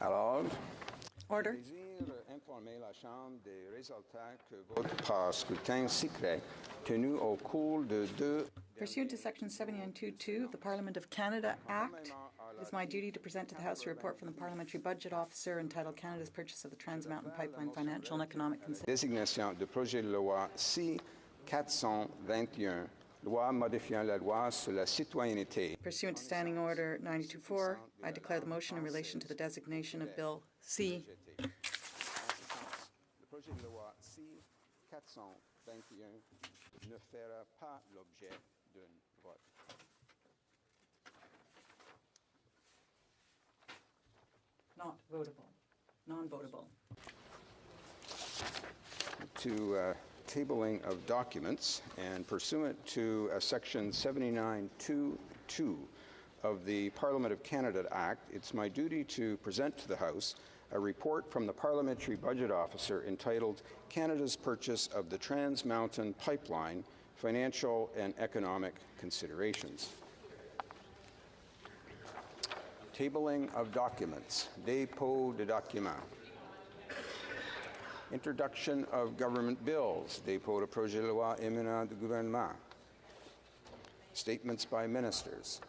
Alors, Order. désire informer la Chambre des résultats que vote par scrutin secret tenu au cours de deux. Pursuant to Section 7922 of the Parliament of Canada Act, it is my duty to present to the House a report from the Parliamentary Budget Officer entitled Canada's Purchase of the Trans Mountain Pipeline Financial and Economic Considerations. Désignation de projet de loi C-421, loi modifiant la loi sur la citoyenneté. Pursuant to Standing Order 92.4, I declare the motion in relation to the designation of Bill C. Le projet de loi C-421 ne fera pas l'objet d'un vote. Not votable. Non-votable. To tabling of documents, and pursuant to Section 7922 of the Parliament of Canada Act, it's my duty to present to the House a report from the Parliamentary Budget Officer entitled Canada's Purchase of the Trans Mountain Pipeline, Financial and Economic Considerations. Tabling of documents. Dépôt de documents. Introduction of government bills. Dépôt de projet de loi émanant du gouvernement. Statements by ministers.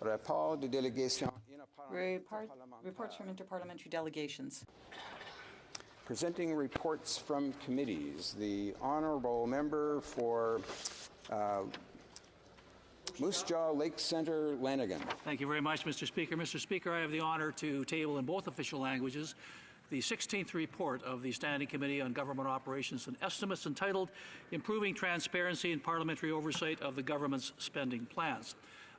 Rapport de délégation. Reports from interparliamentary delegations. Presenting reports from committees. The Honourable Member for Moose Jaw Lake Centre, Lanigan. Thank you very much, Mr. Speaker. Mr. Speaker, I have the honour to table in both official languages the 16th report of the Standing Committee on Government Operations and Estimates entitled Improving Transparency and Parliamentary Oversight of the Government's Spending Plans.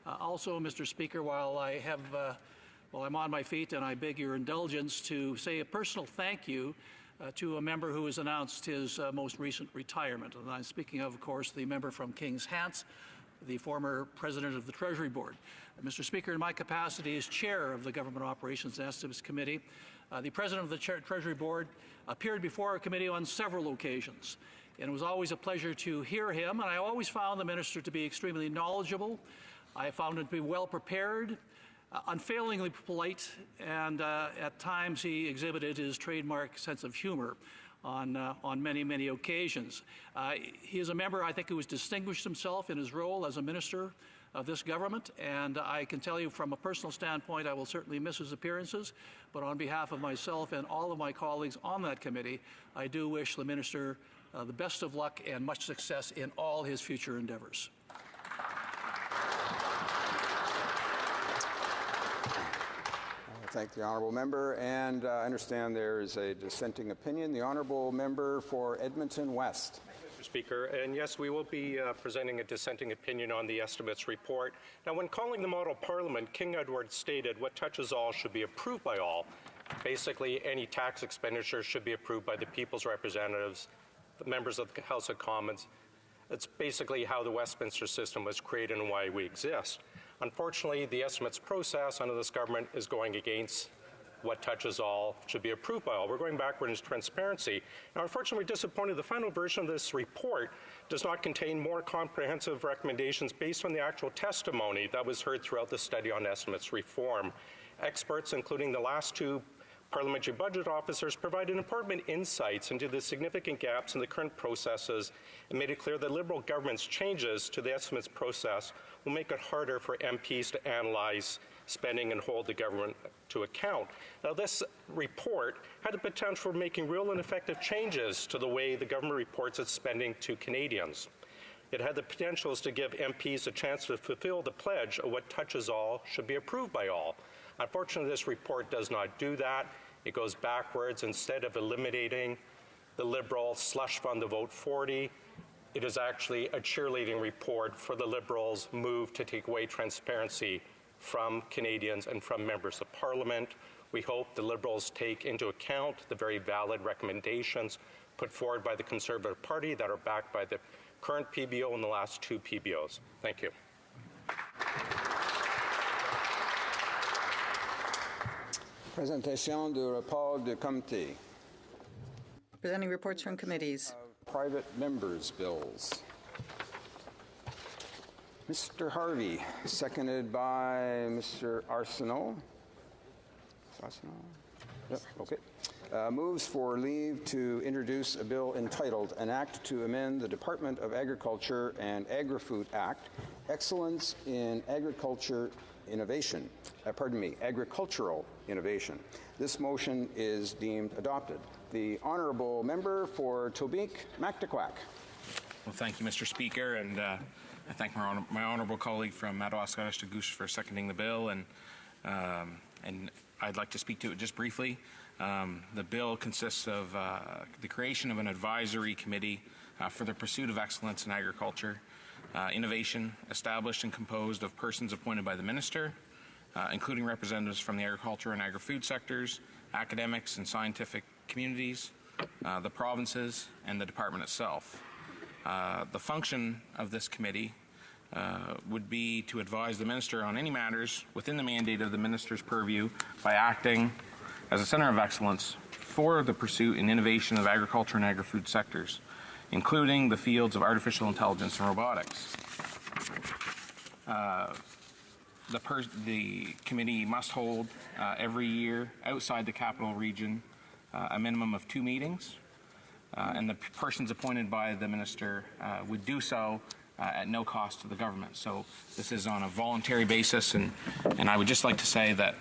Also, Mr. Speaker, while I'm on my feet, and I beg your indulgence to say a personal thank you to a member who has announced his most recent retirement. And I'm speaking of course, the member from King's Hants, the former president of the Treasury Board. Mr. Speaker, in my capacity as chair of the Government Operations and Estimates Committee, the president of the Treasury Board appeared before our committee on several occasions. And it was always a pleasure to hear him, and I always found the minister to be extremely knowledgeable. I found him to be well prepared, unfailingly polite, and at times he exhibited his trademark sense of humor on many, many occasions. He is a member, I think, who has distinguished himself in his role as a minister of this government, and I can tell you from a personal standpoint, I will certainly miss his appearances, but on behalf of myself and all of my colleagues on that committee, I do wish the minister the best of luck and much success in all his future endeavors. Thank the Honourable Member, and I understand there is a dissenting opinion. The Honourable Member for Edmonton West. Mr. Speaker, and yes, we will be presenting a dissenting opinion on the estimates report. Now, when calling the model parliament, King Edward stated what touches all should be approved by all. Basically, any tax expenditure should be approved by the people's representatives, the members of the House of Commons. It's basically how the Westminster system was created and why we exist. Unfortunately, the estimates process under this government is going against what touches all should be approved by all. We're going backward in transparency. Now, unfortunately, we're disappointed the final version of this report does not contain more comprehensive recommendations based on the actual testimony that was heard throughout the study on estimates reform. Experts, including the last two parliamentary budget officers, provided important insights into the significant gaps in the current processes and made it clear that Liberal government's changes to the estimates process will make it harder for MPs to analyze spending and hold the government to account. Now, this report had the potential for making real and effective changes to the way the government reports its spending to Canadians. It had the potential to give MPs a chance to fulfill the pledge of what touches all should be approved by all. Unfortunately, this report does not do that. It goes backwards. Instead of eliminating the Liberal slush fund of Vote 40, it is actually a cheerleading report for the Liberals' move to take away transparency from Canadians and from members of Parliament. We hope the Liberals take into account the very valid recommendations put forward by the Conservative Party that are backed by the current PBO and the last two PBOs. Thank you. Présentation du rapport de comité. Presenting reports from committees. Private members' bills. Mr. Harvey, seconded by Mr. Arsenault. Yep, okay. Moves for leave to introduce a bill entitled An Act to Amend the Department of Agriculture and Agri-Food Act, Excellence in Agricultural Innovation. Agricultural Innovation. This motion is deemed adopted. The honourable member for Tobique-Mactaquac. Well, thank you, Mr. Speaker, and I thank my honourable colleague from Madawaska-Ashtagouche for seconding the bill, and I'd like to speak to it just briefly. The bill consists of the creation of an advisory committee for the pursuit of excellence in agriculture, innovation, established and composed of persons appointed by the Minister, including representatives from the agriculture and agri-food sectors, academics and scientific communities, the provinces, and the department itself. The function of this committee would be to advise the Minister on any matters within the mandate of the Minister's purview by acting as a centre of excellence for the pursuit and innovation of agriculture and agri-food sectors, including the fields of artificial intelligence and robotics. The committee must hold every year outside the capital region a minimum of 2 meetings, and the persons appointed by the Minister would do so at no cost to the government. So this is on a voluntary basis, and I would just like to say that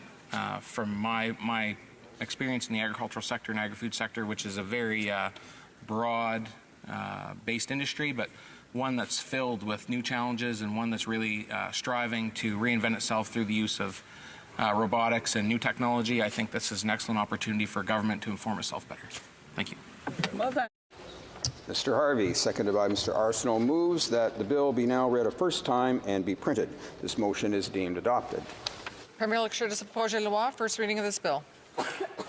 from my experience in the agricultural sector and agri-food sector, which is a very broad based industry, but one that's filled with new challenges and one that's really striving to reinvent itself through the use of robotics and new technology, I think this is an excellent opportunity for government to inform itself better. Thank you. Well done. Mr. Harvey, seconded by Mr. Arsenault, moves that the bill be now read a first time and be printed. This motion is deemed adopted. Premier lecture de ce projet de loi, first reading of this bill.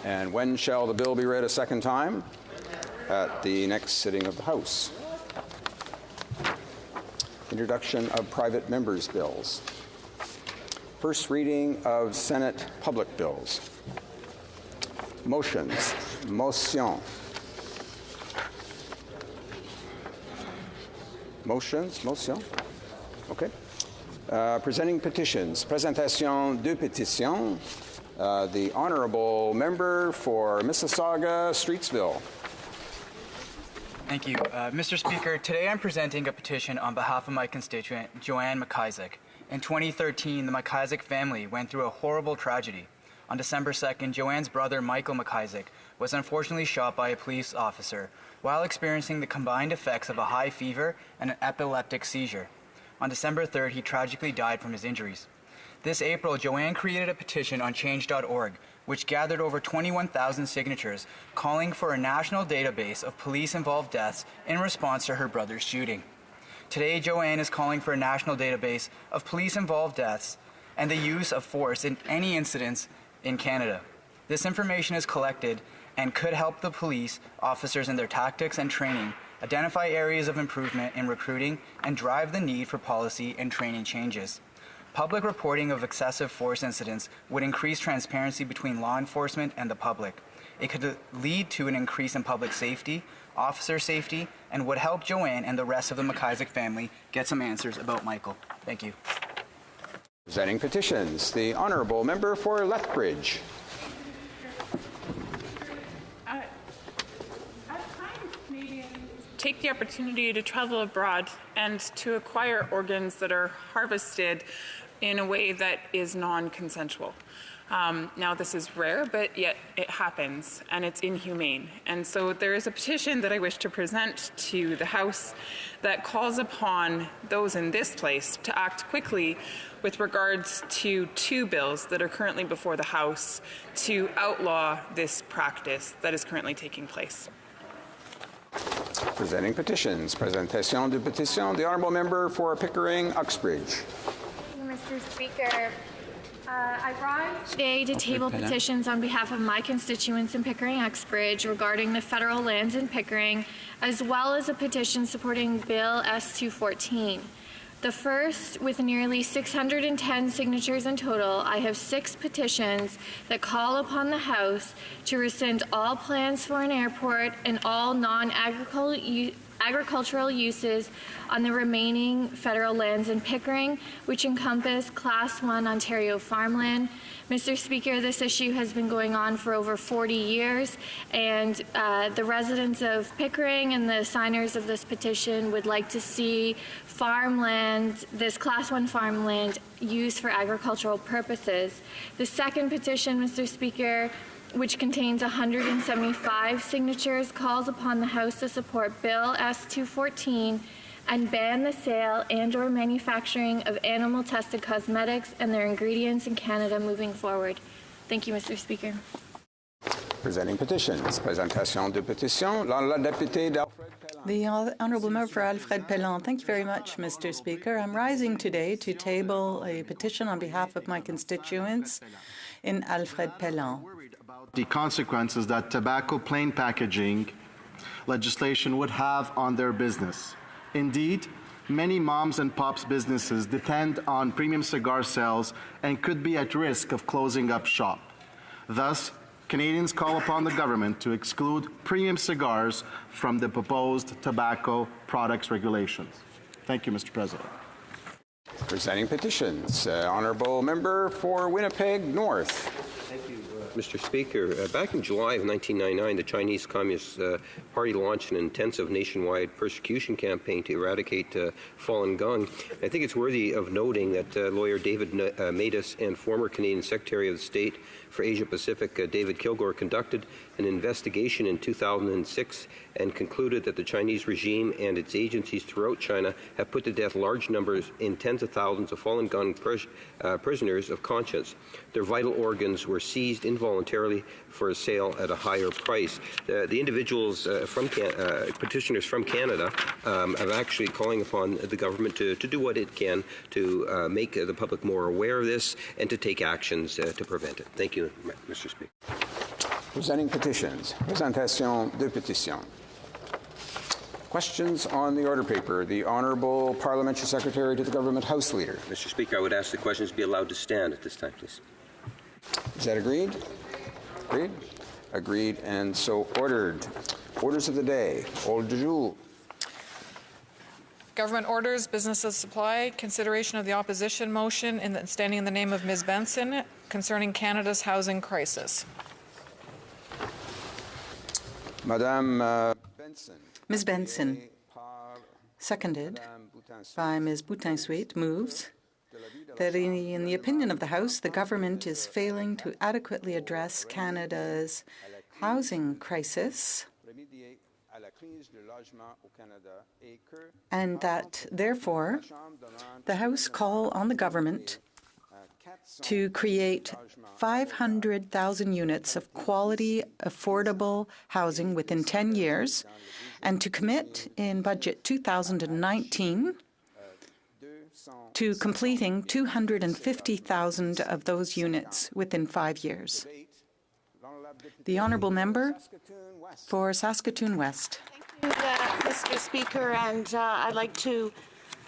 And when shall the bill be read a second time? At the next sitting of the House. Introduction of private members' bills. First reading of Senate public bills. Motions. Motion. Motions. Motion. Okay. Presenting petitions. Présentation de pétitions. The honourable member for Mississauga-Streetsville. Thank you. Mr. Speaker, today I'm presenting a petition on behalf of my constituent, Joanne McIsaac. In 2013, the McIsaac family went through a horrible tragedy. On December 2nd, Joanne's brother, Michael McIsaac, was unfortunately shot by a police officer while experiencing the combined effects of a high fever and an epileptic seizure. On December 3rd, he tragically died from his injuries. This April, Joanne created a petition on change.org, which gathered over 21,000 signatures calling for a national database of police-involved deaths in response to her brother's shooting. Today, Joanne is calling for a national database of police-involved deaths and the use of force in any incidents in Canada. This information is collected and could help the police officers in their tactics and training, identify areas of improvement in recruiting, and drive the need for policy and training changes. Public reporting of excessive force incidents would increase transparency between law enforcement and the public. It could lead to an increase in public safety, officer safety, and would help Joanne and the rest of the McIsaac family get some answers about Michael. Thank you. Presenting petitions. The honourable member for Lethbridge. At times, Canadians take the opportunity to travel abroad and to acquire organs that are harvested in a way that is non-consensual. Now, this is rare, but yet it happens, and it's inhumane. And so there is a petition that I wish to present to the House that calls upon those in this place to act quickly with regards to 2 bills that are currently before the House to outlaw this practice that is currently taking place. Presenting petitions. Presentation de pétition. The honourable member for Pickering-Uxbridge. Mr. Speaker, I rise today to table petitions on behalf of my constituents in Pickering-Uxbridge regarding the federal lands in Pickering, as well as a petition supporting Bill S-214. The first, with nearly 610 signatures in total, I have 6 petitions that call upon the House to rescind all plans for an airport and all non-agricultural agricultural uses on the remaining federal lands in Pickering, which encompass Class 1 Ontario farmland. Mr. Speaker, this issue has been going on for over 40 years, and the residents of Pickering and the signers of this petition would like to see farmland, this Class 1 farmland, used for agricultural purposes. The second petition, Mr. Speaker, which contains 175 signatures, calls upon the House to support Bill S-214 and ban the sale and/or manufacturing of animal-tested cosmetics and their ingredients in Canada moving forward. Thank you, Mr. Speaker. Presenting petitions. Présentation de pétition. La députée d'Alfred Pelland. The Honourable Member for Alfred Pelland. Thank you very much, Mr. Speaker. I'm rising today to table a petition on behalf of my constituents in Alfred Pelland. The consequences that tobacco plain packaging legislation would have on their business. Indeed, many moms and pops businesses depend on premium cigar sales and could be at risk of closing up shop. Thus, Canadians call upon the government to exclude premium cigars from the proposed tobacco products regulations. Thank you, Mr. President. Presenting petitions. Honourable Member for Winnipeg North. Thank you, Mr. Speaker. Back in July of 1999, the Chinese Communist Party launched an intensive nationwide persecution campaign to eradicate Falun Gong. I think it's worthy of noting that lawyer David Matus and former Canadian Secretary of State for Asia Pacific, David Kilgore, conducted an investigation in 2006 and concluded that the Chinese regime and its agencies throughout China have put to death large numbers in tens of thousands of Falun Gong prisoners of conscience. Their vital organs were seized involuntarily for a sale at a higher price. The individuals petitioners from Canada are actually calling upon the government to do what it can to make the public more aware of this and to take actions to prevent it. Thank you, Mr. Speaker. Presenting petitions. Présentation de pétitions. Questions on the order paper. The Honourable Parliamentary Secretary to the Government House Leader. Mr. Speaker, I would ask the questions be allowed to stand at this time, please. Is that agreed? Agreed? Agreed and so ordered. Orders of the day. Ordre du jour. Government orders, business of supply, consideration of the opposition motion standing in the name of Ms. Benson concerning Canada's housing crisis. Madame Benson. Ms. Benson, seconded by Ms. Boutin-Suite, moves that in the opinion of the House, the government is failing to adequately address Canada's housing crisis, and that, therefore, the House call on the government to create 500,000 units of quality, affordable housing within 10 years, and to commit in Budget 2019 to completing 250,000 of those units within 5 years. The Honourable Member for Saskatoon West. Thank you, Mr. Speaker, and I'd like to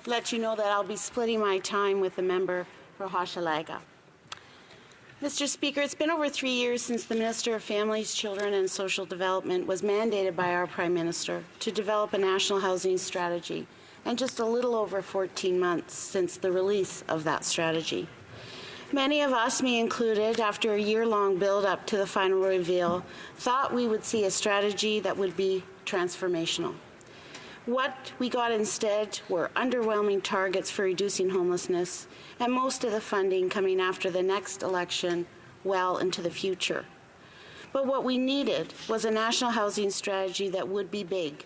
let you know that I'll be splitting my time with the member for Hochelaga. Mr. Speaker, it's been over 3 years since the Minister of Families, Children and Social Development was mandated by our Prime Minister to develop a national housing strategy, and just a little over 14 months since the release of that strategy. Many of us, me included, after a year-long build-up to the final reveal, thought we would see a strategy that would be transformational. What we got instead were underwhelming targets for reducing homelessness, and most of the funding coming after the next election well into the future. But what we needed was a national housing strategy that would be big,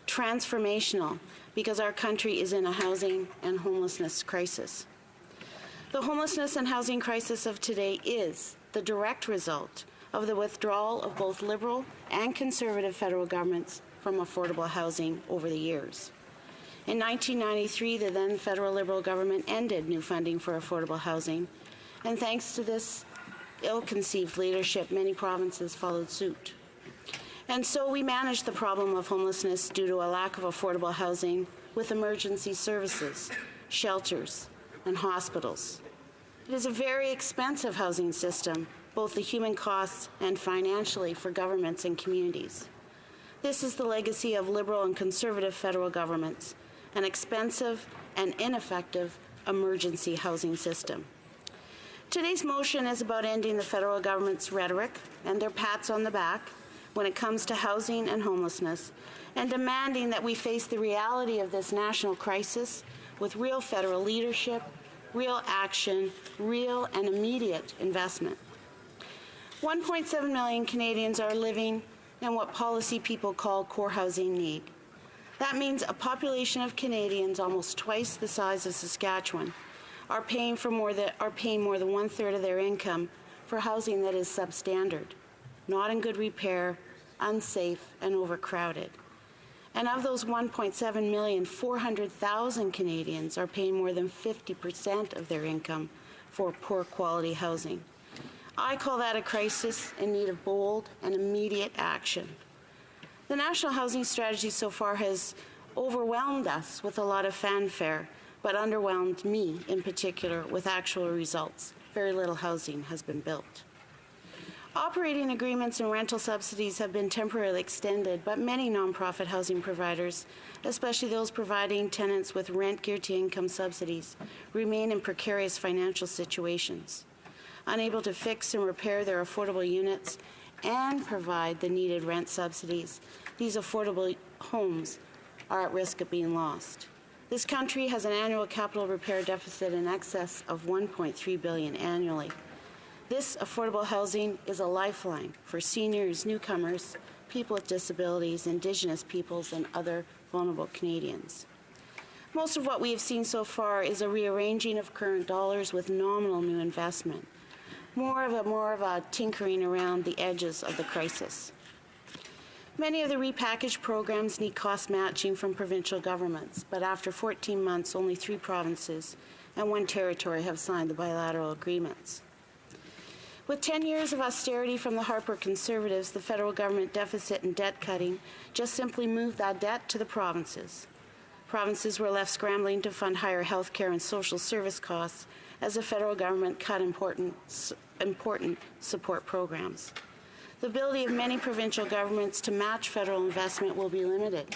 transformational, because our country is in a housing and homelessness crisis. The homelessness and housing crisis of today is the direct result of the withdrawal of both Liberal and Conservative federal governments from affordable housing over the years. In 1993, the then federal Liberal government ended new funding for affordable housing, and thanks to this ill-conceived leadership, many provinces followed suit. And so we managed the problem of homelessness due to a lack of affordable housing with emergency services, shelters, and hospitals. It is a very expensive housing system, both the human costs and financially for governments and communities. This is the legacy of Liberal and Conservative federal governments, an expensive and ineffective emergency housing system. Today's motion is about ending the federal government's rhetoric and their pats on the back when it comes to housing and homelessness, and demanding that we face the reality of this national crisis with real federal leadership, real action, real and immediate investment. 1.7 million Canadians are living in what policy people call core housing need. That means a population of Canadians almost twice the size of Saskatchewan are paying more than 1/3 of their income for housing that is substandard, not in good repair, unsafe, and overcrowded. And of those 1.7 million, 400,000 Canadians are paying more than 50% of their income for poor quality housing. I call that a crisis in need of bold and immediate action. The National Housing Strategy so far has overwhelmed us with a lot of fanfare, but underwhelmed me in particular with actual results. Very little housing has been built. Operating agreements and rental subsidies have been temporarily extended, but many nonprofit housing providers, especially those providing tenants with rent geared to income subsidies, remain in precarious financial situations. Unable to fix and repair their affordable units and provide the needed rent subsidies, these affordable homes are at risk of being lost. This country has an annual capital repair deficit in excess of $1.3 billion annually. This affordable housing is a lifeline for seniors, newcomers, people with disabilities, Indigenous peoples, and other vulnerable Canadians. Most of what we have seen so far is a rearranging of current dollars with nominal new investment, more of a tinkering around the edges of the crisis. Many of the repackaged programs need cost matching from provincial governments, but after 14 months, only 3 provinces and 1 territory have signed the bilateral agreements. With 10 years of austerity from the Harper Conservatives, the federal government deficit and debt cutting just simply moved that debt to the provinces. Provinces were left scrambling to fund higher health care and social service costs as the federal government cut important support programs. The ability of many provincial governments to match federal investment will be limited,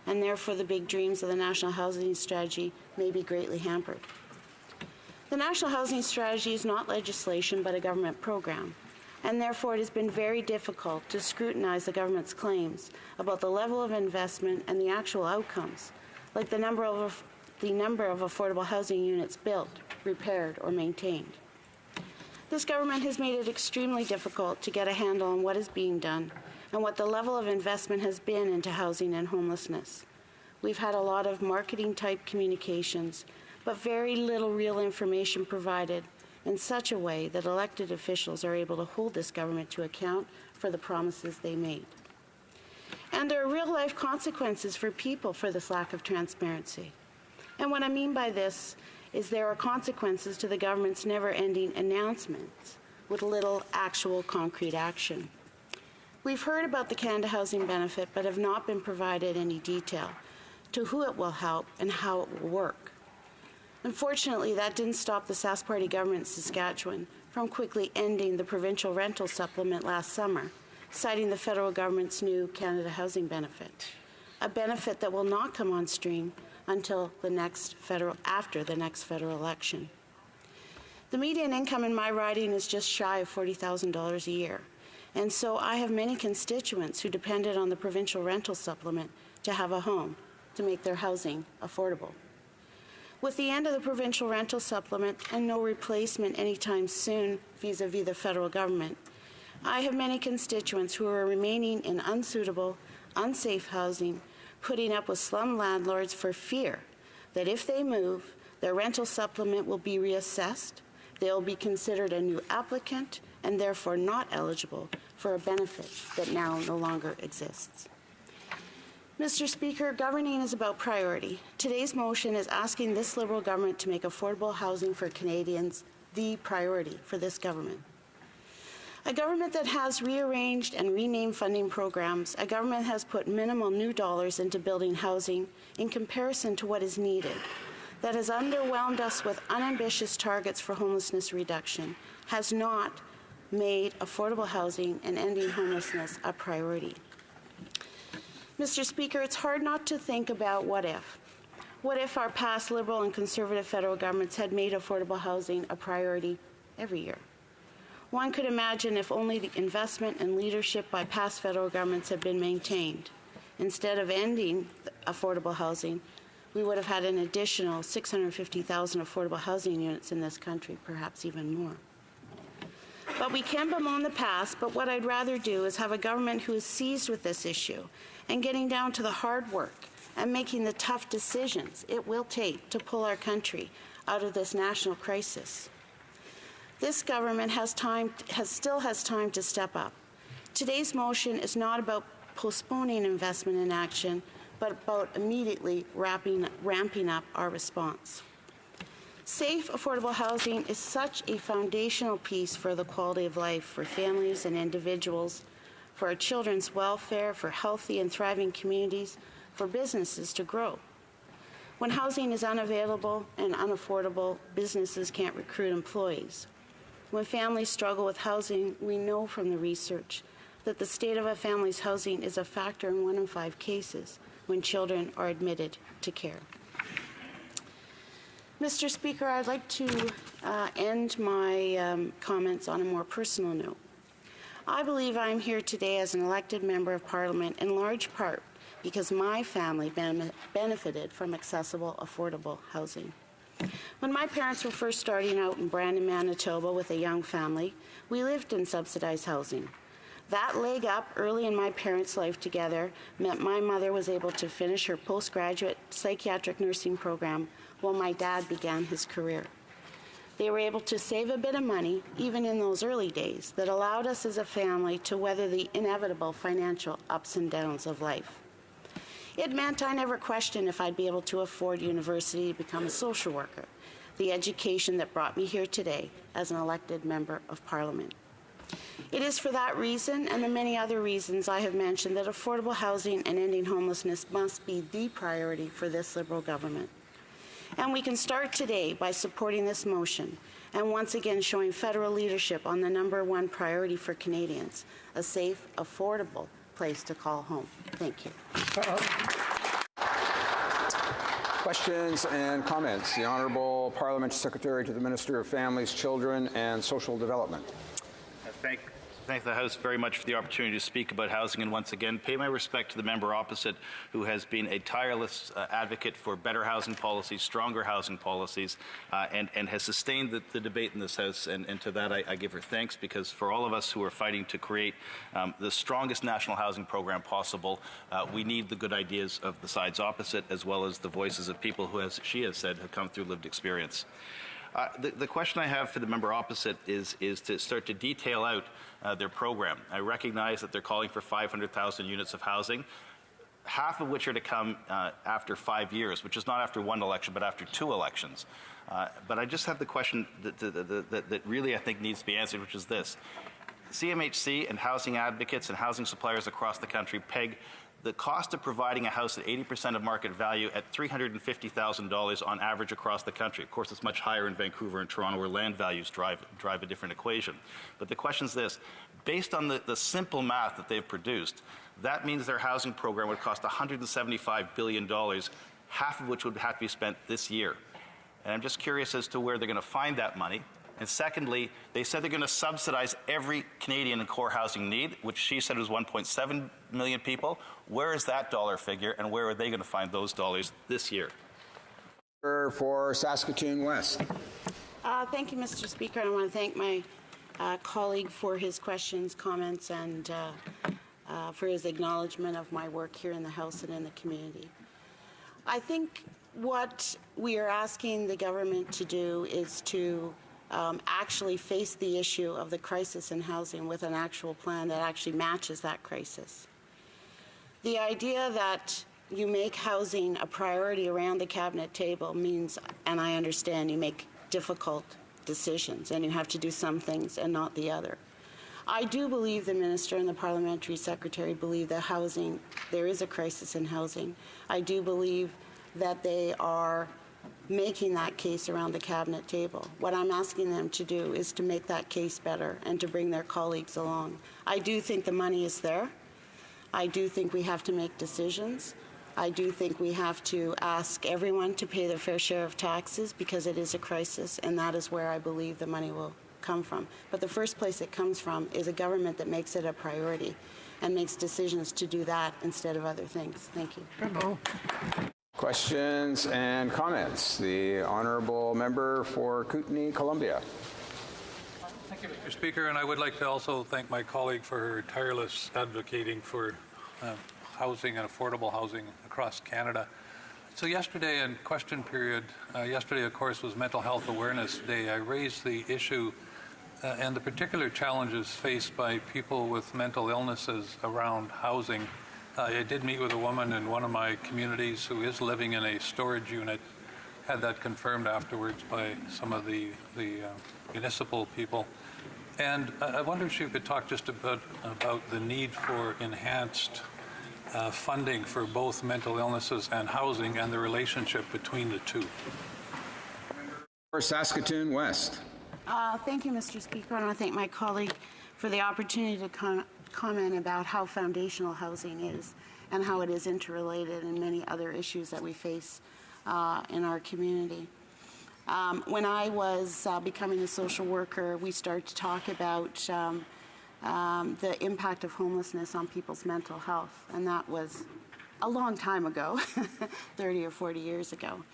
and therefore the big dreams of the National Housing Strategy may be greatly hampered. The National Housing Strategy is not legislation but a government program, and therefore it has been very difficult to scrutinize the government's claims about the level of investment and the actual outcomes, like the number of affordable housing units built, repaired, or maintained. This government has made it extremely difficult to get a handle on what is being done and what the level of investment has been into housing and homelessness. We've had a lot of marketing-type communications, but very little real information provided in such a way that elected officials are able to hold this government to account for the promises they made. And there are real-life consequences for people for this lack of transparency. And what I mean by this is there are consequences to the government's never-ending announcements with little actual concrete action. We've heard about the Canada Housing Benefit, but have not been provided any detail to who it will help and how it will work. Unfortunately, that didn't stop the Sask Party government in Saskatchewan from quickly ending the provincial rental supplement last summer, citing the federal government's new Canada Housing Benefit, a benefit that will not come on stream until after the next federal election. The median income in my riding is just shy of $40,000 a year, and so I have many constituents who depended on the provincial rental supplement to have a home, to make their housing affordable. With the end of the provincial rental supplement and no replacement anytime soon vis-a-vis the federal government, I have many constituents who are remaining in unsuitable, unsafe housing, putting up with slum landlords for fear that if they move, their rental supplement will be reassessed, they'll be considered a new applicant, and therefore not eligible for a benefit that now no longer exists. Mr. Speaker, governing is about priority. Today's motion is asking this Liberal government to make affordable housing for Canadians the priority for this government. A government that has rearranged and renamed funding programs, a government has put minimal new dollars into building housing in comparison to what is needed, that has underwhelmed us with unambitious targets for homelessness reduction, has not made affordable housing and ending homelessness a priority. Mr. Speaker, it's hard not to think about what if. What if our past Liberal and Conservative federal governments had made affordable housing a priority every year? One could imagine if only the investment and leadership by past federal governments had been maintained. Instead of ending affordable housing, we would have had an additional 650,000 affordable housing units in this country, perhaps even more. But we can bemoan the past, but what I'd rather do is have a government who is seized with this issue and getting down to the hard work and making the tough decisions it will take to pull our country out of this national crisis. This government still has time to step up. Today's motion is not about postponing investment and action, but about immediately ramping up our response. Safe, affordable housing is such a foundational piece for the quality of life for families and individuals, for our children's welfare, for healthy and thriving communities, for businesses to grow. When housing is unavailable and unaffordable, businesses can't recruit employees. When families struggle with housing, we know from the research that the state of a family's housing is a factor in 1 in 5 cases when children are admitted to care. Mr. Speaker, I'd like to end my comments on a more personal note. I believe I'm here today as an elected member of Parliament in large part because my family benefited from accessible, affordable housing. When my parents were first starting out in Brandon, Manitoba with a young family, we lived in subsidized housing. That leg up early in my parents' life together meant my mother was able to finish her postgraduate psychiatric nursing program while my dad began his career. They were able to save a bit of money, even in those early days, that allowed us as a family to weather the inevitable financial ups and downs of life. It meant I never questioned if I'd be able to afford university to become a social worker, the education that brought me here today as an elected member of Parliament. It is for that reason and the many other reasons I have mentioned that affordable housing and ending homelessness must be the priority for this Liberal government. And we can start today by supporting this motion and once again showing federal leadership on the #1 priority for Canadians, a safe, affordable place to call home. Thank you. Questions and comments. The Honourable Parliamentary Secretary to the Minister of Families, Children and Social Development. Thank the House very much for the opportunity to speak about housing, and once again pay my respect to the member opposite, who has been a tireless advocate for better housing policies, stronger housing policies, and has sustained the debate in this House, and to that I give her thanks, because for all of us who are fighting to create the strongest national housing program possible, we need the good ideas of the sides opposite, as well as the voices of people who, as she has said, have come through lived experience. The question I have for the member opposite is to start to detail out their program. I recognize that they're calling for 500,000 units of housing, half of which are to come after 5 years, which is not after one election, but after 2 elections. But I just have the question that really I think needs to be answered, which is this. CMHC and housing advocates and housing suppliers across the country peg the cost of providing a house at 80% of market value at $350,000 on average across the country. Of course, it's much higher in Vancouver and Toronto, where land values drive a different equation. But the question is this. Based on the simple math that they've produced, that means their housing program would cost $175 billion, half of which would have to be spent this year. And I'm just curious as to where they're going to find that money. And secondly, they said they're going to subsidize every Canadian in core housing need, which she said was 1.7 million people. Where is that dollar figure, and where are they going to find those dollars this year? For Saskatoon West. Thank you, Mr. Speaker. I want to thank my colleague for his questions, comments, and for his acknowledgement of my work here in the House and in the community. I think what we are asking the government to do is to actually face the issue of the crisis in housing with an actual plan that actually matches that crisis. The idea that you make housing a priority around the cabinet table means, and I understand, you make difficult decisions and you have to do some things and not the other. I do believe the Minister and the Parliamentary Secretary believe that there is a crisis in housing. I do believe that they are making that case around the cabinet table. What I'm asking them to do is to make that case better and to bring their colleagues along. I do think the money is there. I do think we have to make decisions. I do think we have to ask everyone to pay their fair share of taxes because it is a crisis, and that is where I believe the money will come from. But the first place it comes from is a government that makes it a priority and makes decisions to do that instead of other things. Thank you. Bravo. Questions and comments? The honourable member for Kootenay, Columbia. Thank you, Mr. Speaker, and I would like to also thank my colleague for her tireless advocating for housing and affordable housing across Canada. So yesterday in question period, yesterday of course was Mental Health Awareness Day. I raised the issue and the particular challenges faced by people with mental illnesses around housing. I did meet with a woman in one of my communities who is living in a storage unit, had that confirmed afterwards by some of the municipal people. And I wonder if you could talk just about the need for enhanced funding for both mental illnesses and housing and the relationship between the two. For Saskatoon West. Thank you, Mr. Speaker. I want to thank my colleague for the opportunity to comment about how foundational housing is and how it is interrelated in many other issues that we face in our community. When I was becoming a social worker, we started to talk about the impact of homelessness on people's mental health, and that was a long time ago, 30 or 40 years ago.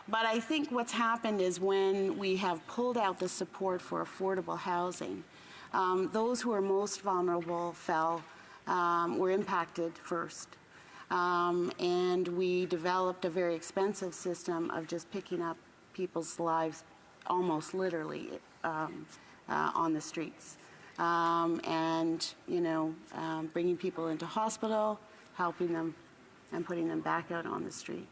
But I think what's happened is when we have pulled out the support for affordable housing, those who are most vulnerable were impacted first. And we developed a very expensive system of just picking up people's lives almost literally on the streets. Bringing people into hospital, helping them, and putting them back out on the street.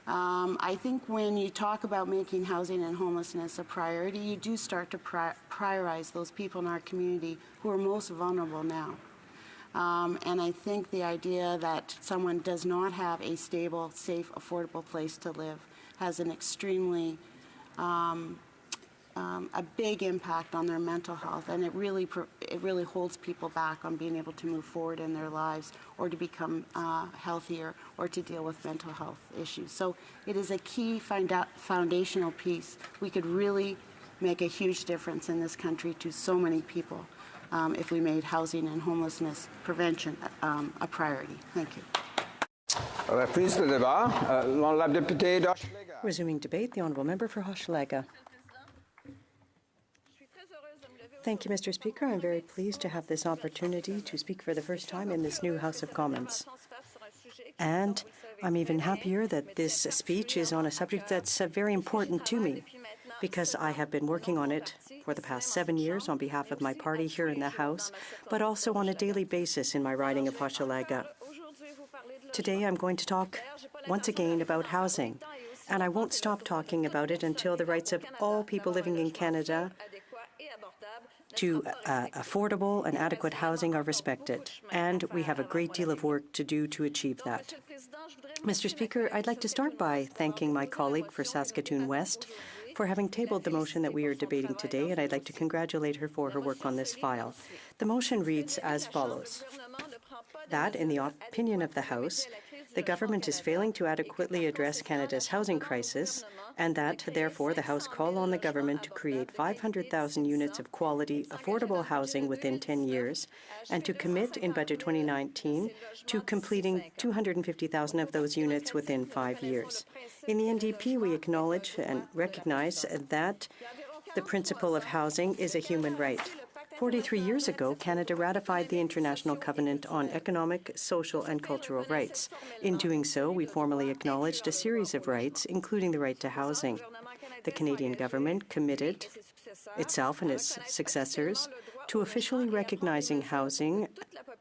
I think when you talk about making housing and homelessness a priority, you do start to prioritize those people in our community who are most vulnerable now. And I think the idea that someone does not have a stable, safe, affordable place to live has an extremely a big impact on their mental health, and it really holds people back on being able to move forward in their lives or to become healthier or to deal with mental health issues. So it is a key foundational piece. We could really make a huge difference in this country to so many people if we made housing and homelessness prevention a priority. Thank you. Reprise de débat. La députée d'Hochelaga. Resuming debate, the honourable member for Hochelaga. Thank you, Mr. Speaker. I'm very pleased to have this opportunity to speak for the first time in this new House of Commons. And I'm even happier that this speech is on a subject that's very important to me, because I have been working on it for the past 7 years on behalf of my party here in the House, but also on a daily basis in my riding of Hochelaga. Today I'm going to talk once again about housing, and I won't stop talking about it until the rights of all people living in Canada to affordable and adequate housing are respected, and we have a great deal of work to do to achieve that. Mr. Speaker, I'd like to start by thanking my colleague for Saskatoon West for having tabled the motion that we are debating today, and I'd like to congratulate her for her work on this file. The motion reads as follows: that, in the opinion of the House, the government is failing to adequately address Canada's housing crisis, and that, therefore, the House call on the government to create 500,000 units of quality, affordable housing within 10 years, and to commit in Budget 2019 to completing 250,000 of those units within 5 years. In the NDP, we acknowledge and recognize that the principle of housing is a human right. 43 years ago, Canada ratified the International Covenant on Economic, Social and Cultural Rights. In doing so, we formally acknowledged a series of rights, including the right to housing. The Canadian government committed itself and its successors to officially recognizing housing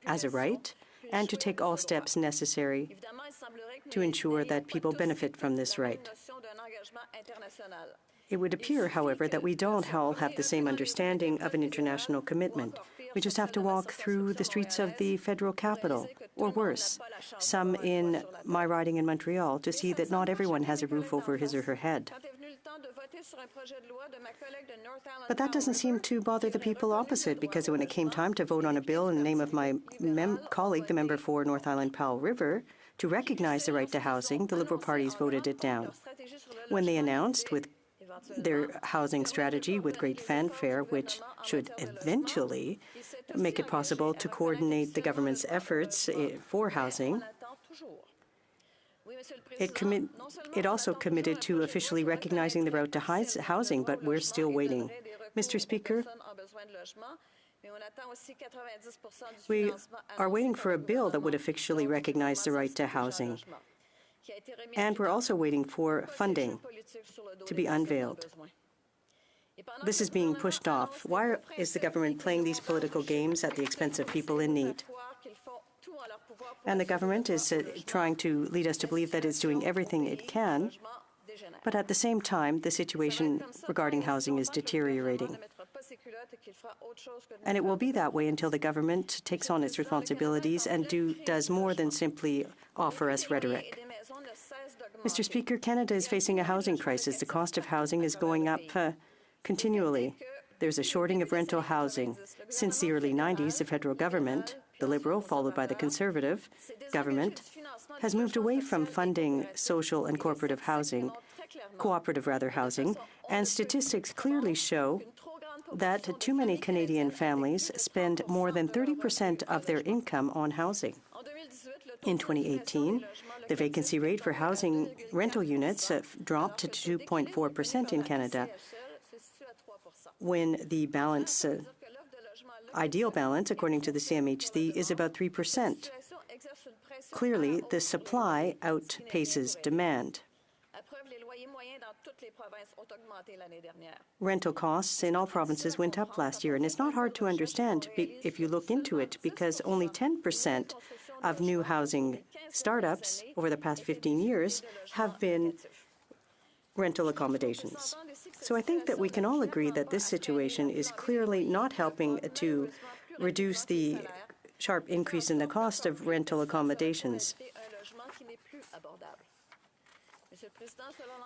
as a right and to take all steps necessary to ensure that people benefit from this right. It would appear, however, that we don't all have the same understanding of an international commitment. We just have to walk through the streets of the federal capital, or worse, some in my riding in Montreal, to see that not everyone has a roof over his or her head. But that doesn't seem to bother the people opposite, because when it came time to vote on a bill in the name of my colleague, the member for North Island Powell River, to recognize the right to housing, the Liberal parties voted it down. When they announced with their housing strategy with great fanfare, which should eventually make it possible to coordinate the government's efforts for housing, it also committed to officially recognizing the route to housing, but we're still waiting. Mr. Speaker, we are waiting for a bill that would officially recognize the right to housing. And we're also waiting for funding to be unveiled. This is being pushed off. Why is the government playing these political games at the expense of people in need? And the government is trying to lead us to believe that it's doing everything it can, but at the same time, the situation regarding housing is deteriorating. And it will be that way until the government takes on its responsibilities and does more than simply offer us rhetoric. Mr. Speaker, Canada is facing a housing crisis. The cost of housing is going up continually. There's a shortage of rental housing. Since the early 90s, the federal government, the Liberal, followed by the Conservative government, has moved away from funding social and cooperative housing, and statistics clearly show that too many Canadian families spend more than 30% of their income on housing. In 2018, the vacancy rate for housing rental units dropped to 2.4% in Canada, when the ideal balance, according to the CMHC, is about 3%. Clearly, the supply outpaces demand. Rental costs in all provinces went up last year, and it's not hard to understand if you look into it, because only 10% of new housing startups over the past 15 years have been rental accommodations. So I think that we can all agree that this situation is clearly not helping to reduce the sharp increase in the cost of rental accommodations.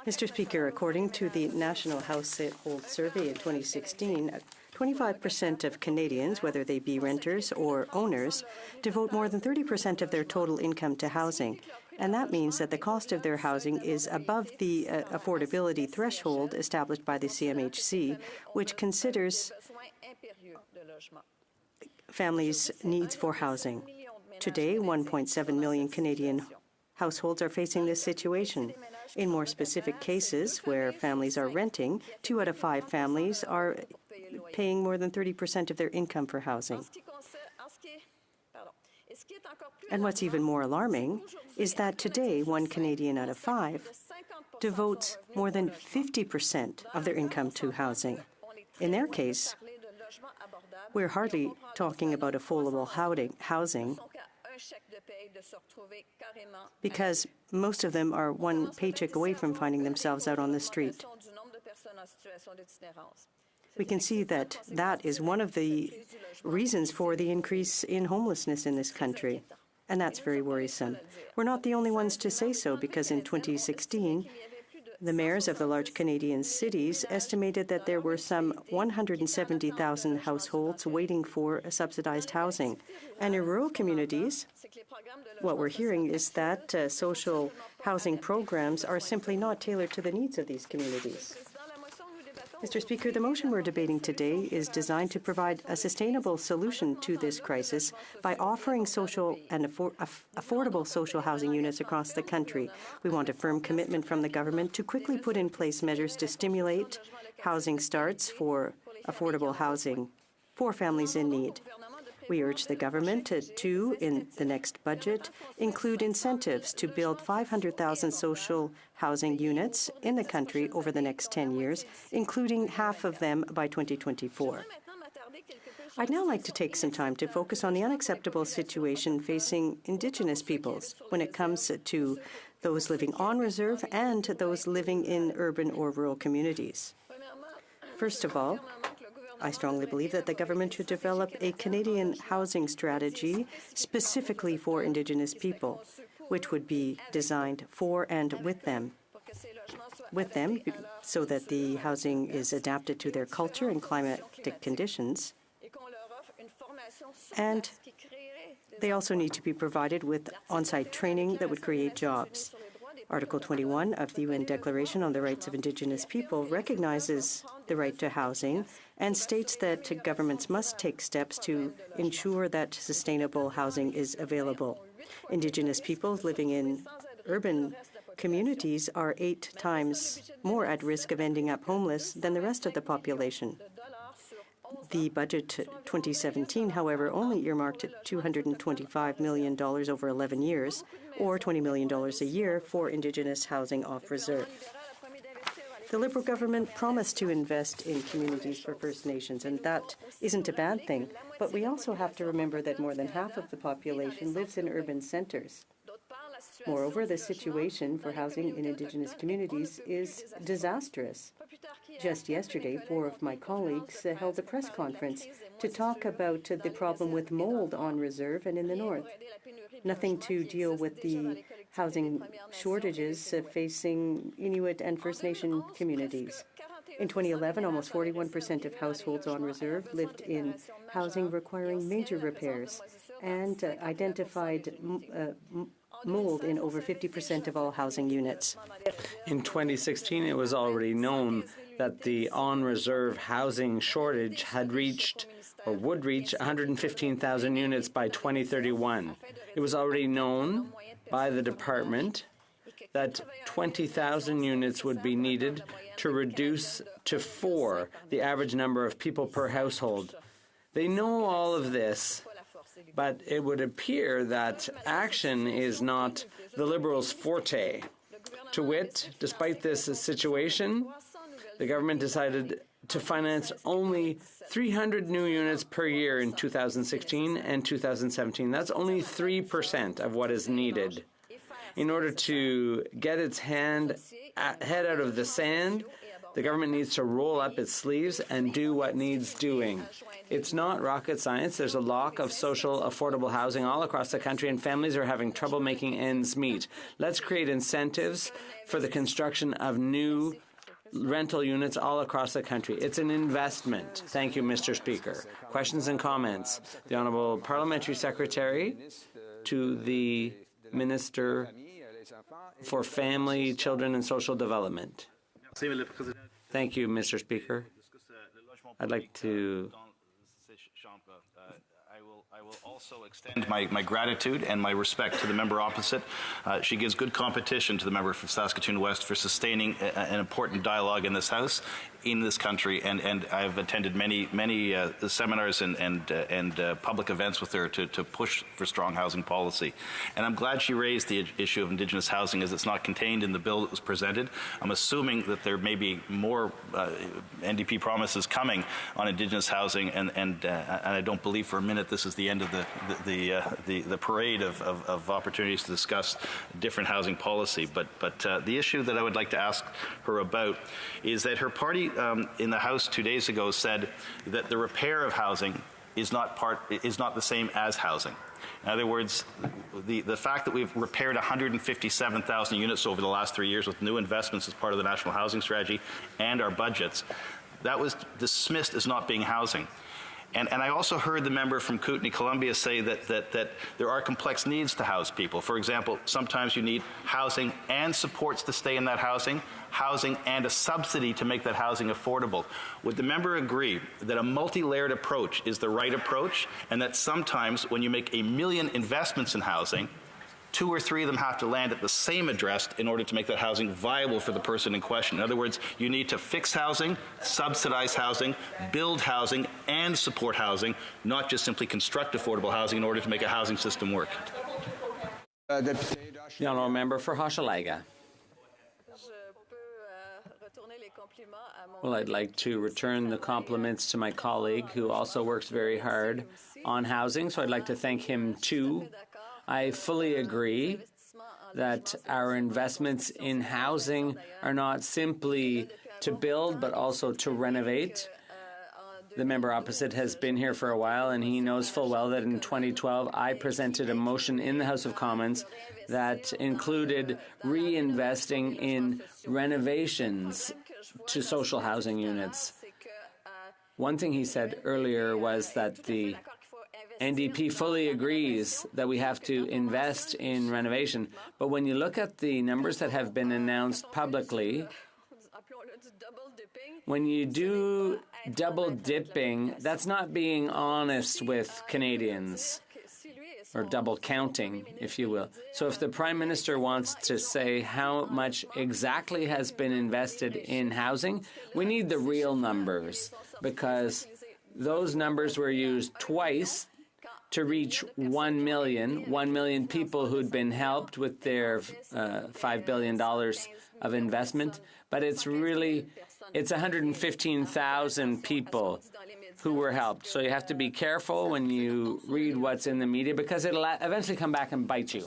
Mr. Speaker, according to the National Household Survey in 2016, 25% of Canadians, whether they be renters or owners, devote more than 30% of their total income to housing. And that means that the cost of their housing is above the affordability threshold established by the CMHC, which considers families' needs for housing. Today, 1.7 million Canadian households are facing this situation. In more specific cases, where families are renting, 2 out of 5 families are paying more than 30% of their income for housing. And what's even more alarming is that today, 1 Canadian out of 5 devotes more than 50% of their income to housing. In their case, we're hardly talking about affordable housing, because most of them are one paycheck away from finding themselves out on the street. We can see that that is one of the reasons for the increase in homelessness in this country, and that's very worrisome. We're not the only ones to say so, because in 2016, the mayors of the large Canadian cities estimated that there were some 170,000 households waiting for subsidized housing. And in rural communities, what we're hearing is that social housing programs are simply not tailored to the needs of these communities. Mr. Speaker, the motion we're debating today is designed to provide a sustainable solution to this crisis by offering social and affordable social housing units across the country. We want a firm commitment from the government to quickly put in place measures to stimulate housing starts for affordable housing for families in need. We urge the government to, in the next budget, include incentives to build 500,000 social housing units in the country over the next 10 years, including half of them by 2024. I'd now like to take some time to focus on the unacceptable situation facing Indigenous peoples when it comes to those living on reserve and those living in urban or rural communities. First of all, I strongly believe that the government should develop a Canadian housing strategy specifically for Indigenous people, which would be designed for and with them. with them so that the housing is adapted to their culture and climatic conditions. And they also need to be provided with on-site training that would create jobs. Article 21 of the UN Declaration on the Rights of Indigenous People recognizes the right to housing and states that governments must take steps to ensure that sustainable housing is available. Indigenous peoples living in urban communities are 8 times more at risk of ending up homeless than the rest of the population. The budget 2017, however, only earmarked $225 million over 11 years, or $20 million a year, for Indigenous housing off reserve. The Liberal government promised to invest in communities for First Nations, and that isn't a bad thing. But we also have to remember that more than half of the population lives in urban centres. Moreover, the situation for housing in Indigenous communities is disastrous. Just yesterday, 4 of my colleagues held a press conference to talk about the problem with mold on reserve and in the north. Nothing to deal with the housing shortages facing Inuit and First Nation communities. In 2011, almost 41% of households on reserve lived in housing requiring major repairs and identified mold in over 50% of all housing units. In 2016, it was already known that the on-reserve housing shortage had reached or would reach 115,000 units by 2031. It was already known by the department that 20,000 units would be needed to reduce to 4 the average number of people per household. They know all of this, but it would appear that action is not the Liberals' forte. To wit, despite this situation, the government decided to finance only 300 new units per year in 2016 and 2017. That's only 3% of what is needed. In order to get its head out of the sand, the government needs to roll up its sleeves and do what needs doing. It's not rocket science. There's a lack of social, affordable housing all across the country, and families are having trouble making ends meet. Let's create incentives for the construction of new rental units all across the country. It's an investment. Thank you, Mr. Speaker. Questions and comments? The Honourable Parliamentary Secretary to the Minister for Family, Children and Social Development. Thank you, Mr. Speaker. I'd like to I will also extend my gratitude and my respect to the member opposite. She gives good competition to the member for Saskatoon West for sustaining an important dialogue in this House, in this country, and I've attended many seminars and public events with her to push for strong housing policy. And I'm glad she raised the issue of Indigenous housing, as it's not contained in the bill that was presented. I'm assuming that there may be more NDP promises coming on Indigenous housing, and I don't believe for a minute this is the end of the parade of opportunities to discuss different housing policy. But the issue that I would like to ask her about is that her party in the House 2 days ago said that the repair of housing is not the same as housing. In other words, the fact that we've repaired 157,000 units over the last 3 years with new investments as part of the National Housing Strategy and our budgets, that was dismissed as not being housing. And I also heard the member from Kootenay, Columbia say that there are complex needs to house people. For example, sometimes you need housing and supports to stay in that housing and a subsidy to make that housing affordable. Would the member agree that a multi-layered approach is the right approach, and that sometimes when you make 1 million investments in housing, 2 or 3 of them have to land at the same address in order to make that housing viable for the person in question? In other words, you need to fix housing, subsidize housing, build housing, and support housing, not just simply construct affordable housing in order to make a housing system work. The Honourable Member for Hochelaga. Well, I'd like to return the compliments to my colleague who also works very hard on housing, so I'd like to thank him too. I fully agree that our investments in housing are not simply to build, but also to renovate. The member opposite has been here for a while, and he knows full well that in 2012 I presented a motion in the House of Commons that included reinvesting in renovations to social housing units. One thing he said earlier was that the NDP fully agrees that we have to invest in renovation, but when you look at the numbers that have been announced publicly, when you do double dipping, that's not being honest with Canadians, or double counting, if you will. So if the Prime Minister wants to say how much exactly has been invested in housing, we need the real numbers, because those numbers were used twice to reach 1 million people who'd been helped with their $5 billion of investment. But it's 115,000 people who were helped. So you have to be careful when you read what's in the media, because it'll eventually come back and bite you.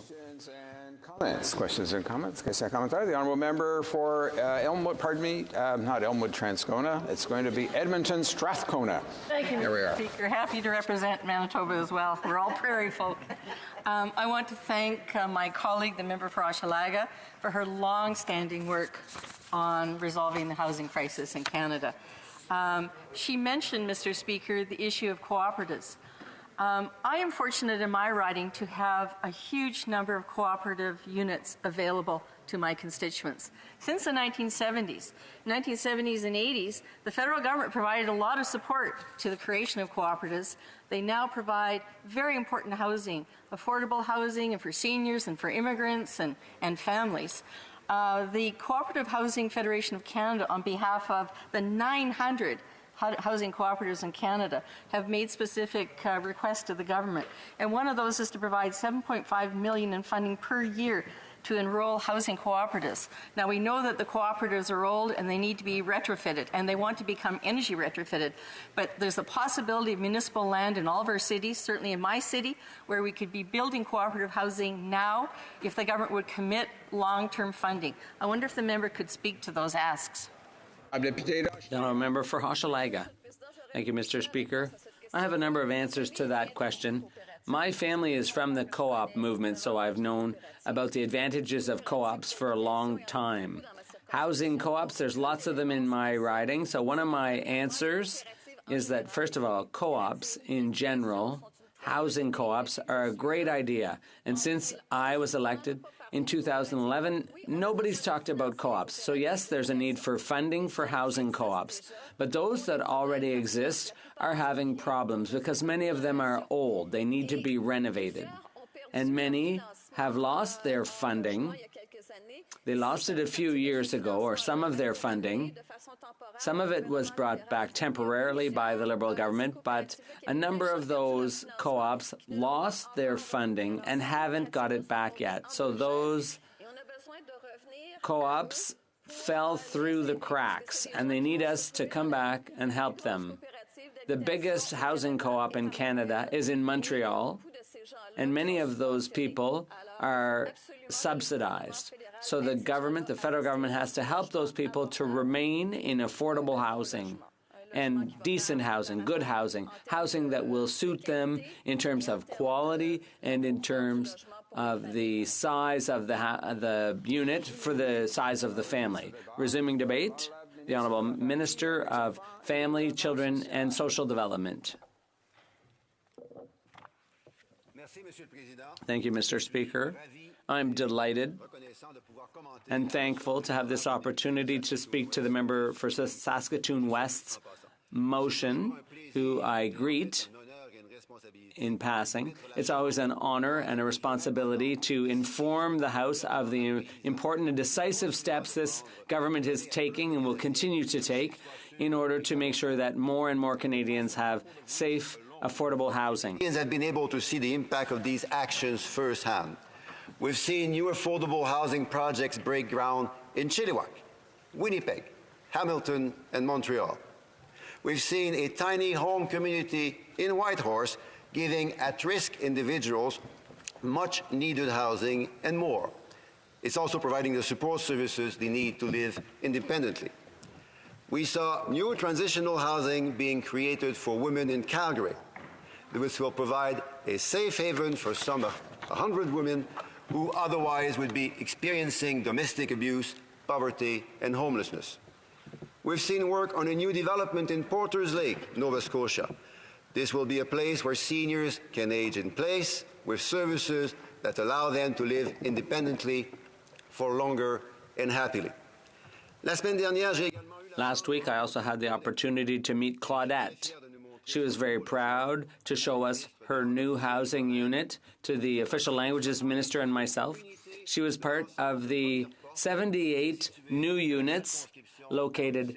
Questions and comments? The honourable member for Elmwood, not Elmwood Transcona. It's going to be Edmonton Strathcona. Thank you, Here we are. Mr. Speaker. Happy to represent Manitoba as well. We're all prairie folk. I want to thank my colleague, the member for Hochelaga, for her long-standing work on resolving the housing crisis in Canada. She mentioned, Mr. Speaker, the issue of cooperatives. I am fortunate in my riding to have a huge number of cooperative units available to my constituents. Since the 1970s and 80s, the federal government provided a lot of support to the creation of cooperatives. They now provide very important housing, affordable housing, and for seniors and for immigrants and families. The Cooperative Housing Federation of Canada, on behalf of the 900 housing cooperatives in Canada, have made specific requests to the government. And one of those is to provide $7.5 million in funding per year to enroll housing cooperatives. Now, we know that the cooperatives are old and they need to be retrofitted, and they want to become energy retrofitted. But there's a possibility of municipal land in all of our cities, certainly in my city, where we could be building cooperative housing now if the government would commit long-term funding. I wonder if the member could speak to those asks. The honourable member for Hochelaga. Thank you, Mr. Speaker. I have a number of answers to that question. My family is from the co-op movement, so I've known about the advantages of co-ops for a long time. Housing co-ops, there's lots of them in my riding, so one of my answers is that, first of all, co-ops in general, housing co-ops, are a great idea. And since I was elected in 2011, nobody's talked about co-ops. So yes, there's a need for funding for housing co-ops. But those that already exist are having problems because many of them are old. They need to be renovated. And many have lost their funding. They lost it a few years ago, or some of their funding. Some of it was brought back temporarily by the Liberal government, but a number of those co-ops lost their funding and haven't got it back yet. So those co-ops fell through the cracks, and they need us to come back and help them. The biggest housing co-op in Canada is in Montreal, and many of those people are subsidized. So the government, the federal government, has to help those people to remain in affordable housing and decent housing, good housing, housing that will suit them in terms of quality and in terms of the size of the unit for the size of the family. Resuming debate, the Honourable Minister of Family, Children and Social Development. Thank you, Mr. Speaker. I'm delighted and thankful to have this opportunity to speak to the member for Saskatoon West's motion, who I greet in passing. It's always an honor and a responsibility to inform the House of the important and decisive steps this government is taking and will continue to take in order to make sure that more and more Canadians have safe, affordable housing. Canadians have been able to see the impact of these actions firsthand. We've seen new affordable housing projects break ground in Chilliwack, Winnipeg, Hamilton, and Montreal. We've seen a tiny home community in Whitehorse giving at-risk individuals much-needed housing and more. It's also providing the support services they need to live independently. We saw new transitional housing being created for women in Calgary. This will provide a safe haven for some 100 women who otherwise would be experiencing domestic abuse, poverty, and homelessness. We've seen work on a new development in Porters Lake, Nova Scotia. This will be a place where seniors can age in place with services that allow them to live independently for longer and happily. Last week, I also had the opportunity to meet Claudette. She was very proud to show us her new housing unit to the official languages minister and myself. She was part of the 78 new units located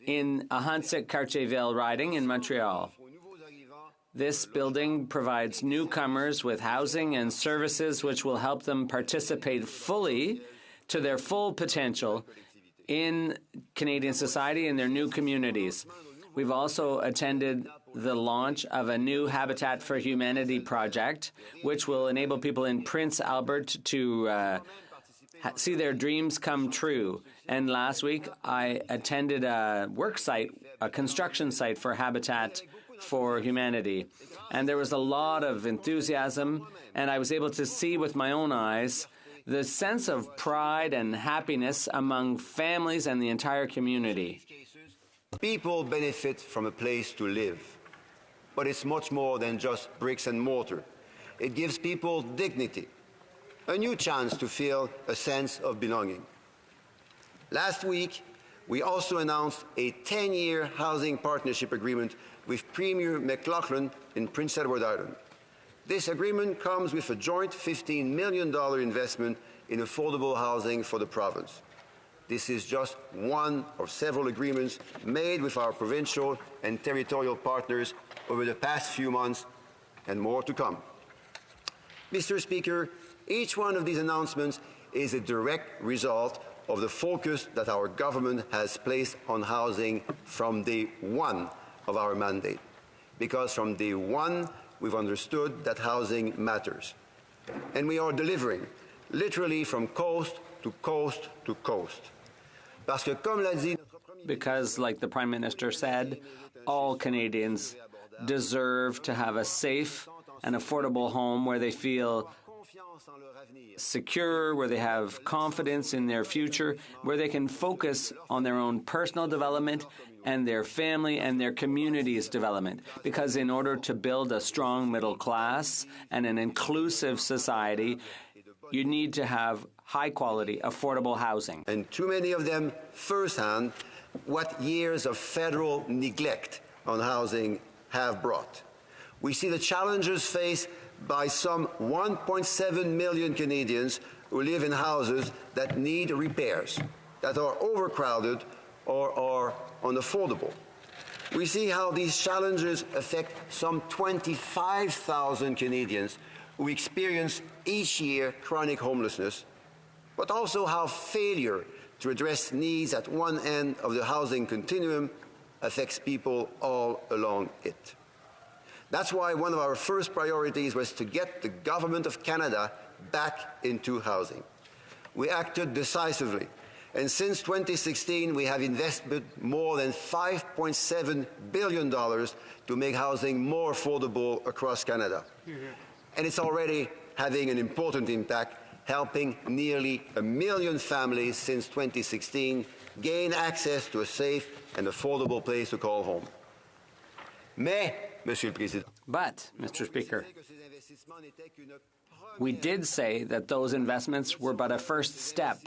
in Ahuntsic Cartierville riding in Montreal. This building provides newcomers with housing and services which will help them participate fully to their full potential in Canadian society and their new communities. We've also attended the launch of a new Habitat for Humanity project, which will enable people in Prince Albert to see their dreams come true. And last week, I attended a work site, a construction site for Habitat for Humanity. And there was a lot of enthusiasm, and I was able to see with my own eyes the sense of pride and happiness among families and the entire community. People benefit from a place to live, but it's much more than just bricks and mortar. It gives people dignity, a new chance to feel a sense of belonging. Last week, we also announced a 10-year housing partnership agreement with Premier McLaughlin in Prince Edward Island. This agreement comes with a joint $15 million investment in affordable housing for the province. This is just one of several agreements made with our provincial and territorial partners over the past few months, and more to come. Mr. Speaker, each one of these announcements is a direct result of the focus that our government has placed on housing from day one of our mandate. Because from day one, we've understood that housing matters. And we are delivering, literally from coast to coast to coast. Because, like the Prime Minister said, all Canadians deserve to have a safe and affordable home where they feel secure, where they have confidence in their future, where they can focus on their own personal development and their family and their community's development. Because in order to build a strong middle class and an inclusive society, you need to have high-quality, affordable housing. And too many of them firsthand what years of federal neglect on housing have brought. We see the challenges faced by some 1.7 million Canadians who live in houses that need repairs, that are overcrowded or are unaffordable. We see how these challenges affect some 25,000 Canadians who experience each year chronic homelessness, but also how failure to address needs at one end of the housing continuum affects people all along it. That's why one of our first priorities was to get the Government of Canada back into housing. We acted decisively, and since 2016 we have invested more than $5.7 billion to make housing more affordable across Canada. And it's already having an important impact, helping nearly 1 million families since 2016 gain access to a safe and affordable place to call home. But, Mr. Speaker, we did say that those investments were but a first step.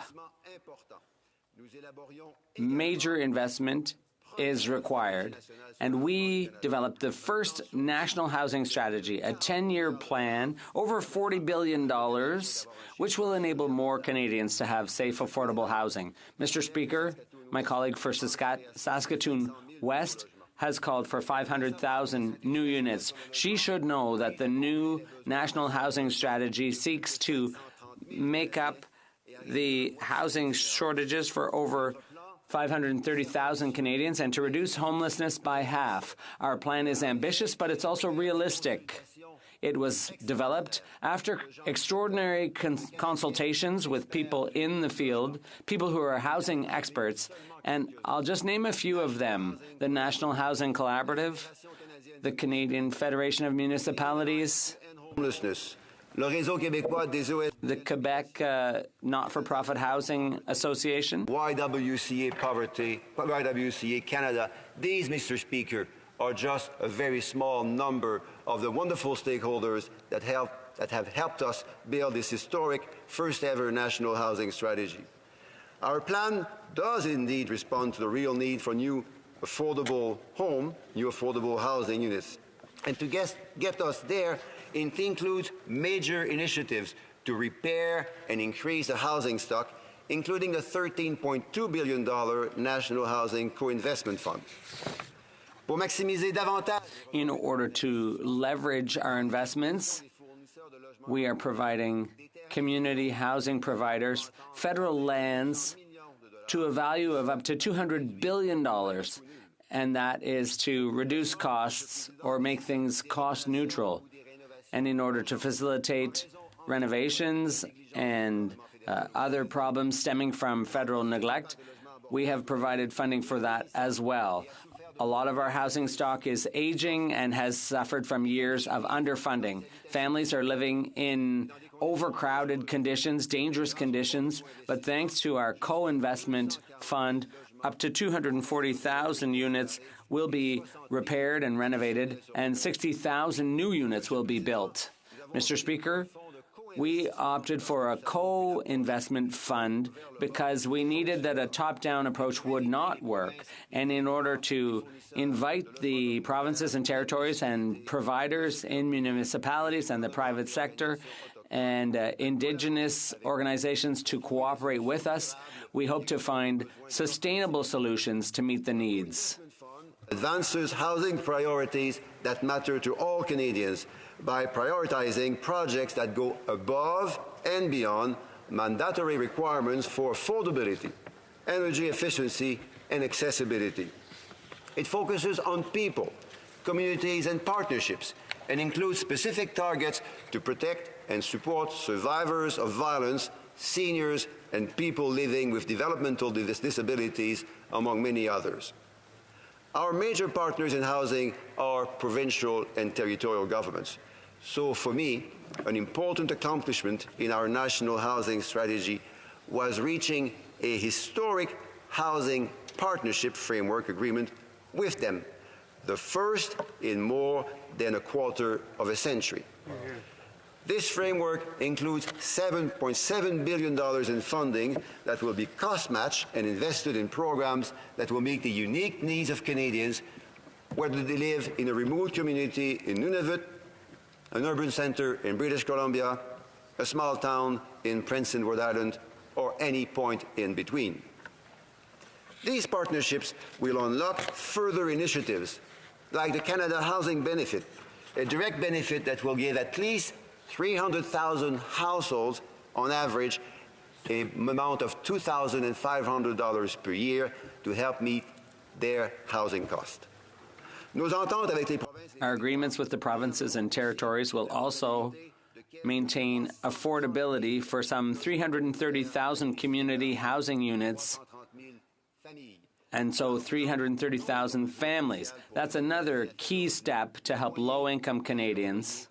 Major investment is required, and we developed the first national housing strategy, a 10-year plan, over $40 billion, which will enable more Canadians to have safe, affordable housing. Mr. Speaker, my colleague for Saskatoon West has called for 500,000 new units. She should know that the new national housing strategy seeks to make up the housing shortages for over 530,000 Canadians and to reduce homelessness by half. Our plan is ambitious, but it's also realistic. It was developed after extraordinary consultations with people in the field, people who are housing experts, and I'll just name a few of them: the National Housing Collaborative, the Canadian Federation of Municipalities, the Quebec Not-for-Profit Housing Association, YWCA Poverty, YWCA Canada. These, Mr. Speaker, are just a very small number of the wonderful stakeholders that have helped us build this historic first-ever national housing strategy. Our plan does indeed respond to the real need for new affordable housing units. And to get us there, it includes major initiatives to repair and increase the housing stock, including the $13.2 billion National Housing Co-Investment Fund. In order to leverage our investments, we are providing community housing providers federal lands to a value of up to $200 billion, and that is to reduce costs or make things cost neutral. And in order to facilitate renovations and other problems stemming from federal neglect, we have provided funding for that as well. A lot of our housing stock is aging and has suffered from years of underfunding. Families are living in overcrowded conditions, dangerous conditions, but thanks to our co-investment fund, up to 240,000 units will be repaired and renovated, and 60,000 new units will be built. Mr. Speaker, we opted for a co-investment fund because we needed that a top-down approach would not work. And in order to invite the provinces and territories and providers in municipalities and the private sector and Indigenous organizations to cooperate with us, we hope to find sustainable solutions to meet the needs. Advances housing priorities that matter to all Canadians by prioritizing projects that go above and beyond mandatory requirements for affordability, energy efficiency, and accessibility. It focuses on people, communities, and partnerships, and includes specific targets to protect and support survivors of violence, seniors, and people living with developmental disabilities, among many others. Our major partners in housing are provincial and territorial governments. So for me, an important accomplishment in our national housing strategy was reaching a historic housing partnership framework agreement with them, the first in more than a quarter of a century. This framework includes $7.7 billion in funding that will be cost-matched and invested in programs that will meet the unique needs of Canadians, whether they live in a remote community in Nunavut, an urban center in British Columbia, a small town in Princeton, Rhode Island, or any point in between. These partnerships will unlock further initiatives, like the Canada Housing Benefit, a direct benefit that will give at least 300,000 households, on average, an amount of $2,500 per year to help meet their housing cost. Our agreements with the provinces and territories will also maintain affordability for some 330,000 community housing units, and so 330,000 families. That's another key step to help low-income Canadians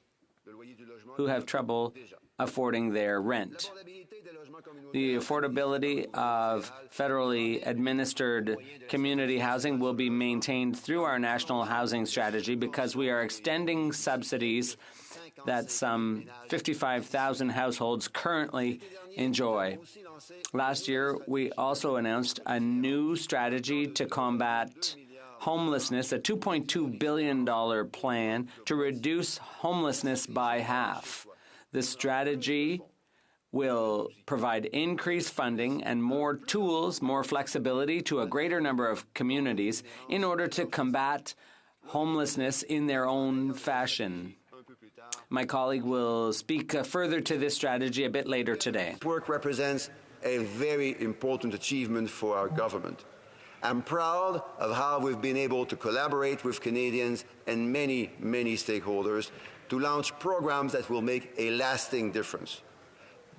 who have trouble affording their rent. The affordability of federally administered community housing will be maintained through our national housing strategy because we are extending subsidies that some 55,000 households currently enjoy. Last year, we also announced a new strategy to combat homelessness, a $2.2 billion plan to reduce homelessness by half. The strategy will provide increased funding and more tools, more flexibility to a greater number of communities in order to combat homelessness in their own fashion. My colleague will speak further to this strategy a bit later today. Work represents a very important achievement for our government. I'm proud of how we've been able to collaborate with Canadians and many, many stakeholders to launch programs that will make a lasting difference.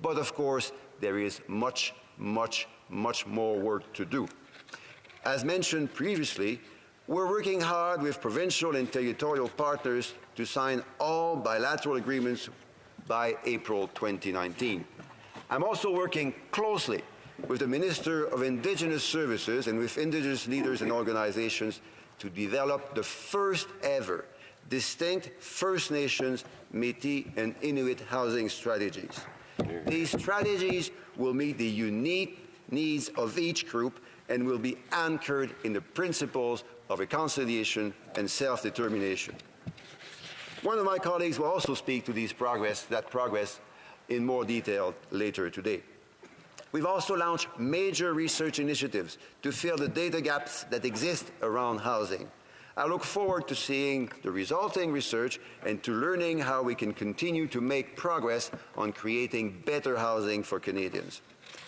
But of course, there is much, much, much more work to do. As mentioned previously, we're working hard with provincial and territorial partners to sign all bilateral agreements by April 2019. I'm also working closely with the Minister of Indigenous Services and with Indigenous leaders and organizations to develop the first ever distinct First Nations, Métis, and Inuit housing strategies. These strategies will meet the unique needs of each group and will be anchored in the principles of reconciliation and self-determination. One of my colleagues will also speak to that progress in more detail later today. We've also launched major research initiatives to fill the data gaps that exist around housing. I look forward to seeing the resulting research and to learning how we can continue to make progress on creating better housing for Canadians.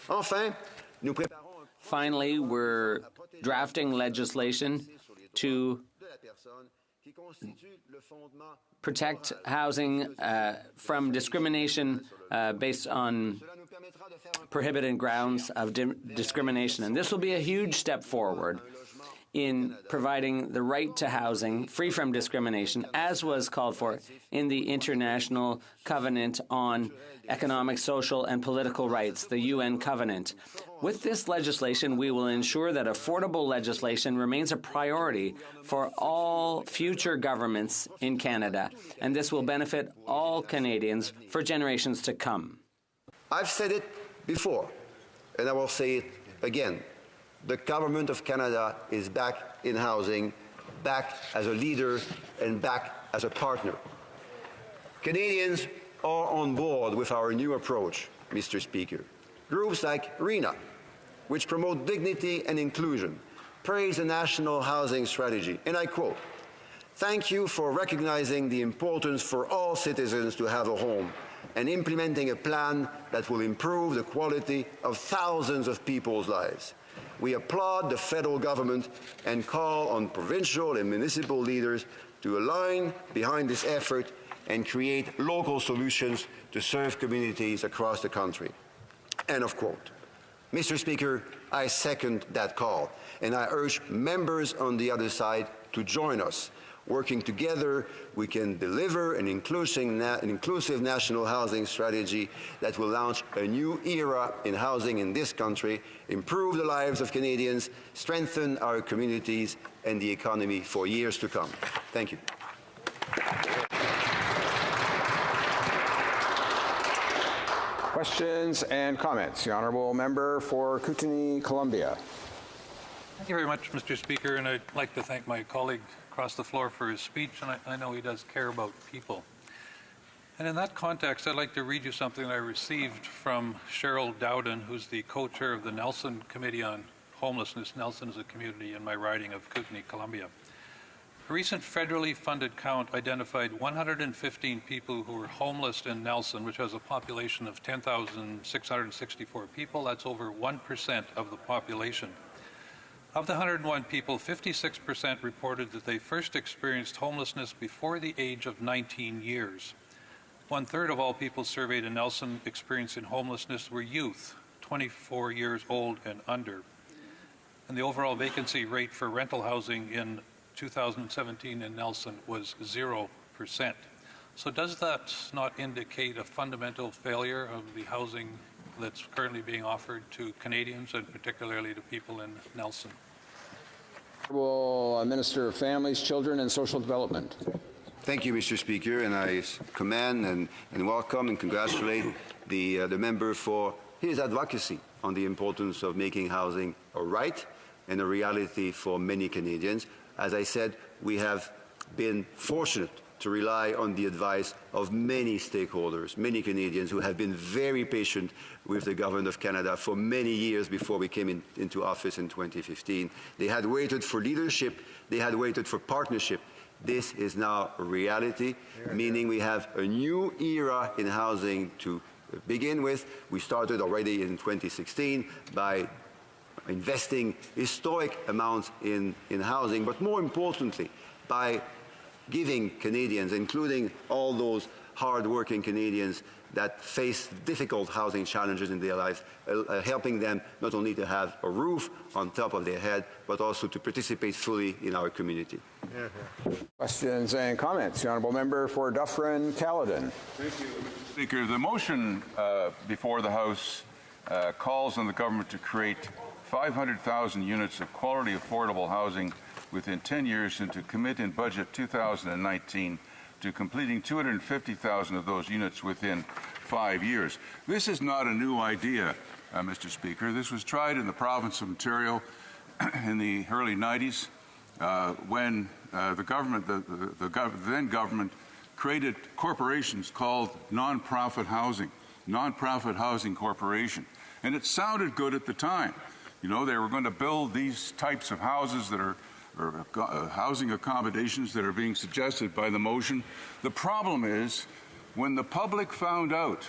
Enfin, nous préparons. Finally, we're drafting legislation to protect housing from discrimination based on prohibited grounds of discrimination. And this will be a huge step forward in providing the right to housing free from discrimination, as was called for in the International Covenant on Economic, Social, and Political Rights, the UN Covenant. With this legislation, we will ensure that affordable legislation remains a priority for all future governments in Canada, and this will benefit all Canadians for generations to come. I've said it before, and I will say it again. The Government of Canada is back in housing, back as a leader, and back as a partner. Canadians are on board with our new approach, Mr. Speaker. Groups like RENA, which promote dignity and inclusion, praise the national housing strategy, and I quote, "Thank you for recognizing the importance for all citizens to have a home and implementing a plan that will improve the quality of thousands of people's lives. We applaud the federal government and call on provincial and municipal leaders to align behind this effort and create local solutions to serve communities across the country." End of quote. Mr. Speaker, I second that call, and I urge members on the other side to join us. Working together, we can deliver an inclusive national housing strategy that will launch a new era in housing in this country, improve the lives of Canadians, strengthen our communities and the economy for years to come. Thank you. Questions and comments? The Honourable Member for Kootenay, Columbia. Thank you very much, Mr. Speaker, and I'd like to thank my colleague across the floor for his speech, and I know he does care about people. And in that context, I'd like to read you something that I received from Cheryl Dowden, who's the co-chair of the Nelson Committee on Homelessness. Nelson is a community in my riding of Kootenay, Columbia. A recent federally funded count identified 115 people who were homeless in Nelson, which has a population of 10,664 people. That's over 1% of the population. Of the 101 people, 56% reported that they first experienced homelessness before the age of 19 years. 1/3 of all people surveyed in Nelson experiencing homelessness were youth, 24 years old and under. And the overall vacancy rate for rental housing in 2017 in Nelson was 0%. So does that not indicate a fundamental failure of the housing that's currently being offered to Canadians and particularly to people in Nelson? Honourable Minister of Families, Children and Social Development. Thank you, Mr. Speaker, and I commend and welcome and congratulate the member for his advocacy on the importance of making housing a right and a reality for many Canadians. As I said, we have been fortunate to rely on the advice of many stakeholders, many Canadians who have been very patient with the Government of Canada for many years before we came into office in 2015. They had waited for leadership, they had waited for partnership. This is now a reality, meaning we have a new era in housing to begin with. We started already in 2016 by investing historic amounts in housing, but more importantly, by giving Canadians, including all those hard-working Canadians that face difficult housing challenges in their lives, helping them not only to have a roof on top of their head, but also to participate fully in our community. Questions and comments. The Honourable Member for Dufferin-Caledon. Thank you, Speaker. The motion before the House calls on the government to create 500,000 units of quality, affordable housing within 10 years and to commit in budget 2019 to completing 250,000 of those units within 5 years. This is not a new idea, Mr. Speaker. This was tried in the province of Ontario in the early 90s when the government, the then government, created corporations called Nonprofit Housing Corporation. And it sounded good at the time. You know, they were going to build these types of houses that are housing accommodations that are being suggested by the motion. The problem is, when the public found out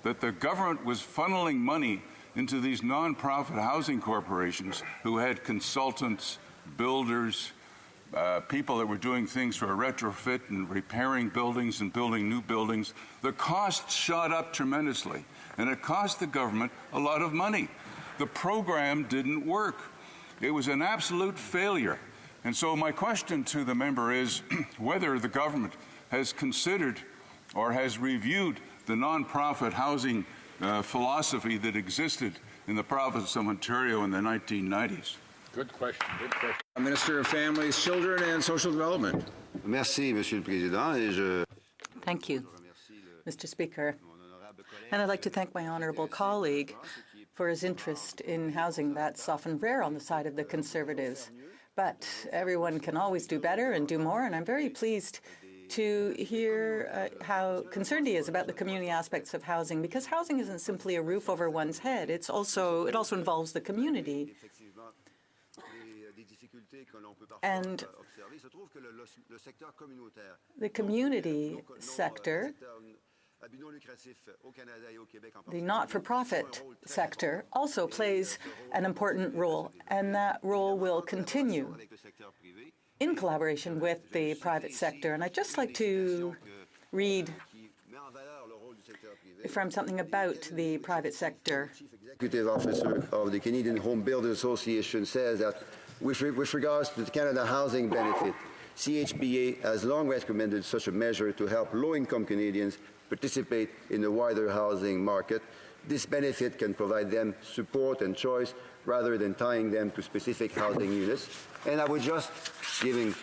that the government was funneling money into these nonprofit housing corporations who had consultants, builders, people that were doing things for a retrofit and repairing buildings and building new buildings, the costs shot up tremendously, and it cost the government a lot of money. The program didn't work. It was an absolute failure. And so my question to the member is whether the government has considered or has reviewed the nonprofit housing philosophy that existed in the province of Ontario in the 1990s. Good question. Good question. Minister of Families, Children and Social Development. Merci, Monsieur le Président. Et Thank you, Mr. Speaker. And I'd like to thank my honourable colleague for his interest in housing. That's often rare on the side of the Conservatives. But everyone can always do better and do more, and I'm very pleased to hear how concerned he is about the community aspects of housing, because housing isn't simply a roof over one's head. It also involves the community. And the community sector, the not-for-profit sector, also plays an important role, and that role will continue in collaboration with the private sector. And I'd just like to read from something about the private sector. Executive Officer of the Canadian Home Builders Association says that with regards to the Canada Housing Benefit, CHBA has long recommended such a measure to help low-income Canadians participate in the wider housing market. This benefit can provide them support and choice rather than tying them to specific housing units. And I would just, given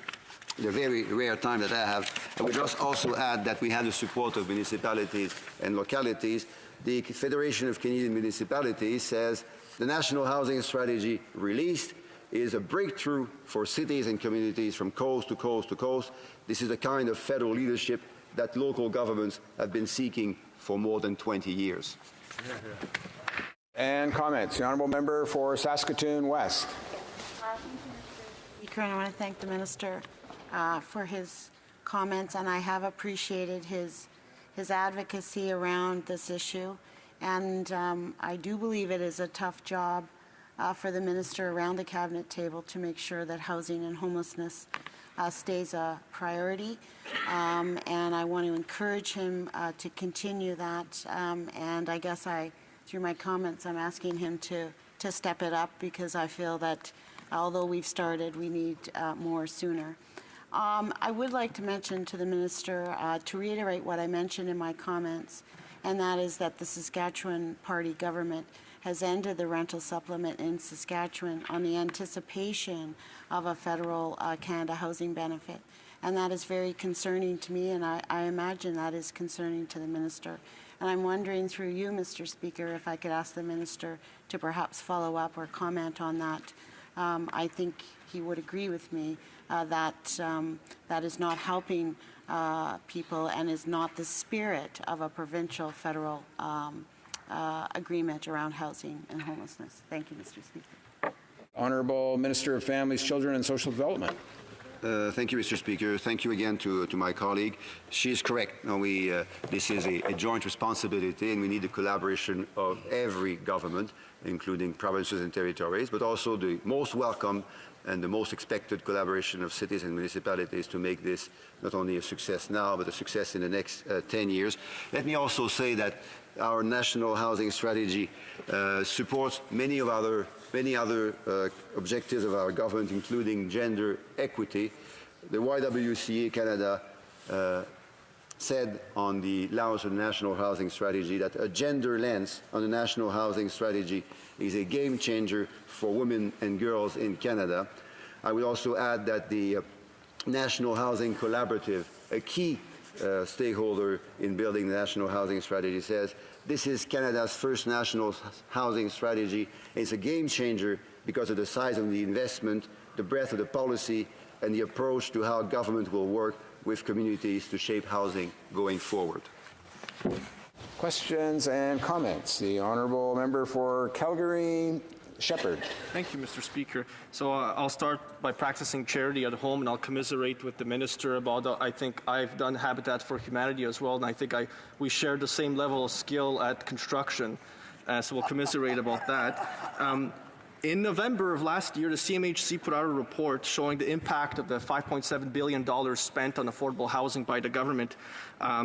the very rare time that I have, I would just also add that we have the support of municipalities and localities. The Federation of Canadian Municipalities says the National Housing Strategy released is a breakthrough for cities and communities from coast to coast to coast. This is the kind of federal leadership that local governments have been seeking for more than 20 years. And comments. The Honourable Member for Saskatoon West. Speaker, and I want to thank the Minister for his comments, and I have appreciated his advocacy around this issue. And I do believe it is a tough job for the Minister around the Cabinet table to make sure that housing and homelessness stays a priority, and I want to encourage him to continue that. And I guess through my comments, I'm asking him to step it up, because I feel that although we've started, we need more sooner. I would like to mention to the Minister, to reiterate what I mentioned in my comments, and that is that the Saskatchewan Party government has ended the rental supplement in Saskatchewan on the anticipation of a federal Canada housing benefit. And that is very concerning to me, and I imagine that is concerning to the Minister. And I'm wondering through you, Mr. Speaker, if I could ask the Minister to perhaps follow up or comment on that. I think he would agree with me that that is not helping people and is not the spirit of a provincial federal agreement around housing and homelessness. Thank you, Mr. Speaker. Honourable Minister of Families, Children and Social Development. Thank you, Mr. Speaker. Thank you again to my colleague. She is correct. No, this is a joint responsibility, and we need the collaboration of every government, including provinces and territories, but also the most welcome and the most expected collaboration of cities and municipalities to make this not only a success now, but a success in the next 10 years. Let me also say that our national housing strategy supports many other objectives of our government, including gender equity. The YWCA Canada said on the Laos National Housing Strategy that a gender lens on the national housing strategy is a game changer for women and girls in Canada. I would also add that the National Housing Collaborative, a key stakeholder in building the national housing strategy, says this is Canada's first national housing strategy. It's a game changer because of the size of the investment, the breadth of the policy, and the approach to how government will work with communities to shape housing going forward. Questions and comments? The honourable member for Calgary, Shepherd. Thank you, Mr. Speaker. So I'll start by practicing charity at home, and I'll commiserate with the minister about, I think I've done Habitat for Humanity as well, and I think we share the same level of skill at construction, so we'll commiserate about that. In November of last year, the CMHC put out a report showing the impact of the $5.7 billion spent on affordable housing by the government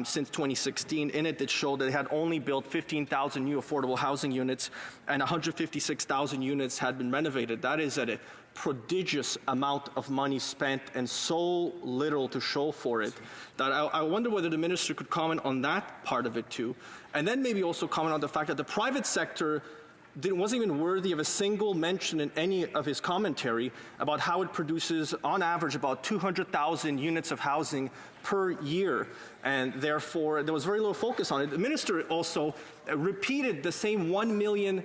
since 2016. In it showed that it had only built 15,000 new affordable housing units and 156,000 units had been renovated. That is at a prodigious amount of money spent and so little to show for it that I wonder whether the minister could comment on that part of it too. And then maybe also comment on the fact that the private sector wasn't even worthy of a single mention in any of his commentary about how it produces, on average, about 200,000 units of housing per year, and therefore there was very little focus on it. The minister also repeated the same 1 million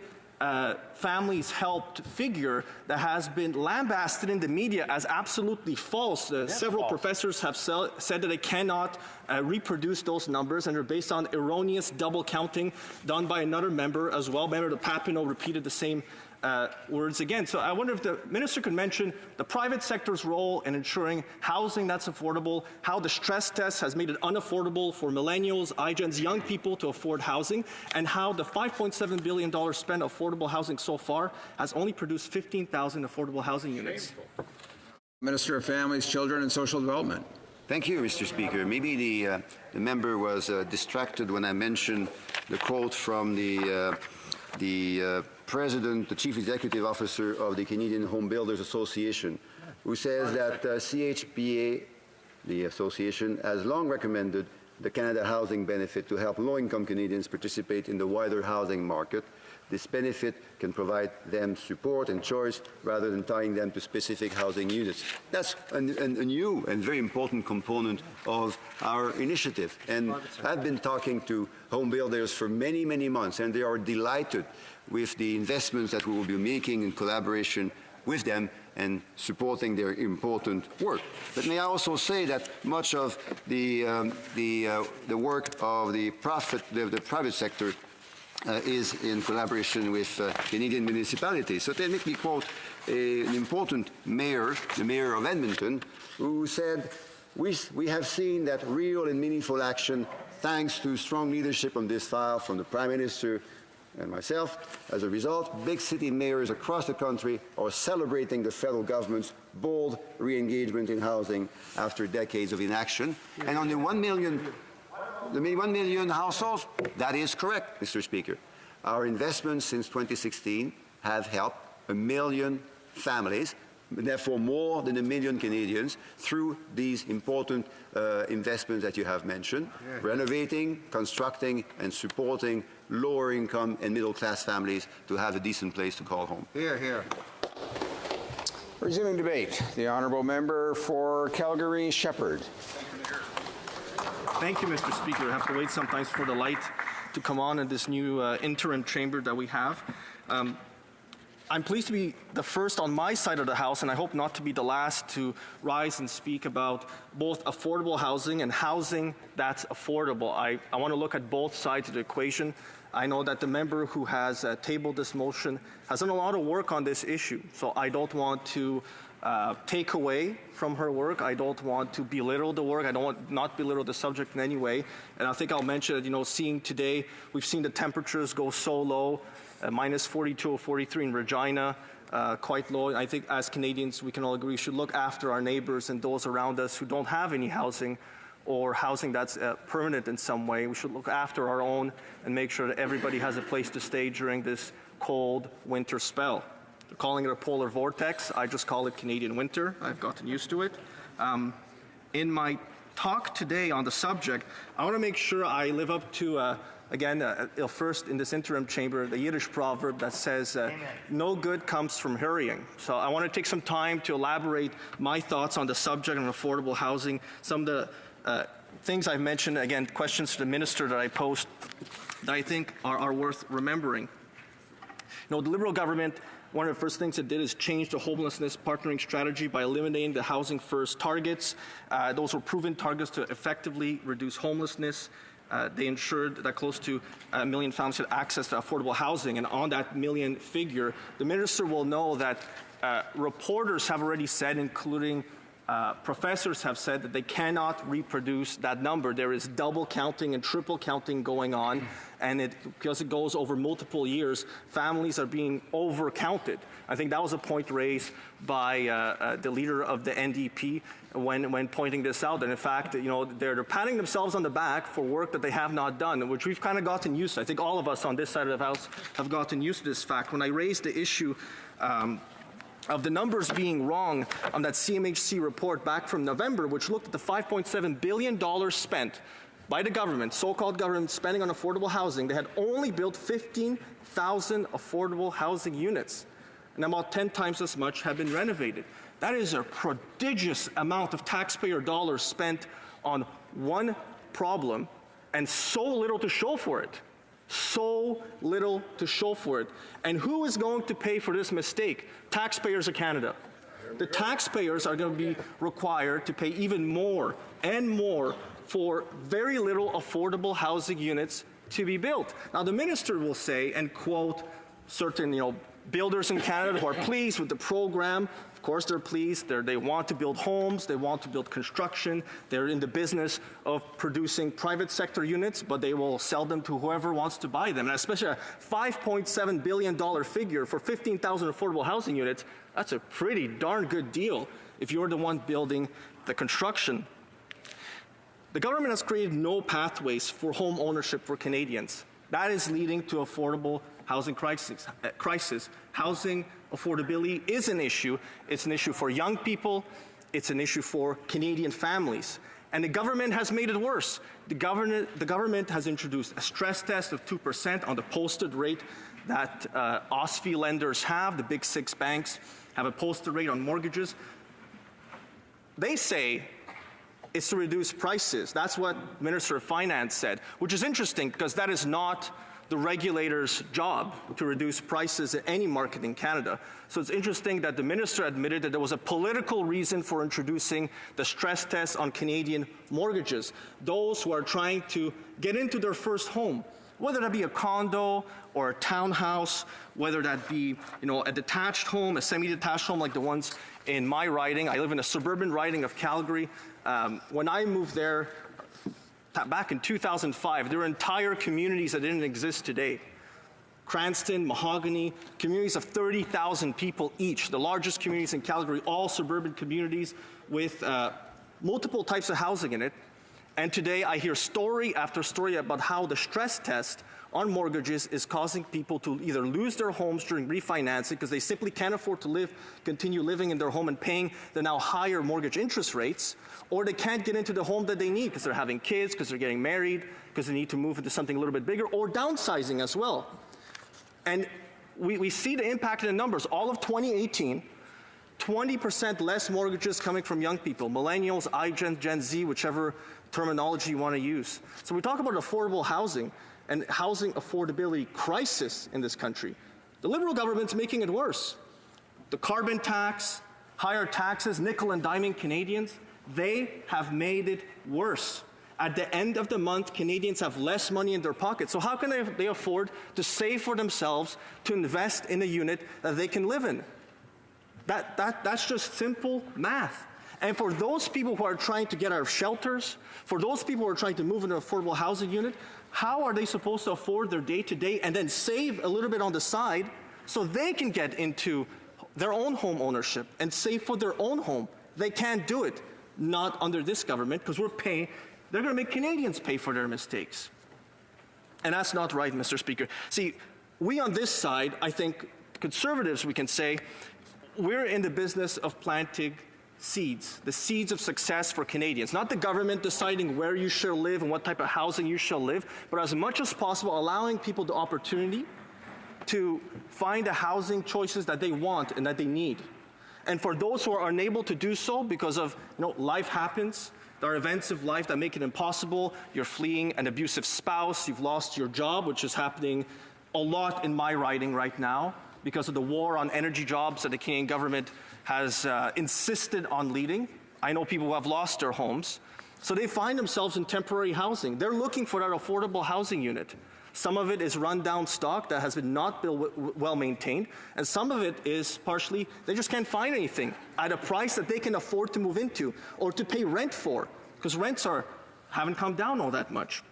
families helped figure that has been lambasted in the media as absolutely false. Several professors have said that they cannot reproduce those numbers, and they're based on erroneous double counting done by another member as well. Member Papineau repeated the same words again. So I wonder if the minister could mention the private sector's role in ensuring housing that's affordable, how the stress test has made it unaffordable for millennials, iGens, young people to afford housing, and how the $5.7 billion spent on affordable housing so far has only produced 15,000 affordable housing units. Minister of Families, Children and Social Development. Thank you, Mr. Speaker. Maybe the member was distracted when I mentioned the quote from the President, the Chief Executive Officer of the Canadian Home Builders Association, who says that CHBA, the association, has long recommended the Canada Housing Benefit to help low-income Canadians participate in the wider housing market. This benefit can provide them support and choice rather than tying them to specific housing units. That's a new and very important component of our initiative. And I've been talking to home builders for many, many months, and they are delighted with the investments that we will be making in collaboration with them and supporting their important work. But may I also say that much of the work of the private sector is in collaboration with Canadian municipalities. So let me quote an important mayor, the mayor of Edmonton, who said, we have seen that real and meaningful action thanks to strong leadership on this file from the Prime Minister and myself. As a result, big city mayors across the country are celebrating the federal government's bold re-engagement in housing after decades of inaction. And on the 1 million households, that is correct, Mr. Speaker. Our investments since 2016 have helped 1 million families, therefore more than 1 million Canadians, through these important investments that you have mentioned, renovating, constructing, and supporting lower income and middle class families to have a decent place to call home. Hear, hear. Resuming debate, the honourable member for Calgary, Shepherd. Thank you, Mr. Speaker. I have to wait sometimes for the light to come on in this new interim chamber that we have. I'm pleased to be the first on my side of the House, and I hope not to be the last to rise and speak about both affordable housing and housing that's affordable. I want to look at both sides of the equation. I know that the member who has tabled this motion has done a lot of work on this issue, so I don't want to take away from her work. I don't want to belittle the work. I don't want not belittle the subject in any way. And I think I'll mention that, seeing today, we've seen the temperatures go so low, minus 42 or 43 in Regina, quite low. I think as Canadians, we can all agree we should look after our neighbors and those around us who don't have any housing or housing that's permanent in some way. We should look after our own and make sure that everybody has a place to stay during this cold winter spell. They're calling it a polar vortex. I just call it Canadian winter. I've gotten used to it. In my talk today on the subject, I want to make sure I live up to, first in this interim chamber, the Yiddish proverb that says, no good comes from hurrying. So I want to take some time to elaborate my thoughts on the subject of affordable housing, some of the things I've mentioned, again, questions to the minister that I posed that I think are worth remembering. The Liberal government, one of the first things it did is change the homelessness partnering strategy by eliminating the Housing First targets. Those were proven targets to effectively reduce homelessness. They ensured that close to 1 million families had access to affordable housing. And on that million figure, the minister will know that reporters have already said, including professors have said, that they cannot reproduce that number. There is double counting and triple counting going on, and because it goes over multiple years, families are being over-counted. I think that was a point raised by the leader of the NDP when pointing this out. And in fact, they're patting themselves on the back for work that they have not done, which we've kind of gotten used to. I think all of us on this side of the House have gotten used to this fact. When I raised the issue of the numbers being wrong on that CMHC report back from November, which looked at the $5.7 billion spent by the government, so-called government spending on affordable housing, they had only built 15,000 affordable housing units, and about 10 times as much have been renovated. That is a prodigious amount of taxpayer dollars spent on one problem and so little to show for it. So little to show for it. And who is going to pay for this mistake? Taxpayers of Canada. The taxpayers are going to be required to pay even more and more for very little affordable housing units to be built. Now, the minister will say, and quote, certain builders in Canada who are pleased with the program. Of course, they're pleased. They want to build homes. They want to build construction. They're in the business of producing private sector units, but they will sell them to whoever wants to buy them. And especially a $5.7 billion figure for 15,000 affordable housing units, that's a pretty darn good deal if you're the one building the construction. The government has created no pathways for home ownership for Canadians. That is leading to affordable housing crisis. Housing affordability is an issue. It's an issue for young people. It's an issue for Canadian families. And the government has made it worse. The government has introduced a stress test of 2% on the posted rate that OSFI lenders have. The big 6 banks have a posted rate on mortgages. They say it's to reduce prices. That's what Minister of Finance said, which is interesting because that is not the regulator's job to reduce prices at any market in Canada. So it's interesting that the minister admitted that there was a political reason for introducing the stress test on Canadian mortgages. Those who are trying to get into their first home, whether that be a condo or a townhouse, whether that be a detached home, a semi-detached home like the ones in my riding. I live in a suburban riding of Calgary. When I moved there back in 2005, there were entire communities that didn't exist today. Cranston, Mahogany, communities of 30,000 people each, the largest communities in Calgary, all suburban communities with multiple types of housing in it. And today I hear story after story about how the stress test on mortgages is causing people to either lose their homes during refinancing because they simply can't afford to continue living in their home and paying the now higher mortgage interest rates, or they can't get into the home that they need because they're having kids, because they're getting married, because they need to move into something a little bit bigger, or downsizing as well. And we see the impact in the numbers. All of 2018, 20% less mortgages coming from young people, millennials, iGen, Gen Z, whichever terminology you want to use. So we talk about affordable housing and housing affordability crisis in this country. The Liberal government's making it worse. The carbon tax, higher taxes, nickel and diming Canadians, they have made it worse. At the end of the month, Canadians have less money in their pockets. So how can they afford to save for themselves to invest in a unit that they can live in? That's just simple math. And for those people who are trying to get out of shelters, for those people who are trying to move into an affordable housing unit, how are they supposed to afford their day-to-day and then save a little bit on the side so they can get into their own home ownership and save for their own home. They can't do it, not under this government, because they're going to make Canadians pay for their mistakes. And that's not right, Mr. Speaker. See, we on this side, I think, Conservatives, we can say, we're in the business of planting seeds, the seeds of success for Canadians. Not the government deciding where you shall live and what type of housing you shall live, but as much as possible allowing people the opportunity to find the housing choices that they want and that they need. And for those who are unable to do so because of, life happens, there are events of life that make it impossible. You're fleeing an abusive spouse, you've lost your job, which is happening a lot in my riding right now because of the war on energy jobs that the Canadian government has insisted on leading. I know people who have lost their homes. So they find themselves in temporary housing. They're looking for that affordable housing unit. Some of it is run-down stock that has been not well maintained, and some of it is partially they just can't find anything at a price that they can afford to move into or to pay rent for, because rents haven't come down all that much.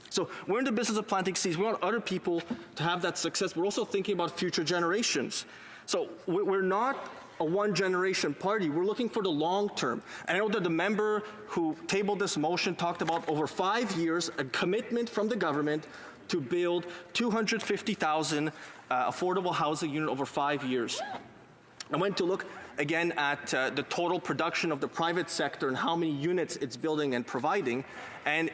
So we're in the business of planting seeds. We want other people to have that success. We're also thinking about future generations. So we're not a one-generation party. We're looking for the long term. And I know that the member who tabled this motion talked about over 5 years, a commitment from the government to build 250,000 affordable housing units over 5 years. I went to look again at the total production of the private sector and how many units it's building and providing, and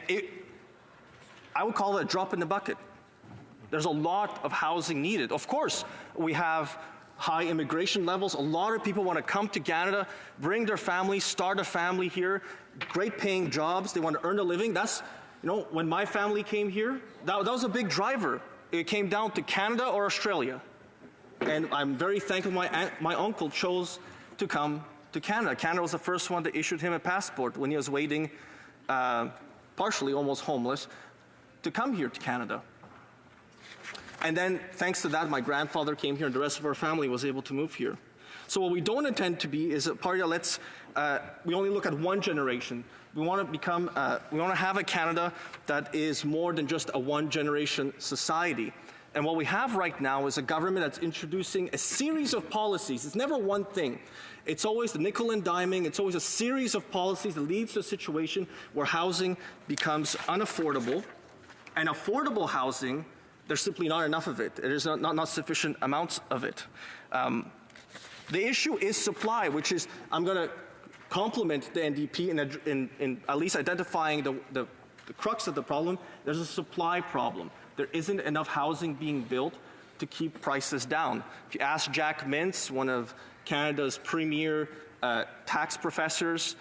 I would call it a drop in the bucket. There's a lot of housing needed. Of course, we have high immigration levels. A lot of people want to come to Canada, bring their families, start a family here, great paying jobs. They want to earn a living. That's, when my family came here, that was a big driver. It came down to Canada or Australia. And I'm very thankful my uncle chose to come to Canada. Canada was the first one that issued him a passport when he was waiting, partially almost homeless, to come here to Canada. And then, thanks to that, my grandfather came here and the rest of our family was able to move here. So what we don't intend to be is a party that we only look at one generation. We want to have a Canada that is more than just a one-generation society. And what we have right now is a government that's introducing a series of policies. It's never one thing. It's always the nickel and diming. It's always a series of policies that leads to a situation where housing becomes unaffordable. And affordable housing, there's simply not enough of it. There's not sufficient amounts of it. The issue is supply, which is, I'm going to compliment the NDP in at least identifying the crux of the problem. There's a supply problem. There isn't enough housing being built to keep prices down. If you ask Jack Mintz, one of Canada's premier tax professors,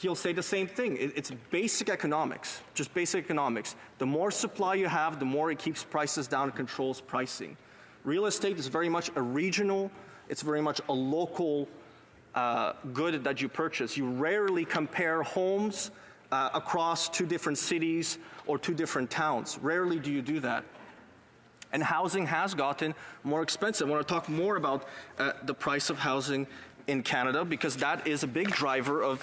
he'll say the same thing. It's basic economics, just basic economics. The more supply you have, the more it keeps prices down and controls pricing. Real estate is very much a regional, it's very much a local good that you purchase. You rarely compare homes across two different cities or two different towns. Rarely do you do that. And housing has gotten more expensive. I want to talk more about the price of housing in Canada, because that is a big driver of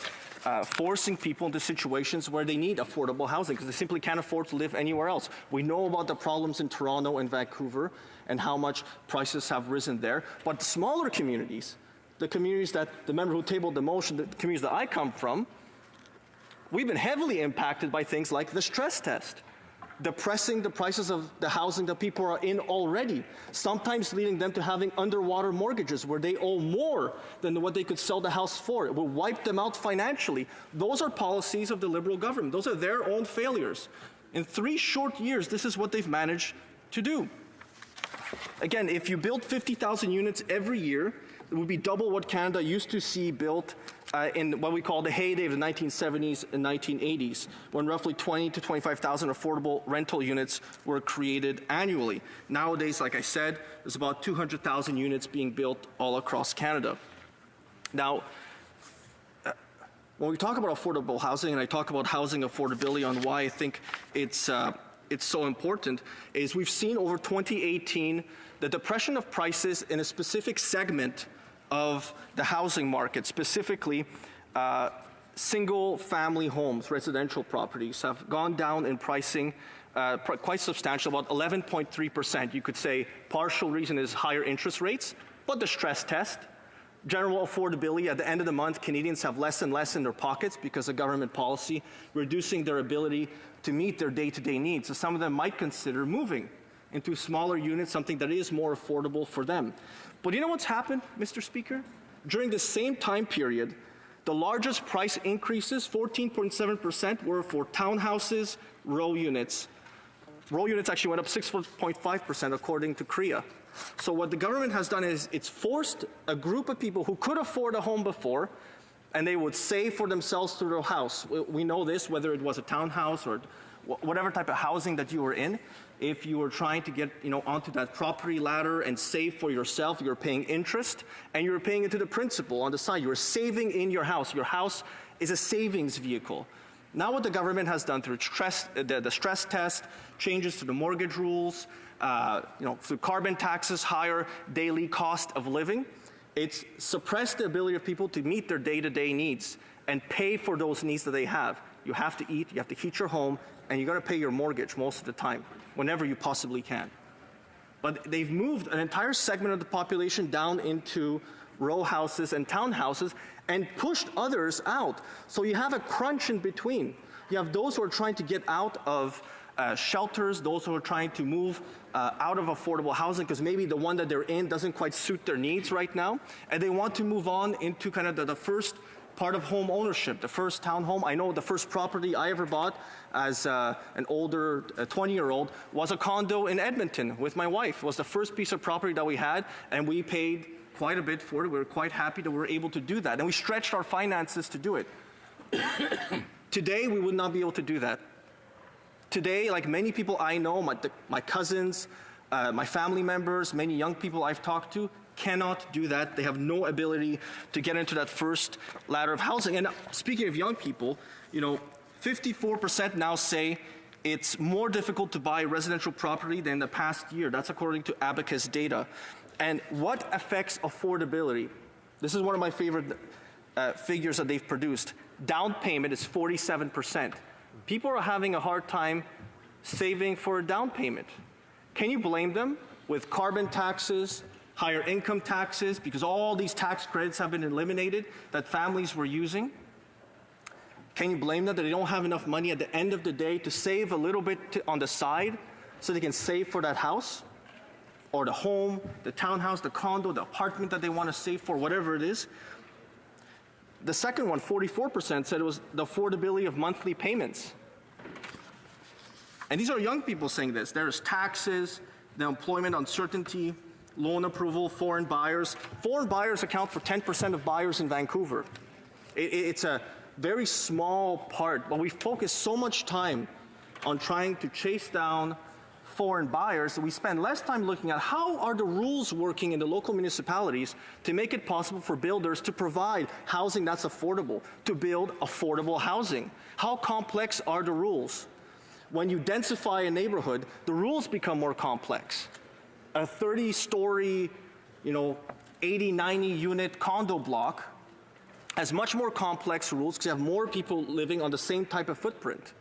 forcing people into situations where they need affordable housing because they simply can't afford to live anywhere else. We know about the problems in Toronto and Vancouver and how much prices have risen there. But the smaller communities, the communities that the member who tabled the motion, the communities that I come from, we've been heavily impacted by things like the stress test, depressing the prices of the housing that people are in already, sometimes leading them to having underwater mortgages where they owe more than what they could sell the house for. It will wipe them out financially. Those are policies of the Liberal government. Those are their own failures. In 3 short years, this is what they've managed to do. Again, if you build 50,000 units every year, it would be double what Canada used to see built in what we call the heyday of the 1970s and 1980s, when roughly 20 to 25,000 affordable rental units were created annually. Nowadays, like I said, there's about 200,000 units being built all across Canada. Now, when we talk about affordable housing, and I talk about housing affordability on why I think it's so important, is we've seen over 2018 the depression of prices in a specific segment of the housing market, specifically single-family homes, residential properties, have gone down in pricing quite substantial, about 11.3%. You could say partial reason is higher interest rates, But the stress test, general affordability, at the end of the month, Canadians have less and less in their pockets because of government policy, reducing their ability to meet their day-to-day needs. So some of them might consider moving into smaller units, something that is more affordable for them. But you know what's happened, Mr. Speaker? During the same time period, the largest price increases, 14.7%, were for townhouses, row units. Row units actually went up 6.5% according to CREA. So what the government has done is it's forced a group of people who could afford a home before, and they would save for themselves through their house. We know this, whether it was a townhouse or whatever type of housing that you were in. If you were trying to get onto that property ladder and save for yourself, you're paying interest, and you're paying into the principal on the side. You're saving in your house. Your house is a savings vehicle. Now what the government has done through the stress test, changes to the mortgage rules, through carbon taxes, higher daily cost of living, it's suppressed the ability of people to meet their day-to-day needs and pay for those needs that they have. You have to eat, you have to heat your home, and you got to pay your mortgage most of the time, whenever you possibly can. But they've moved an entire segment of the population down into row houses and townhouses and pushed others out. So you have a crunch in between. You have those who are trying to get out of shelters, those who are trying to move out of affordable housing because maybe the one that they're in doesn't quite suit their needs right now, and they want to move on into kind of the first part of home ownership, the first townhome. I know the first property I ever bought as an older 20-year-old was a condo in Edmonton with my wife. It was the first piece of property that we had, and we paid quite a bit for it. We were quite happy that we were able to do that, and we stretched our finances to do it. Today, we would not be able to do that. Today, like many people I know, my cousins, my family members, many young people I've talked to, cannot do that. They have no ability to get into that first ladder of housing. And speaking of young people, 54% now say it's more difficult to buy residential property than the past year. That's according to Abacus data. And what affects affordability? This is one of my favorite figures that they've produced. Down payment is 47%. People are having a hard time saving for a down payment. Can you blame them? With carbon taxes, higher income taxes, because all these tax credits have been eliminated that families were using. Can you blame them that they don't have enough money at the end of the day to save a little bit on the side so they can save for that house or the home, the townhouse, the condo, the apartment that they want to save for, whatever it is? The second one, 44%, said it was the affordability of monthly payments. And these are young people saying this. There's taxes, the employment uncertainty, loan approval, foreign buyers. Foreign buyers account for 10% of buyers in Vancouver. It's a very small part, but we focus so much time on trying to chase down foreign buyers that we spend less time looking at how are the rules working in the local municipalities to make it possible for builders to provide housing that's affordable, to build affordable housing. How complex are the rules? When you densify a neighborhood, the rules become more complex. A 30-story, 80, 90 unit condo block has much more complex rules because you have more people living on the same type of footprint.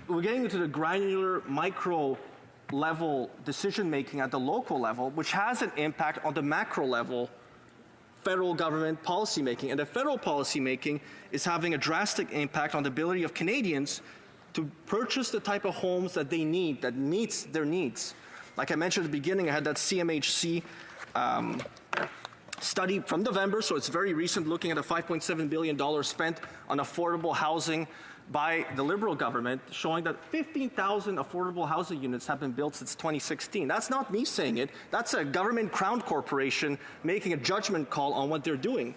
We're getting into the granular micro level decision making at the local level, which has an impact on the macro level federal government policy making. And the federal policy making is having a drastic impact on the ability of Canadians to purchase the type of homes that they need, that meets their needs. Like I mentioned at the beginning, I had that CMHC study from November, so it's very recent, looking at a $5.7 billion spent on affordable housing by the Liberal government, showing that 15,000 affordable housing units have been built since 2016. That's not me saying it. That's a government crown corporation making a judgment call on what they're doing.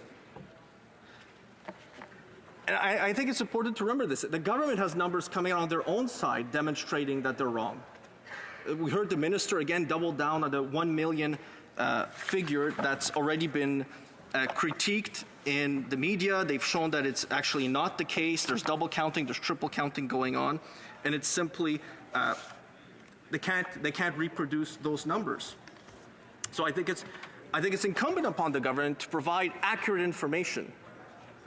And I think it's important to remember this. The government has numbers coming out on their own side demonstrating that they're wrong. We heard the minister again double down on the 1 million figure that's already been critiqued in the media. They've shown that it's actually not the case. There's double counting, there's triple counting going on, and it's simply they can't reproduce those numbers. So I think it's incumbent upon the government to provide accurate information,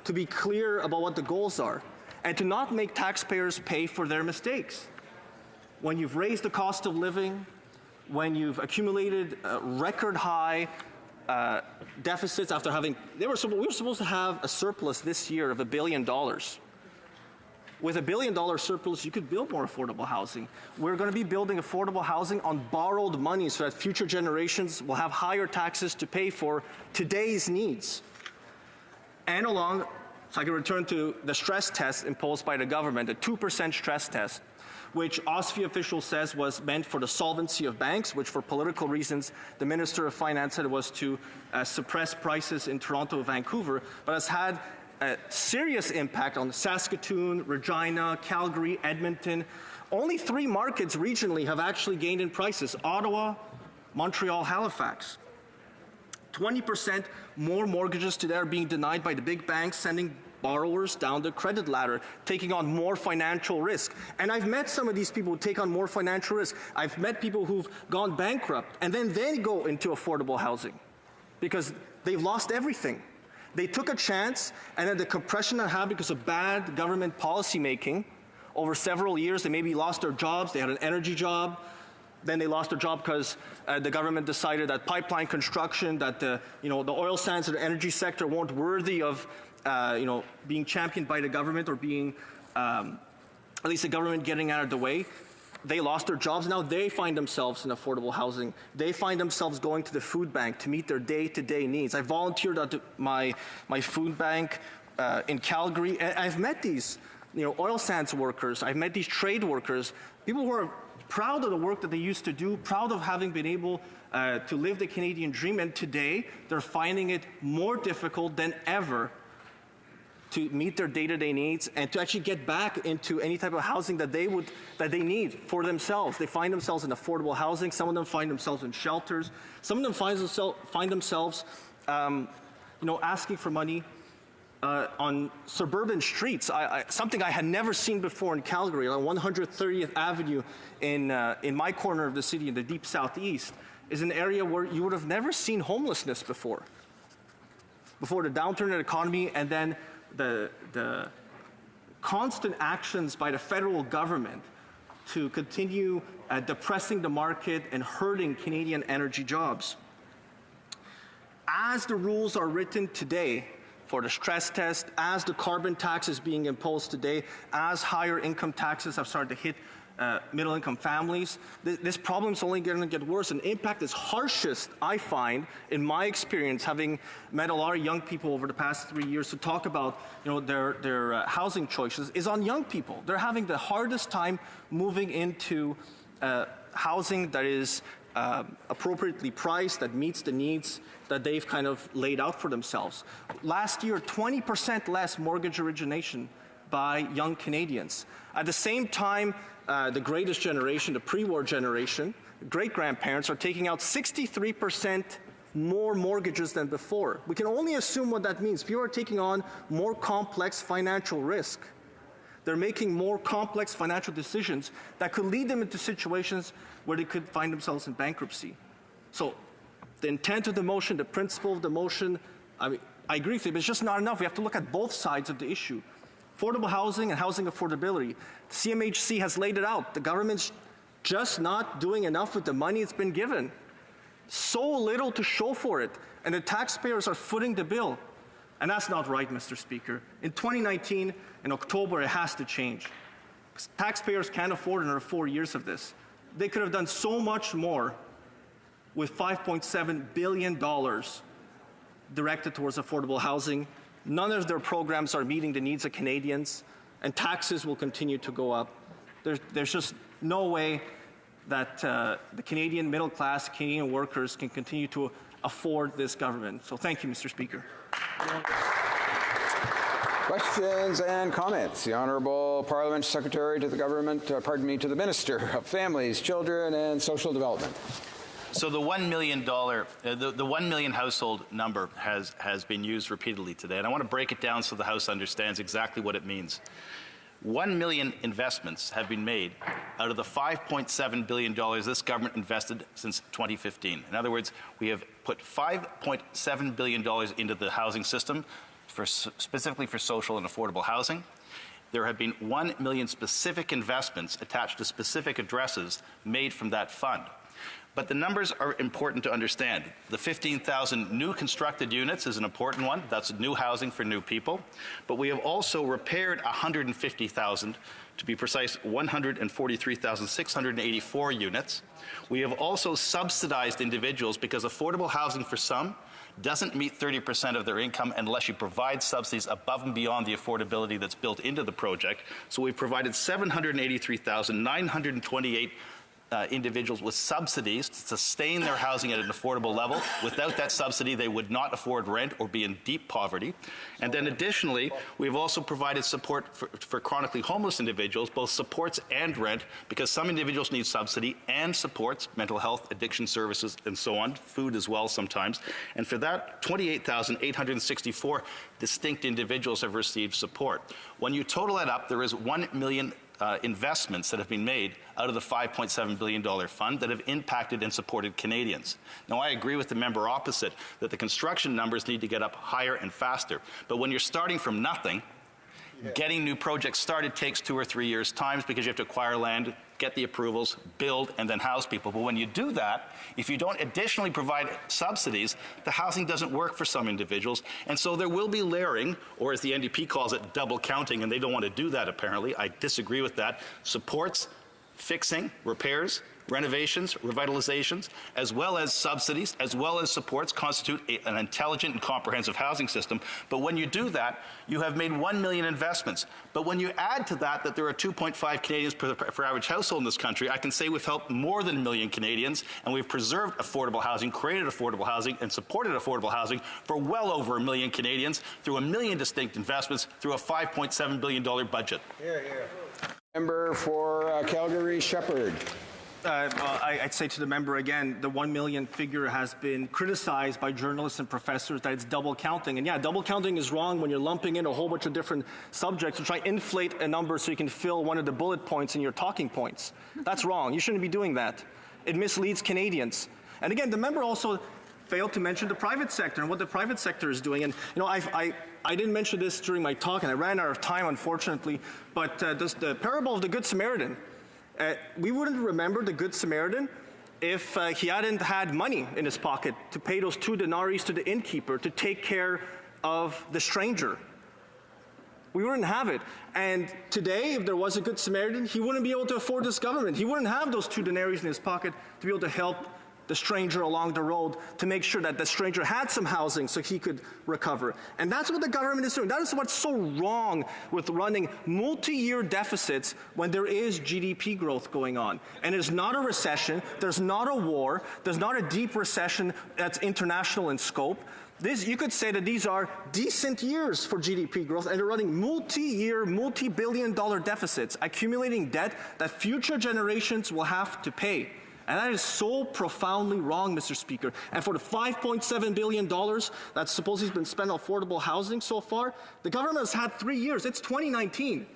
to be clear about what the goals are, and to not make taxpayers pay for their mistakes. When you've raised the cost of living, when you've accumulated record high deficits after having, we were supposed to have a surplus this year of $1 billion. With $1 billion surplus, you could build more affordable housing. We're going to be building affordable housing on borrowed money so that future generations will have higher taxes to pay for today's needs. And so I can return to the stress test imposed by the government, a 2% stress test, which OSFI official says was meant for the solvency of banks, which for political reasons the Minister of Finance said was to suppress prices in Toronto and Vancouver, but has had a serious impact on Saskatoon, Regina, Calgary, Edmonton. Only 3 markets regionally have actually gained in prices: Ottawa, Montreal, Halifax. 20% more mortgages today are being denied by the big banks, sending borrowers down the credit ladder, taking on more financial risk. And I've met some of these people who take on more financial risk. I've met people who've gone bankrupt and then they go into affordable housing because they've lost everything. They took a chance, and then the compression that happened because of bad government policy making over several years, they maybe lost their jobs. They had an energy job. Then they lost their job because the government decided that pipeline construction, that the oil sands and the energy sector weren't worthy of being championed by the government or being at least the government getting out of the way. They lost their jobs. Now they find themselves in affordable housing. They find themselves going to the food bank to meet their day-to-day needs. I volunteered at my food bank in Calgary, and I've met these oil sands workers. I've met these trade workers, people who are proud of the work that they used to do, proud of having been able to live the Canadian dream, and today they're finding it more difficult than ever to meet their day-to-day needs and to actually get back into any type of housing that they need for themselves. They find themselves in affordable housing. Some of them find themselves in shelters. Some of them find themselves asking for money on suburban streets. Something I had never seen before in Calgary, on 130th Avenue in my corner of the city in the deep southeast, is an area where you would have never seen homelessness before the downturn in the economy, and then the constant actions by the federal government to continue depressing the market and hurting Canadian energy jobs. As the rules are written today for the stress test, as the carbon tax is being imposed today, as higher income taxes have started to hit middle-income families, this problem is only going to get worse. And the impact is harshest, I find, in my experience, having met a lot of young people over the past 3 years to talk about their housing choices, is on young people. They're having the hardest time moving into housing that is appropriately priced, that meets the needs that they've kind of laid out for themselves. Last year, 20% less mortgage origination by young Canadians. At the same time, the greatest generation, the pre-war generation, great-grandparents are taking out 63% more mortgages than before. We can only assume what that means. People are taking on more complex financial risk. They're making more complex financial decisions that could lead them into situations where they could find themselves in bankruptcy. So the intent of the motion, the principle of the motion, I agree with you, but it's just not enough. We have to look at both sides of the issue. Affordable housing and housing affordability. The CMHC has laid it out. The government's just not doing enough with the money it's been given. So little to show for it, and the taxpayers are footing the bill. And that's not right, Mr. Speaker. In 2019, in October, it has to change. Taxpayers can't afford another 4 years of this. They could have done so much more with $5.7 billion directed towards affordable housing. None of their programs are meeting the needs of Canadians, and taxes will continue to go up. There's just no way that the Canadian middle class, Canadian workers can continue to afford this government. So thank you, Mr. Speaker. Questions and comments. The Honourable Parliament Secretary to the Government, to the Minister of Families, Children and Social Development. So the $1 million, the 1 million household number has been used repeatedly today, and I want to break it down so the House understands exactly what it means. 1 million investments have been made out of the $5.7 billion this government invested since 2015. In other words, we have put $5.7 billion into the housing system, specifically for social and affordable housing. There have been 1 million specific investments attached to specific addresses made from that fund. But the numbers are important to understand. The 15,000 new constructed units is an important one. That's new housing for new people. But we have also repaired 150,000, to be precise, 143,684 units. We have also subsidized individuals because affordable housing for some doesn't meet 30% of their income unless you provide subsidies above and beyond the affordability that's built into the project. So we've provided 783,928 individuals with subsidies to sustain their housing at an affordable level. Without that subsidy, they would not afford rent or be in deep poverty. And then additionally, we've also provided support for chronically homeless individuals, both supports and rent, because some individuals need subsidy and supports, mental health, addiction services, and so on, food as well sometimes. And for that, 28,864 distinct individuals have received support. When you total that up, there is 1 million investments that have been made out of the $5.7 billion fund that have impacted and supported Canadians. Now, I agree with the member opposite that the construction numbers need to get up higher and faster. But when you're starting from nothing, getting new projects started takes 2 or 3 years' time because you have to acquire land, get the approvals, build, and then house people. But when you do that, if you don't additionally provide subsidies, the housing doesn't work for some individuals. And so there will be layering, or as the NDP calls it, double counting, and they don't want to do that apparently. I disagree with that. Supports, fixing, repairs, renovations, revitalizations, as well as subsidies, as well as supports, constitute an intelligent and comprehensive housing system. But when you do that, you have made 1 million investments. But when you add to that there are 2.5 Canadians per average household in this country, I can say we've helped more than 1 million Canadians, and we've preserved affordable housing, created affordable housing, and supported affordable housing for well over 1 million Canadians through 1 million distinct investments through a $5.7 billion budget. Member for Calgary Shepherd. I'd say to the member again, the 1 million figure has been criticized by journalists and professors that it's double counting. And yeah, double counting is wrong when you're lumping in a whole bunch of different subjects to try to inflate a number so you can fill one of the bullet points in your talking points. That's wrong. You shouldn't be doing that. It misleads Canadians. And again, the member also failed to mention the private sector and what the private sector is doing. And you know, I didn't mention this during my talk, and I ran out of time, unfortunately, but the parable of the Good Samaritan. We wouldn't remember the Good Samaritan if he hadn't had money in his pocket to pay those 2 denarii to the innkeeper to take care of the stranger. We wouldn't have it. And today, if there was a Good Samaritan, he wouldn't be able to afford this government. He wouldn't have those 2 denarii in his pocket to be able to help the stranger along the road, to make sure that the stranger had some housing so he could recover. And that's what the government is doing. That is what's so wrong with running multi-year deficits when there is GDP growth going on. And there's not a recession, there's not a war, there's not a deep recession that's international in scope. You could say that these are decent years for GDP growth, and they're running multi-year, multi-billion-dollar deficits, accumulating debt that future generations will have to pay. And that is so profoundly wrong, Mr. Speaker. And for the $5.7 billion that's supposedly been spent on affordable housing so far, the government has had 3 years. It's 2019.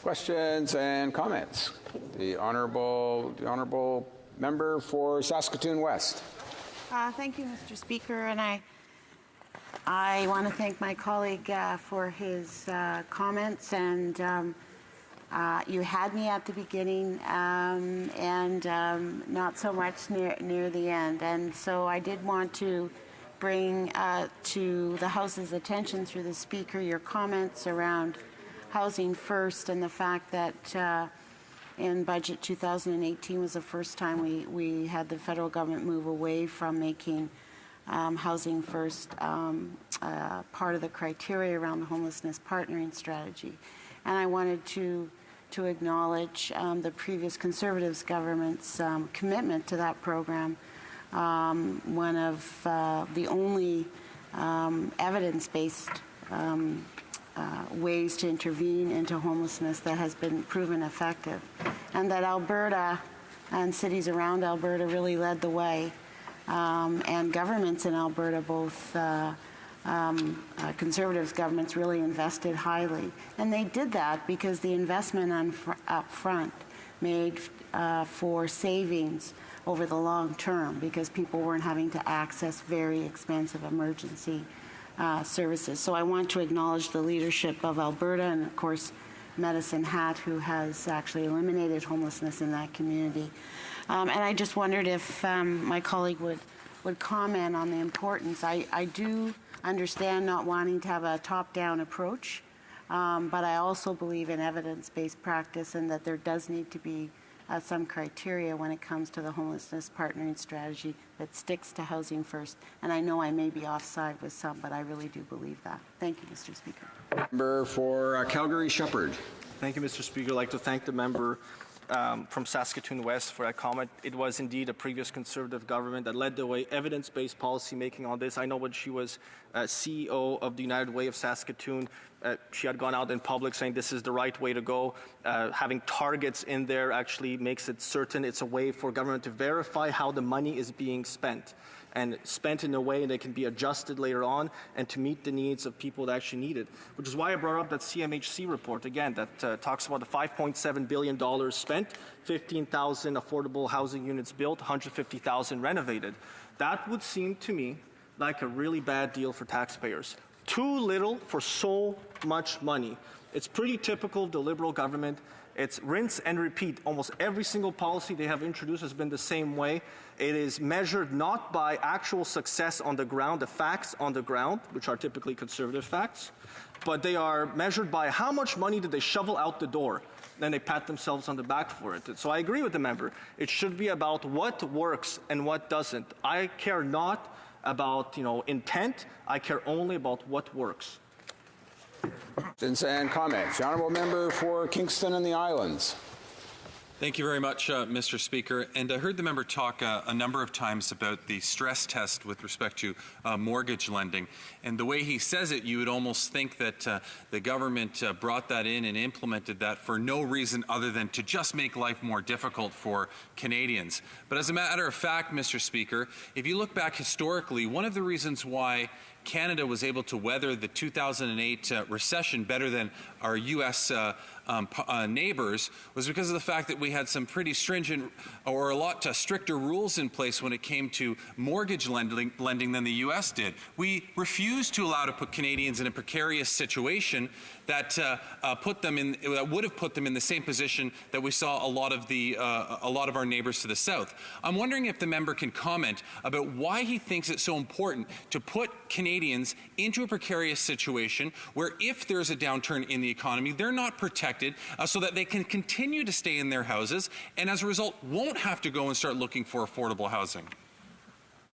Questions and comments? The honourable member for Saskatoon West. Thank you, Mr. Speaker. And I want to thank my colleague for his comments. And you had me at the beginning and not so much near the end. And so I did want to bring to the House's attention through the Speaker your comments around Housing First and the fact that in Budget 2018 was the first time we had the federal government move away from making Housing First part of the criteria around the homelessness partnering strategy. And I wanted to acknowledge the previous Conservatives government's commitment to that program, one of the only evidence-based ways to intervene into homelessness that has been proven effective, and that Alberta and cities around Alberta really led the way, and governments in Alberta, both Conservatives governments, really invested highly. And they did that because the investment up front made for savings over the long term, because people weren't having to access very expensive emergency services. So I want to acknowledge the leadership of Alberta and, of course, Medicine Hat, who has actually eliminated homelessness in that community. And I just wondered if my colleague would comment on the importance. I do understand not wanting to have a top-down approach, but I also believe in evidence-based practice and that there does need to be some criteria when it comes to the homelessness partnering strategy that sticks to housing first. And I know I may be offside with some, but I really do believe that. Thank you, Mr. Speaker. Member for Calgary Shepherd. Thank you, Mr. Speaker. I'd like to thank the member from Saskatoon West for that comment. It was indeed a previous Conservative government that led the way, evidence-based policy making on this. I know when she was CEO of the United Way of Saskatoon, she had gone out in public saying this is the right way to go. Having targets in there actually makes it certain it's a way for government to verify how the money is being spent, and spent in a way that can be adjusted later on and to meet the needs of people that actually need it. Which is why I brought up that CMHC report again that talks about the $5.7 billion spent, 15,000 affordable housing units built, 150,000 renovated. That would seem to me like a really bad deal for taxpayers. Too little for so much money. It's pretty typical of the Liberal government. It's rinse and repeat. Almost every single policy they have introduced has been the same way. It is measured not by actual success on the ground, the facts on the ground, which are typically Conservative facts, but they are measured by how much money did they shovel out the door. Then they pat themselves on the back for it. So I agree with the member. It should be about what works and what doesn't. I care not about intent. I care only about what works. Questions and comments. The honourable member for Kingston and the Islands. Thank you very much, Mr. Speaker. And I heard the member talk a number of times about the stress test with respect to mortgage lending. And the way he says it, you would almost think that the government brought that in and implemented that for no reason other than to just make life more difficult for Canadians. But as a matter of fact, Mr. Speaker, if you look back historically, one of the reasons why Canada was able to weather the 2008 recession better than our U.S. Neighbors was because of the fact that we had some pretty stringent or a lot stricter rules in place when it came to mortgage lending than the U.S. did. We refused to allow to put Canadians in a precarious situation that would have put them in the same position that we saw a lot of our neighbors to the south. I'm wondering if the member can comment about why he thinks it's so important to put Canadians into a precarious situation where if there's a downturn in the economy, they're not protected so that they can continue to stay in their houses and as a result won't have to go and start looking for affordable housing.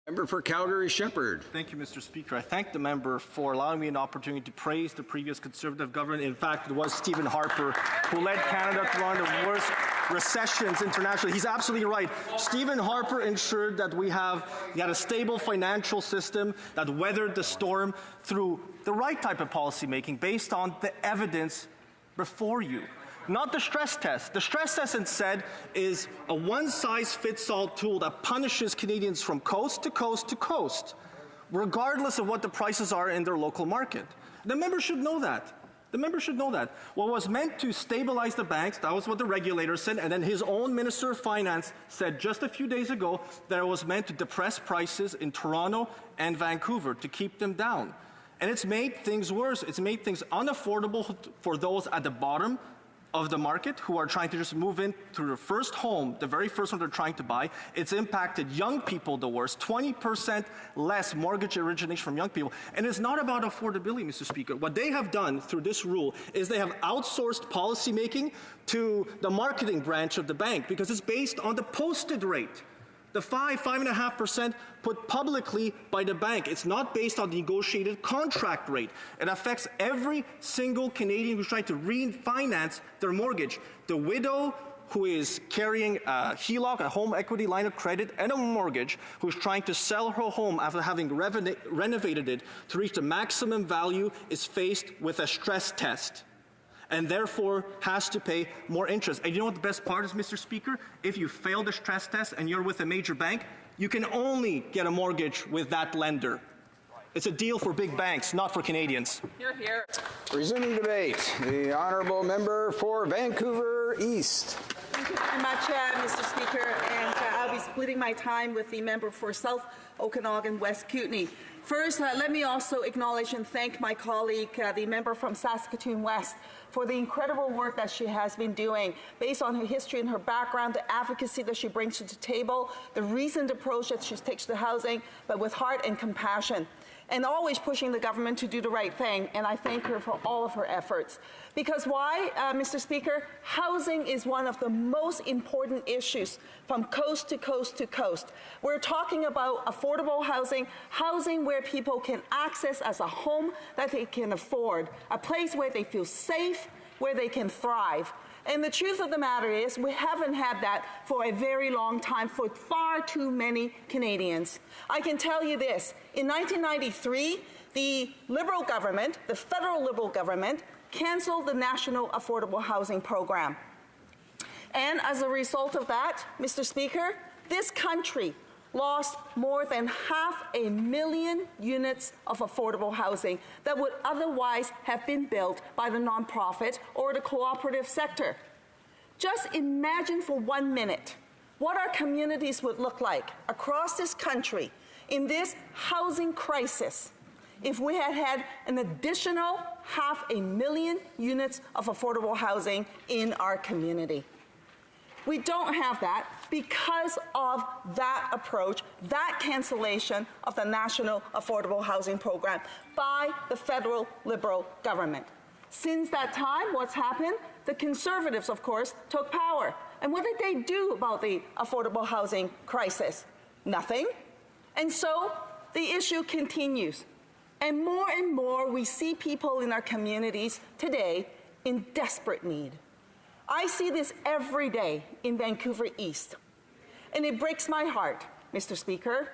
Member for Calgary Shepherd. Thank you, Mr. Speaker. I thank the member for allowing me an opportunity to praise the previous Conservative government. In fact, it was Stephen Harper who led Canada through one of the worst recessions internationally. He's absolutely right. Stephen Harper ensured that we had a stable financial system that weathered the storm through the right type of policy making based on the evidence before you. Not the stress test. The stress test instead is a one-size-fits-all tool that punishes Canadians from coast to coast to coast, regardless of what the prices are in their local market. The member should know that. The member should know that. What was meant to stabilize the banks, that was what the regulator said, and then his own Minister of Finance said just a few days ago that it was meant to depress prices in Toronto and Vancouver to keep them down. And it's made things worse. It's made things unaffordable for those at the bottom of the market who are trying to just move in to their first home, the very first one they're trying to buy. It's impacted young people the worst, 20% less mortgage origination from young people. And it's not about affordability, Mr. Speaker. What they have done through this rule is they have outsourced policy making to the marketing branch of the bank because it's based on the posted rate. The 5.5% put publicly by the bank. It's not based on the negotiated contract rate. It affects every single Canadian who's trying to refinance their mortgage. The widow who is carrying a HELOC, a home equity line of credit, and a mortgage, who's trying to sell her home after having renovated it to reach the maximum value, is faced with a stress test, and therefore has to pay more interest. And you know what the best part is, Mr. Speaker? If you fail the stress test and you're with a major bank, you can only get a mortgage with that lender. It's a deal for big banks, not for Canadians. Hear, hear. Resuming debate, the honourable member for Vancouver East. Thank you very much, Mr. Speaker, and I'll be splitting my time with the member for South Okanagan West Kootenay. First, let me also acknowledge and thank my colleague, the member from Saskatoon West, for the incredible work that she has been doing based on her history and her background, the advocacy that she brings to the table, the reasoned approach that she takes to housing, but with heart and compassion, and always pushing the government to do the right thing. And I thank her for all of her efforts. Because why, Mr. Speaker? Housing is one of the most important issues from coast to coast to coast. We're talking about affordable housing, housing where people can access as a home that they can afford, a place where they feel safe, where they can thrive. And the truth of the matter is, we haven't had that for a very long time for far too many Canadians. I can tell you this, in 1993, the Liberal government, the federal Liberal government, canceled the National Affordable Housing Program. And as a result of that, Mr. Speaker, this country lost more than 500,000 units of affordable housing that would otherwise have been built by the nonprofit or the cooperative sector. Just imagine for 1 minute what our communities would look like across this country in this housing crisis if we had had an additional 500,000 units of affordable housing in our community. We don't have that because of that approach, that cancellation of the National Affordable Housing Program by the federal Liberal government. Since that time, what's happened? The Conservatives, of course, took power. And what did they do about the affordable housing crisis? Nothing. And so the issue continues. And more we see people in our communities today in desperate need. I see this every day in Vancouver East, and it breaks my heart, Mr. Speaker.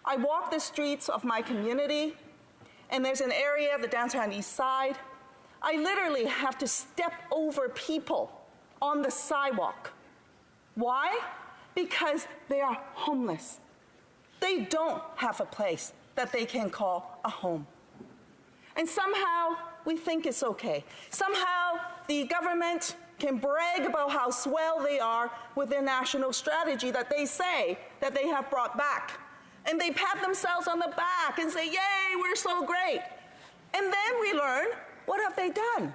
I walk the streets of my community, and there's an area, the downtown east side. I literally have to step over people on the sidewalk. Why? Because they are homeless. They don't have a place that they can call a home. And somehow we think it's okay. Somehow the government can brag about how swell they are with their national strategy that they say that they have brought back. And they pat themselves on the back and say, yay, we're so great. And then we learn, what have they done?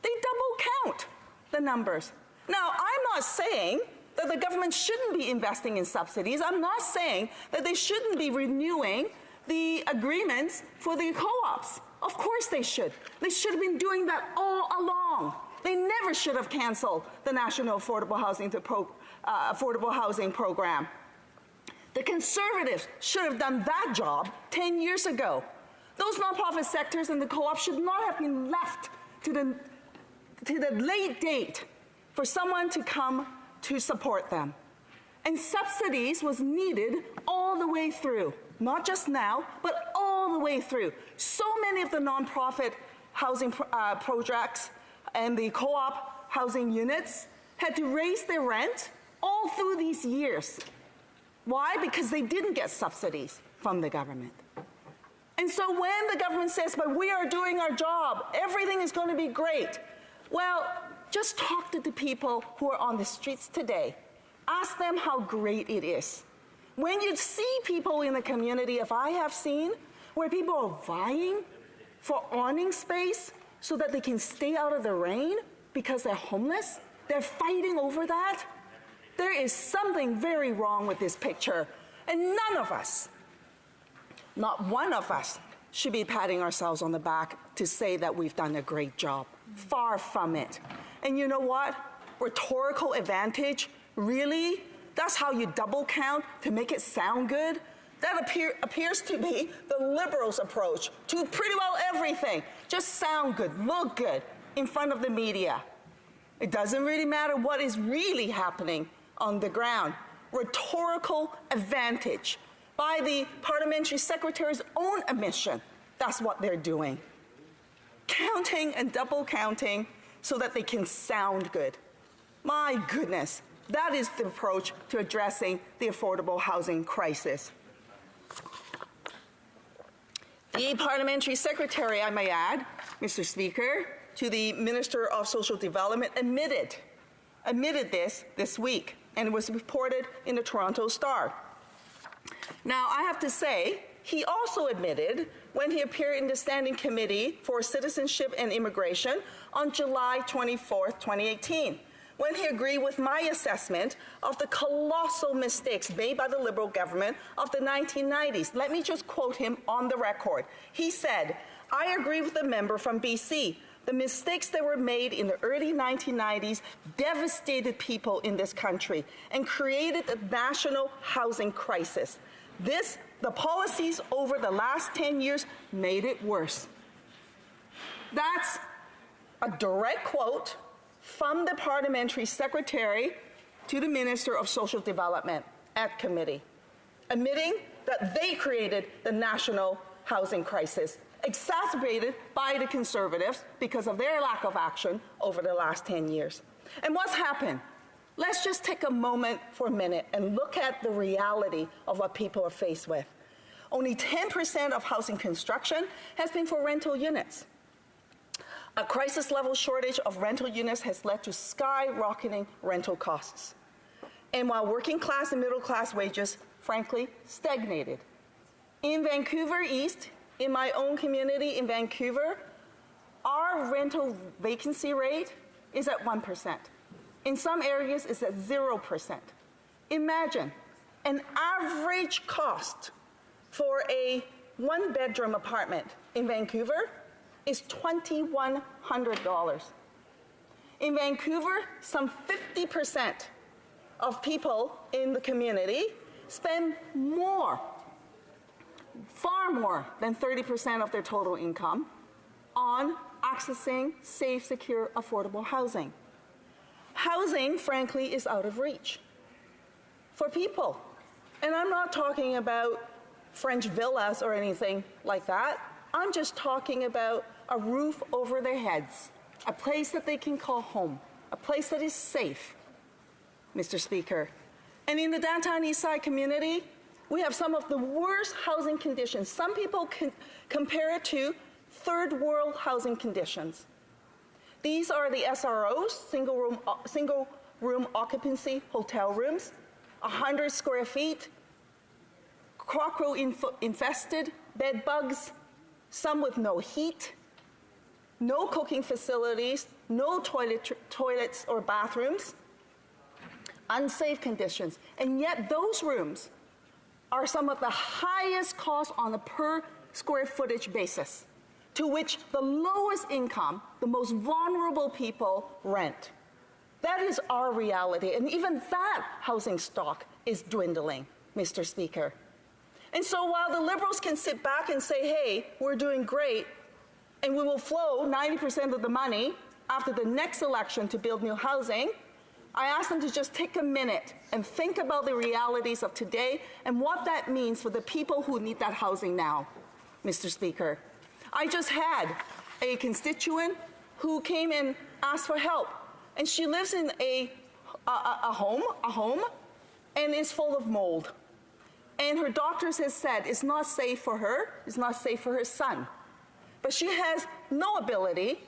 They double count the numbers. Now, I'm not saying that the government shouldn't be investing in subsidies. I'm not saying that they shouldn't be renewing the agreements for the co-ops. Of course they should. They should have been doing that all along. They never should have canceled the National Affordable Housing Program. The Conservatives should have done that job 10 years ago. Those nonprofit sectors and the co-op should not have been left to the late date for someone to come to support them. And subsidies was needed all the way through, not just now, but all the way through. So many of the nonprofit housing projects and the co-op housing units had to raise their rent all through these years. Why? Because they didn't get subsidies from the government. And so when the government says, but we are doing our job, everything is going to be great, well, just talk to the people who are on the streets today. Ask them how great it is. When you see people in the community, if I have seen, where people are vying for awning space so that they can stay out of the rain because they're homeless, they're fighting over that. There is something very wrong with this picture. And none of us, not one of us, should be patting ourselves on the back to say that we've done a great job. Far from it. And you know what? Rhetorical advantage, really? That's how you double count to make it sound good? That appears to be the Liberals' approach to pretty well everything. Just sound good, look good in front of the media. It doesn't really matter what is really happening on the ground. Rhetorical advantage by the parliamentary secretary's own admission. That's what they're doing. Counting and double counting so that they can sound good. My goodness, that is the approach to addressing the affordable housing crisis. The parliamentary secretary, I may add, Mr. Speaker, to the Minister of Social Development admitted this week and it was reported in the Toronto Star. Now, I have to say, he also admitted when he appeared in the Standing Committee for Citizenship and Immigration on July 24, 2018, when he agreed with my assessment of the colossal mistakes made by the Liberal government of the 1990s. Let me just quote him on the record. He said, "I agree with the member from BC. The mistakes that were made in the early 1990s devastated people in this country and created a national housing crisis. The policies over the last 10 years made it worse." That's a direct quote from the parliamentary secretary to the Minister of Social Development at committee, admitting that they created the national housing crisis, exacerbated by the Conservatives because of their lack of action over the last 10 years. And what's happened? Let's just take a moment for a minute and look at the reality of what people are faced with. Only 10% of housing construction has been for rental units. A crisis-level shortage of rental units has led to skyrocketing rental costs. And while working-class and middle-class wages, frankly, stagnated. In Vancouver East, in my own community in Vancouver, our rental vacancy rate is at 1%. In some areas, it's at 0%. Imagine an average cost for a one-bedroom apartment in Vancouver is $2,100. In Vancouver, some 50% of people in the community spend more, far more than 30% of their total income on accessing safe, secure, affordable housing. Housing, frankly, is out of reach for people. And I'm not talking about French villas or anything like that. I'm just talking about a roof over their heads, a place that they can call home, a place that is safe, Mr. Speaker. And in the downtown Eastside community, we have some of the worst housing conditions. Some people compare it to third world housing conditions. These are the SROs, single room occupancy hotel rooms, 100 square feet, cockroach-infested bed bugs, some with no heat, no cooking facilities, no toilets or bathrooms, unsafe conditions. And yet those rooms are some of the highest cost on a per square footage basis, to which the lowest income, the most vulnerable people rent. That is our reality, and even that housing stock is dwindling, Mr. Speaker. And so while the Liberals can sit back and say, hey, we're doing great, and we will flow 90% of the money after the next election to build new housing, I ask them to just take a minute and think about the realities of today and what that means for the people who need that housing now, Mr. Speaker. I just had a constituent who came and asked for help, and she lives in a home, and is full of mold. And her doctors have said it's not safe for her, it's not safe for her son. But she has no ability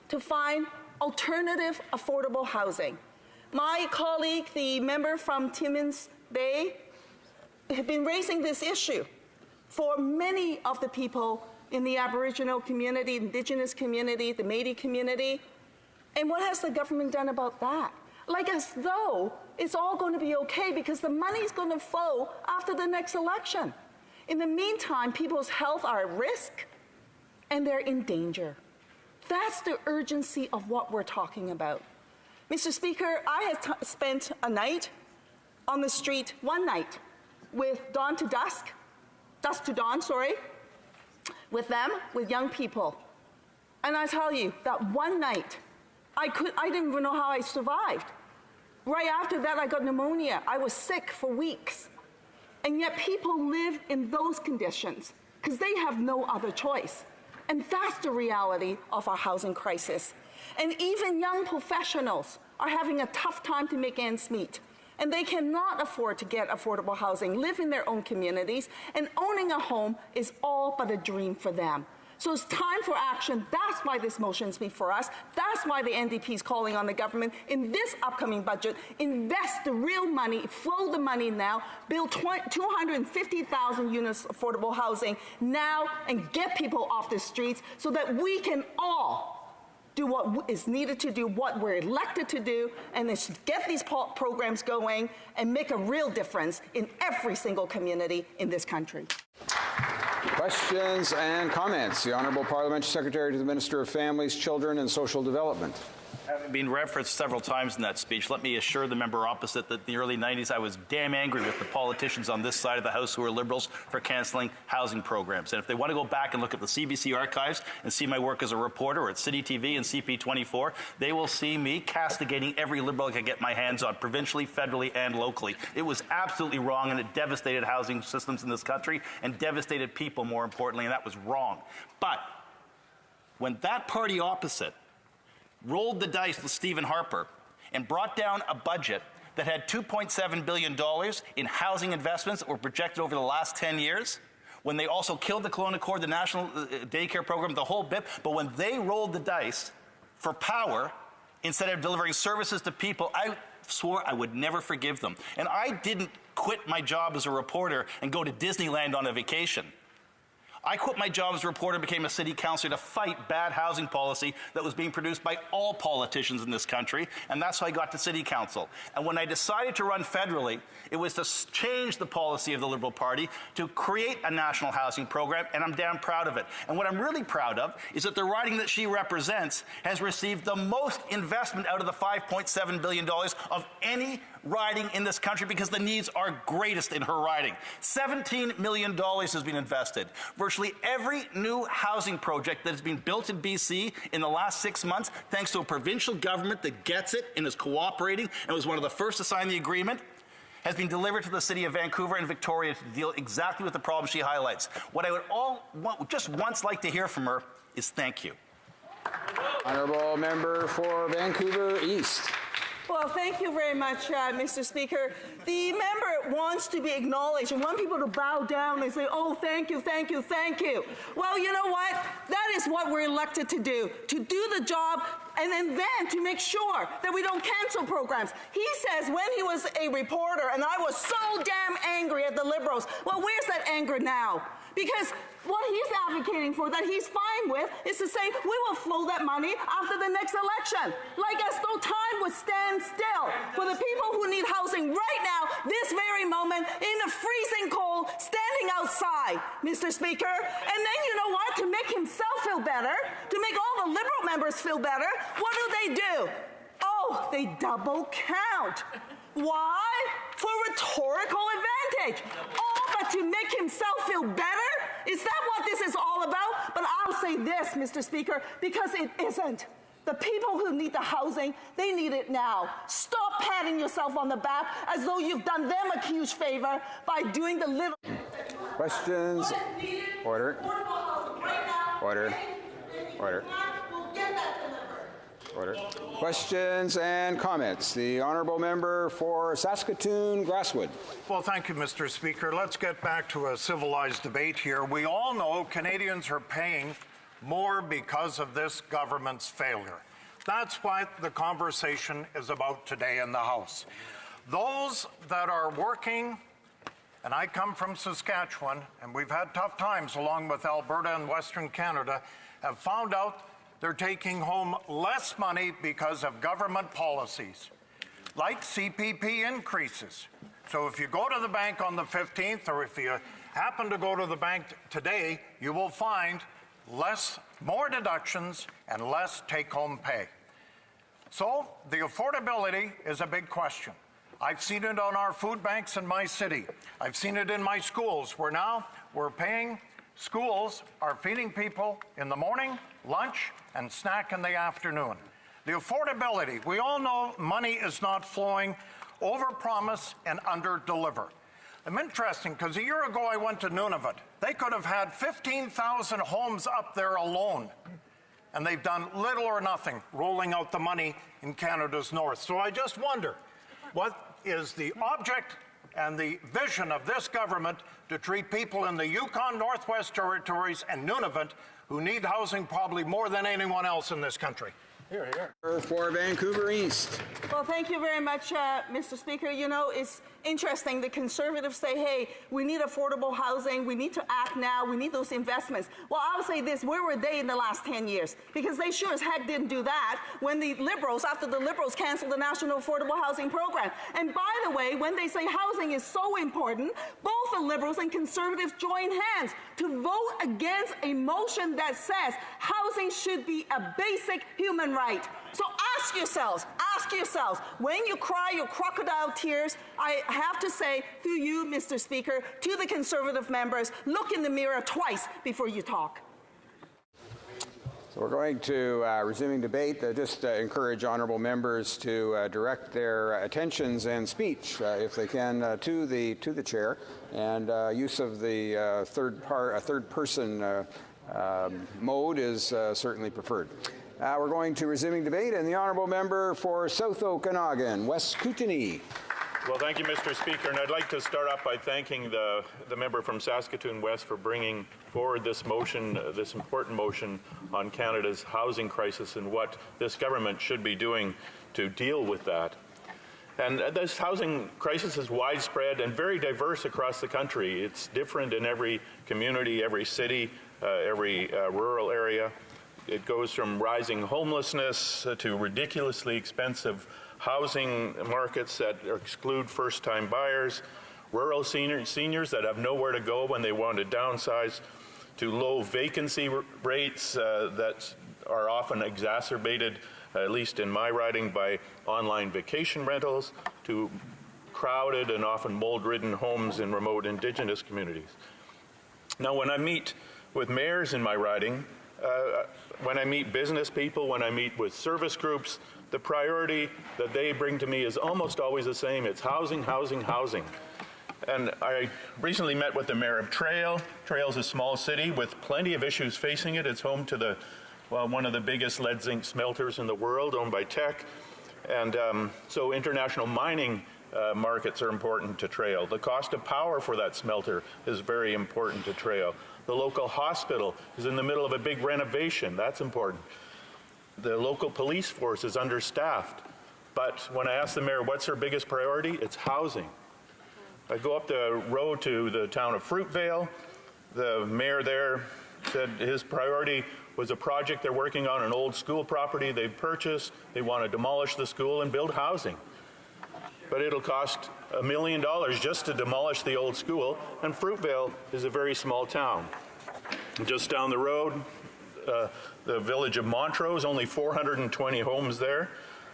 to find alternative affordable housing. My colleague, the member from Timmins Bay, have been raising this issue for many of the people in the Aboriginal community, Indigenous community, the Métis community. And what has the government done about that? Like as though it's all going to be okay because the money's going to flow after the next election. In the meantime, people's health are at risk and they're in danger. That's the urgency of what we're talking about. Mr. Speaker, I have spent a night on the street, one night, with dusk to dawn, with them, with young people. And I tell you, that one night, I didn't even know how I survived. Right after that, I got pneumonia. I was sick for weeks. And yet people live in those conditions because they have no other choice. And that's the reality of our housing crisis. And even young professionals are having a tough time to make ends meet. And they cannot afford to get affordable housing, live in their own communities, and owning a home is all but a dream for them. So it's time for action. That's why this motion is before us. That's why the NDP is calling on the government in this upcoming budget, invest the real money, flow the money now, build 250,000 units of affordable housing now, and get people off the streets so that we can all do what is needed to do, what we're elected to do, and then get these programs going and make a real difference in every single community in this country. Questions and comments? The Honourable Parliamentary Secretary to the Minister of Families, Children and Social Development. Having been referenced several times in that speech, let me assure the member opposite that in the early 90s I was damn angry with the politicians on this side of the House who are Liberals for cancelling housing programs. And if they want to go back and look at the CBC archives and see my work as a reporter or at City TV and CP24, they will see me castigating every Liberal I can get my hands on, provincially, federally, and locally. It was absolutely wrong, and it devastated housing systems in this country and devastated people, more importantly, and that was wrong. But when that party opposite rolled the dice with Stephen Harper and brought down a budget that had $2.7 billion in housing investments that were projected over the last 10 years, when they also killed the Kelowna Accord, the national daycare program, the whole bit, but when they rolled the dice for power instead of delivering services to people, I swore I would never forgive them. And I didn't quit my job as a reporter and go to Disneyland on a vacation. I quit my job as a reporter and became a city councillor to fight bad housing policy that was being produced by all politicians in this country, and that's how I got to city council. And when I decided to run federally, it was to change the policy of the Liberal Party to create a national housing program, and I'm damn proud of it. And what I'm really proud of is that the riding that she represents has received the most investment out of the $5.7 billion of any riding in this country because the needs are greatest in her riding. $17 million has been invested. Virtually every new housing project that has been built in BC in the last 6 months, thanks to a provincial government that gets it and is cooperating and was one of the first to sign the agreement, has been delivered to the city of Vancouver and Victoria to deal exactly with the problem she highlights. What I would just once like to hear from her is thank you. Honourable Member for Vancouver East. Well, thank you very much, Mr. Speaker. The member wants to be acknowledged and want people to bow down and say, oh, thank you, thank you, thank you. Well, you know what? That is what we're elected to do the job and then to make sure that we don't cancel programs. He says when he was a reporter, and I was so damn angry at the Liberals, well, where's that anger now? Because what he's advocating for, that he's fine with, is to say, we will flow that money after the next election. Like as though time would stand still for the people who need housing right now, this very moment, in the freezing cold, standing outside, Mr. Speaker. And then you know what? To make himself feel better, to make all the Liberal members feel better, what do? Oh, they double count. Why? For rhetorical advantage. All but to make himself feel better? Is that what this is all about? But I'll say this, Mr. Speaker, because it isn't. The people who need the housing, they need it now. Stop patting yourself on the back as though you've done them a huge favor by doing the little... Questions? Order. Order. Order. Order. Questions and comments. The Honourable Member for Saskatoon Grasswood. Well, thank you, Mr. Speaker. Let's get back to a civilized debate here. We all know Canadians are paying more because of this government's failure. That's what the conversation is about today in the House. Those that are working, and I come from Saskatchewan, and we've had tough times along with Alberta and Western Canada, have found out they're taking home less money because of government policies, like CPP increases. So if you go to the bank on the 15th, or if you happen to go to the bank today, you will find more deductions and less take-home pay. So the affordability is a big question. I've seen it on our food banks in my city. I've seen it in my schools, where now we're paying, schools are feeding people in the morning, lunch, and snack in the afternoon. The affordability, we all know money is not flowing, overpromise and underdeliver. I'm interesting because a year ago I went to Nunavut. They could have had 15,000 homes up there alone, and they've done little or nothing rolling out the money in Canada's north. So I just wonder, what is the object and the vision of this government to treat people in the Yukon, Northwest Territories, and Nunavut who need housing probably more than anyone else in this country. Here, here. For Vancouver East. Well, thank you very much, Mr. Speaker. You know, it's interesting. The Conservatives say, hey, we need affordable housing. We need to act now. We need those investments. Well, I'll say this. Where were they in the last 10 years? Because they sure as heck didn't do that when the Liberals, after the Liberals canceled the National Affordable Housing Program. And by the way, when they say housing is so important, both the Liberals and Conservatives join hands to vote against a motion that says housing should be a basic human right. So ask yourselves, when you cry your crocodile tears, I have to say through you, Mr. Speaker, to the Conservative members, look in the mirror twice before you talk. So we're going to resuming debate. Just encourage honourable members to direct their attentions and speech, if they can, to the chair, and use of the third person mode is certainly preferred. We're going to resuming debate, and the honourable member for South Okanagan, West Kootenay. Well, thank you, Mr. Speaker, and I'd like to start off by thanking the member from Saskatoon West for bringing forward this motion, this important motion on Canada's housing crisis and what this government should be doing to deal with that. And this housing crisis is widespread and very diverse across the country. It's different in every community, every city, every rural area. It goes from rising homelessness to ridiculously expensive housing markets that exclude first-time buyers, rural seniors that have nowhere to go when they want to downsize, to low vacancy rates that are often exacerbated, at least in my riding, by online vacation rentals, to crowded and often mold-ridden homes in remote Indigenous communities. Now, when I meet with mayors in my riding, when I meet business people, when I meet with service groups, the priority that they bring to me is almost always the same. It's housing, housing, housing. And I recently met with the mayor of Trail. Trail's a small city with plenty of issues facing it. It's home to one of the biggest lead zinc smelters in the world, owned by Teck. And so international mining markets are important to Trail. The cost of power for that smelter is very important to Trail. The local hospital is in the middle of a big renovation. That's important. The local police force is understaffed. But when I ask the mayor what's her biggest priority, it's housing. I go up the road to the town of Fruitvale. The mayor there said his priority was a project they're working on, an old school property they've purchased. They want to demolish the school and build housing. But it'll cost $1 million just to demolish the old school, and Fruitvale is a very small town. Just down the road, the village of Montrose, only 420 homes there.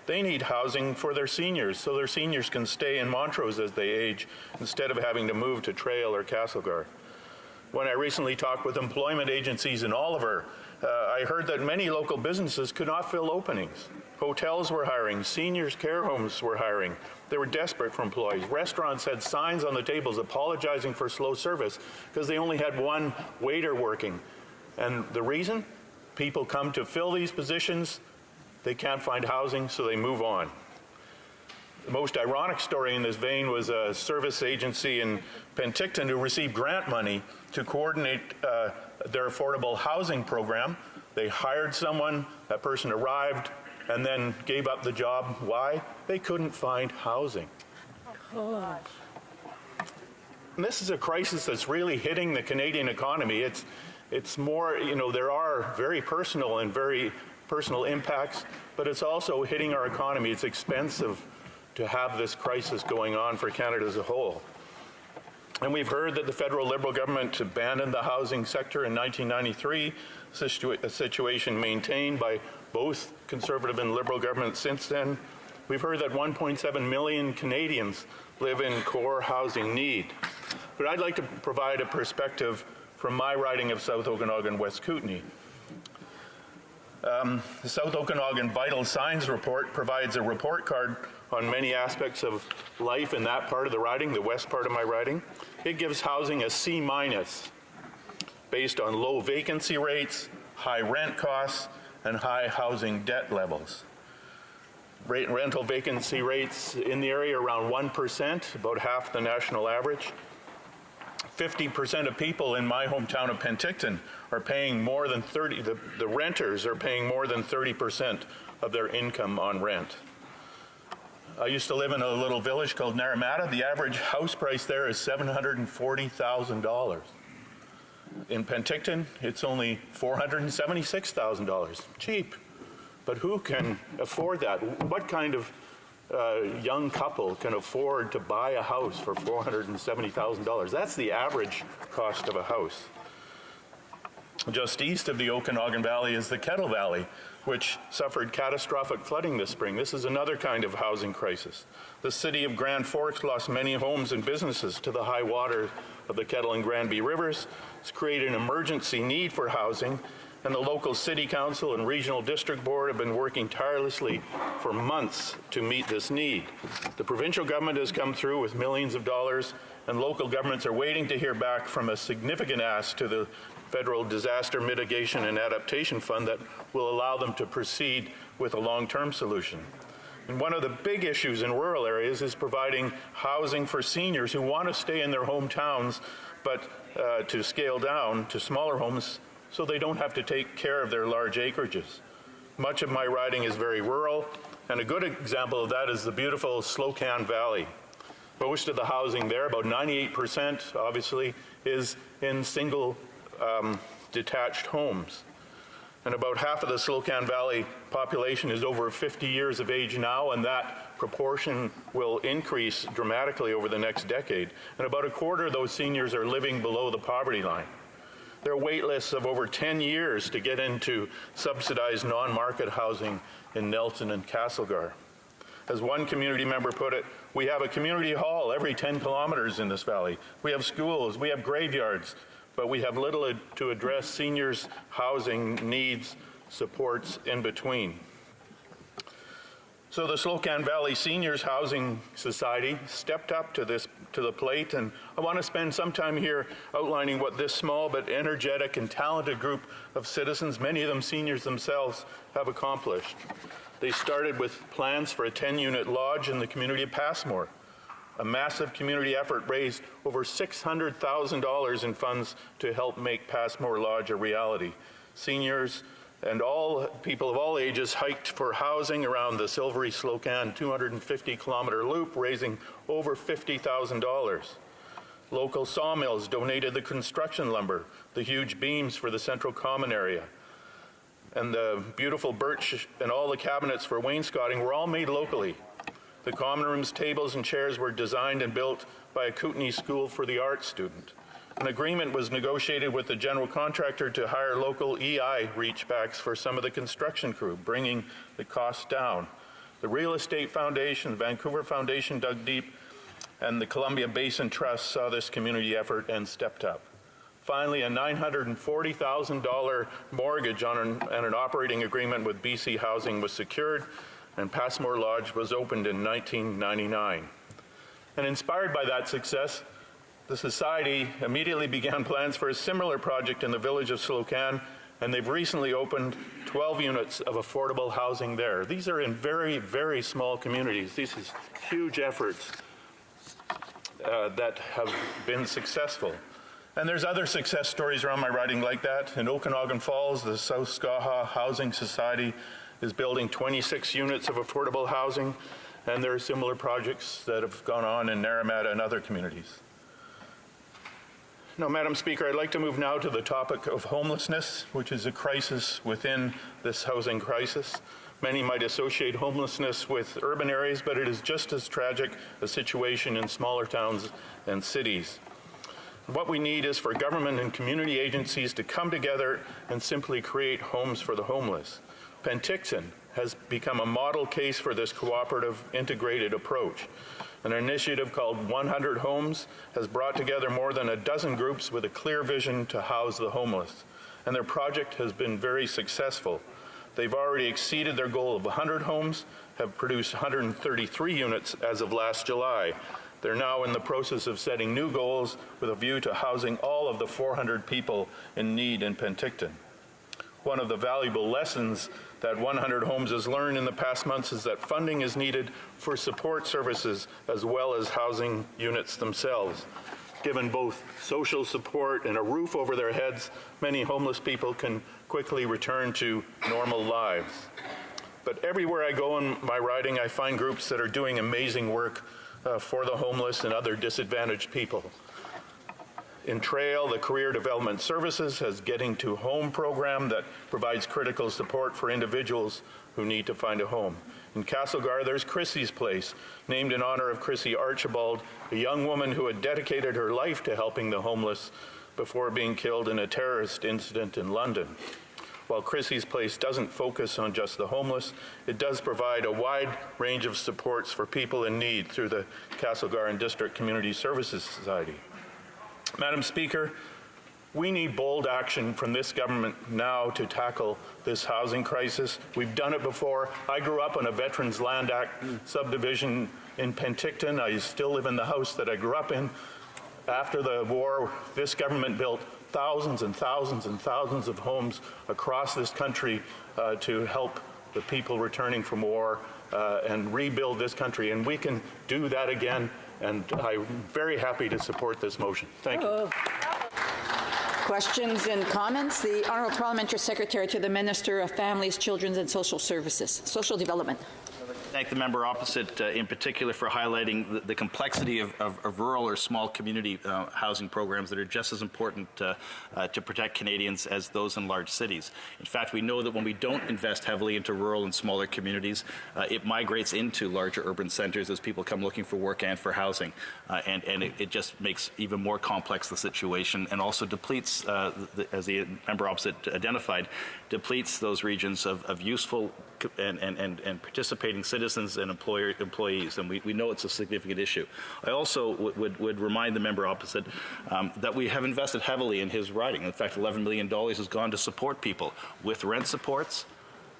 They need housing for their seniors, so their seniors can stay in Montrose as they age, instead of having to move to Trail or Castlegar. When I recently talked with employment agencies in Oliver, I heard that many local businesses could not fill openings. Hotels were hiring, seniors' care homes were hiring. They were desperate for employees. Restaurants had signs on the tables apologizing for slow service because they only had one waiter working. And the reason? People come to fill these positions, they can't find housing, so they move on. The most ironic story in this vein was a service agency in Penticton who received grant money to coordinate their affordable housing program. They hired someone, that person arrived, and then gave up the job. Why? They couldn't find housing. And this is a crisis that's really hitting the Canadian economy. It's more, there are very personal impacts, but it's also hitting our economy. It's expensive to have this crisis going on for Canada as a whole. And we've heard that the federal Liberal government abandoned the housing sector in 1993, a situation maintained by both Conservative and Liberal governments since then. We've heard that 1.7 million Canadians live in core housing need. But I'd like to provide a perspective from my riding of South Okanagan, West Kootenay. The South Okanagan Vital Signs Report provides a report card on many aspects of life in that part of the riding, the west part of my riding. It gives housing a C- based on low vacancy rates, high rent costs, and high housing debt levels. Rental vacancy rates in the area around 1%, about half the national average. 50% of people in my hometown of Penticton are paying more than the renters are paying more than 30% of their income on rent. I used to live in a little village called Naramata. The average house price there is $740,000. In Penticton, it's only $476,000. Cheap. But who can afford that? What kind of young couple can afford to buy a house for $470,000? That's the average cost of a house. Just east of the Okanagan Valley is the Kettle Valley, which suffered catastrophic flooding this spring. This is another kind of housing crisis. The city of Grand Forks lost many homes and businesses to the high water of the Kettle and Granby rivers. It's created an emergency need for housing, and the local city council and regional district board have been working tirelessly for months to meet this need. The provincial government has come through with millions of dollars, and local governments are waiting to hear back from a significant ask to the Federal Disaster Mitigation and Adaptation Fund that will allow them to proceed with a long-term solution. And one of the big issues in rural areas is providing housing for seniors who want to stay in their hometowns, but to scale down to smaller homes so they don't have to take care of their large acreages. Much of my riding is very rural, and a good example of that is the beautiful Slocan Valley. Most of the housing there, about 98%, obviously, is in single detached homes. And about half of the Slocan Valley population is over 50 years of age now, and that proportion will increase dramatically over the next decade. And about a quarter of those seniors are living below the poverty line. There are wait lists of over 10 years to get into subsidized non-market housing in Nelson and Castlegar. As one community member put it, we have a community hall every 10 kilometers in this valley. We have schools, we have graveyards, but we have little to address seniors' housing needs, supports in between. So the Slocan Valley Seniors Housing Society stepped up to the plate, and I want to spend some time here outlining what this small but energetic and talented group of citizens, many of them seniors themselves, have accomplished. They started with plans for a 10-unit lodge in the community of Passmore. A massive community effort raised over $600,000 in funds to help make Passmore Lodge a reality. Seniors and all people of all ages hiked for housing around the Silvery Slocan 250-kilometer loop, raising over $50,000. Local sawmills donated the construction lumber, the huge beams for the central common area, and the beautiful birch and all the cabinets for wainscoting were all made locally. The common rooms, tables, and chairs were designed and built by a Kootenai School for the Arts student. An agreement was negotiated with the general contractor to hire local EI reachbacks for some of the construction crew, bringing the cost down. The Real Estate Foundation, the Vancouver Foundation dug deep, and the Columbia Basin Trust saw this community effort and stepped up. Finally, a $940,000 mortgage and an operating agreement with BC Housing was secured, and Passmore Lodge was opened in 1999. And inspired by that success, the Society immediately began plans for a similar project in the village of Slocan, and they've recently opened 12 units of affordable housing there. These are in very, very small communities. These are huge efforts that have been successful. And there's other success stories around my riding like that. In Okanagan Falls, the South Skaha Housing Society is building 26 units of affordable housing, and there are similar projects that have gone on in Naramata and other communities. Now, Madam Speaker, I'd like to move now to the topic of homelessness, which is a crisis within this housing crisis. Many might associate homelessness with urban areas, but it is just as tragic a situation in smaller towns and cities. What we need is for government and community agencies to come together and simply create homes for the homeless. Penticton has become a model case for this cooperative, integrated approach. An initiative called 100 Homes has brought together more than a dozen groups with a clear vision to house the homeless, and their project has been very successful. They've already exceeded their goal of 100 homes, have produced 133 units as of last July. They're now in the process of setting new goals with a view to housing all of the 400 people in need in Penticton. One of the valuable lessons that 100 Homes has learned in the past months is that funding is needed for support services as well as housing units themselves. Given both social support and a roof over their heads, many homeless people can quickly return to normal lives. But everywhere I go in my riding, I find groups that are doing amazing work for the homeless and other disadvantaged people. In Trail, the Career Development Services has Getting to Home program that provides critical support for individuals who need to find a home. In Castlegar, there's Chrissy's Place, named in honor of Chrissy Archibald, a young woman who had dedicated her life to helping the homeless before being killed in a terrorist incident in London. While Chrissy's Place doesn't focus on just the homeless, it does provide a wide range of supports for people in need through the Castlegar and District Community Services Society. Madam Speaker, we need bold action from this government now to tackle this housing crisis. We've done it before. I grew up on a Veterans Land Act subdivision in Penticton. I still live in the house that I grew up in. After the war, this government built thousands and thousands and thousands of homes across this country to help the people returning from war and rebuild this country. And we can do that again. And I'm very happy to support this motion. Thank you. Questions and comments? The Honourable Parliamentary Secretary to the Minister of Families, Children and Social Services, Social Development. Thank the member opposite in particular for highlighting the complexity of rural or small community housing programs that are just as important to protect Canadians as those in large cities. In fact, we know that when we don't invest heavily into rural and smaller communities, it migrates into larger urban centres as people come looking for work and for housing. And it just makes even more complex the situation and also depletes, as the member opposite identified, depletes those regions of useful and participating citizens and employees, and we know it's a significant issue. I also would remind the member opposite that we have invested heavily in his riding. In fact, $11 million has gone to support people with rent supports,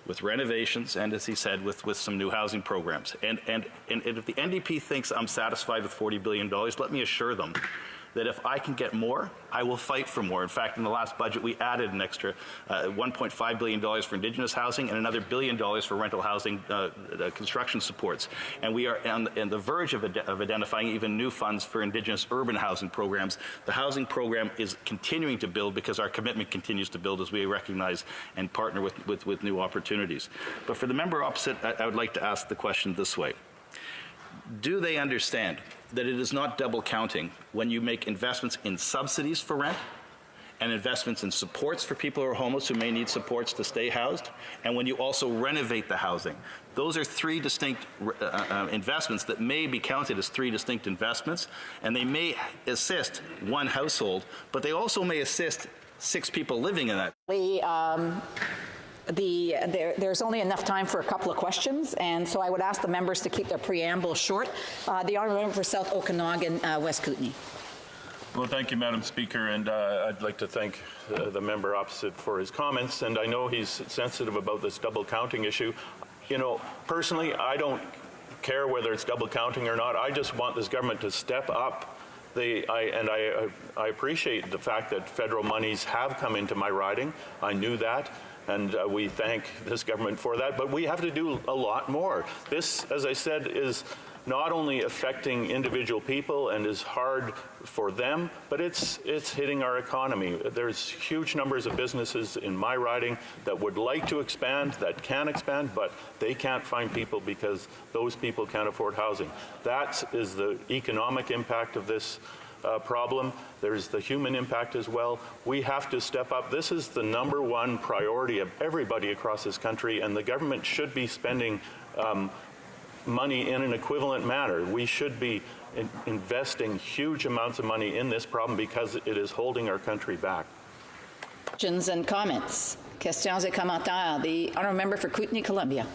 with renovations, and as he said, with some new housing programs. And if the NDP thinks I'm satisfied with $40 billion, let me assure them that if I can get more, I will fight for more. In fact, in the last budget, we added an extra $1.5 billion for Indigenous housing and another $1 billion for rental housing construction supports. And we are on the verge of identifying even new funds for Indigenous urban housing programs. The housing program is continuing to build because our commitment continues to build as we recognize and partner with new opportunities. But for the member opposite, I would like to ask the question this way. Do they understand that it is not double counting when you make investments in subsidies for rent and investments in supports for people who are homeless who may need supports to stay housed, and when you also renovate the housing? Those are three distinct investments that may be counted as three distinct investments, and they may assist one household, but they also may assist 6 people living in that. There's only enough time for a couple of questions, and so I would ask the members to keep their preamble short. The Honourable Member for South Okanagan, West Kootenay. Well, thank you, Madam Speaker, and I'd like to thank the member opposite for his comments, and I know he's sensitive about this double counting issue. You know, personally, I don't care whether it's double counting or not. I just want this government to step up. I appreciate the fact that federal monies have come into my riding. I knew that. And we thank this government for that, but we have to do a lot more. This, as I said, is not only affecting individual people and is hard for them, but it's hitting our economy. There's huge numbers of businesses in my riding that would like to expand, that can expand, but they can't find people because those people can't afford housing. That is the economic impact of this problem. There's the human impact as well. We have to step up. This is the #1 priority of everybody across this country, and the government should be spending money in an equivalent manner. We should be investing huge amounts of money in this problem because it is holding our country back. Questions and comments. Questions et commentaires. The Honourable Member for Kootenay, Columbia.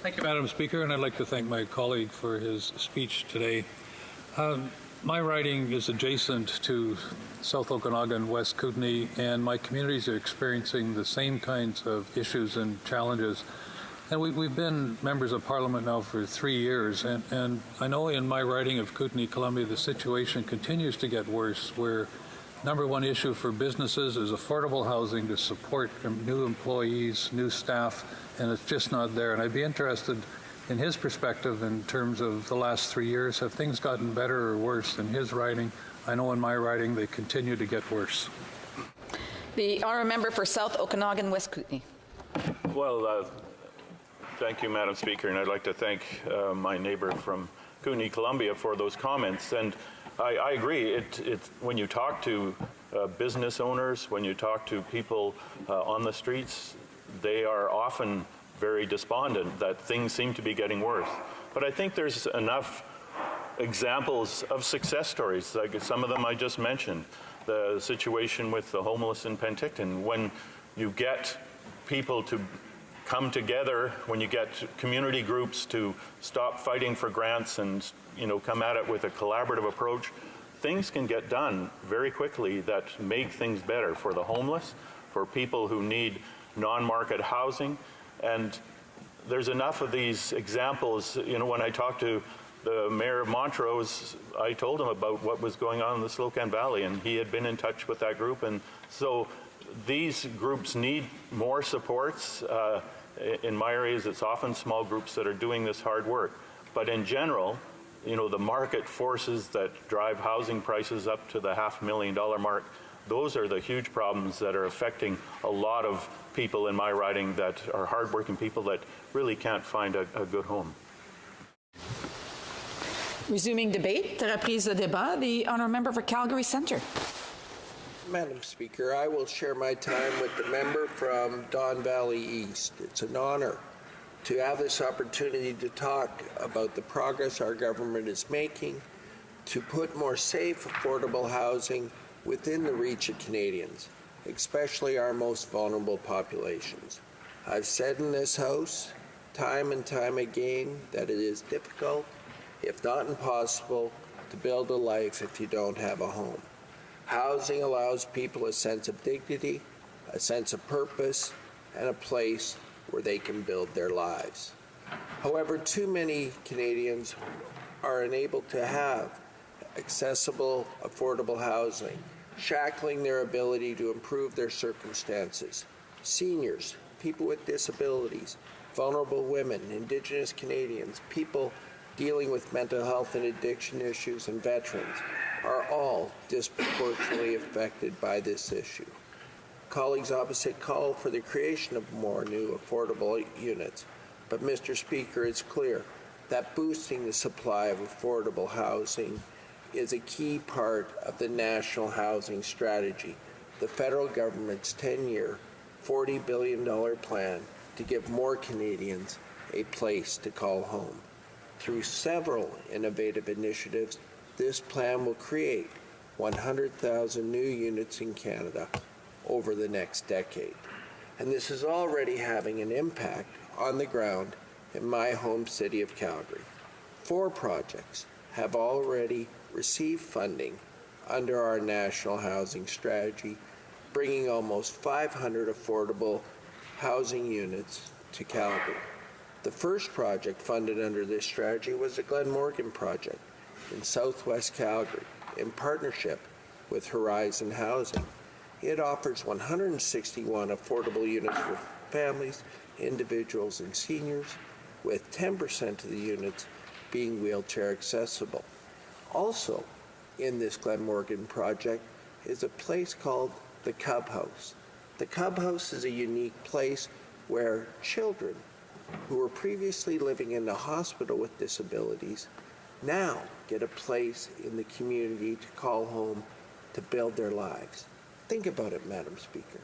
Thank you, Madam Speaker, and I'd like to thank my colleague for his speech today. My riding is adjacent to South Okanagan, West Kootenay, and my communities are experiencing the same kinds of issues and challenges. And we've been members of Parliament now for 3 years, and I know in my riding of Kootenay, Columbia, the situation continues to get worse, where #1 issue for businesses is affordable housing to support new employees, new staff, and it's just not there. And I'd be interested in his perspective in terms of the last 3 years. Have things gotten better or worse in his riding? I know in my riding they continue to get worse. The honourable member for South Okanagan West Kootenay. Well, thank you, Madam Speaker, and I'd like to thank my neighbour from Kootenay, Columbia, for those comments. And I agree. When you talk to business owners, when you talk to people on the streets, they are often very despondent that things seem to be getting worse. But I think there's enough examples of success stories, like some of them I just mentioned. The situation with the homeless in Penticton, when you get people to come together, when you get community groups to stop fighting for grants and come at it with a collaborative approach, things can get done very quickly that make things better for the homeless, for people who need non-market housing. And there's enough of these examples. When I talked to the mayor of Montrose, I told him about what was going on in the Slocan Valley, and he had been in touch with that group. And so these groups need more supports. In my areas, it's often small groups that are doing this hard work. But in general, the market forces that drive housing prices up to the $500,000 mark, those are the huge problems that are affecting a lot of people in my riding that are hardworking people that really can't find a good home. Resuming debate, reprise de débat, the honourable member for Calgary Centre. Madam Speaker, I will share my time with the member from Don Valley East. It's an honour to have this opportunity to talk about the progress our government is making to put more safe, affordable housing within the reach of Canadians, especially our most vulnerable populations. I've said in this House time and time again that it is difficult, if not impossible, to build a life if you don't have a home. Housing allows people a sense of dignity, a sense of purpose, and a place where they can build their lives. However, too many Canadians are unable to have accessible, affordable housing, shackling their ability to improve their circumstances. Seniors, people with disabilities, vulnerable women, Indigenous Canadians, people dealing with mental health and addiction issues, and veterans are all disproportionately affected by this issue. Colleagues opposite call for the creation of more new affordable units, but Mr. Speaker, it's clear that boosting the supply of affordable housing is a key part of the National Housing Strategy, the federal government's 10-year, $40 billion plan to give more Canadians a place to call home. Through several innovative initiatives, this plan will create 100,000 new units in Canada over the next decade. And this is already having an impact on the ground in my home city of Calgary. 4 projects have already received funding under our National Housing Strategy, bringing almost 500 affordable housing units to Calgary. The first project funded under this strategy was the Glenmorgan Project in southwest Calgary in partnership with Horizon Housing. It offers 161 affordable units for families, individuals, and seniors, with 10% of the units being wheelchair accessible. Also in this Glenmorgan project is a place called the Cub House. The Cub House is a unique place where children who were previously living in a hospital with disabilities now get a place in the community to call home to build their lives. Think about it, Madam Speaker.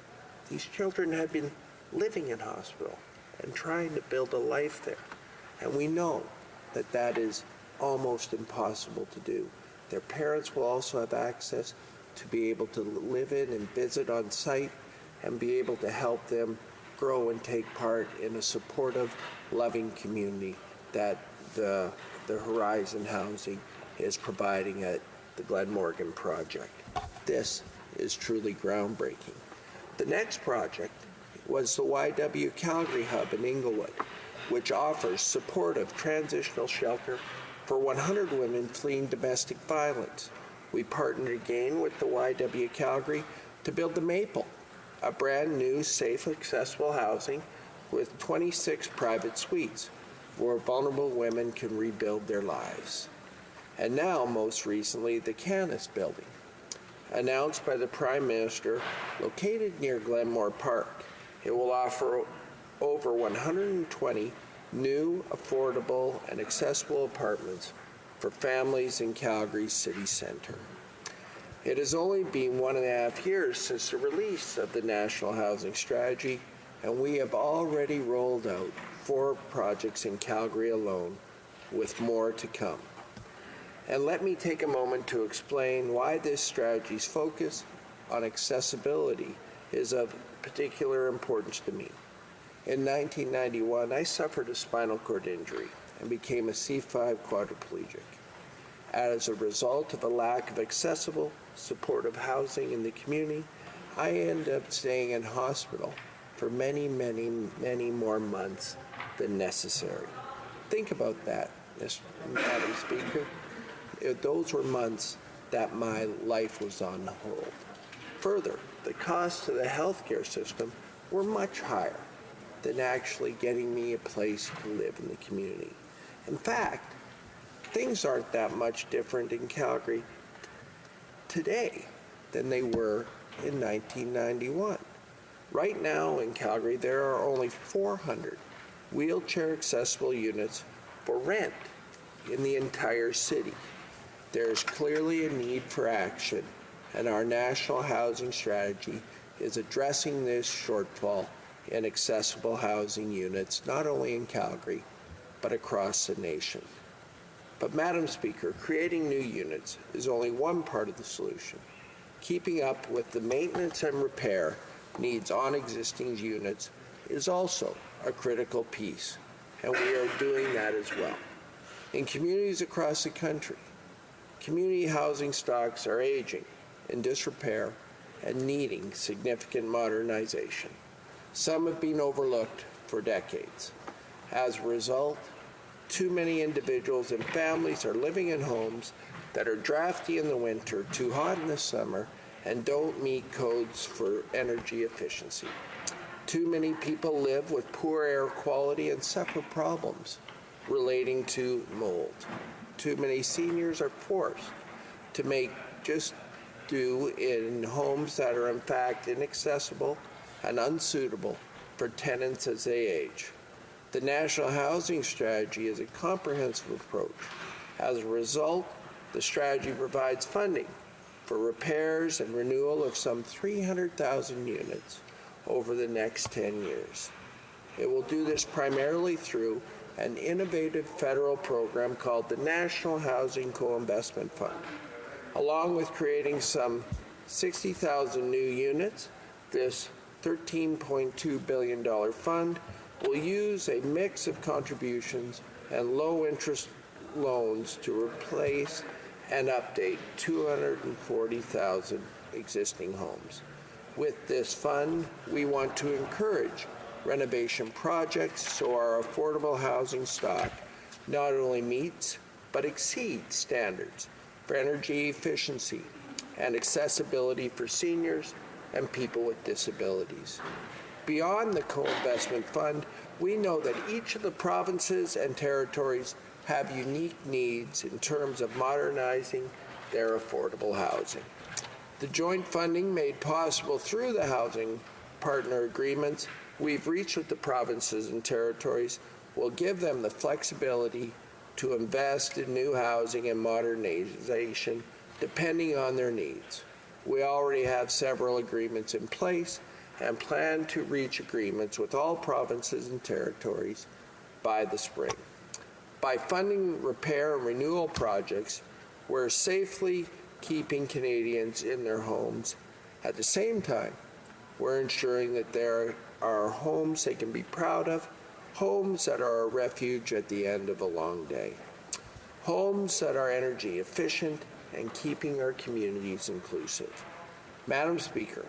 These children have been living in hospital and trying to build a life there. And we know that that is almost impossible to do. Their parents will also have access to be able to live in and visit on site and be able to help them grow and take part in a supportive, loving community that the Horizon Housing is providing at the Glenmorgan Project. This is truly groundbreaking. The next project was the YW Calgary Hub in Inglewood, which offers supportive transitional shelter for 100 women fleeing domestic violence. We partnered again with the YW Calgary to build the Maple, a brand new, safe, accessible housing with 26 private suites. where vulnerable women can rebuild their lives. And now, most recently, the Canis building, announced by the Prime Minister, located near Glenmore Park. It will offer over 120 new, affordable, and accessible apartments for families in Calgary's city centre. It has only been 1.5 years since the release of the National Housing Strategy, and we have already rolled out 4 projects in Calgary alone, with more to come. And let me take a moment to explain why this strategy's focus on accessibility is of particular importance to me. In 1991, I suffered a spinal cord injury and became a C5 quadriplegic. As a result of a lack of accessible, supportive housing in the community, I ended up staying in hospital for many, many, many more months than necessary. Think about that, Madam Speaker. Those were months that my life was on hold. Further, the costs to the healthcare system were much higher than actually getting me a place to live in the community. In fact, things aren't that much different in Calgary today than they were in 1991. Right now in Calgary, there are only 400 wheelchair-accessible units for rent in the entire city. There is clearly a need for action, and our national housing strategy is addressing this shortfall in accessible housing units, not only in Calgary, but across the nation. But Madam Speaker, creating new units is only one part of the solution. Keeping up with the maintenance and repair needs on existing units is also a critical piece, and we are doing that as well. In communities across the country, community housing stocks are aging, in disrepair, and needing significant modernization. Some have been overlooked for decades. As a result, too many individuals and families are living in homes that are drafty in the winter, too hot in the summer, and don't meet codes for energy efficiency. Too many people live with poor air quality and suffer problems relating to mold. Too many seniors are forced to make just do in homes that are in fact inaccessible and unsuitable for tenants as they age. The National Housing Strategy is a comprehensive approach. As a result, the strategy provides funding for repairs and renewal of some 300,000 units over the next 10 years. It will do this primarily through an innovative federal program called the National Housing Co-Investment Fund. Along with creating some 60,000 new units, this $13.2 billion fund will use a mix of contributions and low-interest loans to replace and update 240,000 existing homes. With this fund, we want to encourage renovation projects so our affordable housing stock not only meets but exceeds standards for energy efficiency and accessibility for seniors and people with disabilities. Beyond the co-investment fund, we know that each of the provinces and territories have unique needs in terms of modernizing their affordable housing. The joint funding made possible through the housing partner agreements we've reached with the provinces and territories will give them the flexibility to invest in new housing and modernization depending on their needs. We already have several agreements in place and plan to reach agreements with all provinces and territories by the spring. By funding repair and renewal projects, we're safely keeping Canadians in their homes. At the same time, we're ensuring that there are homes they can be proud of, homes that are a refuge at the end of a long day, homes that are energy efficient and keeping our communities inclusive. Madam Speaker,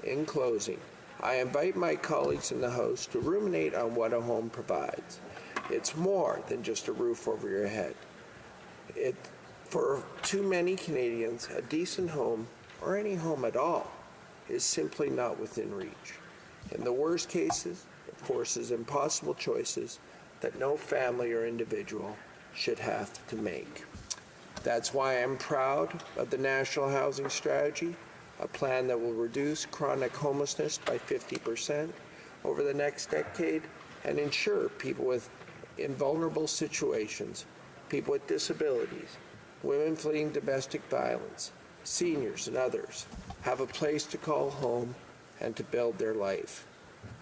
in closing, I invite my colleagues in the House to ruminate on what a home provides. It's more than just a roof over your head. For too many Canadians, a decent home, or any home at all, is simply not within reach. In the worst cases, it forces impossible choices that no family or individual should have to make. That's why I'm proud of the National Housing Strategy, a plan that will reduce chronic homelessness by 50% over the next decade and ensure people in vulnerable situations, people with disabilities, women fleeing domestic violence, seniors and others have a place to call home and to build their life.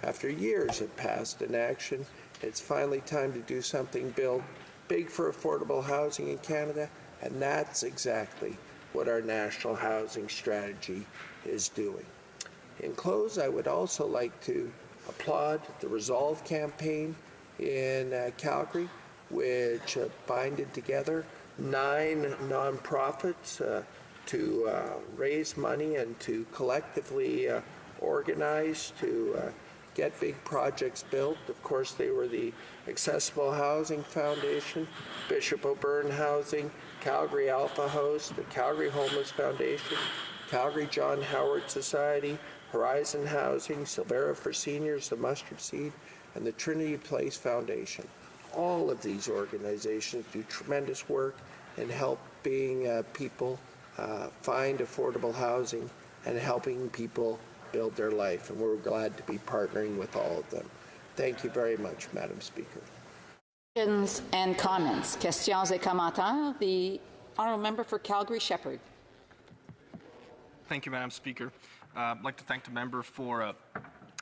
After years of past inaction, it's finally time to do something big for affordable housing in Canada, and that's exactly what our National Housing Strategy is doing. In close, I would also like to applaud the Resolve campaign in Calgary, which binded together 9 nonprofits to raise money and to collectively organize to get big projects built. Of course, they were the Accessible Housing Foundation, Bishop O'Byrne Housing, Calgary Alpha House, the Calgary Homeless Foundation, Calgary John Howard Society, Horizon Housing, Silvera for Seniors, the Mustard Seed, and the Trinity Place Foundation. All of these organizations do tremendous work in helping people find affordable housing and helping people build their life, and we're glad to be partnering with all of them. Thank you very much, Madam Speaker. Questions and comments. Questions et commentaires. The honourable member for Calgary-Shepherd. Thank you, Madam Speaker. I'd like to thank the member for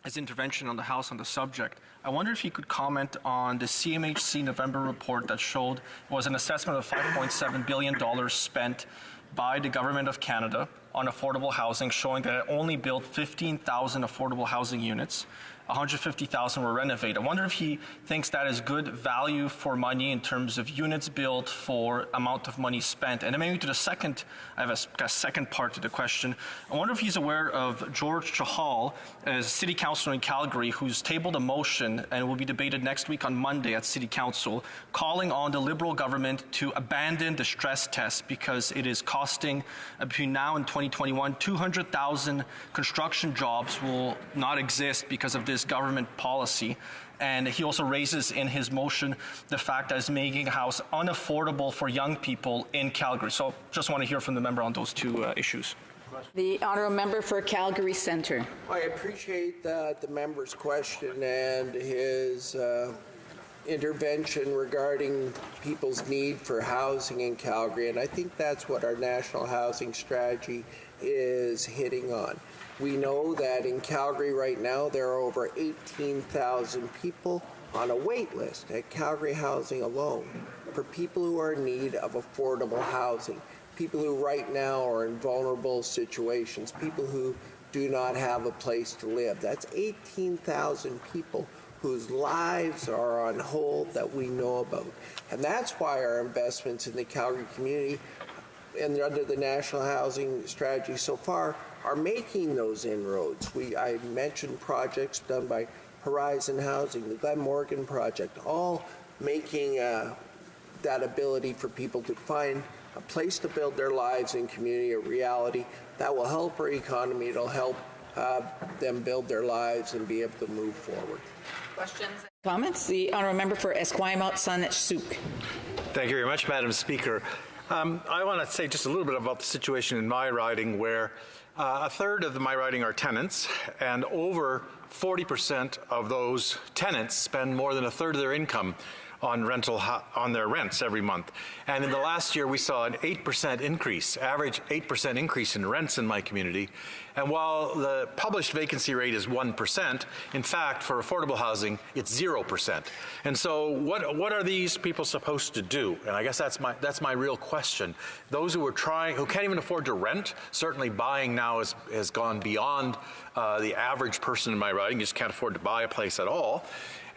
his intervention on the House on the subject. I wonder if he could comment on the CMHC November report that showed it was an assessment of $5.7 billion spent by the Government of Canada on affordable housing, showing that it only built 15,000 affordable housing units. 150,000 were renovated. I wonder if he thinks that is good value for money in terms of units built for amount of money spent. And then maybe to the second, I have a second part to the question. I wonder if he's aware of George Chahal, a city councillor in Calgary, who's tabled a motion and will be debated next week on Monday at City Council, calling on the Liberal government to abandon the stress test because it is costing, between now and 2021, 200,000 construction jobs will not exist because of this government policy. And he also raises in his motion the fact that it's making a house unaffordable for young people in Calgary. So just want to hear from the member on those two issues. The honourable member for Calgary Centre. I appreciate the member's question and his intervention regarding people's need for housing in Calgary, and I think that's what our National Housing Strategy is hitting on. We know that in Calgary right now there are over 18,000 people on a wait list at Calgary Housing alone for people who are in need of affordable housing, people who right now are in vulnerable situations, people who do not have a place to live. That's 18,000 people whose lives are on hold that we know about. And that's why our investments in the Calgary community and under the National Housing Strategy so far are making those inroads. I mentioned projects done by Horizon Housing, the Glen Morgan Project, all making that ability for people to find a place to build their lives and community a reality. That will help our economy. It'll help them build their lives and be able to move forward. Questions? Comments? The honourable member for Esquimalt Saanich-Sooke. Thank you very much, Madam Speaker. I want to say just a little bit about the situation in my riding, where a third of my riding are tenants, and over 40% of those tenants spend more than a third of their income on on their rents every month. And in the last year, we saw an 8% increase, average 8% increase in rents in my community. And while the published vacancy rate is 1%, in fact, for affordable housing, it's 0%. And so what are these people supposed to do? And I guess that's my real question. Those who can't even afford to rent, certainly buying now has gone beyond the average person in my riding, just can't afford to buy a place at all.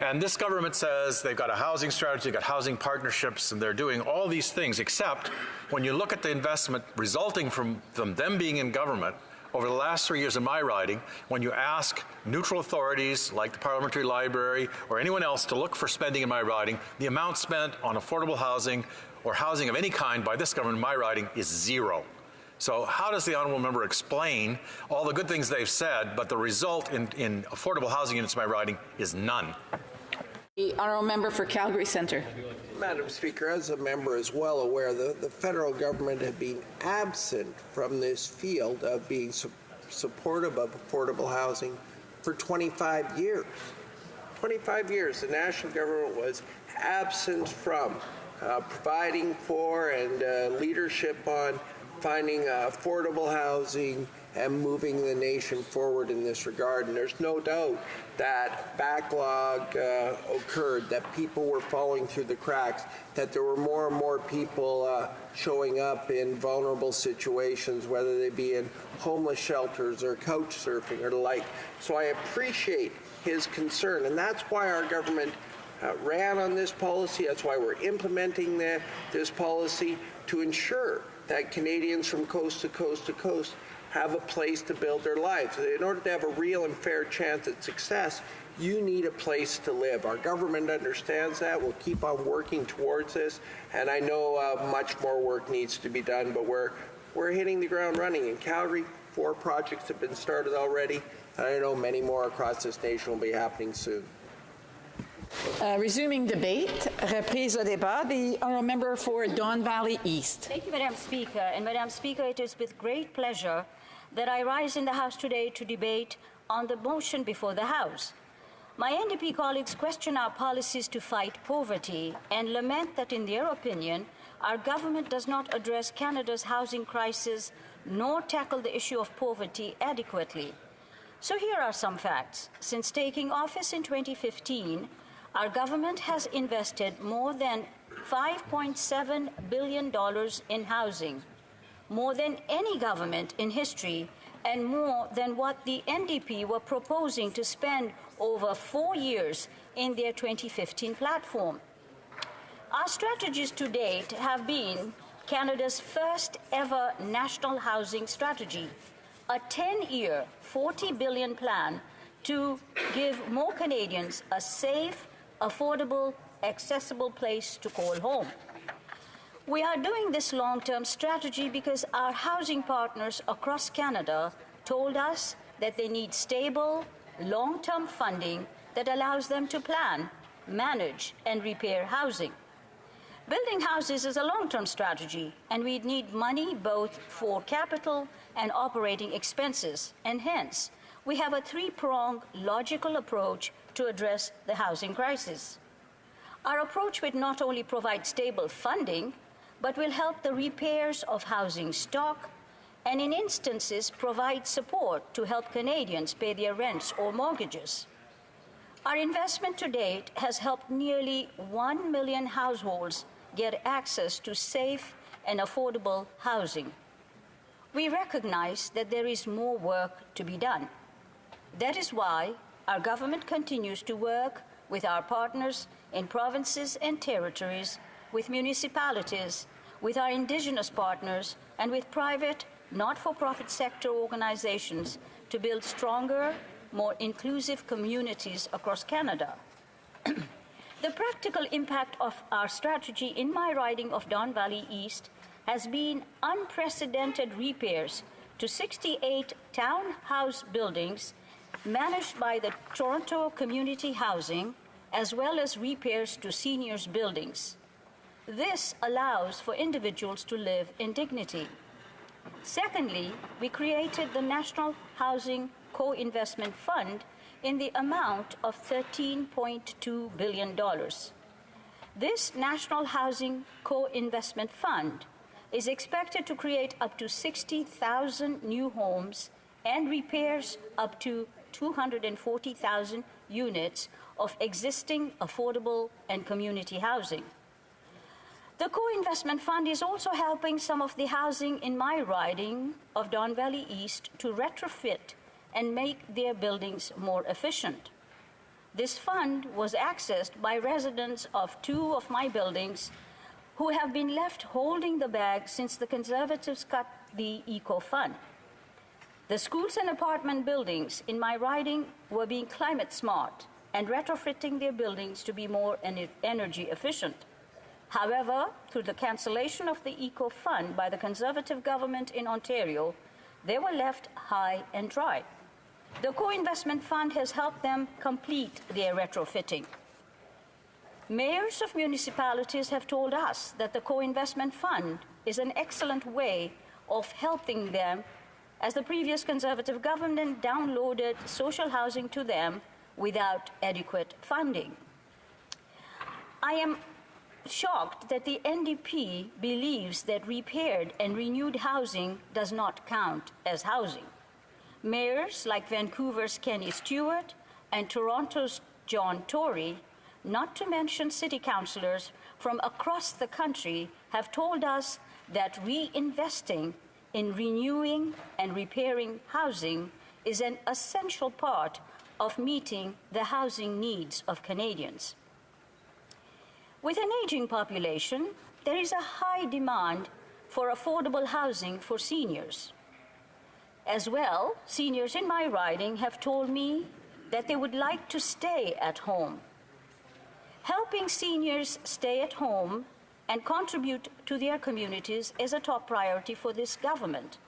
And this government says they've got a housing strategy, they've got housing partnerships, and they're doing all these things, except when you look at the investment resulting from them being in government over the last 3 years in my riding, when you ask neutral authorities like the Parliamentary Library or anyone else to look for spending in my riding, the amount spent on affordable housing or housing of any kind by this government in my riding is zero. So how does the honourable member explain all the good things they've said, but the result in affordable housing units in my riding is none? The honourable member for Calgary Centre. Madam Speaker, as a member is well aware, the federal government had been absent from this field of being supportive of affordable housing for 25 years. 25 years, the national government was absent from providing for and leadership on finding affordable housing and moving the nation forward in this regard. And there's no doubt that backlog occurred, that people were falling through the cracks, that there were more and more people showing up in vulnerable situations, whether they be in homeless shelters or couch surfing or the like. So I appreciate his concern, and that's why our government ran on this policy. That's why we're implementing this policy to ensure that Canadians from coast to coast to coast have a place to build their lives. In order to have a real and fair chance at success, you need a place to live. Our government understands that. We'll keep on working towards this, and I know much more work needs to be done, but we're hitting the ground running. In Calgary, 4 projects have been started already, and I know many more across this nation will be happening soon. Resuming debate, reprise au débat, the honourable member for Don Valley East. Thank you, Madam Speaker. And Madam Speaker, it is with great pleasure that I rise in the House today to debate on the motion before the House. My NDP colleagues question our policies to fight poverty and lament that, in their opinion, our government does not address Canada's housing crisis nor tackle the issue of poverty adequately. So here are some facts. Since taking office in 2015, our government has invested more than $5.7 billion in housing, more than any government in history, and more than what the NDP were proposing to spend over 4 years in their 2015 platform. Our strategies to date have been Canada's first ever national housing strategy, a 10-year, $40 billion plan to give more Canadians a safe, affordable, accessible place to call home. We are doing this long-term strategy because our housing partners across Canada told us that they need stable, long-term funding that allows them to plan, manage, and repair housing. Building houses is a long-term strategy, and we need money both for capital and operating expenses, and hence, we have a 3-pronged logical approach to address the housing crisis. Our approach will not only provide stable funding, but will help the repairs of housing stock and in instances provide support to help Canadians pay their rents or mortgages. Our investment to date has helped nearly 1 million households get access to safe and affordable housing. We recognize that there is more work to be done. That is why our government continues to work with our partners in provinces and territories, with municipalities, with our Indigenous partners, and with private, not-for-profit sector organizations to build stronger, more inclusive communities across Canada. The practical impact of our strategy in my riding of Don Valley East has been unprecedented repairs to 68 townhouse buildings managed by the Toronto Community Housing, as well as repairs to seniors' buildings. This allows for individuals to live in dignity. Secondly, we created the National Housing Co-Investment Fund in the amount of $13.2 billion. This National Housing Co-Investment Fund is expected to create up to 60,000 new homes and repairs up to 240,000 units of existing affordable and community housing. The Co-Investment Fund is also helping some of the housing in my riding of Don Valley East to retrofit and make their buildings more efficient. This fund was accessed by residents of 2 of my buildings who have been left holding the bag since the Conservatives cut the Eco Fund. The schools and apartment buildings in my riding were being climate smart and retrofitting their buildings to be more energy efficient. However, through the cancellation of the Eco Fund by the Conservative government in Ontario, they were left high and dry. The Co-Investment Fund has helped them complete their retrofitting. Mayors of municipalities have told us that the co-investment fund is an excellent way of helping them, as the previous Conservative government downloaded social housing to them without adequate funding. I am shocked that the NDP believes that repaired and renewed housing does not count as housing. Mayors like Vancouver's Kenny Stewart and Toronto's John Tory, not to mention city councillors from across the country, have told us that reinvesting in renewing and repairing housing is an essential part of meeting the housing needs of Canadians. With an aging population, there is a high demand for affordable housing for seniors. As well, seniors in my riding have told me that they would like to stay at home. Helping seniors stay at home and contribute to their communities is a top priority for this government.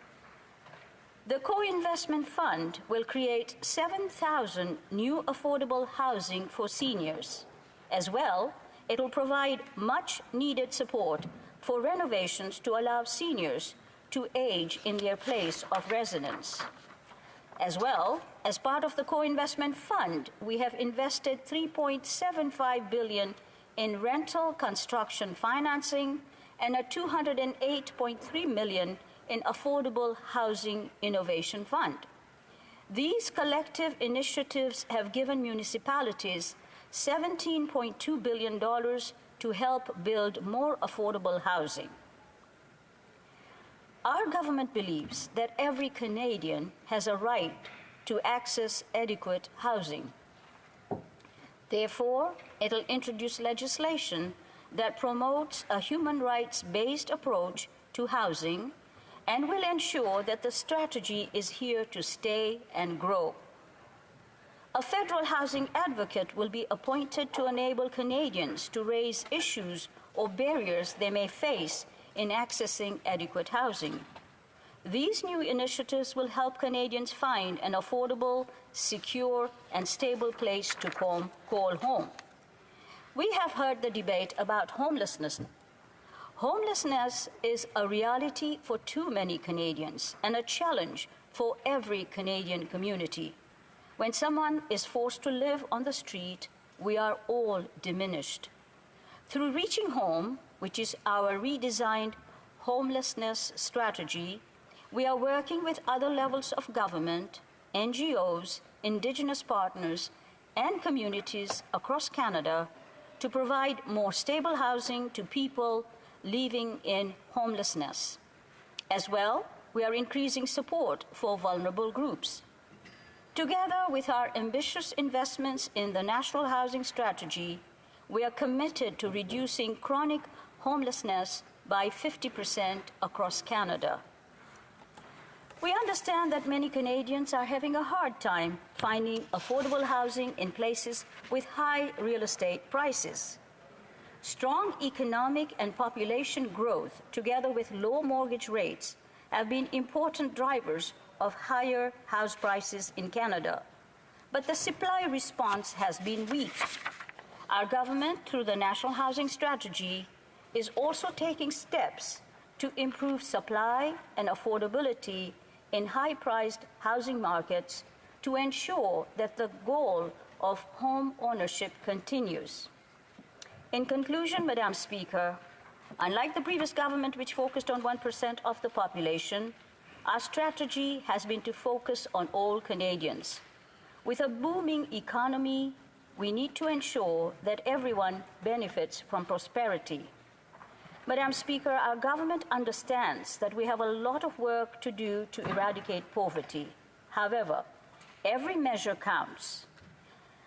The Co-Investment Fund will create 7,000 new affordable housing for seniors. As well, it will provide much-needed support for renovations to allow seniors to age in their place of residence. As well, as part of the Co-Investment Fund, we have invested $3.75 billion in rental construction financing and a $208.3 million in Affordable Housing Innovation Fund. These collective initiatives have given municipalities $17.2 billion to help build more affordable housing. Our government believes that every Canadian has a right to access adequate housing. Therefore, it will introduce legislation that promotes a human rights-based approach to housing and will ensure that the strategy is here to stay and grow. A federal housing advocate will be appointed to enable Canadians to raise issues or barriers they may face in accessing adequate housing. These new initiatives will help Canadians find an affordable, secure, and stable place to call home. We have heard the debate about homelessness. Homelessness is a reality for too many Canadians and a challenge for every Canadian community. When someone is forced to live on the street, we are all diminished. Through Reaching Home, which is our redesigned homelessness strategy, we are working with other levels of government, NGOs, Indigenous partners, and communities across Canada to provide more stable housing to people living in homelessness. As well, we are increasing support for vulnerable groups. Together with our ambitious investments in the National Housing Strategy, we are committed to reducing chronic homelessness by 50% across Canada. We understand that many Canadians are having a hard time finding affordable housing in places with high real estate prices. Strong economic and population growth, together with low mortgage rates, have been important drivers of higher house prices in Canada. But the supply response has been weak. Our government, through the National Housing Strategy, is also taking steps to improve supply and affordability in high-priced housing markets to ensure that the goal of home ownership continues. In conclusion, Madam Speaker, unlike the previous government, which focused on 1% of the population, our strategy has been to focus on all Canadians. With a booming economy, we need to ensure that everyone benefits from prosperity. Madam Speaker, our government understands that we have a lot of work to do to eradicate poverty. However, every measure counts.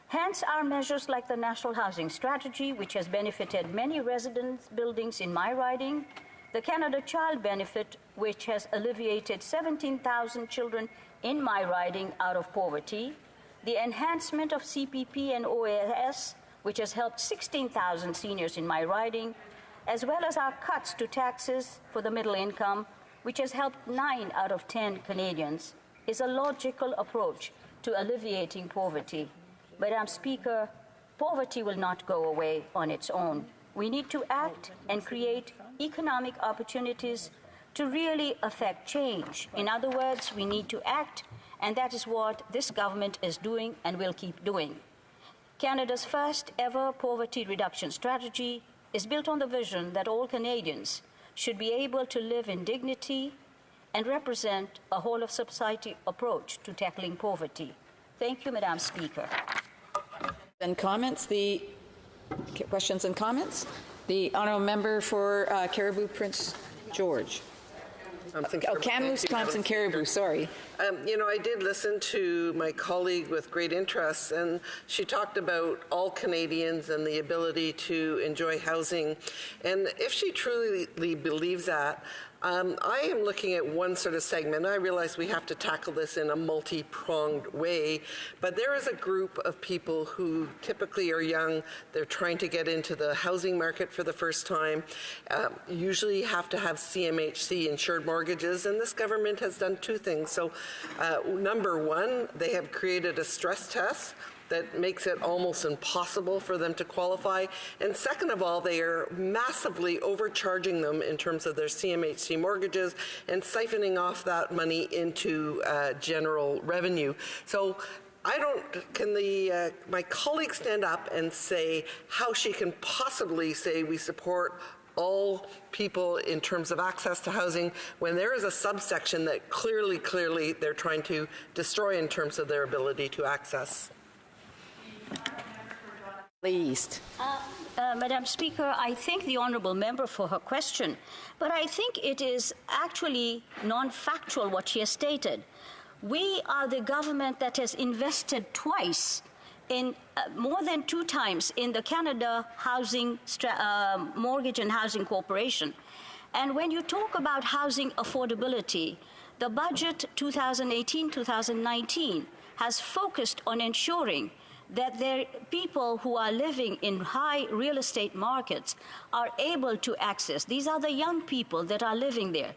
Hence, our measures like the National Housing Strategy, which has benefited many residence buildings in my riding, the Canada Child Benefit, which has alleviated 17,000 children in my riding out of poverty, the enhancement of CPP and OAS, which has helped 16,000 seniors in my riding, as well as our cuts to taxes for the middle income, which has helped 9 out of 10 Canadians, is a logical approach to alleviating poverty. Madam Speaker, poverty will not go away on its own. We need to act and create economic opportunities to really affect change. In other words, we need to act, and that is what this government is doing and will keep doing. Canada's first ever poverty reduction strategy is built on the vision that all Canadians should be able to live in dignity and represent a whole-of-society approach to tackling poverty. Thank you, Madam Speaker. And comments, questions and comments? The honourable member for Caribou Prince George. Kamloops, Thompson, Caribou, sorry. I did listen to my colleague with great interest, and she talked about all Canadians and the ability to enjoy housing. And if she truly believes that, I am looking at one sort of segment. I realize we have to tackle this in a multi-pronged way, but there is a group of people who typically are young. They're trying to get into the housing market for the first time, usually have to have CMHC insured mortgages, and this government has done two things. So number one, they have created a stress test that makes it almost impossible for them to qualify. And second of all, they are massively overcharging them in terms of their CMHC mortgages and siphoning off that money into general revenue. So can my colleague stand up and say how she can possibly say we support all people in terms of access to housing when there is a subsection that clearly they're trying to destroy in terms of their ability to access? Madam Speaker, I thank the honourable member for her question, but I think it is actually non-factual what she has stated. We are the government that has invested twice, in more than 2 times, in the Canada Mortgage and Housing Corporation. And when you talk about housing affordability, the budget 2018-2019 has focused on ensuring that people who are living in high real estate markets are able to access. These are the young people that are living there.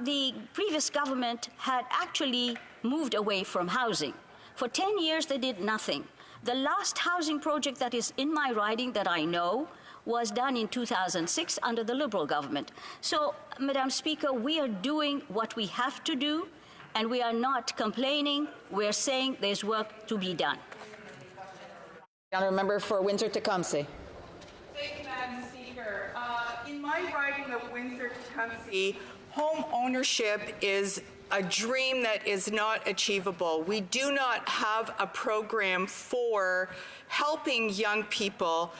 The previous government had actually moved away from housing. For 10 years, they did nothing. The last housing project that is in my riding that I know was done in 2006 under the Liberal government. So, Madam Speaker, we are doing what we have to do, and we are not complaining. We're saying there's work to be done. Honourable member for Windsor-Tecumseh. Thank you, Madam Speaker. In my riding of Windsor-Tecumseh, home ownership is a dream that is not achievable. We do not have a program for helping young people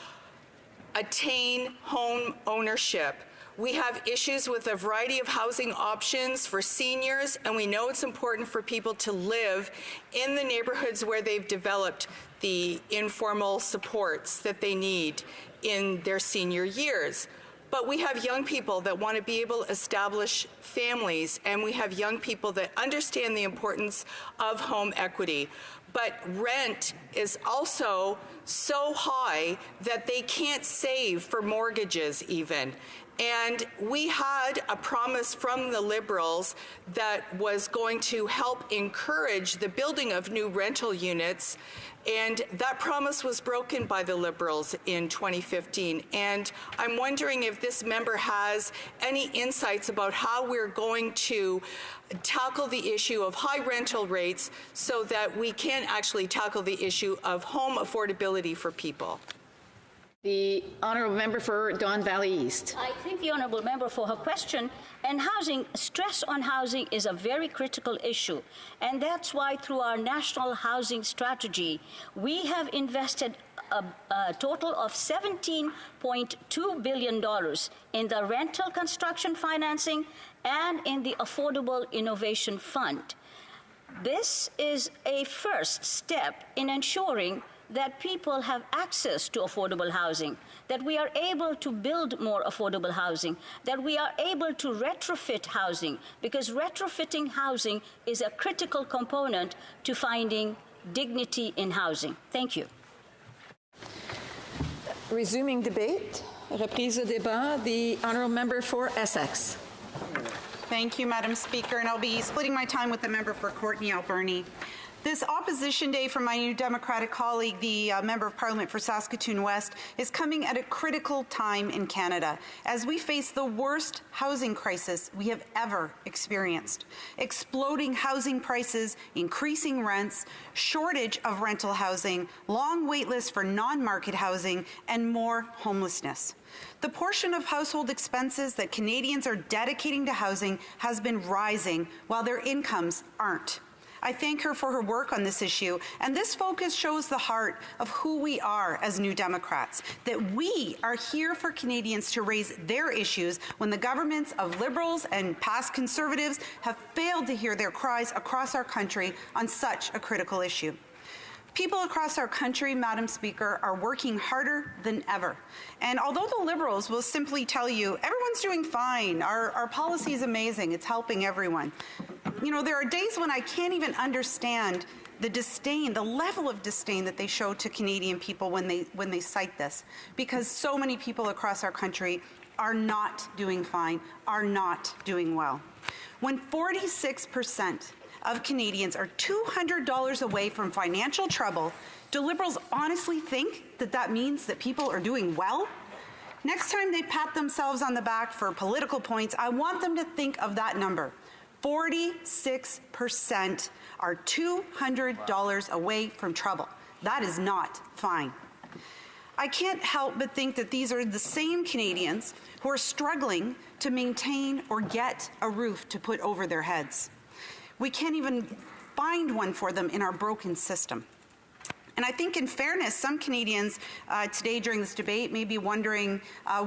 attain home ownership. We have issues with a variety of housing options for seniors, and we know it's important for people to live in the neighborhoods where they've developed the informal supports that they need in their senior years. But we have young people that want to be able to establish families, and we have young people that understand the importance of home equity. But rent is also so high that they can't save for mortgages even. And we had a promise from the Liberals that was going to help encourage the building of new rental units, and that promise was broken by the Liberals in 2015. And I'm wondering if this member has any insights about how we're going to tackle the issue of high rental rates so that we can actually tackle the issue of home affordability for people. The honourable member for Don Valley East. I thank the honourable member for her question. And housing, stress on housing is a very critical issue. And that's why through our national housing strategy, we have invested a total of $17.2 billion in the rental construction financing and in the Affordable Innovation Fund. This is a first step in ensuring that people have access to affordable housing, that we are able to build more affordable housing, that we are able to retrofit housing, because retrofitting housing is a critical component to finding dignity in housing. Thank you. Resuming debate, reprise de débat, the honourable member for Essex. Thank you, Madam Speaker, and I'll be splitting my time with the member for Courtenay Alberni. This opposition day from my New Democratic colleague, the Member of Parliament for Saskatoon West, is coming at a critical time in Canada as we face the worst housing crisis we have ever experienced. Exploding housing prices, increasing rents, shortage of rental housing, long wait lists for non-market housing, and more homelessness. The portion of household expenses that Canadians are dedicating to housing has been rising while their incomes aren't. I thank her for her work on this issue, and this focus shows the heart of who we are as New Democrats, that we are here for Canadians to raise their issues when the governments of Liberals and past Conservatives have failed to hear their cries across our country on such a critical issue. People across our country, Madam Speaker, are working harder than ever. And although the Liberals will simply tell you, everyone's doing fine, our policy is amazing, it's helping everyone. You know, there are days when I can't even understand the disdain, the level of disdain that they show to Canadian people when they cite this, because so many people across our country are not doing fine, are not doing well. When 46% of Canadians are $200 away from financial trouble, do Liberals honestly think that that means that people are doing well? Next time they pat themselves on the back for political points, I want them to think of that number. 46% are $200 away from trouble. That is not fine. I can't help but think that these are the same Canadians who are struggling to maintain or get a roof to put over their heads. We can't even find one for them in our broken system. And I think in fairness, some Canadians today during this debate may be wondering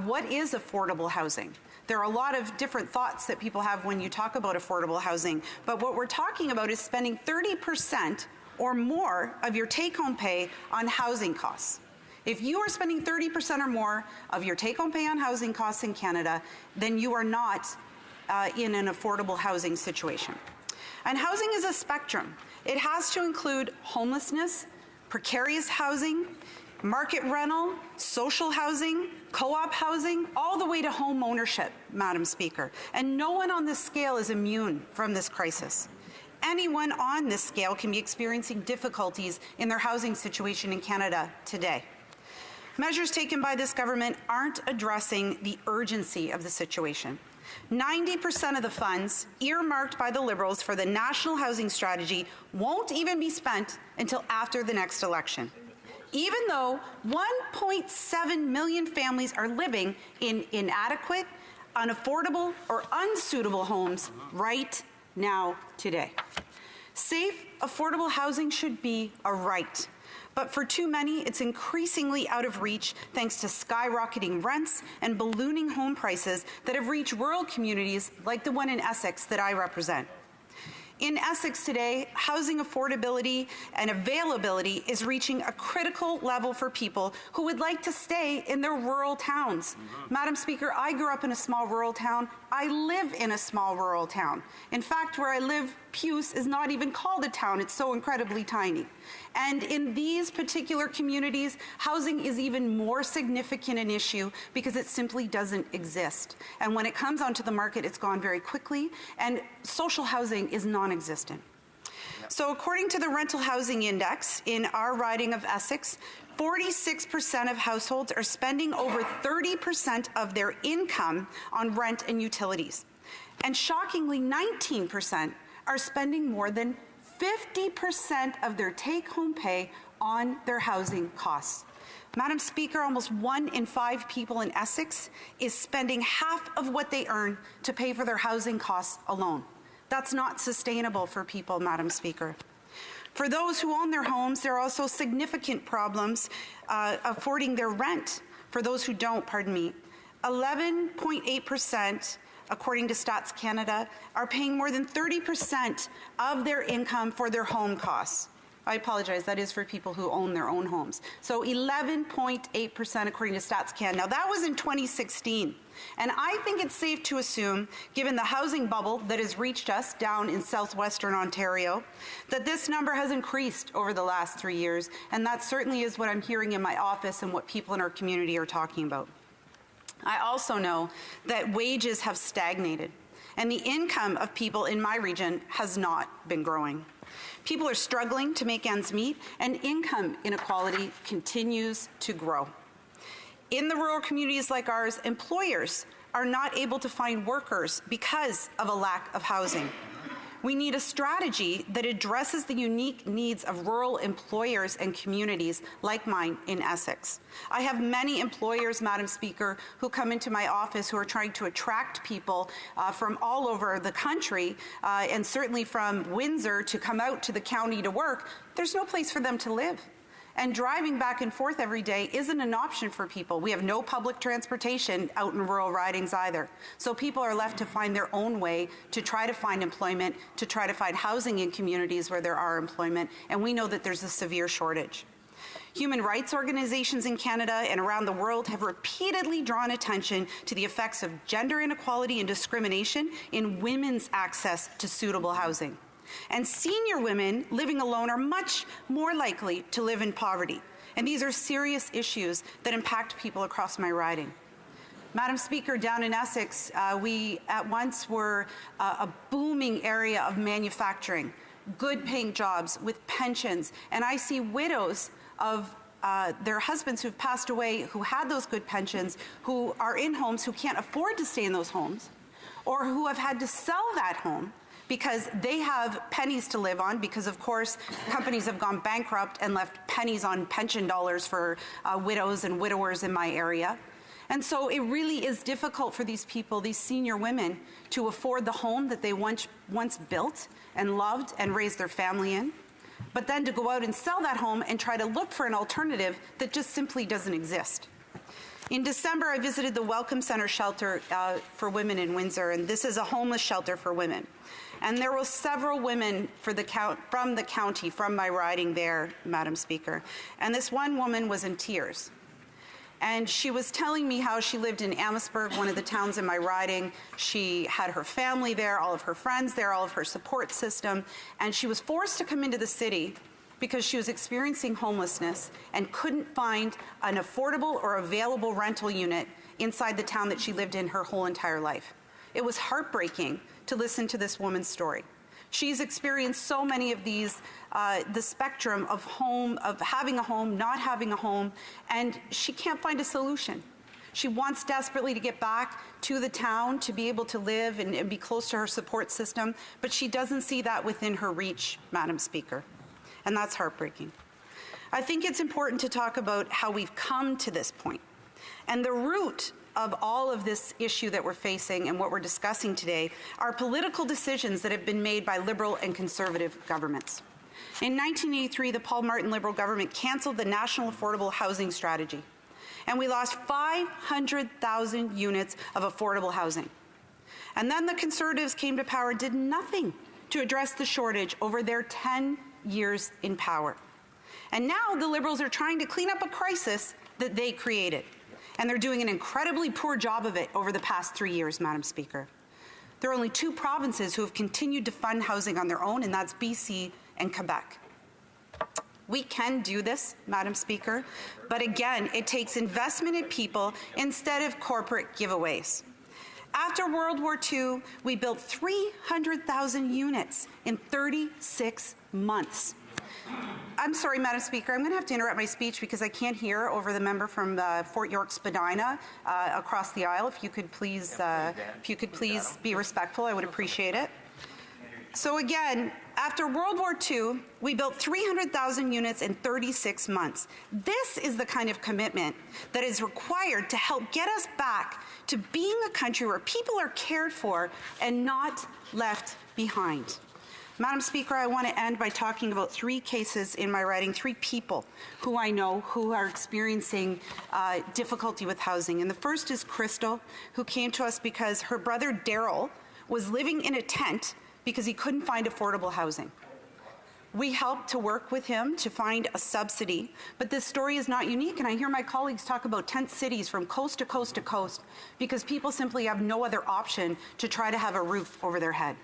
what is affordable housing? There are a lot of different thoughts that people have when you talk about affordable housing, but what we're talking about is spending 30% or more of your take-home pay on housing costs. If you are spending 30% or more of your take-home pay on housing costs in Canada, then you are not in an affordable housing situation. And housing is a spectrum. It has to include homelessness, precarious housing, market rental, social housing, co-op housing, all the way to home ownership, Madam Speaker. And no one on this scale is immune from this crisis. Anyone on this scale can be experiencing difficulties in their housing situation in Canada today. Measures taken by this government aren't addressing the urgency of the situation. 90% of the funds earmarked by the Liberals for the National Housing Strategy won't even be spent until after the next election, even though 1.7 million families are living in inadequate, unaffordable, or unsuitable homes right now today. Safe, affordable housing should be a right. But for too many, it's increasingly out of reach thanks to skyrocketing rents and ballooning home prices that have reached rural communities like the one in Essex that I represent. In Essex today, housing affordability and availability is reaching a critical level for people who would like to stay in their rural towns. Madam Speaker, I grew up in a small rural town. I live in a small rural town. In fact, where I live, Puce is not even called a town. It's so incredibly tiny. And in these particular communities, housing is even more significant an issue because it simply doesn't exist. And when it comes onto the market, it's gone very quickly, and social housing is non-existent. So according to the Rental Housing Index in our riding of Essex, 46% of households are spending over 30% of their income on rent and utilities. And shockingly, 19% are spending more than 50% of their take-home pay on their housing costs. Madam Speaker, almost 1 in 5 people in Essex is spending half of what they earn to pay for their housing costs alone. That's not sustainable for people, Madam Speaker. For those who own their homes, there are also significant problems affording their rent. For those who don't, 11.8%, according to Stats Canada, are paying more than 30% of their income for their home costs. I apologize, that is for people who own their own homes. So 11.8% according to Stats Canada. Now that was in 2016. And I think it's safe to assume, given the housing bubble that has reached us down in southwestern Ontario, that this number has increased over the last 3 years. And that certainly is what I'm hearing in my office and what people in our community are talking about. I also know that wages have stagnated, and the income of people in my region has not been growing. People are struggling to make ends meet, and income inequality continues to grow. In the rural communities like ours, employers are not able to find workers because of a lack of housing. We need a strategy that addresses the unique needs of rural employers and communities like mine in Essex. I have many employers, Madam Speaker, who come into my office who are trying to attract people from all over the country and certainly from Windsor to come out to the county to work. There's no place for them to live. And driving back and forth every day isn't an option for people. We have no public transportation out in rural ridings either. So people are left to find their own way to try to find employment, to try to find housing in communities where there are employment, and we know that there's a severe shortage. Human rights organizations in Canada and around the world have repeatedly drawn attention to the effects of gender inequality and discrimination in women's access to suitable housing. And senior women living alone are much more likely to live in poverty. And these are serious issues that impact people across my riding. Madam Speaker, down in Essex, we at once were a booming area of manufacturing, good-paying jobs with pensions. And I see widows of their husbands who've passed away, who had those good pensions, who are in homes who can't afford to stay in those homes, or who have had to sell that home because they have pennies to live on, because of course companies have gone bankrupt and left pennies on pension dollars for widows and widowers in my area. And so it really is difficult for these people, these senior women, to afford the home that they once built and loved and raised their family in, but then to go out and sell that home and try to look for an alternative that just simply doesn't exist. In December, I visited the Welcome Center shelter for women in Windsor, and this is a homeless shelter for women. And there were several women from the county, from my riding there, Madam Speaker. And this one woman was in tears. And she was telling me how she lived in Amherstburg, one of the towns in my riding. She had her family there, all of her friends there, all of her support system. And she was forced to come into the city because she was experiencing homelessness and couldn't find an affordable or available rental unit inside the town that she lived in her whole entire life. It was heartbreaking to listen to this woman's story. She's experienced so many of these, the spectrum of having a home, not having a home, and she can't find a solution. She wants desperately to get back to the town to be able to live and be close to her support system, but she doesn't see that within her reach, Madam Speaker, and that's heartbreaking. I think it's important to talk about how we've come to this point, and the root of all of this issue that we're facing and what we're discussing today are political decisions that have been made by Liberal and Conservative governments. In 1983, the Paul Martin Liberal government canceled the National Affordable Housing Strategy, and we lost 500,000 units of affordable housing. And then the Conservatives came to power and did nothing to address the shortage over their 10 years in power. And now the Liberals are trying to clean up a crisis that they created. And they're doing an incredibly poor job of it over the past 3 years, Madam Speaker. There are only 2 provinces who have continued to fund housing on their own, and that's BC and Quebec. We can do this, Madam Speaker, but again, it takes investment in people instead of corporate giveaways. After World War II, we built 300,000 units in 36 months. I'm sorry, Madam Speaker, I'm going to have to interrupt my speech because I can't hear over the member from Fort York Spadina across the aisle. If you could please be respectful, I would appreciate it. So again, after World War II, we built 300,000 units in 36 months. This is the kind of commitment that is required to help get us back to being a country where people are cared for and not left behind. Madam Speaker, I want to end by talking about 3 cases in my writing, 3 people who I know who are experiencing difficulty with housing. And the first is Crystal, who came to us because her brother Daryl was living in a tent because he couldn't find affordable housing. We helped to work with him to find a subsidy, but this story is not unique, and I hear my colleagues talk about tent cities from coast to coast to coast because people simply have no other option to try to have a roof over their head.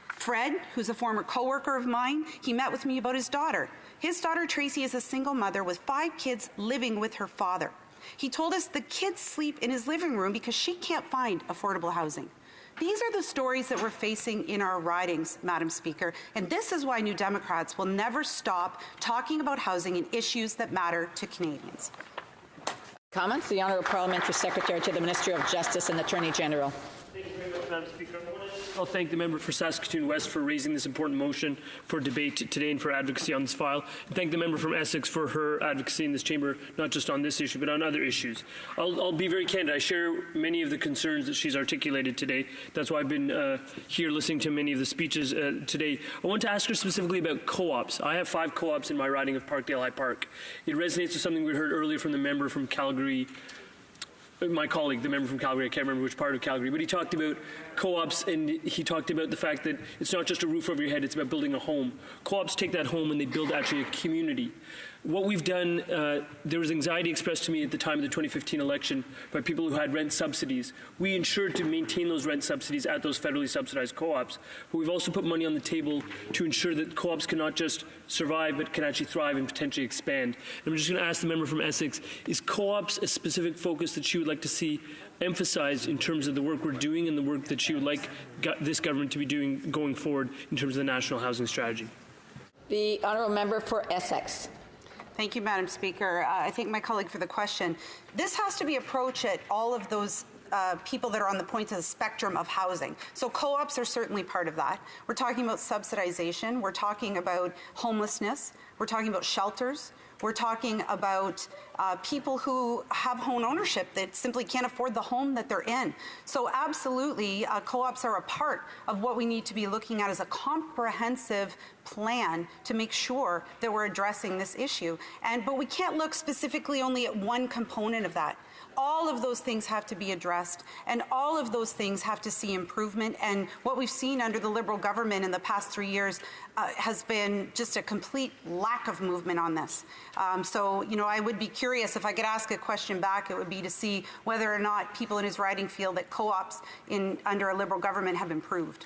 Fred, who's a former coworker of mine, he met with me about his daughter. His daughter, Tracy, is a single mother with 5 kids living with her father. He told us the kids sleep in his living room because she can't find affordable housing. These are the stories that we're facing in our ridings, Madam Speaker, and this is why New Democrats will never stop talking about housing and issues that matter to Canadians. Comments? The Honourable Parliamentary Secretary to the Minister of Justice and Attorney General. Thank you very much, Madam Speaker. I'll thank the member for Saskatoon West for raising this important motion for debate today and for advocacy on this file. And thank the member from Essex for her advocacy in this chamber, not just on this issue, but on other issues. I'll be very candid. I share many of the concerns that she's articulated today. That's why I've been here listening to many of the speeches today. I want to ask her specifically about co-ops. I have 5 co-ops in my riding of Parkdale High Park. It resonates with something we heard earlier from the member from Calgary, my colleague, the member from Calgary, I can't remember which part of Calgary, but he talked about co-ops and he talked about the fact that it's not just a roof over your head, it's about building a home. Co-ops take that home and they build actually a community. What we've done, there was anxiety expressed to me at the time of the 2015 election by people who had rent subsidies. We ensured to maintain those rent subsidies at those federally subsidized co-ops, but we've also put money on the table to ensure that co-ops can not just survive, but can actually thrive and potentially expand. And I'm just going to ask the member from Essex, is co-ops a specific focus that she would like to see emphasized in terms of the work we're doing and the work that she would like this government to be doing going forward in terms of the national housing strategy? The Honourable Member for Essex. Thank you, Madam Speaker. I thank my colleague for the question. This has to be approached at all of those people that are on the point of the spectrum of housing. So co-ops are certainly part of that. We're talking about subsidization. We're talking about homelessness. We're talking about shelters. We're talking about people who have home ownership that simply can't afford the home that they're in. So absolutely, co-ops are a part of what we need to be looking at as a comprehensive plan to make sure that we're addressing this issue. But we can't look specifically only at one component of that. All of those things have to be addressed, and all of those things have to see improvement. And what we've seen under the Liberal government in the past 3 years has been just a complete lack of movement on this. So, I would be curious if I could ask a question back, it would be to see whether or not people in his riding feel that co-ops under a Liberal government have improved.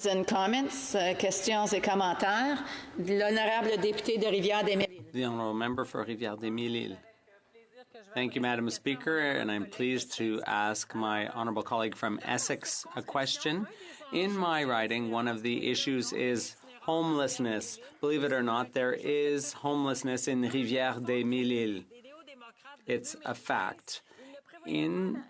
And comments, questions et commentaires. L'honorable député de Rivière-des-Mille. The honourable member for Rivière-des-Mille. Thank you, Madam Speaker, and I'm pleased to ask my honourable colleague from Essex a question. In my riding, one of the issues is homelessness. Believe it or not, there is homelessness in Rivière-des-Mille. It's a fact. In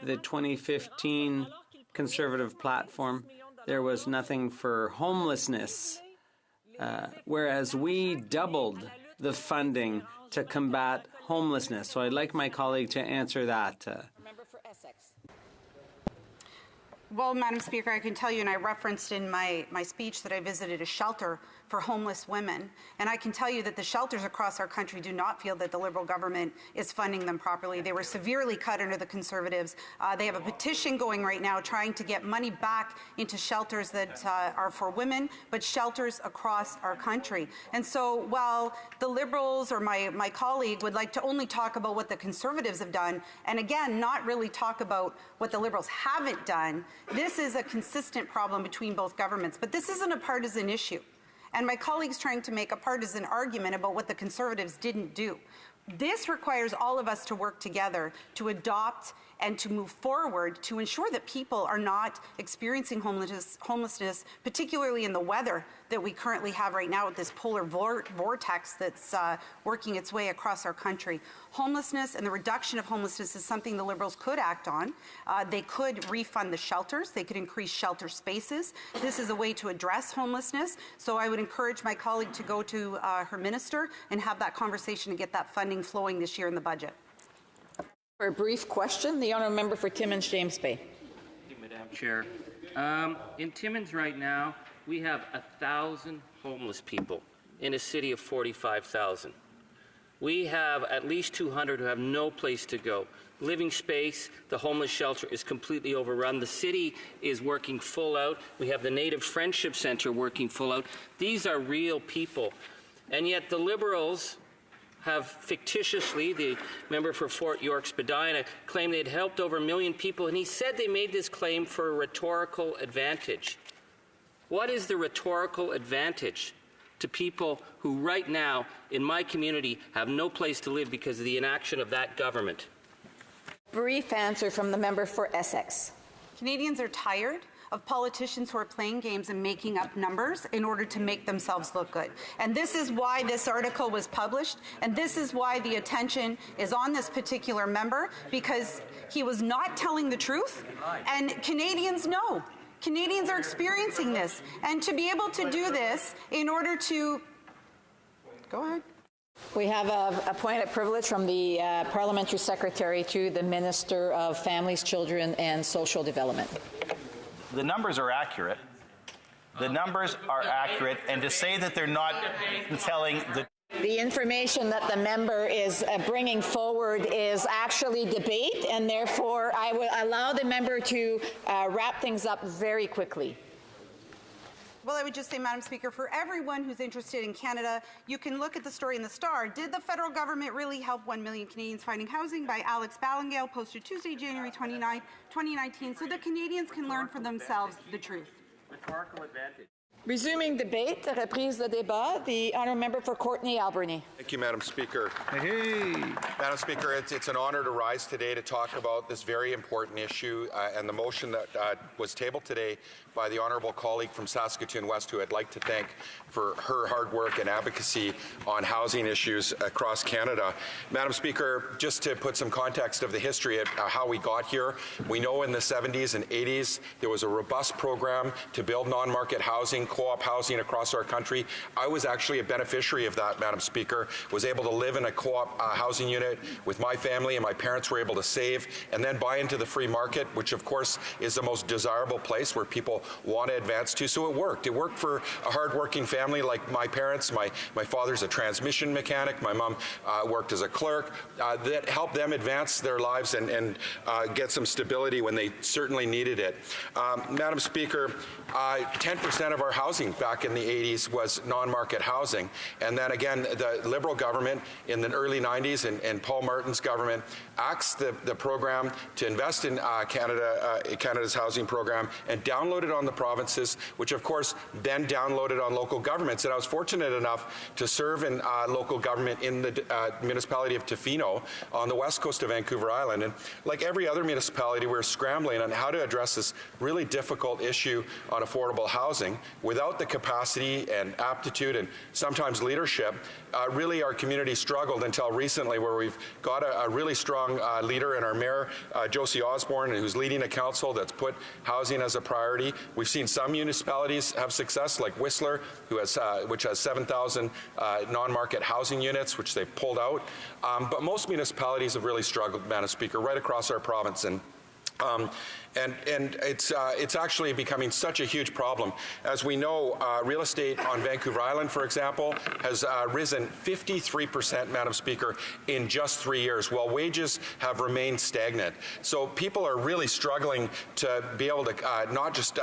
the 2015 Conservative platform, there was nothing for homelessness, whereas we doubled the funding to combat homelessness. So I'd like my colleague to answer that. Well, Madam Speaker, I can tell you, and I referenced in my speech that I visited a shelter for homeless women, and I can tell you that the shelters across our country do not feel that the Liberal government is funding them properly. They were severely cut under the Conservatives. They have a petition going right now trying to get money back into shelters that are for women, but shelters across our country. And so while the Liberals or my colleague would like to only talk about what the Conservatives have done, and again, not really talk about what the Liberals haven't done, this is a consistent problem between both governments. But this isn't a partisan issue. And my colleague's trying to make a partisan argument about what the Conservatives didn't do. This requires all of us to work together to adopt and to move forward to ensure that people are not experiencing homelessness, particularly in the weather that we currently have right now with this polar vortex that's working its way across our country. Homelessness and the reduction of homelessness is something the Liberals could act on. They could refund the shelters. They could increase shelter spaces. This is a way to address homelessness. So I would encourage my colleague to go to her minister and have that conversation and get that funding flowing this year in the budget. For a brief question, the honourable member for Timmins James Bay. Thank you, Madam Chair. In Timmins right now, we have 1,000 homeless people in a city of 45,000. We have at least 200 who have no place to go. Living space, the homeless shelter is completely overrun. The city is working full out. We have the Native Friendship Centre working full out. These are real people. And yet the Liberals have fictitiously, the member for Fort York Spadina claimed they'd helped over 1 million people, and he said they made this claim for a rhetorical advantage. What is the rhetorical advantage to people who right now in my community have no place to live because of the inaction of that government? Brief answer from the member for Essex. Canadians are tired of politicians who are playing games and making up numbers in order to make themselves look good. And this is why this article was published, and this is why the attention is on this particular member, because he was not telling the truth, and Canadians know. Canadians are experiencing this, and to be able to do this in order to... Go ahead. We have a point of privilege from the Parliamentary Secretary to the Minister of Families, Children and Social Development. The numbers are accurate. The numbers are accurate, and to say that they're not telling the information that the member is bringing forward is actually debate, and therefore I will allow the member to wrap things up very quickly. Well, I would just say, Madam Speaker, for everyone who's interested in Canada, you can look at the story in the Star. Did the federal government really help 1 million Canadians finding housing? By Alex Ballingale, posted Tuesday, January 29, 2019, so that Canadians can learn for themselves the truth. Rhetorical advantage. Resuming debate, reprise de débat, the honourable member for Courtenay Alberni. Thank you, Madam Speaker. Madam Speaker, it's an honour to rise today to talk about this very important issue and the motion that was tabled today by the honourable colleague from Saskatoon West, who I'd like to thank for her hard work and advocacy on housing issues across Canada. Madam Speaker, just to put some context of the history of how we got here, we know in the 70s and 80s there was a robust program to build non-market housing, co-op housing across our country. I was actually a beneficiary of that, Madam Speaker, was able to live in a co-op housing unit with my family, and my parents were able to save and then buy into the free market, which of course is the most desirable place where people want to advance to. So it worked. It worked for a hard-working family like my parents. My father's a transmission mechanic. My mom worked as a clerk. That helped them advance their lives and get some stability when they certainly needed it. Madam Speaker, 10% of our housing back in the 80s was non-market housing. And then again, the Liberal government in the early 90s and Paul Martin's government axed the program to invest in Canada's housing program and download it on the provinces, which of course then downloaded on local governments. And I was fortunate enough to serve in local government in the municipality of Tofino on the west coast of Vancouver Island. And like every other municipality, we're scrambling on how to address this really difficult issue on affordable housing without the capacity and aptitude and sometimes leadership. Really, our community struggled until recently, where we've got a really strong leader in our mayor, Josie Osborne, who's leading a council that's put housing as a priority. We've seen some municipalities have success, like Whistler, which has 7,000 non-market housing units, which they've pulled out. But most municipalities have really struggled, Madam Speaker, right across our province. And it's actually becoming such a huge problem. As we know, real estate on Vancouver Island, for example, has risen 53%, Madam Speaker, in just 3 years, while wages have remained stagnant. So people are really struggling to be able to not just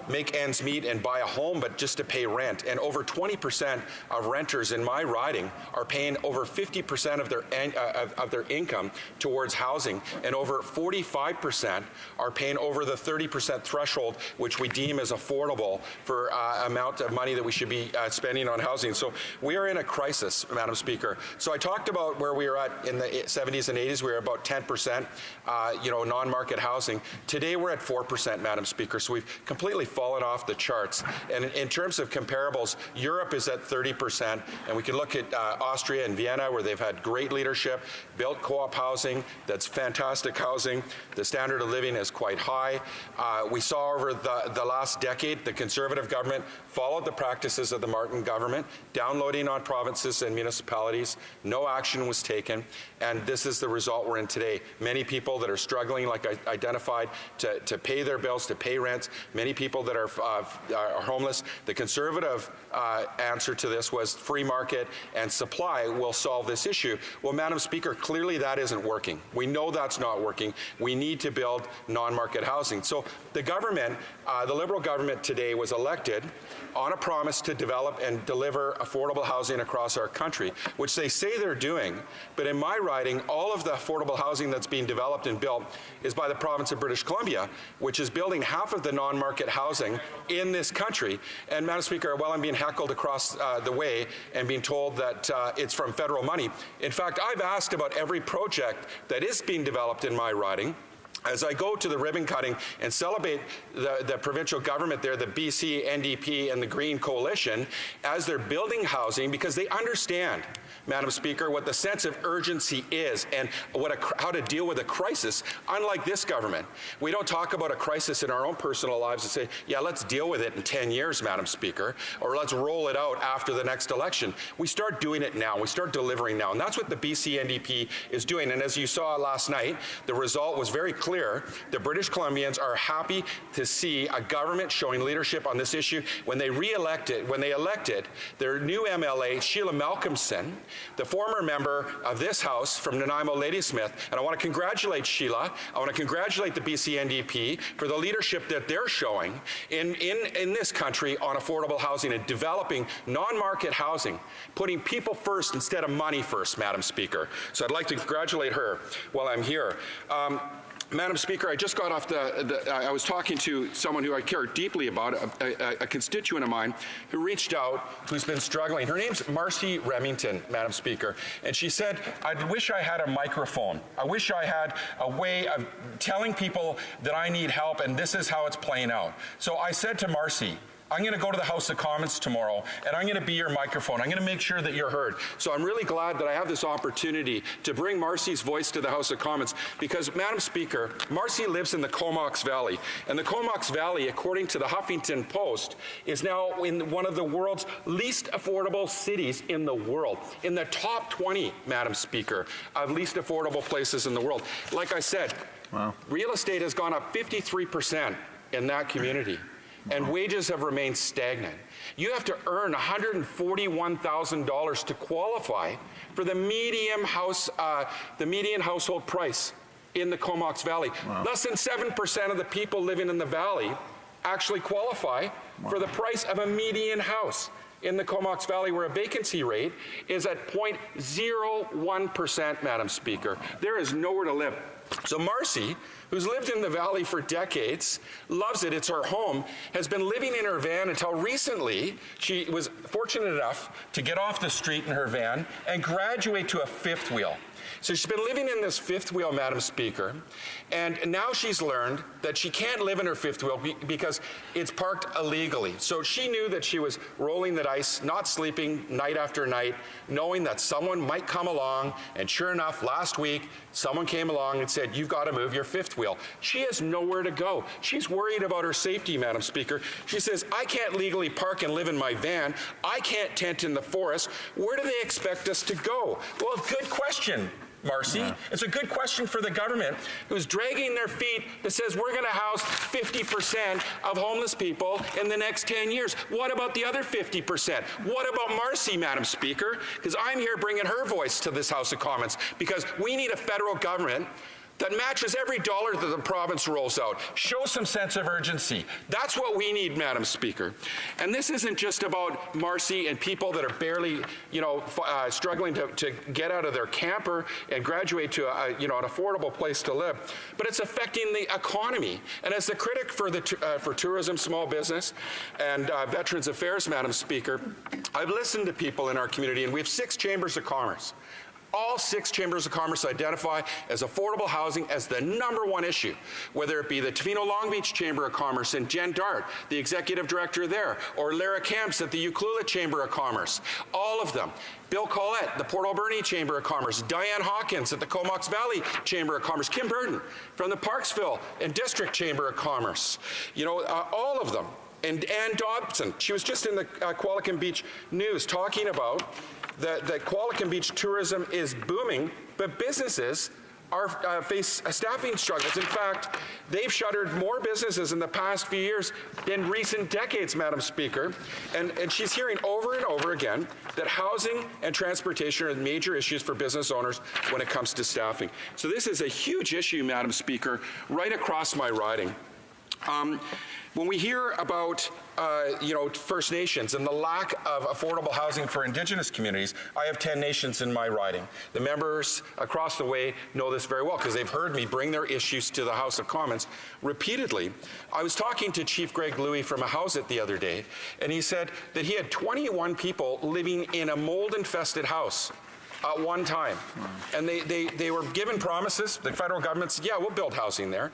make ends meet and buy a home, but just to pay rent. And over 20% of renters in my riding are paying over 50% of their income towards housing, and over 45% are paying over the 30% threshold, which we deem as affordable for amount of money that we should be spending on housing. So we are in a crisis, Madam Speaker. So I talked about where we were at in the 70s and 80s. We were about 10%, non-market housing. Today we're at 4%, Madam Speaker. So we've completely fallen off the charts. And in terms of comparables, Europe is at 30%, and we can look at Austria and Vienna, where they've had great leadership, built co-op housing. That's fantastic housing. The standard of living is quite high. We saw over the last decade, the Conservative government followed the practices of the Martin government, downloading on provinces and municipalities. No action was taken, and this is the result we're in today. Many people that are struggling, like I identified, to pay their bills, to pay rents. Many people that are homeless. The Conservative answer to this was free market and supply will solve this issue. Well, Madam Speaker, clearly that isn't working. We know that's not working. We need to build non-market housing. So the government, the Liberal government today, was elected on a promise to develop and deliver affordable housing across our country, which they say they're doing. But in my riding, all of the affordable housing that's being developed and built is by the province of British Columbia, which is building half of the non-market housing in this country. And Madam Speaker, while I'm being heckled across the way and being told that it's from federal money, in fact, I've asked about every project that is being developed in my riding, as I go to the ribbon cutting and celebrate the provincial government there, the BC, NDP, and the Green Coalition, as they're building housing, because they understand, Madam Speaker, what the sense of urgency is and how to deal with a crisis, unlike this government. We don't talk about a crisis in our own personal lives and say, yeah, let's deal with it in 10 years, Madam Speaker, or let's roll it out after the next election. We start doing it now. We start delivering now. And that's what the BC NDP is doing. And as you saw last night, the result was very clear. The British Columbians are happy to see a government showing leadership on this issue. When they elected their new MLA, Sheila Malcolmson, the former member of this House from Nanaimo Ladysmith, and I want to congratulate Sheila. I want to congratulate the BC NDP for the leadership that they're showing in this country on affordable housing and developing non-market housing, putting people first instead of money first, Madam Speaker. So I'd like to congratulate her while I'm here. Madam Speaker, I just got off I was talking to someone who I care deeply about, a constituent of mine who reached out, who's been struggling. Her name's Marcy Remington, Madam Speaker, and she said, I wish I had a microphone. I wish I had a way of telling people that I need help, and this is how it's playing out. So I said to Marcy, I'm going to go to the House of Commons tomorrow, and I'm going to be your microphone. I'm going to make sure that you're heard. So I'm really glad that I have this opportunity to bring Marcy's voice to the House of Commons, because, Madam Speaker, Marcy lives in the Comox Valley, and the Comox Valley, according to the Huffington Post, is now in one of the world's least affordable cities in the world, in the top 20, Madam Speaker, of least affordable places in the world. Like I said, real estate has gone up 53% in that community. And wages have remained stagnant. You have to earn $141,000 to qualify for the median household price in the Comox Valley. Less than 7% of the people living in the valley actually qualify for the price of a median house in the Comox Valley, where a vacancy rate is at 0.01%, Madam Speaker. There is nowhere to live. So Marcy, who's lived in the valley for decades, loves it, it's her home, has been living in her van until recently. She was fortunate enough to get off the street in her van and graduate to a fifth wheel. So she's been living in this fifth wheel, Madam Speaker, and now she's learned that she can't live in her fifth wheel because it's parked illegally. So she knew that she was rolling the dice, not sleeping night after night, knowing that someone might come along, and sure enough, last week, someone came along and said, you've got to move your fifth wheel. She has nowhere to go. She's worried about her safety, Madam Speaker. She says, I can't legally park and live in my van. I can't tent in the forest. Where do they expect us to go? Well, good question, Marcy. It's a good question for the government, who's dragging their feet, that says we're going to house 50% of homeless people in the next 10 years. What about the other 50%? What about Marcy, Madam Speaker? Because I'm here bringing her voice to this House of Commons, because we need a federal government that matches every dollar that the province rolls out. Show some sense of urgency. That's what we need, Madam Speaker. And this isn't just about Marcy and people that are barely, struggling to get out of their camper and graduate to an affordable place to live, but it's affecting the economy. And as the critic for tourism, small business, and Veterans Affairs, Madam Speaker, I've listened to people in our community, and we have 6 chambers of commerce. All 6 chambers of commerce identify as affordable housing as the #1 issue, whether it be the Tofino Long Beach Chamber of Commerce and Jen Dart, the executive director there, or Lara Camps at the Ucluelet Chamber of Commerce. All of them. Bill Collette, the Port Alberni Chamber of Commerce, Diane Hawkins at the Comox Valley Chamber of Commerce, Kim Burton from the Parksville and District Chamber of Commerce. All of them. And Ann Dobson, she was just in the Qualicum Beach News talking about that Qualicum Beach tourism is booming, but businesses face staffing struggles. In fact, they've shuttered more businesses in the past few years than recent decades, Madam Speaker. And she's hearing over and over again that housing and transportation are major issues for business owners when it comes to staffing. So this is a huge issue, Madam Speaker, right across my riding. When we hear about First Nations and the lack of affordable housing for Indigenous communities, I have 10 nations in my riding. The members across the way know this very well because they've heard me bring their issues to the House of Commons repeatedly. I was talking to Chief Greg Louie from a Houseit the other day, and he said that he had 21 people living in a mold-infested house at one time. And they were given promises. The federal government said, yeah, we'll build housing there.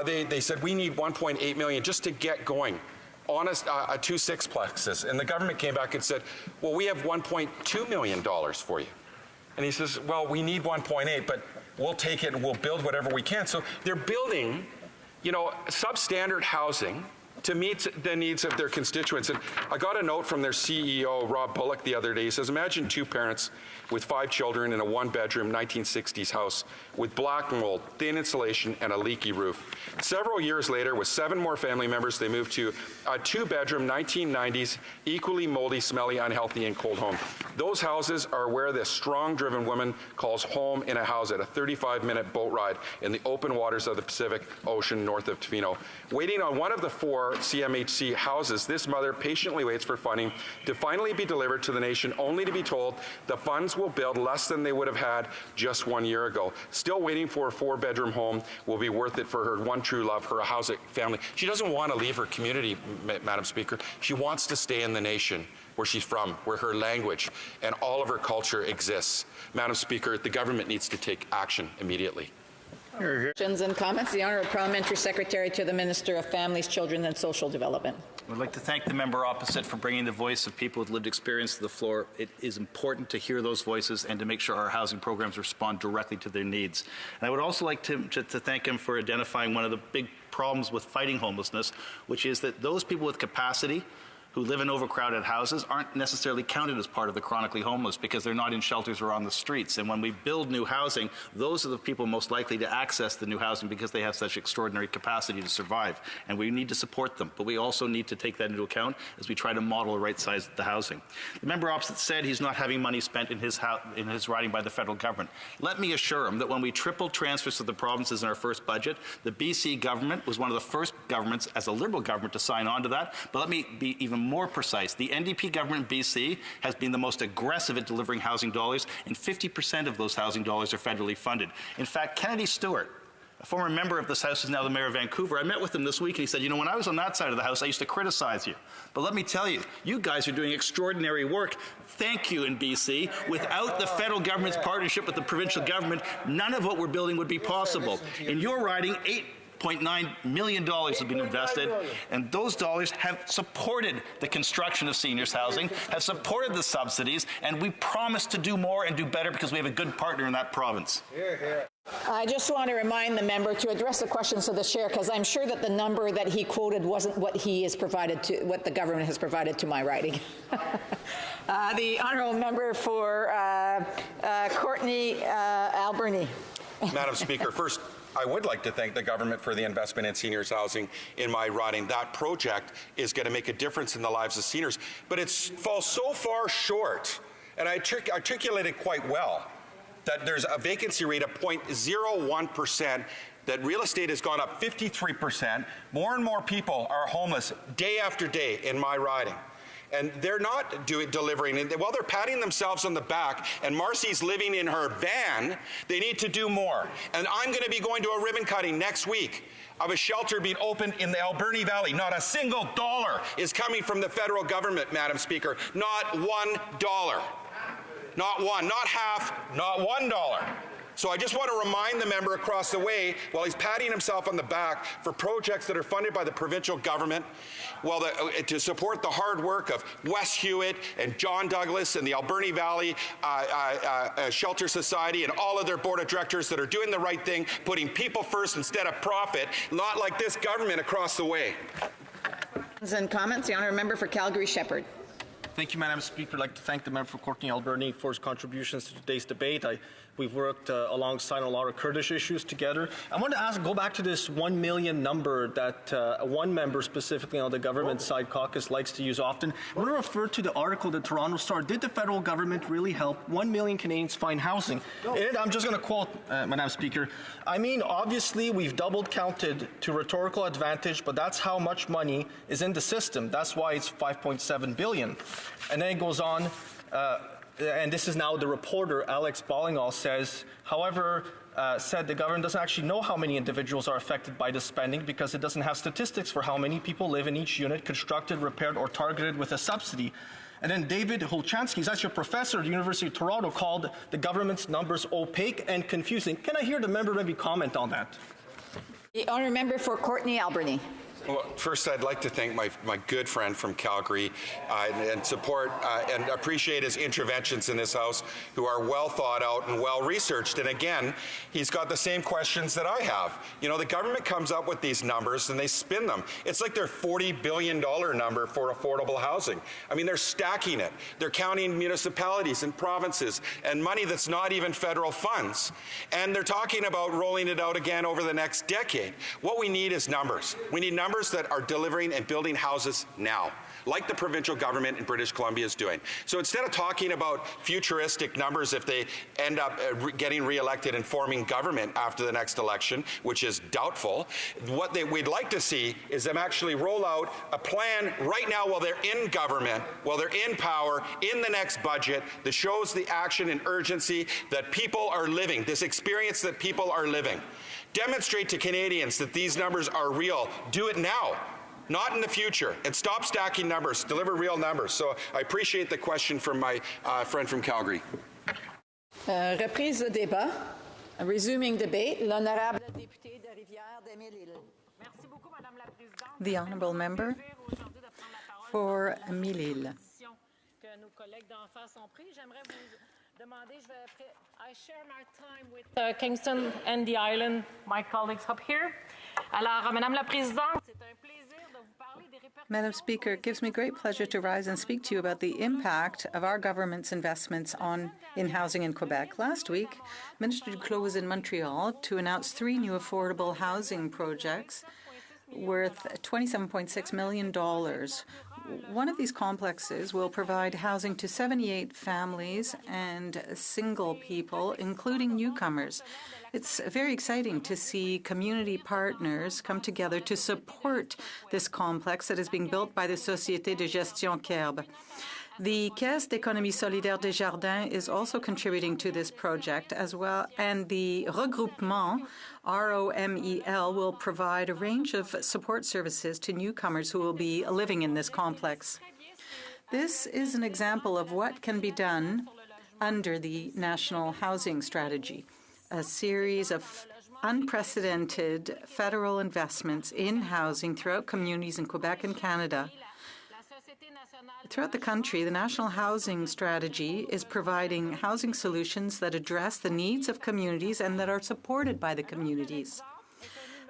They said, we need $1.8 million just to get going on a 2 sixplexes. And the government came back and said, well, we have $1.2 million for you. And he says, well, we need 1.8, but we'll take it and we'll build whatever we can. So they're building, you know, substandard housing to meet the needs of their constituents. And I got a note from their CEO, Rob Bullock, the other day. He says, imagine 2 parents with 5 children in a 1-bedroom 1960s house with black mold, thin insulation, and a leaky roof. Several years later, with 7 more family members, they moved to a 2-bedroom 1990s, equally moldy, smelly, unhealthy, and cold home. Those houses are where this strong-driven woman calls home in a house at a 35-minute boat ride in the open waters of the Pacific Ocean north of Tofino. Waiting on one of the 4 CMHC houses, this mother patiently waits for funding to finally be delivered to the nation, only to be told the funds will build less than they would have had just 1 year ago. Still waiting for a 4-bedroom home will be worth it for her one true love, her housing family. She doesn't want to leave her community, Madam Speaker. She wants to stay in the nation where she's from, where her language and all of her culture exists. Madam Speaker, the government needs to take action immediately. Questions and comments. The Honourable Parliamentary Secretary to the Minister of Families, Children and Social Development. I'd like to thank the member opposite for bringing the voice of people with lived experience to the floor. It is important to hear those voices and to make sure our housing programs respond directly to their needs. And I would also like to thank him for identifying one of the big problems with fighting homelessness, which is that those people with capacity who live in overcrowded houses aren't necessarily counted as part of the chronically homeless because they're not in shelters or on the streets. And when we build new housing, those are the people most likely to access the new housing because they have such extraordinary capacity to survive. And we need to support them, but we also need to take that into account as we try to model the right size of the housing. The member opposite said he's not having money spent in his riding by the federal government. Let me assure him that when we tripled transfers to the provinces in our first budget, the BC government was one of the first governments as a Liberal government to sign on to that. But let me be even more precise. The NDP government in BC has been the most aggressive at delivering housing dollars, and 50% of those housing dollars are federally funded. In fact, Kennedy Stewart, a former member of this House, is now the mayor of Vancouver. I met with him this week and he said, you know, when I was on that side of the House, I used to criticize you. But let me tell you, you guys are doing extraordinary work. Thank you in BC. Without the federal government's partnership with the provincial government, none of what we're building would be possible. In your riding, $8.9 million have been invested, and those dollars have supported the construction of seniors housing, have supported the subsidies, and we promise to do more and do better because we have a good partner in that province. I just want to remind the member to address the questions to the chair, because I'm sure that the number that he quoted wasn't what he has provided to, what the government has provided to my writing. The honourable member for Courtenay Alberni. Madam Speaker, first, I would like to thank the government for the investment in seniors housing in my riding. That project is going to make a difference in the lives of seniors, but it falls so far short, and I articulated quite well, that there's a vacancy rate of 0.01%, that real estate has gone up 53%. More and more people are homeless day after day in my riding. And they're not delivering. And while they're patting themselves on the back, and Marcy's living in her van, they need to do more. And I'm going to be going to a ribbon cutting next week of a shelter being opened in the Alberni Valley. Not a single dollar is coming from the federal government, Madam Speaker. Not $1. Not one, not half, not $1. So I just want to remind the member across the way, while he's patting himself on the back for projects that are funded by the provincial government, well, to support the hard work of Wes Hewitt and John Douglas and the Alberni Valley Shelter Society and all of their board of directors that are doing the right thing, putting people first instead of profit, not like this government across the way. And comments. The honourable member for Calgary-Shepherd. Thank you, Madam Speaker. I'd like to thank the member for Courtenay Alberni for his contributions to today's debate. We've worked alongside a lot of Kurdish issues together. I want to go back to this 1 million number that one member specifically on the government side caucus likes to use often. I want to refer to the article that Toronto Star. Did the federal government really help 1 million Canadians find housing? And I'm just going to quote, Madam Speaker, I mean, obviously we've doubled counted to rhetorical advantage, but that's how much money is in the system. That's why it's $5.7 billion. And then it goes on, and this is now the reporter, Alex Ballingall, says, however, said the government doesn't actually know how many individuals are affected by this spending because it doesn't have statistics for how many people live in each unit constructed, repaired, or targeted with a subsidy. And then David Hulchansky, he's actually a professor at the University of Toronto, called the government's numbers opaque and confusing. Can I hear the member maybe comment on that? The honourable member for Courtenay Alberni. Well, first, I'd like to thank my good friend from Calgary and support and appreciate his interventions in this House, who are well thought out and well researched. And again, he's got the same questions that I have. You know, the government comes up with these numbers and they spin them. It's like their $40 billion number for affordable housing. I mean, they're stacking it. They're counting municipalities and provinces and money that's not even federal funds. And they're talking about rolling it out again over the next decade. What we need is numbers. We need numbers that are delivering and building houses now, like the provincial government in British Columbia is doing. So instead of talking about futuristic numbers if they end up getting reelected and forming government after the next election, which is doubtful, what we'd like to see is them actually roll out a plan right now while they're in government, while they're in power, in the next budget that shows the action and urgency that people are living, this experience that people are living. Demonstrate to Canadians that these numbers are real. Do it now, not in the future. And stop stacking numbers. Deliver real numbers. So I appreciate the question from my friend from Calgary. Reprise de débat. Resuming debate. L'honorable député de Rivière-des-Mille-Îles. The honourable member for Mille-Îles. I share my time with Kingston and the island, my colleagues up here. Alors, Madame la Présidente, c'est un plaisir de vous parler des répercussions. Madam Speaker, it gives me great pleasure to rise and speak to you about the impact of our government's investments in housing in Quebec. Last week, Minister Duclos was in Montreal to announce 3 new affordable housing projects worth $27.6 million. One of these complexes will provide housing to 78 families and single people, including newcomers. It's very exciting to see community partners come together to support this complex that is being built by the Société de Gestion Kerb. The Caisse d'économie solidaire Desjardins is also contributing to this project as well, and the Regroupement, ROMEL, will provide a range of support services to newcomers who will be living in this complex. This is an example of what can be done under the National Housing Strategy, a series of unprecedented federal investments in housing throughout communities in Quebec and Canada. Throughout the country, the National Housing Strategy is providing housing solutions that address the needs of communities and that are supported by the communities.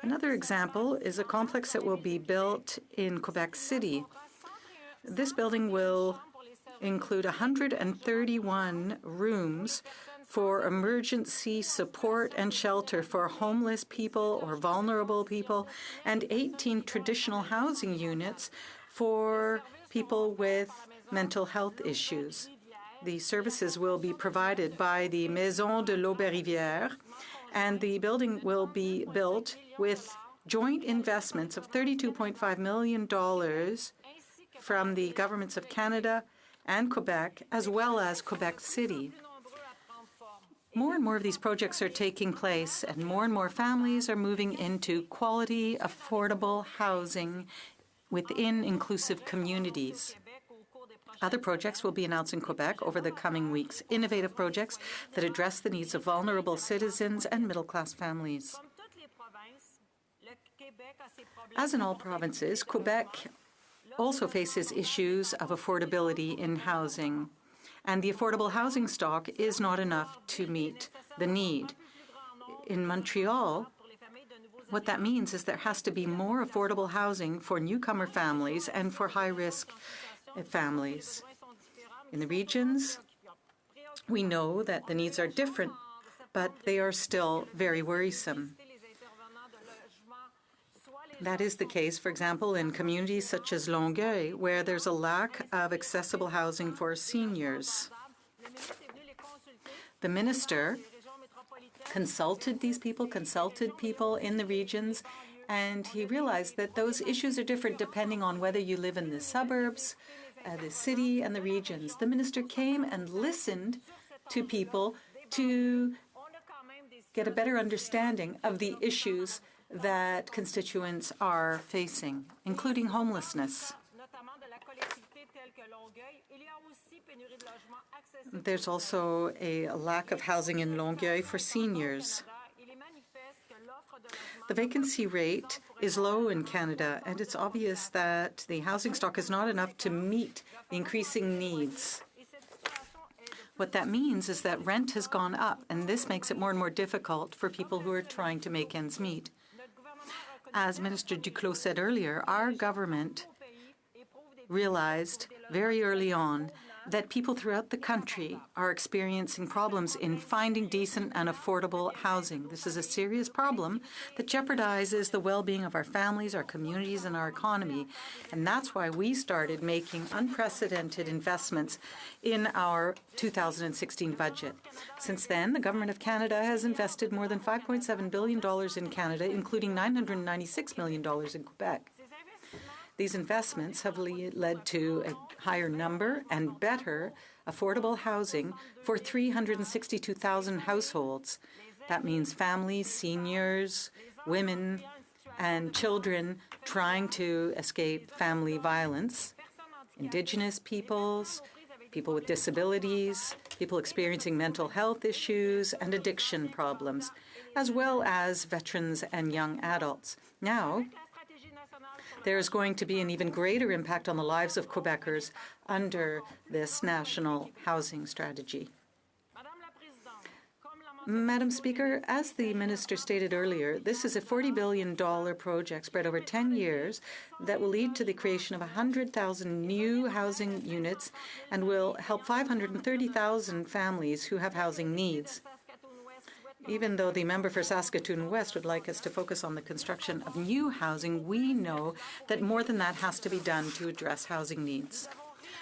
Another example is a complex that will be built in Quebec City. This building will include 131 rooms for emergency support and shelter for homeless people or vulnerable people, and 18 traditional housing units for people with mental health issues. The services will be provided by the Maison de l'Auberivière, and the building will be built with joint investments of $32.5 million from the governments of Canada and Quebec, as well as Quebec City. More and more of these projects are taking place, and more families are moving into quality, affordable housing within inclusive communities. Other projects will be announced in Quebec over the coming weeks, innovative projects that address the needs of vulnerable citizens and middle-class families. As in all provinces, Quebec also faces issues of affordability in housing, and the affordable housing stock is not enough to meet the need. In Montreal, what that means is there has to be more affordable housing for newcomer families and for high-risk families. In the regions, we know that the needs are different, but they are still very worrisome. That is the case, for example, in communities such as Longueuil, where there's a lack of accessible housing for seniors. The minister consulted people in the regions, and he realized that those issues are different depending on whether you live in the suburbs, the city, and the regions. The minister came and listened to people to get a better understanding of the issues that constituents are facing, including homelessness. There's also a lack of housing in Longueuil for seniors. The vacancy rate is low in Canada, and it's obvious that the housing stock is not enough to meet the increasing needs. What that means is that rent has gone up, and this makes it more and more difficult for people who are trying to make ends meet. As Minister Duclos said earlier, our government realized very early on that people throughout the country are experiencing problems in finding decent and affordable housing. This is a serious problem that jeopardizes the well-being of our families, our communities, and our economy. And that's why we started making unprecedented investments in our 2016 budget. Since then, the Government of Canada has invested more than $5.7 billion in Canada, including $996 million in Quebec. These investments have led to a higher number and better affordable housing for 362,000 households. That means families, seniors, women, and children trying to escape family violence, Indigenous peoples, people with disabilities, people experiencing mental health issues and addiction problems, as well as veterans and young adults. Now, there is going to be an even greater impact on the lives of Quebecers under this national housing strategy. Madam Speaker, as the minister stated earlier, this is a $40 billion project spread over 10 years that will lead to the creation of 100,000 new housing units and will help 530,000 families who have housing needs. Even though the member for Saskatoon West would like us to focus on the construction of new housing, we know that more than that has to be done to address housing needs.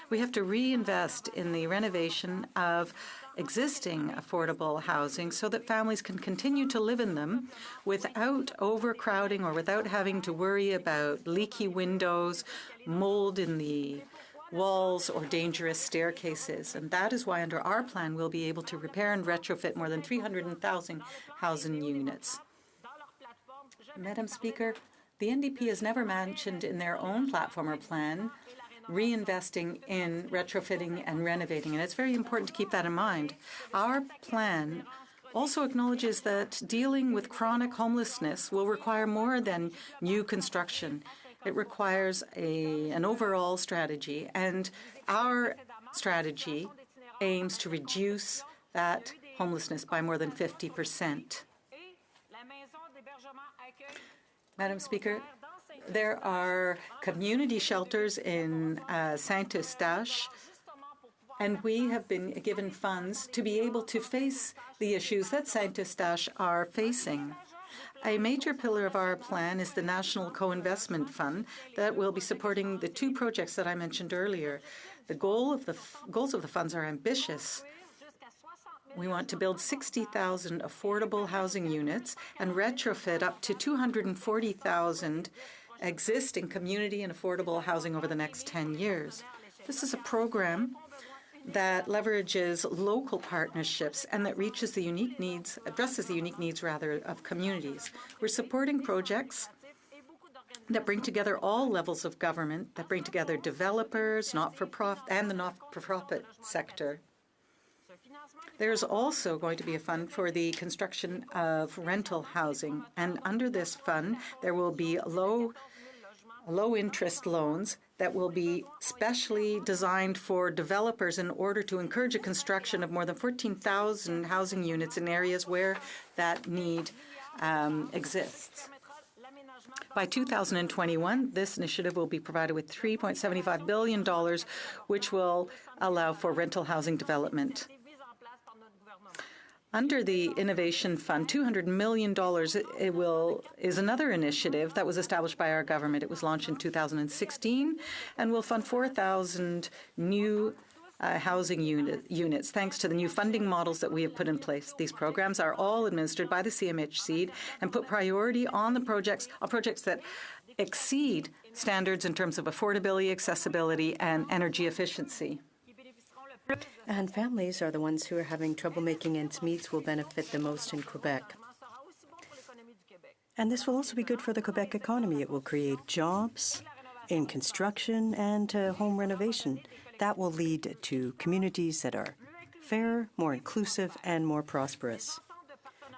We have to reinvest in the renovation of existing affordable housing so that families can continue to live in them without overcrowding or without having to worry about leaky windows, mold in the walls, or dangerous staircases. And that is why under our plan we'll be able to repair and retrofit more than 300,000 housing units. Madam Speaker, the NDP has never mentioned in their own platform or plan reinvesting in retrofitting and renovating, and it's very important to keep that in mind. Our plan also acknowledges that dealing with chronic homelessness will require more than new construction. It requires an overall strategy, and our strategy aims to reduce that homelessness by more than 50%. Madam Speaker, there are community shelters in Saint-Eustache, and we have been given funds to be able to face the issues that Saint-Eustache are facing. A major pillar of our plan is the National Co-Investment Fund that will be supporting the two projects that I mentioned earlier. The goals of the funds are ambitious. We want to build 60,000 affordable housing units and retrofit up to 240,000 existing community and affordable housing over the next 10 years. This is a program that leverages local partnerships and that addresses the unique needs of communities. We're supporting projects that bring together all levels of government, that bring together developers, not-for-profit, and the not-for-profit sector. There's also going to be a fund for the construction of rental housing, and under this fund, there will be low-interest loans that will be specially designed for developers in order to encourage a construction of more than 14,000 housing units in areas where that need exists. By 2021, this initiative will be provided with $3.75 billion, which will allow for rental housing development. Under the Innovation Fund, $200 million is another initiative that was established by our government. It was launched in 2016 and will fund 4,000 new housing units, thanks to the new funding models that we have put in place. These programs are all administered by the CMHC and put priority on the projects that exceed standards in terms of affordability, accessibility, and energy efficiency. And families are the ones who are having trouble making ends meet will benefit the most in Quebec. And this will also be good for the Quebec economy. It will create jobs in construction and home renovation. That will lead to communities that are fairer, more inclusive, and more prosperous.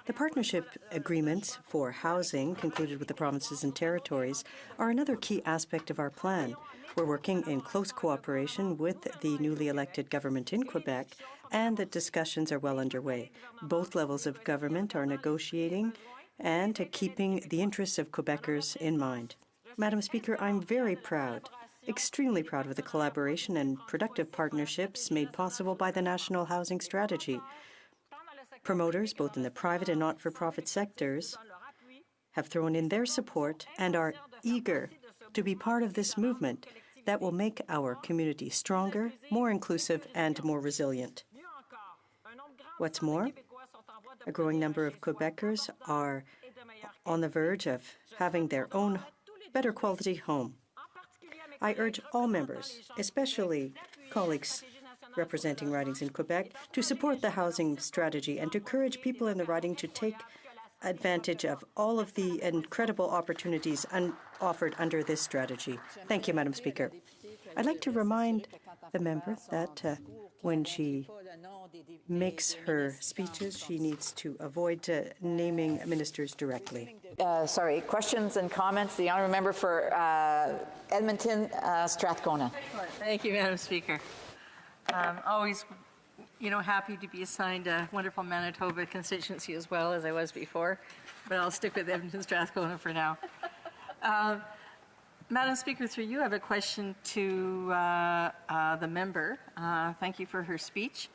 The partnership agreements for housing concluded with the provinces and territories are another key aspect of our plan. We're working in close cooperation with the newly elected government in Quebec, and the discussions are well underway. Both levels of government are negotiating and keeping the interests of Quebecers in mind. Madam Speaker, I'm very proud, extremely proud of the collaboration and productive partnerships made possible by the National Housing Strategy. Promoters, both in the private and not-for-profit sectors, have thrown in their support and are eager to be part of this movement that will make our community stronger, more inclusive, and more resilient. What's more, a growing number of Quebecers are on the verge of having their own better quality home. I urge all members, especially colleagues representing ridings in Quebec, to support the housing strategy and to encourage people in the riding to take advantage of all of the incredible opportunities offered under this strategy. Thank you, Madam Speaker. I'd like to remind the member that when she makes her speeches, she needs to avoid naming ministers directly. Sorry, questions and comments. The honourable member for Edmonton, Strathcona. Thank you, Madam Speaker. Always, happy to be assigned a wonderful Manitoba constituency as well as I was before, but I'll stick with Edmonton Strathcona for now. Madam Speaker, through you, I have a question to the member. Thank you for her speech.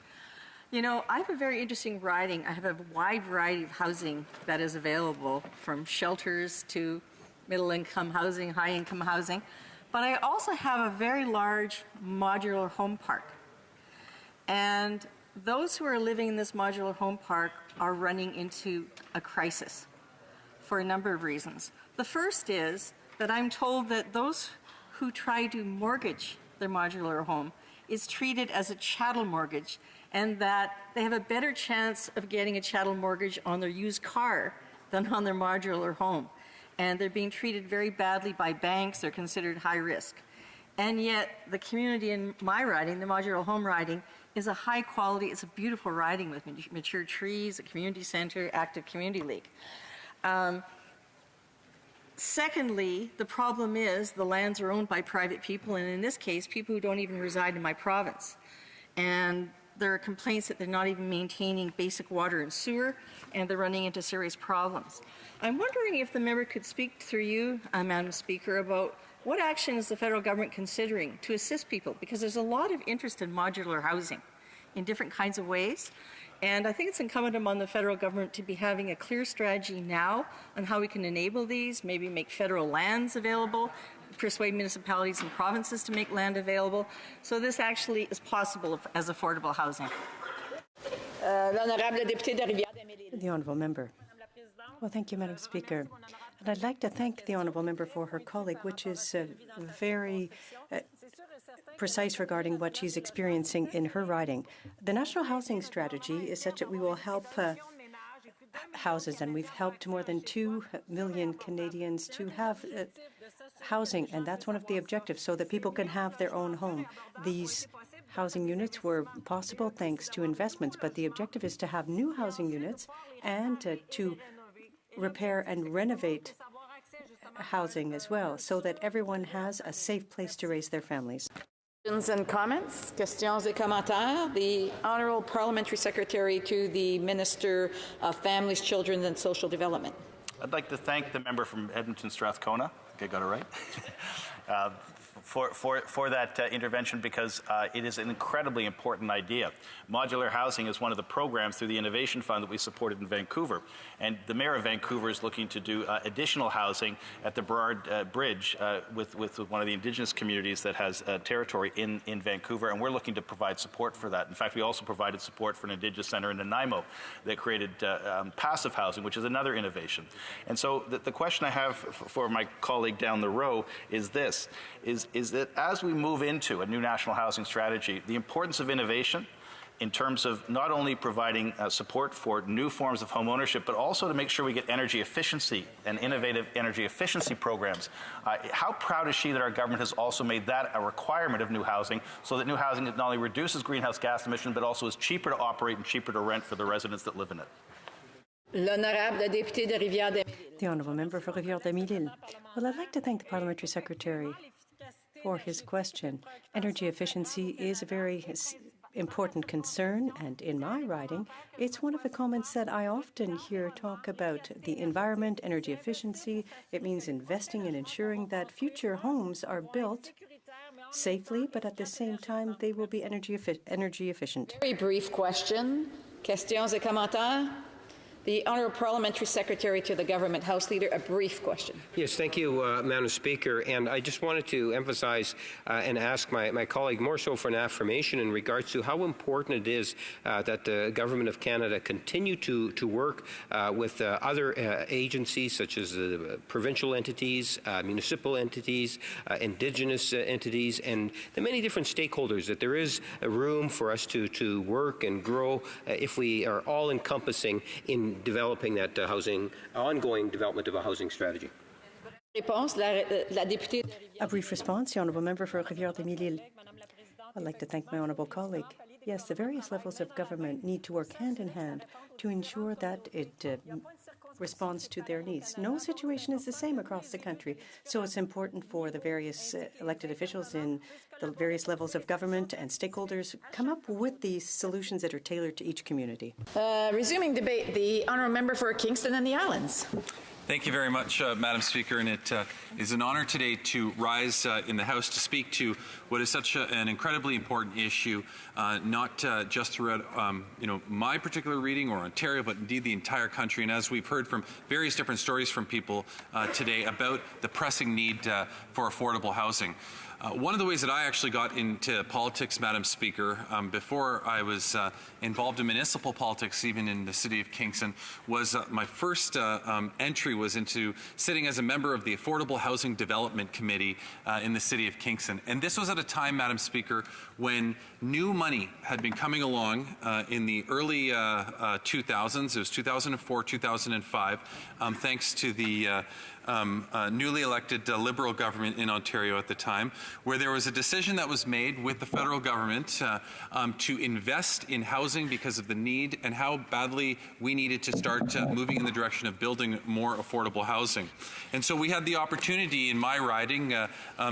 I have a very interesting riding. I have a wide variety of housing that is available, from shelters to middle-income housing, high-income housing, but I also have a very large modular home park. And those who are living in this modular home park are running into a crisis for a number of reasons. The first is that I'm told that those who try to mortgage their modular home is treated as a chattel mortgage, and that they have a better chance of getting a chattel mortgage on their used car than on their modular home. And they're being treated very badly by banks. They're considered high risk. And yet the community in my riding, the modular home riding, is a high quality, it's a beautiful riding with mature trees, a community center, active community league. Secondly, the problem is the lands are owned by private people, and in this case, people who don't even reside in my province. And there are complaints that they're not even maintaining basic water and sewer, and they're running into serious problems. I'm wondering if the member could speak through you, Madam Speaker, about what action is the federal government considering to assist people? Because there's a lot of interest in modular housing in different kinds of ways. And I think it's incumbent upon the federal government to be having a clear strategy now on how we can enable these, maybe make federal lands available, persuade municipalities and provinces to make land available. So this actually is possible as affordable housing. The Honourable Member. Well, thank you, Madam Speaker. And I'd like to thank the Honourable Member for her colleague, which is very precise regarding what she's experiencing in her riding. The National Housing Strategy is such that we will help houses, and we've helped more than 2 million Canadians to have housing, and that's one of the objectives, so that people can have their own home. These housing units were possible thanks to investments, but the objective is to have new housing units and to repair and renovate housing as well, so that everyone has a safe place to raise their families. Questions and comments? Questions et commentaires? The Honourable Parliamentary Secretary to the Minister of Families, Children and Social Development. I'd like to thank the member from Edmonton Strathcona. I think I got it right. For that intervention, because it is an incredibly important idea. Modular housing is one of the programs through the Innovation Fund that we supported in Vancouver. And the Mayor of Vancouver is looking to do additional housing at the Burrard Bridge with one of the Indigenous communities that has territory in Vancouver. And we're looking to provide support for that. In fact, we also provided support for an Indigenous center in Nanaimo that created passive housing, which is another innovation. And so the question I have for my colleague down the row is this, is that as we move into a new national housing strategy, the importance of innovation in terms of not only providing support for new forms of home ownership, but also to make sure we get energy efficiency and innovative energy efficiency programs. How proud is she that our government has also made that a requirement of new housing, so that new housing not only reduces greenhouse gas emissions, but also is cheaper to operate and cheaper to rent for the residents that live in it? The Honourable Member for Rivière-des-Mille-Îles. Well, I'd like to thank the Parliamentary Secretary for his question. Energy efficiency is a very important concern, and in my riding, it's one of the comments that I often hear talk about the environment, energy efficiency. It means investing and ensuring that future homes are built safely, but at the same time, they will be energy efficient. Very brief question. Questions et commentaires? The Honourable Parliamentary Secretary to the Government House Leader, a brief question. Yes, thank you, Madam Speaker. And I just wanted to emphasize and ask my colleague more so for an affirmation in regards to how important it is that the Government of Canada continue to work with other agencies such as provincial entities, municipal entities, Indigenous entities, and the many different stakeholders, that there is a room for us to work and grow if we are all encompassing in developing that ongoing development of a housing strategy. A brief response, the Honourable Member for Rivière-des-Mille-Îles. I'd like to thank my honourable colleague. Yes, the various levels of government need to work hand in hand to ensure that it responds to their needs. No situation is the same across the country, so it's important for the various elected officials in the various levels of government and stakeholders come up with these solutions that are tailored to each community. Resuming debate, the Honourable Member for Kingston and the Islands. Thank you very much, Madam Speaker, and it is an honor today to rise in the House to speak to what is such an incredibly important issue, not just throughout my particular reading or Ontario, but indeed the entire country. And as we've heard from various different stories from people today about the pressing need for affordable housing. One of the ways that I actually got into politics, Madam Speaker, before I was involved in municipal politics, even in the city of Kingston, was my first entry was into sitting as a member of the Affordable Housing Development Committee in the city of Kingston. And this was at a time, Madam Speaker, when new money had been coming along in the early 2000s. It was 2004, 2005, thanks to the newly elected Liberal government in Ontario at the time, where there was a decision that was made with the federal government to invest in housing because of the need and how badly we needed to start moving in the direction of building more affordable housing. And so we had the opportunity in my riding,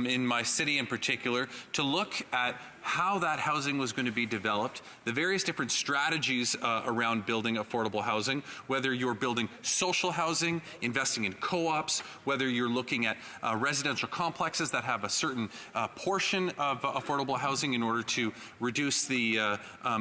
in my city in particular, to look at how that housing was going to be developed, the various different strategies around building affordable housing, whether you're building social housing, investing in co-ops, whether you're looking at residential complexes that have a certain portion of affordable housing in order to reduce the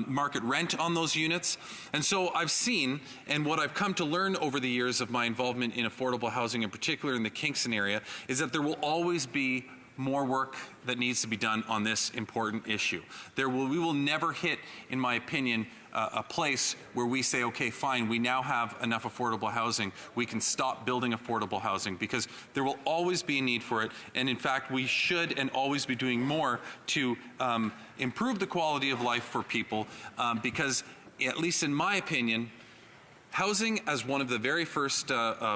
market rent on those units. And so I've seen, and what I've come to learn over the years of my involvement in affordable housing, in particular in the Kingston area, is that there will always be more work that needs to be done on this important issue. We will never hit, in my opinion, a place where we say, okay, fine, we now have enough affordable housing. We can stop building affordable housing, because there will always be a need for it. And in fact, we should and always be doing more to improve the quality of life for people, because, at least in my opinion, housing as one of the very first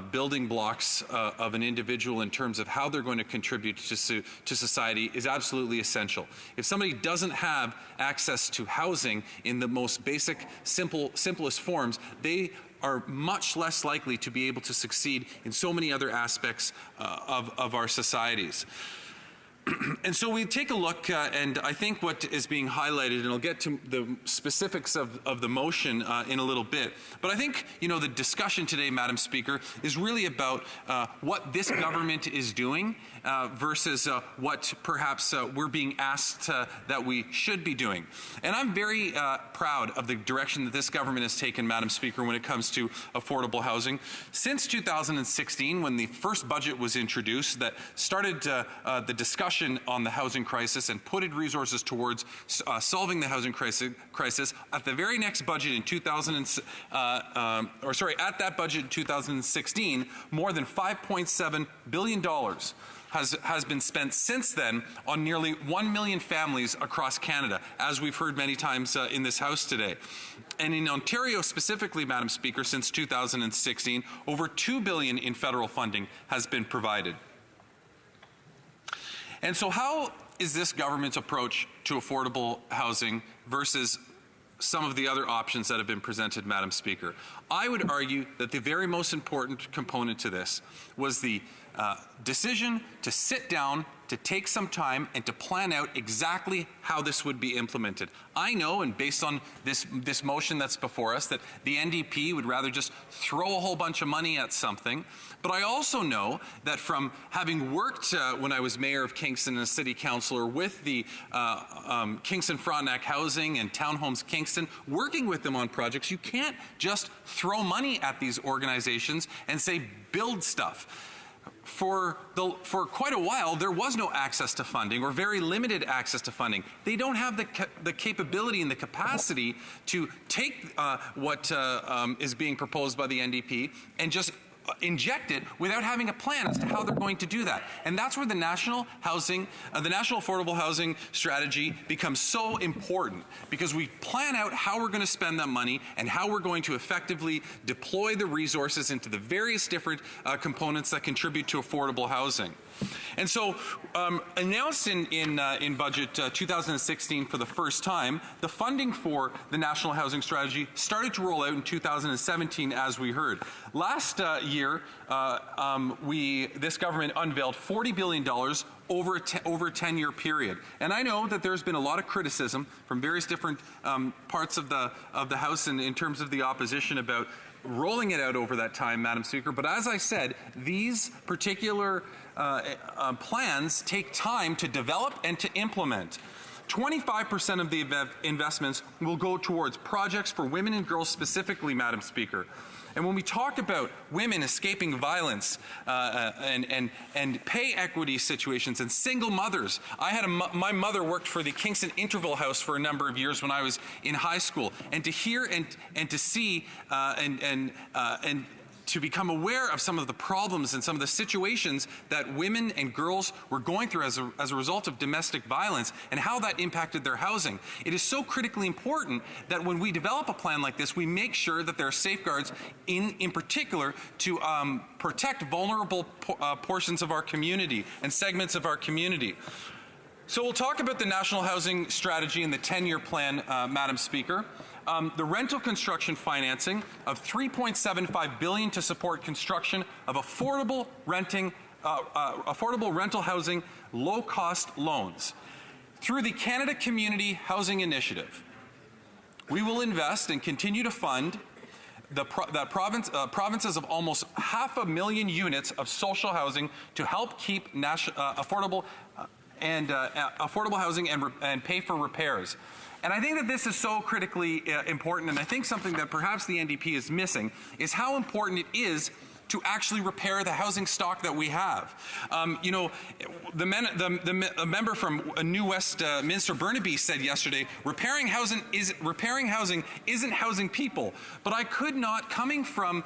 building blocks of an individual in terms of how they're going to contribute to society is absolutely essential. If somebody doesn't have access to housing in the most basic, simplest forms, they are much less likely to be able to succeed in so many other aspects of our societies. And so we take a look, and I think what is being highlighted, and I'll get to the specifics of the motion in a little bit, but I think, the discussion today, Madam Speaker, is really about what this government is doing versus what perhaps we're being asked that we should be doing. And I'm very proud of the direction that this government has taken, Madam Speaker, when it comes to affordable housing. Since 2016, when the first budget was introduced that started the discussion discussion on the housing crisis and put resources towards solving the housing crisis at the very next budget in at that budget in 2016, more than $5.7 billion has been spent since then on nearly 1 million families across Canada, as we've heard many times in this House today. And in Ontario specifically, Madam Speaker, since 2016, over $2 billion in federal funding has been provided. And so how is this government's approach to affordable housing versus some of the other options that have been presented, Madam Speaker? I would argue that the very most important component to this was the decision to sit down, to take some time, and to plan out exactly how this would be implemented. I know, and based on this motion that's before us, that the NDP would rather just throw a whole bunch of money at something. But I also know that from having worked when I was mayor of Kingston and a city councillor with the Kingston Frontenac Housing and Townhomes Kingston, working with them on projects, you can't just throw money at these organizations and say, build stuff. For quite a while, there was no access to funding, or very limited access to funding. They don't have the capability and the capacity to take what is being proposed by the NDP and just inject it without having a plan as to how they're going to do that. And that's where the national housing, the national affordable housing strategy becomes so important, because we plan out how we're going to spend that money and how we're going to effectively deploy the resources into the various different components that contribute to affordable housing. And so, announced in budget 2016 for the first time, the funding for the National Housing Strategy started to roll out in 2017, as we heard. Last year, this government unveiled $40 billion over a 10-year period. And I know that there's been a lot of criticism from various different parts of the House in terms of the opposition about rolling it out over that time, Madam Speaker. But as I said, these particular plans take time to develop and to implement. 25% of the investments will go towards projects for women and girls specifically, Madam Speaker. And when we talk about women escaping violence and pay equity situations and single mothers, my mother worked for the Kingston Interval House for a number of years when I was in high school, and to hear and to see and to become aware of some of the problems and some of the situations that women and girls were going through as a result of domestic violence and how that impacted their housing. It is so critically important that when we develop a plan like this, we make sure that there are safeguards in particular to protect vulnerable portions of our community and segments of our community. So we'll talk about the National Housing Strategy and the 10-year plan, Madam Speaker. The rental construction financing of $3.75 billion to support construction of affordable rental housing, low-cost loans. Through the Canada Community Housing Initiative, we will invest and continue to fund provinces of almost 500,000 units of social housing to help keep affordable housing and pay for repairs. And I think that this is so critically important, and I think something that perhaps the NDP is missing is how important it is to actually repair the housing stock that we have. You know, the member from New Westminster Burnaby said yesterday, repairing housing isn't housing people. But I could not, coming from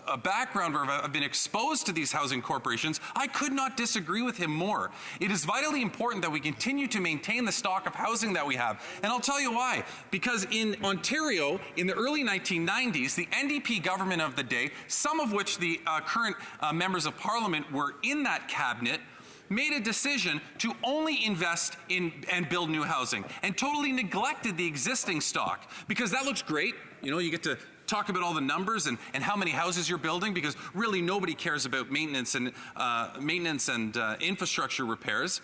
a background where I've been exposed to these housing corporations, I could not disagree with him more. It is vitally important that we continue to maintain the stock of housing that we have. And I'll tell you why. Because in Ontario, in the early 1990s, the NDP government of the day, some of which the current members of Parliament were in that cabinet, made a decision to only invest in and build new housing and totally neglected the existing stock. Because that looks great. You know, you get to talk about all the numbers and how many houses you're building, because really nobody cares about maintenance and infrastructure repairs.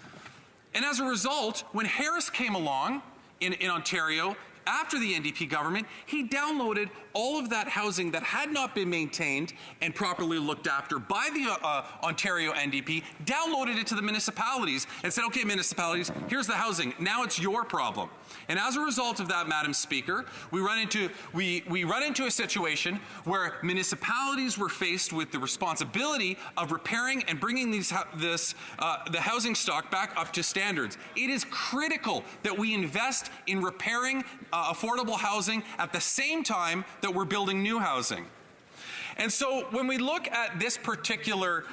And as a result, when Harris came along in Ontario, after the NDP government, he downloaded all of that housing that had not been maintained and properly looked after by the Ontario NDP, downloaded it to the municipalities and said, okay, municipalities, here's the housing. Now it's your problem. And as a result of that, Madam Speaker, we run into a situation where municipalities were faced with the responsibility of repairing and bringing the housing stock back up to standards. It is critical that we invest in repairing affordable housing at the same time that we're building new housing. And so when we look at this particular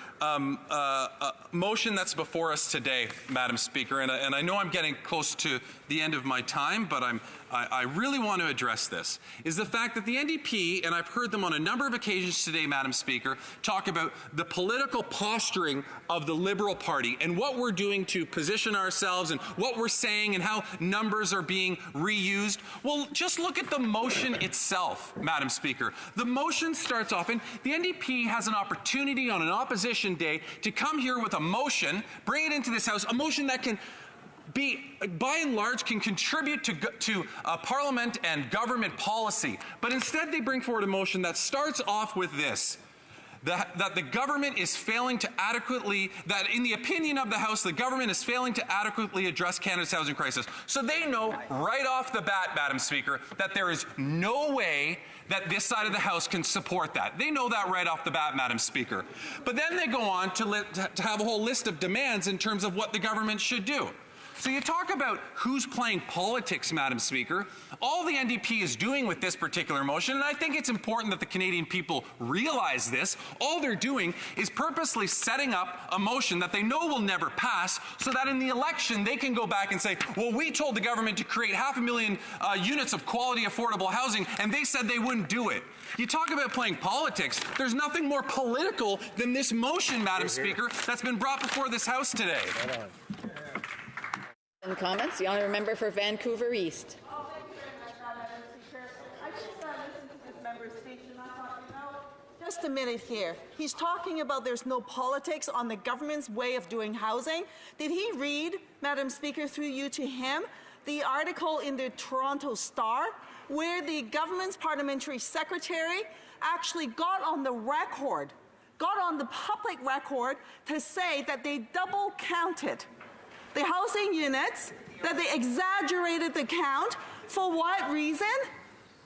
motion that's before us today, Madam Speaker, and I know I'm getting close to the end of my time, but I really want to address this, is the fact that the NDP, and I've heard them on a number of occasions today, Madam Speaker, talk about the political posturing of the Liberal Party and what we're doing to position ourselves and what we're saying and how numbers are being reused. Well, just look at the motion itself, Madam Speaker. The motion starts off, and the NDP has an opportunity on an opposition day to come here with a motion, bring it into this House, a motion that can be, by and large, can contribute to Parliament and government policy. But instead they bring forward a motion that starts off with this, that the government is failing to adequately, that in the opinion of the House, the government is failing to adequately address Canada's housing crisis. So they know right off the bat, Madam Speaker, that there is no way that this side of the House can support that. They know that right off the bat, Madam Speaker. But then they go on to have a whole list of demands in terms of what the government should do. So you talk about who's playing politics, Madam Speaker. All the NDP is doing with this particular motion, and I think it's important that the Canadian people realize this, all they're doing is purposely setting up a motion that they know will never pass so that in the election they can go back and say, well, we told the government to create 500,000 units of quality affordable housing, and they said they wouldn't do it. You talk about playing politics. There's nothing more political than this motion, Madam Speaker, that's been brought before this House today. And comments? The honourable member for Vancouver East. Just a minute here. He's talking about there's no politics on the government's way of doing housing. Did he read, Madam Speaker, through you to him, the article in the Toronto Star where the government's parliamentary secretary actually got on the record, got on the public record to say that they double counted the housing units, that they exaggerated the count. For what reason?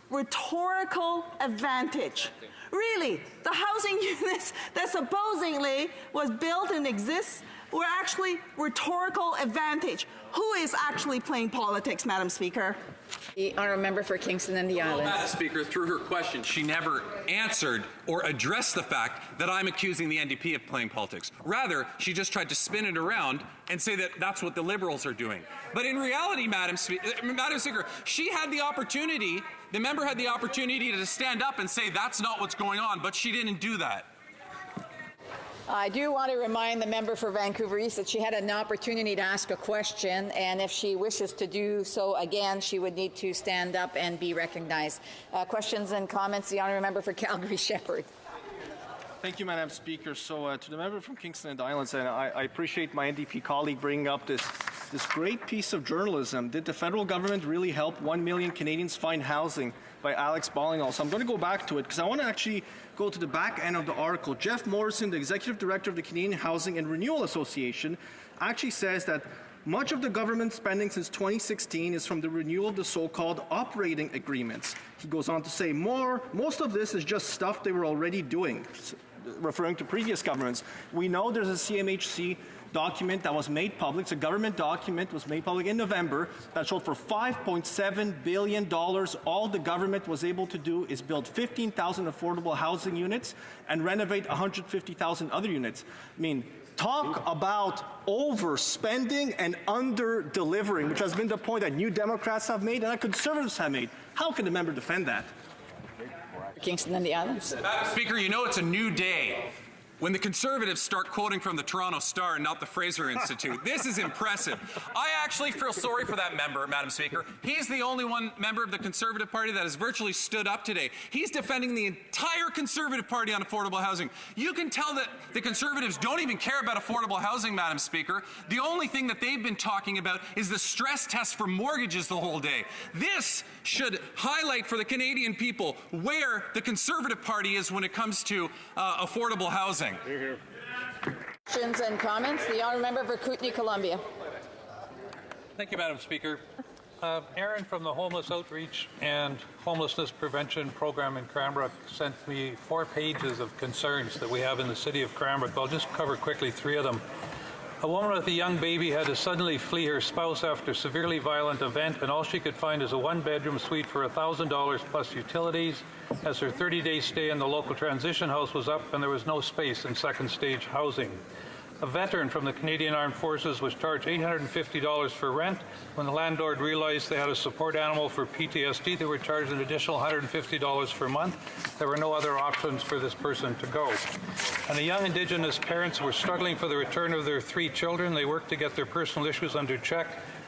Rhetorical advantage. Really, the housing units that supposedly was built and exists were actually rhetorical advantage. Who is actually playing politics, Madam Speaker? The honourable member for Kingston and the Islands. Madam Speaker, through her question, she never answered or addressed the fact that I'm accusing the NDP of playing politics. Rather, she just tried to spin it around and say that that's what the Liberals are doing. But in reality, Madam Speaker, she had the opportunity, the member had the opportunity to stand up and say that's not what's going on, but she didn't do that. I do want to remind the member for Vancouver East that she had an opportunity to ask a question, and if she wishes to do so again, she would need to stand up and be recognized. Questions and comments? The honourable member for Calgary Shepherd. Thank you, Madam Speaker. So to the member from Kingston and the Islands, and I appreciate my NDP colleague bringing up this great piece of journalism. Did the federal government really help 1 million Canadians find housing? By Alex Ballingall. So I'm going to go back to it because I want to actually go to the back end of the article. Jeff Morrison, the executive director of the Canadian Housing and Renewal Association, actually says that much of the government spending since 2016 is from the renewal of the so-called operating agreements. He goes on to say most of this is just stuff they were already doing, referring to previous governments. We know there's a CMHC document that was made public. It's a government document, was made public in November, that showed for $5.7 billion, all the government was able to do is build 15,000 affordable housing units and renovate 150,000 other units. I mean, talk about overspending and under-delivering, which has been the point that New Democrats have made and that Conservatives have made. How can the member defend that? Kingston and the Islands. Madam Speaker, you know it's a new day when the Conservatives start quoting from the Toronto Star and not the Fraser Institute. This is impressive. I actually feel sorry for that member, Madam Speaker. He's the only one member of the Conservative Party that has virtually stood up today. He's defending the entire Conservative Party on affordable housing. You can tell that the Conservatives don't even care about affordable housing, Madam Speaker. The only thing that they've been talking about is the stress test for mortgages the whole day. This should highlight for the Canadian people where the Conservative Party is when it comes to affordable housing. Questions and comments. The honourable member for Kootenay, Columbia. Thank you, Madam Speaker. Aaron from the Homeless Outreach and Homelessness Prevention Program in Cranbrook sent me 4 pages of concerns that we have in the city of Cranbrook. I'll just cover quickly 3 of them. A woman with a young baby had to suddenly flee her spouse after a severely violent event, and all she could find is a 1-bedroom suite for $1,000 plus utilities, as her 30-day stay in the local transition house was up and there was no space in second-stage housing. A veteran from the Canadian Armed Forces was charged $850 for rent. When the landlord realized they had a support animal for PTSD, they were charged an additional $150 per month. There were no other options for this person to go. And the young Indigenous parents were struggling for the return of their 3 children. They worked to get their personal issues under check,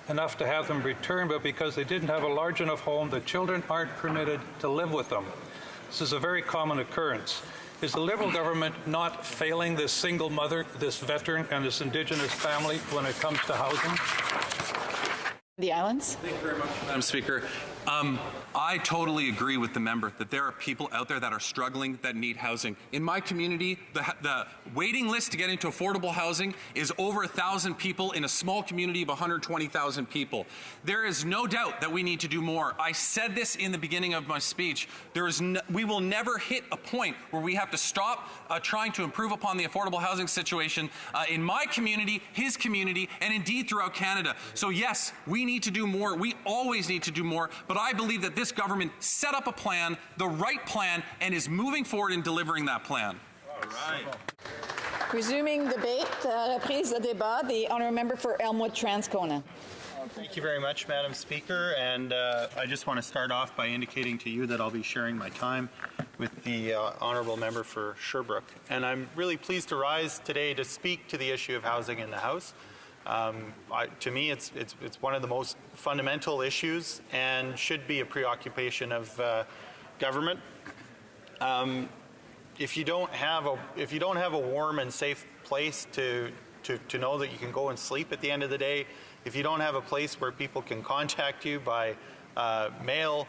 enough to have them returned, but because they didn't have a large enough home, the children aren't permitted to live with them. This is a very common occurrence. Is the Liberal government not failing this single mother, this veteran, and this Indigenous family when it comes to housing? The Islands. Thank you very much, Madam Speaker. I totally agree with the member that there are people out there that are struggling that need housing. In my community, the waiting list to get into affordable housing is over 1,000 people in a small community of 120,000 people. There is no doubt that we need to do more. I said this in the beginning of my speech. We will never hit a point where we have to stop trying to improve upon the affordable housing situation in my community, his community, and indeed throughout Canada. So yes, we need to do more. We always need to do more, but I believe that this government set up a plan, the right plan, and is moving forward in delivering that plan. All right. Resuming debate, reprise de débat, the honourable member for Elmwood Transcona. Thank you very much, Madam Speaker, and I just want to start off by indicating to you that I'll be sharing my time with the honourable member for Sherbrooke. And I'm really pleased to rise today to speak to the issue of housing in the House. To me, it's one of the most fundamental issues and should be a preoccupation of government. If you don't have a warm and safe place to know that you can go and sleep at the end of the day, if you don't have a place where people can contact you by mail,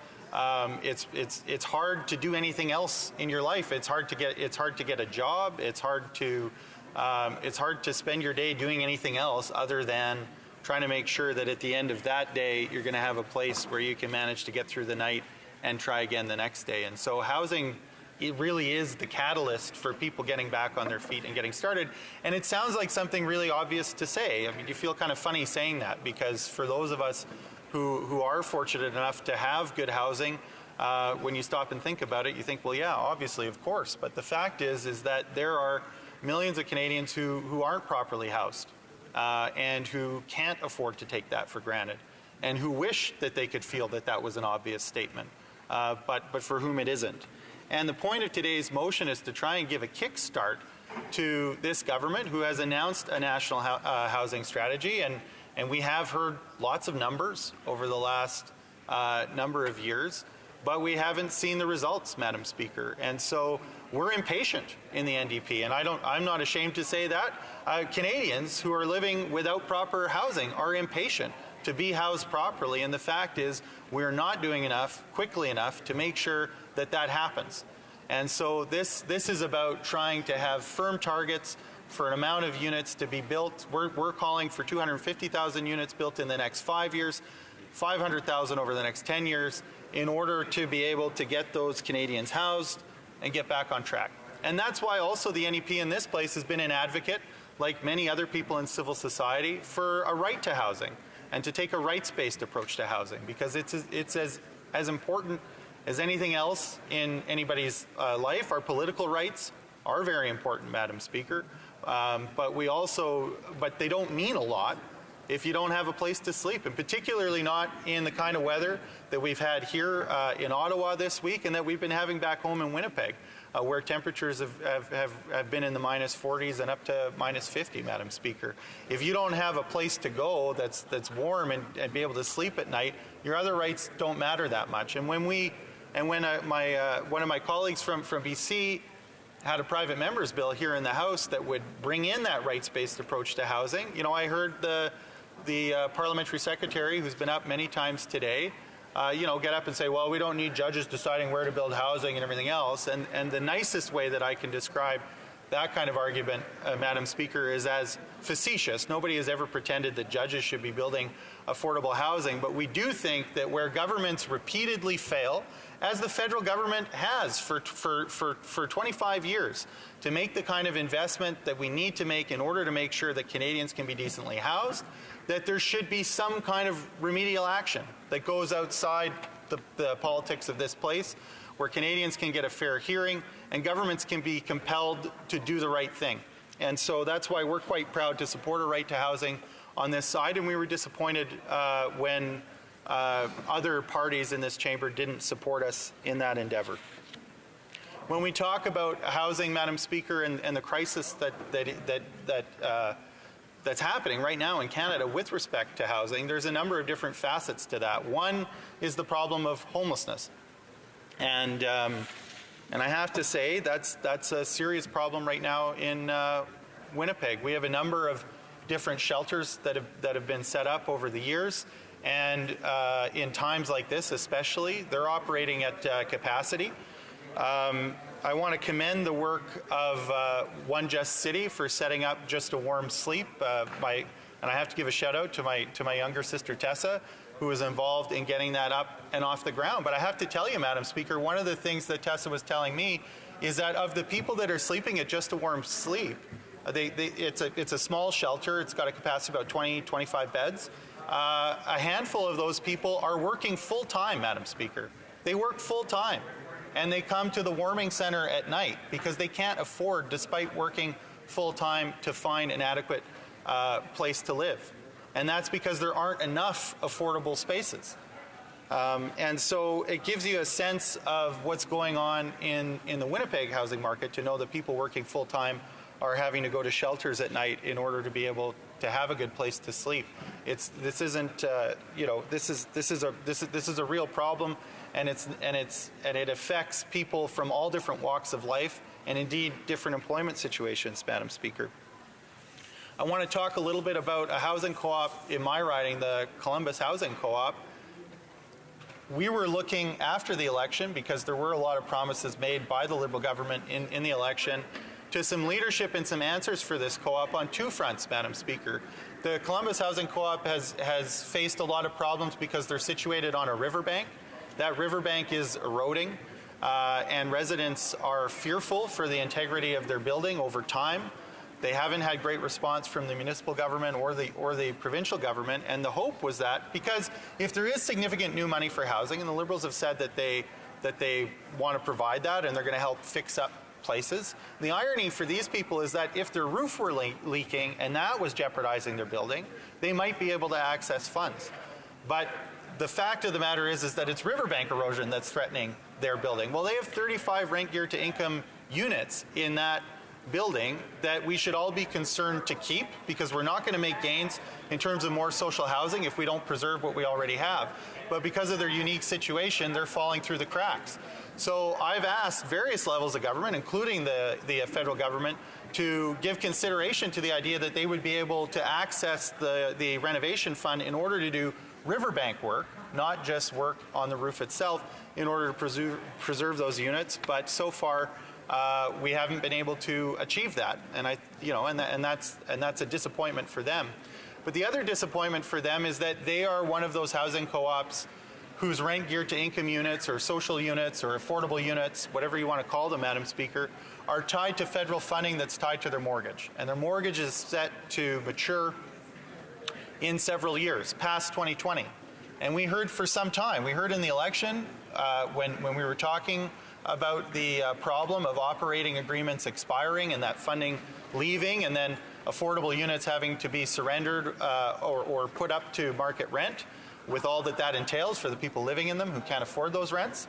it's hard to do anything else in your life. It's hard to get a job. It's hard to spend your day doing anything else other than trying to make sure that at the end of that day you're going to have a place where you can manage to get through the night and try again the next day. And so housing, it really is the catalyst for people getting back on their feet and getting started. And it sounds like something really obvious to say. I mean, you feel kind of funny saying that, because for those of us who are fortunate enough to have good housing, when you stop and think about it, you think, well, yeah, obviously, of course. But the fact is that there are millions of Canadians who aren't properly housed and who can't afford to take that for granted, and who wish that they could feel that that was an obvious statement, but for whom it isn't. And the point of today's motion is to try and give a kickstart to this government, who has announced a national housing strategy, and we have heard lots of numbers over the last number of years, but we haven't seen the results, Madam Speaker. And so we're impatient in the NDP, and I'm not ashamed to say that. Canadians who are living without proper housing are impatient to be housed properly, and the fact is we're not doing enough, quickly enough, to make sure that that happens. And so this is about trying to have firm targets for an amount of units to be built. We're calling for 250,000 units built in the next 5 years, 500,000 over the next 10 years, in order to be able to get those Canadians housed and get back on track. And that's why also the NEP in this place has been an advocate, like many other people in civil society, for a right to housing and to take a rights-based approach to housing, because it's as important as anything else in anybody's life. Our political rights are very important, Madam Speaker, but they don't mean a lot if you don't have a place to sleep, and particularly not in the kind of weather that we've had here in Ottawa this week and that we've been having back home in Winnipeg. where temperatures have been in the minus 40s and up to minus 50, Madam Speaker. If you don't have a place to go that's warm and be able to sleep at night, your other rights don't matter that much. And when one of my colleagues from BC had a private member's bill here in the House that would bring in that rights-based approach to housing, you know, I heard the parliamentary secretary, who's been up many times today, you know, get up and say, well, we don't need judges deciding where to build housing and everything else. And the nicest way that I can describe that kind of argument, Madam Speaker, is as facetious. Nobody has ever pretended that judges should be building affordable housing, but we do think that where governments repeatedly fail, as the federal government has for 25 years, to make the kind of investment that we need to make in order to make sure that Canadians can be decently housed, that there should be some kind of remedial action that goes outside the politics of this place, where Canadians can get a fair hearing and governments can be compelled to do the right thing. And so that's why we're quite proud to support a right to housing on this side, and we were disappointed when other parties in this chamber didn't support us in that endeavor. When we talk about housing, Madam Speaker, and the crisis that's happening right now in Canada with respect to housing, there's a number of different facets to that. One is the problem of homelessness. And I have to say that's a serious problem right now in Winnipeg. We have a number of different shelters that have been set up over the years, and in times like this especially, they're operating at capacity. I want to commend the work of One Just City for setting up Just a Warm Sleep. And I have to give a shout out to my younger sister Tessa, who was involved in getting that up and off the ground. But I have to tell you, Madam Speaker, one of the things that Tessa was telling me is that of the people that are sleeping at Just a Warm Sleep, it's a small shelter. It's got a capacity of about 20, 25 beds. A handful of those people are working full-time, Madam Speaker. They work full-time, and they come to the warming center at night because they can't afford, despite working full-time, to find an adequate place to live. And that's because there aren't enough affordable spaces. And so it gives you a sense of what's going on in the Winnipeg housing market to know that people working full-time are having to go to shelters at night in order to be able to have a good place to sleep. This isn't this is a real problem, and it affects people from all different walks of life and indeed different employment situations, Madam Speaker. I want to talk a little bit about a housing co-op in my riding, the Columbus Housing Co-op. We were looking after the election, because there were a lot of promises made by the Liberal government in the election, to some leadership and some answers for this co-op on two fronts, Madam Speaker. The Columbus Housing Co-op has faced a lot of problems because they're situated on a riverbank. That riverbank is eroding, and residents are fearful for the integrity of their building over time. They haven't had great response from the municipal government or the provincial government, and the hope was that, because if there is significant new money for housing, and the Liberals have said that they want to provide that and they're going to help fix up places. The irony for these people is that if their roof were leaking and that was jeopardizing their building, they might be able to access funds. But the fact of the matter is that it's riverbank erosion that's threatening their building. Well, they have 35 rent geared to income units in that building that we should all be concerned to keep, because we're not going to make gains in terms of more social housing if we don't preserve what we already have. But because of their unique situation, they're falling through the cracks. So I've asked various levels of government, including the federal government, to give consideration to the idea that they would be able to access the renovation fund in order to do riverbank work, not just work on the roof itself, in order to preserve those units. But so far, we haven't been able to achieve that, and that's a disappointment for them. But the other disappointment for them is that they are one of those housing co-ops whose rent geared to income units or social units or affordable units, whatever you want to call them, Madam Speaker, are tied to federal funding that's tied to their mortgage. And their mortgage is set to mature in several years, past 2020. And we heard for some time, we heard in the election when we were talking about the problem of operating agreements expiring and that funding leaving, and then affordable units having to be surrendered or put up to market rent, with all that entails for the people living in them who can't afford those rents.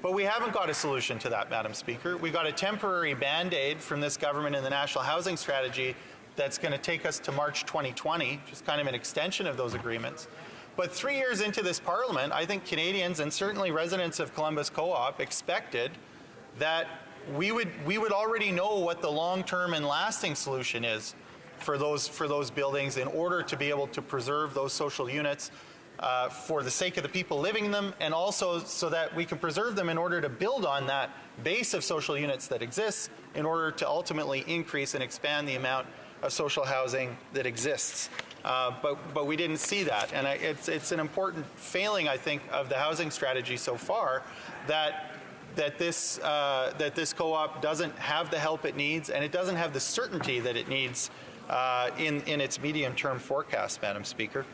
But we haven't got a solution to that, Madam Speaker. We got a temporary Band-Aid from this government in the National Housing Strategy that's going to take us to March 2020, which is kind of an extension of those agreements. But 3 years into this Parliament, I think Canadians and certainly residents of Columbus Co-op expected that we would already know what the long-term and lasting solution is for those buildings in order to be able to preserve those social units for the sake of the people living in them, and also so that we can preserve them in order to build on that base of social units that exists in order to ultimately increase and expand the amount of social housing that exists. But we didn't see that, and it's an important failing, I think, of the housing strategy so far that this co-op doesn't have the help it needs, and it doesn't have the certainty that it needs in its medium-term forecast, Madam Speaker.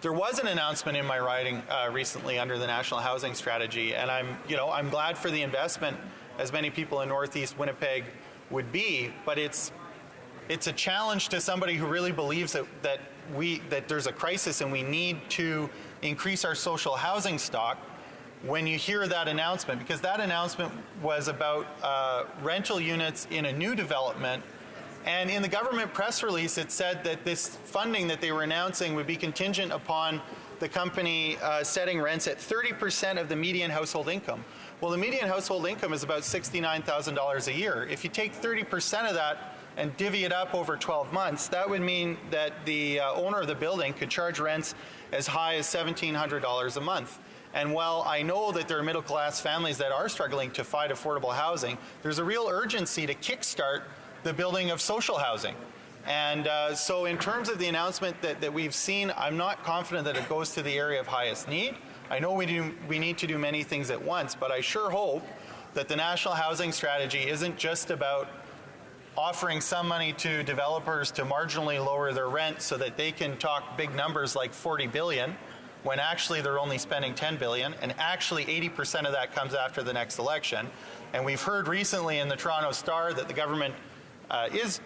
There was an announcement in my riding recently under the National Housing Strategy, and I'm glad for the investment, as many people in Northeast Winnipeg would be, but it's a challenge to somebody who really believes that there's a crisis and we need to increase our social housing stock when you hear that announcement, because that announcement was about rental units in a new development. And in the government press release, it said that this funding that they were announcing would be contingent upon the company setting rents at 30% of the median household income. Well, the median household income is about $69,000 a year. If you take 30% of that and divvy it up over 12 months, that would mean that the owner of the building could charge rents as high as $1,700 a month. And while I know that there are middle-class families that are struggling to find affordable housing, there's a real urgency to kickstart the building of social housing. And so in terms of the announcement that we've seen, I'm not confident that it goes to the area of highest need. I know we need to do many things at once, but I sure hope that the National Housing Strategy isn't just about offering some money to developers to marginally lower their rent so that they can talk big numbers like $40 billion, when actually they're only spending $10 billion, and actually 80% of that comes after the next election. And we've heard recently in the Toronto Star that the government is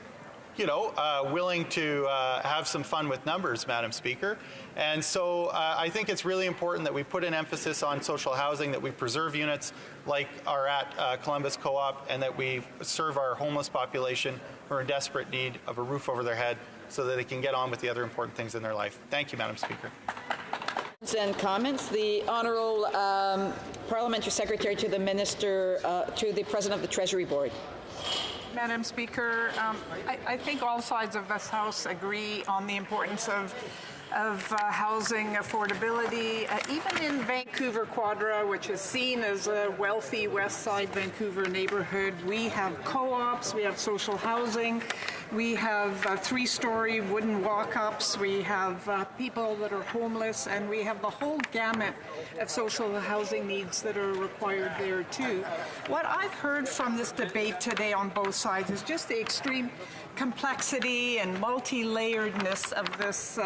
willing to have some fun with numbers, Madam Speaker. And so I think it's really important that we put an emphasis on social housing, that we preserve units like are at Columbus Co-op, and that we serve our homeless population who are in desperate need of a roof over their head so that they can get on with the other important things in their life. Thank you, Madam Speaker. And comments. The Honourable Parliamentary Secretary to the Minister, to the President of the Treasury Board. Madam Speaker, I think all sides of this House agree on the importance of housing affordability. Even in Vancouver Quadra, which is seen as a wealthy West Side Vancouver neighborhood, we have co-ops, we have social housing, we have three-story wooden walk-ups, we have people that are homeless, and we have the whole gamut of social housing needs that are required there too. What I've heard from this debate today on both sides is just the extreme complexity and multi-layeredness of this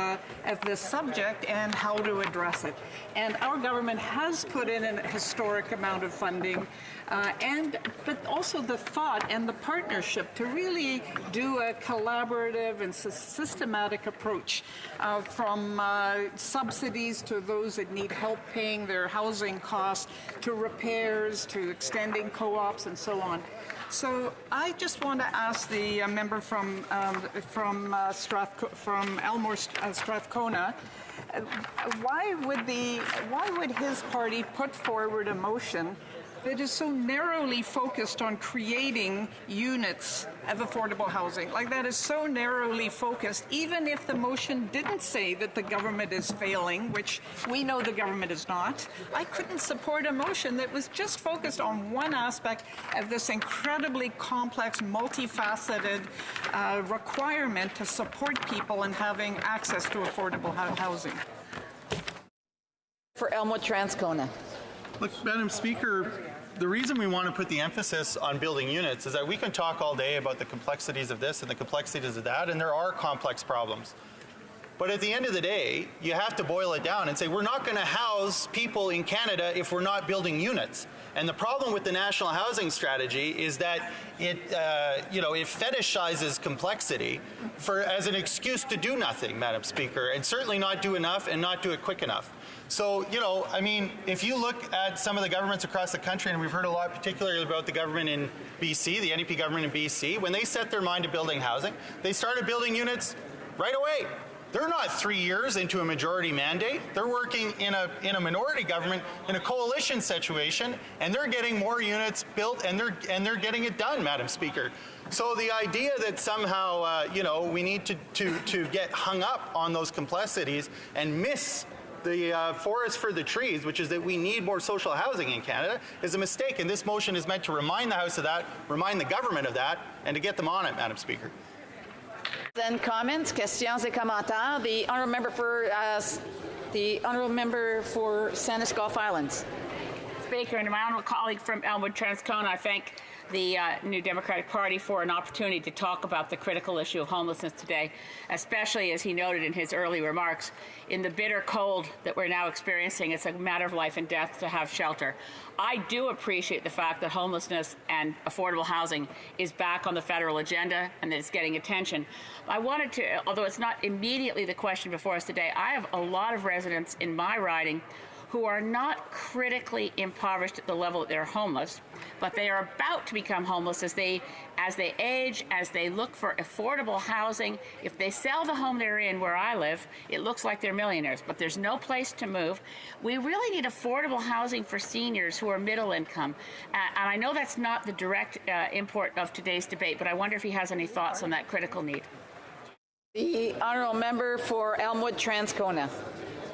subject and how to address it. And our government has put in a historic amount of funding, but also the thought and the partnership to really do a collaborative and systematic approach from subsidies to those that need help paying their housing costs, to repairs, to extending co-ops, and so on. So I just want to ask the member from Elmore Strathcona, why would his party put forward a motion that is so narrowly focused on creating units of affordable housing? Like, that is so narrowly focused, even if the motion didn't say that the government is failing, which we know the government is not. I couldn't support a motion that was just focused on one aspect of this incredibly complex, multifaceted requirement to support people in having access to affordable housing. For Elmwood Transcona. Look, Madam Speaker, the reason we want to put the emphasis on building units is that we can talk all day about the complexities of this and the complexities of that, and there are complex problems. But at the end of the day, you have to boil it down and say, we're not going to house people in Canada if we're not building units. And the problem with the national housing strategy is that it, it fetishizes complexity as an excuse to do nothing, Madam Speaker, and certainly not do enough and not do it quick enough. So, if you look at some of the governments across the country, and we've heard a lot particularly about the government in BC, the NDP government in BC, when they set their mind to building housing, they started building units right away. They're not 3 years into a majority mandate. They're working in a minority government in a coalition situation, and they're getting more units built, and they're getting it done, Madam Speaker. So the idea that somehow we need to get hung up on those complexities and miss the forest for the trees, which is that we need more social housing in Canada, is a mistake. And this motion is meant to remind the House of that, remind the government of that, and to get them on it, Madam Speaker. Then comments, questions et commentaires. The honourable member for Sandwich Gulf Islands. Speaker, and my honourable colleague from Elmwood Transcona, I thank the New Democratic Party for an opportunity to talk about the critical issue of homelessness today, especially as he noted in his early remarks, in the bitter cold that we're now experiencing, it's a matter of life and death to have shelter. I do appreciate the fact that homelessness and affordable housing is back on the federal agenda and that it's getting attention. I wanted to, although it's not immediately the question before us today, I have a lot of residents in my riding who are not critically impoverished at the level that they're homeless, but they are about to become homeless as they age, as they look for affordable housing. If they sell the home they're in where I live, it looks like they're millionaires, but there's no place to move. We really need affordable housing for seniors who are middle income. And I know that's not the direct import of today's debate, but I wonder if he has any thoughts on that critical need. The honourable member for Elmwood Transcona.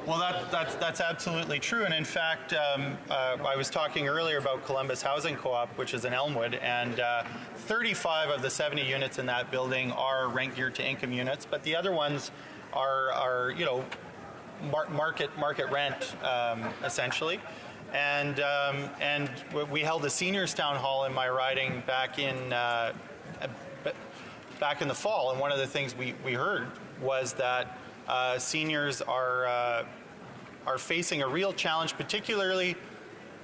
Well, that's absolutely true. And in fact, I was talking earlier about Columbus Housing Co-op, which is in Elmwood, and 35 of the 70 units in that building are rent geared to income units, but the other ones are market rent, essentially. And we held a seniors town hall in my riding back in the fall, and one of the things we heard was that seniors are facing a real challenge, particularly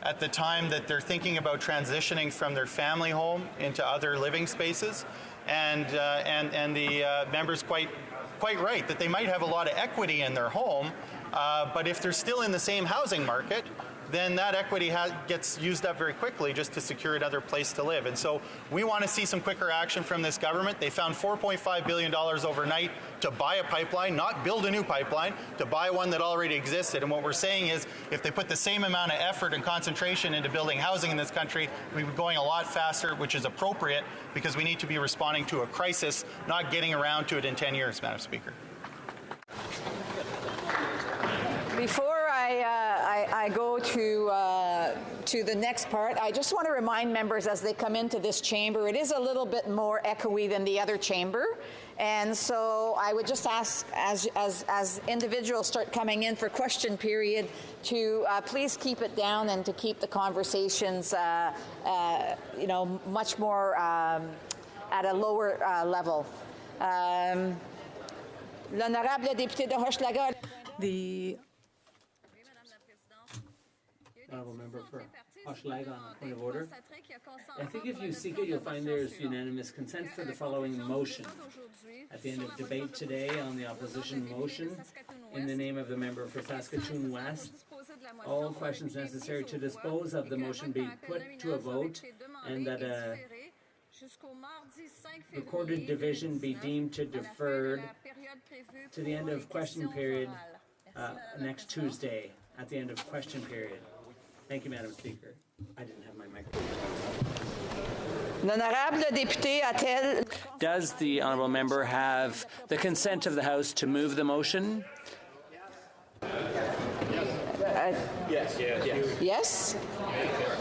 at the time that they're thinking about transitioning from their family home into other living spaces, and the member's quite right that they might have a lot of equity in their home, but if they're still in the same housing market, then that equity gets used up very quickly just to secure another place to live. And so we want to see some quicker action from this government. They found $4.5 billion overnight to buy a pipeline, not build a new pipeline, to buy one that already existed. And what we're saying is if they put the same amount of effort and concentration into building housing in this country, we'd be going a lot faster, which is appropriate because we need to be responding to a crisis, not getting around to it in 10 years, Madam Speaker. Before I go to the next part, I just want to remind members as they come into this chamber, it is a little bit more echoey than the other chamber. And so I would just ask, as individuals start coming in for question period, to please keep it down and to keep the conversations, much more at a lower level. L'honorable député de Hochelaga. The Honourable Member for Hochelaga on a point of order. I think if you seek it, you'll find there's unanimous consent for the following motion. At the end of debate today on the opposition motion, in the name of the member for Saskatoon West, all questions necessary to dispose of the motion be put to a vote, and that a recorded division be deemed to deferred to the end of question period next Tuesday, at the end of question period. Thank you, Madam Speaker. I didn't have my microphone. L'honorable député a-t-elle... Does the honourable member have the consent of the House to move the motion? Yes. Yes?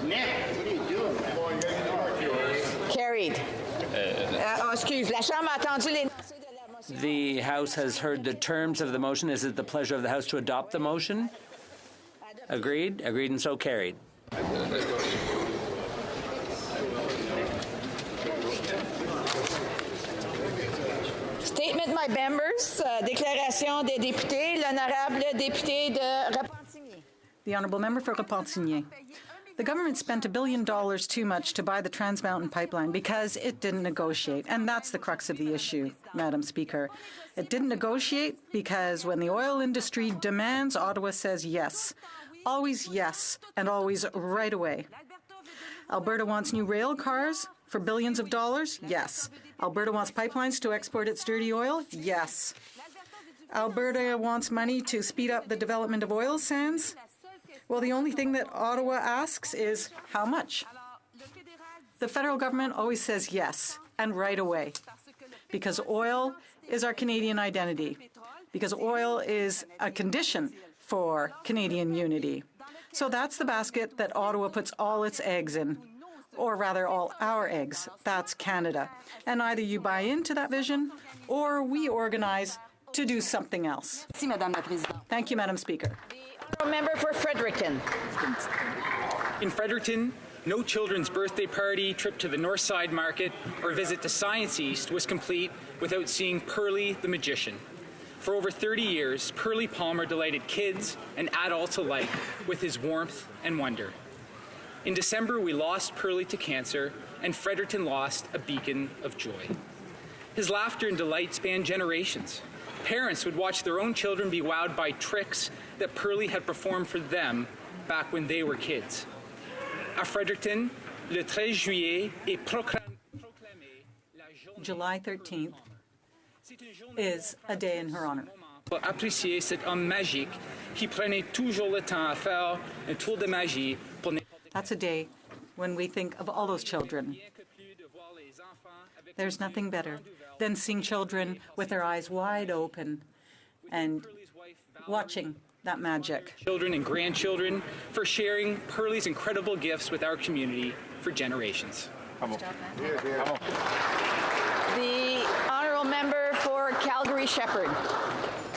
Nick, what are you doing, man? Carried. Excuse, la Chambre a entendu les... The House has heard the terms of the motion. Is it the pleasure of the House to adopt the motion? Agreed? Agreed and so carried. Statement by members, déclaration des députés, l'honorable député de Repentigny. The honourable member for Repentigny. The government spent $1 billion too much to buy the Trans Mountain Pipeline because it didn't negotiate. And that's the crux of the issue, Madam Speaker. It didn't negotiate because when the oil industry demands, Ottawa says yes. Always yes, and always right away. Alberta wants new rail cars for billions of dollars? Yes. Alberta wants pipelines to export its dirty oil? Yes. Alberta wants money to speed up the development of oil sands? Well, the only thing that Ottawa asks is how much? The federal government always says yes, and right away, because oil is our Canadian identity, because oil is a condition for Canadian unity. So that's the basket that Ottawa puts all its eggs in, or rather all our eggs. That's Canada. And either you buy into that vision, or we organize to do something else. Thank you, Madam Speaker. Member for Fredericton. In Fredericton, no children's birthday party, trip to the North Side Market, or visit to Science East was complete without seeing Pearly the Magician. For over 30 years, Pearly Palmer delighted kids and adults alike with his warmth and wonder. In December, we lost Pearly to cancer, and Fredericton lost a beacon of joy. His laughter and delight spanned generations. Parents would watch their own children be wowed by tricks that Pearly had performed for them back when they were kids. À Fredericton, le 13 juillet est proclamé July 13th is a day in her honor. pour apprécier cet homme magique qui prenait toujours le temps à faire un tour de magie pour That's a day when we think of all those children. There's nothing better than seeing children with their eyes wide open and watching that magic. Children and grandchildren for sharing Pearly's incredible gifts with our community for generations. The honourable member for Calgary Shepherd.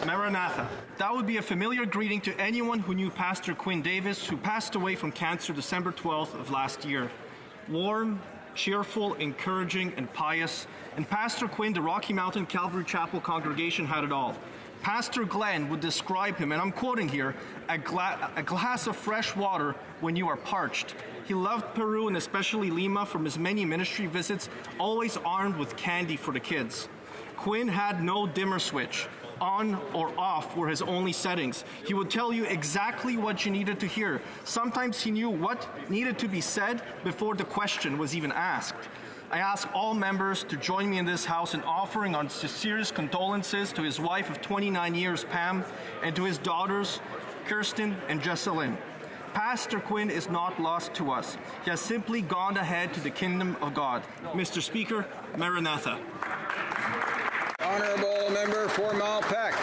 Maranatha. That would be a familiar greeting to anyone who knew Pastor Quinn Davis, who passed away from cancer December 12th of last year. Warm, cheerful, encouraging, and pious. And Pastor Quinn, the Rocky Mountain Calvary Chapel congregation, had it all. Pastor Glenn would describe him, and I'm quoting here, a glass of fresh water when you are parched. He loved Peru and especially Lima from his many ministry visits, always armed with candy for the kids. Quinn had no dimmer switch. On or off were his only settings. He would tell you exactly what you needed to hear. Sometimes he knew what needed to be said before the question was even asked. I ask all members to join me in this House in offering our sincerest condolences to his wife of 29 years, Pam, and to his daughters, Kirsten and Jesselyn. Pastor Quinn is not lost to us. He has simply gone ahead to the kingdom of God. Mr. Speaker, Maranatha. Honourable member for Malpeque.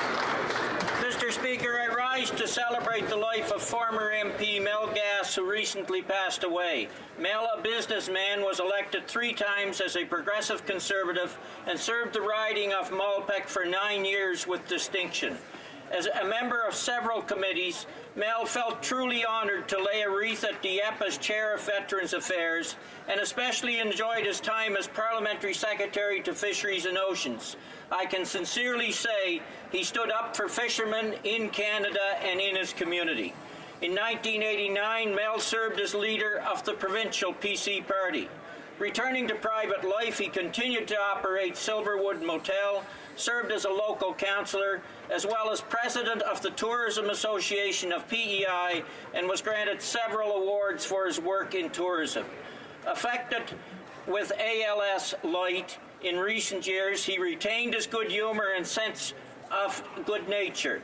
Mr. Speaker, I rise to celebrate the life of former MP Mel Gass, who recently passed away. Mel, a businessman, was elected 3 times as a progressive conservative and served the riding of Malpeque for 9 years with distinction. As a member of several committees, Mel felt truly honored to lay a wreath at Dieppe as Chair of Veterans Affairs, and especially enjoyed his time as Parliamentary Secretary to Fisheries and Oceans. I can sincerely say he stood up for fishermen in Canada and in his community. In 1989, Mel served as leader of the provincial PC party. Returning to private life, he continued to operate Silverwood Motel, served as a local councillor, as well as president of the Tourism Association of PEI, and was granted several awards for his work in tourism. Affected with ALS Light in recent years, he retained his good humor and sense of good nature.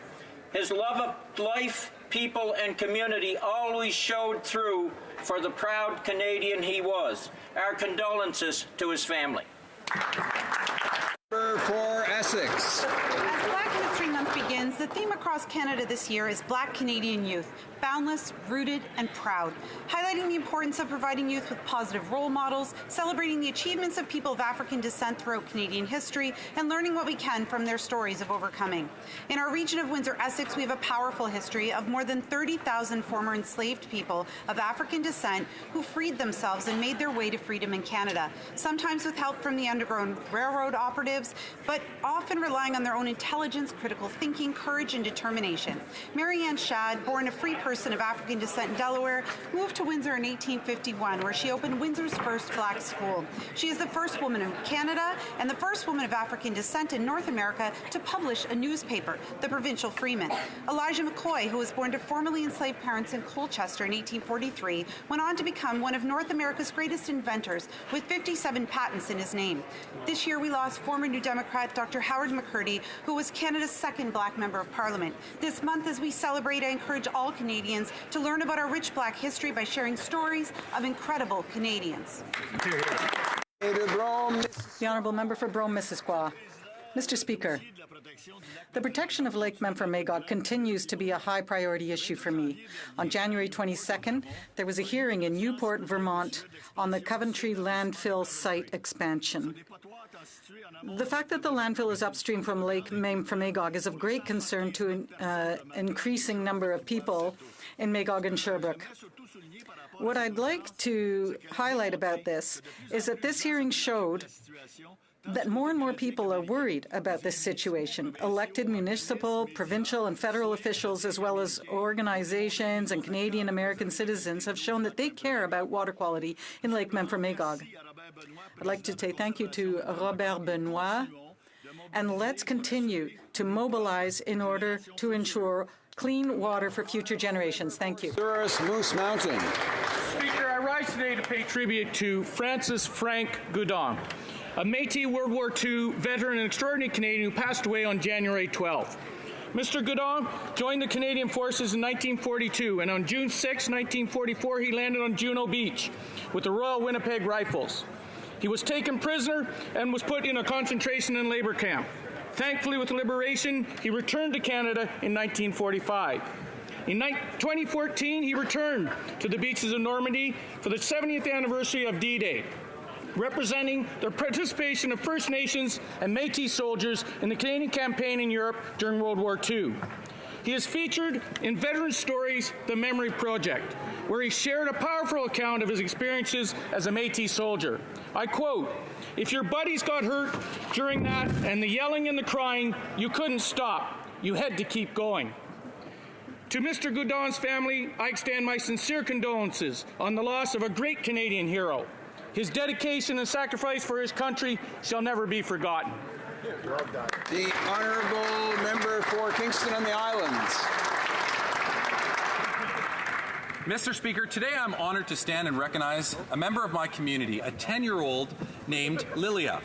His love of life, people, and community always showed through for the proud Canadian he was. Our condolences to his family. For Essex. As Black History Month begins, the theme across Canada this year is Black Canadian Youth, boundless, rooted, and proud, highlighting the importance of providing youth with positive role models, celebrating the achievements of people of African descent throughout Canadian history, and learning what we can from their stories of overcoming. In our region of Windsor-Essex, we have a powerful history of more than 30,000 former enslaved people of African descent who freed themselves and made their way to freedom in Canada, sometimes with help from the Underground Railroad operatives, but often relying on their own intelligence, critical thinking, courage and determination. Marianne Shadd, born a free person of African descent in Delaware, moved to Windsor in 1851, where she opened Windsor's first black school. She is the first woman in Canada and the first woman of African descent in North America to publish a newspaper, the Provincial Freeman. Elijah McCoy, who was born to formerly enslaved parents in Colchester in 1843, went on to become one of North America's greatest inventors, with 57 patents in his name. This year we lost former New Democrat Dr. Howard McCurdy, who was Canada's second black member of Parliament. This month, as we celebrate, I encourage all Canadians to learn about our rich black history by sharing stories of incredible Canadians. The Honourable Member for Brome-Missisquoi. Mr. Speaker, the protection of Lake Memphremagog continues to be a high priority issue for me. On January 22nd, there was a hearing in Newport, Vermont on the Coventry landfill site expansion. The fact that the landfill is upstream from Lake Memphremagog is of great concern to an increasing number of people in Magog and Sherbrooke. What I'd like to highlight about this is that this hearing showed that more and more people are worried about this situation. Elected municipal, provincial, and federal officials, as well as organizations and Canadian American citizens, have shown that they care about water quality in Lake Memphremagog. I'd like to say thank you to Robert Benoit, and let's continue to mobilize in order to ensure clean water for future generations. Thank you. Moose Mountain. Speaker, I rise today to pay tribute to Francis Frank Goudon, a Métis World War II veteran and extraordinary Canadian who passed away on January 12th. Mr. Goudon joined the Canadian Forces in 1942, and on June 6, 1944, he landed on Juno Beach with the Royal Winnipeg Rifles. He was taken prisoner and was put in a concentration and labor camp. Thankfully, with liberation, he returned to Canada in 1945. In 2014, he returned to the beaches of Normandy for the 70th anniversary of D-Day, representing the participation of First Nations and Métis soldiers in the Canadian campaign in Europe during World War II. He is featured in Veteran Stories, The Memory Project, where he shared a powerful account of his experiences as a Métis soldier. I quote, "If your buddies got hurt during that and the yelling and the crying, you couldn't stop. You had to keep going." To Mr. Goudon's family, I extend my sincere condolences on the loss of a great Canadian hero. His dedication and sacrifice for his country shall never be forgotten. The Honourable Member for Kingston on the Islands. Mr. Speaker, today I'm honored to stand and recognize a member of my community, a 10-year-old named Lilia.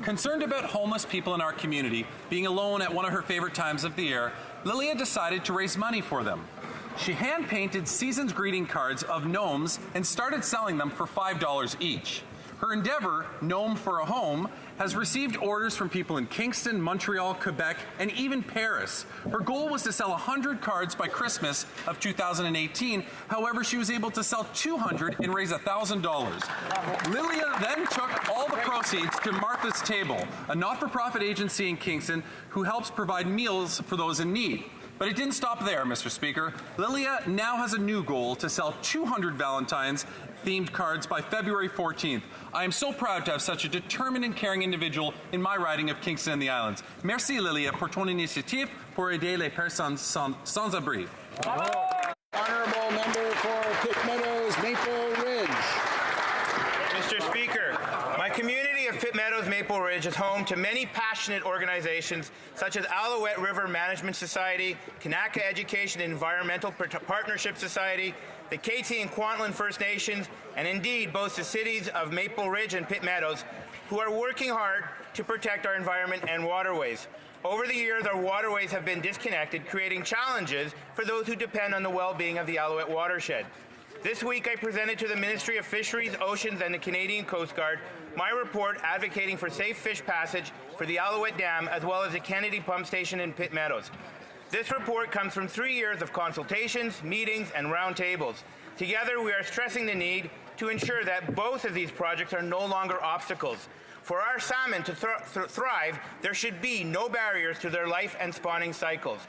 Concerned about homeless people in our community being alone at one of her favorite times of the year, Lilia decided to raise money for them. She hand-painted season's greeting cards of gnomes and started selling them for $5 each. Her endeavor, Gnome for a Home, has received orders from people in Kingston, Montreal, Quebec, and even Paris. Her goal was to sell 100 cards by Christmas of 2018. However, she was able to sell 200 and raise $1,000. Lilia then took all the proceeds to Martha's Table, a not-for-profit agency in Kingston who helps provide meals for those in need. But it didn't stop there, Mr. Speaker. Lilia now has a new goal to sell 200 Valentine's-themed cards by February 14th. I am so proud to have such a determined and caring individual in my riding of Kingston and the Islands. Merci, Lilia, pour ton initiative pour aider les personnes sans abri. Honourable Member for Pitt Meadows, Maple Ridge. Mr. Speaker, my community of Pitt Meadows, Maple Ridge is home to many passionate organizations such as Alouette River Management Society, Kanaka Education and Environmental Partnership Society, the Kéti and Kwantlen First Nations, and indeed both the cities of Maple Ridge and Pitt Meadows, who are working hard to protect our environment and waterways. Over the years, our waterways have been disconnected, creating challenges for those who depend on the well-being of the Alouette watershed. This week, I presented to the Ministry of Fisheries, Oceans, and the Canadian Coast Guard my report advocating for safe fish passage for the Alouette Dam, as well as the Kennedy Pump Station in Pitt Meadows. This report comes from 3 years of consultations, meetings, and roundtables. Together, we are stressing the need to ensure that both of these projects are no longer obstacles. For our salmon to thrive, there should be no barriers to their life and spawning cycles.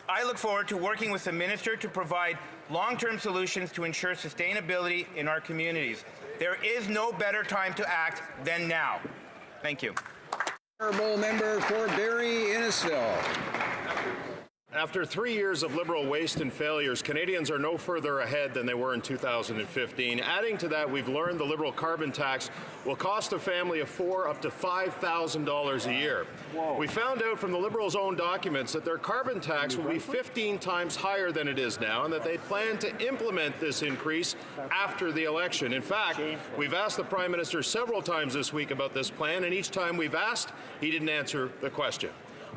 I look forward to working with the Minister to provide long-term solutions to ensure sustainability in our communities. There is no better time to act than now. Thank you. Honourable Member for Barrie Innisfil. After 3 years of Liberal waste and failures, Canadians are no further ahead than they were in 2015. Adding to that, we've learned the Liberal carbon tax will cost a family of four up to $5,000 a year. Whoa. We found out from the Liberals' own documents that their carbon tax will be 15 times higher than it is now, and that they plan to implement this increase after the election. In fact, we've asked the Prime Minister several times this week about this plan, and each time we've asked, he didn't answer the question.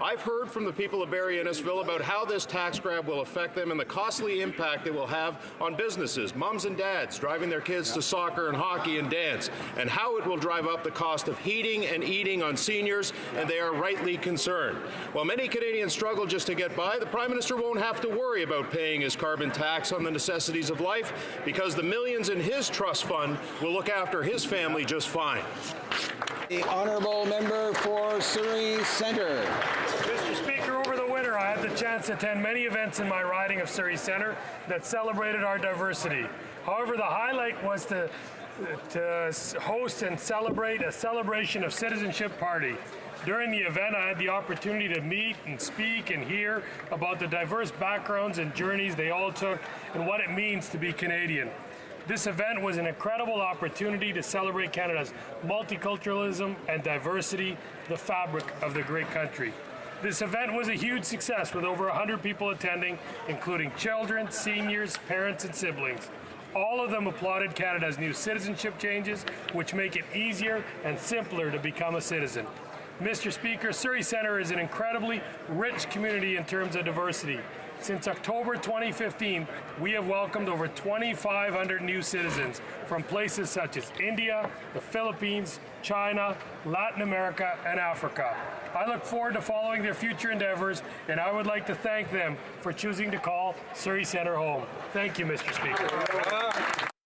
I've heard from the people of Barrie Innisfil about how this tax grab will affect them and the costly impact it will have on businesses, mums and dads driving their kids to soccer and hockey and dance, and how it will drive up the cost of heating and eating on seniors, and they are rightly concerned. While many Canadians struggle just to get by, the Prime Minister won't have to worry about paying his carbon tax on the necessities of life because the millions in his trust fund will look after his family just fine. The honourable member for Surrey Centre. Mr. Speaker, over the winter I had the chance to attend many events in my riding of Surrey Centre that celebrated our diversity. However, the highlight was to host and celebrate a celebration of citizenship party. During the event, I had the opportunity to meet and speak and hear about the diverse backgrounds and journeys they all took and what it means to be Canadian. This event was an incredible opportunity to celebrate Canada's multiculturalism and diversity, the fabric of the great country. This event was a huge success with over 100 people attending, including children, seniors, parents, and siblings. All of them applauded Canada's new citizenship changes, which make it easier and simpler to become a citizen. Mr. Speaker, Surrey Centre is an incredibly rich community in terms of diversity. Since October 2015, we have welcomed over 2,500 new citizens from places such as India, the Philippines, China, Latin America, and Africa. I look forward to following their future endeavors, and I would like to thank them for choosing to call Surrey Centre home. Thank you, Mr. Speaker.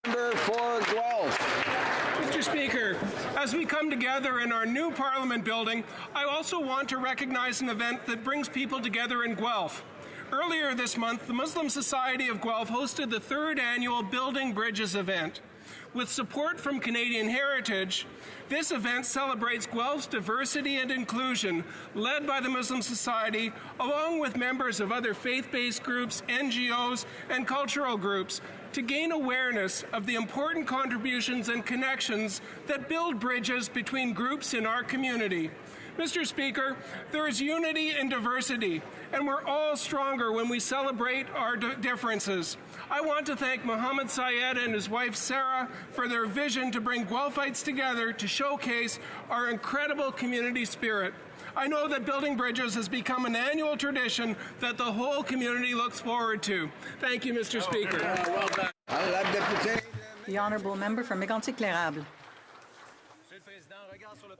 Member for Guelph. Mr. Speaker, as we come together in our new Parliament building, I also want to recognize an event that brings people together in Guelph. Earlier this month, the Muslim Society of Guelph hosted the third annual Building Bridges event. With support from Canadian Heritage, this event celebrates Guelph's diversity and inclusion, led by the Muslim Society, along with members of other faith-based groups, NGOs, and cultural groups, to gain awareness of the important contributions and connections that build bridges between groups in our community. Mr. Speaker, there is unity in diversity, and we're all stronger when we celebrate our differences. I want to thank Mohammed Syed and his wife Sarah for their vision to bring Guelphites together to showcase our incredible community spirit. I know that building bridges has become an annual tradition that the whole community looks forward to. Thank you, Mr. Speaker. The honourable member for Mégantic-L'Érable.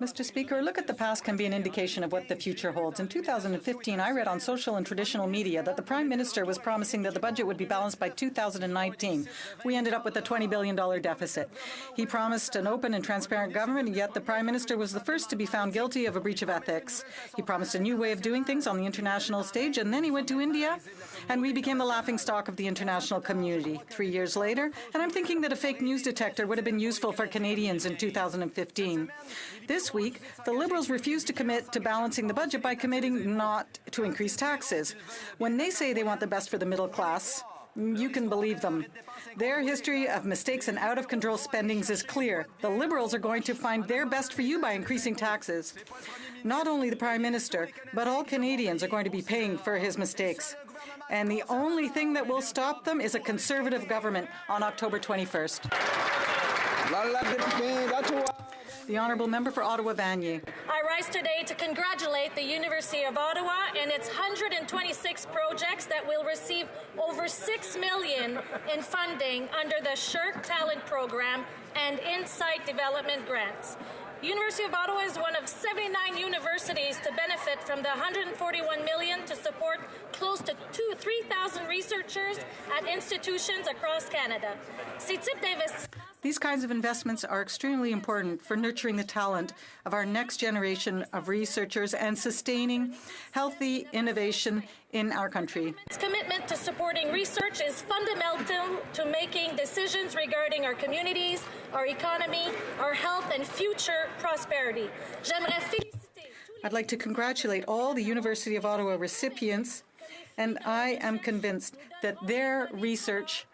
Mr. Speaker, look at the past can be an indication of what the future holds. In 2015, I read on social and traditional media that the Prime Minister was promising that the budget would be balanced by 2019. We ended up with a $20 billion deficit. He promised an open and transparent government, yet the Prime Minister was the first to be found guilty of a breach of ethics. He promised a new way of doing things on the international stage, and then he went to India, and we became the laughingstock of the international community. 3 years later, and I'm thinking that a fake news detector would have been useful for Canadians in 2015. This week, the Liberals refused to commit to balancing the budget by committing not to increase taxes. When they say they want the best for the middle class, you can believe them. Their history of mistakes and out-of-control spendings is clear. The Liberals are going to find their best for you by increasing taxes. Not only the Prime Minister, but all Canadians are going to be paying for his mistakes. And the only thing that will stop them is a Conservative government on October 21st. The honourable member for Ottawa-Vanier. I rise today to congratulate the University of Ottawa and its 126 projects that will receive over $6 million in funding under the SHIRK Talent Program and Insight Development Grants. University of Ottawa is one of 79 universities to benefit from the $141 million to support close to 3,000 researchers at institutions across Canada. These kinds of investments are extremely important for nurturing the talent of our next generation of researchers and sustaining healthy innovation in our country. Its commitment to supporting research is fundamental to making decisions regarding our communities, our economy, our health, and future prosperity. I'd like to congratulate all the University of Ottawa recipients And I am convinced that their research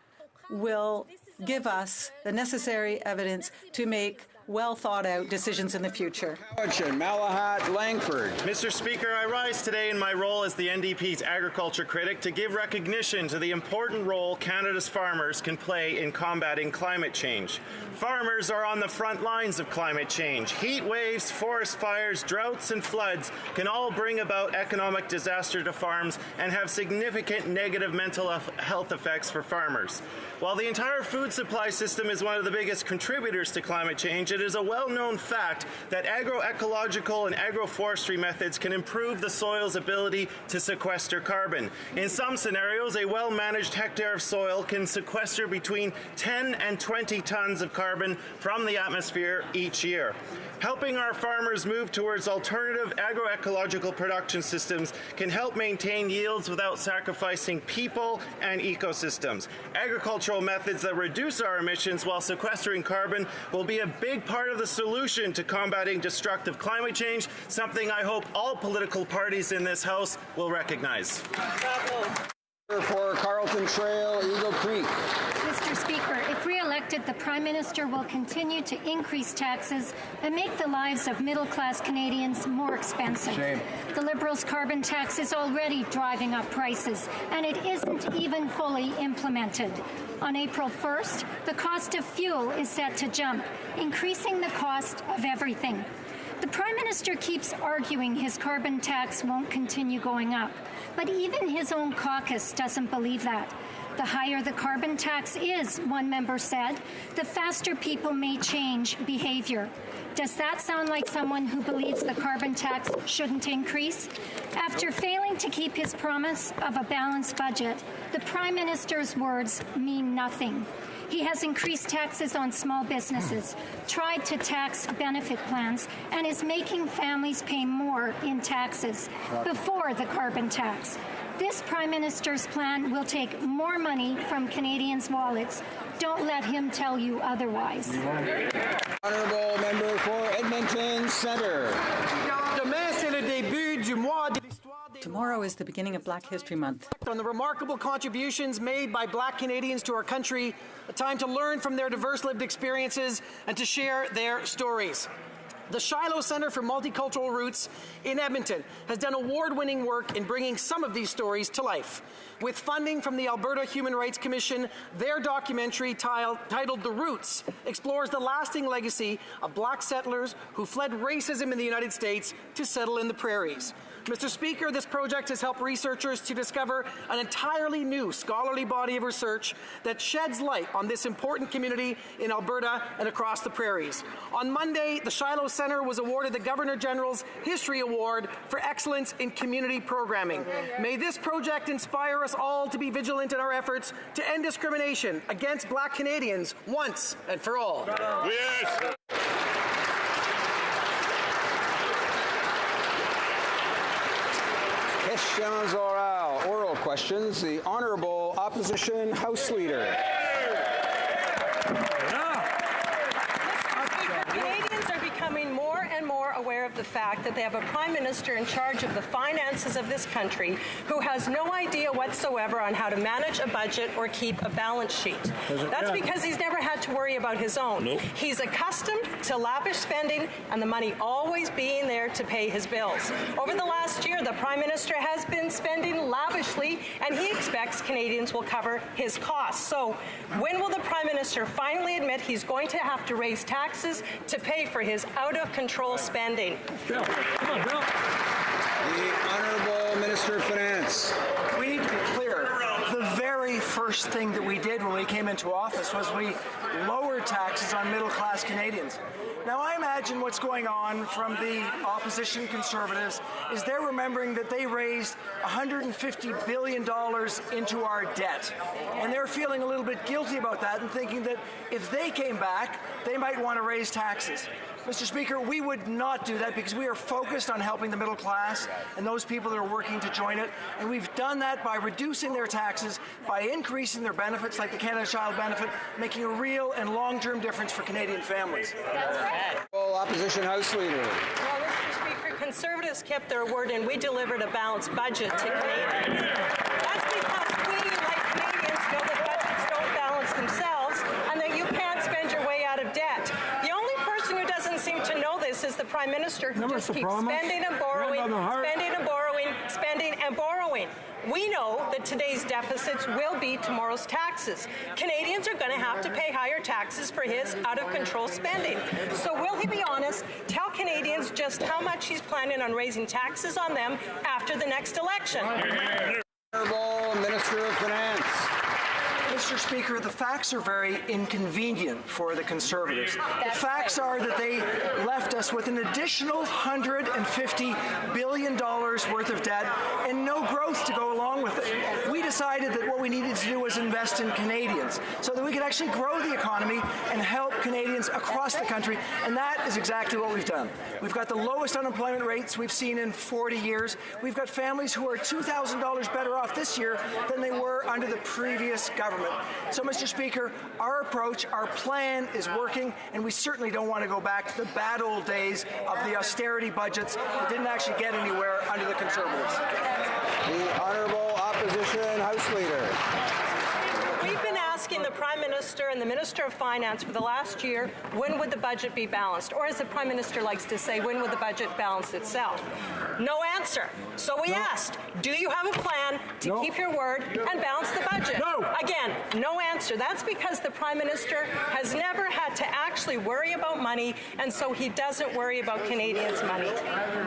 will give us the necessary evidence to make well-thought-out decisions in the future. Malahat Langford. Mr. Speaker, I rise today in my role as the NDP's agriculture critic to give recognition to the important role Canada's farmers can play in combating climate change. Farmers are on the front lines of climate change. Heat waves, forest fires, droughts, and floods can all bring about economic disaster to farms and have significant negative mental health effects for farmers. While the entire food supply system is one of the biggest contributors to climate change, it is a well-known fact that agroecological and agroforestry methods can improve the soil's ability to sequester carbon. In some scenarios, a well-managed hectare of soil can sequester between 10 and 20 tons of carbon from the atmosphere each year. Helping our farmers move towards alternative agroecological production systems can help maintain yields without sacrificing people and ecosystems. Agricultural methods that reduce our emissions while sequestering carbon will be a big part of the solution to combating destructive climate change, something I hope all political parties in this House will recognize. For Carlton Trail, Eagle Creek. Mr. Speaker, if re-elected, the Prime Minister will continue to increase taxes and make the lives of middle-class Canadians more expensive. Shame. The Liberals' carbon tax is already driving up prices, and it isn't even fully implemented. On April 1st, the cost of fuel is set to jump, increasing the cost of everything. The Prime Minister keeps arguing his carbon tax won't continue going up, but even his own caucus doesn't believe that. The higher the carbon tax is, one member said, the faster people may change behavior. Does that sound like someone who believes the carbon tax shouldn't increase? After failing to keep his promise of a balanced budget, the Prime Minister's words mean nothing. He has increased taxes on small businesses, tried to tax benefit plans, and is making families pay more in taxes before the carbon tax. This Prime Minister's plan will take more money from Canadians' wallets. Don't let him tell you otherwise. Honourable member for Edmonton Centre. Tomorrow is the beginning of Black History Month. On the remarkable contributions made by Black Canadians to our country, a time to learn from their diverse lived experiences and to share their stories. The Shiloh Centre for Multicultural Roots in Edmonton has done award-winning work in bringing some of these stories to life. With funding from the Alberta Human Rights Commission, their documentary titled The Roots explores the lasting legacy of Black settlers who fled racism in the United States to settle in the prairies. Mr. Speaker, this project has helped researchers to discover an entirely new scholarly body of research that sheds light on this important community in Alberta and across the prairies. On Monday, the Shiloh Centre was awarded the Governor-General's History Award for Excellence in Community Programming. May this project inspire us all to be vigilant in our efforts to end discrimination against Black Canadians once and for all. Yes. Questions orales, oral questions. The Honourable Opposition House Leader. Canadians are becoming more and more aware of the fact that they have a Prime Minister in charge of the finances of this country who has no idea whatsoever on how to manage a budget or keep a balance sheet. That's because he's never had to worry about his own. Nope. He's accustomed to lavish spending and the money always being there to pay his bills. Over the last year, the Prime Minister has been spending lavishly, and he expects Canadians will cover his costs. So when will the Prime Minister finally admit he's going to have to raise taxes to pay for his out-of-control spending? Bill. Come on, Bill. The Honourable Minister of Finance. We need to be clear. The very first thing that we did when we came into office was we lowered taxes on middle-class Canadians. Now, I imagine what's going on from the opposition Conservatives is they're remembering that they raised $150 billion into our debt. And they're feeling a little bit guilty about that and thinking that if they came back, they might want to raise taxes. Mr. Speaker, we would not do that because we are focused on helping the middle class and those people that are working to join it. And we've done that by reducing their taxes, by increasing their benefits like the Canada Child Benefit, making a real and long-term difference for Canadian families. That's right. Opposition House Leader. Well, Mr. Speaker, Conservatives kept their word and we delivered a balanced budget to Canadians. That's because we, like Canadians, know that budgets don't balance themselves and that you can't spend your way out of debt. The only person who doesn't seem to know this is the Prime Minister, who just keeps spending and borrowing, spending and borrowing, spending and borrowing. We know that today's deficits will be tomorrow's taxes. Canadians are going to have to pay higher taxes for his out-of-control spending. So will he be honest, tell Canadians just how much he's planning on raising taxes on them after the next election? Honourable Minister of Finance. Mr. Speaker, the facts are very inconvenient for the Conservatives. The facts are that they left us with an additional $150 billion worth of debt and no growth to go along with it. We decided that what we needed to do was invest in Canadians so that we could actually grow the economy and help Canadians across the country, and that is exactly what we've done. We've got the lowest unemployment rates we've seen in 40 years. We've got families who are $2,000 better off this year than they were under the previous government. So, Mr. Speaker, our approach, our plan is working, and we certainly don't want to go back to the bad old days of the austerity budgets that didn't actually get anywhere under the Conservatives. The Honourable Opposition House Leader. We've been asking the Prime Minister and the Minister of Finance for the last year, when would the budget be balanced? Or as the Prime Minister likes to say, when would the budget balance itself? No answer. So we asked, do you have a plan to keep your word and balance the budget? No. Again, no answer. That's because the Prime Minister has never had to actually worry about money, and so he doesn't worry about Canadians' money.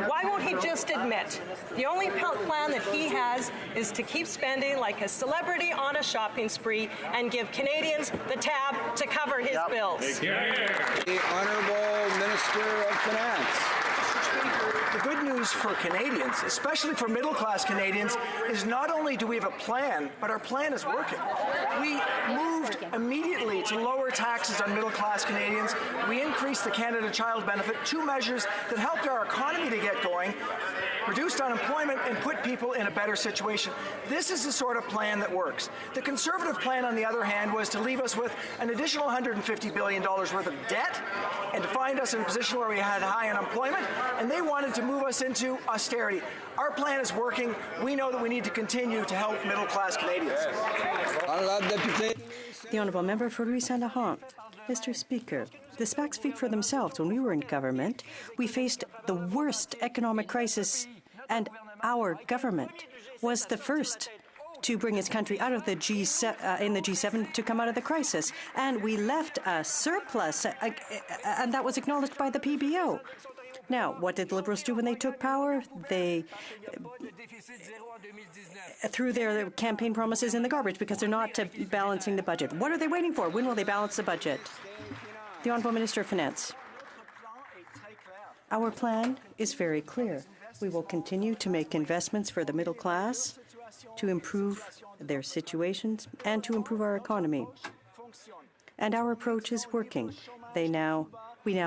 Why won't he just admit the only plan that he has is to keep spending like a celebrity on a shopping spree and give Canadians the tab to cover his bills? The Honourable Minister of Finance. The good news for Canadians, especially for middle-class Canadians, is not only do we have a plan, but our plan is working. We moved immediately to lower taxes on middle-class Canadians. We increased the Canada Child Benefit, two measures that helped our economy to get going, reduced unemployment, and put people in a better situation. This is the sort of plan that works. The Conservative plan, on the other hand, was to leave us with an additional $150 billion worth of debt and to find us in a position where we had high unemployment, and they wanted to move us into austerity. Our plan is working. We know that we need to continue to help middle-class Canadians. The Honourable Member for Louis-Saint-Laurent. Mr. Speaker, the facts speak for themselves. When we were in government, we faced the worst economic crisis, and our government was the first to bring its country out of the G7 to come out of the crisis. And we left a surplus, and that was acknowledged by the PBO. Now, what did the Liberals do when they took power? They threw their campaign promises in the garbage because they're not balancing the budget. What are they waiting for? When will they balance the budget? The Honourable Minister of Finance. Our plan is very clear. We will continue to make investments for the middle class to improve their situations and to improve our economy. And our approach is working. We now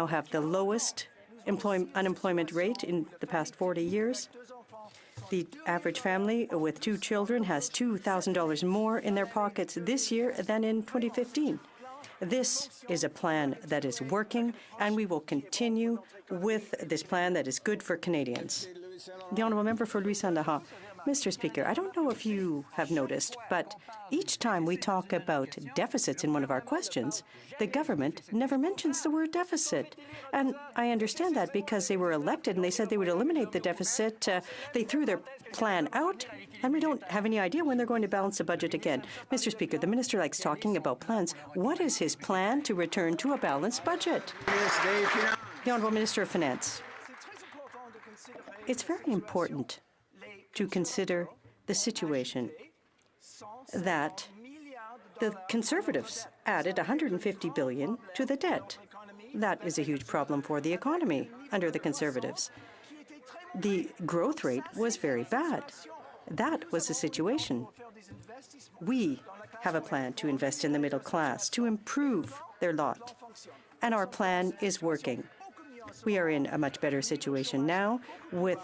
have the lowest unemployment rate in the past 40 years. The average family with 2 children has $2,000 more in their pockets this year than in 2015. This is a plan that is working, and we will continue with this plan that is good for Canadians. The Honourable Member for Louis-Saint-Laurent. Mr. Speaker, I don't know if you have noticed, but each time we talk about deficits in one of our questions, the government never mentions the word deficit. And I understand that because they were elected and they said they would eliminate the deficit. They threw their plan out, and we don't have any idea when they're going to balance the budget again. Mr. Speaker, the minister likes talking about plans. What is his plan to return to a balanced budget? The Honourable Minister of Finance. It's very important to consider the situation that the Conservatives added $150 billion to the debt. That is a huge problem for the economy under the Conservatives. The growth rate was very bad. That was the situation. We have a plan to invest in the middle class, to improve their lot, and our plan is working. We are in a much better situation now with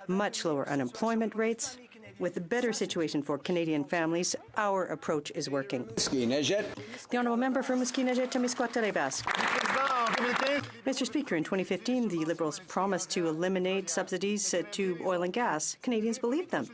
much lower unemployment rates, with a better situation for Canadian families. Our approach is working. The Honourable Member for Mosquina-Témiscouata-Les Basques. Mr. Speaker, in 2015, the Liberals promised to eliminate subsidies to oil and gas. Canadians believed them.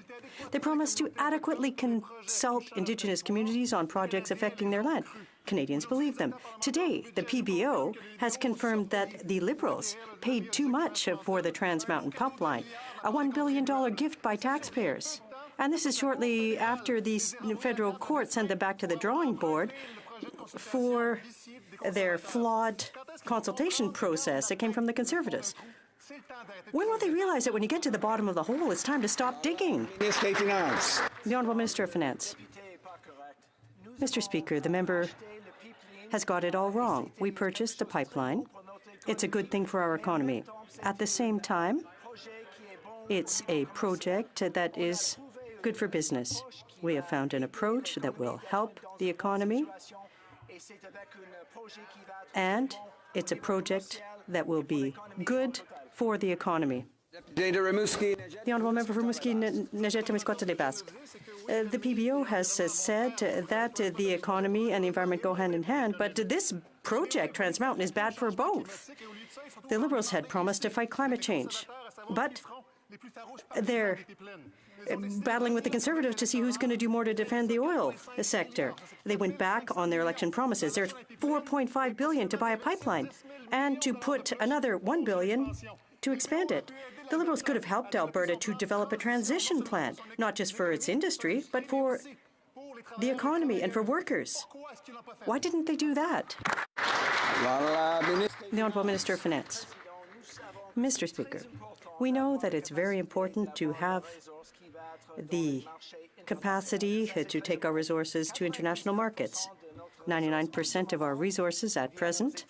They promised to adequately consult Indigenous communities on projects affecting their land. Canadians believe them. Today, the PBO has confirmed that the Liberals paid too much for the Trans Mountain Pipeline, a $1 billion gift by taxpayers. And this is shortly after the federal court sent them back to the drawing board for their flawed consultation process that came from the Conservatives. When will they realize that when you get to the bottom of the hole, it's time to stop digging? The Honourable Minister of Finance. Mr. Speaker, the member has got it all wrong. We purchased the pipeline. It's a good thing for our economy. At the same time, it's a project that is good for business. We have found an approach that will help the economy, and it's a project that will be good for the economy. The Honourable Member for Rimouski-Nejet-Témiscouata-des-Basques. The PBO has said that the economy and the environment go hand in hand, but this project, Trans Mountain, is bad for both. The Liberals had promised to fight climate change, but they're battling with the Conservatives to see who's going to do more to defend the oil sector. They went back on their election promises. There's $4.5 billion to buy a pipeline and to put another $1 billion to expand it. The Liberals could have helped Alberta to develop a transition plan, not just for its industry, but for the economy and for workers. Why didn't they do that? The Honourable Minister of Finance. Mr. Speaker, we know that it's very important to have the capacity to take our resources to international markets. 99% of our resources at present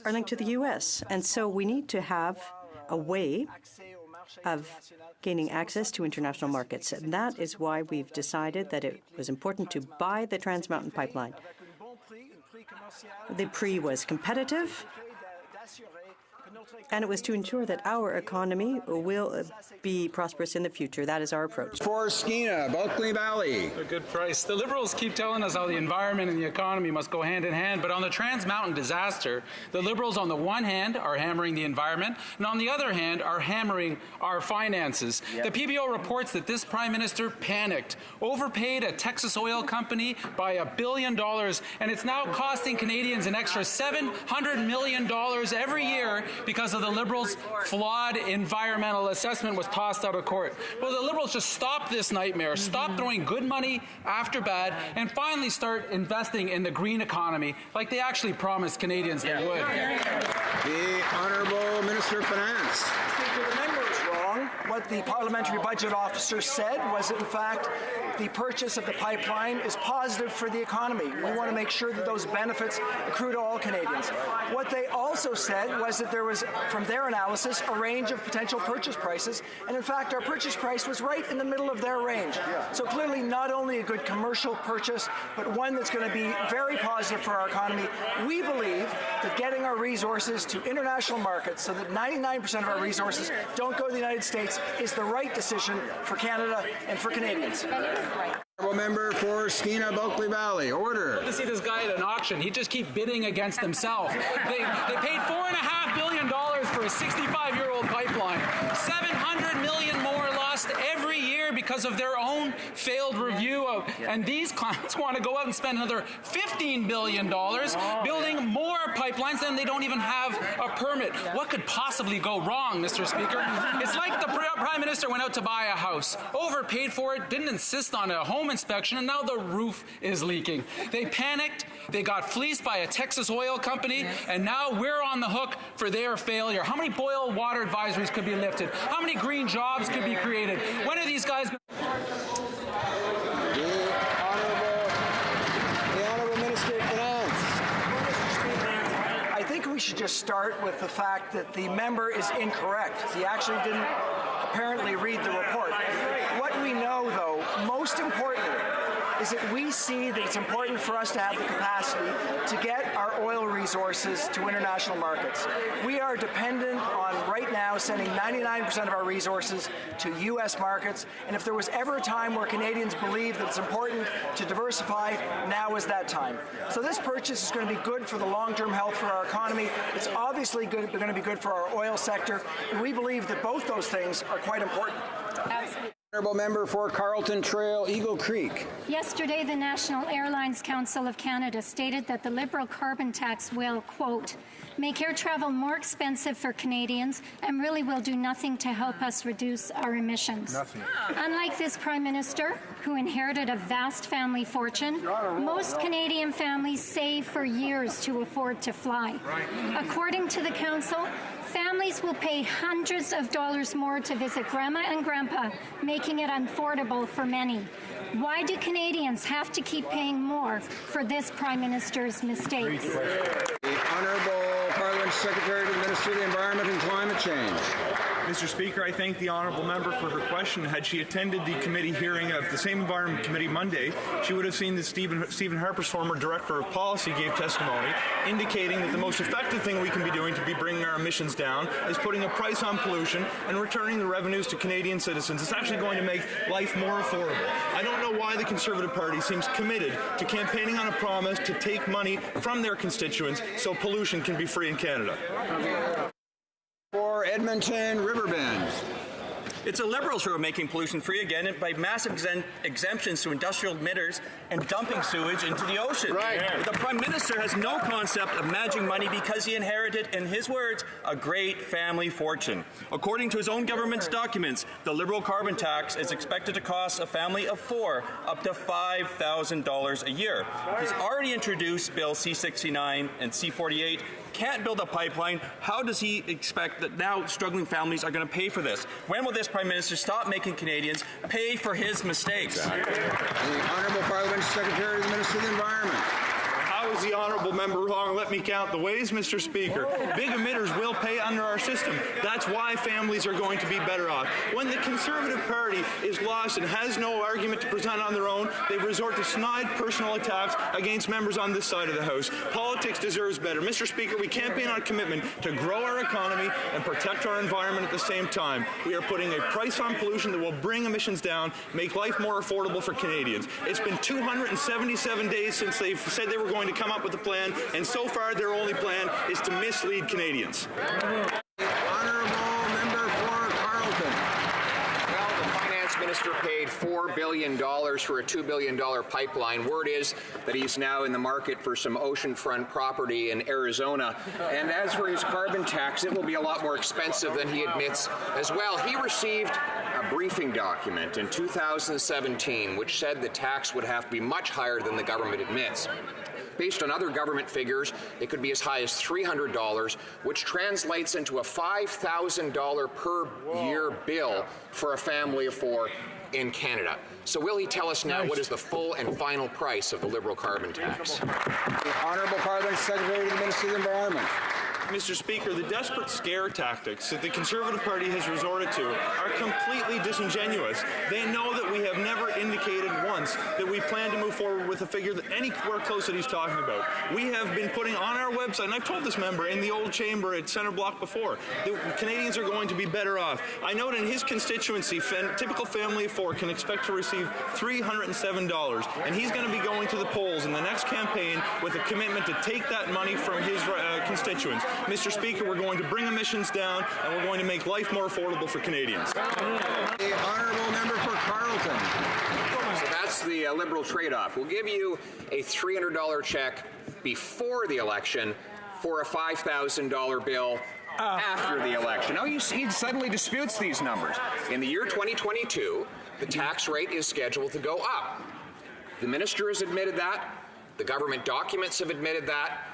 are linked to the U.S., and so we need to have a way of gaining access to international markets. And that is why we've decided that it was important to buy the Trans Mountain Pipeline. The prix was competitive, and it was to ensure that our economy will be prosperous in the future. That is our approach. For Skeena, Bulkley Valley. A good price. The Liberals keep telling us how the environment and the economy must go hand in hand, but on the Trans Mountain disaster, the Liberals on the one hand are hammering the environment, and on the other hand are hammering our finances. Yep. The PBO reports that this Prime Minister panicked, overpaid a Texas oil company by $1 billion, and it's now costing Canadians an extra $700 million every year because of the Liberals' flawed environmental assessment was tossed out of court. Well, the Liberals just stop this nightmare, stop throwing good money after bad, and finally start investing in the green economy like they actually promised Canadians they would. The Honourable Minister of Finance. The member is wrong. What the parliamentary budget officer said was that, in fact, the purchase of the pipeline is positive for the economy. We want to make sure that those benefits accrue to all Canadians. What they also said was that there was, from their analysis, a range of potential purchase prices, and in fact our purchase price was right in the middle of their range. So clearly not only a good commercial purchase, but one that's going to be very positive for our economy. We believe that getting our resources to international markets so that 99% of our resources don't go to the United States is the right decision for Canada and for Canadians. Honourable Member for Skeena, Bulkley Valley. Order. To see this guy at an auction, he'd just keep bidding against himself. They paid $4.5 billion for a 65-year-old pipeline. $700 million more lost every year because of their own failed review of, and these clients want to go out and spend another $15 billion building more pipelines than they don't even have a permit. What could possibly go wrong, Mr. Speaker? It's like the Prime Minister went out to buy a house, overpaid for it, didn't insist on a home inspection, and now the roof is leaking. They panicked, they got fleeced by a Texas oil company, and now we're on the hook for their failure. How many boil water advisories could be lifted? How many green jobs could be created? When are these guys... The Honourable Minister of Finance. I think we should just start with the fact that the member is incorrect. He actually didn't apparently read the report. What we know, though, most importantly, is that we see that it's important for us to have the capacity to get our oil resources to international markets. We are dependent on right now sending 99% of our resources to U.S. markets, and if there was ever a time where Canadians believe that it's important to diversify, now is that time. So this purchase is going to be good for the long-term health for our economy. It's obviously going to be good for our oil sector, and we believe that both those things are quite important. Absolutely. Honourable member for Carlton Trail, Eagle Creek. Yesterday, the National Airlines Council of Canada stated that the Liberal carbon tax will, quote, make air travel more expensive for Canadians and really will do nothing to help us reduce our emissions. Nothing. Unlike this Prime Minister, who inherited a vast family fortune, most Canadian families save for years to afford to fly. According to the Council, families will pay hundreds of dollars more to visit Grandma and Grandpa, making it unaffordable for many. Why do Canadians have to keep paying more for this Prime Minister's mistakes? The Honourable Parliament Secretary to the Minister of the Environment and Climate Change. Mr. Speaker, I thank the honourable member for her question. Had she attended the committee hearing of the same Environment Committee Monday, she would have seen that Stephen Harper's former Director of Policy gave testimony indicating that the most effective thing we can be doing to be bringing our emissions down is putting a price on pollution and returning the revenues to Canadian citizens. It's actually going to make life more affordable. I don't know why the Conservative Party seems committed to campaigning on a promise to take money from their constituents so pollution can be free in Canada. For Edmonton, Riverbend. It's the Liberals who are making pollution free again by massive exemptions to industrial emitters and dumping sewage into the ocean. Right. The Prime Minister has no concept of managing money because he inherited, in his words, a great family fortune. According to his own government's documents, the Liberal carbon tax is expected to cost a family of 4 up to $5,000 a year. He's already introduced Bill C-69 and C-48. Can't build a pipeline. How does he expect that now struggling families are going to pay for this? When will this Prime Minister stop making Canadians pay for his mistakes? Exactly. The Honourable Parliament Secretary to the Minister of the Environment. How is the honourable member wrong? Let me count the ways, Mr. Speaker. Big emitters will pay under our system. That's why families are going to be better off. When the Conservative Party is lost and has no argument to present on their own, they resort to snide personal attacks against members on this side of the House. Politics deserves better. Mr. Speaker, we campaign on a commitment to grow our economy and protect our environment at the same time. We are putting a price on pollution that will bring emissions down, make life more affordable for Canadians. It's been 277 days since they've said they were going to come up with a plan, and so far their only plan is to mislead Canadians. Honourable member for Carlton. Well, the finance minister paid $4 billion for a $2 billion pipeline. Word is that he's now in the market for some oceanfront property in Arizona. And as for his carbon tax, it will be a lot more expensive than he admits as well. He received a briefing document in 2017 which said the tax would have to be much higher than the government admits. Based on other government figures, it could be as high as $300, which translates into a $5,000 per year bill for a family of 4 in Canada. So will he tell us now what is the full and final price of the Liberal carbon tax? The Honourable Parliament Secretary to the Minister of the Environment. Mr. Speaker, the desperate scare tactics that the Conservative Party has resorted to are completely disingenuous. They know that we have never indicated once that we plan to move forward with a figure that anywhere close that he's talking about. We have been putting on our website, and I've told this member in the old chamber at Centre Block before, that Canadians are going to be better off. I note in his constituency, typical family of 4 can expect to receive $307, and he's going to be going to the polls in the next campaign with a commitment to take that money from his constituents. Mr. Speaker, we're going to bring emissions down, and we're going to make life more affordable for Canadians. The honourable member for Carlton. So that's the Liberal trade-off. We'll give you a $300 check before the election for a $5,000 bill after the election. Now, he suddenly disputes these numbers. In the year 2022, the tax rate is scheduled to go up. The minister has admitted that. The government documents have admitted that.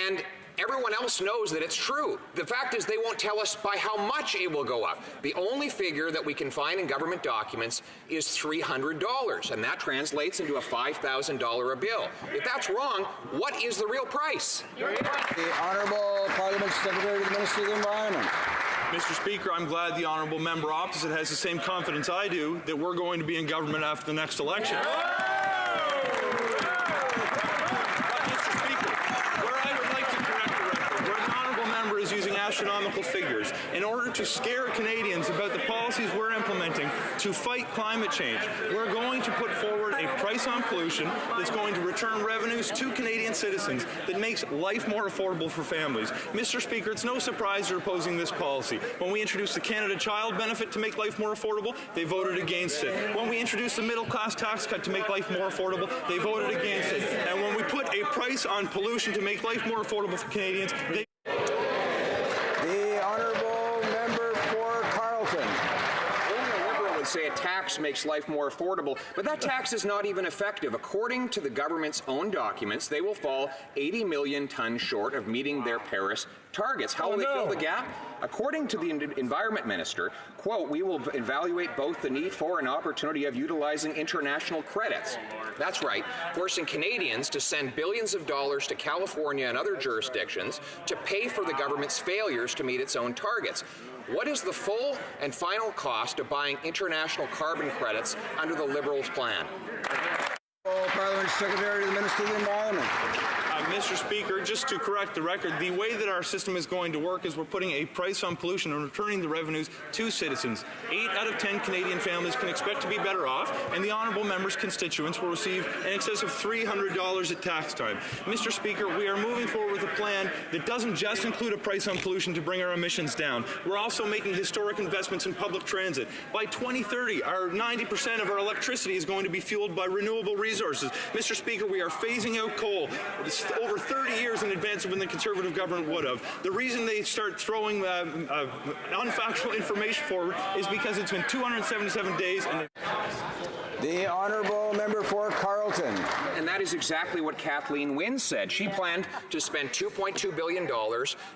And everyone else knows that it's true. The fact is they won't tell us by how much it will go up. The only figure that we can find in government documents is $300, and that translates into a $5,000 a bill. If that's wrong, what is the real price? The Honourable Parliament Secretary to the Minister of the Environment. Mr. Speaker, I'm glad the honourable member opposite has the same confidence I do that we're going to be in government after the next election. astronomical figures in order to scare Canadians about the policies we're implementing to fight climate change. We're going to put forward a price on pollution that's going to return revenues to Canadian citizens that makes life more affordable for families. Mr. Speaker, it's no surprise you're opposing this policy. When we introduced the Canada Child Benefit to make life more affordable, they voted against it. When we introduced the middle class tax cut to make life more affordable, they voted against it. And when we put a price on pollution to make life more affordable for Canadians, they... The honourable member for Carleton. Only a Liberal would say a tax makes life more affordable, but that tax is not even effective. According to the government's own documents, they will fall 80 million tons short of meeting their Paris targets. How will they fill the gap? According to the Environment Minister, quote, we will evaluate both the need for and opportunity of utilizing international credits. That's right, forcing Canadians to send billions of dollars to California and other jurisdictions to pay for the government's failures to meet its own targets. What is the full and final cost of buying international carbon credits under the Liberals' plan? Parliament Secretary to the Minister of the Environment. Mr. Speaker, just to correct the record, the way that our system is going to work is we're putting a price on pollution and returning the revenues to citizens. 8 out of 10 Canadian families can expect to be better off, and the honourable member's constituents will receive in excess of $300 at tax time. Mr. Speaker, we are moving forward with a plan that doesn't just include a price on pollution to bring our emissions down. We're also making historic investments in public transit. By 2030, 90% of our electricity is going to be fueled by renewable resources. Mr. Speaker, we are phasing out coal over 30 years in advance of when the Conservative government would have. The reason they start throwing unfactual information forward is because it's been 277 days. And the honourable member for Carleton. And that is exactly what Kathleen Wynne said. She planned to spend $2.2 billion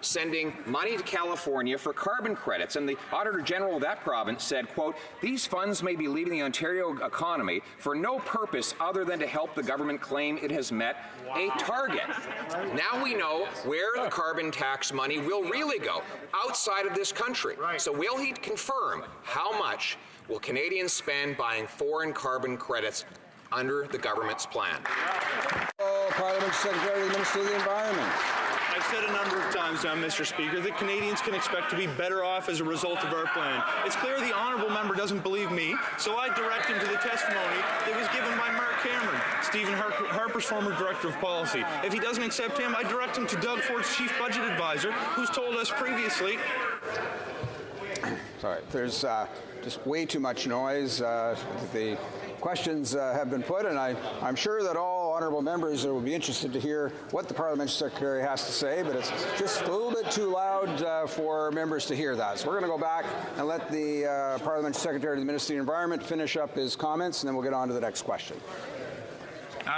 sending money to California for carbon credits. And the Auditor General of that province said, quote, these funds may be leaving the Ontario economy for no purpose other than to help the government claim it has met a target. Now we know where the carbon tax money will really go, outside of this country. So will he confirm how much will Canadians spend buying foreign carbon credits under the government's plan? Parliament Secretary to the Minister of the Environment. I've said a number of times now, Mr. Speaker, that Canadians can expect to be better off as a result of our plan. It's clear the honourable member doesn't believe me, so I direct him to the testimony that was given by Mark Cameron, Stephen Harper's former Director of Policy. If he doesn't accept him, I direct him to Doug Ford's Chief Budget Advisor, who's told us previously... Sorry, there's just way too much noise. The questions have been put, and I'm sure that all honourable members will be interested to hear what the Parliamentary Secretary has to say, but it's just a little bit too loud for members to hear that. So we're going to go back and let the Parliamentary Secretary to the Ministry of the Environment finish up his comments, and then we'll get on to the next question.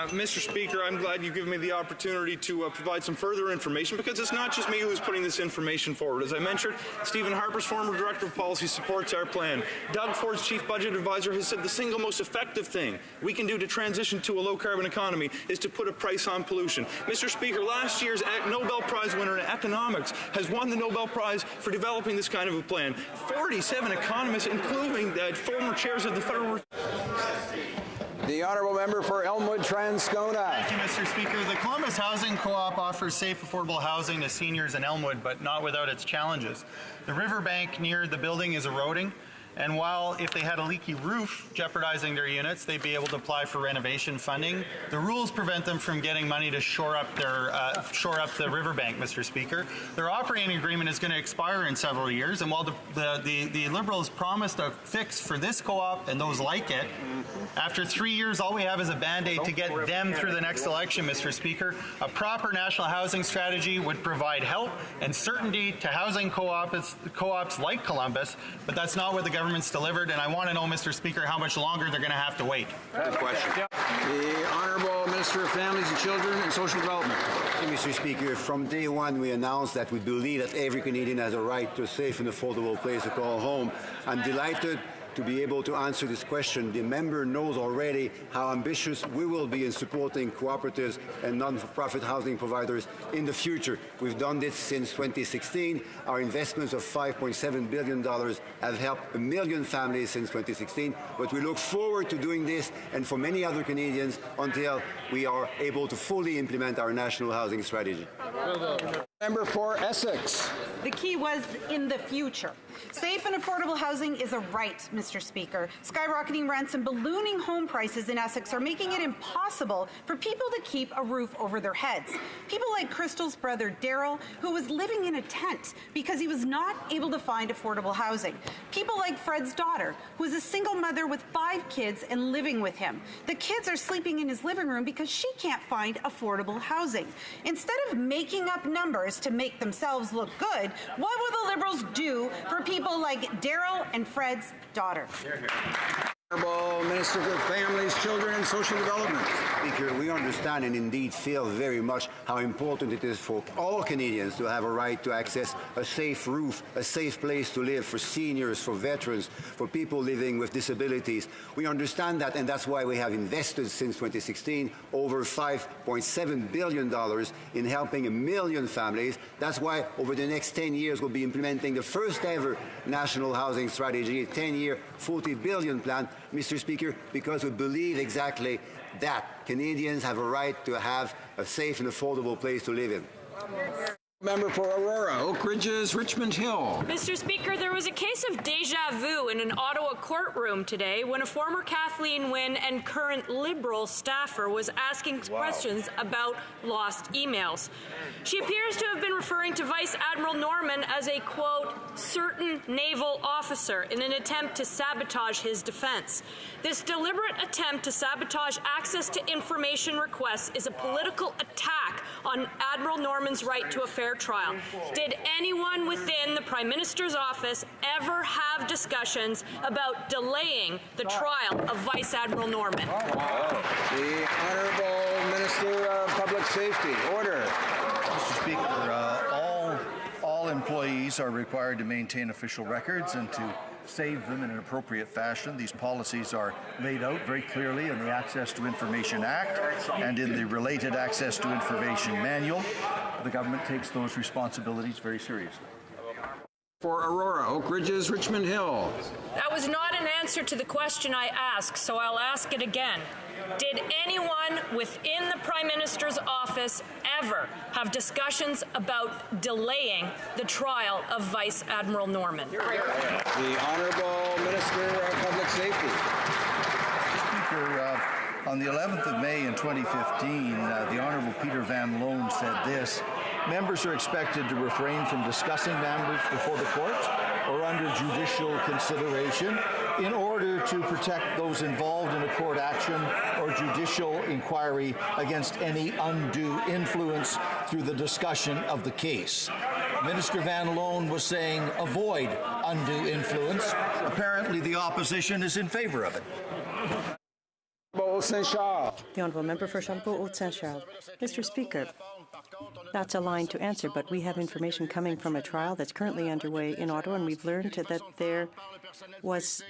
Mr. Speaker, I'm glad you've given me the opportunity to provide some further information, because it's not just me who's putting this information forward. As I mentioned, Stephen Harper's former Director of Policy supports our plan. Doug Ford's Chief Budget Advisor has said the single most effective thing we can do to transition to a low-carbon economy is to put a price on pollution. Mr. Speaker, last year's Nobel Prize winner in economics has won the Nobel Prize for developing this kind of a plan. 47 economists, including former chairs of the Federal Reserve. The honourable member for Elmwood Transcona. Thank you, Mr. Speaker. The Columbus Housing Co-op offers safe, affordable housing to seniors in Elmwood, but not without its challenges. The riverbank near the building is eroding, and while if they had a leaky roof jeopardizing their units, they'd be able to apply for renovation funding, the rules prevent them from getting money to shore up the riverbank, Mr. Speaker. Their operating agreement is going to expire in several years, and while the Liberals promised a fix for this co-op and those like it, after 3 years, all we have is a Band-Aid to get them through the next election, Mr. Speaker. A proper national housing strategy would provide help and certainty to housing co-ops like Columbus, but that's not what the government's delivered, and I want to know, Mr. Speaker, how much longer they're going to have to wait. Good question. The Honourable Minister of Families and Children and Social Development. Mr. Speaker, from day one we announced that we believe that every Canadian has a right to a safe and affordable place to call home. I'm delighted to be able to answer this question. The member knows already how ambitious we will be in supporting cooperatives and non-for-profit housing providers in the future. We've done this since 2016. Our investments of $5.7 billion have helped 1 million families since 2016, but we look forward to doing this and for many other Canadians until we are able to fully implement our national housing strategy. Member for Essex. The key was in the future. Safe and affordable housing is a right, Mr. Speaker. Skyrocketing rents and ballooning home prices in Essex are making it impossible for people to keep a roof over their heads. People like Crystal's brother, Daryl, who was living in a tent because he was not able to find affordable housing. People like Fred's daughter, who is a single mother with 5 kids and living with him. The kids are sleeping in his living room because she can't find affordable housing. Instead of making up numbers to make themselves look good, what will the Liberals do for people like Daryl and Fred's daughter? Honourable Minister for Families, Children and Social Development. Speaker, we understand and indeed feel very much how important it is for all Canadians to have a right to access a safe roof, a safe place to live for seniors, for veterans, for people living with disabilities. We understand that, and that's why we have invested since 2016 over $5.7 billion in helping 1 million families. That's why over the next 10 years we'll be implementing the first ever national housing strategy, a 10-year, $40 billion plan, Mr. Speaker, because we believe exactly that Canadians have a right to have a safe and affordable place to live in. Member for Aurora, Oak Ridges, Richmond Hill. Mr. Speaker, there was a case of deja vu in an Ottawa courtroom today when a former Kathleen Wynne and current Liberal staffer was asking questions about lost emails. She appears to have been referring to Vice Admiral Norman as a, quote, certain naval officer in an attempt to sabotage his defense. This deliberate attempt to sabotage access to information requests is a political attack on Admiral Norman's right to a fair trial. Did anyone within the Prime Minister's office ever have discussions about delaying the trial of Vice Admiral Norman? The Honourable Minister of Public Safety. Order. Mr. Speaker, all employees are required to maintain official records and to save them in an appropriate fashion. These policies are laid out very clearly in the Access to Information Act and in the related Access to Information Manual. The government takes those responsibilities very seriously. For Aurora, Oak Ridges, Richmond Hill. That was not an answer to the question I asked, so I'll ask it again. Did anyone within the Prime Minister's office ever have discussions about delaying the trial of Vice Admiral Norman? The Honourable Minister of Public Safety. Speaker, on the 11th of May in 2015, the Honourable Peter Van Loan said this: members are expected to refrain from discussing matters before the court or under judicial consideration in order to protect those involved in a court action or judicial inquiry against any undue influence through the discussion of the case. Minister Van Loan was saying avoid undue influence. Apparently the opposition is in favor of it. The Honourable Member for Charlebourg-Haute-Saint-Charles. Mr. Speaker, that's a line to answer, but we have information coming from a trial that's currently underway in Ottawa, and we've learned that there was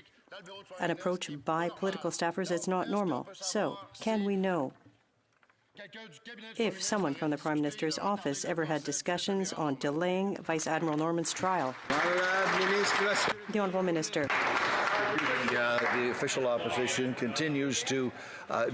an approach by political staffers that's not normal. So, can we know if someone from the Prime Minister's office ever had discussions on delaying Vice Admiral Norman's trial? The Honourable Minister. The official opposition continues to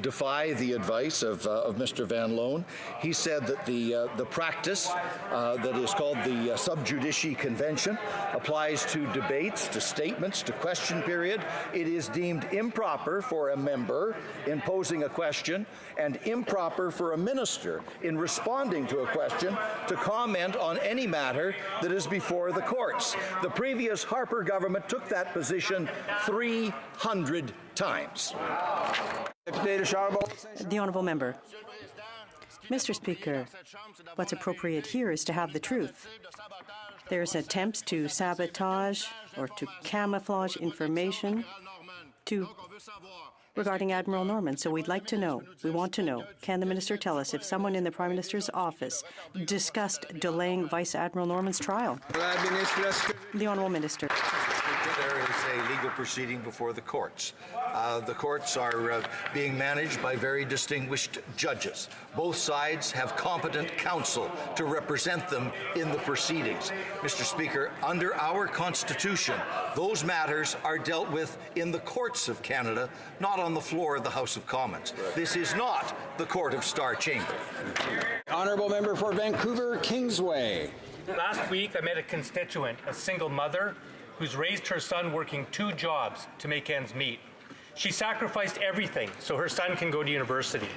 defy the advice of Mr. Van Loan. He said that the practice that is called the sub judice convention applies to debates, to statements, to question period. It is deemed improper for a member in posing a question and improper for a minister in responding to a question to comment on any matter that is before the courts. The previous Harper government took that position 300 times. The Honourable Member. Mr. Speaker, what's appropriate here is to have the truth. There's attempts to sabotage or to camouflage information regarding Admiral Norman. So we'd like to know, we want to know, can the Minister tell us if someone in the Prime Minister's office discussed delaying Vice Admiral Norman's trial? The Honourable Minister. There is a legal proceeding before the courts. The courts are being managed by very distinguished judges. Both sides have competent counsel to represent them in the proceedings. Mr. Speaker, under our Constitution, those matters are dealt with in the courts of Canada, not on the floor of the House of Commons. This is not the Court of Star Chamber. Honourable member for Vancouver Kingsway. Last week, I met a constituent, a single mother, who's raised her son working 2 jobs to make ends meet. She sacrificed everything so her son can go to university.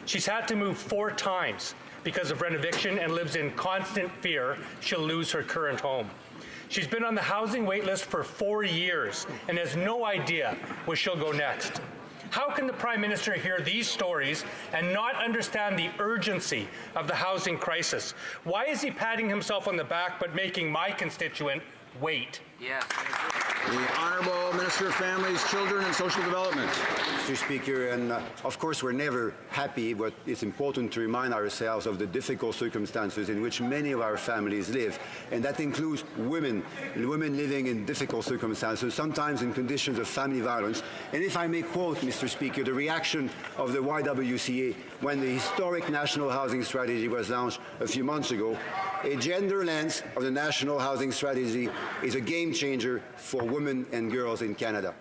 She's had to move 4 times because of rent eviction and lives in constant fear she'll lose her current home. She's been on the housing wait list for 4 years and has no idea where she'll go next. How can the Prime Minister hear these stories and not understand the urgency of the housing crisis? Why is he patting himself on the back but making my constituent wait? Yeah. The Honourable Minister of Families, Children and Social Development. Mr. Speaker, and of course we're never happy, but it's important to remind ourselves of the difficult circumstances in which many of our families live, and that includes women living in difficult circumstances, sometimes in conditions of family violence. And if I may quote, Mr. Speaker, the reaction of the YWCA when the historic National Housing Strategy was launched a few months ago, a gender lens of the National Housing Strategy is a game changer for women and girls in Canada.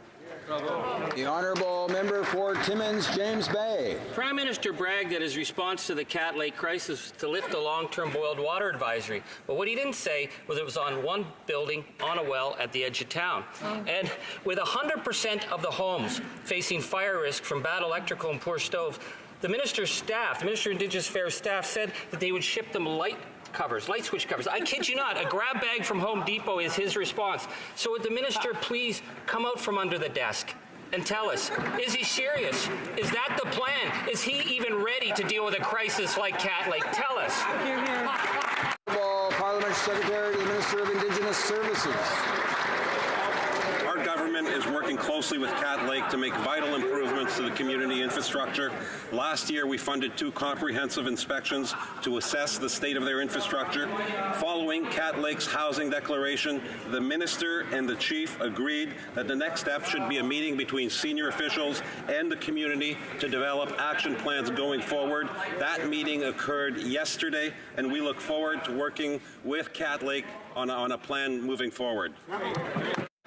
The Honourable Member for Timmins, James Bay. Prime Minister bragged at his response to the Cat Lake crisis to lift the long-term boiled water advisory. But what he didn't say was it was on one building on a well at the edge of town. And with 100% of the homes facing fire risk from bad electrical and poor stove, the Minister's staff, the Minister of Indigenous Affairs staff, said that they would ship them light switch covers. I kid you not, a grab bag from Home Depot is his response. So would the Minister please come out from under the desk and tell us, is he serious? Is that the plan? Is he even ready to deal with a crisis like Cat Lake? Tell us. Honourable Parliamentary Secretary to the Minister of Indigenous Services. Our government is working closely with Cat Lake to make vital improvements to the community infrastructure. Last year, we funded 2 comprehensive inspections to assess the state of their infrastructure. Following Cat Lake's housing declaration, the Minister and the Chief agreed that the next step should be a meeting between senior officials and the community to develop action plans going forward. That meeting occurred yesterday, and we look forward to working with Cat Lake on a plan moving forward.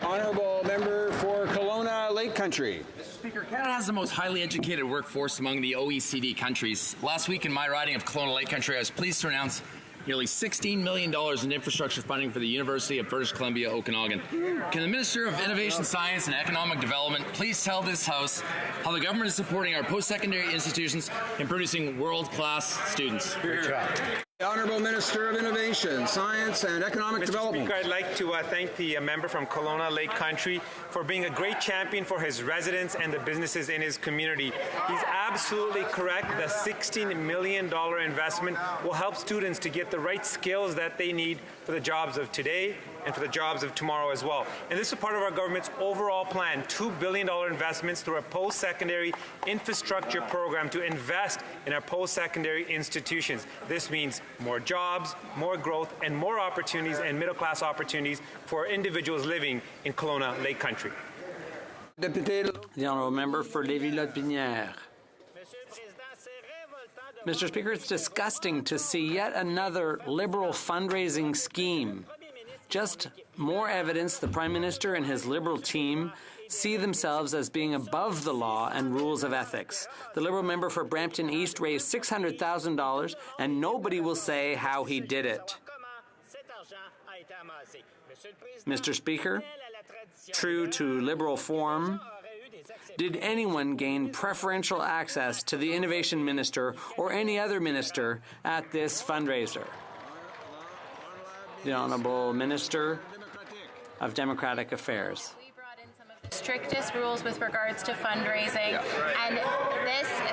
Honourable Member for Kelowna Lake Country. Mr. Speaker, Canada has the most highly educated workforce among the OECD countries. Last week in my riding of Kelowna Lake Country, I was pleased to announce nearly $16 million in infrastructure funding for the University of British Columbia, Okanagan. Can the Minister of Innovation, Science and Economic Development please tell this House how the government is supporting our post-secondary institutions in producing world-class students? The Honourable Minister of Innovation, Science and Economic Development. Mr. Speaker, I'd like to thank the member from Kelowna Lake Country for being a great champion for his residents and the businesses in his community. He's absolutely correct. The $16 million investment will help students to get the right skills that they need for the jobs of today and for the jobs of tomorrow as well. And this is part of our government's overall plan, $2 billion investments through a post-secondary infrastructure program to invest in our post-secondary institutions. This means more jobs, more growth, and more opportunities and middle-class opportunities for individuals living in Kelowna Lake Country. The Honourable Member for Lévis-Lotbinière. Mr. Speaker, it's disgusting to see yet another Liberal fundraising scheme. Just more evidence the Prime Minister and his Liberal team see themselves as being above the law and rules of ethics. The Liberal member for Brampton East raised $600,000 and nobody will say how he did it. Mr. Speaker, true to Liberal form, did anyone gain preferential access to the Innovation Minister or any other minister at this fundraiser? The Honourable Minister of Democratic Affairs. Strictest rules with regards to fundraising, and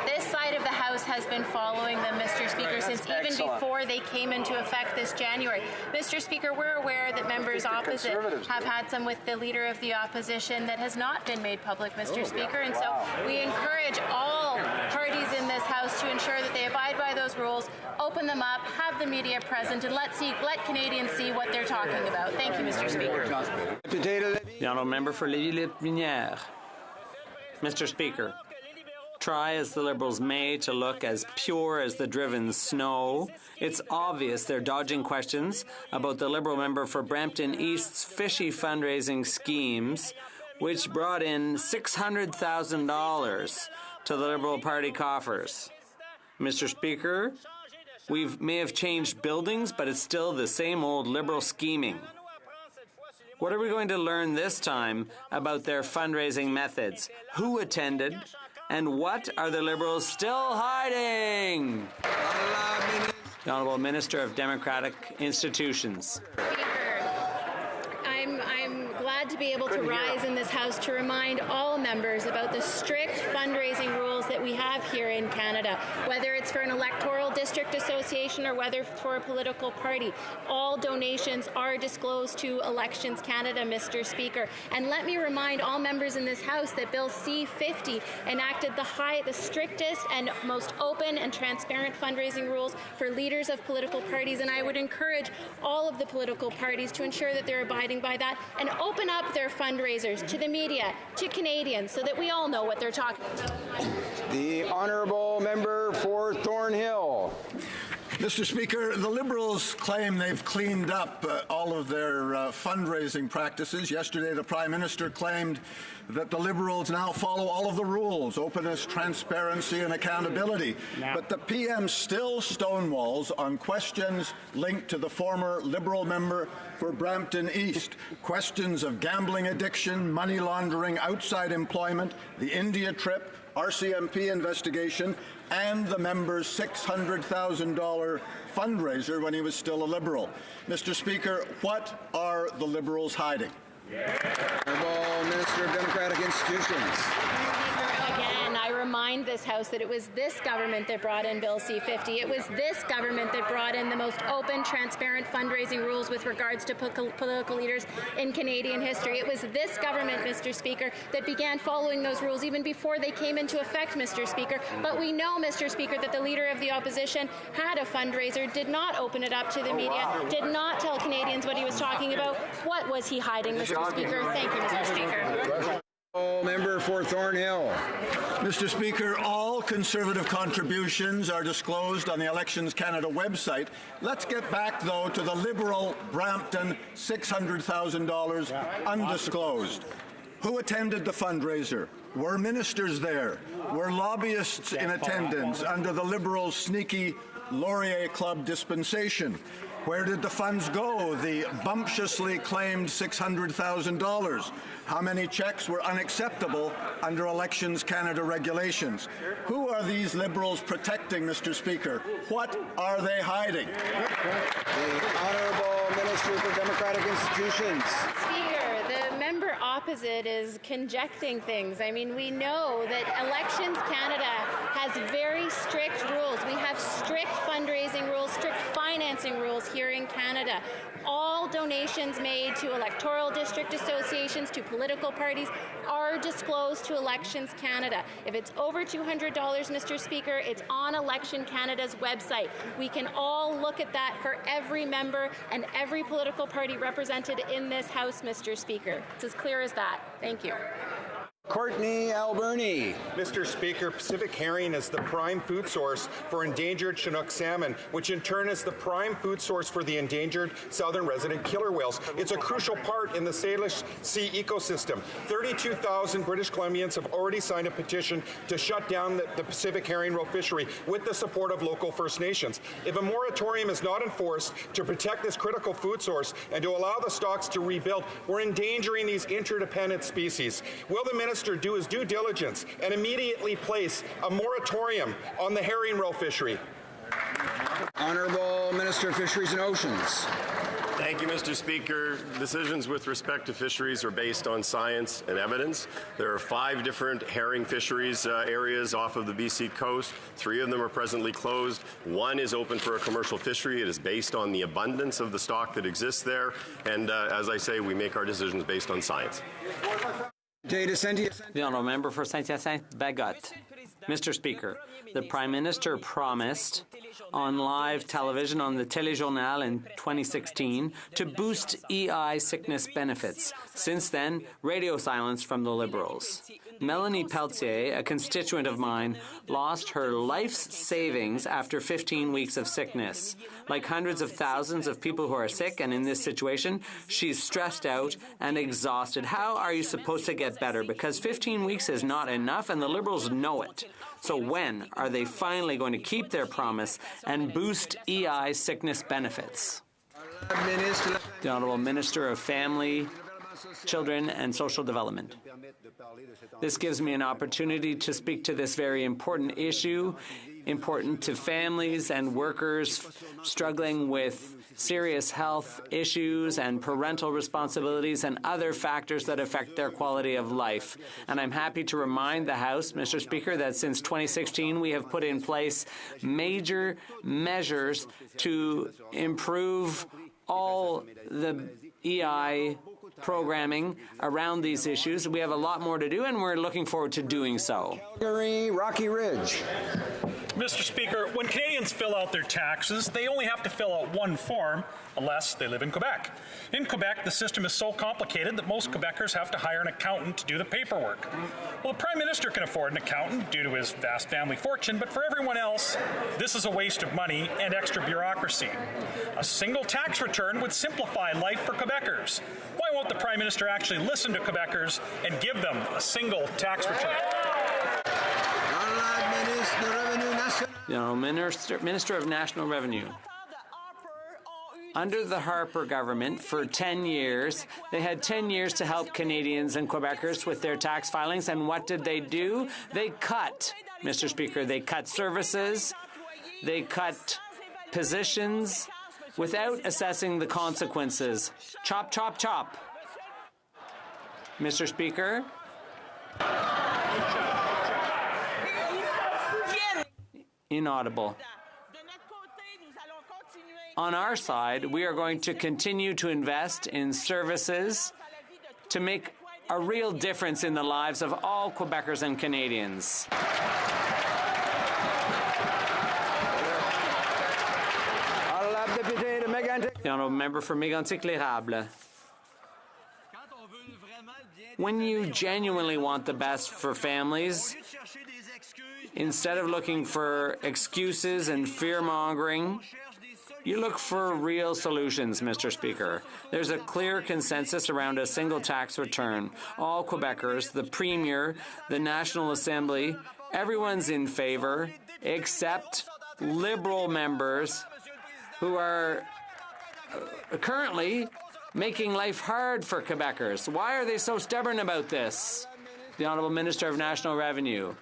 this side of the House has been following them, Mr. Speaker, since even before they came into effect this January. Mr. Speaker, we're aware that members opposite have had some with the Leader of the Opposition that has not been made public, Mr. Speaker, and so we encourage all parties in this House to ensure that they abide by those rules, open them up, have the media present, and let Canadians see what they're talking about. Thank you, Mr. Speaker. The honourable member for Lévis-Lotbinière. Mr. Speaker, try as the Liberals may to look as pure as the driven snow, it's obvious they're dodging questions about the Liberal member for Brampton East's fishy fundraising schemes, which brought in $600,000 to the Liberal Party coffers. Mr. Speaker, we may have changed buildings, but it's still the same old Liberal scheming. What are we going to learn this time about their fundraising methods? Who attended? And what are the Liberals still hiding? The Honourable Minister of Democratic Institutions. I'm glad to be able to rise in this House to remind all members about the strict fundraising rules that we have here in Canada, whether it's for an electoral district association or whether for a political party. All donations are disclosed to Elections Canada, Mr. Speaker. And let me remind all members in this House that Bill C-50 enacted the strictest and most open and transparent fundraising rules for leaders of political parties, and I would encourage all of the political parties to ensure that they're abiding by that and open up their fundraisers to the media, to Canadians, so that we all know what they're talking about. The honourable member for Thornhill. Mr. Speaker, the Liberals claim they've cleaned up all of their fundraising practices. Yesterday, the Prime Minister claimed that the Liberals now follow all of the rules, openness, transparency, and accountability. But the PM still stonewalls on questions linked to the former Liberal member for Brampton East. Questions of gambling addiction, money laundering, outside employment, the India trip, RCMP investigation, and the member's $600,000 fundraiser when he was still a Liberal. Mr. Speaker, what are the Liberals hiding? Honourable Minister of Democratic Institutions. Again, I remind this House that it was this government that brought in Bill C-50. It was this government that brought in the most open, transparent fundraising rules with regards to political leaders in Canadian history. It was this government, Mr. Speaker, that began following those rules even before they came into effect, Mr. Speaker. But we know, Mr. Speaker, that the Leader of the Opposition had a fundraiser, did not open it up to the media, did not tell Canadians what he was talking about. What was he hiding, Mr. Speaker? Thank you, Mr. Speaker. Member for Thornhill. Mr. Speaker, all Conservative contributions are disclosed on the Elections Canada website. Let's get back, though, to the Liberal Brampton $600,000 undisclosed. Who attended the fundraiser? Were ministers there? Were lobbyists in attendance under the Liberals' sneaky Laurier Club dispensation? Where did the funds go, the bumptiously claimed $600,000? How many checks were unacceptable under Elections Canada regulations? Who are these Liberals protecting, Mr. Speaker? What are they hiding? The Honourable Minister for Democratic Institutions. Speaker, the member opposite is conjecting things. I mean, we know that Elections Canada has very strict rules. We have strict fundraising rules, strict financing rules here in Canada. All donations made to electoral district associations, to political parties, are disclosed to Elections Canada. If it's over $200, Mr. Speaker, it's on Election Canada's website. We can all look at that for every member and every political party represented in this House, Mr. Speaker. It's as clear as that. Thank you. Courtney Alberni. Mr. Speaker, Pacific herring is the prime food source for endangered Chinook salmon, which in turn is the prime food source for the endangered southern resident killer whales. It's a crucial part in the Salish Sea ecosystem. 32,000 British Columbians have already signed a petition to shut down the Pacific herring roe fishery with the support of local First Nations. If a moratorium is not enforced to protect this critical food source and to allow the stocks to rebuild, we're endangering these interdependent species. Will the Minister do his due diligence and immediately place a moratorium on the herring roe fishery? Honourable Minister of Fisheries and Oceans. Thank you, Mr. Speaker. Decisions with respect to fisheries are based on science and evidence. There are 5 different herring fisheries areas off of the BC coast. 3 of them are presently closed. 1 is open for a commercial fishery. It is based on the abundance of the stock that exists there. And as I say, we make our decisions based on science. The honourable member for Saint-Hyacinthe, Bagot. Mr. Speaker, the Prime Minister promised on live television on the Téléjournal in 2016 to boost EI sickness benefits. Since then, radio silence from the Liberals. Melanie Pelletier, a constituent of mine, lost her life's savings after 15 weeks of sickness. Like hundreds of thousands of people who are sick and in this situation, she's stressed out and exhausted. How are you supposed to get better? Because 15 weeks is not enough, and the Liberals know it. So when are they finally going to keep their promise and boost EI sickness benefits? The Honourable Minister of Family, Children and Social Development. This gives me an opportunity to speak to this very important issue, important to families and workers struggling with serious health issues and parental responsibilities and other factors that affect their quality of life. And I'm happy to remind the House, Mr. Speaker, that since 2016 we have put in place major measures to improve all the EI programming around these issues. We have a lot more to do, and we're looking forward to doing so. Rocky Ridge. Mr. Speaker, when Canadians fill out their taxes, they only have to fill out one form unless they live in Quebec. In Quebec, the system is so complicated that most Quebecers have to hire an accountant to do the paperwork. Well, the Prime Minister can afford an accountant due to his vast family fortune, but for everyone else, this is a waste of money and extra bureaucracy. A single tax return would simplify life for Quebecers. Why won't the Prime Minister actually listen to Quebecers and give them a single tax return? The Honourable Minister of National Revenue. Under the Harper government, for 10 years, they had 10 years to help Canadians and Quebecers with their tax filings, and what did they do? They cut, Mr. Speaker, they cut services, they cut positions without assessing the consequences. Chop, chop, chop. Mr. Speaker. Inaudible. On our side, we are going to continue to invest in services to make a real difference in the lives of all Quebecers and Canadians. The Honourable Member for Mégantic-L'Érable. When you genuinely want the best for families, instead of looking for excuses and fear-mongering, you look for real solutions, Mr. Speaker. There's a clear consensus around a single tax return. All Quebecers, the Premier, the National Assembly, everyone's in favor, except Liberal members who are currently making life hard for Quebecers. Why are they so stubborn about this? The Honourable Minister of National Revenue.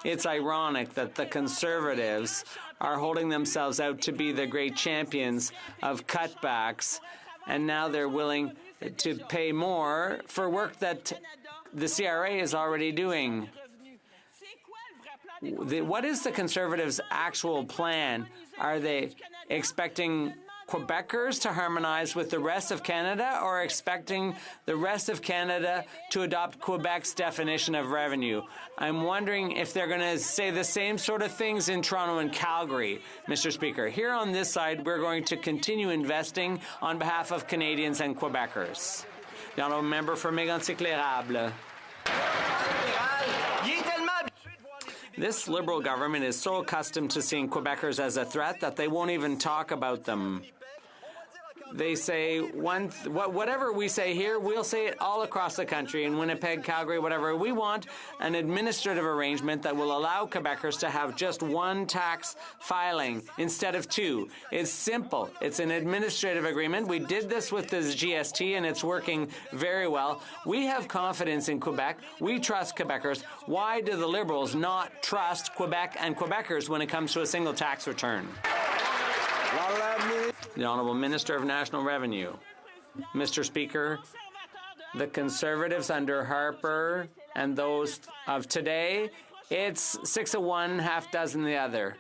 It's ironic that the Conservatives are holding themselves out to be the great champions of cutbacks, and now they're willing to pay more for work that the CRA is already doing. What is the Conservatives' actual plan? Are they expecting Quebecers to harmonize with the rest of Canada, or expecting the rest of Canada to adopt Quebec's definition of revenue? I'm wondering if they're going to say the same sort of things in Toronto and Calgary, Mr. Speaker. Here on this side, we're going to continue investing on behalf of Canadians and Quebecers. The Honourable Member for Mégantic-L'Érable. This Liberal government is so accustomed to seeing Quebecers as a threat that they won't even talk about them. They say whatever we say here, we'll say it all across the country, in Winnipeg, Calgary, whatever. We want an administrative arrangement that will allow Quebecers to have just one tax filing instead of two. It's simple. It's an administrative agreement. We did this with the GST, and it's working very well. We have confidence in Quebec. We trust Quebecers. Why do the Liberals not trust Quebec and Quebecers when it comes to a single tax return? The Honourable Minister of National Revenue. Mr. Speaker, the Conservatives under Harper and those of today, it's 6 of one, half dozen the other.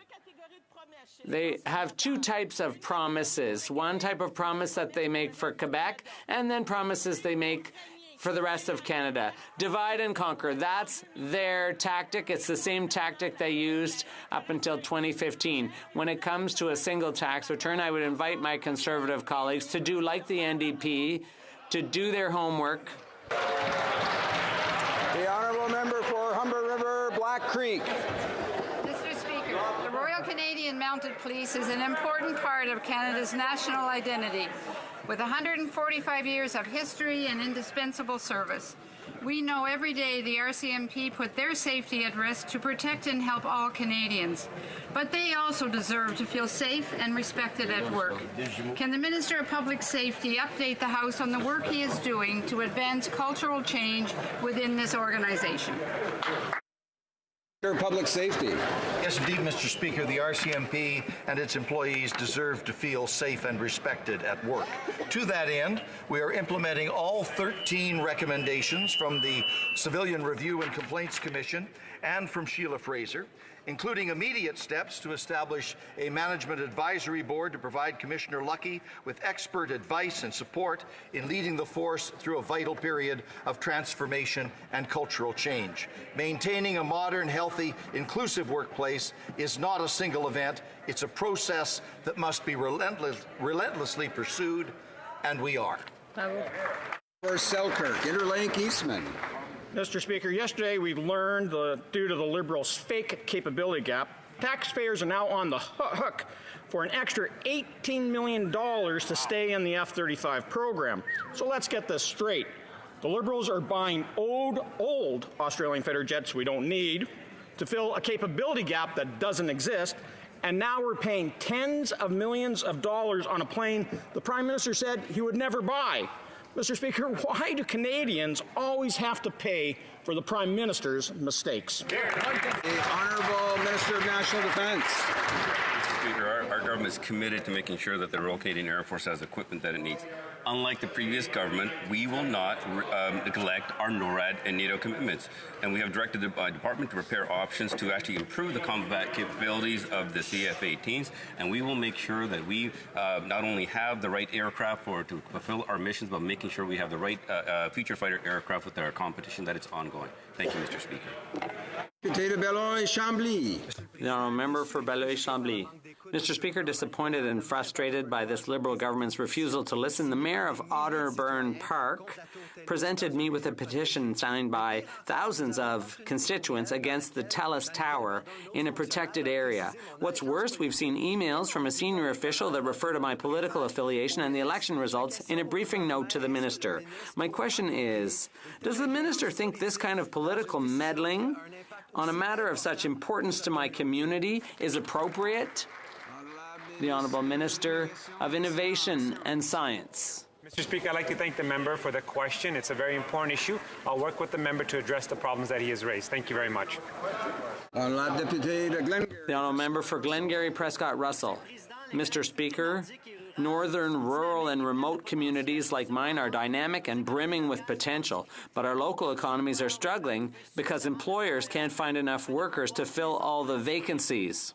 They have two types of promises. One type of promise that they make for Quebec, and then promises they make for the rest of Canada. Divide and conquer. That's their tactic. It's the same tactic they used up until 2015. When it comes to a single tax return, I would invite my Conservative colleagues to do like the NDP, to do their homework. The honourable member for Humber River, Black Creek. Mr. Speaker, the Royal Canadian Mounted Police is an important part of Canada's national identity. With 145 years of history and indispensable service, we know every day the RCMP put their safety at risk to protect and help all Canadians. But they also deserve to feel safe and respected at work. Can the Minister of Public Safety update the House on the work he is doing to advance cultural change within this organization? Public Safety. Yes, indeed, Mr. Speaker. The RCMP and its employees deserve to feel safe and respected at work. To that end, we are implementing all 13 recommendations from the Civilian Review and Complaints Commission and from Sheila Fraser, including immediate steps to establish a management advisory board to provide Commissioner Lucki with expert advice and support in leading the force through a vital period of transformation and cultural change. Maintaining a modern, healthy, inclusive workplace is not a single event. It's a process that must be relentlessly pursued, and we are. For Selkirk, Interlake Eastman. Mr. Speaker, yesterday we learned due to the Liberals' fake capability gap, taxpayers are now on the hook for an extra $18 million to stay in the F-35 program. So let's get this straight. The Liberals are buying old Australian fighter jets we don't need to fill a capability gap that doesn't exist, and now we're paying tens of millions of dollars on a plane the Prime Minister said he would never buy. Mr. Speaker, why do Canadians always have to pay for the Prime Minister's mistakes? The Honourable Minister of National Defence. Mr. Speaker, our government is committed to making sure that the Royal Canadian Air Force has the equipment that it needs. Unlike the previous government, we will not neglect our NORAD and NATO commitments. And we have directed the department to prepare options to actually improve the combat capabilities of the CF-18s. And we will make sure that we not only have the right aircraft to fulfill our missions, but making sure we have the right future fighter aircraft with our competition that it's ongoing. Thank you, Mr. Speaker. Député de Beloeil-Chambly. The honourable member for Beloeil-Chambly. Mr. Speaker, disappointed and frustrated by this Liberal government's refusal to listen, the Mayor of Otterburn Park presented me with a petition signed by thousands of constituents against the TELUS Tower in a protected area. What's worse, we've seen emails from a senior official that refer to my political affiliation and the election results in a briefing note to the Minister. My question is, does the Minister think this kind of political meddling on a matter of such importance to my community is appropriate? The Honourable Minister of Innovation and Science. Mr. Speaker, I'd like to thank the member for the question. It's a very important issue. I'll work with the member to address the problems that he has raised. Thank you very much. The Honourable Member for Glengarry Prescott Russell. Mr. Speaker, northern, rural and remote communities like mine are dynamic and brimming with potential, but our local economies are struggling because employers can't find enough workers to fill all the vacancies.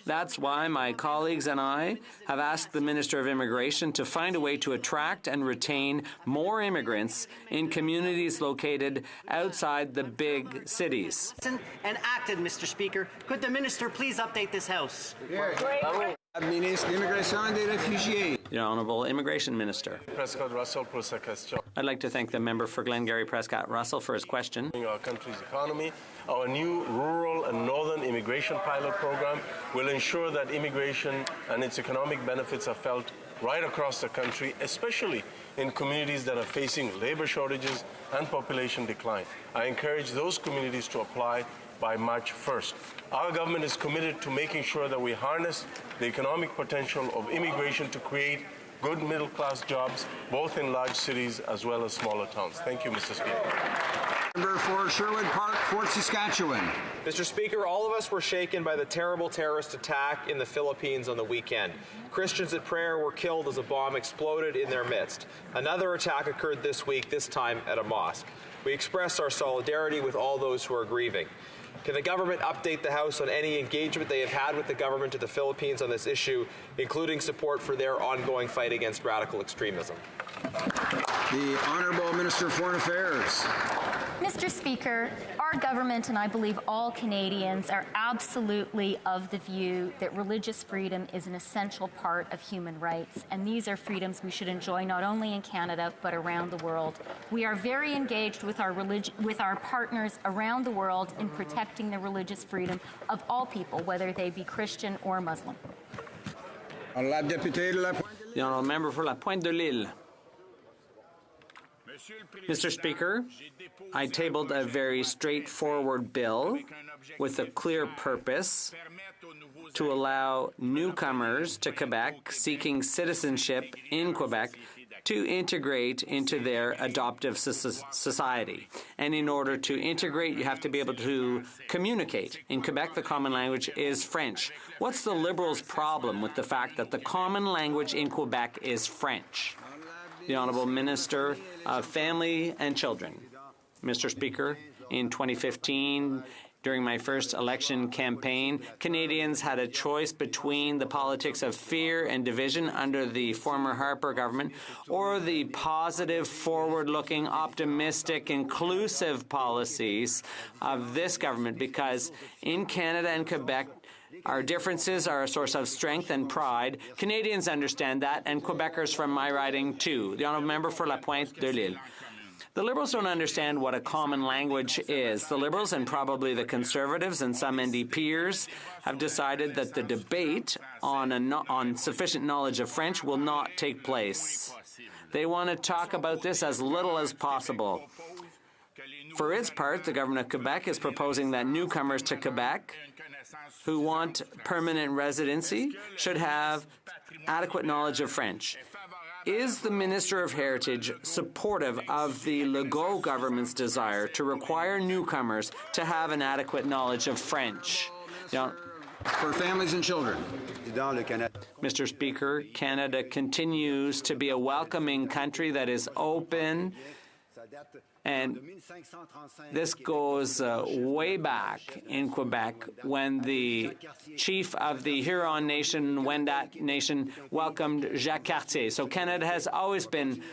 That's why my colleagues and I have asked the Minister of Immigration to find a way to attract and retain more immigrants in communities located outside the big cities. And acted, Mr. Speaker. Could the Minister please update this House? The Honourable Immigration Minister. Prescott Russell for sa question. I'd like to thank the member for Glengarry Prescott Russell for his question. Our country's economy, our new rural and northern immigration pilot program will ensure that immigration and its economic benefits are felt right across the country, especially in communities that are facing labor shortages and population decline. I encourage those communities to apply by March 1st. Our government is committed to making sure that we harness the economic potential of immigration to create good middle-class jobs, both in large cities as well as smaller towns. Thank you, Mr. Speaker. Member for Sherwood Park, Fort Saskatchewan. Mr. Speaker, all of us were shaken by the terrible terrorist attack in the Philippines on the weekend. Christians at prayer were killed as a bomb exploded in their midst. Another attack occurred this week, this time at a mosque. We express our solidarity with all those who are grieving. Can the government update the House on any engagement they have had with the government of the Philippines on this issue, including support for their ongoing fight against radical extremism? The Honourable Minister of Foreign Affairs. Mr. Speaker, our government and I believe all Canadians are absolutely of the view that religious freedom is an essential part of human rights, and these are freedoms we should enjoy not only in Canada but around the world. We are very engaged with our partners around the world in protecting the religious freedom of all people, whether they be Christian or Muslim. The honourable member for La Pointe de l'Île. Mr. Speaker, I tabled a very straightforward bill with a clear purpose to allow newcomers to Quebec seeking citizenship in Quebec to integrate into their adoptive society. And in order to integrate, you have to be able to communicate. In Quebec, the common language is French. What's the Liberals' problem with the fact that the common language in Quebec is French? The Honourable Minister of Family and Children. Mr. Speaker, in 2015, during my first election campaign, Canadians had a choice between the politics of fear and division under the former Harper government or the positive, forward-looking, optimistic, inclusive policies of this government, because in Canada and Quebec, our differences are a source of strength and pride. Canadians understand that, and Quebecers from my riding too. The honourable member for La Pointe de l'Île. The Liberals don't understand what a common language is. The Liberals and probably the Conservatives and some NDPers have decided that the debate on sufficient knowledge of French will not take place. They want to talk about this as little as possible. For its part, the government of Quebec is proposing that newcomers to Quebec who want permanent residency should have adequate knowledge of French. Is the Minister of Heritage supportive of the Legault government's desire to require newcomers to have an adequate knowledge of French? For families and children. Mr. Speaker, Canada continues to be a welcoming country that is open, and this goes way back in Quebec when the chief of the Huron Nation, Wendat Nation, welcomed Jacques Cartier. So Canada has always been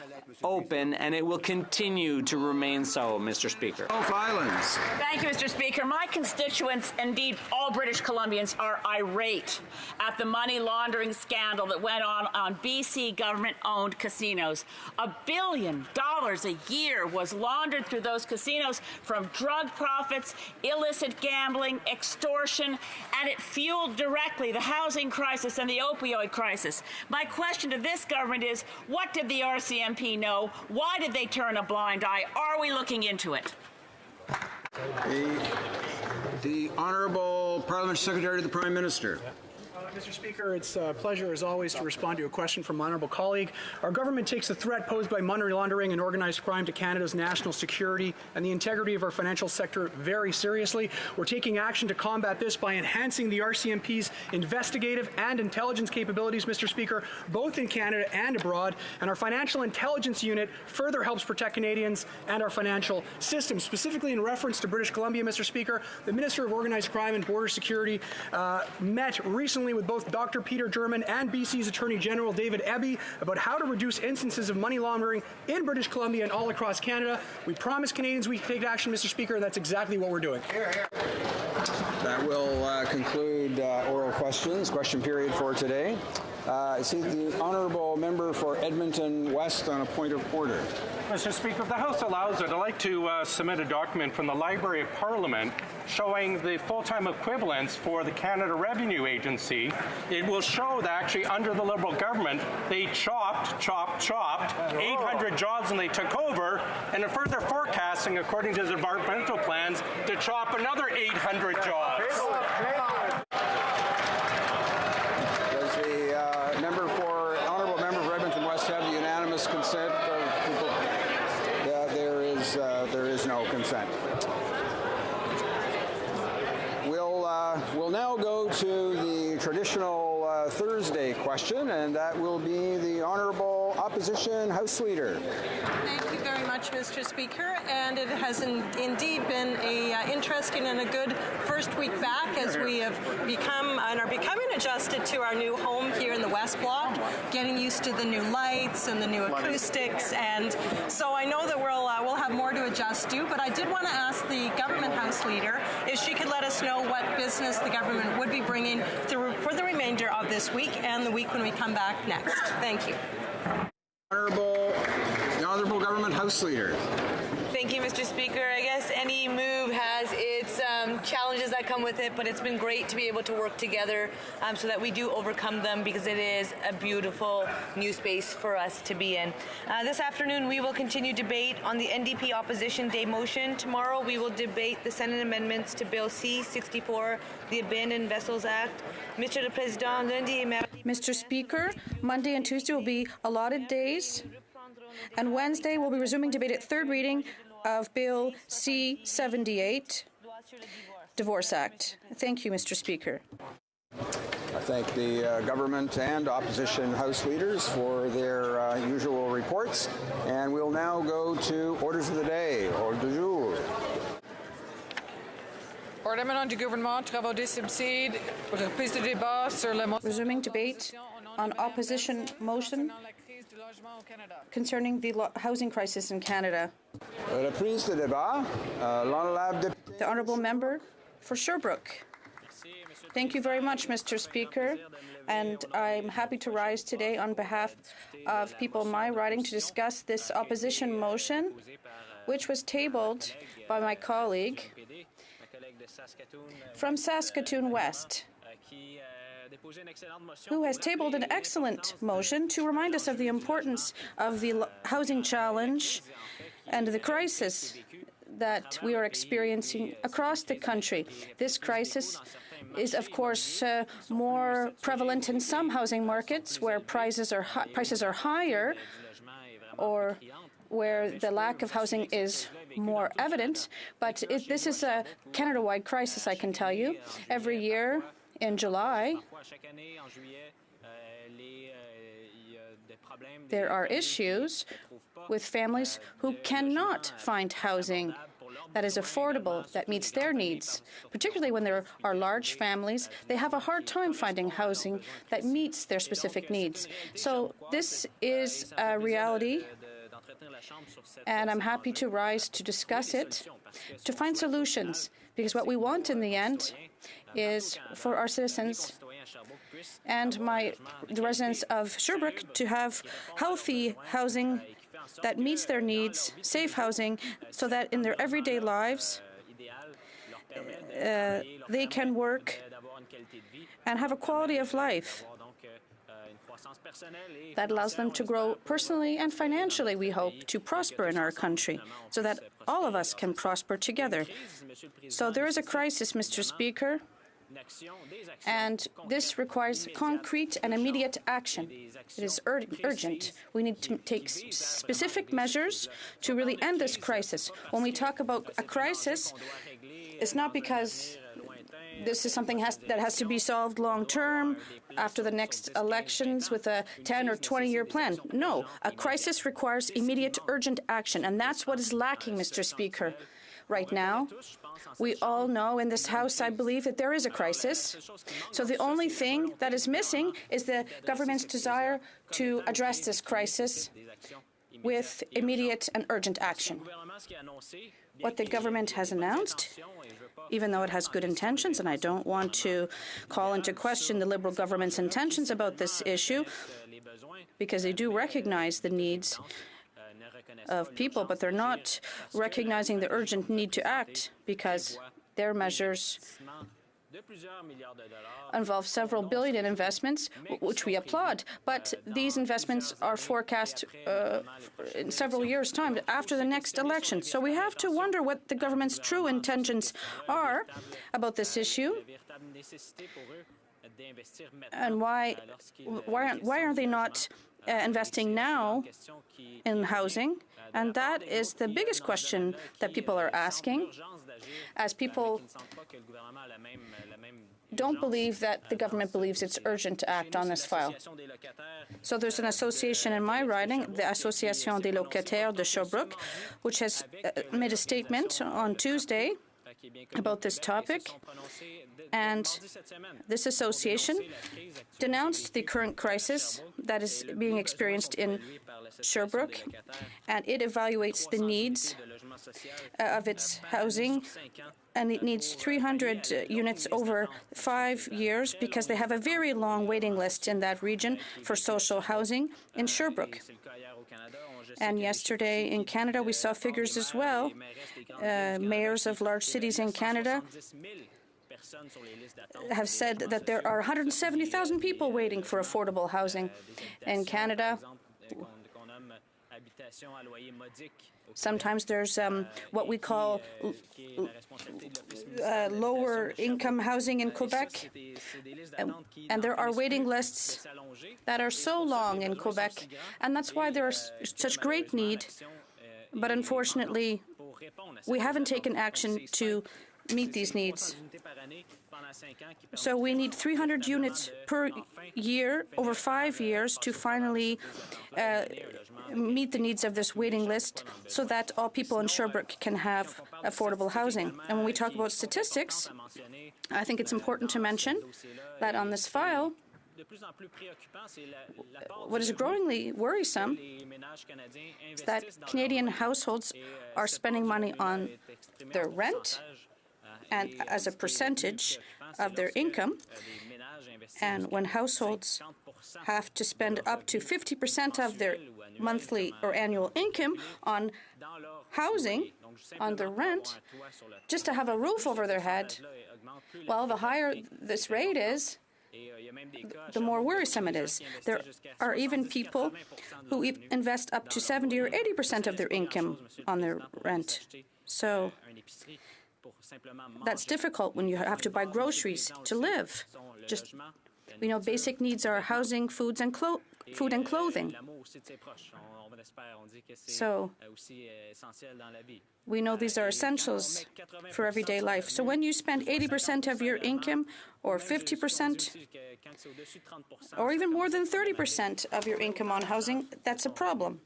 open, and it will continue to remain so, Mr. Speaker. Islands. Thank you, Mr. Speaker. My constituents, indeed all British Columbians, are irate at the money laundering scandal that went on BC government-owned casinos. $1 billion a year was laundered through those casinos from drug profits, illicit gambling, extortion, and it fueled directly the housing crisis and the opioid crisis. My question to this government is, what did the RCMP know? Why did they turn a blind eye? Are we looking into it? The Honourable Parliament Secretary to the Prime Minister. Mr. Speaker, it's a pleasure, as always, to respond to a question from my honourable colleague. Our government takes the threat posed by money laundering and organised crime to Canada's national security and the integrity of our financial sector very seriously. We're taking action to combat this by enhancing the RCMP's investigative and intelligence capabilities, Mr. Speaker, both in Canada and abroad. And our Financial Intelligence Unit further helps protect Canadians and our financial system. Specifically in reference to British Columbia, Mr. Speaker, the Minister of Organised Crime and Border Security met recently with both Dr. Peter German and BC's Attorney General David Eby about how to reduce instances of money laundering in British Columbia and all across Canada. We promise Canadians we take action, Mr. Speaker, and that's exactly what we're doing. That will conclude oral questions, question period for today. I see the Honourable Member for Edmonton West on a point of order. Mr. Speaker, if the House allows it, I'd like to submit a document from the Library of Parliament showing the full-time equivalents for the Canada Revenue Agency. It will show that actually under the Liberal government, they chopped 800 jobs when they took over, and are further forecasting, according to the departmental plans, to chop another 800 jobs. Does the Honourable Member for Edmonton West have the unanimous consent of people? There is no consent. We'll now go to the traditional Thursday question, and that will be the Honourable Opposition House Leader. Thank you very much, Mr. Speaker. And it has indeed been a interesting and a good first week back as we have become and are becoming adjusted to our new home here in the West Block, getting used to the new lights and the new acoustics. And so I know that we'll have more to adjust to, but I did want to ask the Government House Leader if she could let us know what business the government would be bringing for the remainder of this week and the week when we come back next. Thank you. The Honourable Government House Leader. Thank you, Mr. Speaker. I guess any move has its challenges that come with it, but it's been great to be able to work together so that we do overcome them, because it is a beautiful new space for us to be in. This afternoon, we will continue debate on the NDP Opposition Day motion. Tomorrow, we will debate the Senate amendments to Bill C-64, the Abandoned Vessels Act. Mr. le Président, lundi et mardi. Mr. Speaker, Monday and Tuesday will be allotted days, and Wednesday we'll be resuming debate at third reading of Bill C-78, Divorce Act. Thank you, Mr. Speaker. I thank the government and opposition House leaders for their usual reports, and we'll now go to orders of the day, ordre du jour. Resuming debate on opposition motion concerning the housing crisis in Canada. The Honourable Member for Sherbrooke. Thank you very much, Mr. Speaker, and I'm happy to rise today on behalf of people in my riding to discuss this opposition motion, which was tabled by my colleague from Saskatoon West, who has tabled an excellent motion to remind us of the importance of the housing challenge and the crisis that we are experiencing across the country. This crisis is, of course, more prevalent in some housing markets where prices are higher, or where the lack of housing is more evident. But this is a Canada-wide crisis, I can tell you. Every year in July, there are issues with families who cannot find housing that is affordable, that meets their needs. Particularly when there are large families, they have a hard time finding housing that meets their specific needs. So this is a reality, and I'm happy to rise to discuss it, to find solutions, because what we want in the end is for our citizens and the residents of Sherbrooke to have healthy housing that meets their needs, safe housing, so that in their everyday lives they can work and have a quality of life that allows them to grow personally and financially, we hope, to prosper in our country, so that all of us can prosper together. So there is a crisis, Mr. Speaker, and this requires concrete and immediate action. It is urgent. We need to take specific measures to really end this crisis. When we talk about a crisis, it's not because this is something that has to be solved long-term after the next elections with a 10 or 20-year plan. No, a crisis requires immediate, urgent action, and that's what is lacking, Mr. Speaker. Right now, we all know in this House, I believe, that there is a crisis. So the only thing that is missing is the government's desire to address this crisis with immediate and urgent action. What the government has announced, even though it has good intentions, and I don't want to call into question the Liberal government's intentions about this issue, because they do recognize the needs of people, but they're not recognizing the urgent need to act, because their measures involve several billion in investments, which we applaud. But these investments are forecast in several years' time, after the next election. So we have to wonder what the government's true intentions are about this issue, and why aren't they not investing now in housing? And that is the biggest question that people are asking. As people don't believe that the government believes it's urgent to act on this file. So there's an association in my riding, the Association des locataires de Sherbrooke, which has made a statement on Tuesday about this topic. And this association denounced the current crisis that is being experienced in Sherbrooke, and it evaluates the needs of its housing, and it needs 300 units over 5 years because they have a very long waiting list in that region for social housing in Sherbrooke. And yesterday in Canada, we saw figures as well. Mayors of large cities in Canada have said that there are 170,000 people waiting for affordable housing in Canada. Sometimes there's what we call lower income housing in Quebec, and there are waiting lists that are so long in Quebec, and that's why there's such great need. But unfortunately, we haven't taken action to meet these needs. So we need 300 units per year over 5 years to finally meet the needs of this waiting list so that all people in Sherbrooke can have affordable housing. And when we talk about statistics, I think it's important to mention that on this file, what is growingly worrisome is that Canadian households are spending money on their rent and as a percentage of their income. And when households have to spend up to 50% of their monthly or annual income on housing, on their rent, just to have a roof over their head, well, the higher this rate is, the more worrisome it is. There are even people who invest up to 70 or 80% of their income on their rent. So that's difficult when you have to buy groceries to live. Just, we know basic needs are housing, food and clothing. So we know these are essentials for everyday life. So when you spend 80% of your income or 50% or even more than 30% of your income on housing, that's a problem.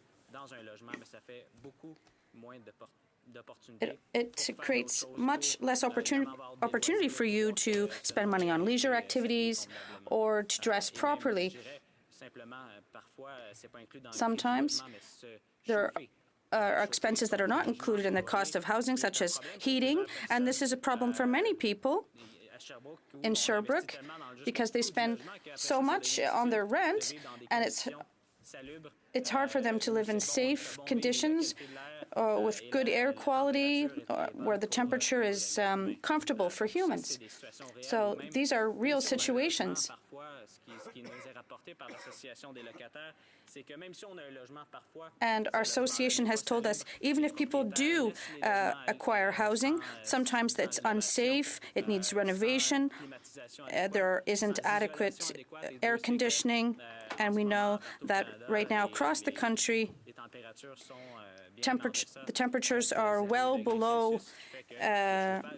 It creates much less opportunity for you to spend money on leisure activities or to dress properly. Sometimes there are expenses that are not included in the cost of housing, such as heating, and this is a problem for many people in Sherbrooke because they spend so much on their rent, and it's hard for them to live in safe conditions with good air quality, where the temperature is comfortable for humans. So these are real situations. And our association has told us, even if people do acquire housing, sometimes it's unsafe, it needs renovation, there isn't adequate air conditioning, and we know that right now across the country, the temperatures are well below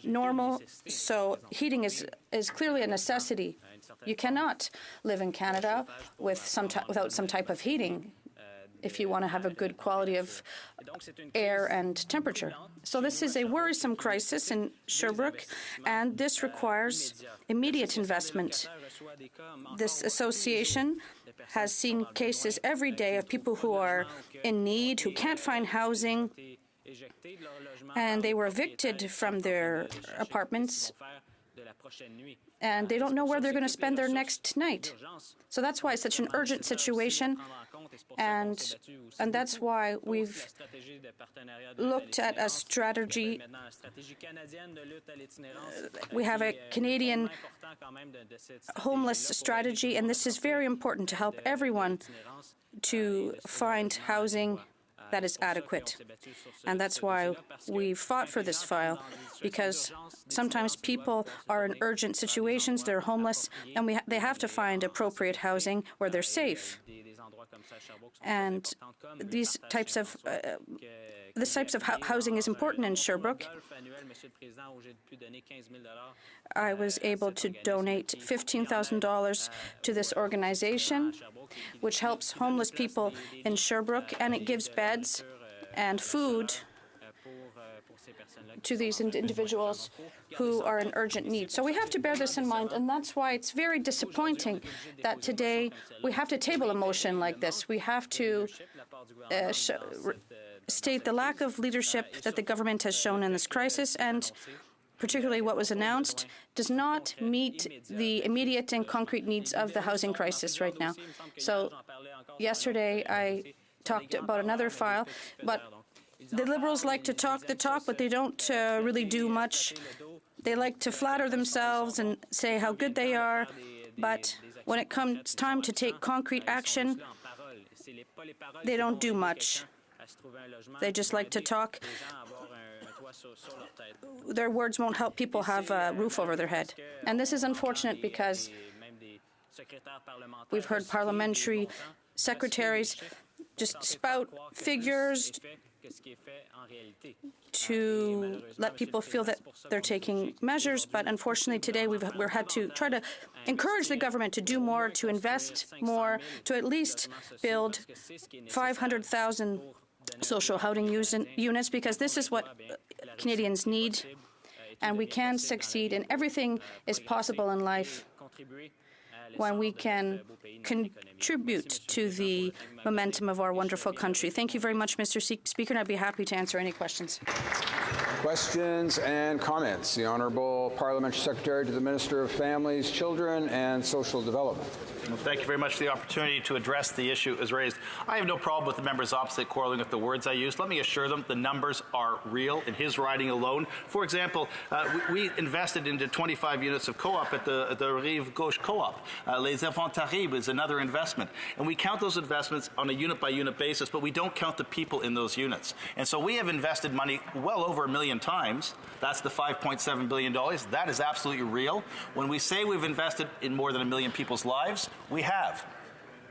normal, so heating is clearly a necessity. You cannot live in Canada without some type of heating if you want to have a good quality of air and temperature. So this is a worrisome crisis in Sherbrooke, and this requires immediate investment. This association has seen cases every day of people who are in need, who can't find housing, and they were evicted from their apartments, and they don't know where they're going to spend their next night. So that's why it's such an urgent situation, and that's why we've looked at a strategy. We have a Canadian homeless strategy, and this is very important to help everyone to find housing that is adequate. And that's why we fought for this file, because sometimes people are in urgent situations, they're homeless, and they have to find appropriate housing where they're safe. And this types of housing is important in Sherbrooke. I was able to donate $15,000 to this organization, which helps homeless people in Sherbrooke, and it gives beds and food to these individuals who are in urgent need. So we have to bear this in mind, and that's why it's very disappointing that today we have to table a motion like this. We have to state the lack of leadership that the government has shown in this crisis, and particularly what was announced does not meet the immediate and concrete needs of the housing crisis right now. So yesterday I talked about another file, but the Liberals like to talk the talk, but they don't really do much. They like to flatter themselves and say how good they are, but when it comes time to take concrete action, they don't do much. They just like to talk. Their words won't help people have a roof over their head. And this is unfortunate because we've heard parliamentary secretaries just spout figures to let people feel that they're taking measures, but unfortunately today we've had to try to encourage the government to do more, to invest more, to at least build 500,000 social housing units, because this is what Canadians need, and we can succeed, and everything is possible in life when we can contribute to the momentum of our wonderful country. Thank you very much, Mr. Speaker, and I'd be happy to answer any questions. Questions and comments. The Honourable Parliamentary Secretary to the Minister of Families, Children and Social Development. Well, thank you very much for the opportunity to address the issue as raised. I have no problem with the members opposite quarreling with the words I used. Let me assure them the numbers are real in his riding alone. For example, we invested into 25 units of co-op at the Rive Gauche co-op. Les Enfants Terribles is another investment. And we count those investments on a unit-by-unit basis, but we don't count the people in those units. And so we have invested money well over 1 million times. That's the $5.7 billion. That is absolutely real. When we say we've invested in more than 1 million people's lives, we have.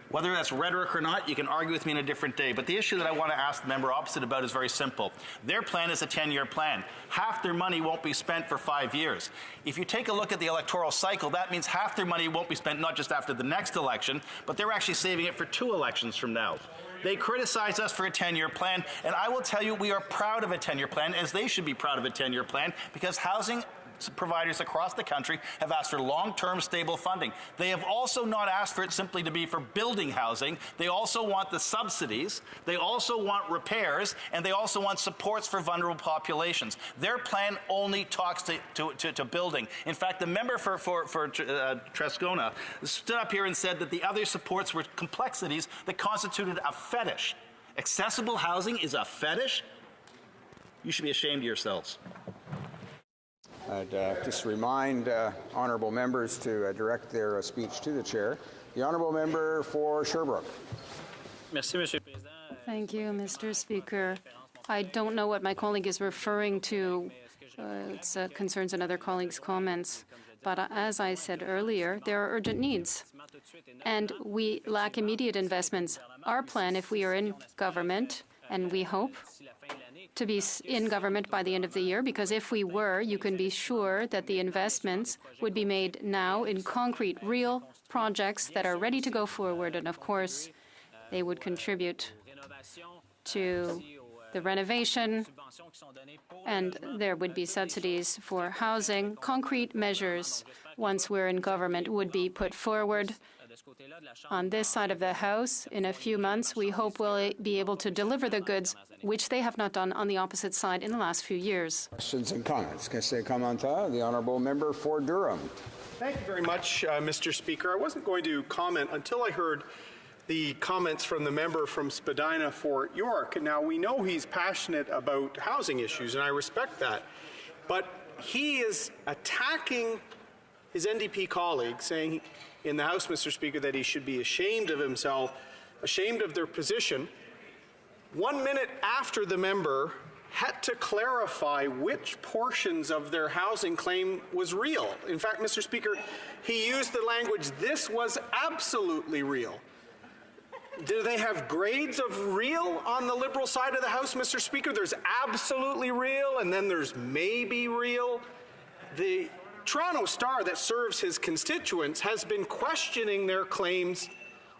Whether that's rhetoric or not, you can argue with me in a different day. But the issue that I want to ask the member opposite about is very simple. Their plan is a 10-year plan. Half their money won't be spent for 5 years. If you take a look at the electoral cycle, that means half their money won't be spent not just after the next election, but they're actually saving it for 2 elections from now. They criticize us for a 10-year plan, and I will tell you we are proud of a 10-year plan, as they should be proud of a 10-year plan, because housing providers across the country have asked for long-term stable funding. They have also not asked for it simply to be for building housing. They also want the subsidies. They also want repairs, and they also want supports for vulnerable populations. Their plan only talks to building. In fact, the member for Trescona stood up here and said that the other supports were complexities that constituted a fetish. Accessible housing is a fetish? You should be ashamed of yourselves. I'd just remind honourable members to direct their speech to the chair. The honourable member for Sherbrooke. Thank you, Mr. Speaker. I don't know what my colleague is referring to. It concerns another colleague's comments. But as I said earlier, there are urgent needs, and we lack immediate investments. Our plan, if we are in government, and we hope to be in government by the end of the year, because if we were, you can be sure that the investments would be made now in concrete, real projects that are ready to go forward. And of course, they would contribute to the renovation, and there would be subsidies for housing. Concrete measures, once we're in government, would be put forward. On this side of the House, in a few months, we hope we'll be able to deliver the goods, which they have not done on the opposite side in the last few years. Questions and comments. Question commentaire. The honourable member for Durham. Thank you very much, Mr. Speaker. I wasn't going to comment until I heard the comments from the member from Spadina for York. Now, we know he's passionate about housing issues, and I respect that. But he is attacking his NDP colleague, saying in the House, Mr. Speaker, that he should be ashamed of himself, ashamed of their position. 1 minute after the member had to clarify which portions of their housing claim was real. In fact, Mr. Speaker, he used the language, this was absolutely real. Do they have grades of real on the Liberal side of the House, Mr. Speaker? There's absolutely real, and then there's maybe real. The Toronto Star that serves his constituents has been questioning their claims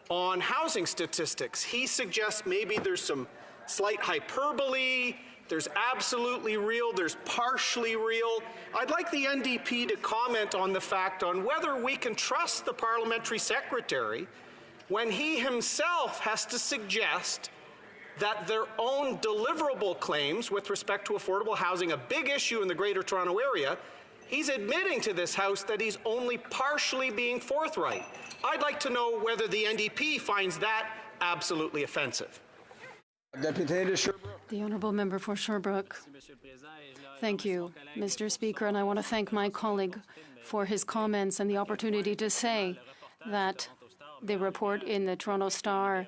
on housing statistics. He suggests maybe there's some slight hyperbole, there's absolutely real, there's partially real. I'd like the NDP to comment on the fact on whether we can trust the parliamentary secretary when he himself has to suggest that their own deliverable claims with respect to affordable housing, a big issue in the Greater Toronto Area, he's admitting to this House that he's only partially being forthright. I'd like to know whether the NDP finds that absolutely offensive. Deputy Sherbrooke. The Honourable Member for Sherbrooke. Thank you, Mr. Speaker, and I want to thank my colleague for his comments and the opportunity to say that the report in the Toronto Star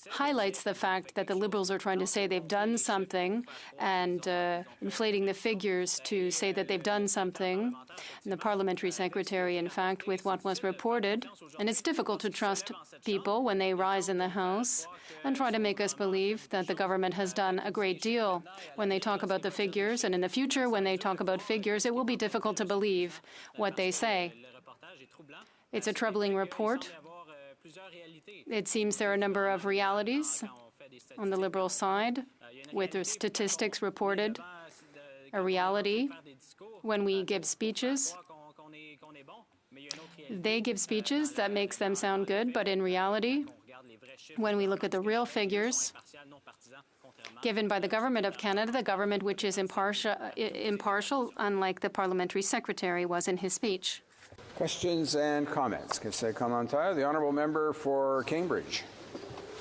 highlights the fact that the Liberals are trying to say they've done something and inflating the figures to say that they've done something. And the parliamentary secretary, in fact, with what was reported. And it's difficult to trust people when they rise in the House and try to make us believe that the government has done a great deal when they talk about the figures. And in the future, when they talk about figures, it will be difficult to believe what they say. It's a troubling report. It seems there are a number of realities on the Liberal side, with the statistics reported, a reality when we give speeches. They give speeches that makes them sound good, but in reality, when we look at the real figures given by the Government of Canada, the government which is impartial, unlike the parliamentary secretary was in his speech. Questions and comments. The Honourable Member for Cambridge.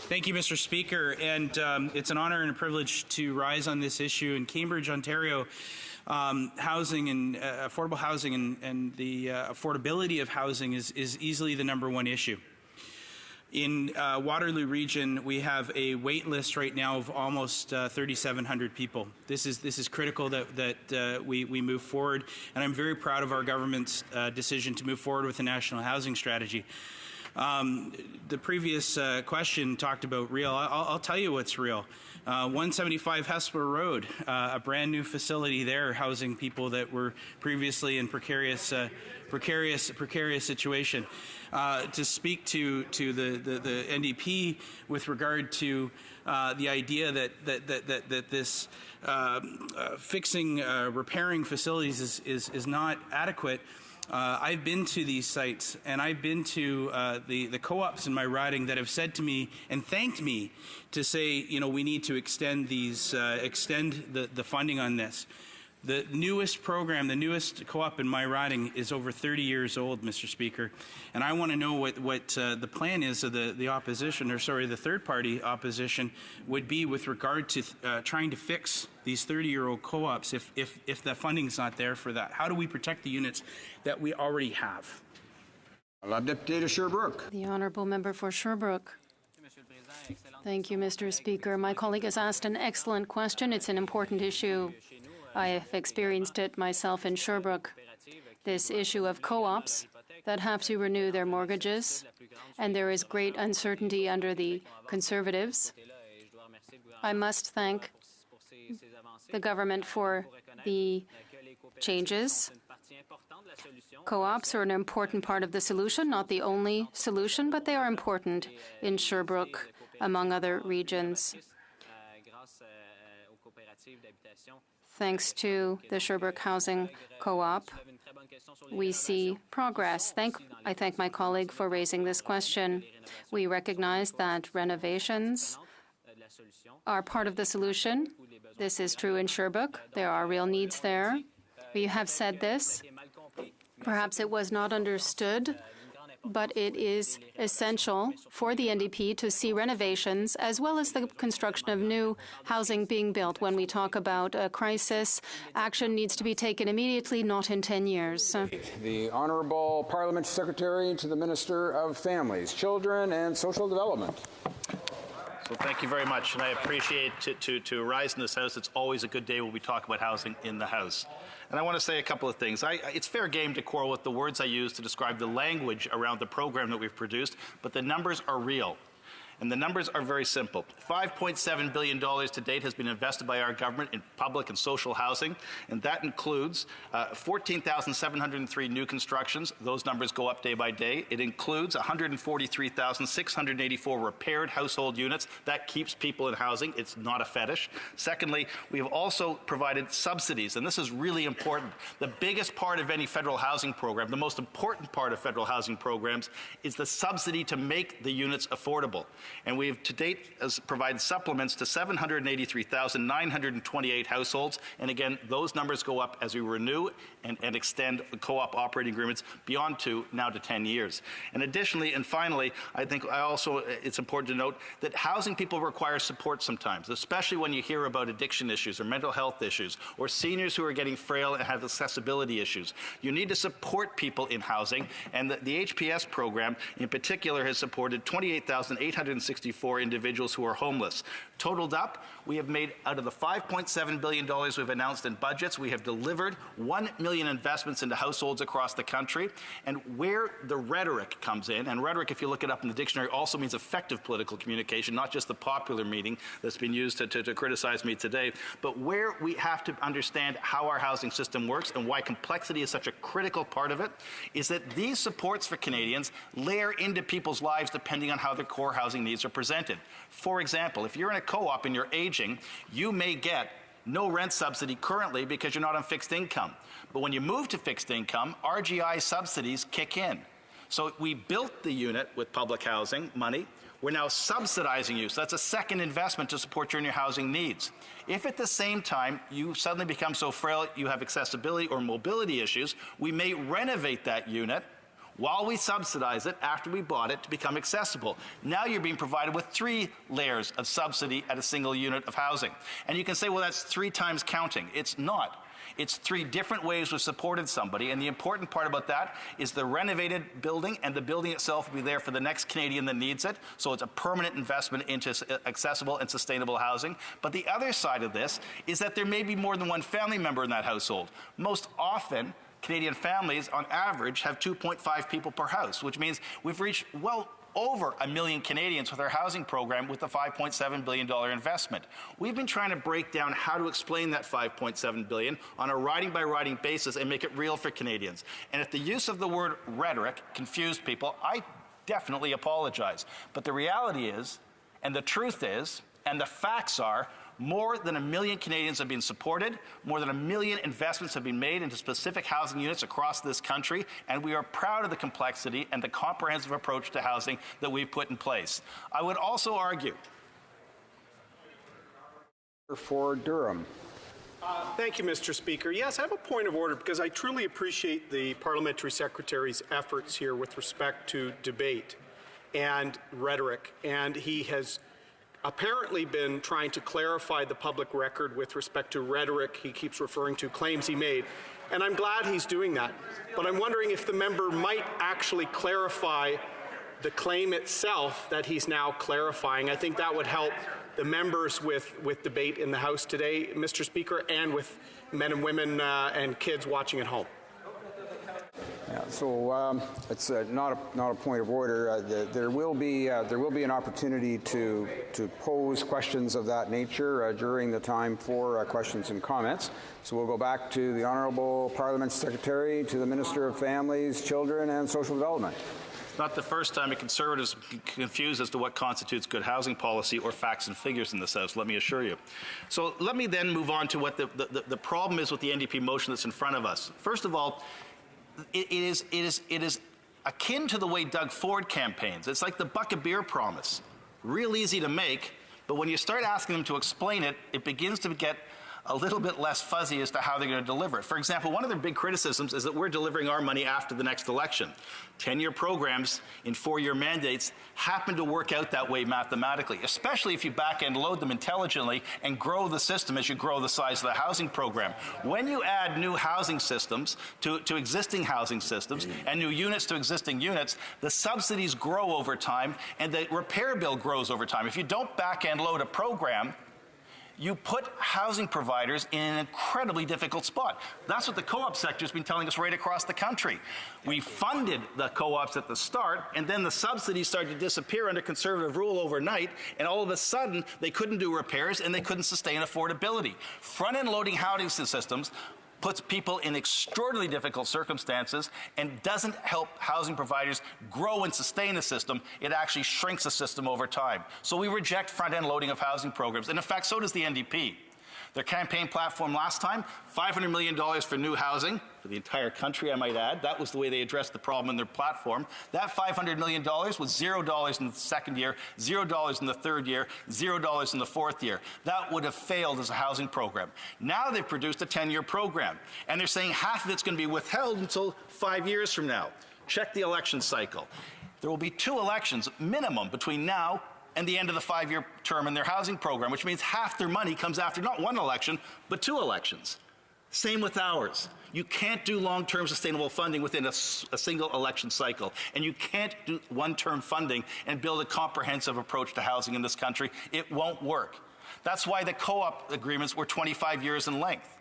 Thank you, Mr. Speaker. And it's an honour and a privilege to rise on this issue. In Cambridge, Ontario, housing and affordable housing and the affordability of housing is easily the #1 issue. In Waterloo Region, we have a wait list right now of almost 3,700 people. This is critical that we move forward, and I'm very proud of our government's decision to move forward with the National Housing Strategy. The previous question talked about real. I'll tell you what's real. 175 Hesper Road, a brand new facility there housing people that were previously in precarious situation. To speak to the NDP with regard to the idea that this repairing facilities is not adequate. I've been to these sites, and I've been to the co-ops in my riding that have said to me and thanked me to say, we need to extend the funding on this. The newest program, the newest co-op in my riding is over 30 years old, Mr. Speaker, and I want to know what the plan is of the opposition, or sorry, the third-party opposition would be with regard to trying to fix these 30-year-old co-ops if the funding's not there for that. How do we protect the units that we already have? Deputy Sherbrooke. The Honourable Member for Sherbrooke. Thank you, Mr. Speaker. My colleague has asked an excellent question. It's an important issue. I have experienced it myself in Sherbrooke. This issue of co-ops that have to renew their mortgages, and there is great uncertainty under the Conservatives. I must thank the government for the changes. Co-ops are an important part of the solution, not the only solution, but they are important in Sherbrooke, among other regions. Thanks to the Sherbrooke Housing Co-op, we see progress. I thank my colleague for raising this question. We recognize that renovations are part of the solution. This is true in Sherbrooke. There are real needs there. We have said this. Perhaps it was not understood, but it is essential for the NDP to see renovations as well as the construction of new housing being built. When we talk about a crisis, action needs to be taken immediately, not in 10 years. The Honourable Parliamentary Secretary to the Minister of Families, Children and Social Development. So thank you very much, and I appreciate to rise in this House. It's always a good day when we talk about housing in the House. And I want to say a couple of things. It's fair game to quarrel with the words I use to describe the language around the program that we've produced, but the numbers are real. And the numbers are very simple. $5.7 billion to date has been invested by our government in public and social housing, and that includes 14,703 new constructions. Those numbers go up day by day. It includes 143,684 repaired household units. That keeps people in housing. It's not a fetish. Secondly, we have also provided subsidies, and this is really important. The biggest part of any federal housing program, the most important part of federal housing programs, is the subsidy to make the units affordable. And we have to date provided supplements to 783,928 households. And again, those numbers go up as we renew and extend co-op operating agreements beyond 2, now to 10 years. And additionally, and finally, I think it's important to note that housing people require support sometimes, especially when you hear about addiction issues or mental health issues or seniors who are getting frail and have accessibility issues. You need to support people in housing, and the HPS program in particular has supported 28,864 individuals who are homeless. Totaled up, we have made, out of the $5.7 billion we've announced in budgets, we have delivered 1 million investments into households across the country. And where the rhetoric comes in, and rhetoric, if you look it up in the dictionary, also means effective political communication, not just the popular meaning that's been used to criticize me today, but where we have to understand how our housing system works and why complexity is such a critical part of it, is that these supports for Canadians layer into people's lives depending on how their core housing needs are presented. For example, if you're in a co-op and you're aging, you may get no rent subsidy currently because you're not on fixed income. But when you move to fixed income, RGI subsidies kick in. So we built the unit with public housing money. We're now subsidizing you. So that's a second investment to support your housing needs. If at the same time you suddenly become so frail you have accessibility or mobility issues, we may renovate that unit while we subsidize it after we bought it to become accessible. Now you're being provided with 3 layers of subsidy at a single unit of housing. And you can say, well, that's 3 times counting. It's not. It's 3 different ways we've supported somebody, and the important part about that is the renovated building, and the building itself will be there for the next Canadian that needs it, so it's a permanent investment into accessible and sustainable housing. But the other side of this is that there may be more than one family member in that household. Most often, Canadian families, on average, have 2.5 people per house, which means we've reached well over 1 million Canadians with our housing program with the $5.7 billion investment. We've been trying to break down how to explain that $5.7 billion on a riding-by-riding basis and make it real for Canadians. And if the use of the word rhetoric confused people, I definitely apologize. But the reality is, and the truth is, and the facts are, more than 1 million Canadians have been supported, more than 1 million investments have been made into specific housing units across this country, and we are proud of the complexity and the comprehensive approach to housing that we've put in place. I would also argue for Durham. Thank you, Mr. Speaker. Yes, I have a point of order because I truly appreciate the Parliamentary Secretary's efforts here with respect to debate and rhetoric, and he has apparently been trying to clarify the public record with respect to rhetoric he keeps referring to, claims he made. And I'm glad he's doing that. But I'm wondering if the member might actually clarify the claim itself that he's now clarifying. I think that would help the members with debate in the House today, Mr. Speaker, and with men and women and kids watching at home. Yeah, so it's not a point of order. There will be an opportunity to pose questions of that nature during the time for questions and comments. So we'll go back to the Honourable Parliament Secretary, to the Minister of Families, Children and Social Development. It's not the first time a Conservatives confused as to what constitutes good housing policy or facts and figures in this House, let me assure you. So let me then move on to what the problem is with the NDP motion that's in front of us. First of all, it is akin to the way Doug Ford campaigns. It's like the buck of beer promise. Real easy to make, but when you start asking them to explain it, it begins to get a little bit less fuzzy as to how they're going to deliver it. For example, one of their big criticisms is that we're delivering our money after the next election. 10-year programs in 4-year mandates happen to work out that way mathematically, especially if you back-end load them intelligently and grow the system as you grow the size of the housing program. When you add new housing systems to existing housing systems and new units to existing units, the subsidies grow over time and the repair bill grows over time. If you don't back-end load a program, you put housing providers in an incredibly difficult spot. That's what the co-op sector has been telling us right across the country. We funded the co-ops at the start, and then the subsidies started to disappear under Conservative rule overnight, and all of a sudden, they couldn't do repairs and they couldn't sustain affordability. Front-end loading housing systems puts people in extraordinarily difficult circumstances and doesn't help housing providers grow and sustain the system. It actually shrinks the system over time. So we reject front-end loading of housing programs. And in fact, so does the NDP. Their campaign platform last time, $500 million for new housing, for the entire country, I might add. That was the way they addressed the problem in their platform. That $500 million was $0 in the second year, $0 in the third year, $0 in the fourth year. That would have failed as a housing program. Now they've produced a 10-year program, and they're saying half of it's going to be withheld until 5 years from now. Check the election cycle. There will be 2 elections minimum between now and the end of the 5-year term in their housing program, which means half their money comes after not 1 election, but 2 elections. Same with ours. You can't do long-term sustainable funding within a single election cycle, and you can't do one-term funding and build a comprehensive approach to housing in this country. It won't work. That's why the co-op agreements were 25 years in length.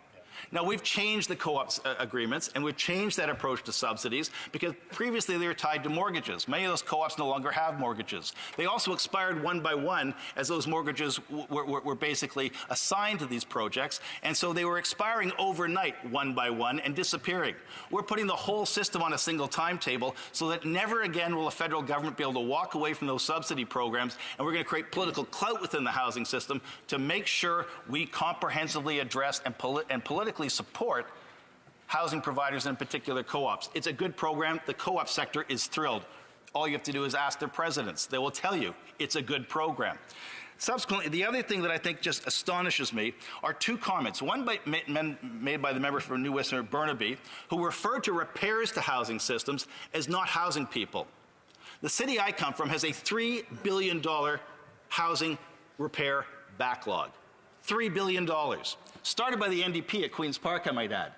Now, we've changed the co-op agreements, and we've changed that approach to subsidies because previously they were tied to mortgages. Many of those co-ops no longer have mortgages. They also expired one by one as those mortgages were basically assigned to these projects, and so they were expiring overnight one by one and disappearing. We're putting the whole system on a single timetable so that never again will a federal government be able to walk away from those subsidy programs, and we're going to create political clout within the housing system to make sure we comprehensively address and politically support housing providers, and in particular co-ops. It's a good program. The co-op sector is thrilled. All you have to do is ask their presidents. They will tell you it's a good program. Subsequently, the other thing that I think just astonishes me are 2 comments. One made by the member for New Westminster Burnaby, who referred to repairs to housing systems as not housing people. The city I come from has a $3 billion housing repair backlog. $3 billion. Started by the NDP at Queen's Park, I might add.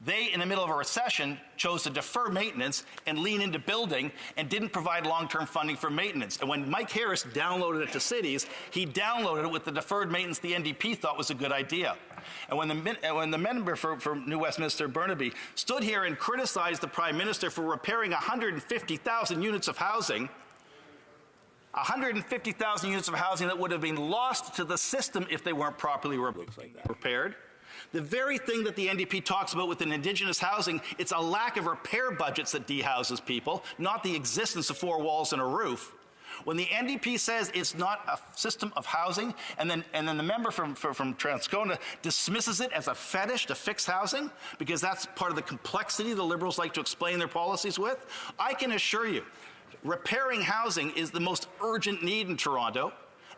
They, in the middle of a recession, chose to defer maintenance and lean into building and didn't provide long-term funding for maintenance. And when Mike Harris downloaded it to cities, he downloaded it with the deferred maintenance the NDP thought was a good idea. And when the member for New Westminster Burnaby stood here and criticized the Prime Minister for repairing 150,000 units of housing, 150,000 units of housing that would have been lost to the system if they weren't properly repaired. The very thing that the NDP talks about within Indigenous housing, it's a lack of repair budgets that dehouses people, not the existence of 4 walls and a roof. When the NDP says it's not a system of housing, and then the member from Transcona dismisses it as a fetish to fix housing, because that's part of the complexity the Liberals like to explain their policies with, I can assure you, repairing housing is the most urgent need in Toronto.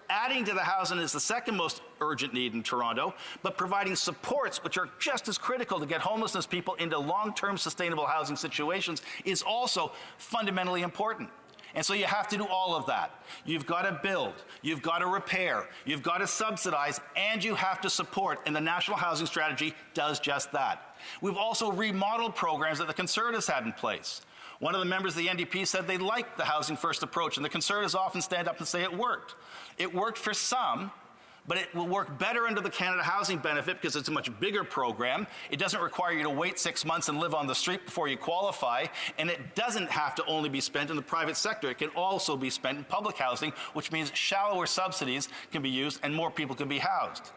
Adding to the housing is the second most urgent need in Toronto, but providing supports, which are just as critical to get homelessness people into long-term sustainable housing situations, is also fundamentally important. And so you have to do all of that. You've got to build, you've got to repair, you've got to subsidize, and you have to support, and the National Housing Strategy does just that. We've also remodeled programs that the Conservatives had in place. One of the members of the NDP said they liked the Housing First approach, and the Conservatives often stand up and say it worked. It worked for some, but it will work better under the Canada Housing Benefit because it's a much bigger program. It doesn't require you to wait 6 months and live on the street before you qualify, and it doesn't have to only be spent in the private sector. It can also be spent in public housing, which means shallower subsidies can be used and more people can be housed.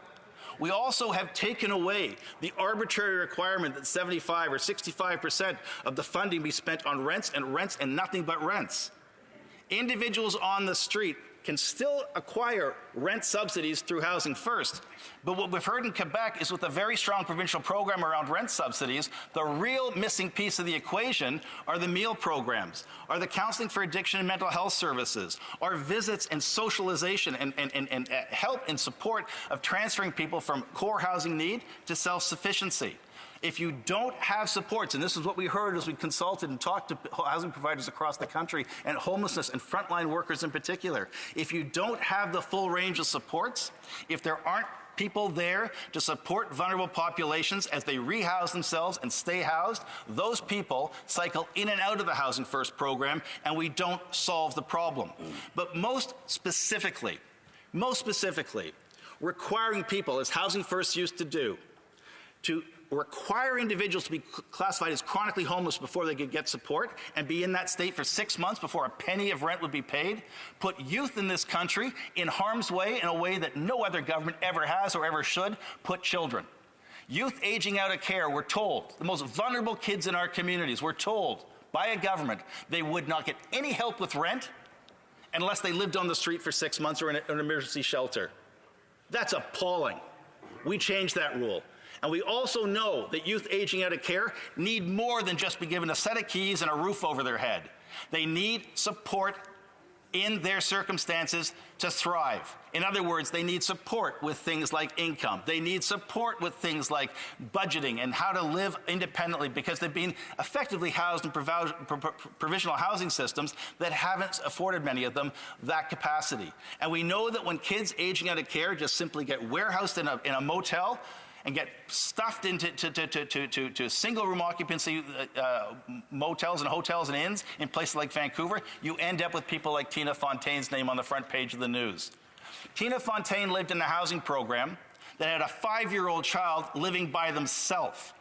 We also have taken away the arbitrary requirement that 75 or 65% of the funding be spent on rents and nothing but rents. Individuals on the street can still acquire rent subsidies through Housing First. But what we've heard in Quebec is with a very strong provincial program around rent subsidies, the real missing piece of the equation are the meal programs, are the counseling for addiction and mental health services, are visits and socialization and help and support of transferring people from core housing need to self-sufficiency. If you don't have supports, and this is what we heard as we consulted and talked to housing providers across the country and homelessness and frontline workers in particular, if you don't have the full range of supports, if there aren't people there to support vulnerable populations as they rehouse themselves and stay housed, those people cycle in and out of the Housing First program, and we don't solve the problem. But most specifically, requiring people, as Housing First used to do, to require individuals to be classified as chronically homeless before they could get support and be in that state for 6 months before a penny of rent would be paid, put youth in this country in harm's way in a way that no other government ever has or ever should put children. Youth aging out of care, we're told, the most vulnerable kids in our communities, we're told by a government they would not get any help with rent unless they lived on the street for 6 months or in an emergency shelter. That's appalling. We changed that rule. And we also know that youth aging out of care need more than just be given a set of keys and a roof over their head. They need support in their circumstances to thrive. In other words, they need support with things like income. They need support with things like budgeting and how to live independently because they've been effectively housed in provisional housing systems that haven't afforded many of them that capacity. And we know that when kids aging out of care just simply get warehoused in a motel and get stuffed into single-room occupancy motels and hotels and inns in places like Vancouver, you end up with people like Tina Fontaine's name on the front page of the news. Tina Fontaine lived in a housing program that had a 5-year-old child living by themselves.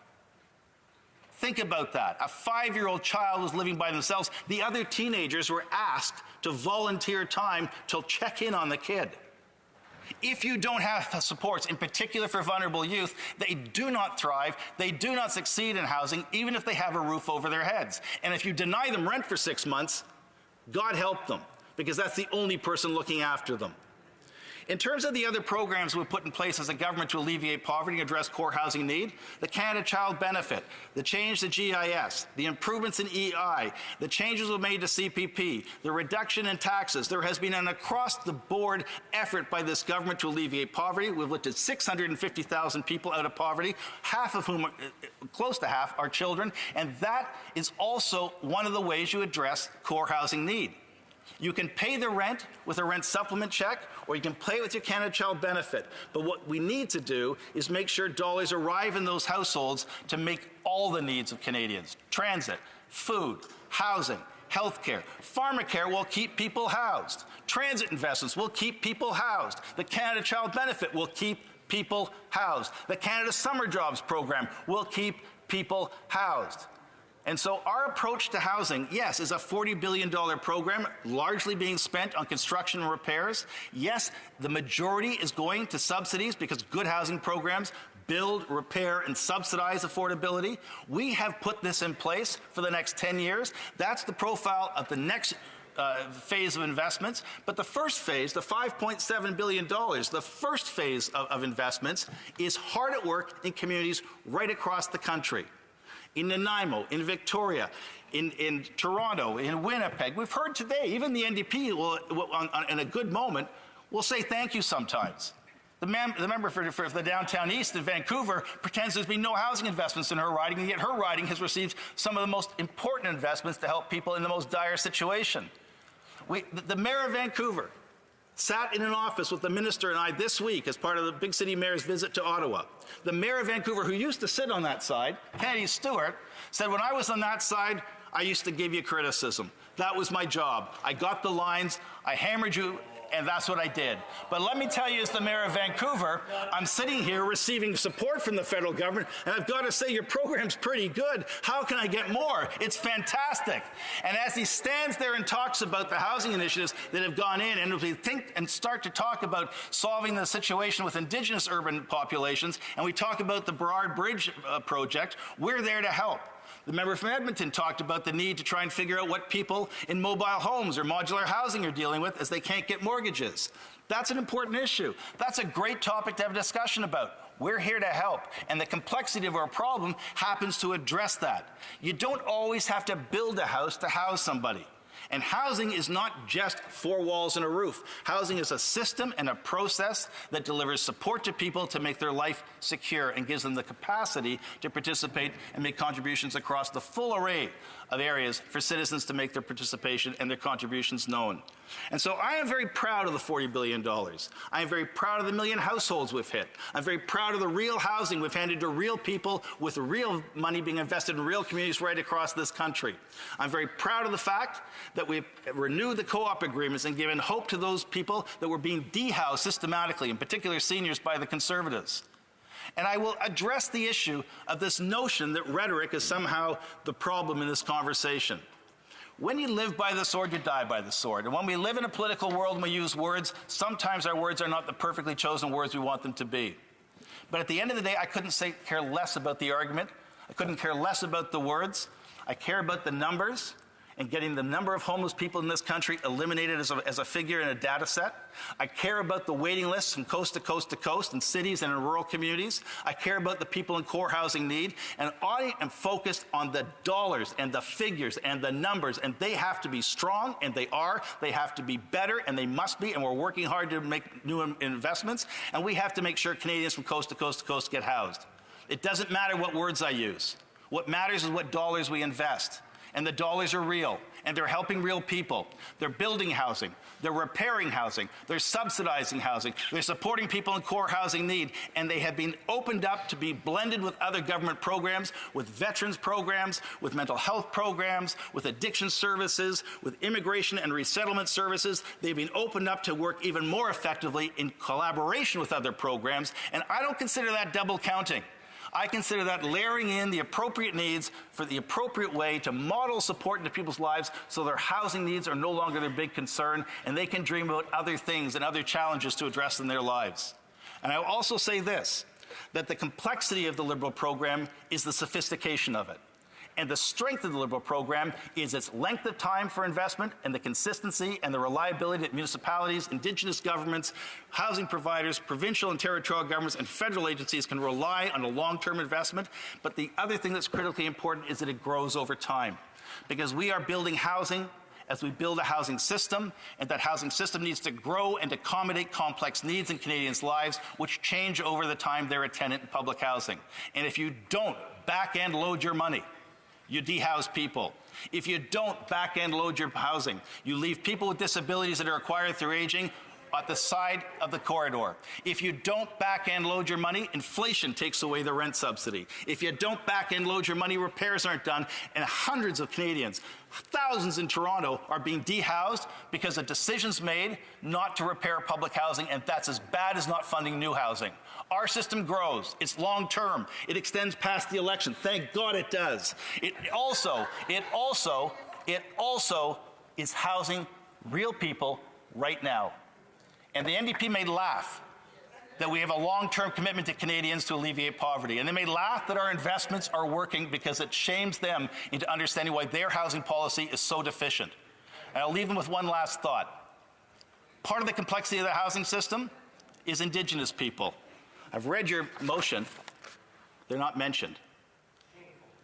Think about that. A 5-year-old child was living by themselves. The other teenagers were asked to volunteer time to check in on the kid. If you don't have the supports, in particular for vulnerable youth, they do not thrive, they do not succeed in housing, even if they have a roof over their heads. And if you deny them rent for 6 months, God help them, because that's the only person looking after them. In terms of the other programs we've put in place as a government to alleviate poverty and address core housing need, the Canada Child Benefit, the change to GIS, the improvements in EI, the changes we've made to CPP, the reduction in taxes, there has been an across-the-board effort by this government to alleviate poverty. We've lifted 650,000 people out of poverty, half of whom, close to half, are children, and that is also one of the ways you address core housing need. You can pay the rent with a rent supplement check, or you can pay with your Canada Child Benefit. But what we need to do is make sure dollars arrive in those households to make all the needs of Canadians. Transit, food, housing, healthcare, pharmacare will keep people housed. Transit investments will keep people housed. The Canada Child Benefit will keep people housed. The Canada Summer Jobs Program will keep people housed. And so our approach to housing, yes, is a $40 billion program, largely being spent on construction and repairs. Yes, the majority is going to subsidies because good housing programs build, repair, and subsidize affordability. We have put this in place for the next 10 years. That's the profile of the next phase of investments. But the first phase, the $5.7 billion, the first phase of investments is hard at work in communities right across the country. In Nanaimo, in Victoria, in Toronto, in Winnipeg. We've heard today, even the NDP will in a good moment, will say thank you sometimes. The member for the Downtown East in Vancouver pretends there's been no housing investments in her riding, and yet her riding has received some of the most important investments to help people in the most dire situation. The mayor of Vancouver sat in an office with the minister and I this week as part of the big city mayor's visit to Ottawa. The mayor of Vancouver, who used to sit on that side, Kennedy Stewart, said, when I was on that side, I used to give you criticism. That was my job. I got the lines, I hammered you, and that's what I did. But let me tell you, as the mayor of Vancouver, I'm sitting here receiving support from the federal government, and I've got to say, your program's pretty good. How can I get more? It's fantastic. And as he stands there and talks about the housing initiatives that have gone in, and as we think and start to talk about solving the situation with Indigenous urban populations, and we talk about the Burrard Bridge project, we're there to help. The member from Edmonton talked about the need to try and figure out what people in mobile homes or modular housing are dealing with as they can't get mortgages. That's an important issue. That's a great topic to have a discussion about. We're here to help, and the complexity of our problem happens to address that. You don't always have to build a house to house somebody. And housing is not just four walls and a roof. Housing is a system and a process that delivers support to people to make their life secure and gives them the capacity to participate and make contributions across the full array of areas for citizens to make their participation and their contributions known. And so I am very proud of the $40 billion. I am very proud of the million households we've hit. I'm very proud of the real housing we've handed to real people with real money being invested in real communities right across this country. I'm very proud of the fact that we've renewed the co-op agreements and given hope to those people that were being dehoused systematically, in particular seniors, by the Conservatives. And I will address the issue of this notion that rhetoric is somehow the problem in this conversation. When you live by the sword, you die by the sword. And when we live in a political world and we use words, sometimes our words are not the perfectly chosen words we want them to be. But at the end of the day, I couldn't care less about the argument. I couldn't care less about the words. I care about the numbers and getting the number of homeless people in this country eliminated as a figure in a data set. I care about the waiting lists from coast to coast to coast in cities and in rural communities. I care about the people in core housing need. And I am focused on the dollars and the figures and the numbers. And they have to be strong, and they are. They have to be better, and they must be. And we're working hard to make new investments. And we have to make sure Canadians from coast to coast to coast get housed. It doesn't matter what words I use. What matters is what dollars we invest. And the dollars are real, and they're helping real people. They're building housing, they're repairing housing, they're subsidizing housing, they're supporting people in core housing need, and they have been opened up to be blended with other government programs, with veterans programs, with mental health programs, with addiction services, with immigration and resettlement services. They've been opened up to work even more effectively in collaboration with other programs, and I don't consider that double counting. I consider that layering in the appropriate needs for the appropriate way to model support into people's lives so their housing needs are no longer their big concern and they can dream about other things and other challenges to address in their lives. And I will also say this, that the complexity of the Liberal program is the sophistication of it. And the strength of the Liberal program is its length of time for investment and the consistency and the reliability that municipalities, Indigenous governments, housing providers, provincial and territorial governments, and federal agencies can rely on a long-term investment. But the other thing that's critically important is that it grows over time. Because we are building housing as we build a housing system, and that housing system needs to grow and accommodate complex needs in Canadians' lives, which change over the time they're a tenant in public housing. And if you don't back-end load your money, you dehouse people. If you don't back-end load your housing, you leave people with disabilities that are acquired through aging at the side of the corridor. If you don't back-end load your money, inflation takes away the rent subsidy. If you don't back-end load your money, repairs aren't done, and hundreds of Canadians, thousands in Toronto, are being dehoused because of decisions made not to repair public housing, and that's as bad as not funding new housing. Our system grows. It's long-term. It extends past the election. Thank God it does. It also is housing real people right now. And the NDP may laugh that we have a long-term commitment to Canadians to alleviate poverty. And they may laugh that our investments are working because it shames them into understanding why their housing policy is so deficient. And I'll leave them with one last thought. Part of the complexity of the housing system is Indigenous people. I've read your motion. They're not mentioned.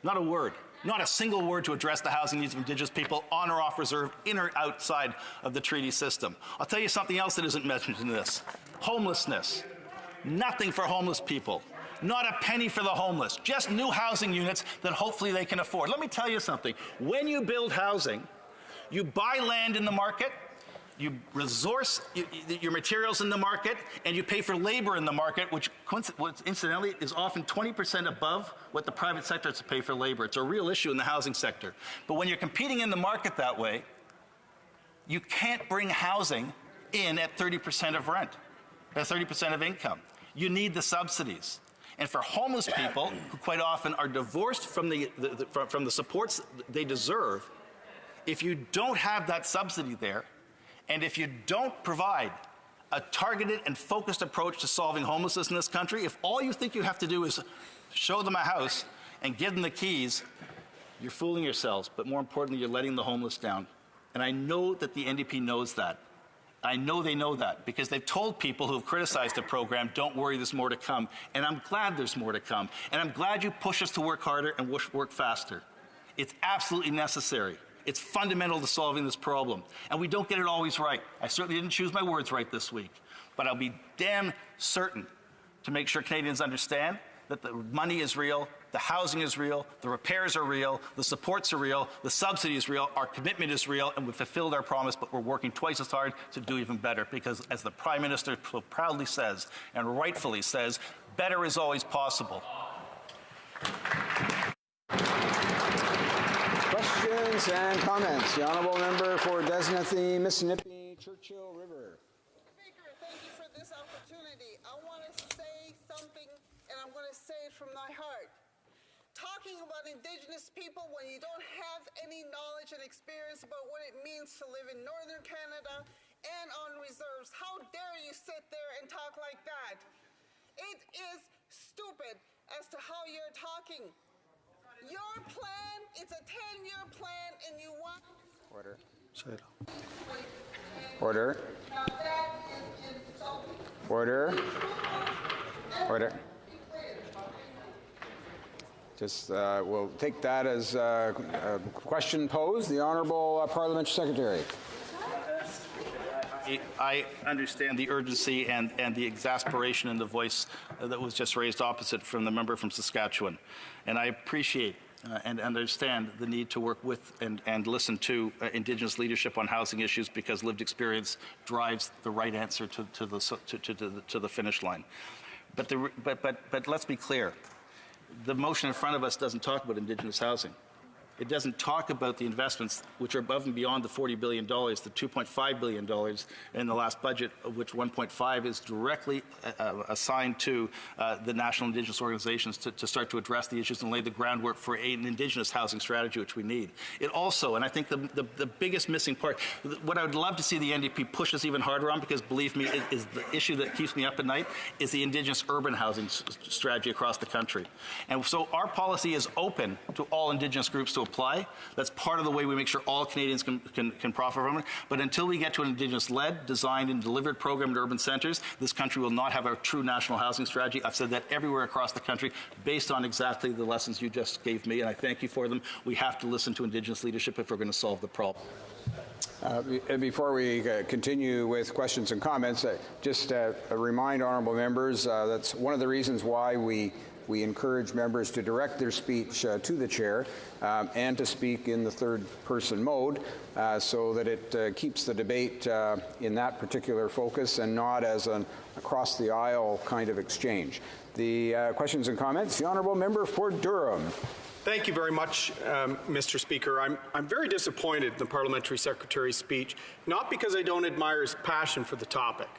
Not a word. Not a single word to address the housing needs of Indigenous people on or off reserve, in or outside of the treaty system. I'll tell you something else that isn't mentioned in this. Homelessness. Nothing for homeless people. Not a penny for the homeless. Just new housing units that hopefully they can afford. Let me tell you something. When you build housing, you buy land in the market, you resource your materials in the market, and you pay for labor in the market, which incidentally is often 20% above what the private sector has to pay for labor. It's a real issue in the housing sector. But when you're competing in the market that way, you can't bring housing in at 30% of rent, at 30% of income. You need the subsidies. And for homeless people, who quite often are divorced from the supports they deserve, if you don't have that subsidy there, and if you don't provide a targeted and focused approach to solving homelessness in this country, if all you think you have to do is show them a house and give them the keys, You're fooling yourselves, but more importantly, you're letting the homeless down. And I know that the NDP knows that. I know they know that because they've told people who have criticized the program, don't worry, there's more to come. And I'm glad there's more to come. And I'm glad you push us to work harder and work faster. It's absolutely necessary. It's fundamental to solving this problem. And we don't get it always right. I certainly didn't choose my words right this week. But I'll be damn certain to make sure Canadians understand that the money is real, the housing is real, the repairs are real, the supports are real, the subsidy is real, our commitment is real, and we've fulfilled our promise, but we're working twice as hard to do even better because, as the Prime Minister so proudly says, and rightfully says, better is always possible. Questions and comments. The Honourable Member for Desnathy, Mississippi, Churchill River. Speaker, thank you for this opportunity. I want to say something, and I'm going to say it from my heart. Talking about Indigenous people when you don't have any knowledge and experience about what it means to live in Northern Canada and on reserves. How dare you sit there and talk like that? It is stupid as to how you're talking. Your plan, it's a 10-year plan, and you want... Order. Order. Order. Order. Just, we'll take that as a question posed. The Honourable Parliamentary Secretary. I understand the urgency and the exasperation in the voice that was just raised opposite from the member from Saskatchewan. And I appreciate and understand the need to work with and listen to Indigenous leadership on housing issues because lived experience drives the right answer to the finish line. But let's be clear. The motion in front of us doesn't talk about Indigenous housing. It doesn't talk about the investments which are above and beyond the $40 billion, the $2.5 billion in the last budget, of which 1.5 is directly assigned to the national Indigenous organizations to start to address the issues and lay the groundwork for an Indigenous housing strategy, which we need. It also, and I think the biggest missing part, what I would love to see the NDP push us even harder on, because believe me, is the issue that keeps me up at night, is the Indigenous urban housing strategy across the country. And so our policy is open to all Indigenous groups to apply. That's part of the way we make sure all Canadians can profit from it. But until we get to an Indigenous-led, designed and delivered program in urban centres, this country will not have a true national housing strategy. I've said that everywhere across the country based on exactly the lessons you just gave me, and I thank you for them. We have to listen to Indigenous leadership if we're going to solve the problem. Before we continue with questions and comments, just remind honourable members that's one of the reasons why we encourage members to direct their speech to the chair and to speak in the third-person mode so that it keeps the debate in that particular focus and not as an across-the-aisle kind of exchange. The questions and comments, the honourable member for Durham. Thank you very much, Mr. Speaker. I'm very disappointed in the Parliamentary Secretary's speech, not because I don't admire his passion for the topic,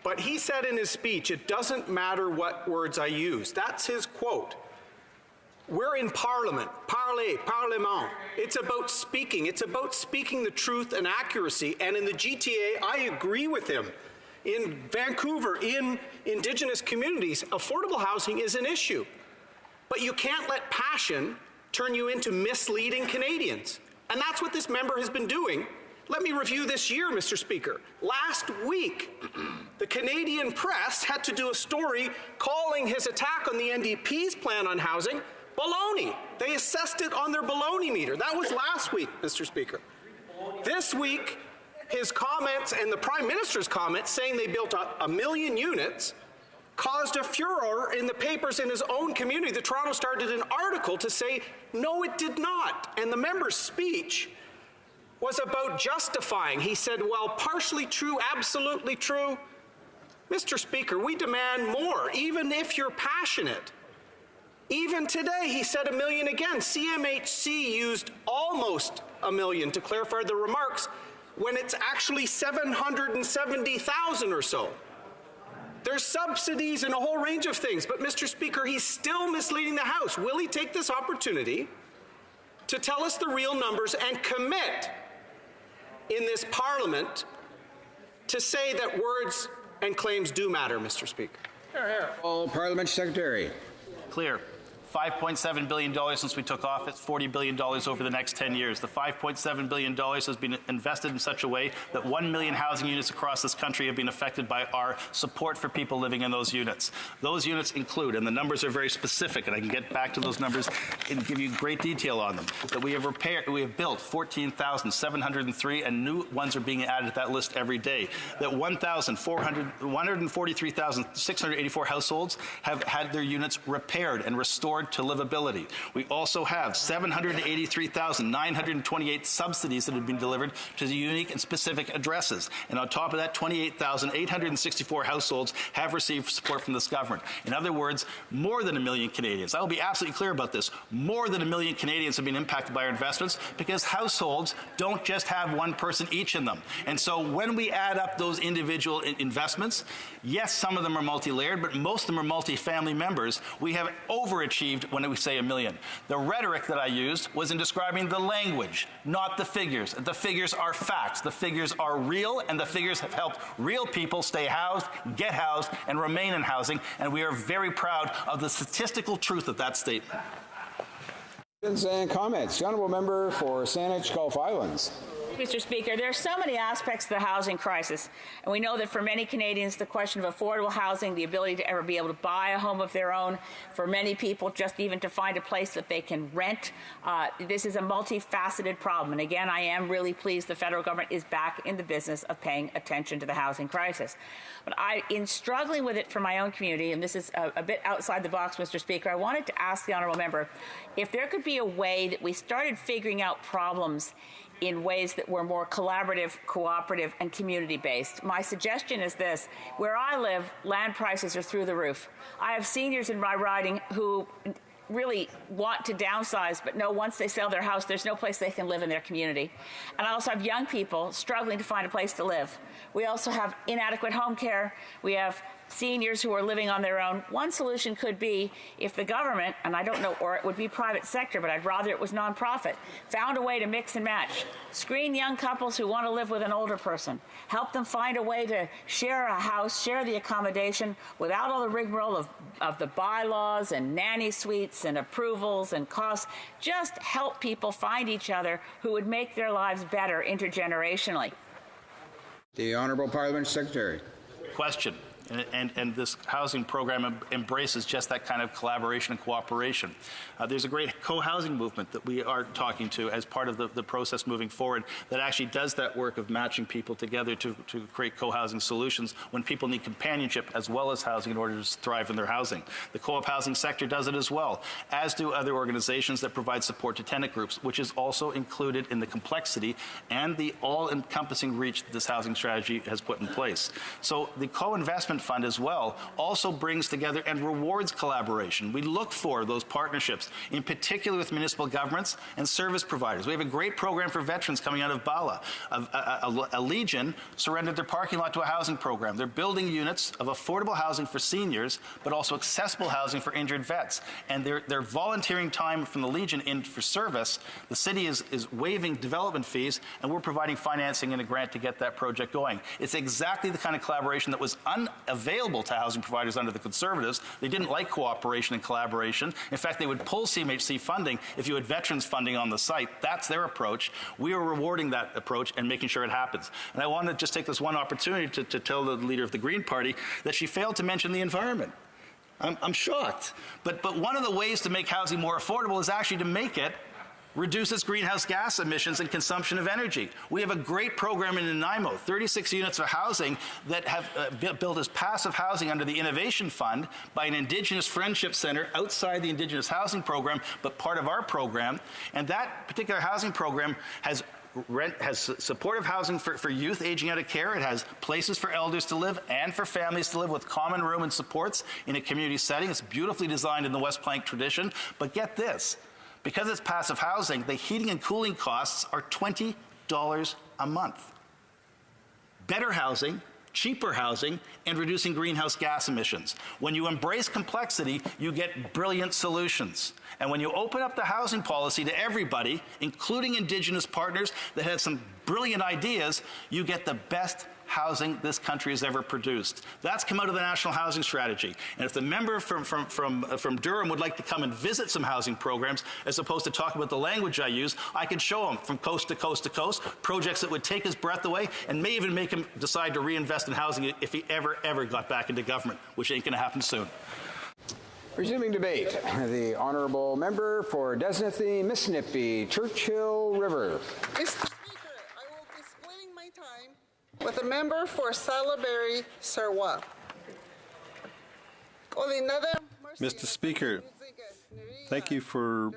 but he said in his speech, it doesn't matter what words I use. That's his quote. We're in Parliament, Parlement. It's about speaking. It's about speaking the truth and accuracy. And in the GTA, I agree with him. In Vancouver, in Indigenous communities, affordable housing is an issue. But you can't let passion turn you into misleading Canadians. And that's what this member has been doing. Let me review this year, Mr. Speaker. Last week, the Canadian press had to do a story calling his attack on the NDP's plan on housing baloney. They assessed it on their baloney meter. That was last week, Mr. Speaker. This week, his comments and the Prime Minister's comments saying they built a million units caused a furor in the papers in his own community. The Toronto Star did an article to say, no, it did not. And the member's speech was about justifying. He said, well, partially true, absolutely true. Mr. Speaker, we demand more, even if you're passionate. Even today, he said a million again. CMHC used almost a million to clarify the remarks when it's actually 770,000 or so. There's subsidies and a whole range of things, but Mr. Speaker, he's still misleading the House. Will he take this opportunity to tell us the real numbers and commit in this Parliament to say that words and claims do matter, Mr. Speaker? All Parliamentary Secretary. Clear. $5.7 billion since we took office, $40 billion over the next 10 years. The $5.7 billion has been invested in such a way that 1 million housing units across this country have been affected by our support for people living in those units. Those units include, and the numbers are very specific, and I can get back to those numbers and give you great detail on them, that we have built 14,703, and new ones are being added to that list every day. That 143,684 households have had their units repaired and restored to livability. We also have 783,928 subsidies that have been delivered to the unique and specific addresses. And on top of that, 28,864 households have received support from this government. In other words, more than 1 million Canadians. I will be absolutely clear about this. More than 1 million Canadians have been impacted by our investments because households don't just have one person each in them. And so when we add up those individual investments, yes, some of them are multi-layered, but most of them are multi-family members. We have overachieved when we say 1 million. The rhetoric that I used was in describing the language, not the figures. The figures are facts. The figures are real, and the figures have helped real people stay housed, get housed, and remain in housing, and we are very proud of the statistical truth of that statement. Questions and comments. The Honourable Member for Saanich Gulf Islands. Mr. Speaker, there are so many aspects to the housing crisis, and we know that for many Canadians, the question of affordable housing, the ability to ever be able to buy a home of their own, for many people just even to find a place that they can rent, this is a multifaceted problem. And again, I am really pleased the federal government is back in the business of paying attention to the housing crisis. But in struggling with it for my own community, and this is a bit outside the box, Mr. Speaker, I wanted to ask the honourable member if there could be a way that we started figuring out problems in ways that were more collaborative, cooperative, and community-based. My suggestion is this. Where I live, land prices are through the roof. I have seniors in my riding who really want to downsize, but know once they sell their house, there's no place they can live in their community. And I also have young people struggling to find a place to live. We also have inadequate home care. We have seniors who are living on their own. One solution could be if the government, and I don't know, or it would be private sector, but I'd rather it was nonprofit, found a way to mix and match. Screen young couples who want to live with an older person. Help them find a way to share a house, share the accommodation without all the rigmarole of the bylaws and nanny suites and approvals and costs. Just help people find each other who would make their lives better intergenerationally. The Honourable Parliament Secretary. Question. And this housing program embraces just that kind of collaboration and cooperation. There's a great co-housing movement that we are talking to as part of the process moving forward that actually does that work of matching people together to create co-housing solutions when people need companionship as well as housing in order to thrive in their housing. The co-op housing sector does it as well, as do other organizations that provide support to tenant groups, which is also included in the complexity and the all-encompassing reach that this housing strategy has put in place. So the co-investment fund as well also brings together and rewards collaboration. We look for those partnerships, in particular with municipal governments and service providers. We have a great program for veterans coming out of Bala. A Legion surrendered their parking lot to a housing program. They're building units of affordable housing for seniors, but also accessible housing for injured vets. And they're volunteering time from the Legion in for service. The city is waiving development fees, and we're providing financing and a grant to get that project going. It's exactly the kind of collaboration that was unavailable to housing providers under the Conservatives. They didn't like cooperation and collaboration. In fact, they would pull CMHC funding if you had veterans funding on the site. That's their approach. We are rewarding that approach and making sure it happens. And I want to just take this one opportunity to tell the leader of the Green Party that she failed to mention the environment. I'm shocked. But one of the ways to make housing more affordable is actually to make it reduce its greenhouse gas emissions and consumption of energy. We have a great program in Nanaimo, 36 units of housing that have built as passive housing under the Innovation Fund by an Indigenous Friendship Center outside the Indigenous Housing Program, but part of our program. And that particular housing program has supportive housing for youth aging out of care. It has places for elders to live and for families to live with common room and supports in a community setting. It's beautifully designed in the West Plank tradition. But get this. Because it's passive housing, the heating and cooling costs are $20 a month. Better housing, cheaper housing, and reducing greenhouse gas emissions. When you embrace complexity, you get brilliant solutions. And when you open up the housing policy to everybody, including Indigenous partners that have some brilliant ideas, you get the best housing this country has ever produced. That's come out of the National Housing Strategy. And if the member from Durham would like to come and visit some housing programs, as opposed to talk about the language I use, I could show him from coast to coast to coast projects that would take his breath away and may even make him decide to reinvest in housing if he ever got back into government, which ain't going to happen soon. Resuming debate, the honourable member for Desnathy, Mississippi, Churchill River. Mr. Speaker, I will be splitting my time with the member for Salaberry, Sarwa. Mr. Speaker, thank you for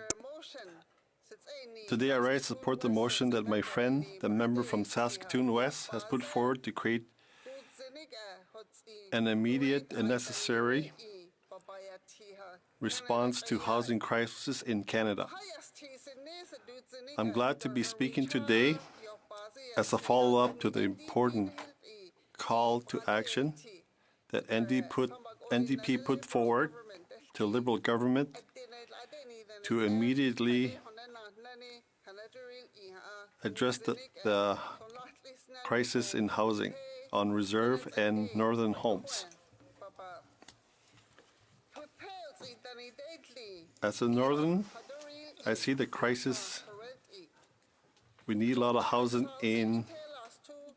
today. I rise to support the motion that my friend, the member from Saskatoon West, has put forward to create an immediate and necessary response to housing crisis in Canada. I'm glad to be speaking today as a follow-up to the important call to action that NDP put forward to Liberal government to immediately address the crisis in housing on reserve and northern homes. As a northern, I see the crisis. We need a lot of housing in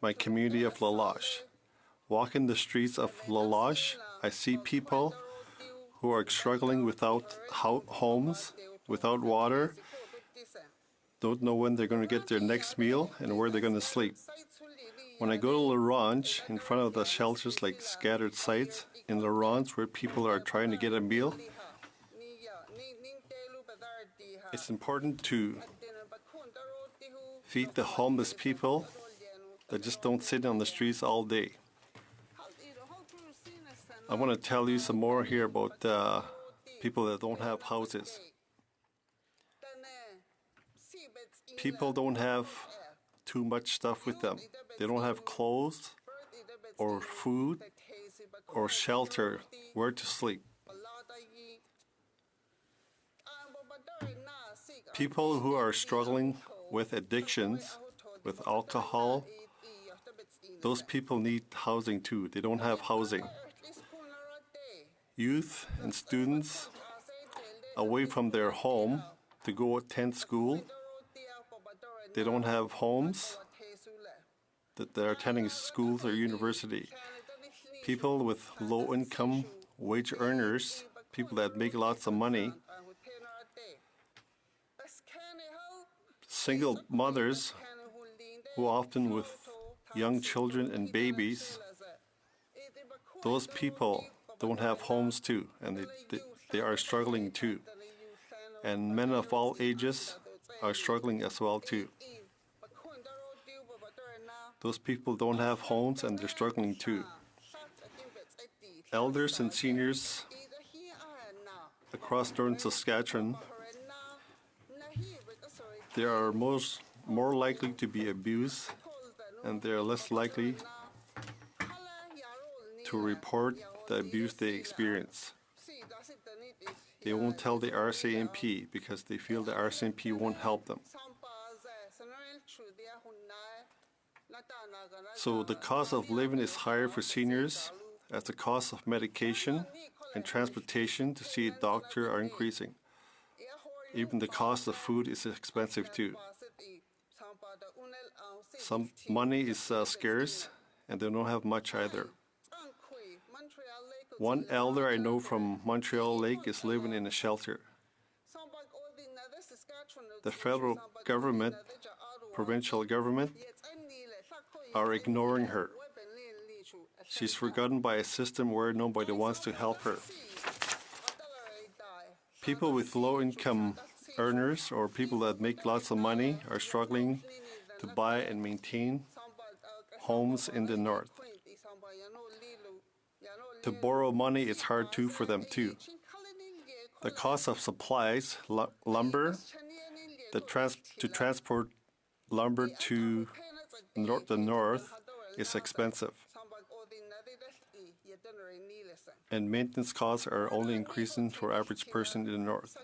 my community of La Loche. Walking the streets of La Loche, I see people who are struggling without homes, without water, don't know when they're going to get their next meal and where they're going to sleep. When I go to La Ronge, in front of the shelters like scattered sites in La Ronge where people are trying to get a meal, it's important to feed the homeless people that just don't sit on the streets all day. I want to tell you some more here about people that don't have houses. People don't have too much stuff with them. They don't have clothes or food or shelter, where to sleep. People who are struggling with addictions, with alcohol, those people need housing too. They don't have housing. Youth and students away from their home to go attend school, they don't have homes, that they're attending schools or university. People with low income, wage earners, people that make lots of money, single mothers who often with young children and babies, those people don't have homes too, and they are struggling too. And men of all ages are struggling as well too. Those people don't have homes and they're struggling too. Elders and seniors across northern Saskatchewan, they are more likely to be abused, and they are less likely to report the abuse they experience. They won't tell the RCMP because they feel the RCMP won't help them. So the cost of living is higher for seniors as the cost of medication and transportation to see a doctor are increasing. Even the cost of food is expensive too. Some money is scarce, and they don't have much either. One elder I know from Montreal Lake is living in a shelter. The federal government, provincial government, are ignoring her. She's forgotten by a system where nobody wants to help her. People with low-income earners or people that make lots of money are struggling to buy and maintain homes in the north. To borrow money is hard too for them too. The cost of supplies, lumber, to transport lumber to the north is expensive. And maintenance costs are only increasing for average person in the north.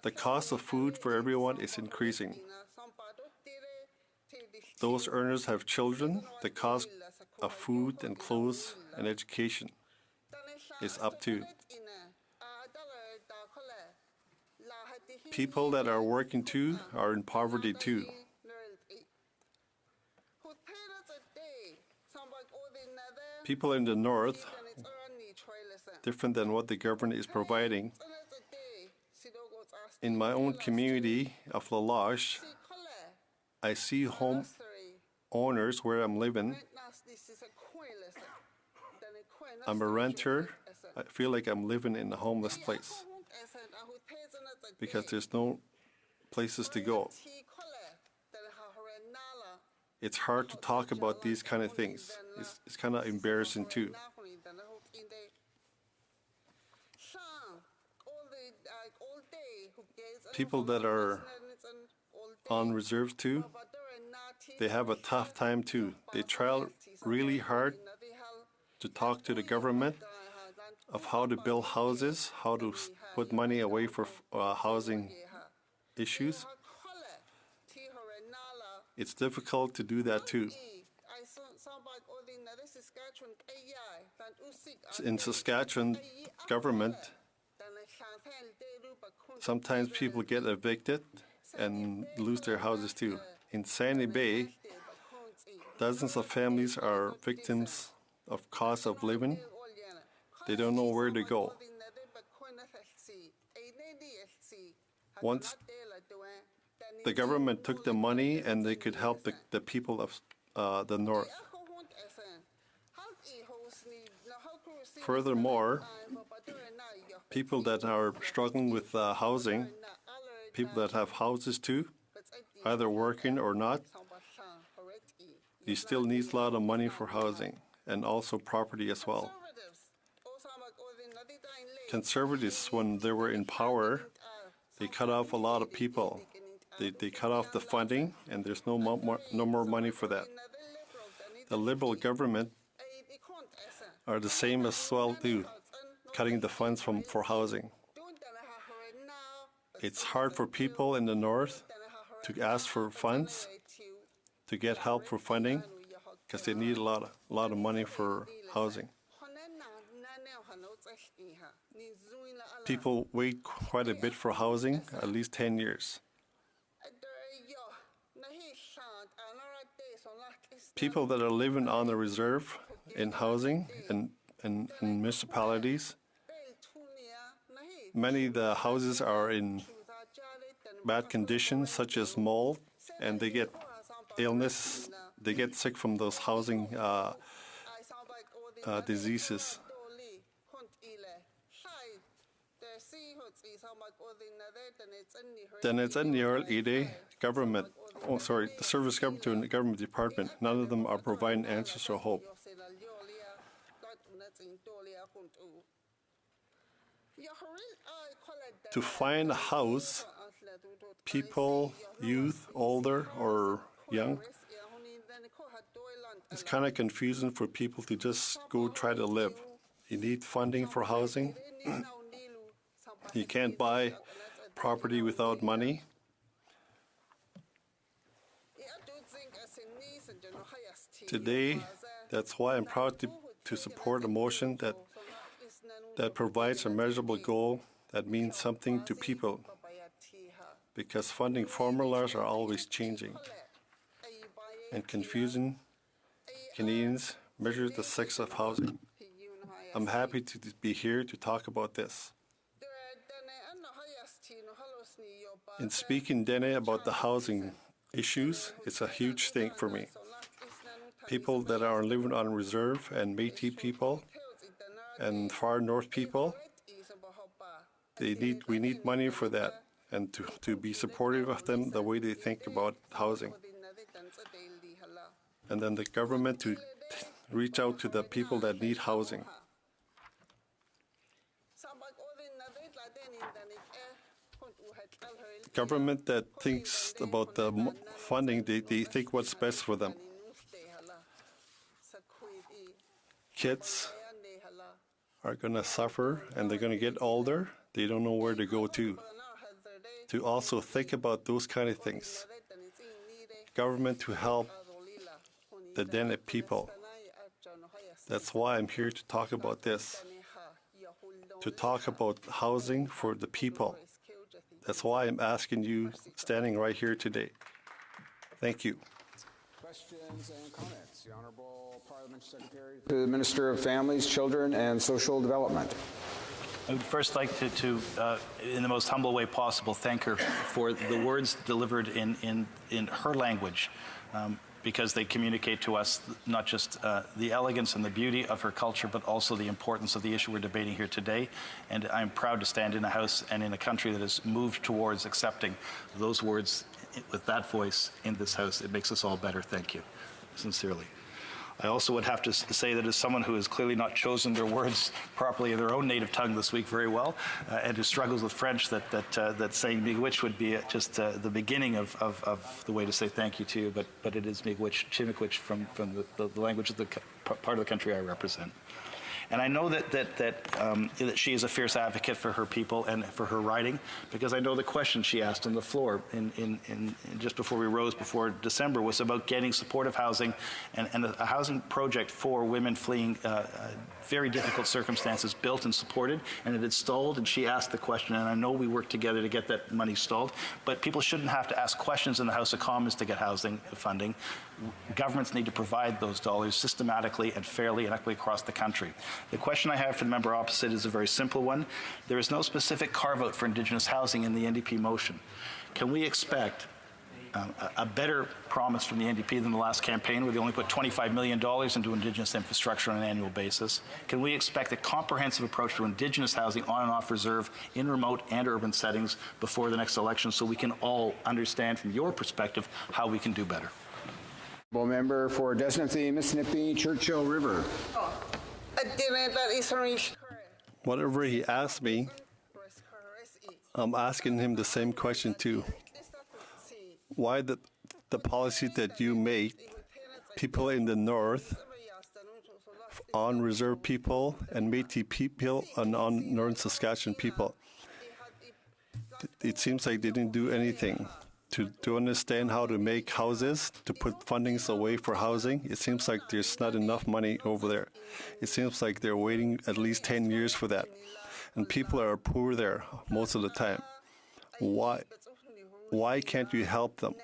The cost of food for everyone is increasing. those earners have children, the cost of food and clothes and education is up to. People that are working too are in poverty too. People in the north, different than what the government is providing. In my own community of La Loche, I see home owners where I'm living. I'm a renter. I feel like I'm living in a homeless place because there's no places to go. It's hard to talk about these kind of things. It's kind of embarrassing too. People that are on reserve too, they have a tough time too. They try really hard to talk to the government of how to build houses, how to put money away for housing issues. It's difficult to do that too. In Saskatchewan government, sometimes people get evicted and lose their houses too. In Sandy Bay, dozens of families are victims of cost of living. They don't know where to go. Once the government took the money and they could help the people of the north. Furthermore, people that are struggling with housing, people that have houses too, either working or not, you still need a lot of money for housing and also property as well. Conservatives, when they were in power, they cut off a lot of people. They cut off the funding, and there's no more money for that. The Liberal government are the same as well too, cutting the funds for housing. It's hard for people in the north to ask for funds, to get help for funding, because they need a lot of money for housing. People wait quite a bit for housing, at least 10 years. People that are living on the reserve in housing and in municipalities, many of the houses are in bad conditions, such as mold, and they get illness. They get sick from those housing diseases. Then it's in the government. Oh, sorry, the service government to the government department. None of them are providing answers or hope. To find a house, people, youth, older or young, it's kind of confusing for people to just go try to live. You need funding for housing. You can't buy property without money. Today, that's why I'm proud to support a motion that provides a measurable goal that means something to people, because funding formulas are always changing and confusing Canadians measure the success of housing. I'm happy to be here to talk about this. In speaking Dene about the housing issues, it's a huge thing for me. People that are living on reserve and Métis people and far north people, we need money for that and to be supportive of them the way they think about housing. And then the government to reach out to the people that need housing. Government that thinks about the funding, they think what's best for them. Kids are going to suffer and they're going to get older. They don't know where to go to. To also think about those kind of things. government to help the Dene people. That's why I'm here to talk about this, to talk about housing for the people. That's why I'm asking you, standing right here today. Thank you. Questions and comments. The Honourable Parliament Secretary to the Minister of Families, Children and Social Development. I would first like to in the most humble way possible, thank her for the words delivered in her language, because they communicate to us not just the elegance and the beauty of her culture, but also the importance of the issue we're debating here today. And I'm proud to stand in a House and in a country that has moved towards accepting those words with that voice in this House. It makes us all better. Thank you, sincerely. I also would have to say that as someone who has clearly not chosen their words properly in their own native tongue this week very well, and who struggles with French, that saying miigwech would be just the beginning of the way to say thank you to you, but it is miigwech, chimiigwech from the language of the part of the country I represent. And I know that she is a fierce advocate for her people and for her riding, because I know the question she asked on the floor in just before we rose before December was about getting supportive housing and a housing project for women fleeing very difficult circumstances built and supported, and it had stalled, and she asked the question, and I know we worked together to get that money stalled, but people shouldn't have to ask questions in the House of Commons to get housing funding. Governments need to provide those dollars systematically and fairly and equitably across the country. The question I have for the member opposite is a very simple one. There is no specific carve-out for Indigenous housing in the NDP motion. Can we expect a better promise from the NDP than the last campaign, where they only put $25 million into Indigenous infrastructure on an annual basis? Can we expect a comprehensive approach to Indigenous housing on and off reserve in remote and urban settings before the next election, so we can all understand from your perspective how we can do better? Member for Desnathy, Mississippi, Churchill River. Whatever he asked me, I'm asking him the same question too. Why the policy that you make, people in the north, on reserve people and Métis people and on Northern Saskatchewan people, it seems like they didn't do anything to understand how to make houses, to put fundings away for housing. It seems like there's not enough money over there. It seems like they're waiting at least 10 years for that. And people are poor there most of the time. Why can't you help them?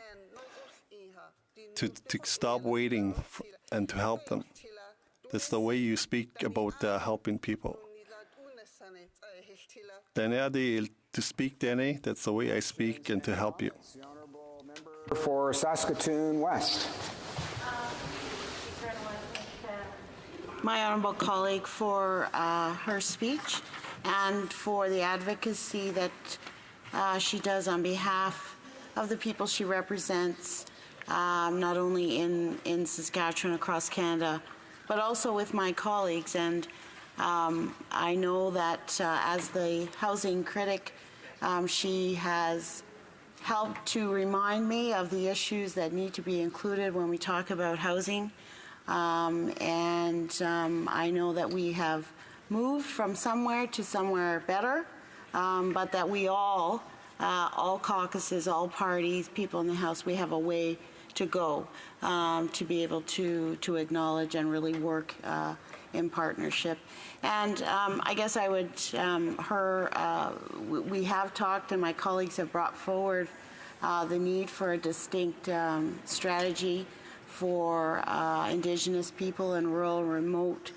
To stop waiting and to help them. That's the way you speak about helping people. To speak Dene, that's the way I speak, and to help you. For Saskatoon West. My honourable colleague for her speech and for the advocacy that she does on behalf of the people she represents, not only in Saskatchewan, across Canada, but also with my colleagues. And I know that as the housing critic, she has helped to remind me of the issues that need to be included when we talk about housing. I know that we have moved from somewhere to somewhere better, but that we all caucuses, all parties, people in the House, we have a way to go to be able to acknowledge and really work in partnership. And I guess I would, we have talked, and my colleagues have brought forward the need for a distinct strategy for Indigenous people in rural, remote,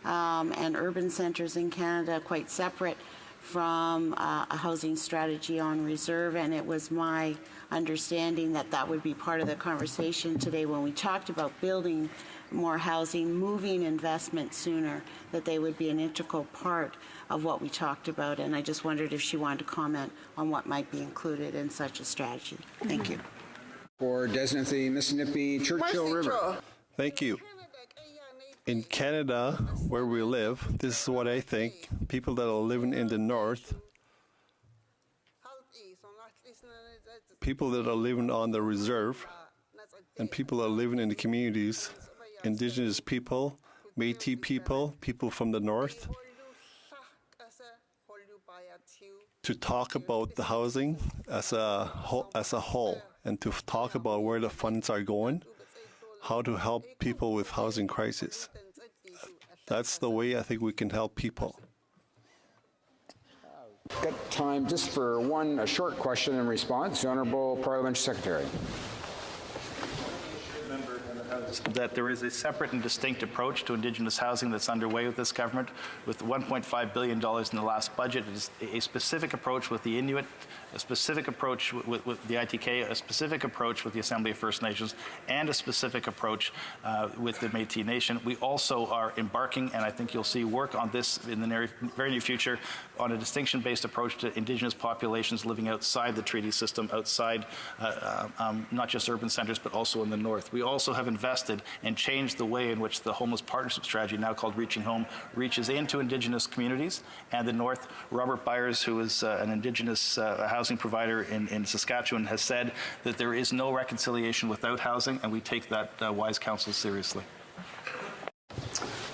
and urban centres in Canada, quite separate from a housing strategy on reserve. And it was my understanding that that would be part of the conversation today when we talked about building more housing, moving investment sooner, that they would be an integral part of what we talked about. And I just wondered if she wanted to comment on what might be included in such a strategy. Thank you. For Desnathy, Mississippi, Churchill River. Thank you. In Canada, where we live, this is what I think. People that are living in the north, people that are living on the reserve, and people that are living in the communities, Indigenous people, Métis people, people from the north, to talk about the housing as a whole and to talk about where the funds are going, how to help people with housing crisis. That's the way I think we can help people. Got time just for a short question and response. The Honourable Parliamentary Secretary. That there is a separate and distinct approach to Indigenous housing that's underway with this government. With $1.5 billion in the last budget, it is a specific approach with the Inuit, a specific approach with the ITK, a specific approach with the Assembly of First Nations, and a specific approach with the Métis Nation. We also are embarking, and I think you'll see work on this in the very near future, on a distinction-based approach to Indigenous populations living outside the treaty system, outside not just urban centres, but also in the north. We also have invested and changed the way in which the homeless partnership strategy, now called Reaching Home, reaches into Indigenous communities. And the north, Robert Byers, who is an Indigenous housing provider in Saskatchewan, has said that there is no reconciliation without housing, and we take that wise counsel seriously.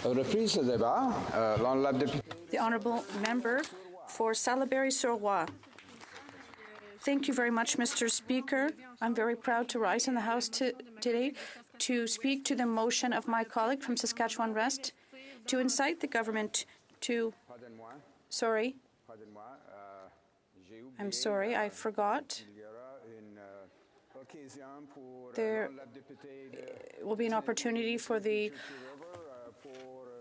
The Honourable Member for Salaberry-sur-Roi. Thank you very much, Mr. Speaker. I'm very proud to rise in the House today to speak to the motion of my colleague from Saskatchewan West to incite the government to... Sorry. I'm sorry, I forgot. There will be an opportunity for the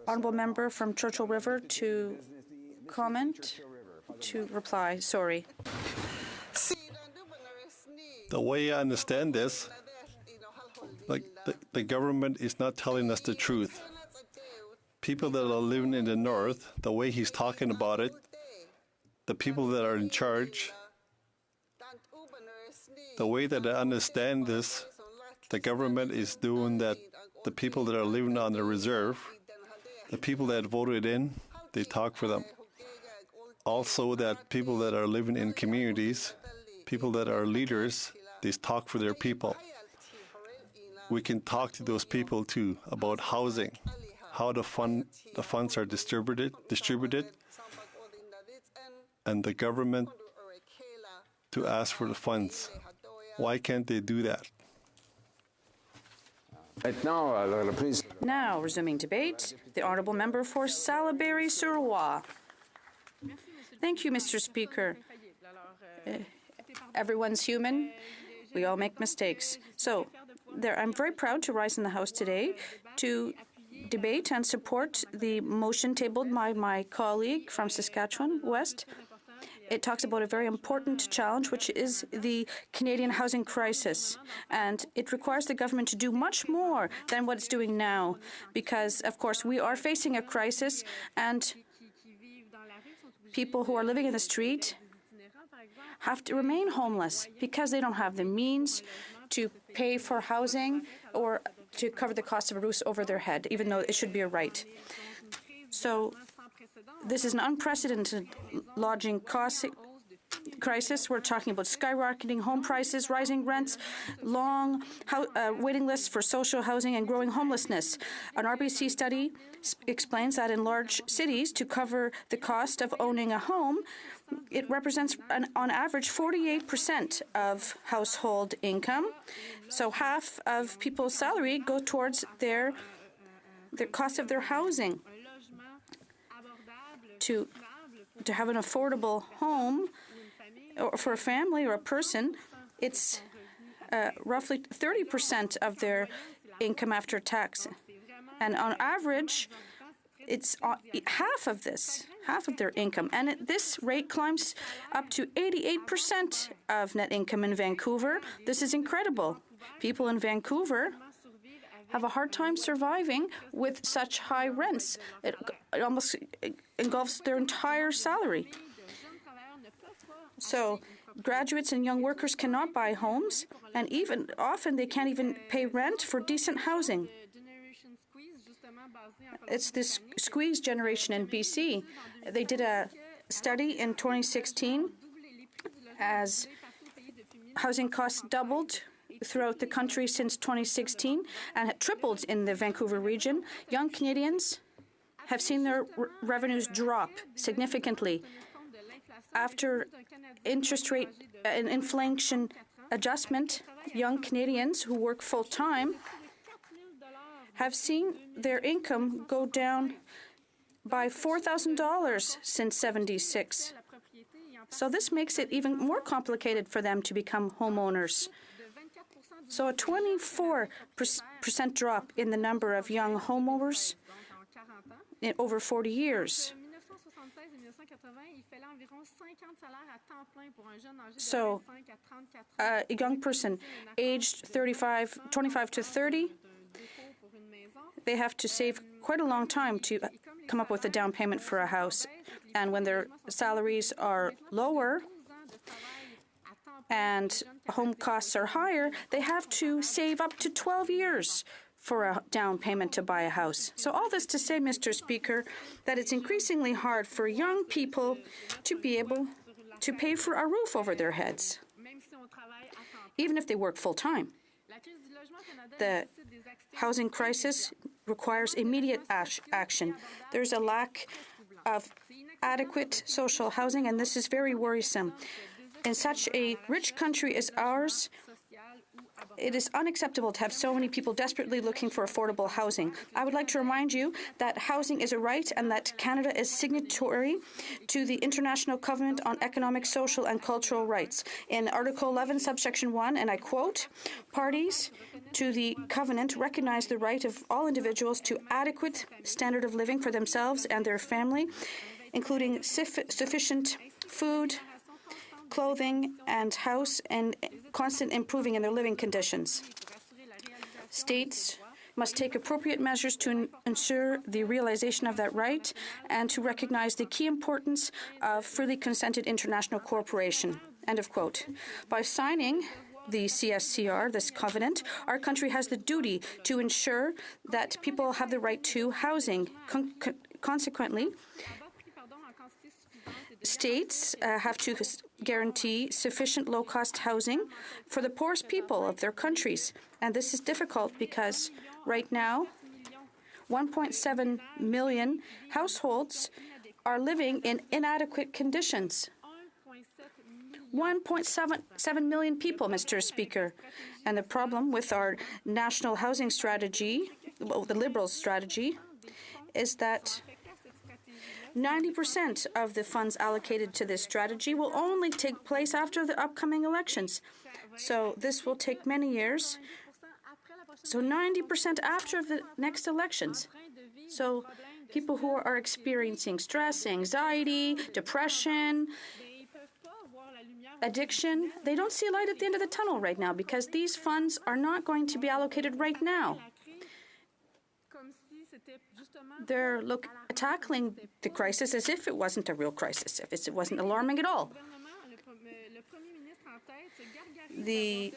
Honourable Member from Churchill River to comment, to reply. Sorry. The way I understand this, like the government is not telling us the truth. People that are living in the north, the way he's talking about it, the people that are in charge, the way that I understand this, the government is doing that the people that are living on the reserve, the people that voted in, they talk for them. Also that people that are living in communities, people that are leaders, they talk for their people. We can talk to those people too about housing, how the funds are distributed, and the government to ask for the funds. Why can't they do that? Now, resuming debate, the Honourable Member for Salaberry-sur-Roi. Thank you, Mr. Speaker. Everyone's human. We all make mistakes. So, I'm very proud to rise in the House today to debate and support the motion tabled by my colleague from Saskatchewan West. It talks about a very important challenge, which is the Canadian housing crisis. And it requires the government to do much more than what it's doing now, because, of course, we are facing a crisis, and people who are living in the street have to remain homeless because they don't have the means to pay for housing or to cover the cost of a roof over their head, even though it should be a right. So this is an unprecedented lodging cost crisis. We're talking about skyrocketing home prices, rising rents, long waiting lists for social housing, and growing homelessness. An RBC study explains that in large cities, to cover the cost of owning a home, it represents, on average, 48% of household income. So half of people's salary go towards the cost of their housing. To have an affordable home or for a family or a person, it's roughly 30% of their income after tax. And on average, it's half of their income. And this rate climbs up to 88% of net income in Vancouver. This is incredible. People in Vancouver have a hard time surviving with such high rents. It almost engulfs their entire salary. So graduates and young workers cannot buy homes, and even often they can't even pay rent for decent housing. It's this squeeze generation in BC. They did a study in 2016 as housing costs doubled throughout the country since 2016 and had tripled in the Vancouver region. Young Canadians have seen their revenues drop significantly after interest rate and inflation adjustment, young Canadians who work full-time have seen their income go down by $4,000 since '76. So this makes it even more complicated for them to become homeowners. So a 24% drop in the number of young homeowners in over 40 years. So a young person aged 25 to 30, they have to save quite a long time to come up with a down payment for a house. And when their salaries are lower and home costs are higher, they have to save up to 12 years for a down payment to buy a house. So all this to say, Mr. Speaker, that it's increasingly hard for young people to be able to pay for a roof over their heads, even if they work full-time. The housing crisis requires immediate action. There's a lack of adequate social housing, and this is very worrisome. In such a rich country as ours, it is unacceptable to have so many people desperately looking for affordable housing. I would like to remind you that housing is a right and that Canada is signatory to the International Covenant on Economic, Social and Cultural Rights. In Article 11, subsection 1, and I quote, "Parties to the covenant recognize the right of all individuals to adequate standard of living for themselves and their family, including sufficient food, clothing, and house, and constant improving in their living conditions. States must take appropriate measures to ensure the realization of that right and to recognize the key importance of freely consented international cooperation." End of quote. By signing the CSCR, this covenant, our country has the duty to ensure that people have the right to housing. Consequently, states have to guarantee sufficient low-cost housing for the poorest people of their countries. And this is difficult because right now, 1.7 million households are living in inadequate conditions. 1.7 million people, Mr. Speaker. And the problem with our national housing strategy, the Liberals' strategy, is that 90% of the funds allocated to this strategy will only take place after the upcoming elections. So this will take many years. So 90% after the next elections. So people who are experiencing stress, anxiety, depression, addiction, they don't see a light at the end of the tunnel right now because these funds are not going to be allocated right now. They're tackling the crisis as if it wasn't a real crisis, if it wasn't alarming at all. The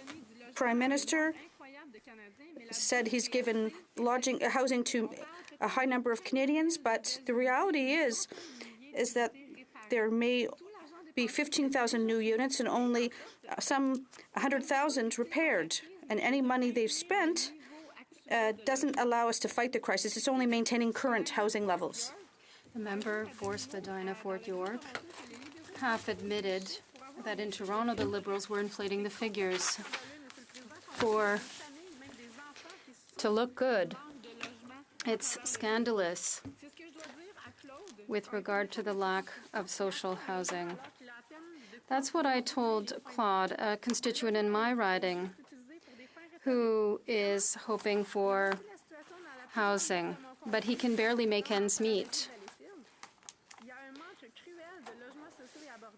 Prime Minister said he's given housing to a high number of Canadians, but the reality is that there may be 15,000 new units and only some 100,000 repaired, and any money they've spent doesn't allow us to fight the crisis. It's only maintaining current housing levels. The member for Spadina-Fort York half admitted that in Toronto the Liberals were inflating the figures to look good. It's scandalous with regard to the lack of social housing. That's what I told Claude, a constituent in my riding, who is hoping for housing, but he can barely make ends meet.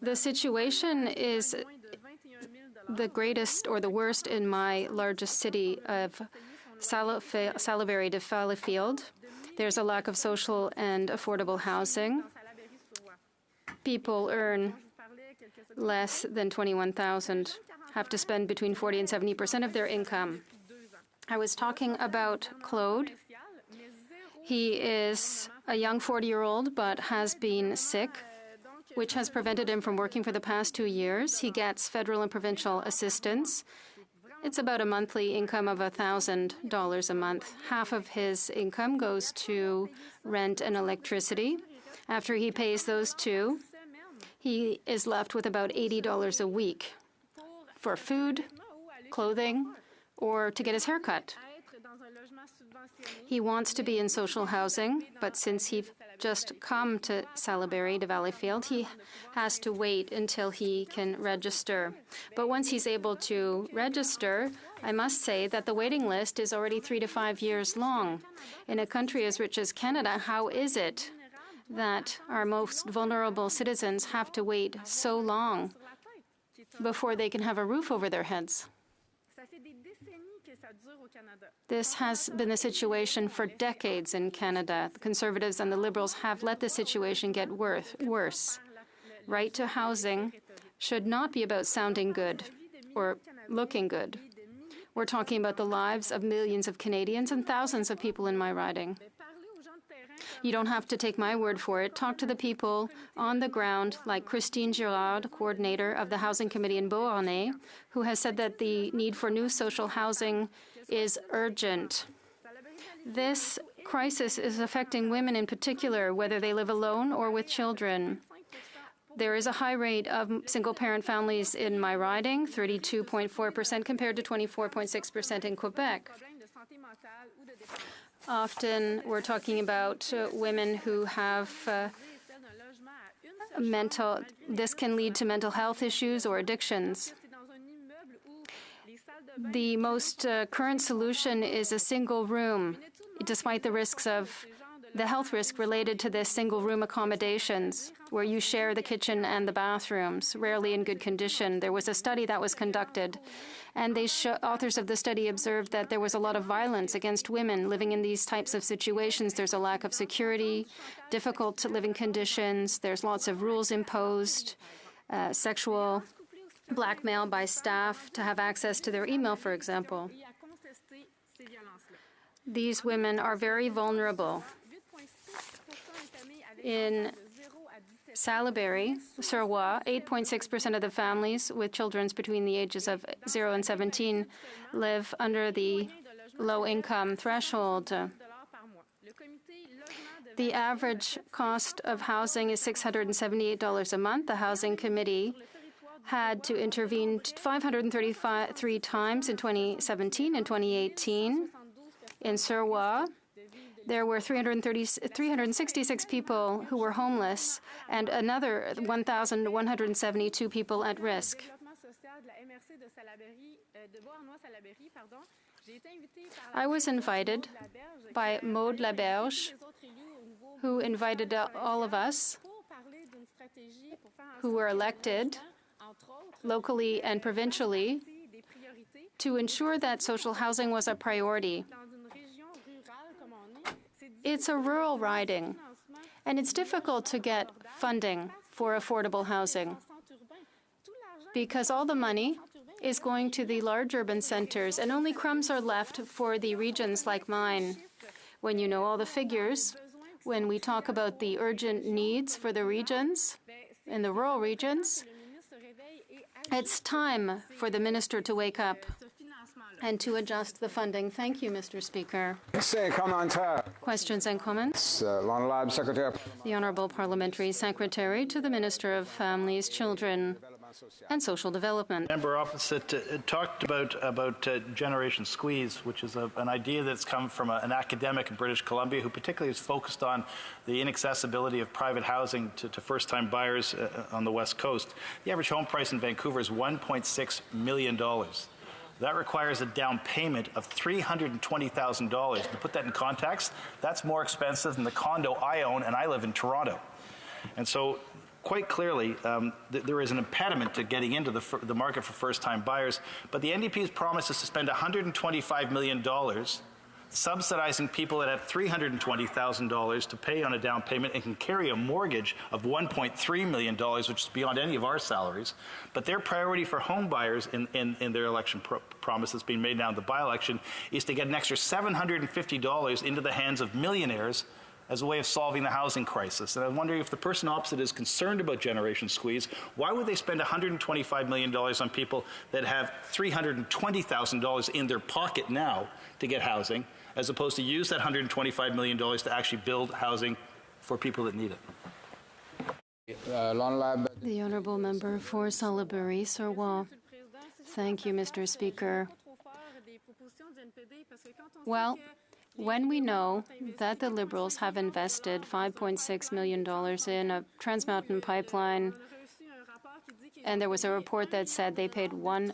The situation is the greatest or the worst in my largest city of Salaberry de Fallowfield. There's a lack of social and affordable housing. People earn less than $21,000, have to spend between 40% and 70% of their income. I was talking about Claude. He is a young 40-year-old but has been sick, which has prevented him from working for the past 2 years. He gets federal and provincial assistance. It's about a monthly income of $1,000 a month. Half of his income goes to rent and electricity. After he pays those two, he is left with about $80 a week for food clothing or to get his hair cut. He wants to be in social housing, but since he's just come to Salaberry, to Valleyfield, he has to wait until he can register. But once he's able to register, I must say that the waiting list is already 3 to 5 years long. In a country as rich as Canada, how is it that our most vulnerable citizens have to wait so long before they can have a roof over their heads? This has been the situation for decades in Canada. The Conservatives and the Liberals have let the situation get worse. Right to housing should not be about sounding good or looking good. We're talking about the lives of millions of Canadians and thousands of people in my riding. You don't have to take my word for it. Talk to the people on the ground, like Christine Girard, coordinator of the Housing Committee in Beauharnais, who has said that the need for new social housing is urgent. This crisis is affecting women in particular, whether they live alone or with children. There is a high rate of single-parent families in my riding, 32.4% compared to 24.6% in Quebec. Often we're talking about women who have this can lead to mental health issues or addictions. The most current solution is a single room, despite the risks of the health risk related to this single room accommodations, where you share the kitchen and the bathrooms, rarely in good condition. There was a study that was conducted, and authors of the study observed that there was a lot of violence against women living in these types of situations. There's a lack of security, difficult living conditions, there's lots of rules imposed, sexual blackmail by staff to have access to their email, for example. These women are very vulnerable. In Salaberry, Surroi, 8.6% of the families with children between the ages of 0 and 17 live under the low-income threshold. The average cost of housing is $678 a month. The Housing Committee had to intervene 533 times in 2017 and 2018. In Surroi, there were 366 people who were homeless and another 1,172 people at risk. I was invited by Maud Laberge, who invited all of us who were elected locally and provincially to ensure that social housing was a priority. It's a rural riding, and it's difficult to get funding for affordable housing because all the money is going to the large urban centers, and only crumbs are left for the regions like mine. When you know all the figures, when we talk about the urgent needs for the regions, in the rural regions, it's time for the minister to wake up and to adjust the funding. Thank you, Mr. Speaker. Questions and comments? The Honourable Parliamentary Secretary to the Minister of Families, Children and Social Development. Member opposite talked about Generation Squeeze, which is an idea that's come from an academic in British Columbia who particularly is focused on the inaccessibility of private housing to first-time buyers on the West Coast. The average home price in Vancouver is $1.6 million. That requires a down payment of $320,000. To put that in context, that's more expensive than the condo I own, and I live in Toronto. And so, quite clearly, there is an impediment to getting into the market for first-time buyers. But the NDP's promise is to spend $125 million subsidizing people that have $320,000 to pay on a down payment and can carry a mortgage of $1.3 million, which is beyond any of our salaries. But their priority for home buyers in their election promise that's being made now in the by-election is to get an extra $750 into the hands of millionaires as a way of solving the housing crisis. And I'm wondering if the person opposite is concerned about Generation Squeeze, why would they spend $125 million on people that have $320,000 in their pocket now to get housing, as opposed to use that $125 million to actually build housing for people that need it? The Honourable Member for Salaberry, Surroi. Thank you, Mr. Speaker. Well, when we know that the Liberals have invested $5.6 million in a Trans Mountain pipeline, and there was a report that said they paid $1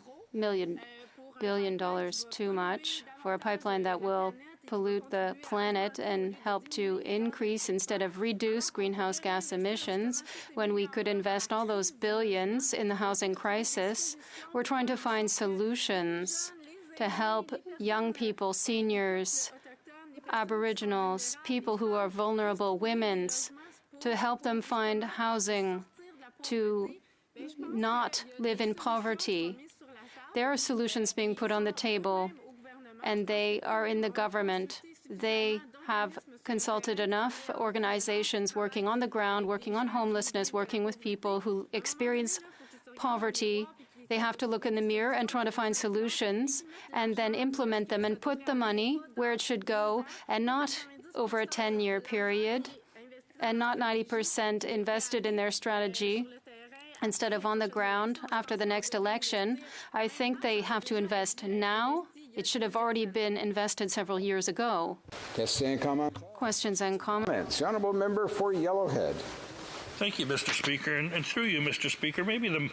billion too much for a pipeline that will pollute the planet and help to increase instead of reduce greenhouse gas emissions, when we could invest all those billions in the housing crisis, we're trying to find solutions to help young people, seniors, Aboriginals, people who are vulnerable, women, to help them find housing, to not live in poverty. There are solutions being put on the table, and they are in the government. They have consulted enough organizations working on the ground, working on homelessness, working with people who experience poverty. They have to look in the mirror and try to find solutions and then implement them and put the money where it should go, and not over a 10-year period, and not 90% invested in their strategy instead of on the ground after the next election. I think they have to invest now. It should have already been invested several years ago. Questions and comments. The honourable member for Yellowhead. Thank you, Mr. Speaker. And through you, Mr. Speaker, maybe the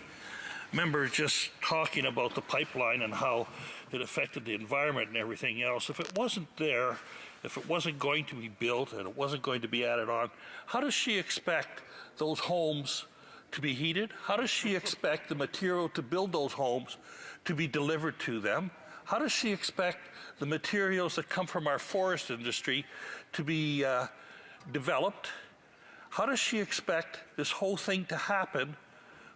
member just talking about the pipeline and how it affected the environment and everything else, if it wasn't there, if it wasn't going to be built and it wasn't going to be added on, how does she expect those homes to be heated? How does she expect the material to build those homes to be delivered to them? How does she expect the materials that come from our forest industry to be developed? How does she expect this whole thing to happen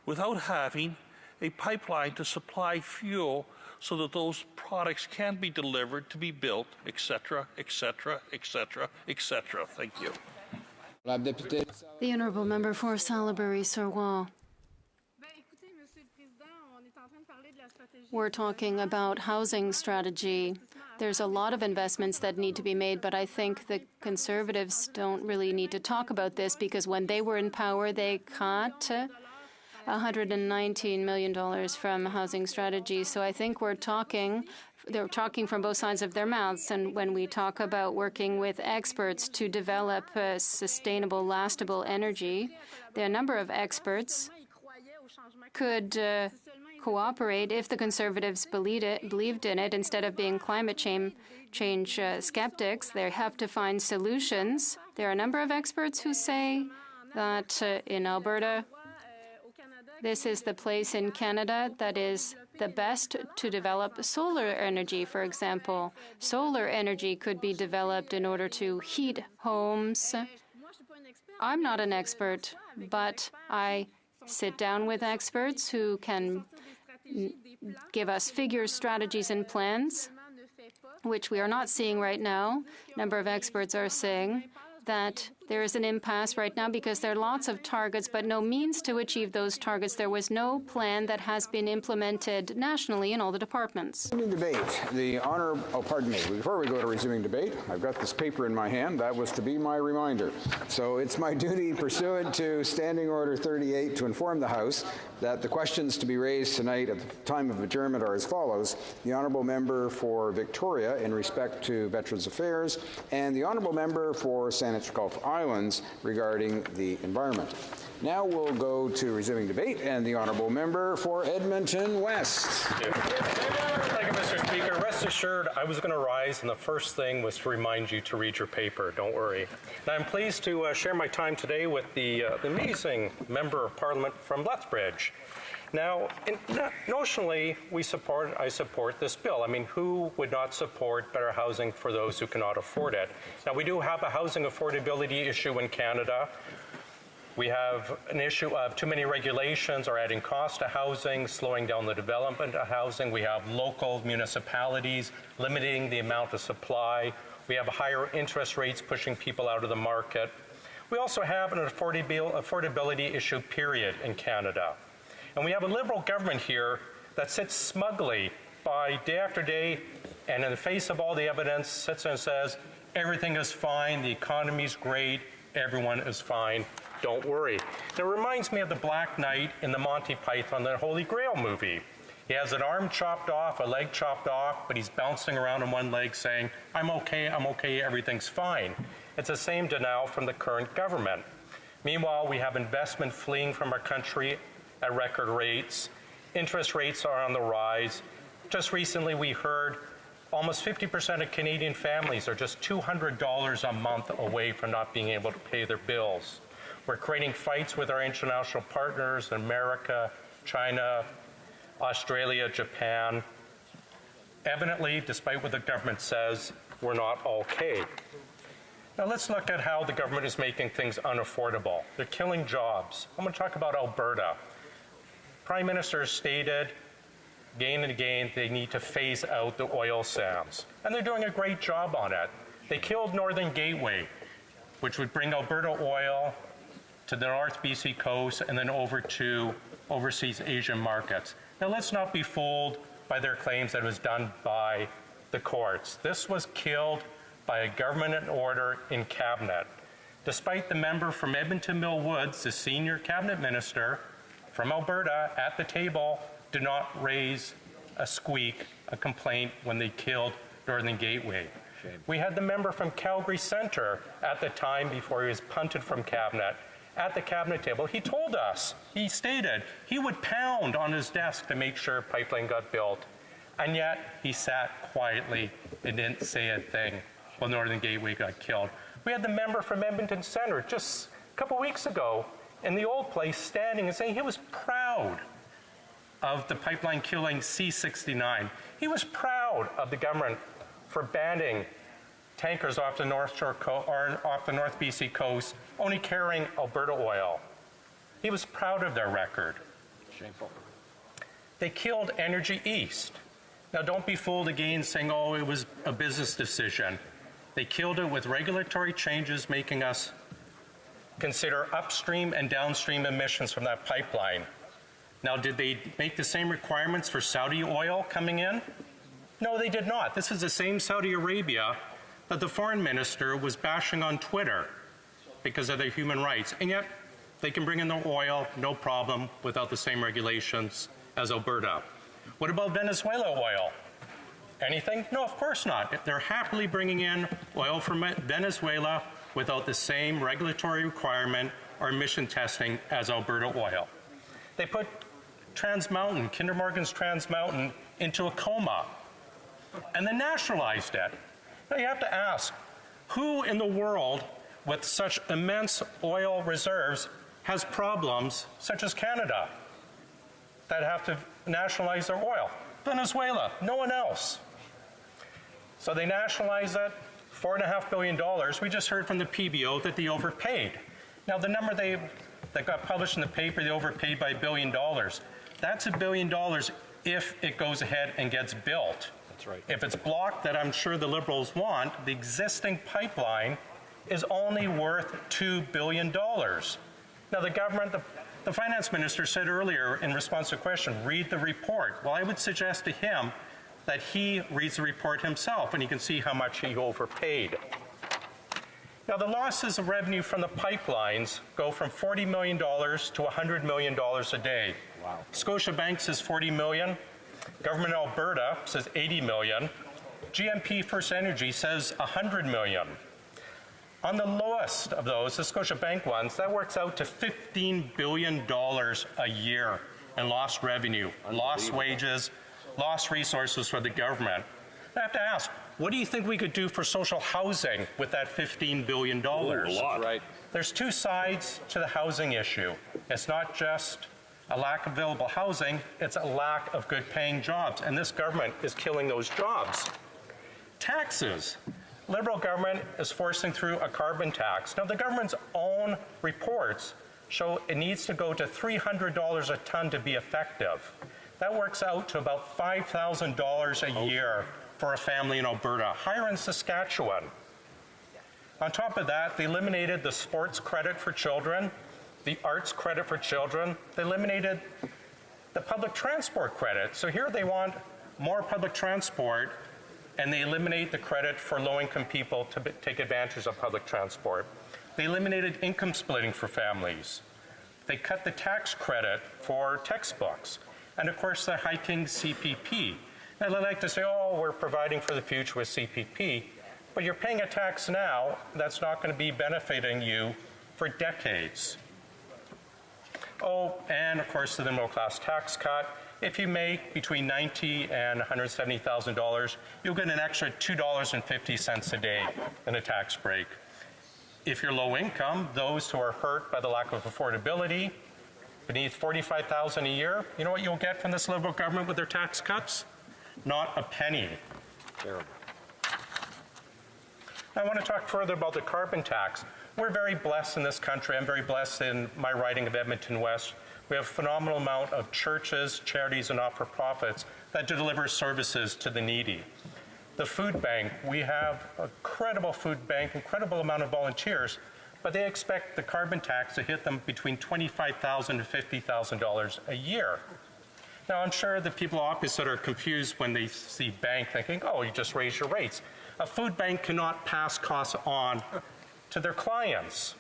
without having a pipeline to supply fuel so that those products can be delivered, to be built, etc., etc., etc., etc.? Thank you. The Honourable Member for Salaberry-Sirwa. We're talking about housing strategy. There's a lot of investments that need to be made, but I think the Conservatives don't really need to talk about this, because when they were in power, they cut $119 million from housing strategy. So I think they're talking from both sides of their mouths. And when we talk about working with experts to develop sustainable, lastable energy, there are a number of experts could cooperate if the Conservatives believed in it. Instead of being climate change skeptics, they have to find solutions. There are a number of experts who say that in Alberta, this is the place in Canada that is the best to develop solar energy, for example. Solar energy could be developed in order to heat homes. I'm not an expert, but I sit down with experts who can give us figures, strategies, and plans, which we are not seeing right now. A number of experts are saying that there is an impasse right now because there are lots of targets, but no means to achieve those targets. There was no plan that has been implemented nationally in all the departments. Debate. Before we go to resuming debate, I've got this paper in my hand. That was to be my reminder. So it's my duty, pursuant to Standing Order 38, to inform the House that the questions to be raised tonight at the time of adjournment are as follows. The Honourable Member for Victoria in respect to Veterans Affairs, and the Honourable Member for Saanich Gulf Islands regarding the environment. Now we'll go to resuming debate, and the Honourable Member for Edmonton West. Thank you, Mr. Speaker. Rest assured, I was going to rise, and the first thing was to remind you to read your paper. Don't worry. Now, I'm pleased to share my time today with the amazing Member of Parliament from Lethbridge. Now, notionally, I support this bill. I mean, who would not support better housing for those who cannot afford it? Now, we do have a housing affordability issue in Canada. We have an issue of too many regulations are adding cost to housing, slowing down the development of housing. We have local municipalities limiting the amount of supply. We have higher interest rates pushing people out of the market. We also have an affordability issue, period, in Canada. And we have a Liberal government here that sits smugly by day after day, and in the face of all the evidence, sits and says, everything is fine, the economy's great, everyone is fine, don't worry. It reminds me of the Black Knight in the Monty Python, the Holy Grail movie. He has an arm chopped off, a leg chopped off, but he's bouncing around on one leg saying, I'm okay, everything's fine. It's the same denial from the current government. Meanwhile, we have investment fleeing from our country at record rates. Interest rates are on the rise. Just recently, we heard almost 50% of Canadian families are just $200 a month away from not being able to pay their bills. We're creating fights with our international partners in America, China, Australia, Japan. Evidently, despite what the government says, we're not okay. Now let's look at how the government is making things unaffordable. They're killing jobs. I'm going to talk about Alberta. Prime Minister has stated again and again they need to phase out the oil sands. And they're doing a great job on it. They killed Northern Gateway, which would bring Alberta oil to the North BC coast and then over to overseas Asian markets. Now let's not be fooled by their claims that it was done by the courts. This was killed by a government order in cabinet. Despite the member from Edmonton Mill Woods, the senior cabinet minister from Alberta at the table, did not raise a squeak, a complaint when they killed Northern Gateway. Shame. We had the member from Calgary Centre at the time before he was punted from cabinet at the cabinet table. He told us, he stated, he would pound on his desk to make sure a pipeline got built. And yet he sat quietly and didn't say a thing while Northern Gateway got killed. We had the member from Edmonton Centre just a couple weeks ago in the old place standing and saying he was proud of the pipeline killing C-69. He was proud of the government for banning tankers off the North BC coast, only carrying Alberta oil. He was proud of their record. Shameful. They killed Energy East. Now don't be fooled again saying, oh, it was a business decision. They killed it with regulatory changes making us consider upstream and downstream emissions from that pipeline. Now, did they make the same requirements for Saudi oil coming in? No, they did not. This is the same Saudi Arabia that the foreign minister was bashing on Twitter because of their human rights. And yet, they can bring in the oil, no problem, without the same regulations as Alberta. What about Venezuela oil? Anything? No, of course not. They're happily bringing in oil from Venezuela without the same regulatory requirement or emission testing as Alberta oil. They put Trans Mountain, Kinder Morgan's Trans Mountain, into a coma and then nationalized it. Now you have to ask, who in the world with such immense oil reserves has problems such as Canada that have to nationalize their oil? Venezuela, no one else. So they nationalize it, $4.5 billion. We just heard from the PBO that they overpaid. Now the number that got published in the paper, they overpaid by $1 billion. That's $1 billion if it goes ahead and gets built. That's right. If it's blocked, that I'm sure the Liberals want, the existing pipeline is only worth $2 billion. Now the government, the finance minister said earlier in response to a question, read the report. Well, I would suggest to him that he reads the report himself and he can see how much he overpaid. Now, the losses of revenue from the pipelines go from $40 million to $100 million a day. Wow. Scotiabank says $40 million. Government of Alberta says $80 million. GMP First Energy says $100 million. On the lowest of those, the Scotiabank ones, that works out to $15 billion a year in lost revenue, lost wages, lost resources for the government. I have to ask, what do you think we could do for social housing with that $15 billion? Ooh, a lot. Right. There's two sides to the housing issue. It's not just a lack of available housing, it's a lack of good paying jobs, and this government is killing those jobs. Taxes. Liberal government is forcing through a carbon tax. Now, the government's own reports show it needs to go to $300 a ton to be effective. That works out to about $5,000 a year for a family in Alberta, higher in Saskatchewan. On top of that, they eliminated the sports credit for children, the arts credit for children. They eliminated the public transport credit. So here they want more public transport, and they eliminate the credit for low-income people to take advantage of public transport. They eliminated income splitting for families. They cut the tax credit for textbooks. and of course the hiking CPP. And they like to say, oh, we're providing for the future with CPP, but you're paying a tax now that's not going to be benefiting you for decades. Oh, and of course the middle class tax cut. If you make between $90,000 and $170,000, you'll get an extra $2.50 a day in a tax break. If you're low income, those who are hurt by the lack of affordability, beneath $45,000 a year, you know what you'll get from this Liberal government with their tax cuts? Not a penny. Terrible. I want to talk further about the carbon tax. We're very blessed in this country. I'm very blessed in my riding of Edmonton West. We have a phenomenal amount of churches, charities, and not-for-profits that deliver services to the needy. The food bank, we have a credible food bank, incredible amount of volunteers, but they expect the carbon tax to hit them between $25,000 to $50,000 a year. Now, I'm sure the people opposite are confused when they see bank thinking, oh, you just raise your rates. A food bank cannot pass costs on to their clients.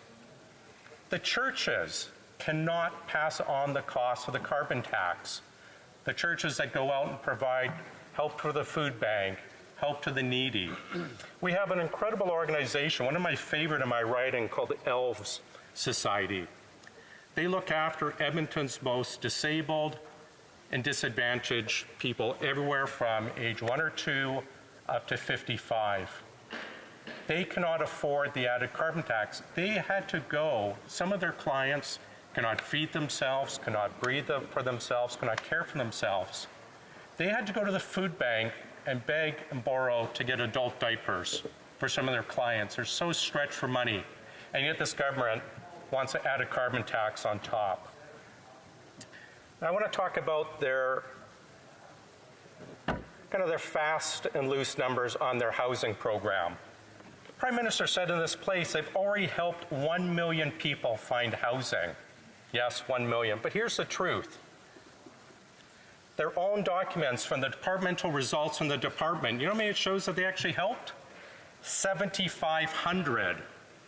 The churches cannot pass on the cost of the carbon tax. The churches that go out and provide help for the food bank, help to the needy. We have an incredible organization, one of my favorite in my writing, called the Elves Society. They look after Edmonton's most disabled and disadvantaged people everywhere from age 1 or 2 up to 55. They cannot afford the added carbon tax. They had to go, some of their clients cannot feed themselves, cannot breathe for themselves, cannot care for themselves. They had to go to the food bank and beg and borrow to get adult diapers for some of their clients. They're so stretched for money, and yet this government wants to add a carbon tax on top. Now, I want to talk about their fast and loose numbers on their housing program. The Prime Minister said in this place they've already helped 1 million people find housing. Yes, 1 million. But here's the truth. Their own documents from the departmental results from the department, you know how many it shows that they actually helped? 7,500.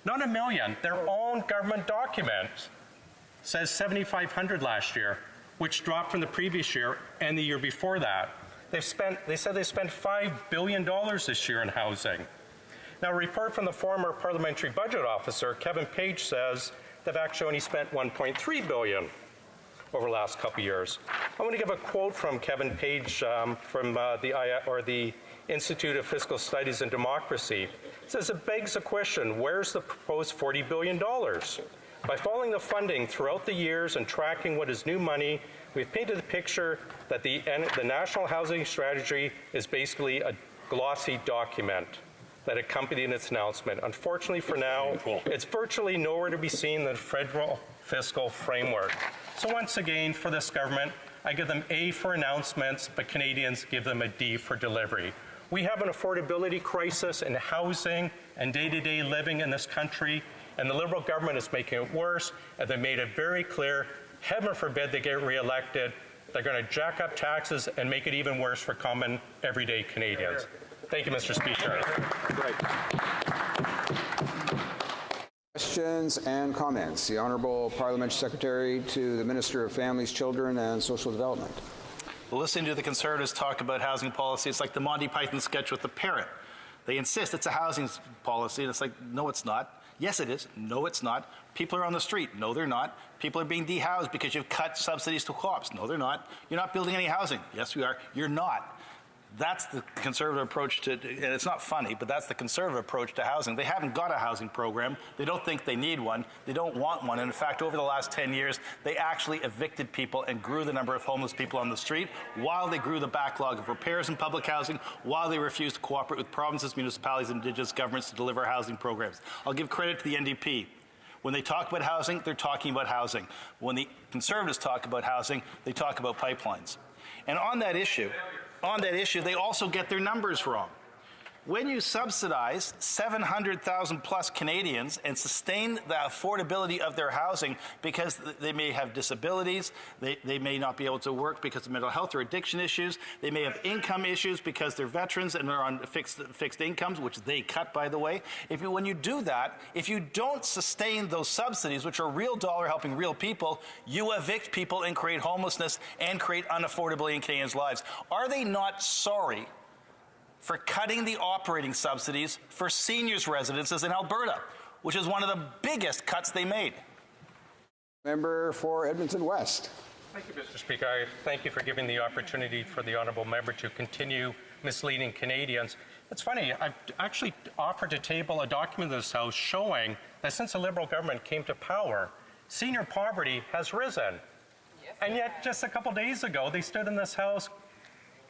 Not 1 million. Their own government document says 7,500 last year, which dropped from the previous year and the year before that. They said they spent $5 billion this year in housing. Now, a report from the former parliamentary budget officer, Kevin Page, says they've actually only spent $1.3 billion over the last couple of years. I want to give a quote from Kevin Page from the Institute of Fiscal Studies and Democracy. It says, it begs the question, where's the proposed $40 billion? By following the funding throughout the years and tracking what is new money, we've painted the picture that the National Housing Strategy is basically a glossy document that accompanied its announcement. Unfortunately for now, it's virtually nowhere to be seen in the federal fiscal framework. So once again, for this government, I give them A for announcements, but Canadians give them a D for delivery. We have an affordability crisis in housing and day-to-day living in this country, and the Liberal government is making it worse, and they made it very clear, heaven forbid they get reelected, they're going to jack up taxes and make it even worse for common, everyday Canadians. Thank you, Mr. Speaker. Questions and comments. The Honourable Parliamentary Secretary to the Minister of Families, Children and Social Development. Well, listening to the Conservatives talk about housing policy, it's like the Monty Python sketch with the parrot. They insist it's a housing policy, and it's like, no, it's not. Yes, it is. No, it's not. People are on the street. No, they're not. People are being dehoused because you've cut subsidies to co-ops. No, they're not. You're not building any housing. Yes, we are. You're not. That's the Conservative approach to, and it's not funny, but that's the Conservative approach to housing. They haven't got a housing program. They don't think they need one. They don't want one. And in fact, over the last 10 years, they actually evicted people and grew the number of homeless people on the street while they grew the backlog of repairs in public housing, while they refused to cooperate with provinces, municipalities, and Indigenous governments to deliver housing programs. I'll give credit to the NDP. When they talk about housing, they're talking about housing. When the Conservatives talk about housing, they talk about pipelines. And on that issue, they also get their numbers wrong. When you subsidize 700,000 plus Canadians and sustain the affordability of their housing because they may have disabilities, they may not be able to work because of mental health or addiction issues, they may have income issues because they're veterans and are on fixed incomes, which they cut, by the way. When you do that, if you don't sustain those subsidies, which are real dollar helping real people, you evict people and create homelessness and create unaffordability in Canadians' lives. Are they not sorry for cutting the operating subsidies for seniors' residences in Alberta, which is one of the biggest cuts they made? Member for Edmonton West. Thank you, Mr. Speaker. I thank you for giving the opportunity for the honourable member to continue misleading Canadians. It's funny, I've actually offered to table a document in this House showing that since the Liberal government came to power, senior poverty has risen. And yet, just a couple days ago, they stood in this House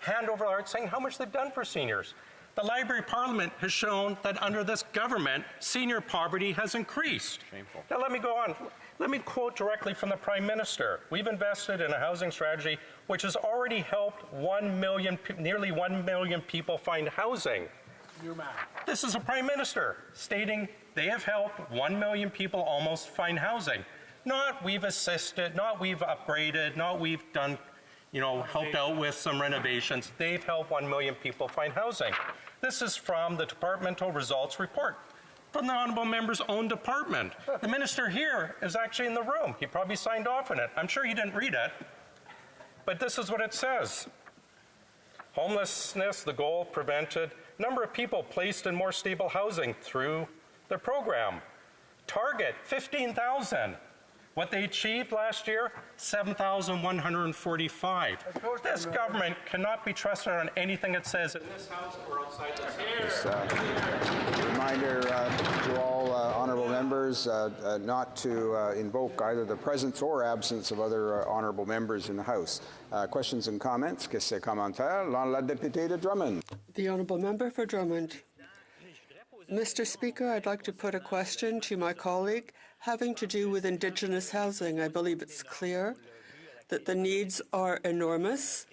hand over heart saying how much they've done for seniors. The Library of Parliament has shown that under this government, senior poverty has increased. Shameful. Now let me go on. Let me quote directly from the Prime Minister. We've invested in a housing strategy which has already helped nearly 1 million people find housing. This is a Prime Minister stating they have helped 1 million people almost find housing. Not we've assisted, not we've upgraded, not we've done helped out with some renovations. They've helped 1 million people find housing. This is from the departmental results report from the honourable member's own department. The minister here is actually in the room. He probably signed off on it. I'm sure he didn't read it. But this is what it says. Homelessness, the goal prevented. Number of people placed in more stable housing through the program. Target, 15,000. What they achieved last year, 7,145. This government cannot be trusted on anything it says in this House or outside this House. Reminder to all honourable members not to invoke either the presence or absence of other honourable members in the House. Questions and comments? Questions et commentaires? La députée de Drummond. The honourable member for Drummond. Mr. Speaker, I'd like to put a question to my colleague having to do with Indigenous housing. I believe it's clear that the needs are enormous.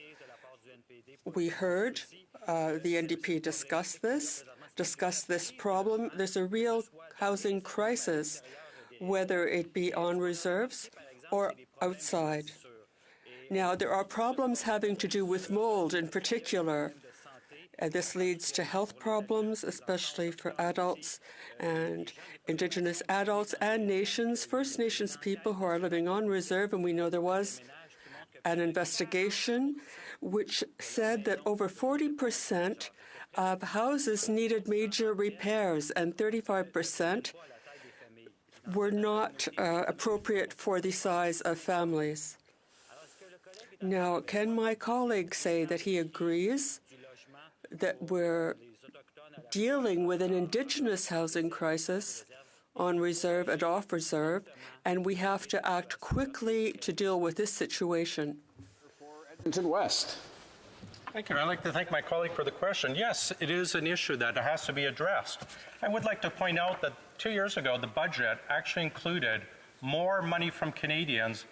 We heard the NDP discuss this problem. There's a real housing crisis, whether it be on reserves or outside. Now, there are problems having to do with mold in particular. This leads to health problems, especially for adults and Indigenous adults and nations, First Nations people who are living on reserve. And we know there was an investigation which said that over 40% of houses needed major repairs and 35% were not appropriate for the size of families. Now, can my colleague say that he agrees that we're dealing with an Indigenous housing crisis on reserve and off reserve, and we have to act quickly to deal with this situation? Edmonton West. Thank you. I'd like to thank my colleague for the question. Yes, it is an issue that has to be addressed. I would like to point out that 2 years ago, the budget actually included more money from Canadians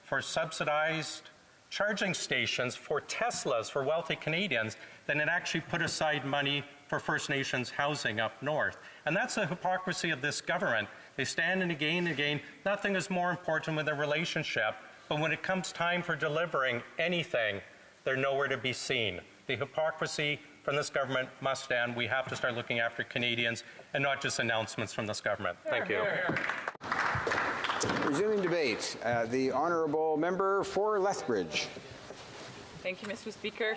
for subsidized charging stations for Teslas for wealthy Canadians than it actually put aside money for First Nations housing up north. And that's the hypocrisy of this government. They stand and again, nothing is more important with their relationship, but when it comes time for delivering anything, they're nowhere to be seen. The hypocrisy from this government must end. We have to start looking after Canadians and not just announcements from this government. Thank you. Resuming debate, the honourable member for Lethbridge. Thank you, Mr. Speaker.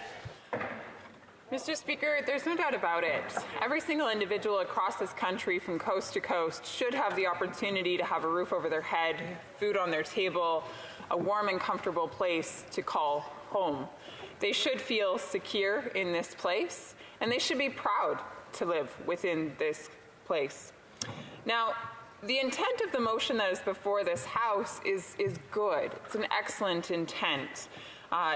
Mr. Speaker, there's no doubt about it. Every single individual across this country from coast to coast should have the opportunity to have a roof over their head, food on their table, a warm and comfortable place to call home. They should feel secure in this place, and they should be proud to live within this place. Now, the intent of the motion that is before this House is good. It's an excellent intent.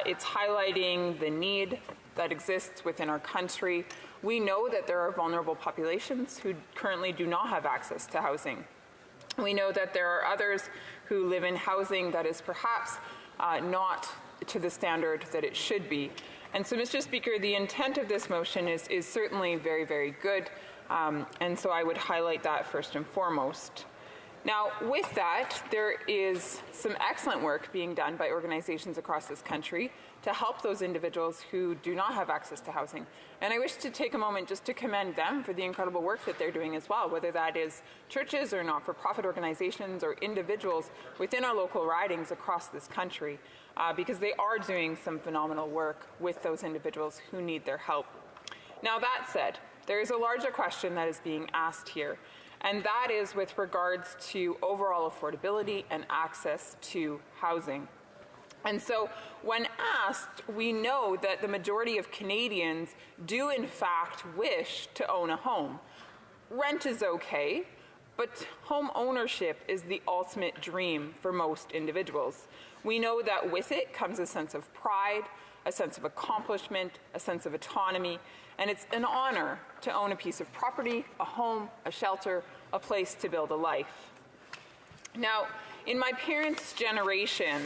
It's highlighting the need that exists within our country. We know that there are vulnerable populations who currently do not have access to housing. We know that there are others who live in housing that is perhaps not to the standard that it should be. And so, Mr. Speaker, the intent of this motion is certainly very, very good, and so I would highlight that first and foremost. Now, with that, there is some excellent work being done by organizations across this country to help those individuals who do not have access to housing. And I wish to take a moment just to commend them for the incredible work that they're doing as well, whether that is churches or not-for-profit organizations or individuals within our local ridings across this country, because they are doing some phenomenal work with those individuals who need their help. Now, that said, there is a larger question that is being asked here, and that is with regards to overall affordability and access to housing. And so when asked, we know that the majority of Canadians do in fact wish to own a home. Rent is okay, but home ownership is the ultimate dream for most individuals. We know that with it comes a sense of pride, a sense of accomplishment, a sense of autonomy, and it's an honor to own a piece of property, a home, a shelter, a place to build a life. Now, in my parents' generation,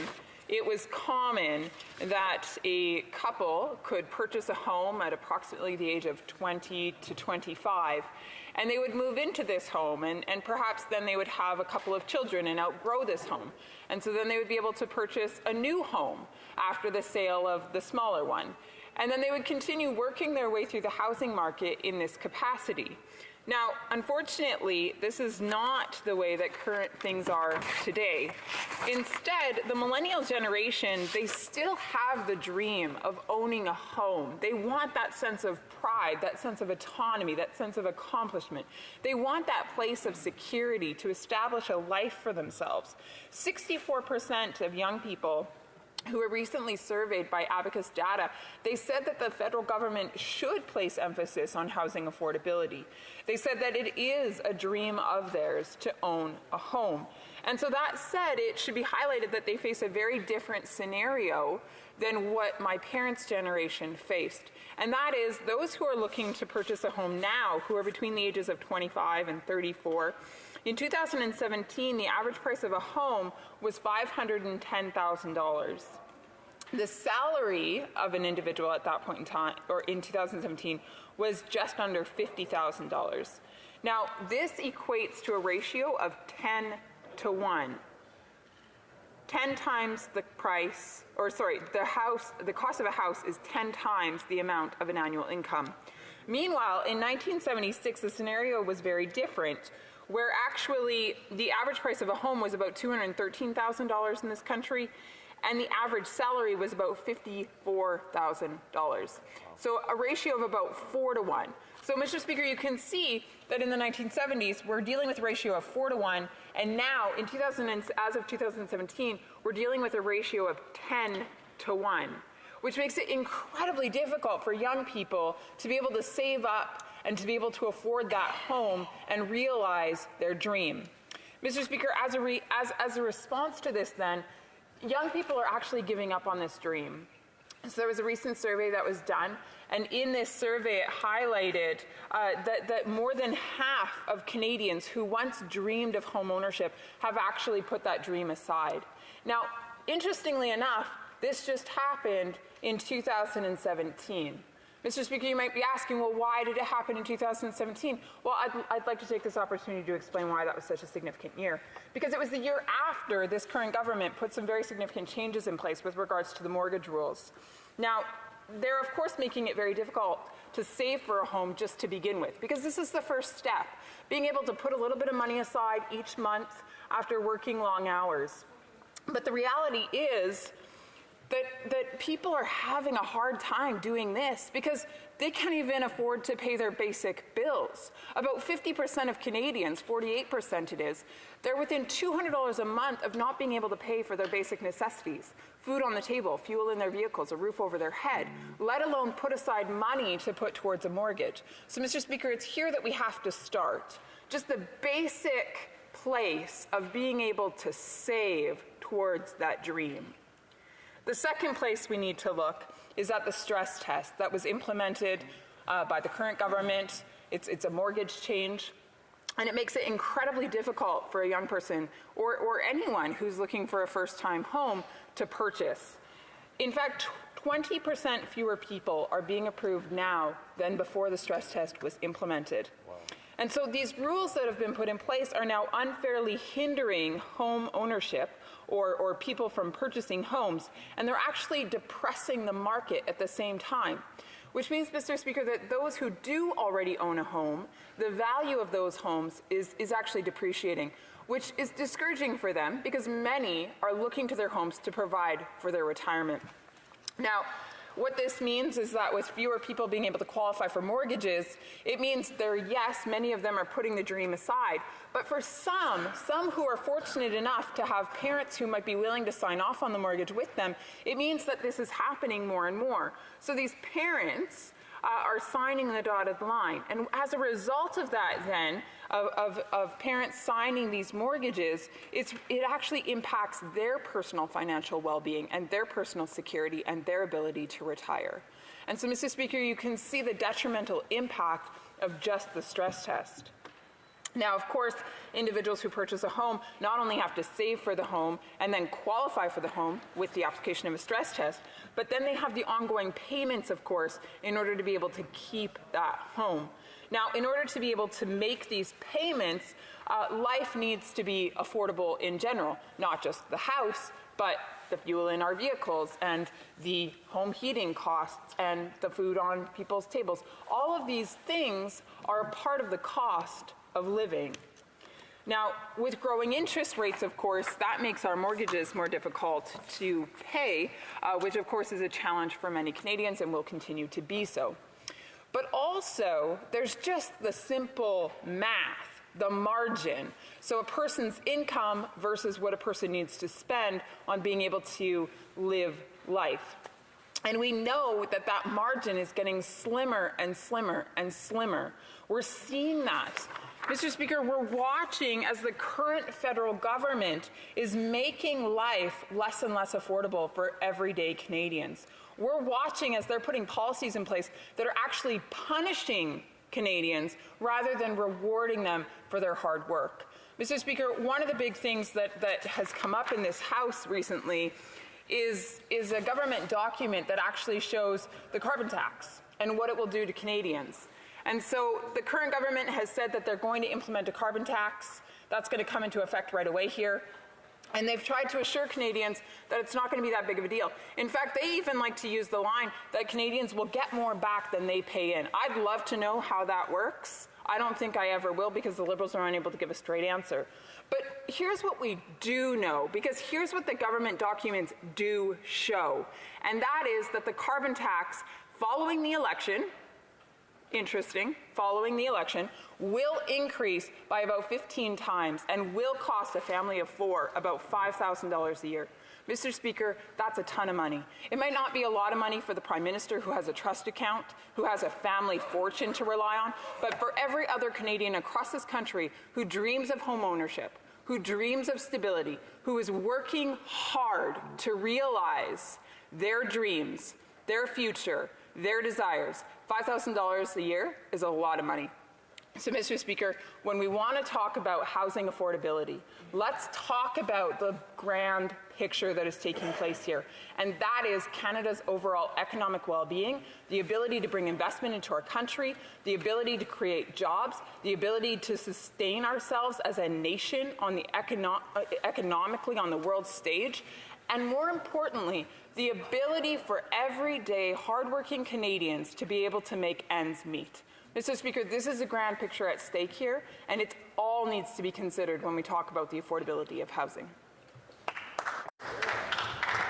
it was common that a couple could purchase a home at approximately the age of 20 to 25, and they would move into this home, and perhaps then they would have a couple of children and outgrow this home. And so then they would be able to purchase a new home after the sale of the smaller one. And then they would continue working their way through the housing market in this capacity. Now, unfortunately, this is not the way that current things are today. Instead, the millennial generation, they still have the dream of owning a home. They want that sense of pride, that sense of autonomy, that sense of accomplishment. They want that place of security to establish a life for themselves. 64% of young people who were recently surveyed by Abacus Data, they said that the federal government should place emphasis on housing affordability. They said that it is a dream of theirs to own a home. And so that said, it should be highlighted that they face a very different scenario than what my parents' generation faced. And that is those who are looking to purchase a home now, who are between the ages of 25 and 34, in 2017, the average price of a home was $510,000. The salary of an individual at that point in time, or in 2017, was just under $50,000. Now, this equates to a ratio of 10 to 1. 10 times the price, or sorry, the cost of a house is 10 times the amount of an annual income. Meanwhile, in 1976, the scenario was very different, where actually the average price of a home was about $213,000 in this country, and the average salary was about $54,000. So a ratio of about 4 to 1. So, Mr. Speaker, you can see that in the 1970s, we're dealing with a ratio of 4 to 1, and now, as of 2017, we're dealing with a ratio of 10 to 1, which makes it incredibly difficult for young people to be able to save up and to be able to afford that home and realize their dream. Mr. Speaker, as a response to this then, young people are actually giving up on this dream. So there was a recent survey that was done, and in this survey it highlighted that more than half of Canadians who once dreamed of home ownership have actually put that dream aside. Now, interestingly enough, this just happened in 2017. Mr. Speaker, you might be asking, well, why did it happen in 2017? Well, I'd like to take this opportunity to explain why that was such a significant year. Because it was the year after this current government put some very significant changes in place with regards to the mortgage rules. Now, they're of course making it very difficult to save for a home just to begin with, because this is the first step, being able to put a little bit of money aside each month after working long hours. But the reality is that people are having a hard time doing this because they can't even afford to pay their basic bills. About 50% of Canadians, 48% it is, they're within $200 a month of not being able to pay for their basic necessities. Food on the table, fuel in their vehicles, a roof over their head, let alone put aside money to put towards a mortgage. So, Mr. Speaker, it's here that we have to start. Just the basic place of being able to save towards that dream. The second place we need to look is at the stress test that was implemented by the current government. It's a mortgage change, and it makes it incredibly difficult for a young person or anyone who's looking for a first-time home to purchase. In fact, 20% fewer people are being approved now than before the stress test was implemented. Wow. And so these rules that have been put in place are now unfairly hindering home ownership or people from purchasing homes, and they're actually depressing the market at the same time. Which means, Mr. Speaker, that those who do already own a home, the value of those homes is actually depreciating, which is discouraging for them because many are looking to their homes to provide for their retirement. Now, what this means is that with fewer people being able to qualify for mortgages, it means yes, many of them are putting the dream aside. But for some who are fortunate enough to have parents who might be willing to sign off on the mortgage with them, it means that this is happening more and more. So these parents are signing the dotted line. And as a result of that then, of parents signing these mortgages, it actually impacts their personal financial well-being and their personal security and their ability to retire. And so, Mr. Speaker, you can see the detrimental impact of just the stress test. Now, of course, individuals who purchase a home not only have to save for the home and then qualify for the home with the application of a stress test, but then they have the ongoing payments, of course, in order to be able to keep that home. Now, in order to be able to make these payments, life needs to be affordable in general, not just the house, but the fuel in our vehicles and the home heating costs and the food on people's tables. All of these things are a part of the cost of living. Now, with growing interest rates, of course, that makes our mortgages more difficult to pay, which, of course, is a challenge for many Canadians and will continue to be so. But also, there's just the simple math, the margin. So a person's income versus what a person needs to spend on being able to live life. And we know that that margin is getting slimmer and slimmer and slimmer. We're seeing that. Mr. Speaker, we're watching as the current federal government is making life less and less affordable for everyday Canadians. We're watching as they're putting policies in place that are actually punishing Canadians rather than rewarding them for their hard work. Mr. Speaker, one of the big things that has come up in this House recently is a government document that actually shows the carbon tax and what it will do to Canadians. And so the current government has said that they're going to implement a carbon tax. That's going to come into effect right away here. And they've tried to assure Canadians that it's not going to be that big of a deal. In fact, they even like to use the line that Canadians will get more back than they pay in. I'd love to know how that works. I don't think I ever will because the Liberals are unable to give a straight answer. But here's what we do know, because here's what the government documents do show. And that is that the carbon tax, following the election, following the election, will increase by about 15 times and will cost a family of 4 about $5,000 a year. Mr. Speaker, that's a ton of money. It might not be a lot of money for the Prime Minister who has a trust account, who has a family fortune to rely on, but for every other Canadian across this country who dreams of home ownership, who dreams of stability, who is working hard to realize their dreams, their future, their desires, $5,000 a year is a lot of money. So, Mr. Speaker, when we want to talk about housing affordability, let's talk about the grand picture that is taking place here. And that is Canada's overall economic well-being, the ability to bring investment into our country, the ability to create jobs, the ability to sustain ourselves as a nation on the economically on the world stage, and more importantly, the ability for everyday hardworking Canadians to be able to make ends meet. Mr. Speaker, this is a grand picture at stake here, and it all needs to be considered when we talk about the affordability of housing.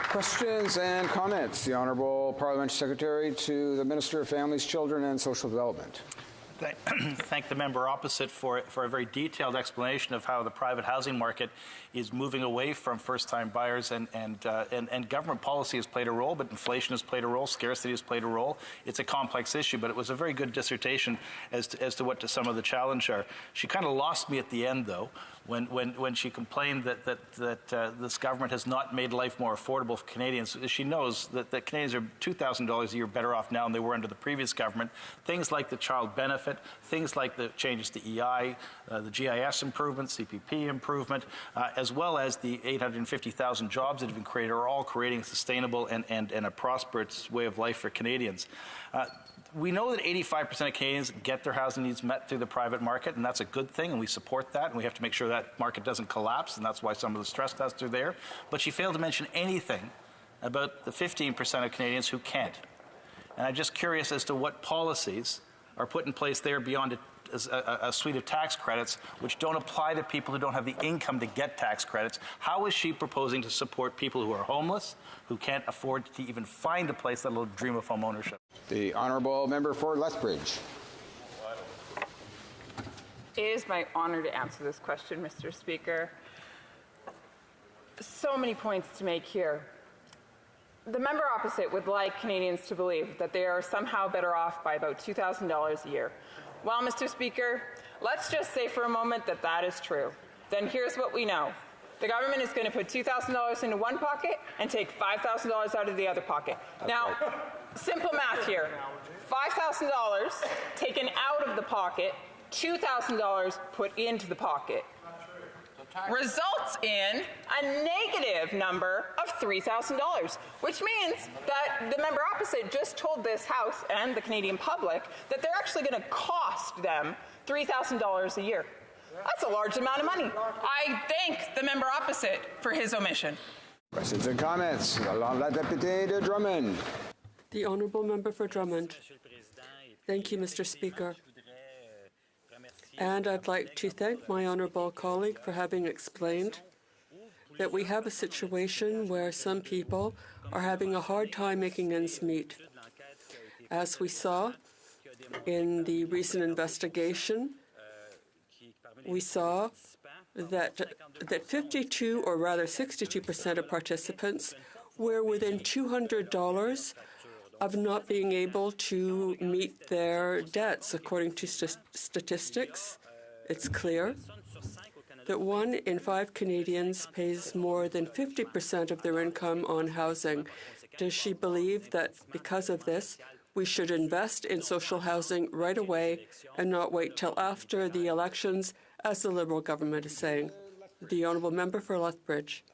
Questions and comments? The Honourable Parliamentary Secretary to the Minister of Families, Children and Social Development. Thank the member opposite for a very detailed explanation of how the private housing market is moving away from first-time buyers, and government policy has played a role, but inflation has played a role, scarcity has played a role. It's a complex issue, but it was a very good dissertation as to what some of the challenges are. She kind of lost me at the end, though, when she complained that this government has not made life more affordable for Canadians. She knows that Canadians are $2,000 a year better off now than they were under the previous government. Things like the child benefit, things like the changes to EI, the GIS improvement, CPP improvement, as well as the 850,000 jobs that have been created are all creating a sustainable and a prosperous way of life for Canadians. We know that 85% of Canadians get their housing needs met through the private market, and that's a good thing, and we support that, and we have to make sure that market doesn't collapse, and that's why some of the stress tests are there. But she failed to mention anything about the 15% of Canadians who can't. And I'm just curious as to what policies are put in place there beyond a suite of tax credits which don't apply to people who don't have the income to get tax credits. How is she proposing to support people who are homeless, who can't afford to even find a place, let alone dream of home ownership? The honourable member for Lethbridge. It is my honor to answer this question, Mr. Speaker. So many points to make here. The member opposite would like Canadians to believe that they are somehow better off by about $2,000 a year. Well, Mr. Speaker, let's just say for a moment that that is true. Then here's what we know. The government is going to put $2,000 into one pocket and take $5,000 out of the other pocket. Now, simple math here. $5,000 taken out of the pocket, $2,000 put into the pocket. Results in a negative number of $3,000, which means that the member opposite just told this House and the Canadian public that they're actually going to cost them $3,000 a year. That's a large amount of money. I thank the member opposite for his omission. Questions and comments? La députée de Drummond. The honourable member for Drummond. Thank you, Mr. Speaker. And I'd like to thank my honourable colleague for having explained that we have a situation where some people are having a hard time making ends meet. As we saw in the recent investigation, we saw that 52, or rather 62% of participants were within $200 of not being able to meet their debts. According to statistics, it's clear that 1 in 5 Canadians pays more than 50% of their income on housing. Does she believe that because of this, we should invest in social housing right away and not wait till after the elections, as the Liberal government is saying? The honourable member for Lethbridge.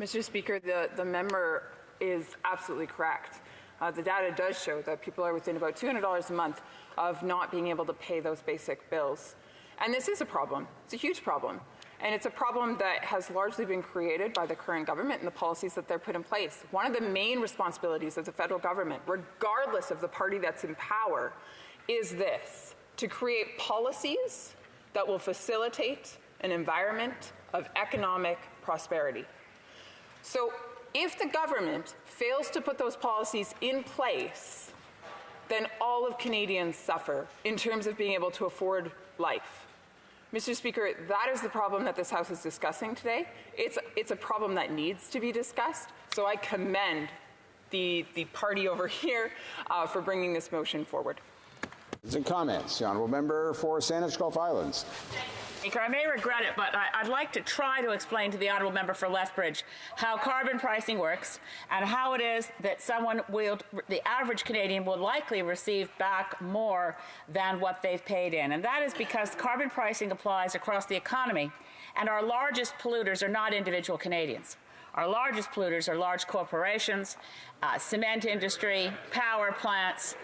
Mr. Speaker, the member is absolutely correct. The data does show that people are within about $200 a month of not being able to pay those basic bills. And this is a problem. It's a huge problem. And it's a problem that has largely been created by the current government and the policies that they're put in place. One of the main responsibilities of the federal government, regardless of the party that's in power, is this: to create policies that will facilitate an environment of economic prosperity. So if the government fails to put those policies in place, then all of Canadians suffer in terms of being able to afford life. Mr. Speaker, that is the problem that this House is discussing today. It's a problem that needs to be discussed, so I commend the party over here for bringing this motion forward. And comments. The honourable member for Saanich Gulf Islands. Speaker, I may regret it, but I'd like to try to explain to the honourable member for Lethbridge how carbon pricing works and how it is that the average Canadian will likely receive back more than what they've paid in. And that is because carbon pricing applies across the economy, and our largest polluters are not individual Canadians. Our largest polluters are large corporations, cement industry, power plants,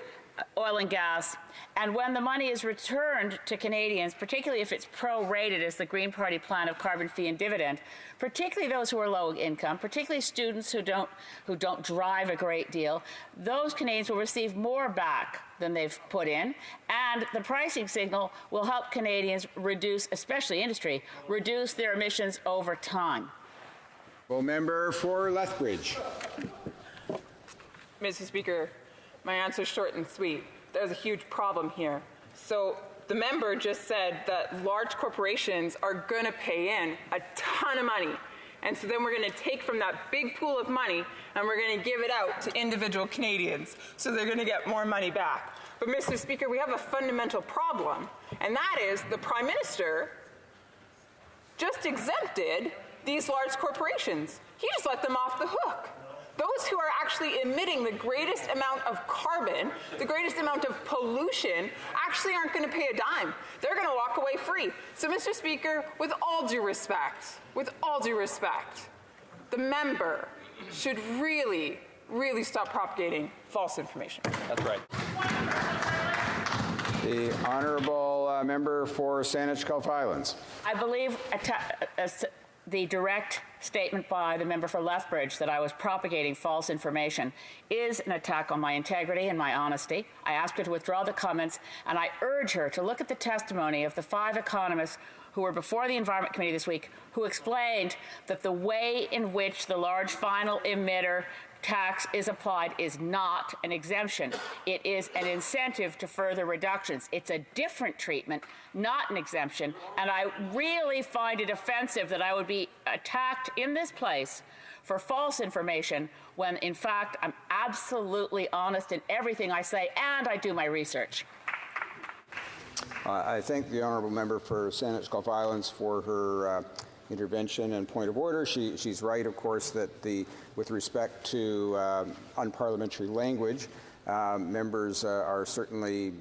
oil and gas. And when the money is returned to Canadians, particularly if it's prorated as the Green Party plan of carbon fee and dividend, particularly those who are low income, particularly students who don't drive a great deal, those Canadians will receive more back than they've put in, and the pricing signal will help Canadians reduce, especially industry, reduce their emissions over time. Well, member for Lethbridge. Mr. Speaker, my answer is short and sweet. There's a huge problem here. So the member just said that large corporations are going to pay in a ton of money. And so then we're going to take from that big pool of money and we're going to give it out to individual Canadians. So they're going to get more money back. But Mr. Speaker, we have a fundamental problem. And that is the Prime Minister just exempted these large corporations. He just let them off the hook. Those who are actually emitting the greatest amount of carbon, the greatest amount of pollution, actually aren't going to pay a dime. They're going to walk away free. So, Mr. Speaker, with all due respect, the member should really stop propagating false information. That's right. The honourable member for Saanich Gulf Islands. I believe the direct statement by the member for Lethbridge that I was propagating false information is an attack on my integrity and my honesty. I asked her to withdraw the comments, and I urge her to look at the testimony of the 5 economists who were before the Environment Committee this week, who explained that the way in which the large final emitter tax is applied is not an exemption. It is an incentive to further reductions. It's a different treatment, not an exemption. And I really find it offensive that I would be attacked in this place for false information when, in fact, I'm absolutely honest in everything I say and I do my research. I thank the honourable member for Saanich Gulf Islands for her intervention and point of order. She's right, of course, that with respect to unparliamentary language, members are certainly,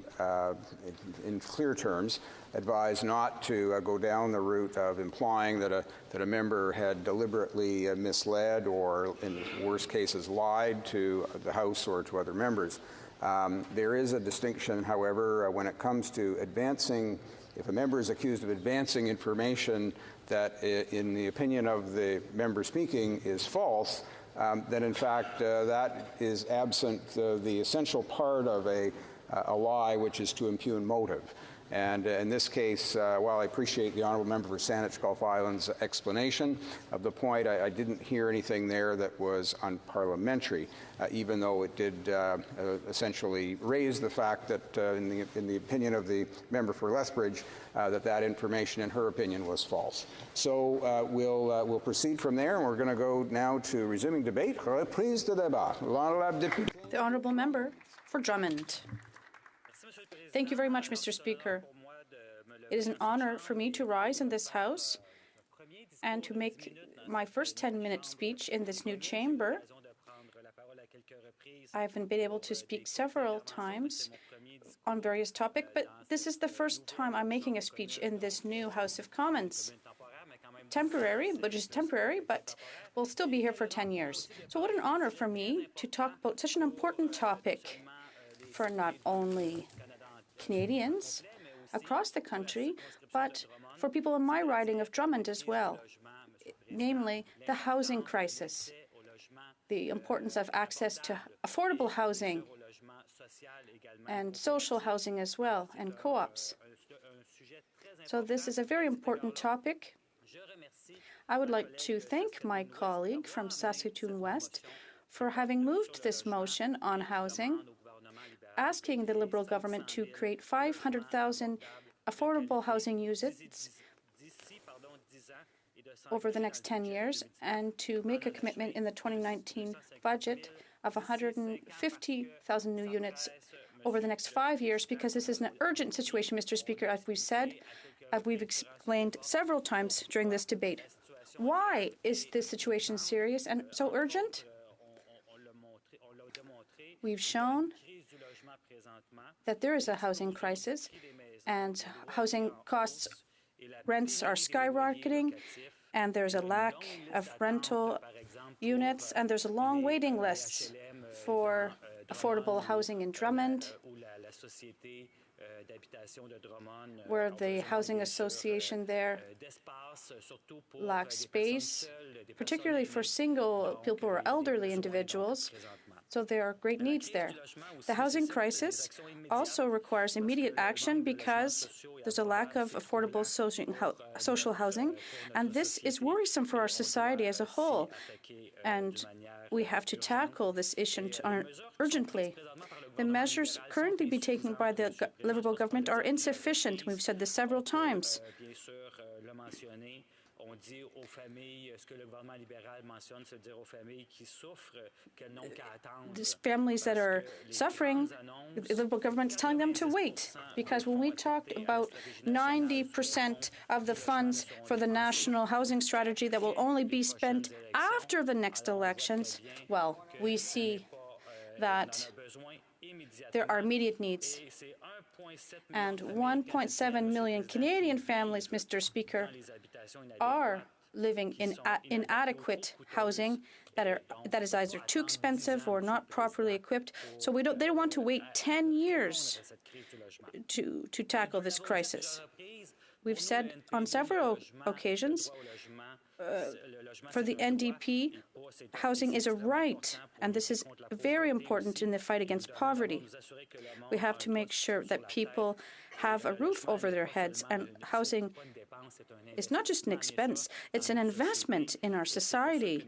in clear terms, advised not to go down the route of implying that a member had deliberately misled or, in worst cases, lied to the House or to other members. There is a distinction, however, when it comes to advancing. If a member is accused of advancing information that, in the opinion of the member speaking, is false, then in fact that is absent the essential part of a lie, which is to impugn motive. And in this case, while I appreciate the honourable member for Saanich Gulf Islands' explanation of the point, I didn't hear anything there that was unparliamentary, even though it did essentially raise the fact that, in the opinion of the member for Lethbridge, that information, in her opinion, was false. So we'll proceed from there, and we're going to go now to resuming debate. Reprise de débat. The honourable member for Drummond. Thank you very much, Mr. Speaker. It is an honour for me to rise in this House and to make my first 10-minute speech in this new chamber. I haven't been able to speak several times on various topics, but this is the first time I'm making a speech in this new House of Commons. Temporary, but just temporary, but we'll still be here for 10 years. So what an honour for me to talk about such an important topic for not only Canadians across the country, but for people in my riding of Drummond as well, namely the housing crisis, the importance of access to affordable housing and social housing as well, and co-ops. So this is a very important topic. I would like to thank my colleague from Saskatoon West for having moved this motion on housing, asking the Liberal government to create 500,000 affordable housing units over the next 10 years and to make a commitment in the 2019 budget of 150,000 new units over the next 5 years, because this is an urgent situation, Mr. Speaker, as we've said, as we've explained several times during this debate. Why is this situation serious and so urgent? We've shown that there is a housing crisis and housing costs, rents are skyrocketing, and there's a lack of rental units, and there's a long waiting list for affordable housing in Drummond, where the housing association there lacks space, particularly for single people or elderly individuals. So there are great needs there. The housing crisis also requires immediate action because there's a lack of affordable social housing, and this is worrisome for our society as a whole. And we have to tackle this issue urgently. The measures currently being taken by the Liberal government are insufficient. We've said this several times. on dit aux familles ce que le gouvernement libéral mentionne, c'est dire aux familles qui souffrent qu'elles n'ont qu'à attendre. These families that are suffering, the Liberal government is telling them to wait. Because when we talked about 90% of the funds for the national housing strategy that will only be spent after the next elections, well, we see that there are immediate needs. And 1.7 million Canadian families, Mr. Speaker, are living in inadequate housing that is either too expensive or not properly equipped. So they don't want to wait 10 years to tackle this crisis. We've said on several occasions, for the NDP, housing is a right, and this is very important in the fight against poverty. We have to make sure that people have a roof over their heads, and housing is not just an expense, it's an investment in our society.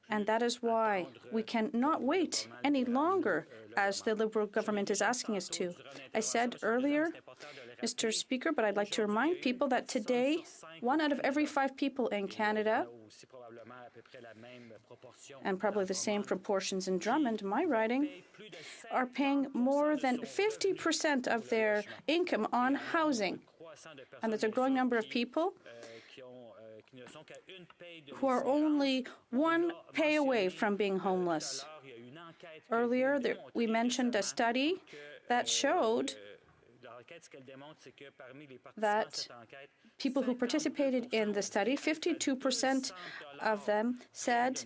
And that is why we cannot wait any longer, as the Liberal government is asking us to. I said earlier, Mr. Speaker, but I'd like to remind people that today, 1 out of every 5 people in Canada, and probably the same proportions in Drummond, my riding, are paying more than 50% of their income on housing. And there's a growing number of people who are only one pay away from being homeless. Earlier, we mentioned a study that showed that people who participated in the study, 52% of them said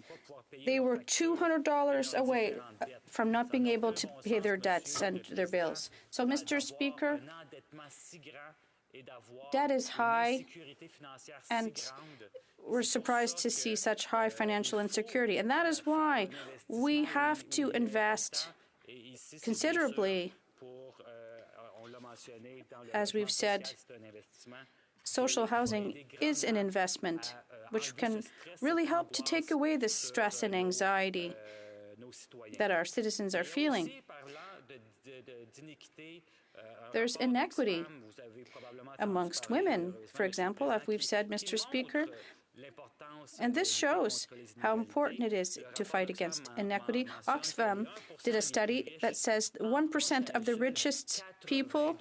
they were $200 away from not being able to pay their debts and their bills. So, Mr. Speaker, debt is high, and we're surprised to see such high financial insecurity. And that is why we have to invest considerably. As we've said, social housing is an investment which can really help to take away the stress and anxiety that our citizens are feeling. There's inequity amongst women, for example, as we've said, Mr. Speaker, and this shows how important it is to fight against inequity. Oxfam did a study that says 1% of the richest people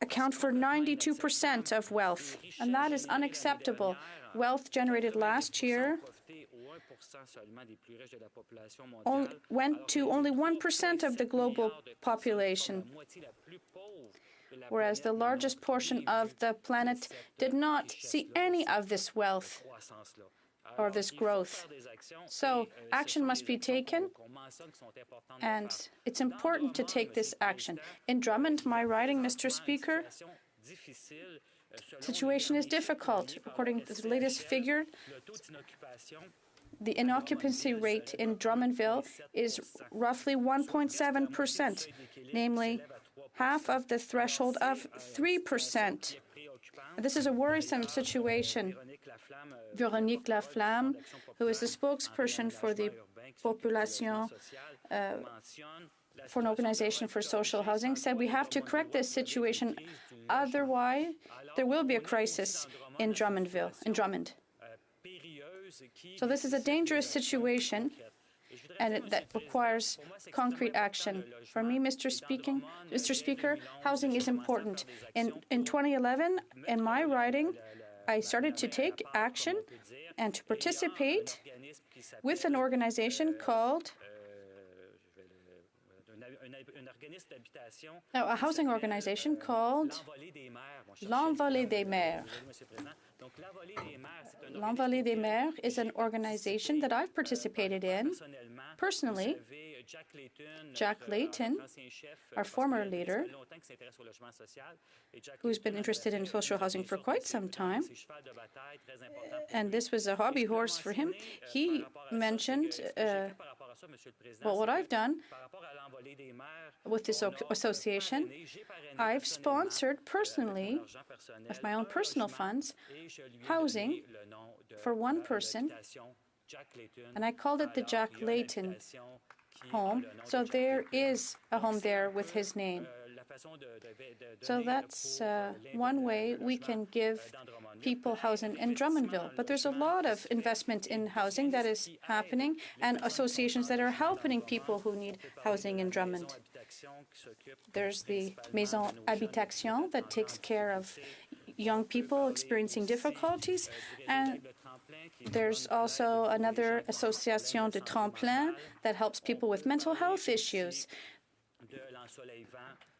account for 92% of wealth, and that is unacceptable. Wealth generated last year went to only 1% of the global population, whereas the largest portion of the planet did not see any of this wealth or this growth. So action must be taken, and it's important to take this action. In Drummond, my riding, Mr. Speaker, the situation is difficult. According to the latest figure, the inoccupancy rate in Drummondville is roughly 1.7%, namely half of the threshold of 3%. This is a worrisome situation. Véronique Laflamme, who is the spokesperson for the Population, for an organization for social housing, said we have to correct this situation, otherwise there will be a crisis in Drummond. So this is a dangerous situation, and that requires concrete action. For me, Mr. Speaker, housing is important. In 2011, in my riding, I started to take action and to participate with an organization called a housing organization called L'Envolée des Mères. L'Envolée des Mères is an organization that I've participated in personally. Jack Layton, our former leader, who's been interested in social housing for quite some time, and this was a hobby horse for him, he mentioned what I've done with this association. I've sponsored personally, with my own personal funds, housing for one person, and I called it the Jack Layton home. So there is a home there with his name. So that's one way we can give people housing in Drummondville. But there's a lot of investment in housing that is happening and associations that are helping people who need housing in Drummond. There's the Maison Habitation that takes care of young people experiencing difficulties, and there's also another Association de Tremplin that helps people with mental health issues.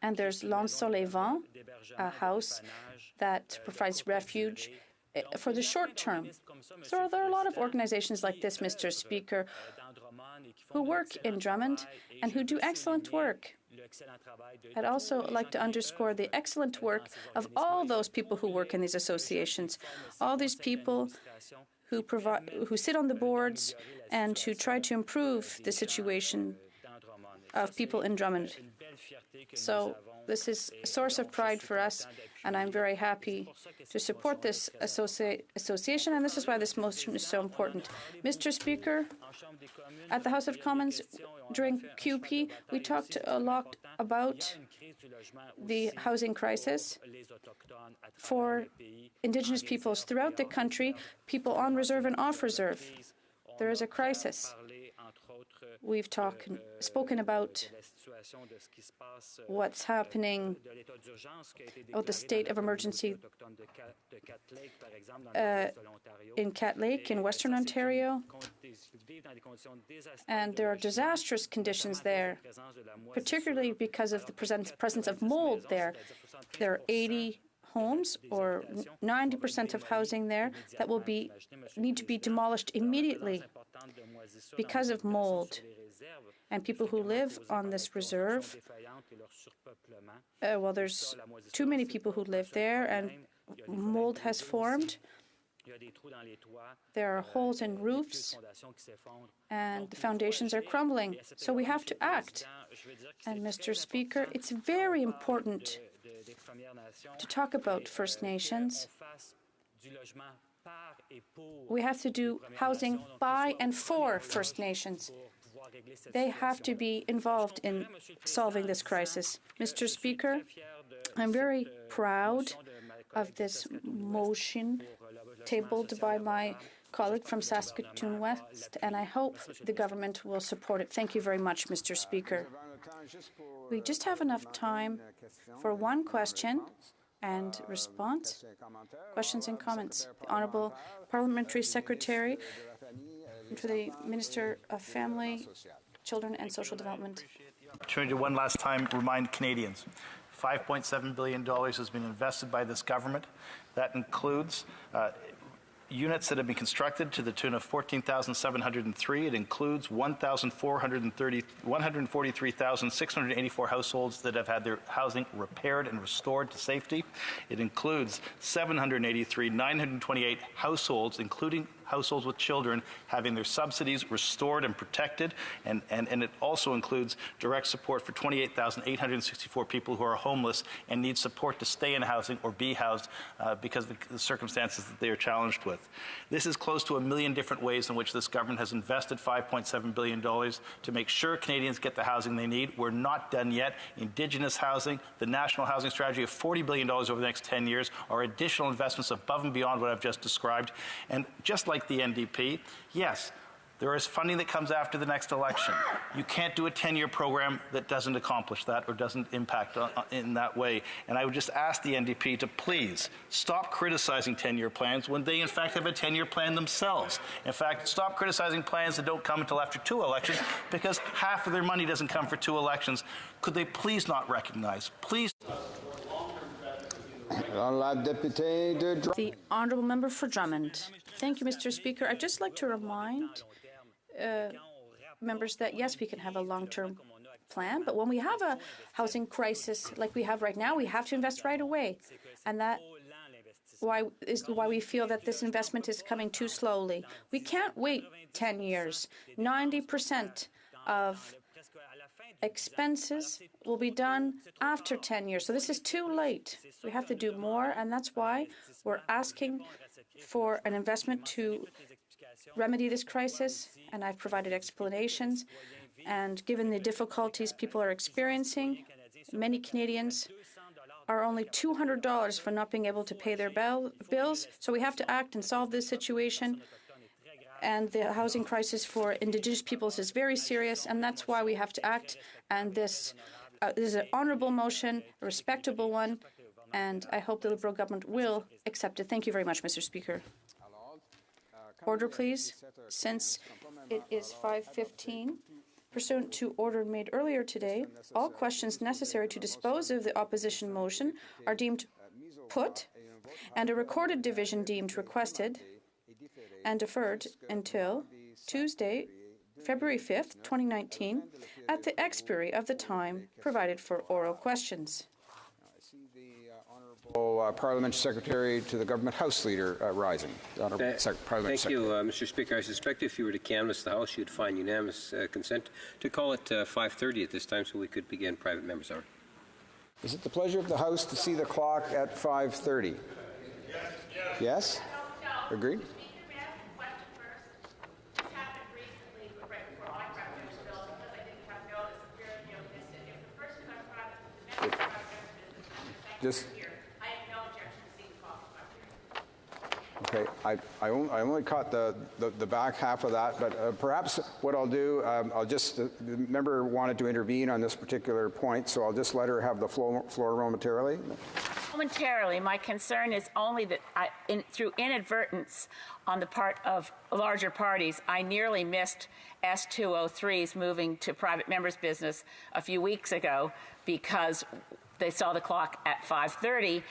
And there's L'Ensoleillement, a house that provides refuge for the short term. So there are a lot of organizations like this, Mr. Speaker, who work in Drummond and who do excellent work. I'd also like to underscore the excellent work of all those people who work in these associations, all these people who sit on the boards and who try to improve the situation of people in Drummond. So this is a source of pride for us, and I'm very happy to support this association, and this is why this motion is so important. Mr. Speaker, at the House of Commons during QP, we talked a lot about the housing crisis for Indigenous peoples throughout the country, people on reserve and off reserve. There is a crisis. We've spoken about what's happening, the state of emergency in Cat Lake in Western Ontario, and there are disastrous conditions there, particularly because of the presence of mold there. There are 80 homes, or 90% of housing there, that will need to be demolished immediately because of mold. And people who live on this reserve, there's too many people who live there, and mold has formed. There are holes in roofs, and the foundations are crumbling. So we have to act. And, Mr. Speaker, it's very important to talk about First Nations. We have to do housing by and for First Nations. They have to be involved in solving this crisis. Mr. Speaker, I'm very proud of this motion tabled by my colleague from Saskatoon West, and I hope the government will support it. Thank you very much, Mr. Speaker. We just have enough time for one question and response. Questions and comments. The Honourable Parliamentary Secretary for the Minister of Family, Children and Social Development. Opportunity to one last time remind Canadians. $5.7 billion has been invested by this government. That includes units that have been constructed to the tune of 14,703. It includes 143,684 households that have had their housing repaired and restored to safety. It includes 928 households, including households with children, having their subsidies restored and protected, and it also includes direct support for 28,864 people who are homeless and need support to stay in housing or be housed because of the circumstances that they are challenged with. This is close to 1 million different ways in which this government has invested $5.7 billion to make sure Canadians get the housing they need. We're not done yet. Indigenous housing, the National Housing Strategy of $40 billion over the next 10 years are additional investments above and beyond what I've just described. And just like the NDP, yes, there is funding that comes after the next election. You can't do a 10-year program that doesn't accomplish that or doesn't impact in that way. And I would just ask the NDP to please stop criticizing 10-year plans when they, in fact, have a 10-year plan themselves. In fact, stop criticizing plans that don't come until after 2 elections because half of their money doesn't come for 2 elections. Could they please not recognize? Please. The Honourable Member for Drummond. Thank you, Mr. Speaker. I'd just like to remind members that, yes, we can have a long-term plan, but when we have a housing crisis like we have right now, we have to invest right away. And that is why we feel that this investment is coming too slowly. We can't wait 10 years. 90% of expenses will be done after 10 years. So this is too late. We have to do more, and that's why we're asking for an investment to remedy this crisis, and I've provided explanations. And given the difficulties people are experiencing, Many Canadians are only $200 for not being able to pay their bills, so we have to act and solve this situation. And the housing crisis for Indigenous peoples is very serious, and that's why we have to act. And this is an honourable motion, a respectable one, and I hope the Liberal government will accept it. Thank you very much, Mr. Speaker. Order, please. Since it is 5:15, pursuant to order made earlier today, all questions necessary to dispose of the opposition motion are deemed put, and a recorded division deemed requested and deferred until Tuesday, February 5th, 2019, at the expiry of the time provided for oral questions. Parliamentary Secretary to the Government House Leader rising. Thank you, Mr. Speaker. I suspect if you were to canvass the House, you'd find unanimous consent to call it 5:30 at this time so we could begin private members' hour. Is it the pleasure of the House to see the clock at 5:30? Yes? Agreed? Okay, I only caught the back half of that, but perhaps what I'll do, the member wanted to intervene on this particular point, so I'll just let her have the floor momentarily. Momentarily, my concern is only that through inadvertence on the part of larger parties, I nearly missed S203's moving to private members' business a few weeks ago because they saw the clock at 5:30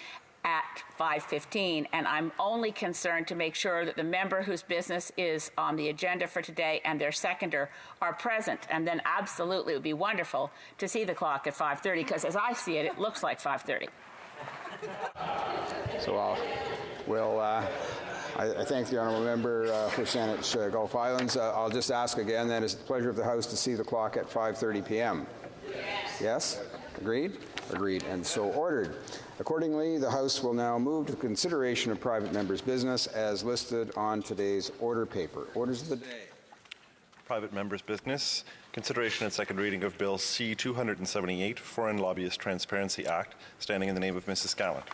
at 5:15, and I'm only concerned to make sure that the member whose business is on the agenda for today and their seconder are present, and then absolutely it would be wonderful to see the clock at 5:30, because as I see it, it looks like 5:30. So I thank the honourable member for Saanich Gulf Islands. I'll just ask again, then, is it the pleasure of the House to see the clock at 5:30 p.m.? Yes? Agreed? Agreed, and so ordered. Accordingly, the House will now move to consideration of private members' business as listed on today's order paper. Orders of the day. Private members' business. Consideration and second reading of Bill C-278, Foreign Lobbyist Transparency Act, standing in the name of Mrs. Gallant.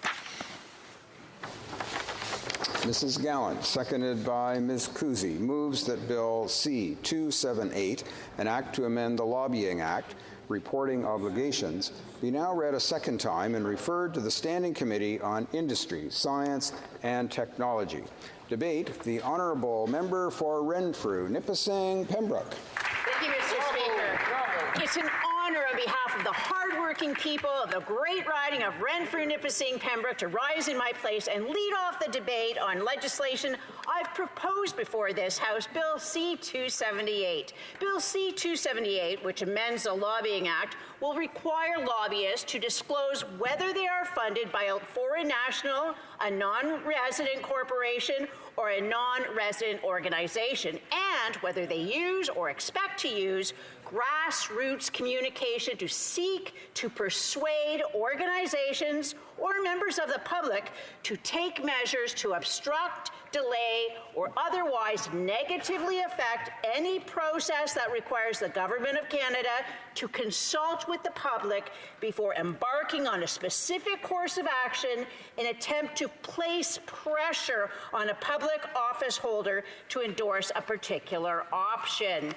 Mrs. Gallant, seconded by Ms. Kusi, moves that Bill C-278, an act to amend the Lobbying Act, reporting obligations, be now read a second time and referred to the Standing Committee on Industry, Science and Technology. Debate, the Honourable Member for Renfrew, Nipissing, Pembroke. Thank you, Mr. Speaker. It's an honor on behalf of the hardworking people of the great riding of Renfrew, Nipissing, Pembroke to rise in my place and lead off the debate on legislation I've proposed before this House, Bill C-278. Bill C-278, which amends the Lobbying Act, will require lobbyists to disclose whether they are funded by a foreign national, a non-resident corporation, or a non-resident organization, and whether they use or expect to use grassroots communication to seek to persuade organizations or members of the public to take measures to obstruct, delay, or otherwise negatively affect any process that requires the Government of Canada to consult with the public before embarking on a specific course of action in attempt to place pressure on a public office holder to endorse a particular option.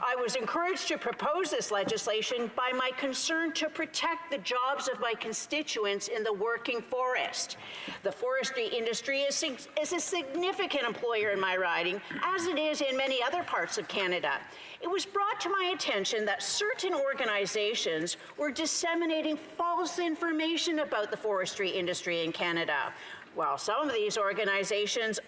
I was encouraged to propose this legislation by my concern to protect the jobs of my constituents in the working forest. The forestry industry is a significant employer in my riding, as it is in many other parts of Canada. It was brought to my attention that certain organizations were disseminating false information about the forestry industry in Canada. While some of these organizations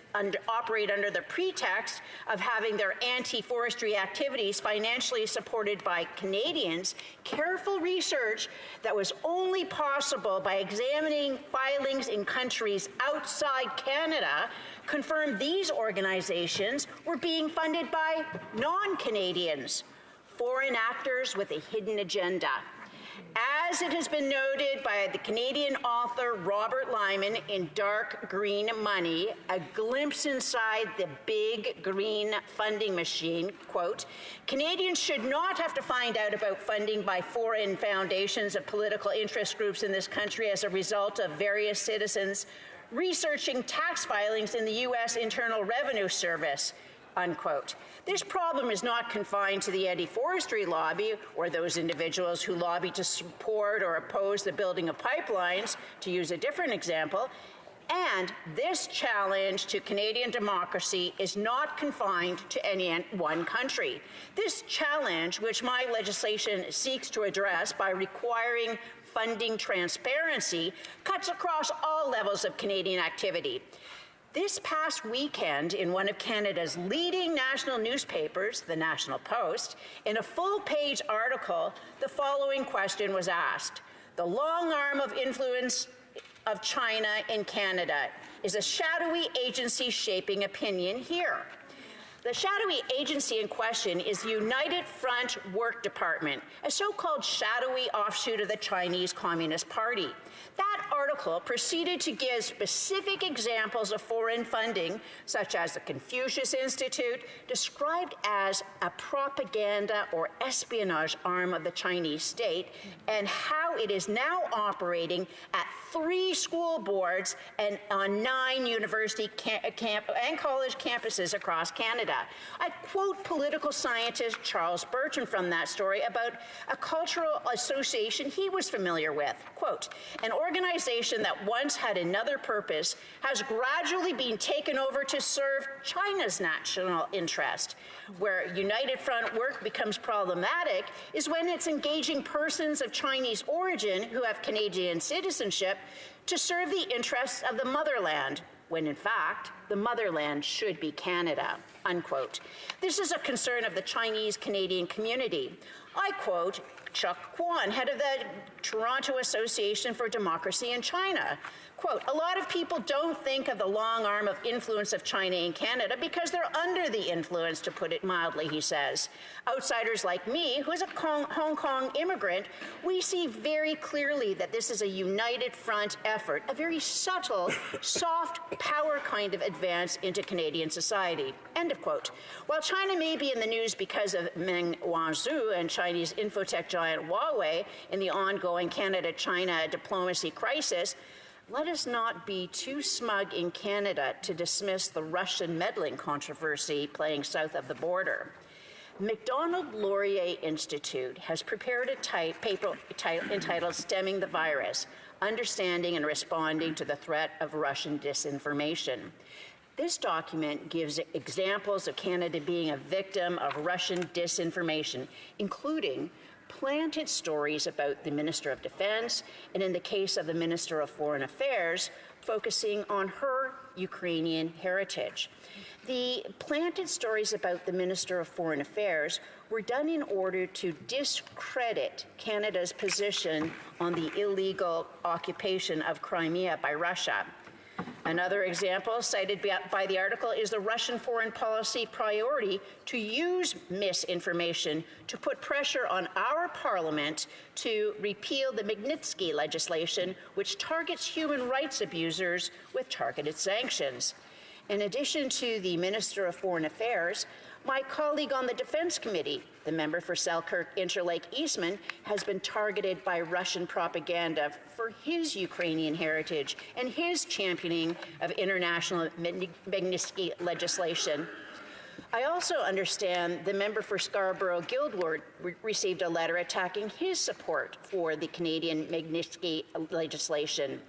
operate under the pretext of having their anti-forestry activities financially supported by Canadians, careful research that was only possible by examining filings in countries outside Canada confirmed these organizations were being funded by non-Canadians, foreign actors with a hidden agenda. As it has been noted by the Canadian author Robert Lyman in Dark Green Money, a glimpse inside the big green funding machine, quote, Canadians should not have to find out about funding by foreign foundations of political interest groups in this country as a result of various citizens researching tax filings in the U.S. Internal Revenue Service, unquote. This problem is not confined to the anti-forestry lobby or those individuals who lobby to support or oppose the building of pipelines, to use a different example. And this challenge to Canadian democracy is not confined to any one country. This challenge, which my legislation seeks to address by requiring funding transparency, cuts across all levels of Canadian activity. This past weekend, in one of Canada's leading national newspapers, the National Post, in a full-page article, the following question was asked. The long arm of influence of China in Canada is a shadowy agency shaping opinion here. The shadowy agency in question is the United Front Work Department, a so-called shadowy offshoot of the Chinese Communist Party. That article proceeded to give specific examples of foreign funding, such as the Confucius Institute, described as a propaganda or espionage arm of the Chinese state, and how it is now operating at 3 school boards and on 9 university and college campuses across Canada. I quote political scientist Charles Bertrand from that story about a cultural association he was familiar with. Quote, an organization that once had another purpose has gradually been taken over to serve China's national interest. Where United Front work becomes problematic is when it's engaging persons of Chinese origin who have Canadian citizenship to serve the interests of the motherland, when in fact, the motherland should be Canada, unquote. This is a concern of the Chinese-Canadian community. I quote Chuck Kwan, head of the Toronto Association for Democracy in China. Quote, a lot of people don't think of the long arm of influence of China in Canada because they're under the influence, to put it mildly, he says. Outsiders like me, who is a Hong Kong immigrant, we see very clearly that this is a united front effort, a very subtle, soft power kind of advance into Canadian society. End of quote. While China may be in the news because of Meng Wanzhou and Chinese infotech giant Huawei in the ongoing Canada-China diplomacy crisis, let us not be too smug in Canada to dismiss the Russian meddling controversy playing south of the border. Macdonald Laurier Institute has prepared a paper entitled Stemming the Virus, Understanding and Responding to the Threat of Russian Disinformation. This document gives examples of Canada being a victim of Russian disinformation, including planted stories about the Minister of Defense, and in the case of the Minister of Foreign Affairs, focusing on her Ukrainian heritage. The planted stories about the Minister of Foreign Affairs were done in order to discredit Canada's position on the illegal occupation of Crimea by Russia. Another example cited by the article is the Russian foreign policy priority to use misinformation to put pressure on our parliament to repeal the Magnitsky legislation, which targets human rights abusers with targeted sanctions. In addition to the Minister of Foreign Affairs, my colleague on the Defense Committee, the member for Selkirk Interlake Eastman, has been targeted by Russian propaganda for his Ukrainian heritage and his championing of international Magnitsky legislation. I also understand the member for Scarborough-Guildwood received a letter attacking his support for the Canadian Magnitsky legislation.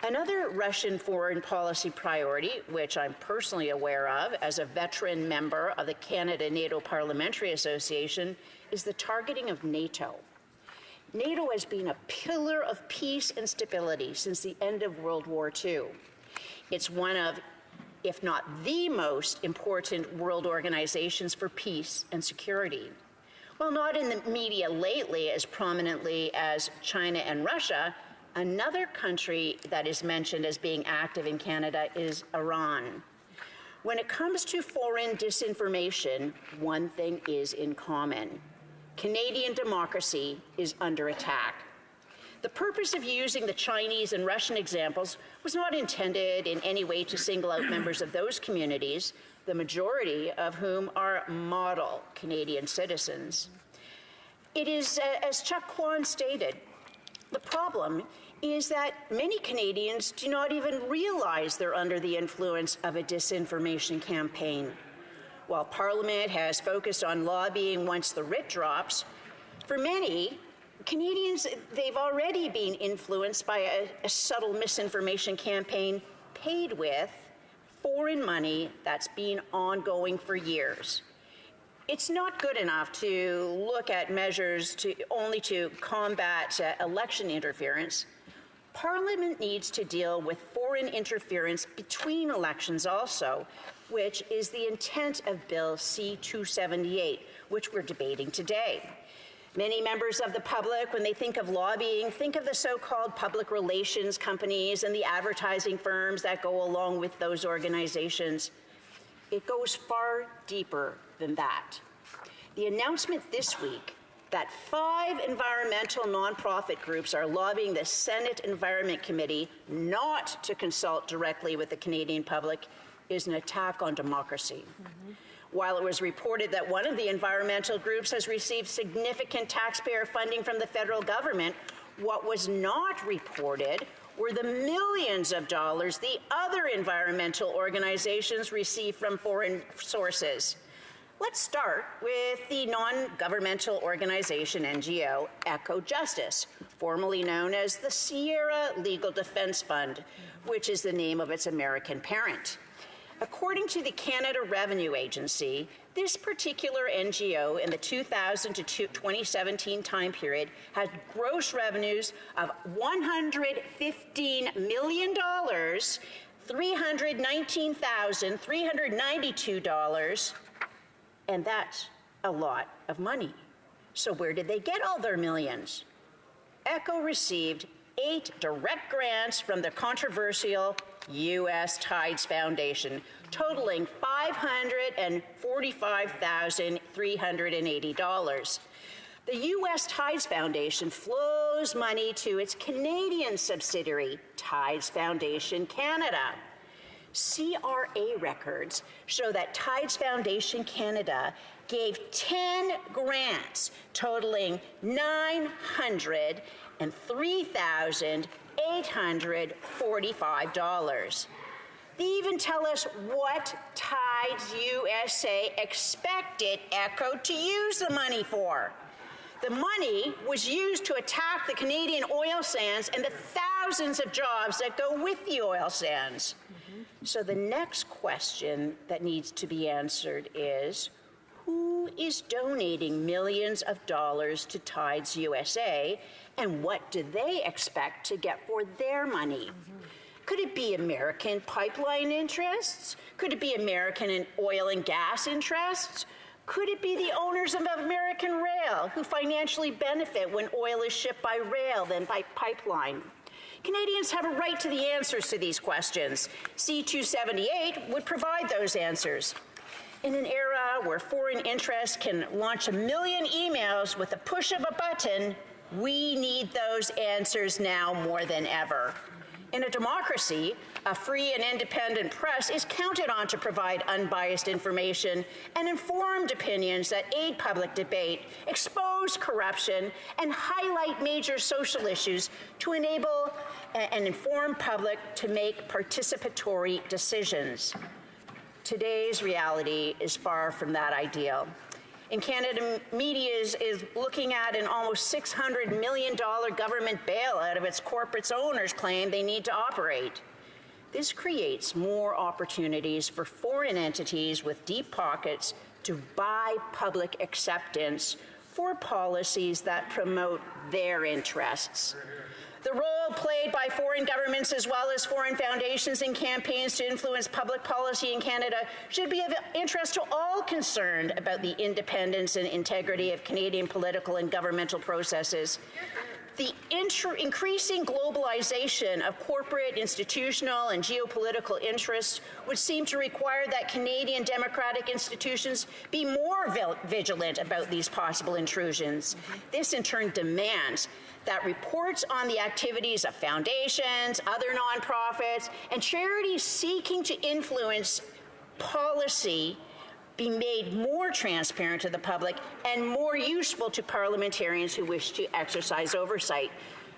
Another Russian foreign policy priority, which I'm personally aware of as a veteran member of the Canada-NATO Parliamentary Association, is the targeting of NATO. NATO has been a pillar of peace and stability since the end of World War II. It's one of, if not the most important world organizations for peace and security. While not in the media lately as prominently as China and Russia, another country that is mentioned as being active in Canada is Iran. When it comes to foreign disinformation, one thing is in common. Canadian democracy is under attack. The purpose of using the Chinese and Russian examples was not intended in any way to single out members of those communities, the majority of whom are model Canadian citizens. It is, as Chuck Kwan stated, the problem is that many Canadians do not even realize they're under the influence of a disinformation campaign. While Parliament has focused on lobbying once the writ drops, for many Canadians, they've already been influenced by a subtle misinformation campaign paid with foreign money that's been ongoing for years. It's not good enough to look at measures only to combat election interference. Parliament needs to deal with foreign interference between elections also, which is the intent of Bill C-278, which we're debating today. Many members of the public, when they think of lobbying, think of the so-called public relations companies and the advertising firms that go along with those organizations. It goes far deeper than that. The announcement this week that 5 environmental nonprofit groups are lobbying the Senate Environment Committee not to consult directly with the Canadian public is an attack on democracy. While it was reported that one of the environmental groups has received significant taxpayer funding from the federal government, what was not reported were the millions of dollars the other environmental organizations receive from foreign sources. Let's start with the non-governmental organization NGO Echo Justice, formerly known as the Sierra Legal Defense Fund, which is the name of its American parent. According to the Canada Revenue Agency, this particular NGO in the 2000 to 2017 time period had gross revenues of $115 million, $319,392, and that's a lot of money. So where did they get all their millions? ECHO received 8 direct grants from the controversial U.S. Tides Foundation, totaling $545,380. The U.S. Tides Foundation flows money to its Canadian subsidiary, Tides Foundation Canada. CRA records show that Tides Foundation Canada gave 10 grants totaling $903,845. They even tell us what Tides USA expected ECHO to use the money for. The money was used to attack the Canadian oil sands and the thousands of jobs that go with the oil sands. So the next question that needs to be answered is, who is donating millions of dollars to Tides USA, and what do they expect to get for their money? Could it be American pipeline interests? Could it be American oil and gas interests? Could it be the owners of American Rail who financially benefit when oil is shipped by rail than by pipeline? Canadians have a right to the answers to these questions. C-278 would provide those answers. In an era where foreign interests can launch 1 million emails with a push of a button, we need those answers now more than ever. In a democracy, a free and independent press is counted on to provide unbiased information and informed opinions that aid public debate, expose corruption, and highlight major social issues to enable an informed public to make participatory decisions. Today's reality is far from that ideal. In Canada, media is looking at an almost $600 million government bailout of its corporates' owners claim they need to operate. This creates more opportunities for foreign entities with deep pockets to buy public acceptance for policies that promote their interests. The role played by foreign governments as well as foreign foundations in campaigns to influence public policy in Canada should be of interest to all concerned about the independence and integrity of Canadian political and governmental processes. The increasing globalization of corporate, institutional, and geopolitical interests would seem to require that Canadian democratic institutions be more vigilant about these possible intrusions. This, in turn, demands that reports on the activities of foundations, other nonprofits, and charities seeking to influence policy be made more transparent to the public and more useful to parliamentarians who wish to exercise oversight.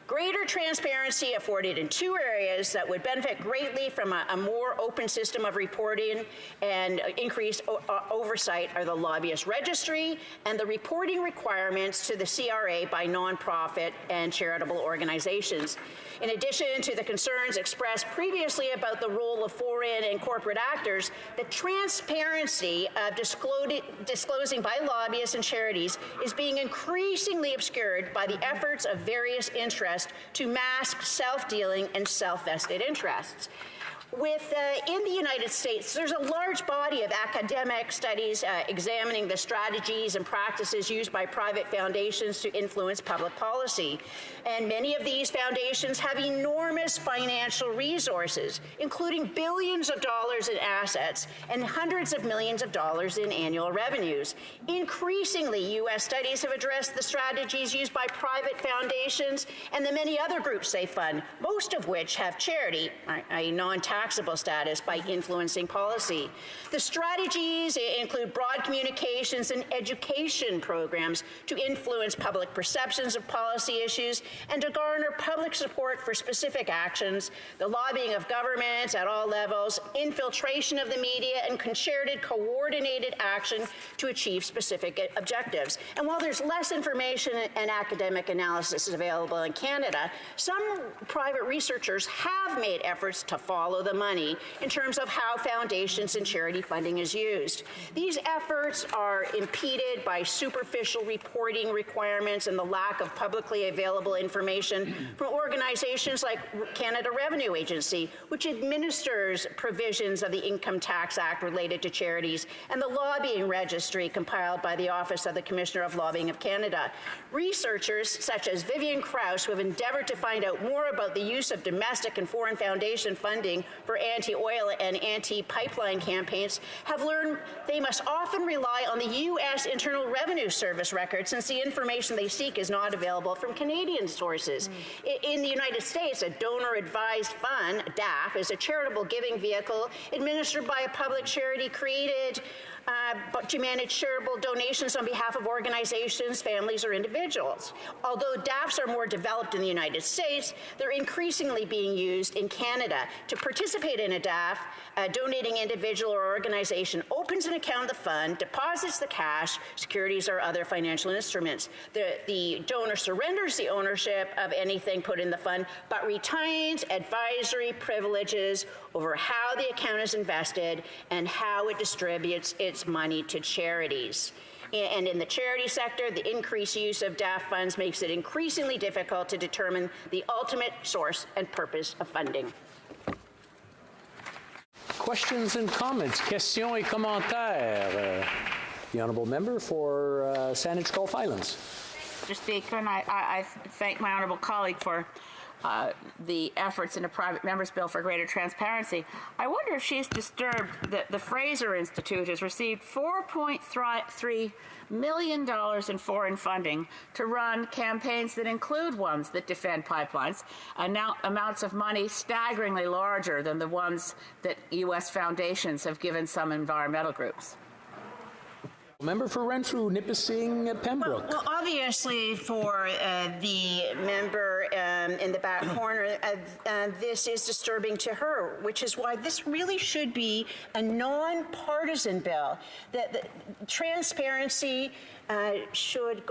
Greater transparency afforded in two areas that would benefit greatly from a more open system of reporting and increased oversight are the lobbyist registry and the reporting requirements to the CRA by nonprofit and charitable organizations. In addition to the concerns expressed previously about the role of foreign and corporate actors, the transparency of disclosing by lobbyists and charities is being increasingly obscured by the efforts of various interests to mask self-dealing and self-vested interests. In the United States, there's a large body of academic studies examining the strategies and practices used by private foundations to influence public policy. And many of these foundations have enormous financial resources, including billions of dollars in assets and hundreds of millions of dollars in annual revenues. Increasingly, U.S. studies have addressed the strategies used by private foundations and the many other groups they fund, most of which have charity, i.e. non-taxable status, by influencing policy. The strategies include broad communications and education programs to influence public perceptions of policy issues and to garner public support for specific actions, the lobbying of governments at all levels, infiltration of the media, and concerted, coordinated action to achieve specific objectives. And while there's less information and academic analysis available in Canada, some private researchers have made efforts to follow the money in terms of how foundations and charity funding is used. These efforts are impeded by superficial reporting requirements and the lack of publicly available information from organizations like Canada Revenue Agency, which administers provisions of the Income Tax Act related to charities, and the Lobbying Registry compiled by the Office of the Commissioner of Lobbying of Canada. Researchers such as Vivian Krause, who have endeavored to find out more about the use of domestic and foreign foundation funding for anti-oil and anti-pipeline campaigns, have learned they must often rely on the U.S. Internal Revenue Service records since the information they seek is not available from Canadian sources. In the United States, a donor-advised fund, DAF, is a charitable giving vehicle administered by a public charity created but to manage charitable donations on behalf of organizations, families, or individuals. Although DAFs are more developed in the United States, they're increasingly being used in Canada. To participate in a DAF, a donating individual or organization opens an account in the fund, deposits the cash, securities, or other financial instruments. The donor surrenders the ownership of anything put in the fund, but retains advisory privileges over how the account is invested and how it distributes its money to charities. And in the charity sector, the increased use of DAF funds makes it increasingly difficult to determine the ultimate source and purpose of funding. Questions and comments, questions et commentaires. The honourable member for Saanich Gulf Islands. Mr. Speaker, and I thank my honourable colleague for the efforts in a private member's bill for greater transparency. I wonder if she's disturbed that the Fraser Institute has received $4.3 million in foreign funding to run campaigns that include ones that defend pipelines, amounts of money staggeringly larger than the ones that U.S. foundations have given some environmental groups. Member for Renfrew, Nipissing, Pembroke. Well, obviously, for the member in the back corner, this is disturbing to her, which is why this really should be a non-partisan bill. The transparency should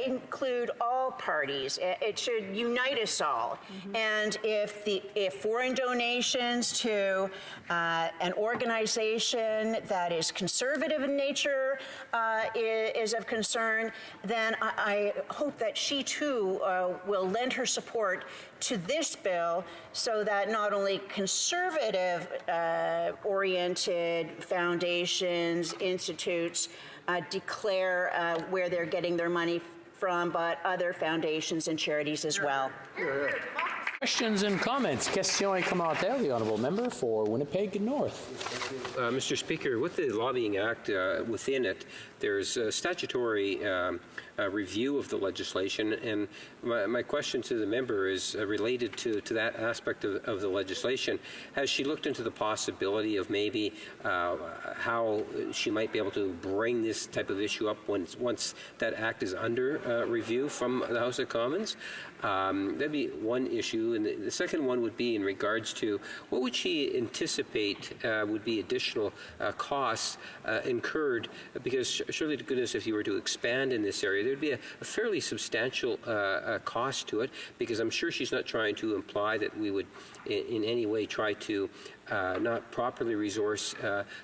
include all parties. It should unite us all. Mm-hmm. And if foreign donations to an organization that is conservative in nature is of concern, then I hope that she too will lend her support to this bill so that not only conservative oriented foundations, institutes declare where they're getting their money from, but other foundations and charities as well. Questions and comments. Questions et commentaires. The honourable member for Winnipeg North. Mr. Speaker, with the Lobbying Act within it, there's a statutory review of the legislation, and my question to the member is related to that aspect of the legislation. Has she looked into the possibility of maybe how she might be able to bring this type of issue up once that act is under review from the House of Commons? That'd be one issue, and the second one would be in regards to what would she anticipate would be additional costs incurred, because surely to goodness if you were to expand in this area there'd be a fairly substantial cost to it, because I'm sure she's not trying to imply that we would in any way try to not properly resource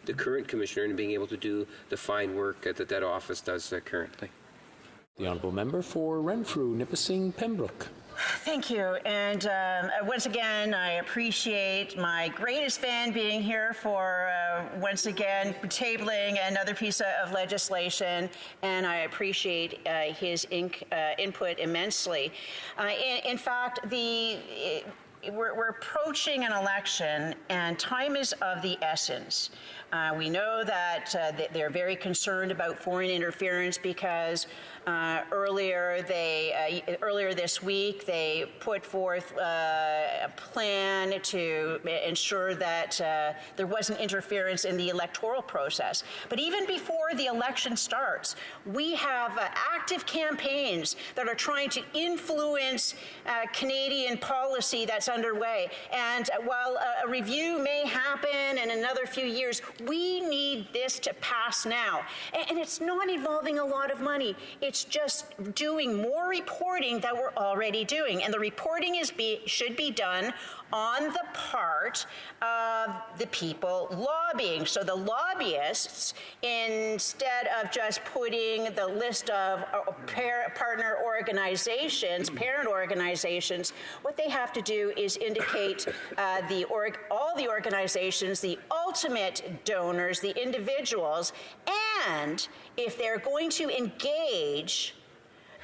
the current commissioner in being able to do the fine work that office does currently. The honourable member for Renfrew, Nipissing, Pembroke. Thank you. And once again, I appreciate my greatest fan being here for, once again, tabling another piece of legislation, and I appreciate his input immensely. In fact, we're approaching an election, and time is of the essence. We know that they're very concerned about foreign interference because earlier this week they put forth a plan to ensure that there wasn't interference in the electoral process. But even before the election starts, we have active campaigns that are trying to influence Canadian policy that's underway. And while a review may happen in another few years, we need this to pass now. And it's not involving a lot of money. It's just doing more reporting that we're already doing. And the reporting should be done on the part of the people lobbying. So the lobbyists, instead of just putting the list of partner organizations, parent organizations, what they have to do is indicate all the organizations, the ultimate donors, the individuals, and if they're going to engage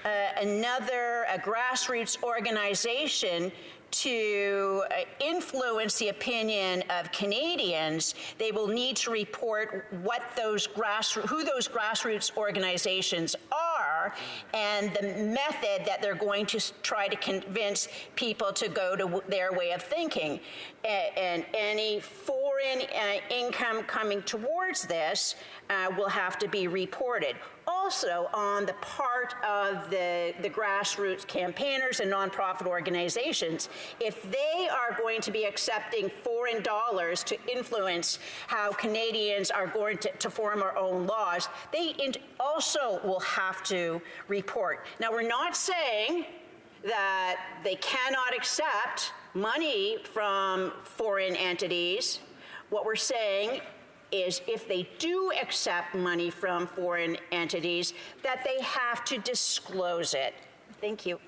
a grassroots organization to influence the opinion of Canadians, they will need to report who those grassroots organizations are and the method that they're going to try to convince people to go to their way of thinking. And any foreign income coming towards this will have to be reported. Also, on the part of the grassroots campaigners and nonprofit organizations, if they are going to be accepting foreign dollars to influence how Canadians are going to form our own laws, they also will have to report. Now, we're not saying that they cannot accept money from foreign entities. What we're saying is if they do accept money from foreign entities, that they have to disclose it. Thank you.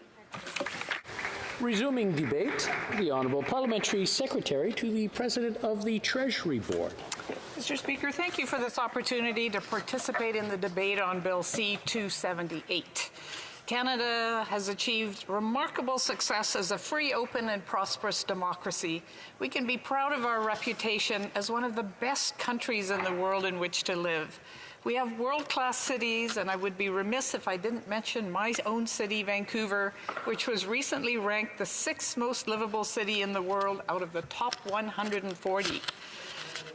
Resuming debate, the Honourable Parliamentary Secretary to the President of the Treasury Board. Mr. Speaker, thank you for this opportunity to participate in the debate on Bill C-278. Canada has achieved remarkable success as a free, open, and prosperous democracy. We can be proud of our reputation as one of the best countries in the world in which to live. We have world-class cities, and I would be remiss if I didn't mention my own city, Vancouver, which was recently ranked the 6th most livable city in the world out of the top 140.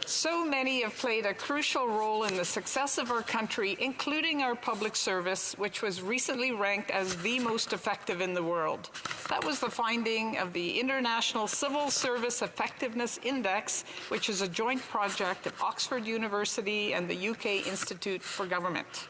So many have played a crucial role in the success of our country, including our public service, which was recently ranked as the most effective in the world. That was the finding of the International Civil Service Effectiveness Index, which is a joint project at Oxford University and the UK Institute for Government.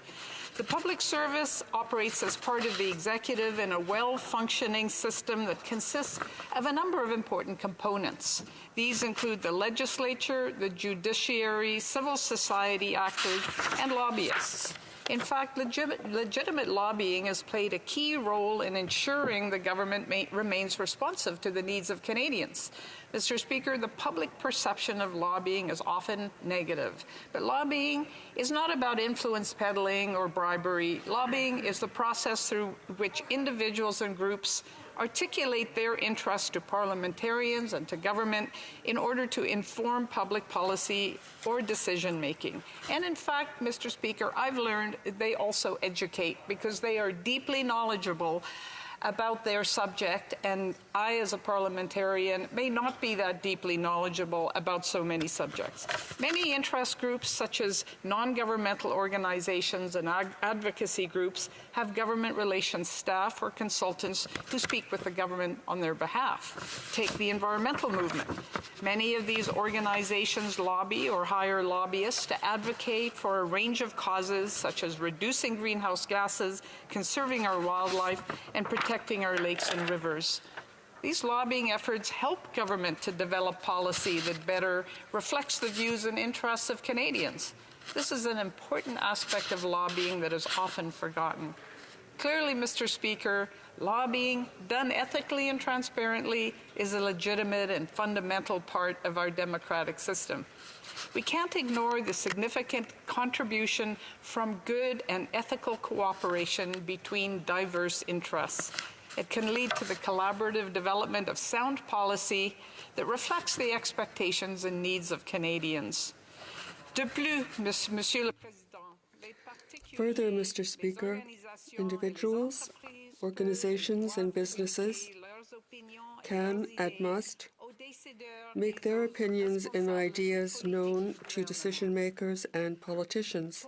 The public service operates as part of the executive in a well-functioning system that consists of a number of important components. These include the legislature, the judiciary, civil society actors, and lobbyists. In fact, legitimate lobbying has played a key role in ensuring the government remains responsive to the needs of Canadians. Mr. Speaker, the public perception of lobbying is often negative, but lobbying is not about influence peddling or bribery. Lobbying is the process through which individuals and groups articulate their interests to parliamentarians and to government in order to inform public policy or decision-making. And in fact, Mr. Speaker, I've learned they also educate because they are deeply knowledgeable about their subject, and I, as a parliamentarian, may not be that deeply knowledgeable about so many subjects. Many interest groups, such as non-governmental organizations and advocacy groups, have government relations staff or consultants who speak with the government on their behalf. Take the environmental movement. Many of these organizations lobby or hire lobbyists to advocate for a range of causes, such as reducing greenhouse gases, conserving our wildlife, and protecting our lakes and rivers. These lobbying efforts help government to develop policy that better reflects the views and interests of Canadians. This is an important aspect of lobbying that is often forgotten. Clearly, Mr. Speaker, lobbying done ethically and transparently is a legitimate and fundamental part of our democratic system. We can't ignore the significant contribution from good and ethical cooperation between diverse interests. It can lead to the collaborative development of sound policy that reflects the expectations and needs of Canadians. De plus, Monsieur le Président, further, Mr. Speaker, individuals, organizations, and businesses can and must make their opinions and ideas known to decision makers and politicians.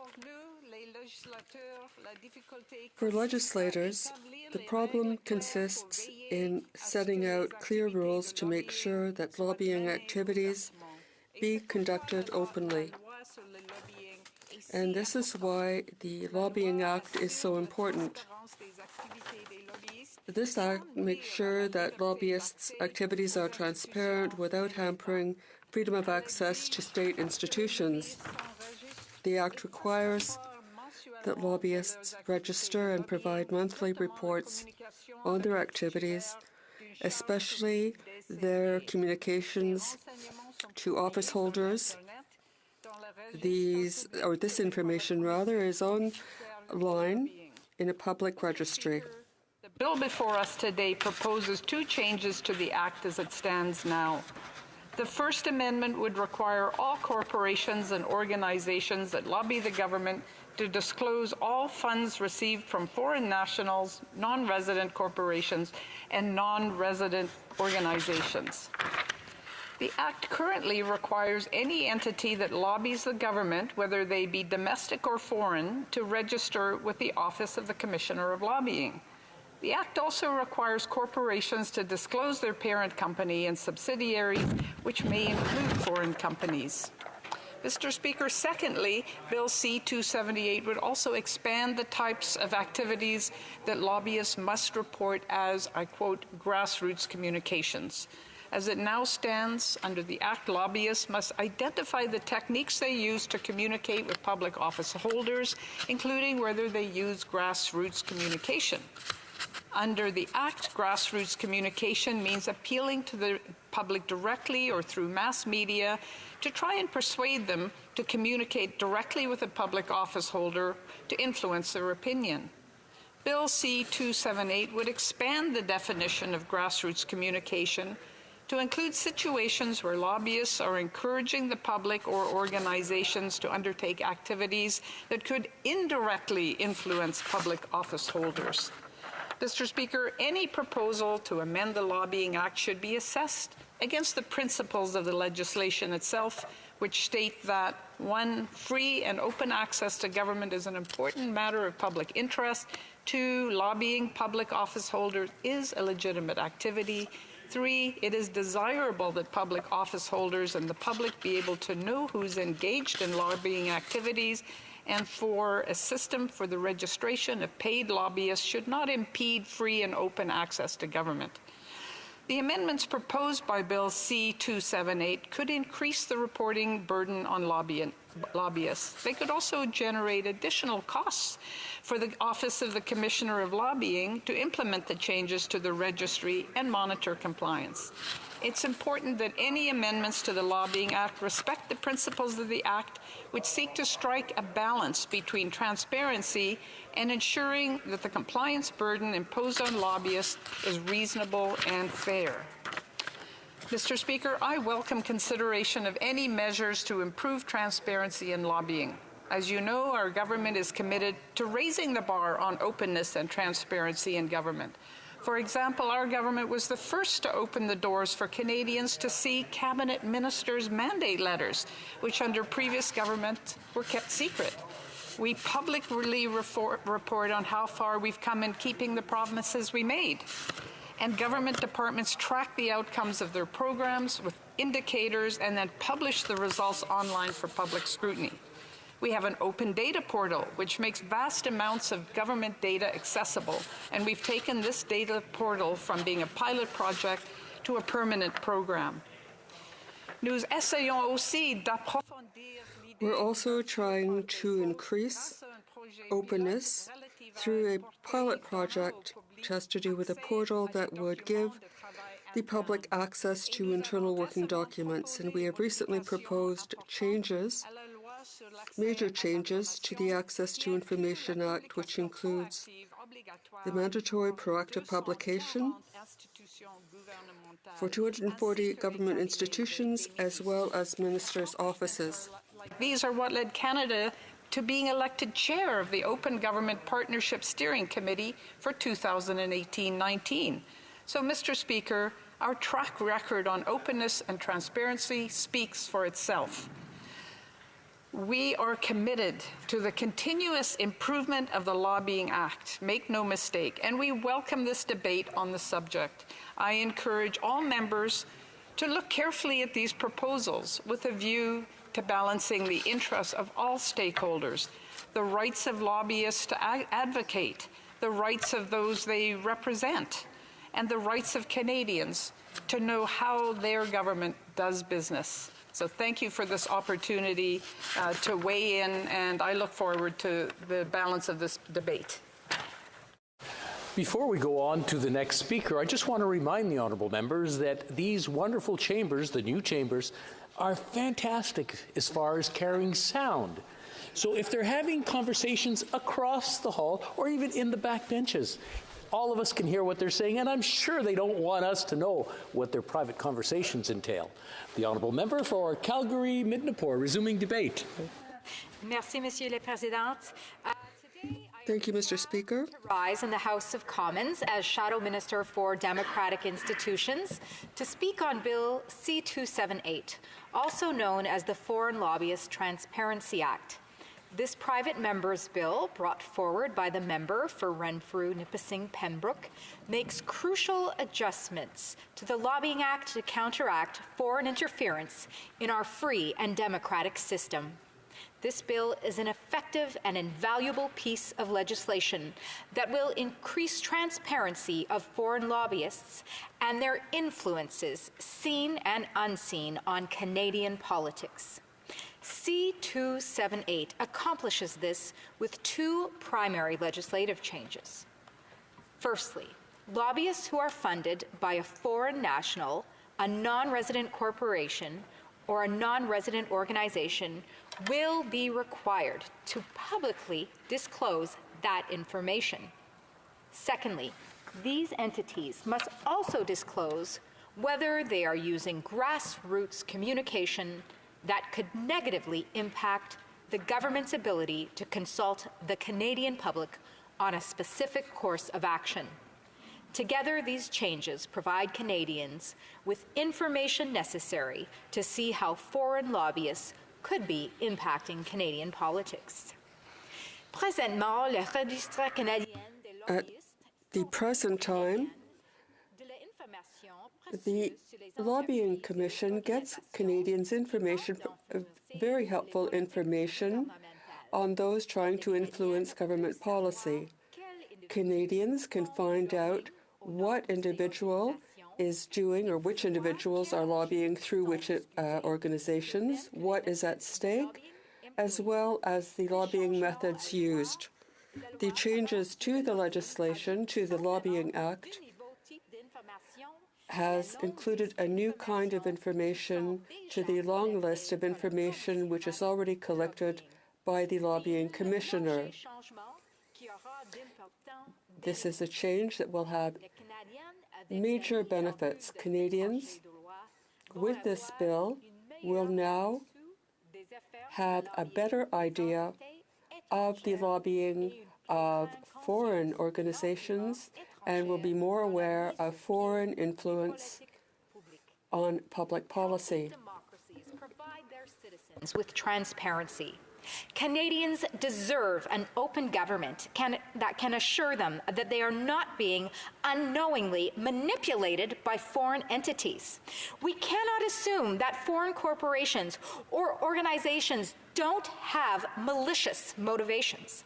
For legislators, the problem consists in setting out clear rules to make sure that lobbying activities be conducted openly. And this is why the Lobbying Act is so important. This act makes sure that lobbyists' activities are transparent without hampering freedom of access to state institutions. The act requires that lobbyists register and provide monthly reports on their activities, especially their communications to office holders. This information is online in a public registry. The bill before us today proposes two changes to the Act as it stands now. The First Amendment would require all corporations and organizations that lobby the government to disclose all funds received from foreign nationals, non-resident corporations, and non-resident organizations. The Act currently requires any entity that lobbies the government, whether they be domestic or foreign, to register with the Office of the Commissioner of Lobbying. The Act also requires corporations to disclose their parent company and subsidiaries, which may include foreign companies. Mr. Speaker, secondly, Bill C-278 would also expand the types of activities that lobbyists must report as, I quote, grassroots communications. As it now stands, under the Act, lobbyists must identify the techniques they use to communicate with public office holders, including whether they use grassroots communication. Under the Act, grassroots communication means appealing to the public directly or through mass media to try and persuade them to communicate directly with a public office holder to influence their opinion. Bill C-278 would expand the definition of grassroots communication to include situations where lobbyists are encouraging the public or organizations to undertake activities that could indirectly influence public office holders. Mr. Speaker, any proposal to amend the Lobbying Act should be assessed against the principles of the legislation itself, which state that, 1, free and open access to government is an important matter of public interest. 2, lobbying public office holders is a legitimate activity. 3, it is desirable that public office holders and the public be able to know who's engaged in lobbying activities. And 4, a system for the registration of paid lobbyists should not impede free and open access to government. The amendments proposed by Bill C-278 could increase the reporting burden on lobbyists. They could also generate additional costs for the Office of the Commissioner of Lobbying to implement the changes to the registry and monitor compliance. it's important that any amendments to the Lobbying Act respect the principles of the Act, which seek to strike a balance between transparency and ensuring that the compliance burden imposed on lobbyists is reasonable and fair. Mr. Speaker, I welcome consideration of any measures to improve transparency in lobbying. As you know, our government is committed to raising the bar on openness and transparency in government. For example, our government was the first to open the doors for Canadians to see cabinet ministers' mandate letters, which under previous government were kept secret. We publicly report on how far we've come in keeping the promises we made. And government departments track the outcomes of their programs with indicators and then publish the results online for public scrutiny. We have an open data portal, which makes vast amounts of government data accessible, and we've taken this data portal from being a pilot project to a permanent program. Nous essayons aussi d'approfondir. We're also trying to increase openness through a pilot project which has to do with a portal that would give the public access to internal working documents, and we have recently proposed major changes to the Access to Information Act, which includes the mandatory proactive publication for 240 government institutions as well as ministers' offices. These are what led Canada to being elected chair of the Open Government Partnership Steering Committee for 2018-19. So, Mr. Speaker, our track record on openness and transparency speaks for itself. We are committed to the continuous improvement of the Lobbying Act, make no mistake, and we welcome this debate on the subject. I encourage all members to look carefully at these proposals with a view to balancing the interests of all stakeholders, the rights of lobbyists to advocate, the rights of those they represent, and the rights of Canadians to know how their government does business. So thank you for this opportunity to weigh in, and I look forward to the balance of this debate. Before we go on to the next speaker, I just want to remind the honourable members that these wonderful chambers, the new chambers, are fantastic as far as carrying sound. So if they're having conversations across the hall or even in the back benches, all of us can hear what they're saying, and I'm sure they don't want us to know what their private conversations entail. The honourable member for Calgary-Midnapore, resuming debate. Merci, Monsieur le Président. Thank you, Mr. Speaker. Rise in the House of Commons as Shadow Minister for Democratic Institutions to speak on Bill C-278, also known as the Foreign Lobbyist Transparency Act. This private member's bill, brought forward by the member for Renfrew-Nipissing Pembroke, makes crucial adjustments to the Lobbying Act to counteract foreign interference in our free and democratic system. This bill is an effective and invaluable piece of legislation that will increase transparency of foreign lobbyists and their influences, seen and unseen, on Canadian politics. C-278 accomplishes this with two primary legislative changes. Firstly, lobbyists who are funded by a foreign national, a non-resident corporation, or a non-resident organization will be required to publicly disclose that information. Secondly, these entities must also disclose whether they are using grassroots communication that could negatively impact the government's ability to consult the Canadian public on a specific course of action. Together, these changes provide Canadians with information necessary to see how foreign lobbyists could be impacting Canadian politics. Présentement, le registre canadien des At lobbyistes the present time, the Lobbying Commission gets Canadians information, very helpful information on those trying to influence government policy. Canadians can find out what individual is doing or which individuals are lobbying through which organizations, what is at stake, as well as the lobbying methods used. The changes to the legislation, to the Lobbying Act, has included a new kind of information to the long list of information which is already collected by the lobbying commissioner. This is a change that will have major benefits. Canadians, with this bill, will now have a better idea of the lobbying of foreign organizations and will be more aware of foreign influence on public policy. With transparency. Canadians deserve an open government that can assure them that they are not being unknowingly manipulated by foreign entities. We cannot assume that foreign corporations or organizations don't have malicious motivations.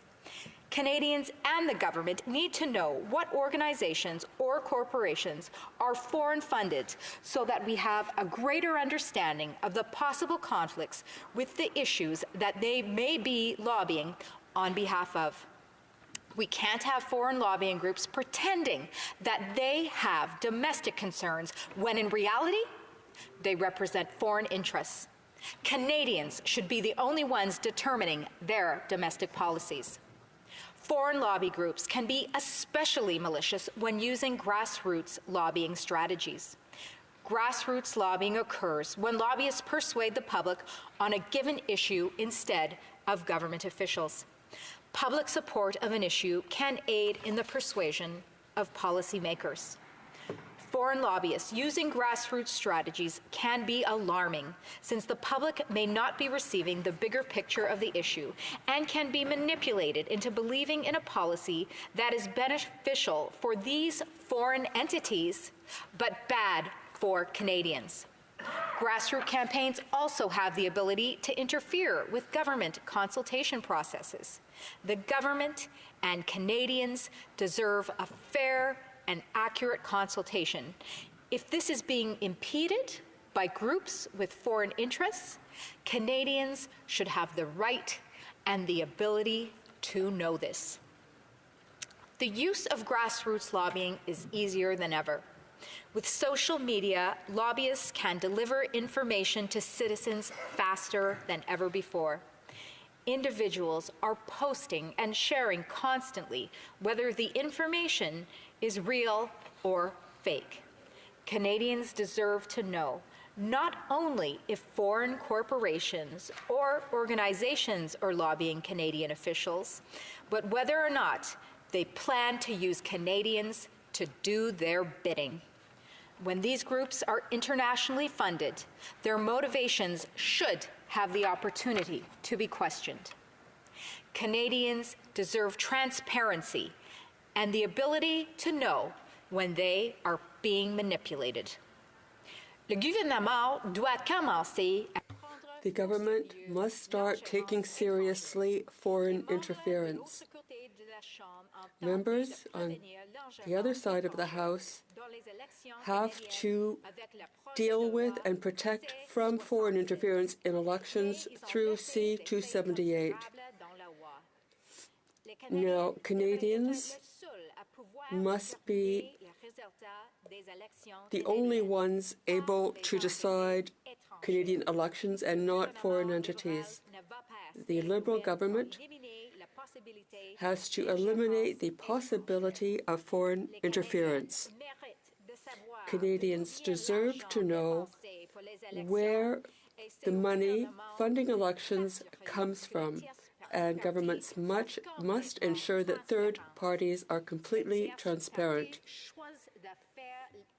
Canadians and the government need to know what organizations or corporations are foreign funded so that we have a greater understanding of the possible conflicts with the issues that they may be lobbying on behalf of. We can't have foreign lobbying groups pretending that they have domestic concerns when in reality they represent foreign interests. Canadians should be the only ones determining their domestic policies. Foreign lobby groups can be especially malicious when using grassroots lobbying strategies. Grassroots lobbying occurs when lobbyists persuade the public on a given issue instead of government officials. Public support of an issue can aid in the persuasion of policymakers. Foreign lobbyists using grassroots strategies can be alarming, since the public may not be receiving the bigger picture of the issue and can be manipulated into believing in a policy that is beneficial for these foreign entities, but bad for Canadians. Grassroots campaigns also have the ability to interfere with government consultation processes. The government and Canadians deserve a fair and accurate consultation. If this is being impeded by groups with foreign interests, Canadians should have the right and the ability to know this. The use of grassroots lobbying is easier than ever. With social media, lobbyists can deliver information to citizens faster than ever before. Individuals are posting and sharing constantly whether the information is real or fake. Canadians deserve to know not only if foreign corporations or organizations are lobbying Canadian officials, but whether or not they plan to use Canadians to do their bidding. When these groups are internationally funded, their motivations should have the opportunity to be questioned. Canadians deserve transparency and the ability to know when they are being manipulated. Le gouvernement doit commencer à The government must start taking seriously foreign interference. Members on the other side of the House have to deal with and protect from foreign interference in elections through C-278. Now, Canadians must be the only ones able to decide Canadian elections and not foreign entities. The Liberal government has to eliminate the possibility of foreign interference. Canadians deserve to know where the money funding elections comes from, and governments must ensure that third parties are completely transparent,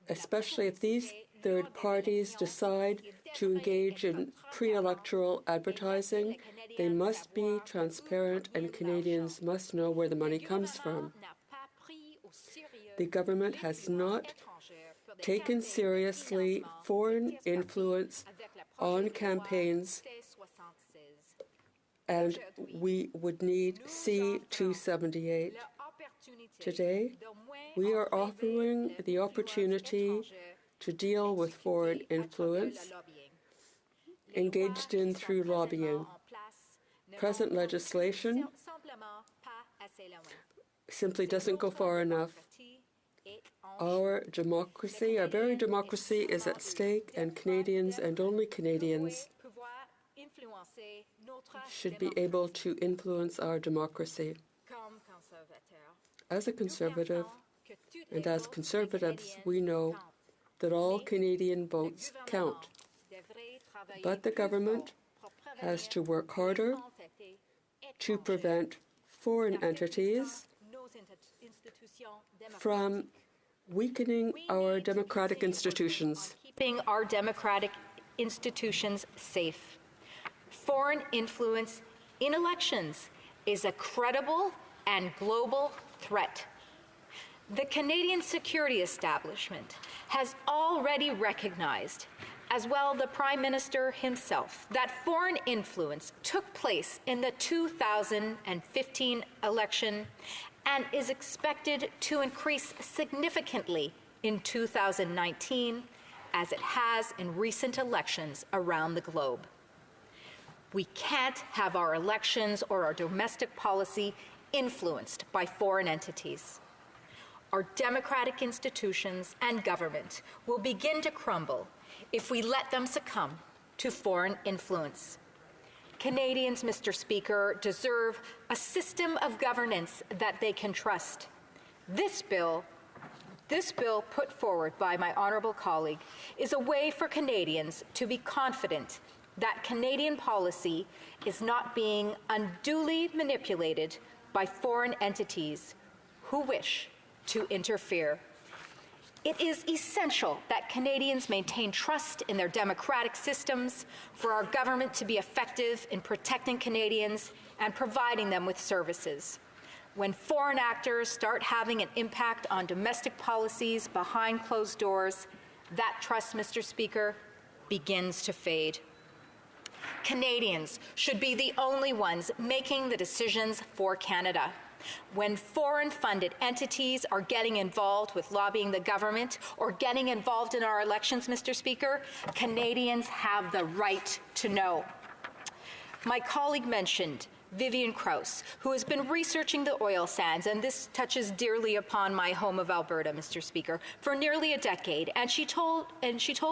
especially if these third parties decide to engage in pre-electoral advertising. They must be transparent, and Canadians must know where the money comes from. The government has not taken seriously foreign influence on campaigns, and we would need C-278. Today, we are offering the opportunity to deal with foreign influence engaged in through lobbying. Present legislation simply doesn't go far enough. Our democracy, our very democracy, is at stake, and Canadians, and only Canadians, should be able to influence our democracy. As a conservative, and as conservatives, we know that all Canadian votes count. But the government has to work harder to prevent foreign entities from weakening our democratic institutions. Keeping our democratic institutions safe. Foreign influence in elections is a credible and global threat. The Canadian security establishment has already recognized, as well the Prime Minister himself, that foreign influence took place in the 2015 election and is expected to increase significantly in 2019, as it has in recent elections around the globe. We can't have our elections or our domestic policy influenced by foreign entities. Our democratic institutions and government will begin to crumble if we let them succumb to foreign influence. Canadians, Mr. Speaker, deserve a system of governance that they can trust. This bill put forward by my honourable colleague is a way for Canadians to be confident that Canadian policy is not being unduly manipulated by foreign entities who wish to interfere. It is essential that Canadians maintain trust in their democratic systems for our government to be effective in protecting Canadians and providing them with services. When foreign actors start having an impact on domestic policies behind closed doors, that trust, Mr. Speaker, begins to fade. Canadians should be the only ones making the decisions for Canada. When foreign-funded entities are getting involved with lobbying the government or getting involved in our elections, Mr. Speaker, Canadians have the right to know. My colleague mentioned Vivian Krause, who has been researching the oil sands, and this touches dearly upon my home of Alberta, Mr. Speaker, for nearly a decade, and she told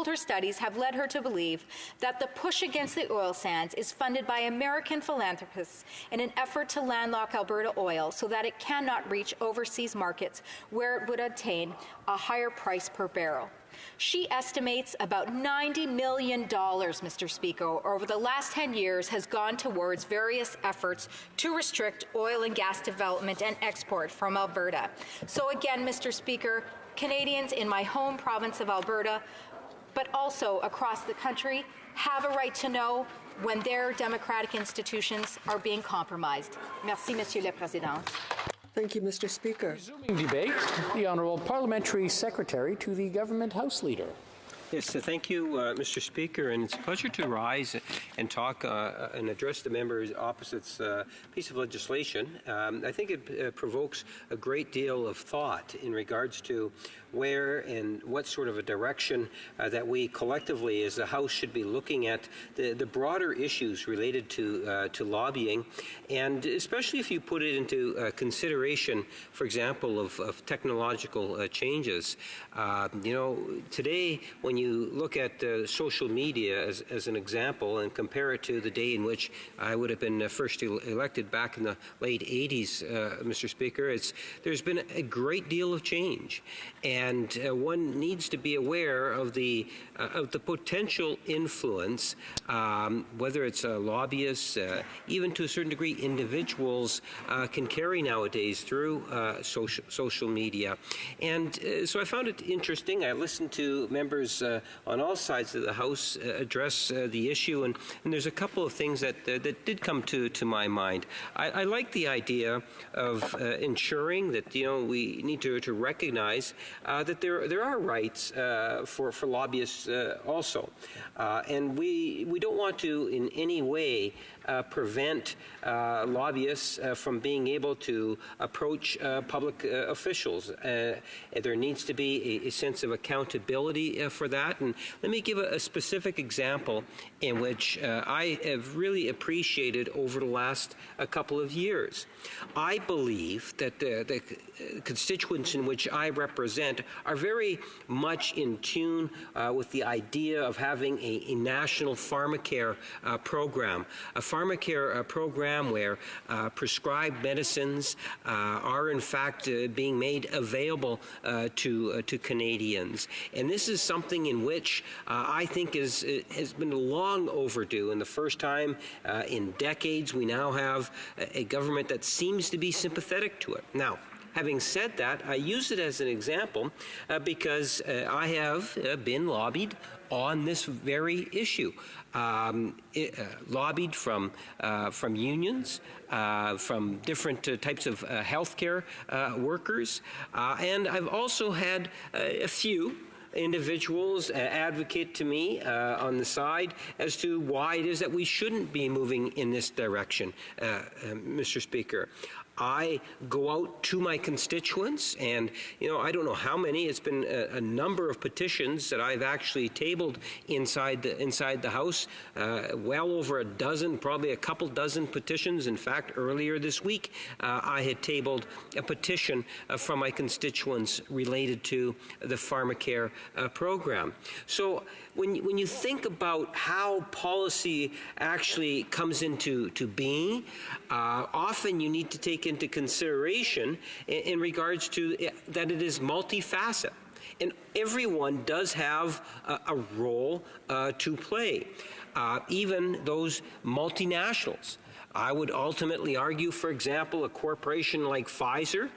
her studies have led her to believe that the push against the oil sands is funded by American philanthropists in an effort to landlock Alberta oil so that it cannot reach overseas markets where it would attain a higher price per barrel. She estimates about $90 million, Mr. Speaker, over the last 10 years has gone towards various efforts to restrict oil and gas development and export from Alberta. So again, Mr. Speaker, Canadians in my home province of Alberta, but also across the country, have a right to know when their democratic institutions are being compromised. Merci, Monsieur le Président. Thank you, Mr. Speaker. Resuming debate, the Honourable Parliamentary Secretary to the Government House Leader. Yes, thank you, Mr. Speaker, and it's a pleasure to rise and talk and address the members opposite's piece of legislation. I think it provokes a great deal of thought in regards to where and what sort of a direction that we collectively as the House should be looking at the broader issues related to lobbying, and especially if you put it into consideration, for example, of technological changes. You know, today when you look at social media as an example and compare it to the day in which I would have been first elected back in the late 80s, Mr. Speaker, there's been a great deal of change. And one needs to be aware of the potential influence, whether it's lobbyists, even to a certain degree individuals can carry nowadays through social media. And so I found it interesting. I listened to members on all sides of the House address the issue, and there's a couple of things that did come to my mind. I like the idea of ensuring that we need to recognize that there are rights for lobbyists also, and we don't want to in any way prevent lobbyists from being able to approach public officials. There needs to be a sense of accountability for that. And let me give a specific example in which I have really appreciated over the last couple of years. I believe that the constituents in which I represent are very much in tune with the idea of having a national pharmacare program, a pharmacare program where prescribed medicines are in fact being made available to Canadians. And this is something in which I think has been long overdue. And the first time in decades, we now have a government that seems to be sympathetic to it. Now, having said that, I use it as an example because I have been lobbied on this very issue. Lobbied from unions, from different types of healthcare workers, and I've also had a few individuals advocate to me on the side as to why it is that we shouldn't be moving in this direction, Mr. Speaker. I go out to my constituents, and I don't know how many. It's been a number of petitions that I've actually tabled inside the House. Well over a dozen, probably a couple dozen petitions. In fact, earlier this week, I had tabled a petition from my constituents related to the pharmacare program. So when you think about how policy actually comes into being, often you need to take into consideration in regards to that it is multifaceted. And everyone does have a role to play, even those multinationals. I would ultimately argue, for example, a corporation like Pfizer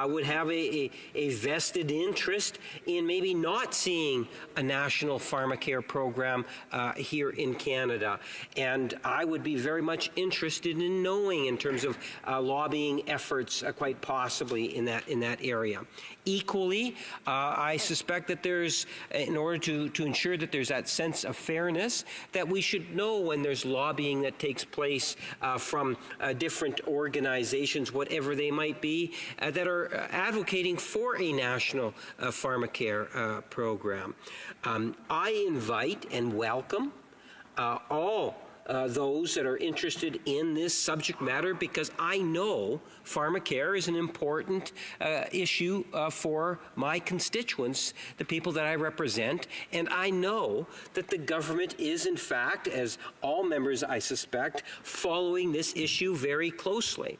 would have a vested interest in maybe not seeing a national pharmacare program here in Canada. And I would be very much interested in knowing in terms of lobbying efforts quite possibly in that area. Equally, I suspect that there's, in order to ensure that there's that sense of fairness, that we should know when there's lobbying that takes place from different organizations, whatever they might be, that are advocating for a national pharmacare program. I invite and welcome all those that are interested in this subject matter, because I know pharmacare is an important issue for my constituents, the people that I represent, and I know that the government is, in fact, as all members I suspect, following this issue very closely.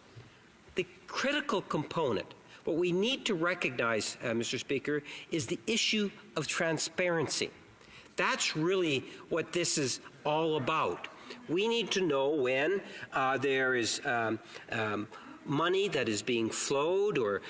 The critical component, what we need to recognize, Mr. Speaker, is the issue of transparency. That's really what this is all about. We need to know when there is money that is being flowed, or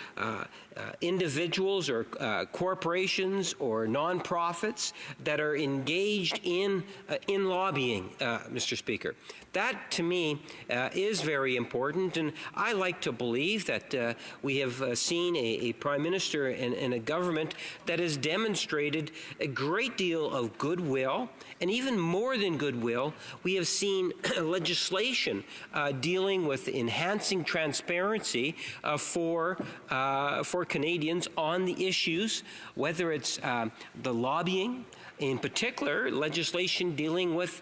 individuals or corporations or nonprofits that are engaged in lobbying, Mr. Speaker. That, to me, is very important, and I like to believe that we have seen a Prime Minister and a government that has demonstrated a great deal of goodwill, and even more than goodwill, we have seen legislation dealing with enhancing transparency for Canadians on the issues, whether it's the lobbying, in particular, legislation dealing with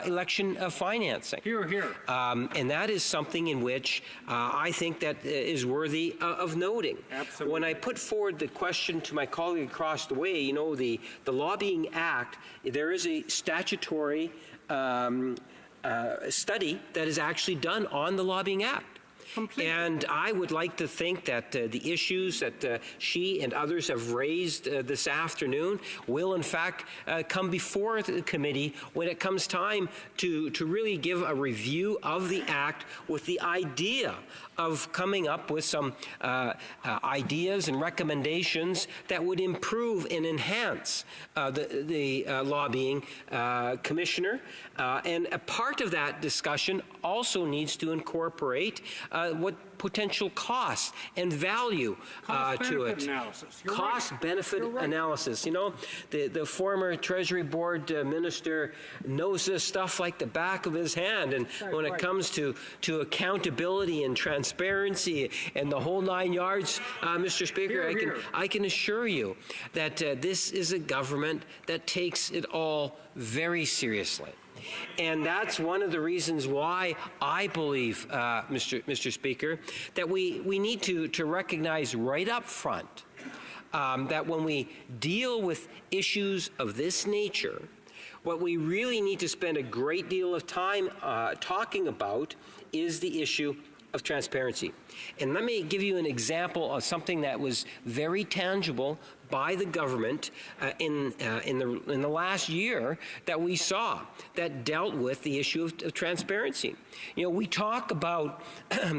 election financing. Hear, hear. And that is something in which I think that is worthy of noting. Absolutely. When I put forward the question to my colleague across the way, the Lobbying Act, there is a statutory study that is actually done on the Lobbying Act. Completely. And I would like to think that the issues that she and others have raised this afternoon will, in fact, come before the committee when it comes time to really give a review of the Act with the idea of coming up with some ideas and recommendations that would improve and enhance the lobbying commissioner. And a part of that discussion also needs to incorporate what potential cost and value to it. Cost-benefit analysis. You know, the former Treasury Board minister knows this stuff like the back of his hand, and when it comes to accountability and transparency and the whole 9 yards, Mr. Speaker, I can assure you that this is a government that takes it all very seriously. And that's one of the reasons why I believe, Mr. Speaker, that we need to recognize right up front that when we deal with issues of this nature, what we really need to spend a great deal of time talking about is the issue of transparency. And let me give you an example of something that was very tangible by the government in the last year that we saw that dealt with the issue of transparency. You know, we talk about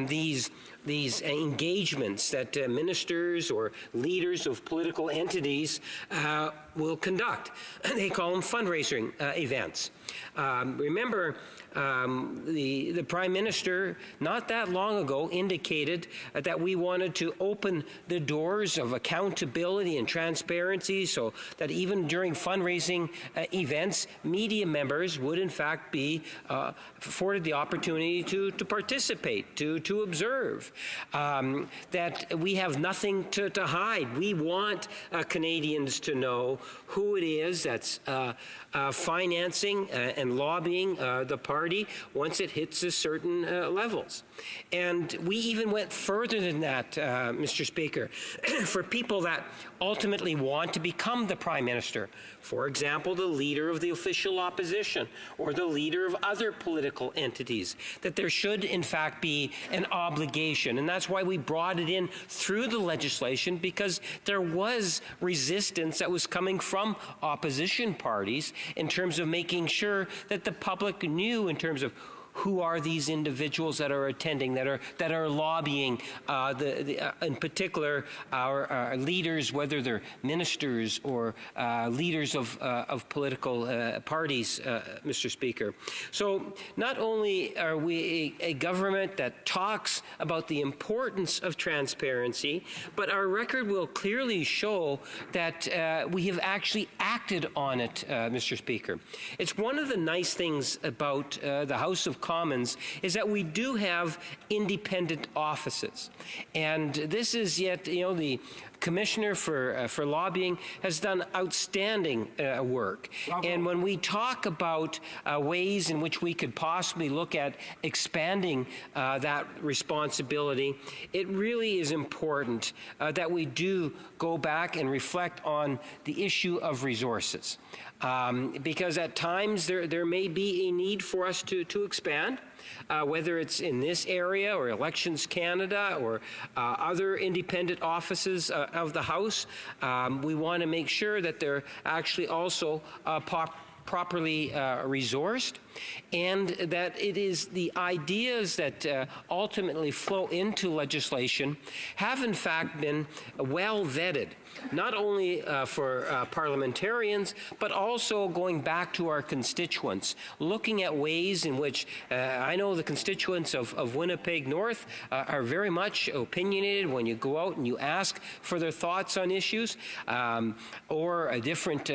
these engagements that ministers or leaders of political entities will conduct. They call them fundraising events. Remember, the Prime Minister not that long ago indicated that we wanted to open the doors of accountability and transparency so that even during fundraising events, media members would in fact be afforded the opportunity to participate, to observe, that we have nothing to hide. We want Canadians to know who it is that's financing and lobbying the party once it hits a certain levels. And we even went further than that, Mr. Speaker, for people that ultimately want to become the Prime Minister. For example, the leader of the official opposition or the leader of other political entities, that there should in fact be an obligation. And that's why we brought it in through the legislation, because there was resistance that was coming from opposition parties in terms of making sure that the public knew in terms of who are these individuals that are attending, that are lobbying, in particular our leaders, whether they're ministers or leaders of political parties, Mr. Speaker. So not only are we a government that talks about the importance of transparency, but our record will clearly show that we have actually acted on it, Mr. Speaker. It's one of the nice things about the House of Commons is that we do have independent offices. And this is yet, you know, the Commissioner for Lobbying has done outstanding work. And when we talk about ways in which we could possibly look at expanding that responsibility, it really is important that we do go back and reflect on the issue of resources. Because at times there may be a need for us to expand. Whether it's in this area or Elections Canada or other independent offices of the House, we want to make sure that they're actually also properly resourced, and that it is the ideas that ultimately flow into legislation have in fact been well vetted, not only for parliamentarians, but also going back to our constituents, looking at ways in which I know the constituents of Winnipeg North are very much opinionated when you go out and you ask for their thoughts on issues, or different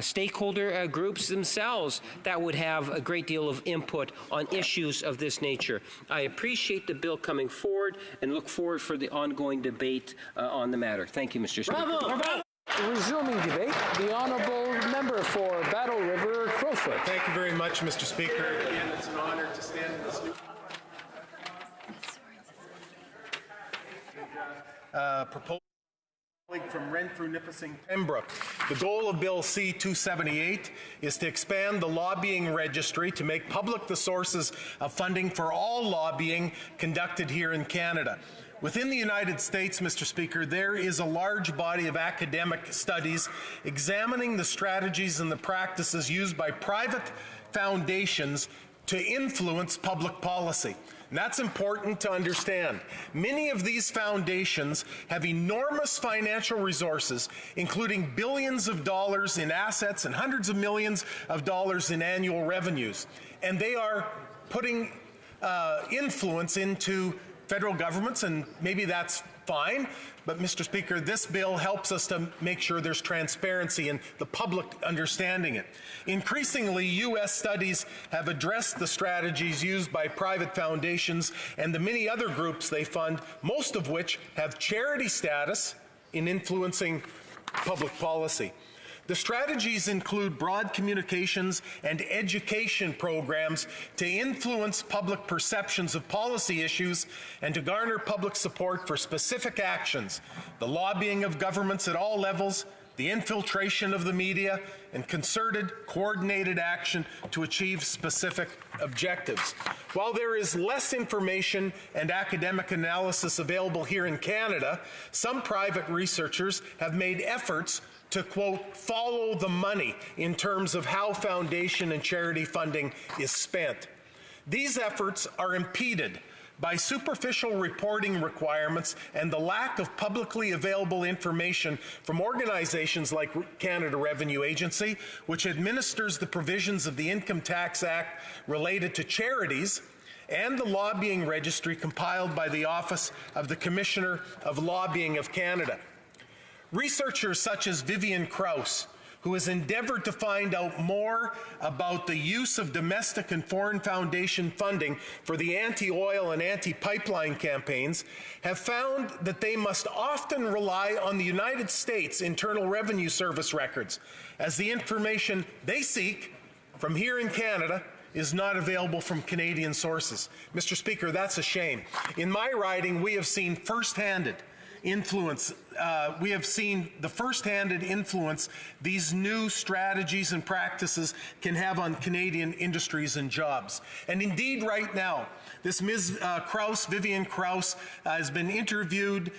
stakeholder groups themselves that would have a great deal of input on issues of this nature. I appreciate the bill coming forward and look forward for the ongoing debate on the matter. Thank you, Mr. Speaker. Bravo. Resuming debate, the honourable member for Battle River Crowfoot. Thank you very much, Mr. Speaker. Again, it's an honour to stand in this new proposal from Renfrew, Nipissing, Pembroke. The goal of Bill C-278 is to expand the lobbying registry to make public the sources of funding for all lobbying conducted here in Canada. Within the United States, Mr. Speaker, there is a large body of academic studies examining the strategies and the practices used by private foundations to influence public policy. And that's important to understand. Many of these foundations have enormous financial resources, including billions of dollars in assets and hundreds of millions of dollars in annual revenues. And they are putting influence into federal governments, and maybe that's fine, but Mr. Speaker, this bill helps us to make sure there's transparency and the public understanding it. Increasingly, U.S. studies have addressed the strategies used by private foundations and the many other groups they fund, most of which have charity status in influencing public policy. The strategies include broad communications and education programs to influence public perceptions of policy issues and to garner public support for specific actions, the lobbying of governments at all levels, the infiltration of the media, and concerted, coordinated action to achieve specific objectives. While there is less information and academic analysis available here in Canada, some private researchers have made efforts to, quote, follow the money in terms of how foundation and charity funding is spent. These efforts are impeded by superficial reporting requirements and the lack of publicly available information from organizations like Canada Revenue Agency, which administers the provisions of the Income Tax Act related to charities, and the lobbying registry compiled by the Office of the Commissioner of Lobbying of Canada. Researchers such as Vivian Krause, who has endeavored to find out more about the use of domestic and foreign foundation funding for the anti-oil and anti-pipeline campaigns, have found that they must often rely on the United States Internal Revenue Service records, as the information they seek from here in Canada is not available from Canadian sources. Mr. Speaker, that's a shame. In my riding, we have seen first-handed influence. We have seen the first-handed influence these new strategies and practices can have on Canadian industries and jobs. And indeed, right now, this Ms. Krause, Vivian Krause, has been interviewed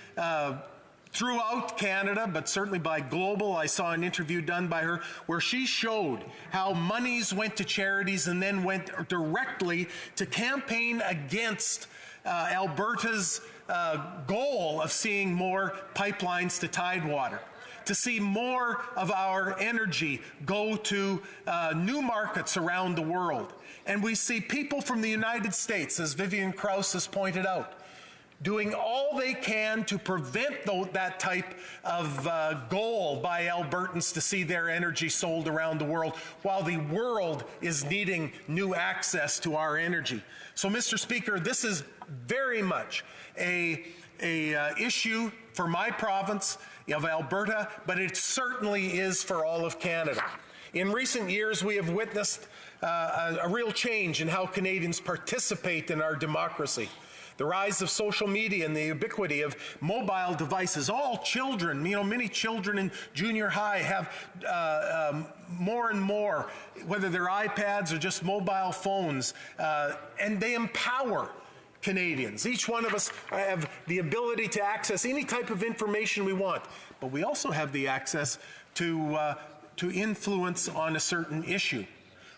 throughout Canada, but certainly by Global. I saw an interview done by her where she showed how monies went to charities and then went directly to campaign against Alberta's goal of seeing more pipelines to Tidewater, to see more of our energy go to new markets around the world. And we see people from the United States, as Vivian Krause has pointed out, doing all they can to prevent that type of goal by Albertans to see their energy sold around the world, while the world is needing new access to our energy. So, Mr. Speaker, this is very much a issue for my province of Alberta, but it certainly is for all of Canada. In recent years, we have witnessed a real change in how Canadians participate in our democracy. The rise of social media and the ubiquity of mobile devices. All children, many children in junior high have more and more, whether they're iPads or just mobile phones, and they empower Canadians. Each one of us have the ability to access any type of information we want, but we also have the access to influence on a certain issue.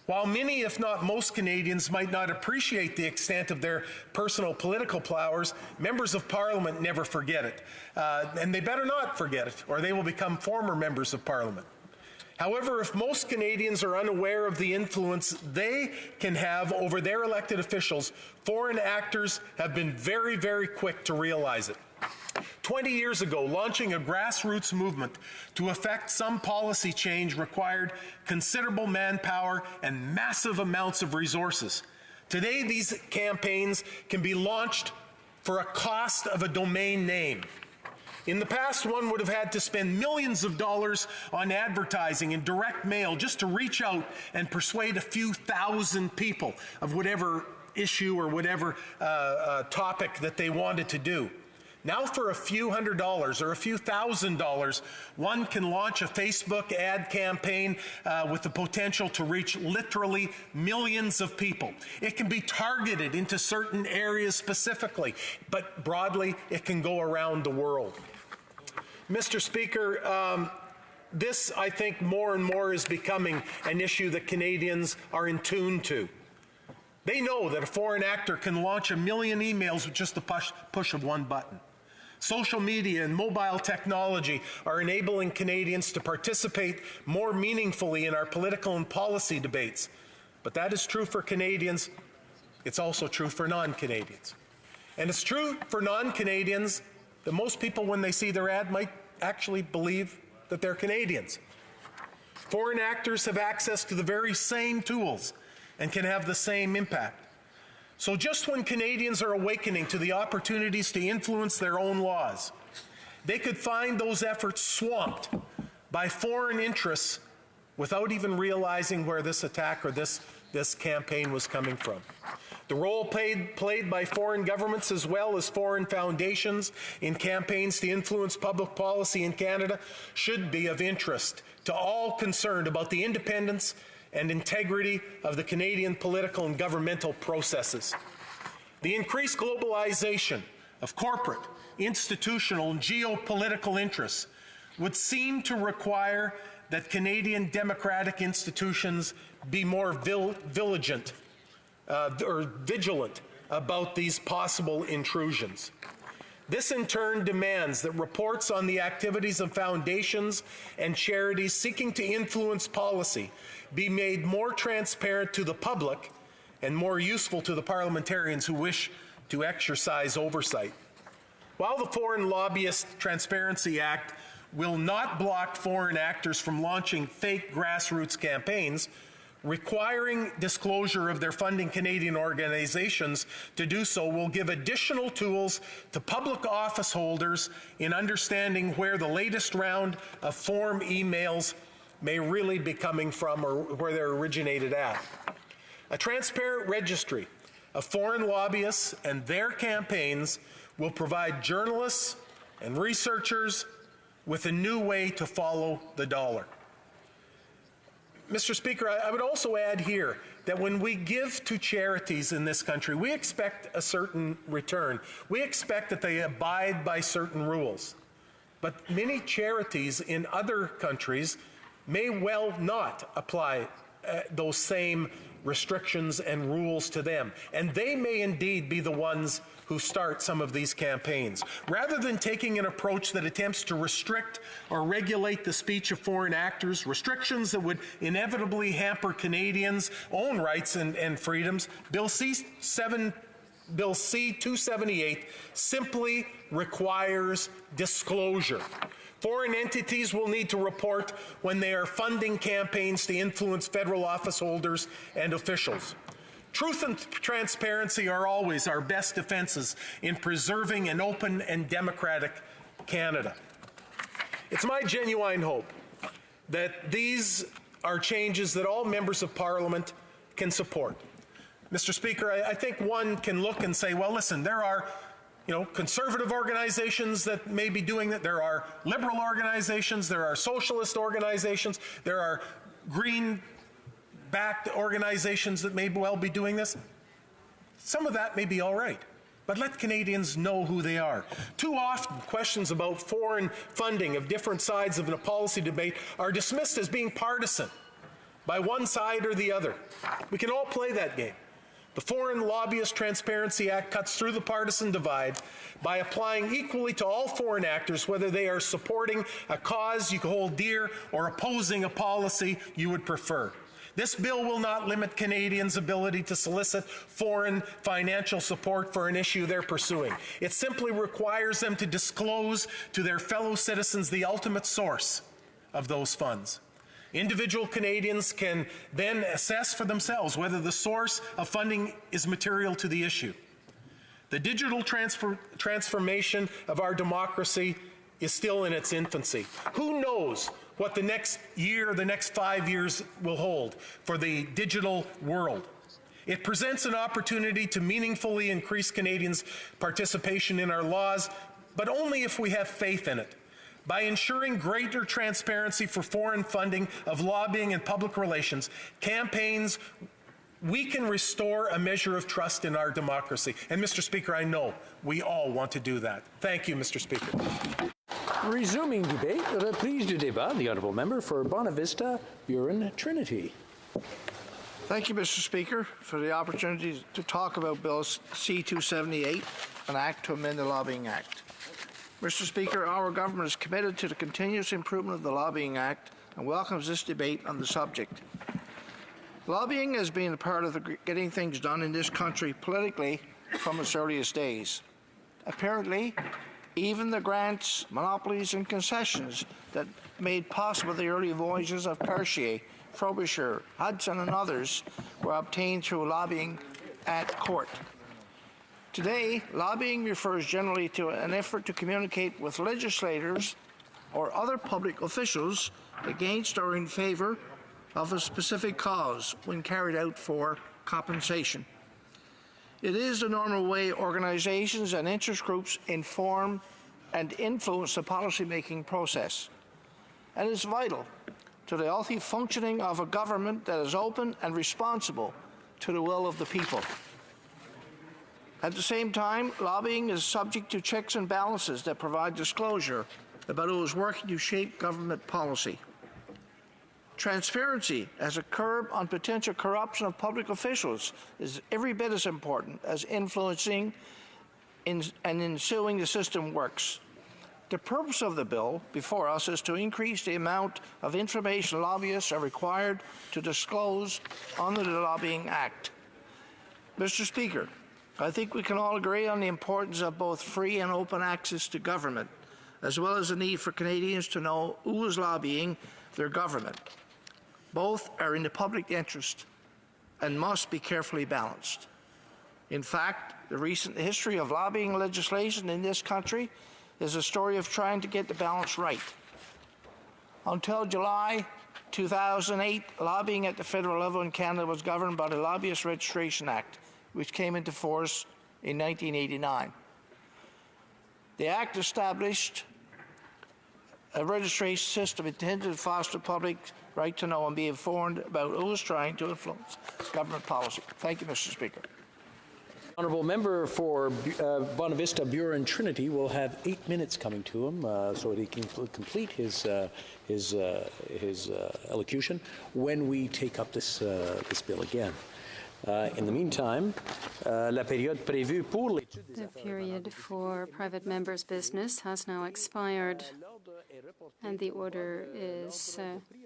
While many, if not most, Canadians might not appreciate the extent of their personal political powers, members of Parliament never forget it. And they better not forget it, or they will become former members of Parliament. However, if most Canadians are unaware of the influence they can have over their elected officials, foreign actors have been very, very quick to realize it. 20 years ago, launching a grassroots movement to effect some policy change required considerable manpower and massive amounts of resources. Today, these campaigns can be launched for a cost of a domain name. In the past, one would have had to spend millions of dollars on advertising and direct mail just to reach out and persuade a few thousand people of whatever issue or whatever topic that they wanted to do. Now for a few $100s or a few $1,000s, one can launch a Facebook ad campaign with the potential to reach literally millions of people. It can be targeted into certain areas specifically, but broadly it can go around the world. Mr. Speaker, this, I think, more and more is becoming an issue that Canadians are in tune to. They know that a foreign actor can launch 1 million emails with just the push of one button. Social media and mobile technology are enabling Canadians to participate more meaningfully in our political and policy debates. But that is true for Canadians. It's also true for non-Canadians. And it's true for non-Canadians that most people, when they see their ad, might actually believe that they're Canadians. Foreign actors have access to the very same tools and can have the same impact. So just when Canadians are awakening to the opportunities to influence their own laws, they could find those efforts swamped by foreign interests without even realizing where this attack or this campaign was coming from. The role played by foreign governments as well as foreign foundations in campaigns to influence public policy in Canada should be of interest to all concerned about the independence and integrity of the Canadian political and governmental processes. The increased globalization of corporate, institutional, and geopolitical interests would seem to require that Canadian democratic institutions be more vigilant about these possible intrusions. This in turn demands that reports on the activities of foundations and charities seeking to influence policy be made more transparent to the public and more useful to the parliamentarians who wish to exercise oversight. While the Foreign Lobbyist Transparency Act will not block foreign actors from launching fake grassroots campaigns, requiring disclosure of their funding Canadian organizations to do so will give additional tools to public office holders in understanding where the latest round of foreign emails may really be coming from or where they're originated at. A transparent registry of foreign lobbyists and their campaigns will provide journalists and researchers with a new way to follow the dollar. Mr. Speaker, I would also add here that when we give to charities in this country, we expect a certain return. We expect that they abide by certain rules. But many charities in other countries may well not apply those same restrictions and rules to them. And they may indeed be the ones who start some of these campaigns. Rather than taking an approach that attempts to restrict or regulate the speech of foreign actors, restrictions that would inevitably hamper Canadians' own rights and freedoms, Bill C-278 simply requires disclosure. Foreign entities will need to report when they are funding campaigns to influence federal office holders and officials. Truth and transparency are always our best defenses in preserving an open and democratic Canada. It's my genuine hope that these are changes that all members of Parliament can support. Mr. Speaker, I think one can look and say, well, listen, there are conservative organizations that may be doing that. There are liberal organizations. There are socialist organizations. There are green-backed organizations that may well be doing this. Some of that may be all right, but let Canadians know who they are. Too often, questions about foreign funding of different sides of a policy debate are dismissed as being partisan by one side or the other. We can all play that game. The Foreign Lobbyist Transparency Act cuts through the partisan divide by applying equally to all foreign actors, whether they are supporting a cause you hold dear or opposing a policy you would prefer. This bill will not limit Canadians' ability to solicit foreign financial support for an issue they're pursuing. It simply requires them to disclose to their fellow citizens the ultimate source of those funds. Individual Canadians can then assess for themselves whether the source of funding is material to the issue. The digital transformation of our democracy is still in its infancy. Who knows what the next year, the next 5 years will hold for the digital world? It presents an opportunity to meaningfully increase Canadians' participation in our laws, but only if we have faith in it. By ensuring greater transparency for foreign funding of lobbying and public relations campaigns, we can restore a measure of trust in our democracy. And, Mr. Speaker, I know we all want to do that. Thank you, Mr. Speaker. Resuming debate, reprise du débat, the honourable member for Bonavista, Burin Trinity. Thank you, Mr. Speaker, for the opportunity to talk about Bill C-278, an act to amend the Lobbying Act. Mr. Speaker, our government is committed to the continuous improvement of the Lobbying Act and welcomes this debate on the subject. Lobbying has been a part of getting things done in this country politically from its earliest days. Apparently, even the grants, monopolies, and concessions that made possible the early voyages of Cartier, Frobisher, Hudson, and others were obtained through lobbying at court. Today, lobbying refers generally to an effort to communicate with legislators or other public officials against or in favor of a specific cause when carried out for compensation. It is the normal way organizations and interest groups inform and influence the policy-making process, and is vital to the healthy functioning of a government that is open and responsible to the will of the people. At the same time, lobbying is subject to checks and balances that provide disclosure about who is working to shape government policy. Transparency as a curb on potential corruption of public officials is every bit as important as influencing and ensuring the system works. The purpose of the bill before us is to increase the amount of information lobbyists are required to disclose under the Lobbying Act. Mr. Speaker, I think we can all agree on the importance of both free and open access to government, as well as the need for Canadians to know who is lobbying their government. Both are in the public interest and must be carefully balanced. In fact, the recent history of lobbying legislation in this country is a story of trying to get the balance right. Until July 2008, lobbying at the federal level in Canada was governed by the Lobbyist Registration Act, which came into force in 1989. The Act established a registration system intended to foster public right to know and be informed about who is trying to influence government policy. Thank you, Mr. Speaker. Honourable member for Bonavista, Buren, Trinity will have 8 minutes coming to him so that he can complete his elocution when we take up this bill again. In the meantime, la période prévue pour l'étude des The period for private members' business has now expired, and the order is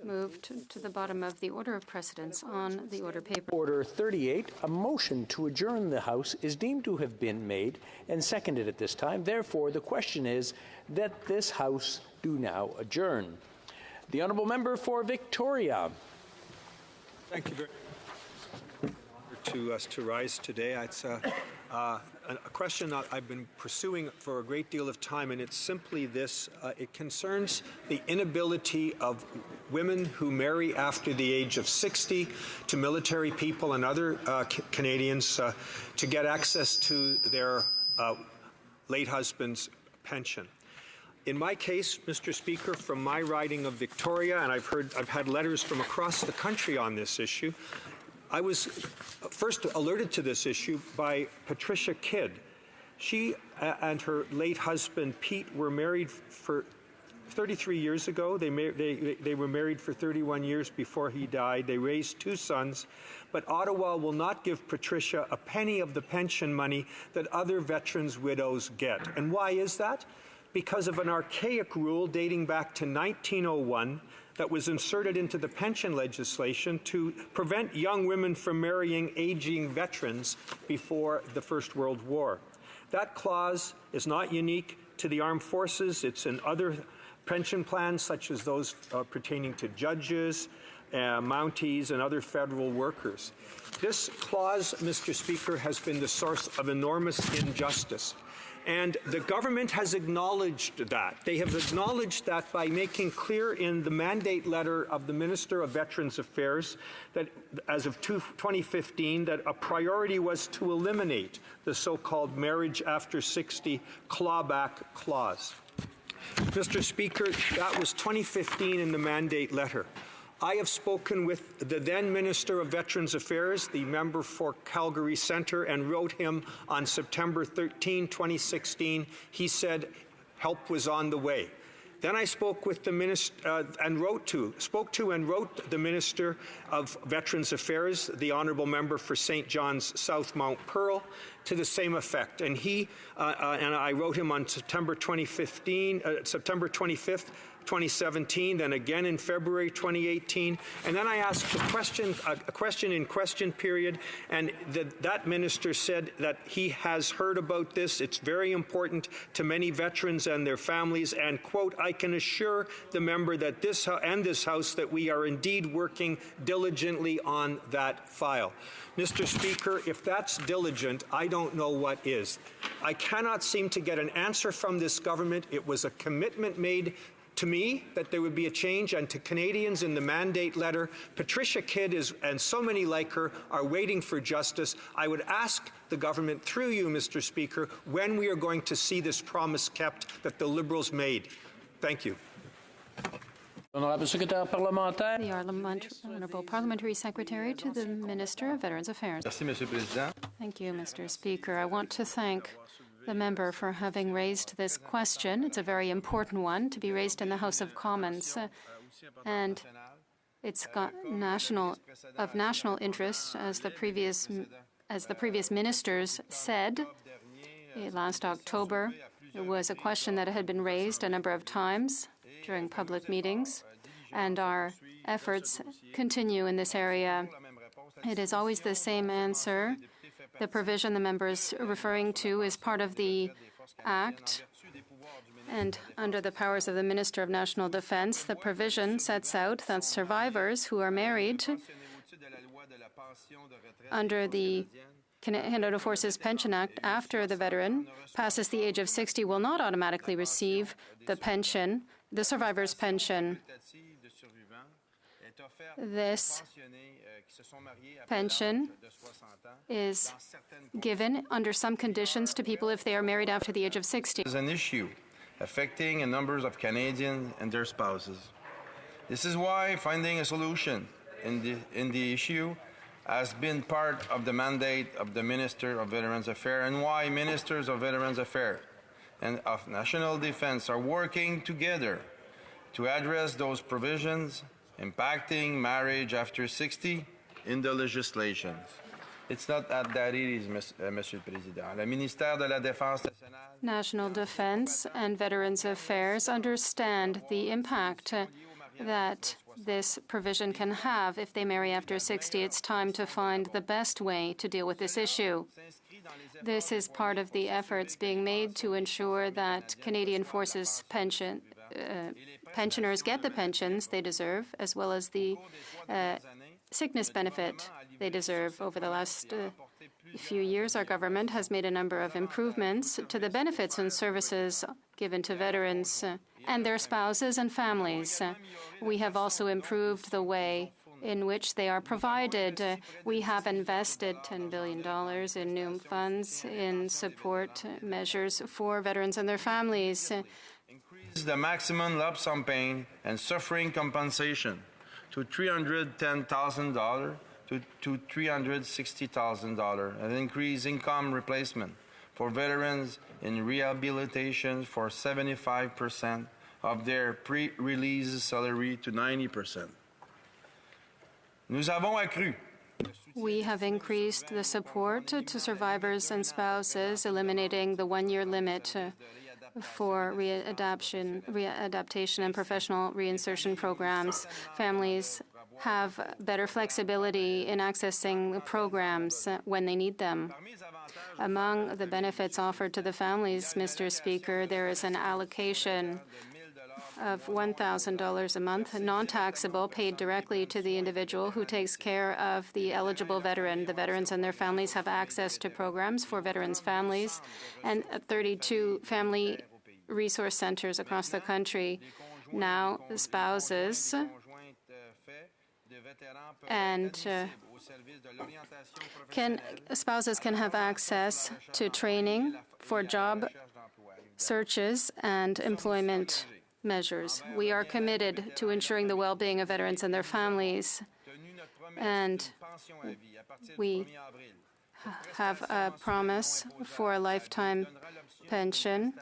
moved to the bottom of the order of precedence on the order paper. Order 38, a motion to adjourn the House is deemed to have been made and seconded at this time. Therefore, the question is that this House do now adjourn. The honourable member for Victoria. Thank you very much. To us to rise today. It's a question that I've been pursuing for a great deal of time, and it's simply this. It concerns the inability of women who marry after the age of 60 to military people and other Canadians to get access to their late husband's pension. In my case, Mr. Speaker, from my riding of Victoria, and I've had letters from across the country on this issue, I was first alerted to this issue by Patricia Kidd. She and her late husband, Pete, were married for 33 years ago. They were married for 31 years before he died. They raised 2 sons. But Ottawa will not give Patricia a penny of the pension money that other veterans' widows get. And why is that? Because of an archaic rule dating back to 1901 that was inserted into the pension legislation to prevent young women from marrying aging veterans before the First World War. That clause is not unique to the armed forces. It's in other pension plans, such as those pertaining to judges, Mounties, and other federal workers. This clause, Mr. Speaker, has been the source of enormous injustice. And the government has acknowledged that. They have acknowledged that by making clear in the mandate letter of the Minister of Veterans Affairs that, as of 2015, that a priority was to eliminate the so-called marriage after 60 clawback clause. Mr. Speaker, that was 2015 in the mandate letter. I have spoken with the then Minister of Veterans Affairs, the member for Calgary Centre, and wrote him on September 13, 2016. He said help was on the way. Then I spoke with the minister spoke to and wrote the Minister of Veterans Affairs, the Honourable Member for St. John's South Mount Pearl, to the same effect. And and I wrote him on September 25th, 2017, then again in February 2018, and then I asked a question in question period, and that minister said that he has heard about this. It's very important to many veterans and their families, and, quote, I can assure the member that this House that we are indeed working diligently on that file. Mr. Speaker, if that's diligent, I don't know what is. I cannot seem to get an answer from this government. It was a commitment made to me that there would be a change, and to Canadians in the mandate letter. Patricia Kidd and so many like her are waiting for justice. I would ask the government, through you, Mr. Speaker, when we are going to see this promise kept that the Liberals made. Thank you. The Honourable Parliamentary Secretary to the Minister of Veterans Affairs. Thank you, Mr. Speaker. I want to thank the member for having raised this question. It's a very important one to be raised in the House of Commons, and it's got national interest, as the previous ministers said. Last October, it was a question that had been raised a number of times during public meetings, and our efforts continue in this area. It is always the same answer. The provision the member is referring to is part of the Act, and under the powers of the Minister of National Defence, the provision sets out that survivors who are married under the Canada Forces Pension Act after the veteran passes the age of 60 will not automatically receive the pension, the survivor's pension. This pension is given under some conditions to people if they are married after the age of 60. This is an issue affecting a number of Canadians and their spouses. This is why finding a solution in the issue has been part of the mandate of the Minister of Veterans Affairs, and why Ministers of Veterans Affairs and of National Defence are working together to address those provisions impacting marriage after 60 in the legislation. It's not that easy, Monsieur le Président. Le ministère de la Défense nationale. National Defence and Veterans Affairs understand the impact that this provision can have if they marry after 60. It's time to find the best way to deal with this issue. This is part of the efforts being made to ensure that Canadian Forces pensioners get the pensions they deserve, as well as the sickness benefit they deserve. Over the last few years, our government has made a number of improvements to the benefits and services given to veterans and their spouses and families. We have also improved the way in which they are provided. We have invested $10 billion in new funds in support measures for veterans and their families. Increase the maximum lump sum pain and suffering compensation to $310,000 to $360,000, and increase income replacement for veterans in rehabilitation for 75% of their pre-release salary to 90%. Nous avons accru. We have increased the support to survivors and spouses, eliminating the one-year limit for readaptation and professional reinsertion programs. Families have better flexibility in accessing the programs when they need them. Among the benefits offered to the families, Mr. Speaker, there is an allocation of $1,000 a month, non-taxable, paid directly to the individual who takes care of the eligible veteran. The veterans and their families have access to programs for veterans' families and 32 family resource centers across the country. Now, spouses can have access to training for job searches and employment measures. We are committed to ensuring the well-being of veterans and their families, and we have a promise for a lifetime pension.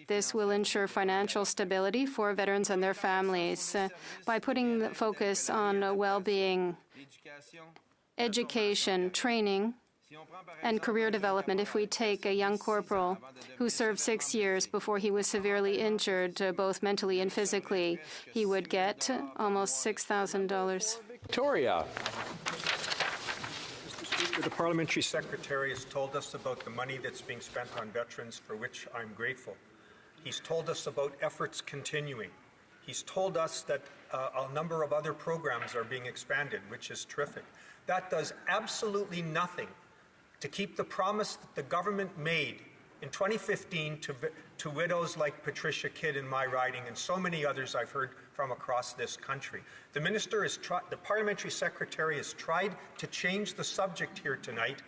This will ensure financial stability for veterans and their families by putting the focus on well-being education, training, and career development. If we take a young corporal who served 6 years before he was severely injured, both mentally and physically, he would get almost $6,000. Victoria. Mr. Speaker, the parliamentary secretary has told us about the money that's being spent on veterans, for which I'm grateful. He's told us about efforts continuing. He's told us that a number of other programs are being expanded, which is terrific. That does absolutely nothing to keep the promise that the government made in 2015 to widows like Patricia Kidd in my riding and so many others I've heard from across this country. The minister the parliamentary secretary has tried to change the subject here tonight.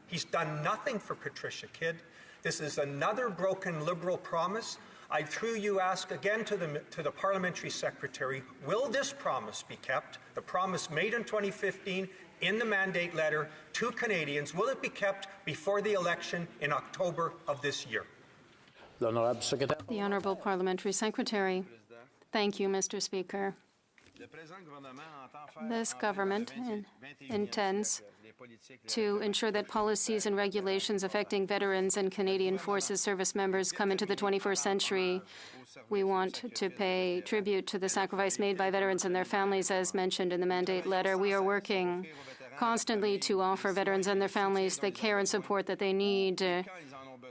He's done nothing for Patricia Kidd. This is another broken Liberal promise. I, through you, ask again to the parliamentary secretary, will this promise be kept? The promise made in 2015 in the mandate letter to Canadians, will it be kept before the election in October of this year? The Honourable Parliamentary Secretary. Thank you, Mr. Speaker. This government intends to ensure that policies and regulations affecting veterans and Canadian Forces service members come into the 21st century. We want to pay tribute to the sacrifice made by veterans and their families, as mentioned in the mandate letter. We are working constantly to offer veterans and their families the care and support that they need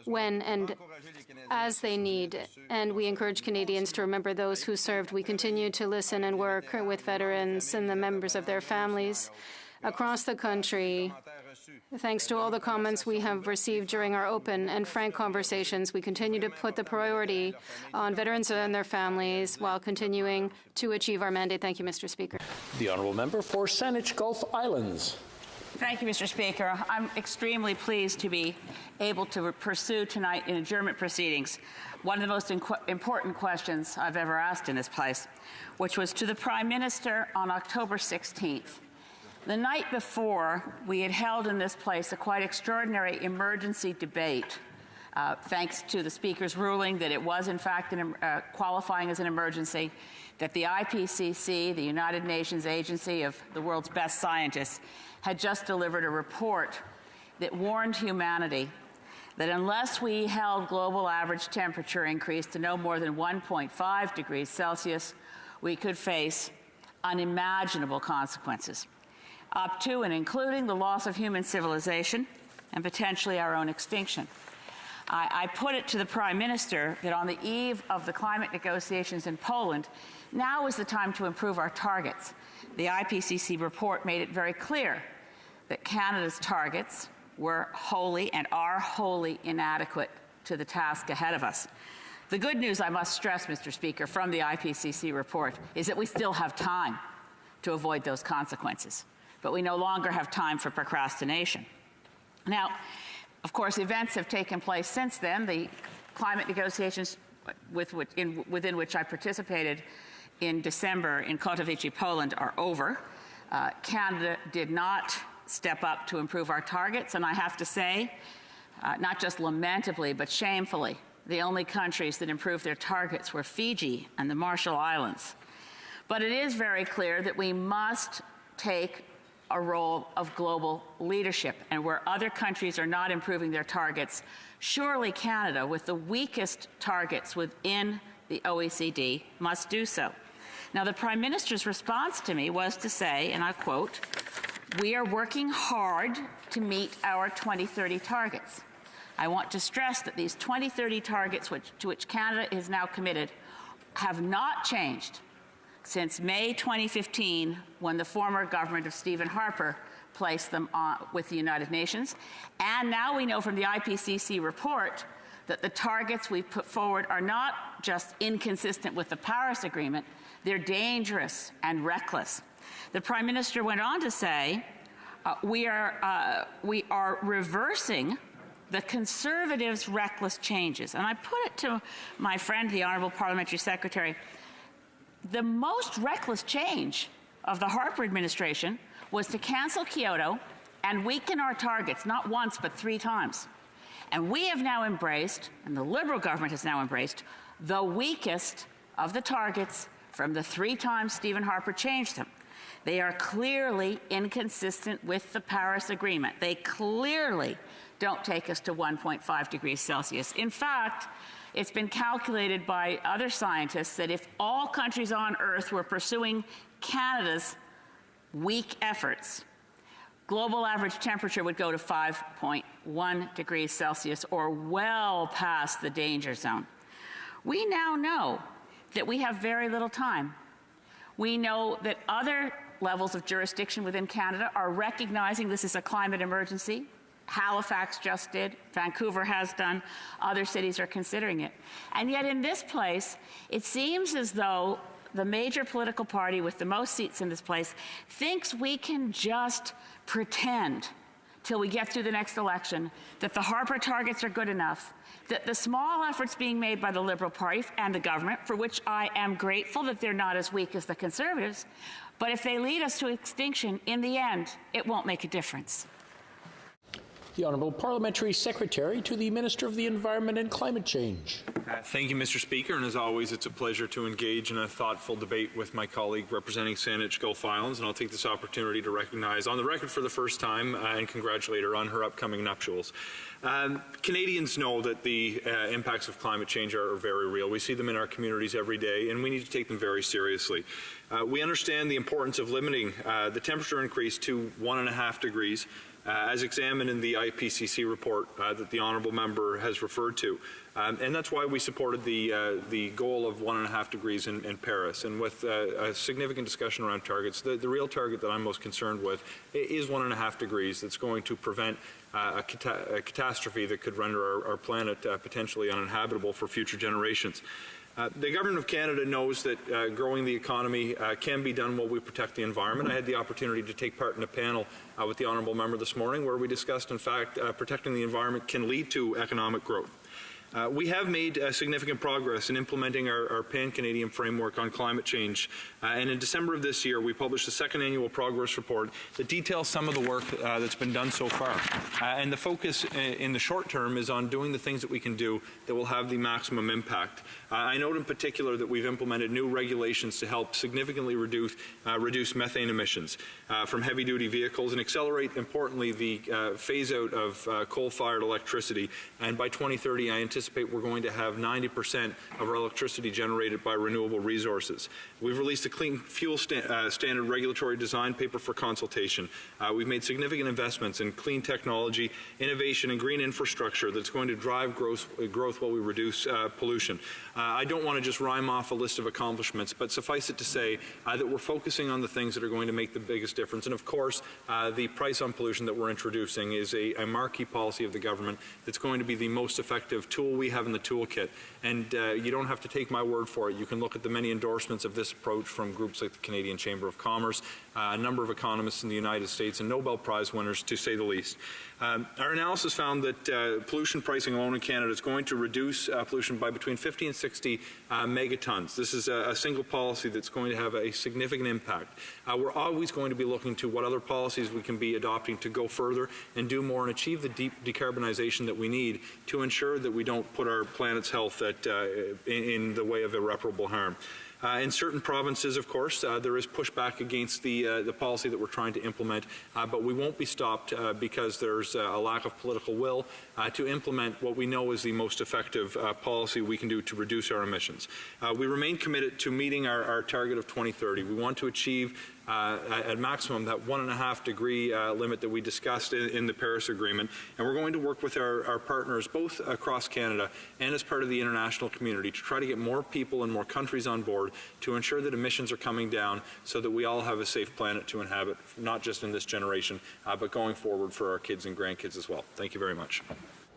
when and as they need. And we encourage Canadians to remember those who served. We continue to listen and work with veterans and the members of their families across the country. Thanks to all the comments we have received during our open and frank conversations, we continue to put the priority on veterans and their families while continuing to achieve our mandate. Thank you, Mr. Speaker. The honourable member for Saanich Gulf Islands. Thank you, Mr. Speaker. I'm extremely pleased to be able to pursue tonight in adjournment proceedings one of the most important questions I've ever asked in this place, which was to the Prime Minister on October 16th. The night before, we had held in this place a quite extraordinary emergency debate, thanks to the Speaker's ruling that it was, in fact, qualifying as an emergency, that the IPCC, the United Nations Agency of the world's best scientists, had just delivered a report that warned humanity that unless we held global average temperature increase to no more than 1.5 degrees Celsius, we could face unimaginable consequences, up to and including the loss of human civilization and potentially our own extinction. I put it to the Prime Minister that on the eve of the climate negotiations in Poland, now is the time to improve our targets. The IPCC report made it very clear that Canada's targets were wholly and are wholly inadequate to the task ahead of us. The good news, I must stress, Mr. Speaker, from the IPCC report is that we still have time to avoid those consequences, but we no longer have time for procrastination. Now, of course, events have taken place since then. The climate negotiations within which I participated in December in Katowice, Poland, are over. Canada did not step up to improve our targets, and I have to say, not just lamentably, but shamefully, the only countries that improved their targets were Fiji and the Marshall Islands. But it is very clear that we must take a role of global leadership, and where other countries are not improving their targets, surely Canada, with the weakest targets within the OECD, must do so. Now, the Prime Minister's response to me was to say, and I quote, "We are working hard to meet our 2030 targets." I want to stress that these 2030 targets to which Canada is now committed have not changed since May 2015, when the former government of Stephen Harper placed them with the United Nations. And now we know from the IPCC report that the targets we've put forward are not just inconsistent with the Paris Agreement, they're dangerous and reckless. The Prime Minister went on to say, we are reversing the Conservatives' reckless changes. And I put it to my friend, the Honourable Parliamentary Secretary, the most reckless change of the Harper administration was to cancel Kyoto and weaken our targets, not once, but 3 times. And we have now embraced, and the Liberal government has now embraced, the weakest of the targets from the 3 times Stephen Harper changed them. They are clearly inconsistent with the Paris Agreement. They clearly don't take us to 1.5 degrees Celsius. In fact, it's been calculated by other scientists that if all countries on Earth were pursuing Canada's weak efforts, global average temperature would go to 5.1 degrees Celsius, or well past the danger zone. We now know that we have very little time. We know that other levels of jurisdiction within Canada are recognizing this is a climate emergency. Halifax just did, Vancouver has done, other cities are considering it. And yet in this place, it seems as though the major political party with the most seats in this place thinks we can just pretend till we get through the next election that the Harper targets are good enough, that the small efforts being made by the Liberal Party and the government, for which I am grateful that they're not as weak as the Conservatives, but if they lead us to extinction, in the end, it won't make a difference. The Honourable Parliamentary Secretary to the Minister of the Environment and Climate Change. Thank you, Mr. Speaker, and as always, it's a pleasure to engage in a thoughtful debate with my colleague representing Saanich Gulf Islands, and I'll take this opportunity to recognize, on the record for the first time, and congratulate her on her upcoming nuptials. Canadians know that the impacts of climate change are very real. We see them in our communities every day, and we need to take them very seriously. We understand the importance of limiting the temperature increase to 1.5 degrees, as examined in the IPCC report that the honourable member has referred to. And that's why we supported the goal of 1.5 degrees in Paris. And with a significant discussion around targets, the real target that I'm most concerned with is 1.5 degrees that's going to prevent a catastrophe that could render our planet potentially uninhabitable for future generations. The Government of Canada knows that growing the economy can be done while we protect the environment. I had the opportunity to take part in a panel with the honourable member this morning where we discussed, in fact, protecting the environment can lead to economic growth. We have made significant progress in implementing our pan-Canadian framework on climate change. And in December of this year, we published the second annual progress report that details some of the work that's been done so far. And the focus in the short term is on doing the things that we can do that will have the maximum impact. I note in particular that we've implemented new regulations to help significantly reduce methane emissions from heavy-duty vehicles and accelerate, importantly, the phase-out of coal-fired electricity. And by 2030, I anticipate we're going to have 90% of our electricity generated by renewable resources. We've released a clean fuel standard regulatory design paper for consultation. We've made significant investments in clean technology, innovation, and green infrastructure that's going to drive growth while we reduce pollution. I don't want to just rhyme off a list of accomplishments, but suffice it to say that we're focusing on the things that are going to make the biggest difference. And of course, the price on pollution that we're introducing is a marquee policy of the government that's going to be the most effective tool we have in the toolkit. And you don't have to take my word for it. You can look at the many endorsements of this approach from groups like the Canadian Chamber of Commerce, a number of economists in the United States, and Nobel Prize winners, to say the least. Our analysis found that pollution pricing alone in Canada is going to reduce pollution by between 50 and 60 megatons. This is a single policy that's going to have a significant impact. We're always going to be looking to what other policies we can be adopting to go further and do more and achieve the deep decarbonization that we need to ensure that we don't put our planet's health in the way of irreparable harm. In certain provinces, of course, there is pushback against the policy that we're trying to implement, but we won't be stopped because there's a lack of political will to implement what we know is the most effective policy we can do to reduce our emissions. We remain committed to meeting our target of 2030. We want to achieve at maximum that 1.5 degree limit that we discussed in the Paris Agreement, and we're going to work with our partners both across Canada and as part of the international community to try to get more people and more countries on board to ensure that emissions are coming down so that we all have a safe planet to inhabit, not just in this generation, but going forward for our kids and grandkids as well. Thank you very much.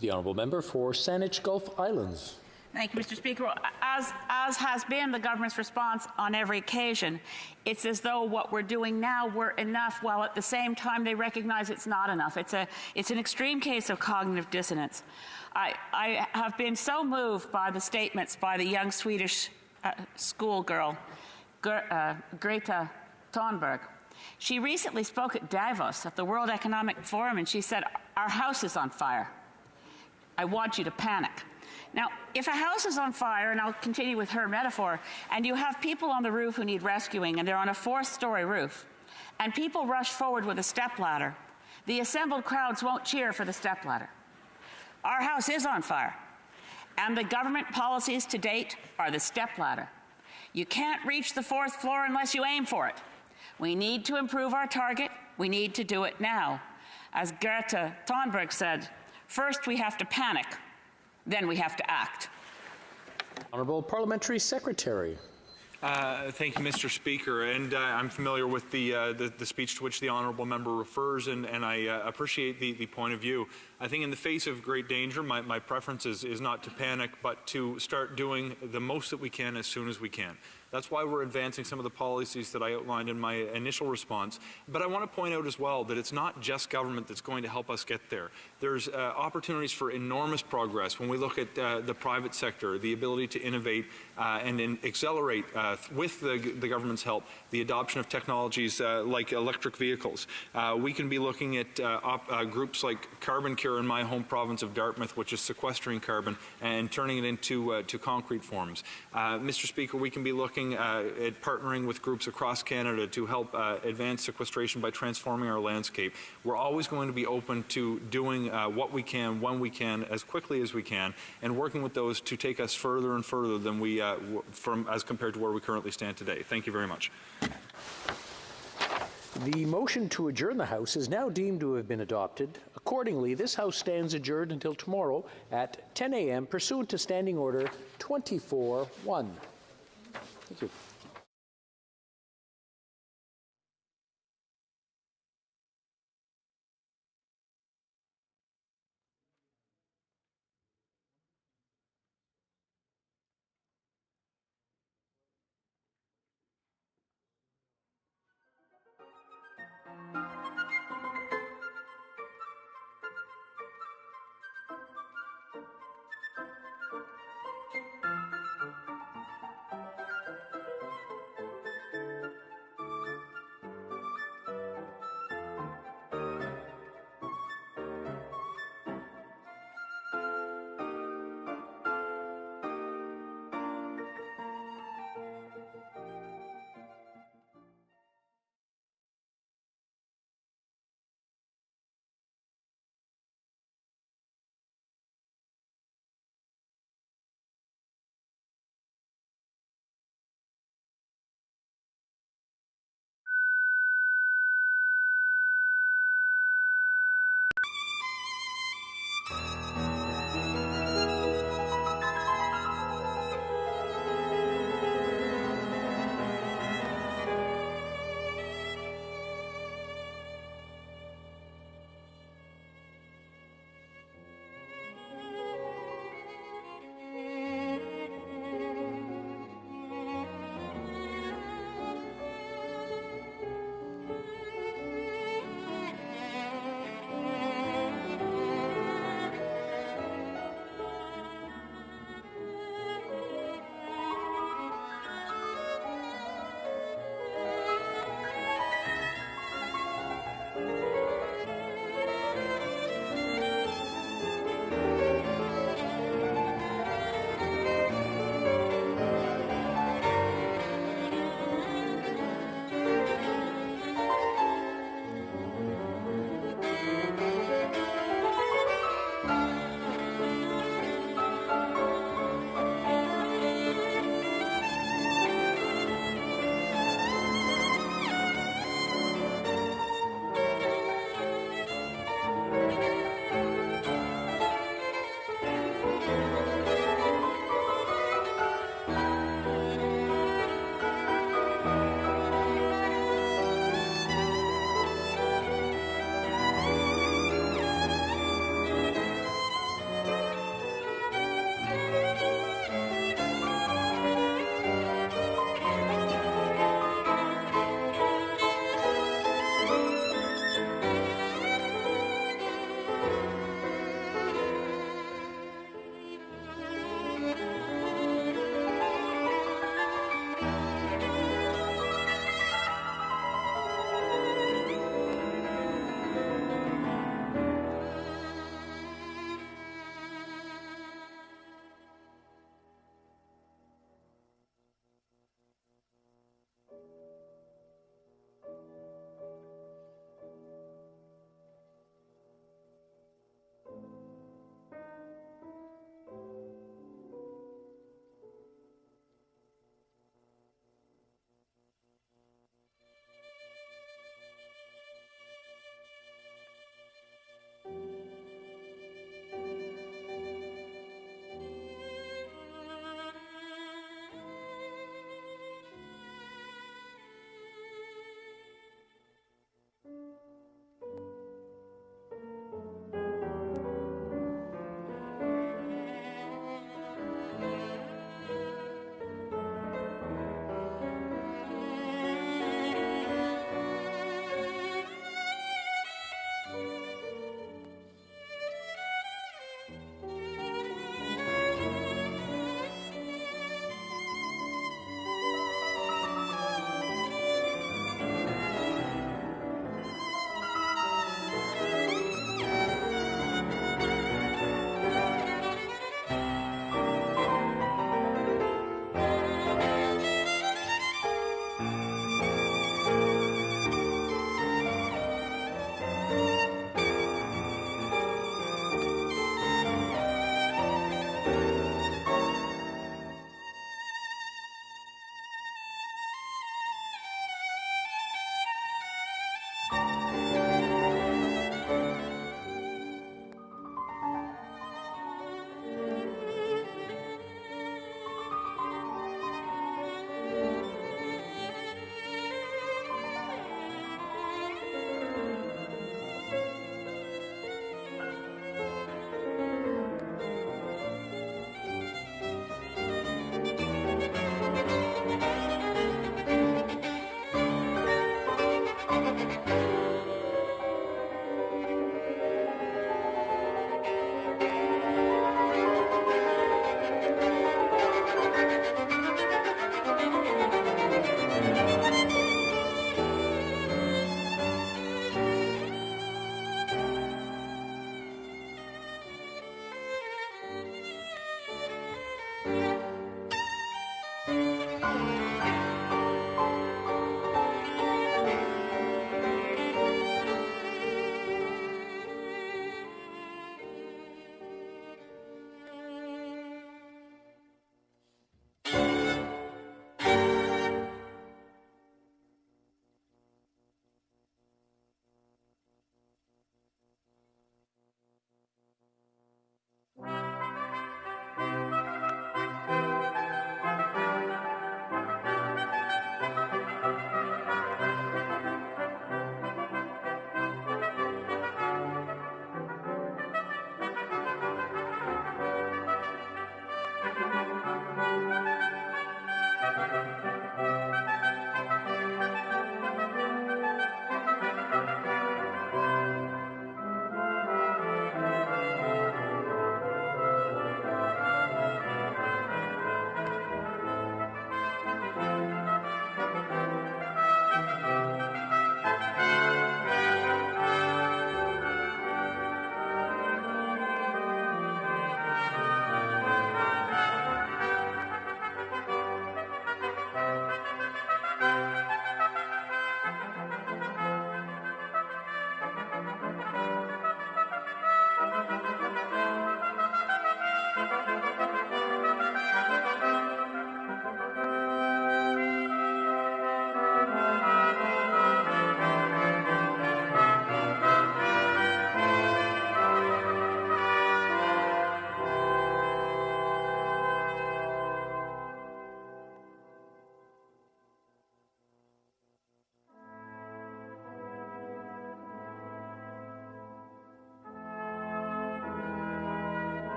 The Honourable Member for Saanich Gulf Islands. Thank you, Mr. Speaker. As has been the government's response on every occasion, it's as though what we're doing now were enough, while at the same time they recognize it's not enough. It's an extreme case of cognitive dissonance. I have been so moved by the statements by the young Swedish schoolgirl, Greta Thunberg. She recently spoke at Davos at the World Economic Forum, and she said, "Our house is on fire. I want you to panic." Now, if a house is on fire, and I'll continue with her metaphor, and you have people on the roof who need rescuing, and they're on a 4th-story roof, and people rush forward with a stepladder, the assembled crowds won't cheer for the stepladder. Our house is on fire, and the government policies to date are the stepladder. You can't reach the 4th floor unless you aim for it. We need to improve our target. We need to do it now. As Greta Thunberg said, first we have to panic, then we have to act. Honourable Parliamentary Secretary. Thank you, Mr. Speaker. And I'm familiar with the speech to which the honourable member refers, and I appreciate the point of view. I think in the face of great danger, my preference is not to panic, but to start doing the most that we can as soon as we can. That's why we're advancing some of the policies that I outlined in my initial response. But I want to point out as well that it's not just government that's going to help us get there. There's opportunities for enormous progress when we look at the private sector, the ability to innovate and accelerate with the government's help the adoption of technologies like electric vehicles. We can be looking at groups like Carbon Cure in my home province of Dartmouth, which is sequestering carbon and turning it into concrete forms. Mr. Speaker, we can be looking at partnering with groups across Canada to help advance sequestration by transforming our landscape. We're always going to be open to doing what we can, when we can, as quickly as we can, and working with those to take us further and further than we, as compared to where we currently stand today. Thank you very much. The motion to adjourn the House is now deemed to have been adopted. Accordingly, this House stands adjourned until tomorrow at 10 a.m. pursuant to Standing Order 24-1. Thank you.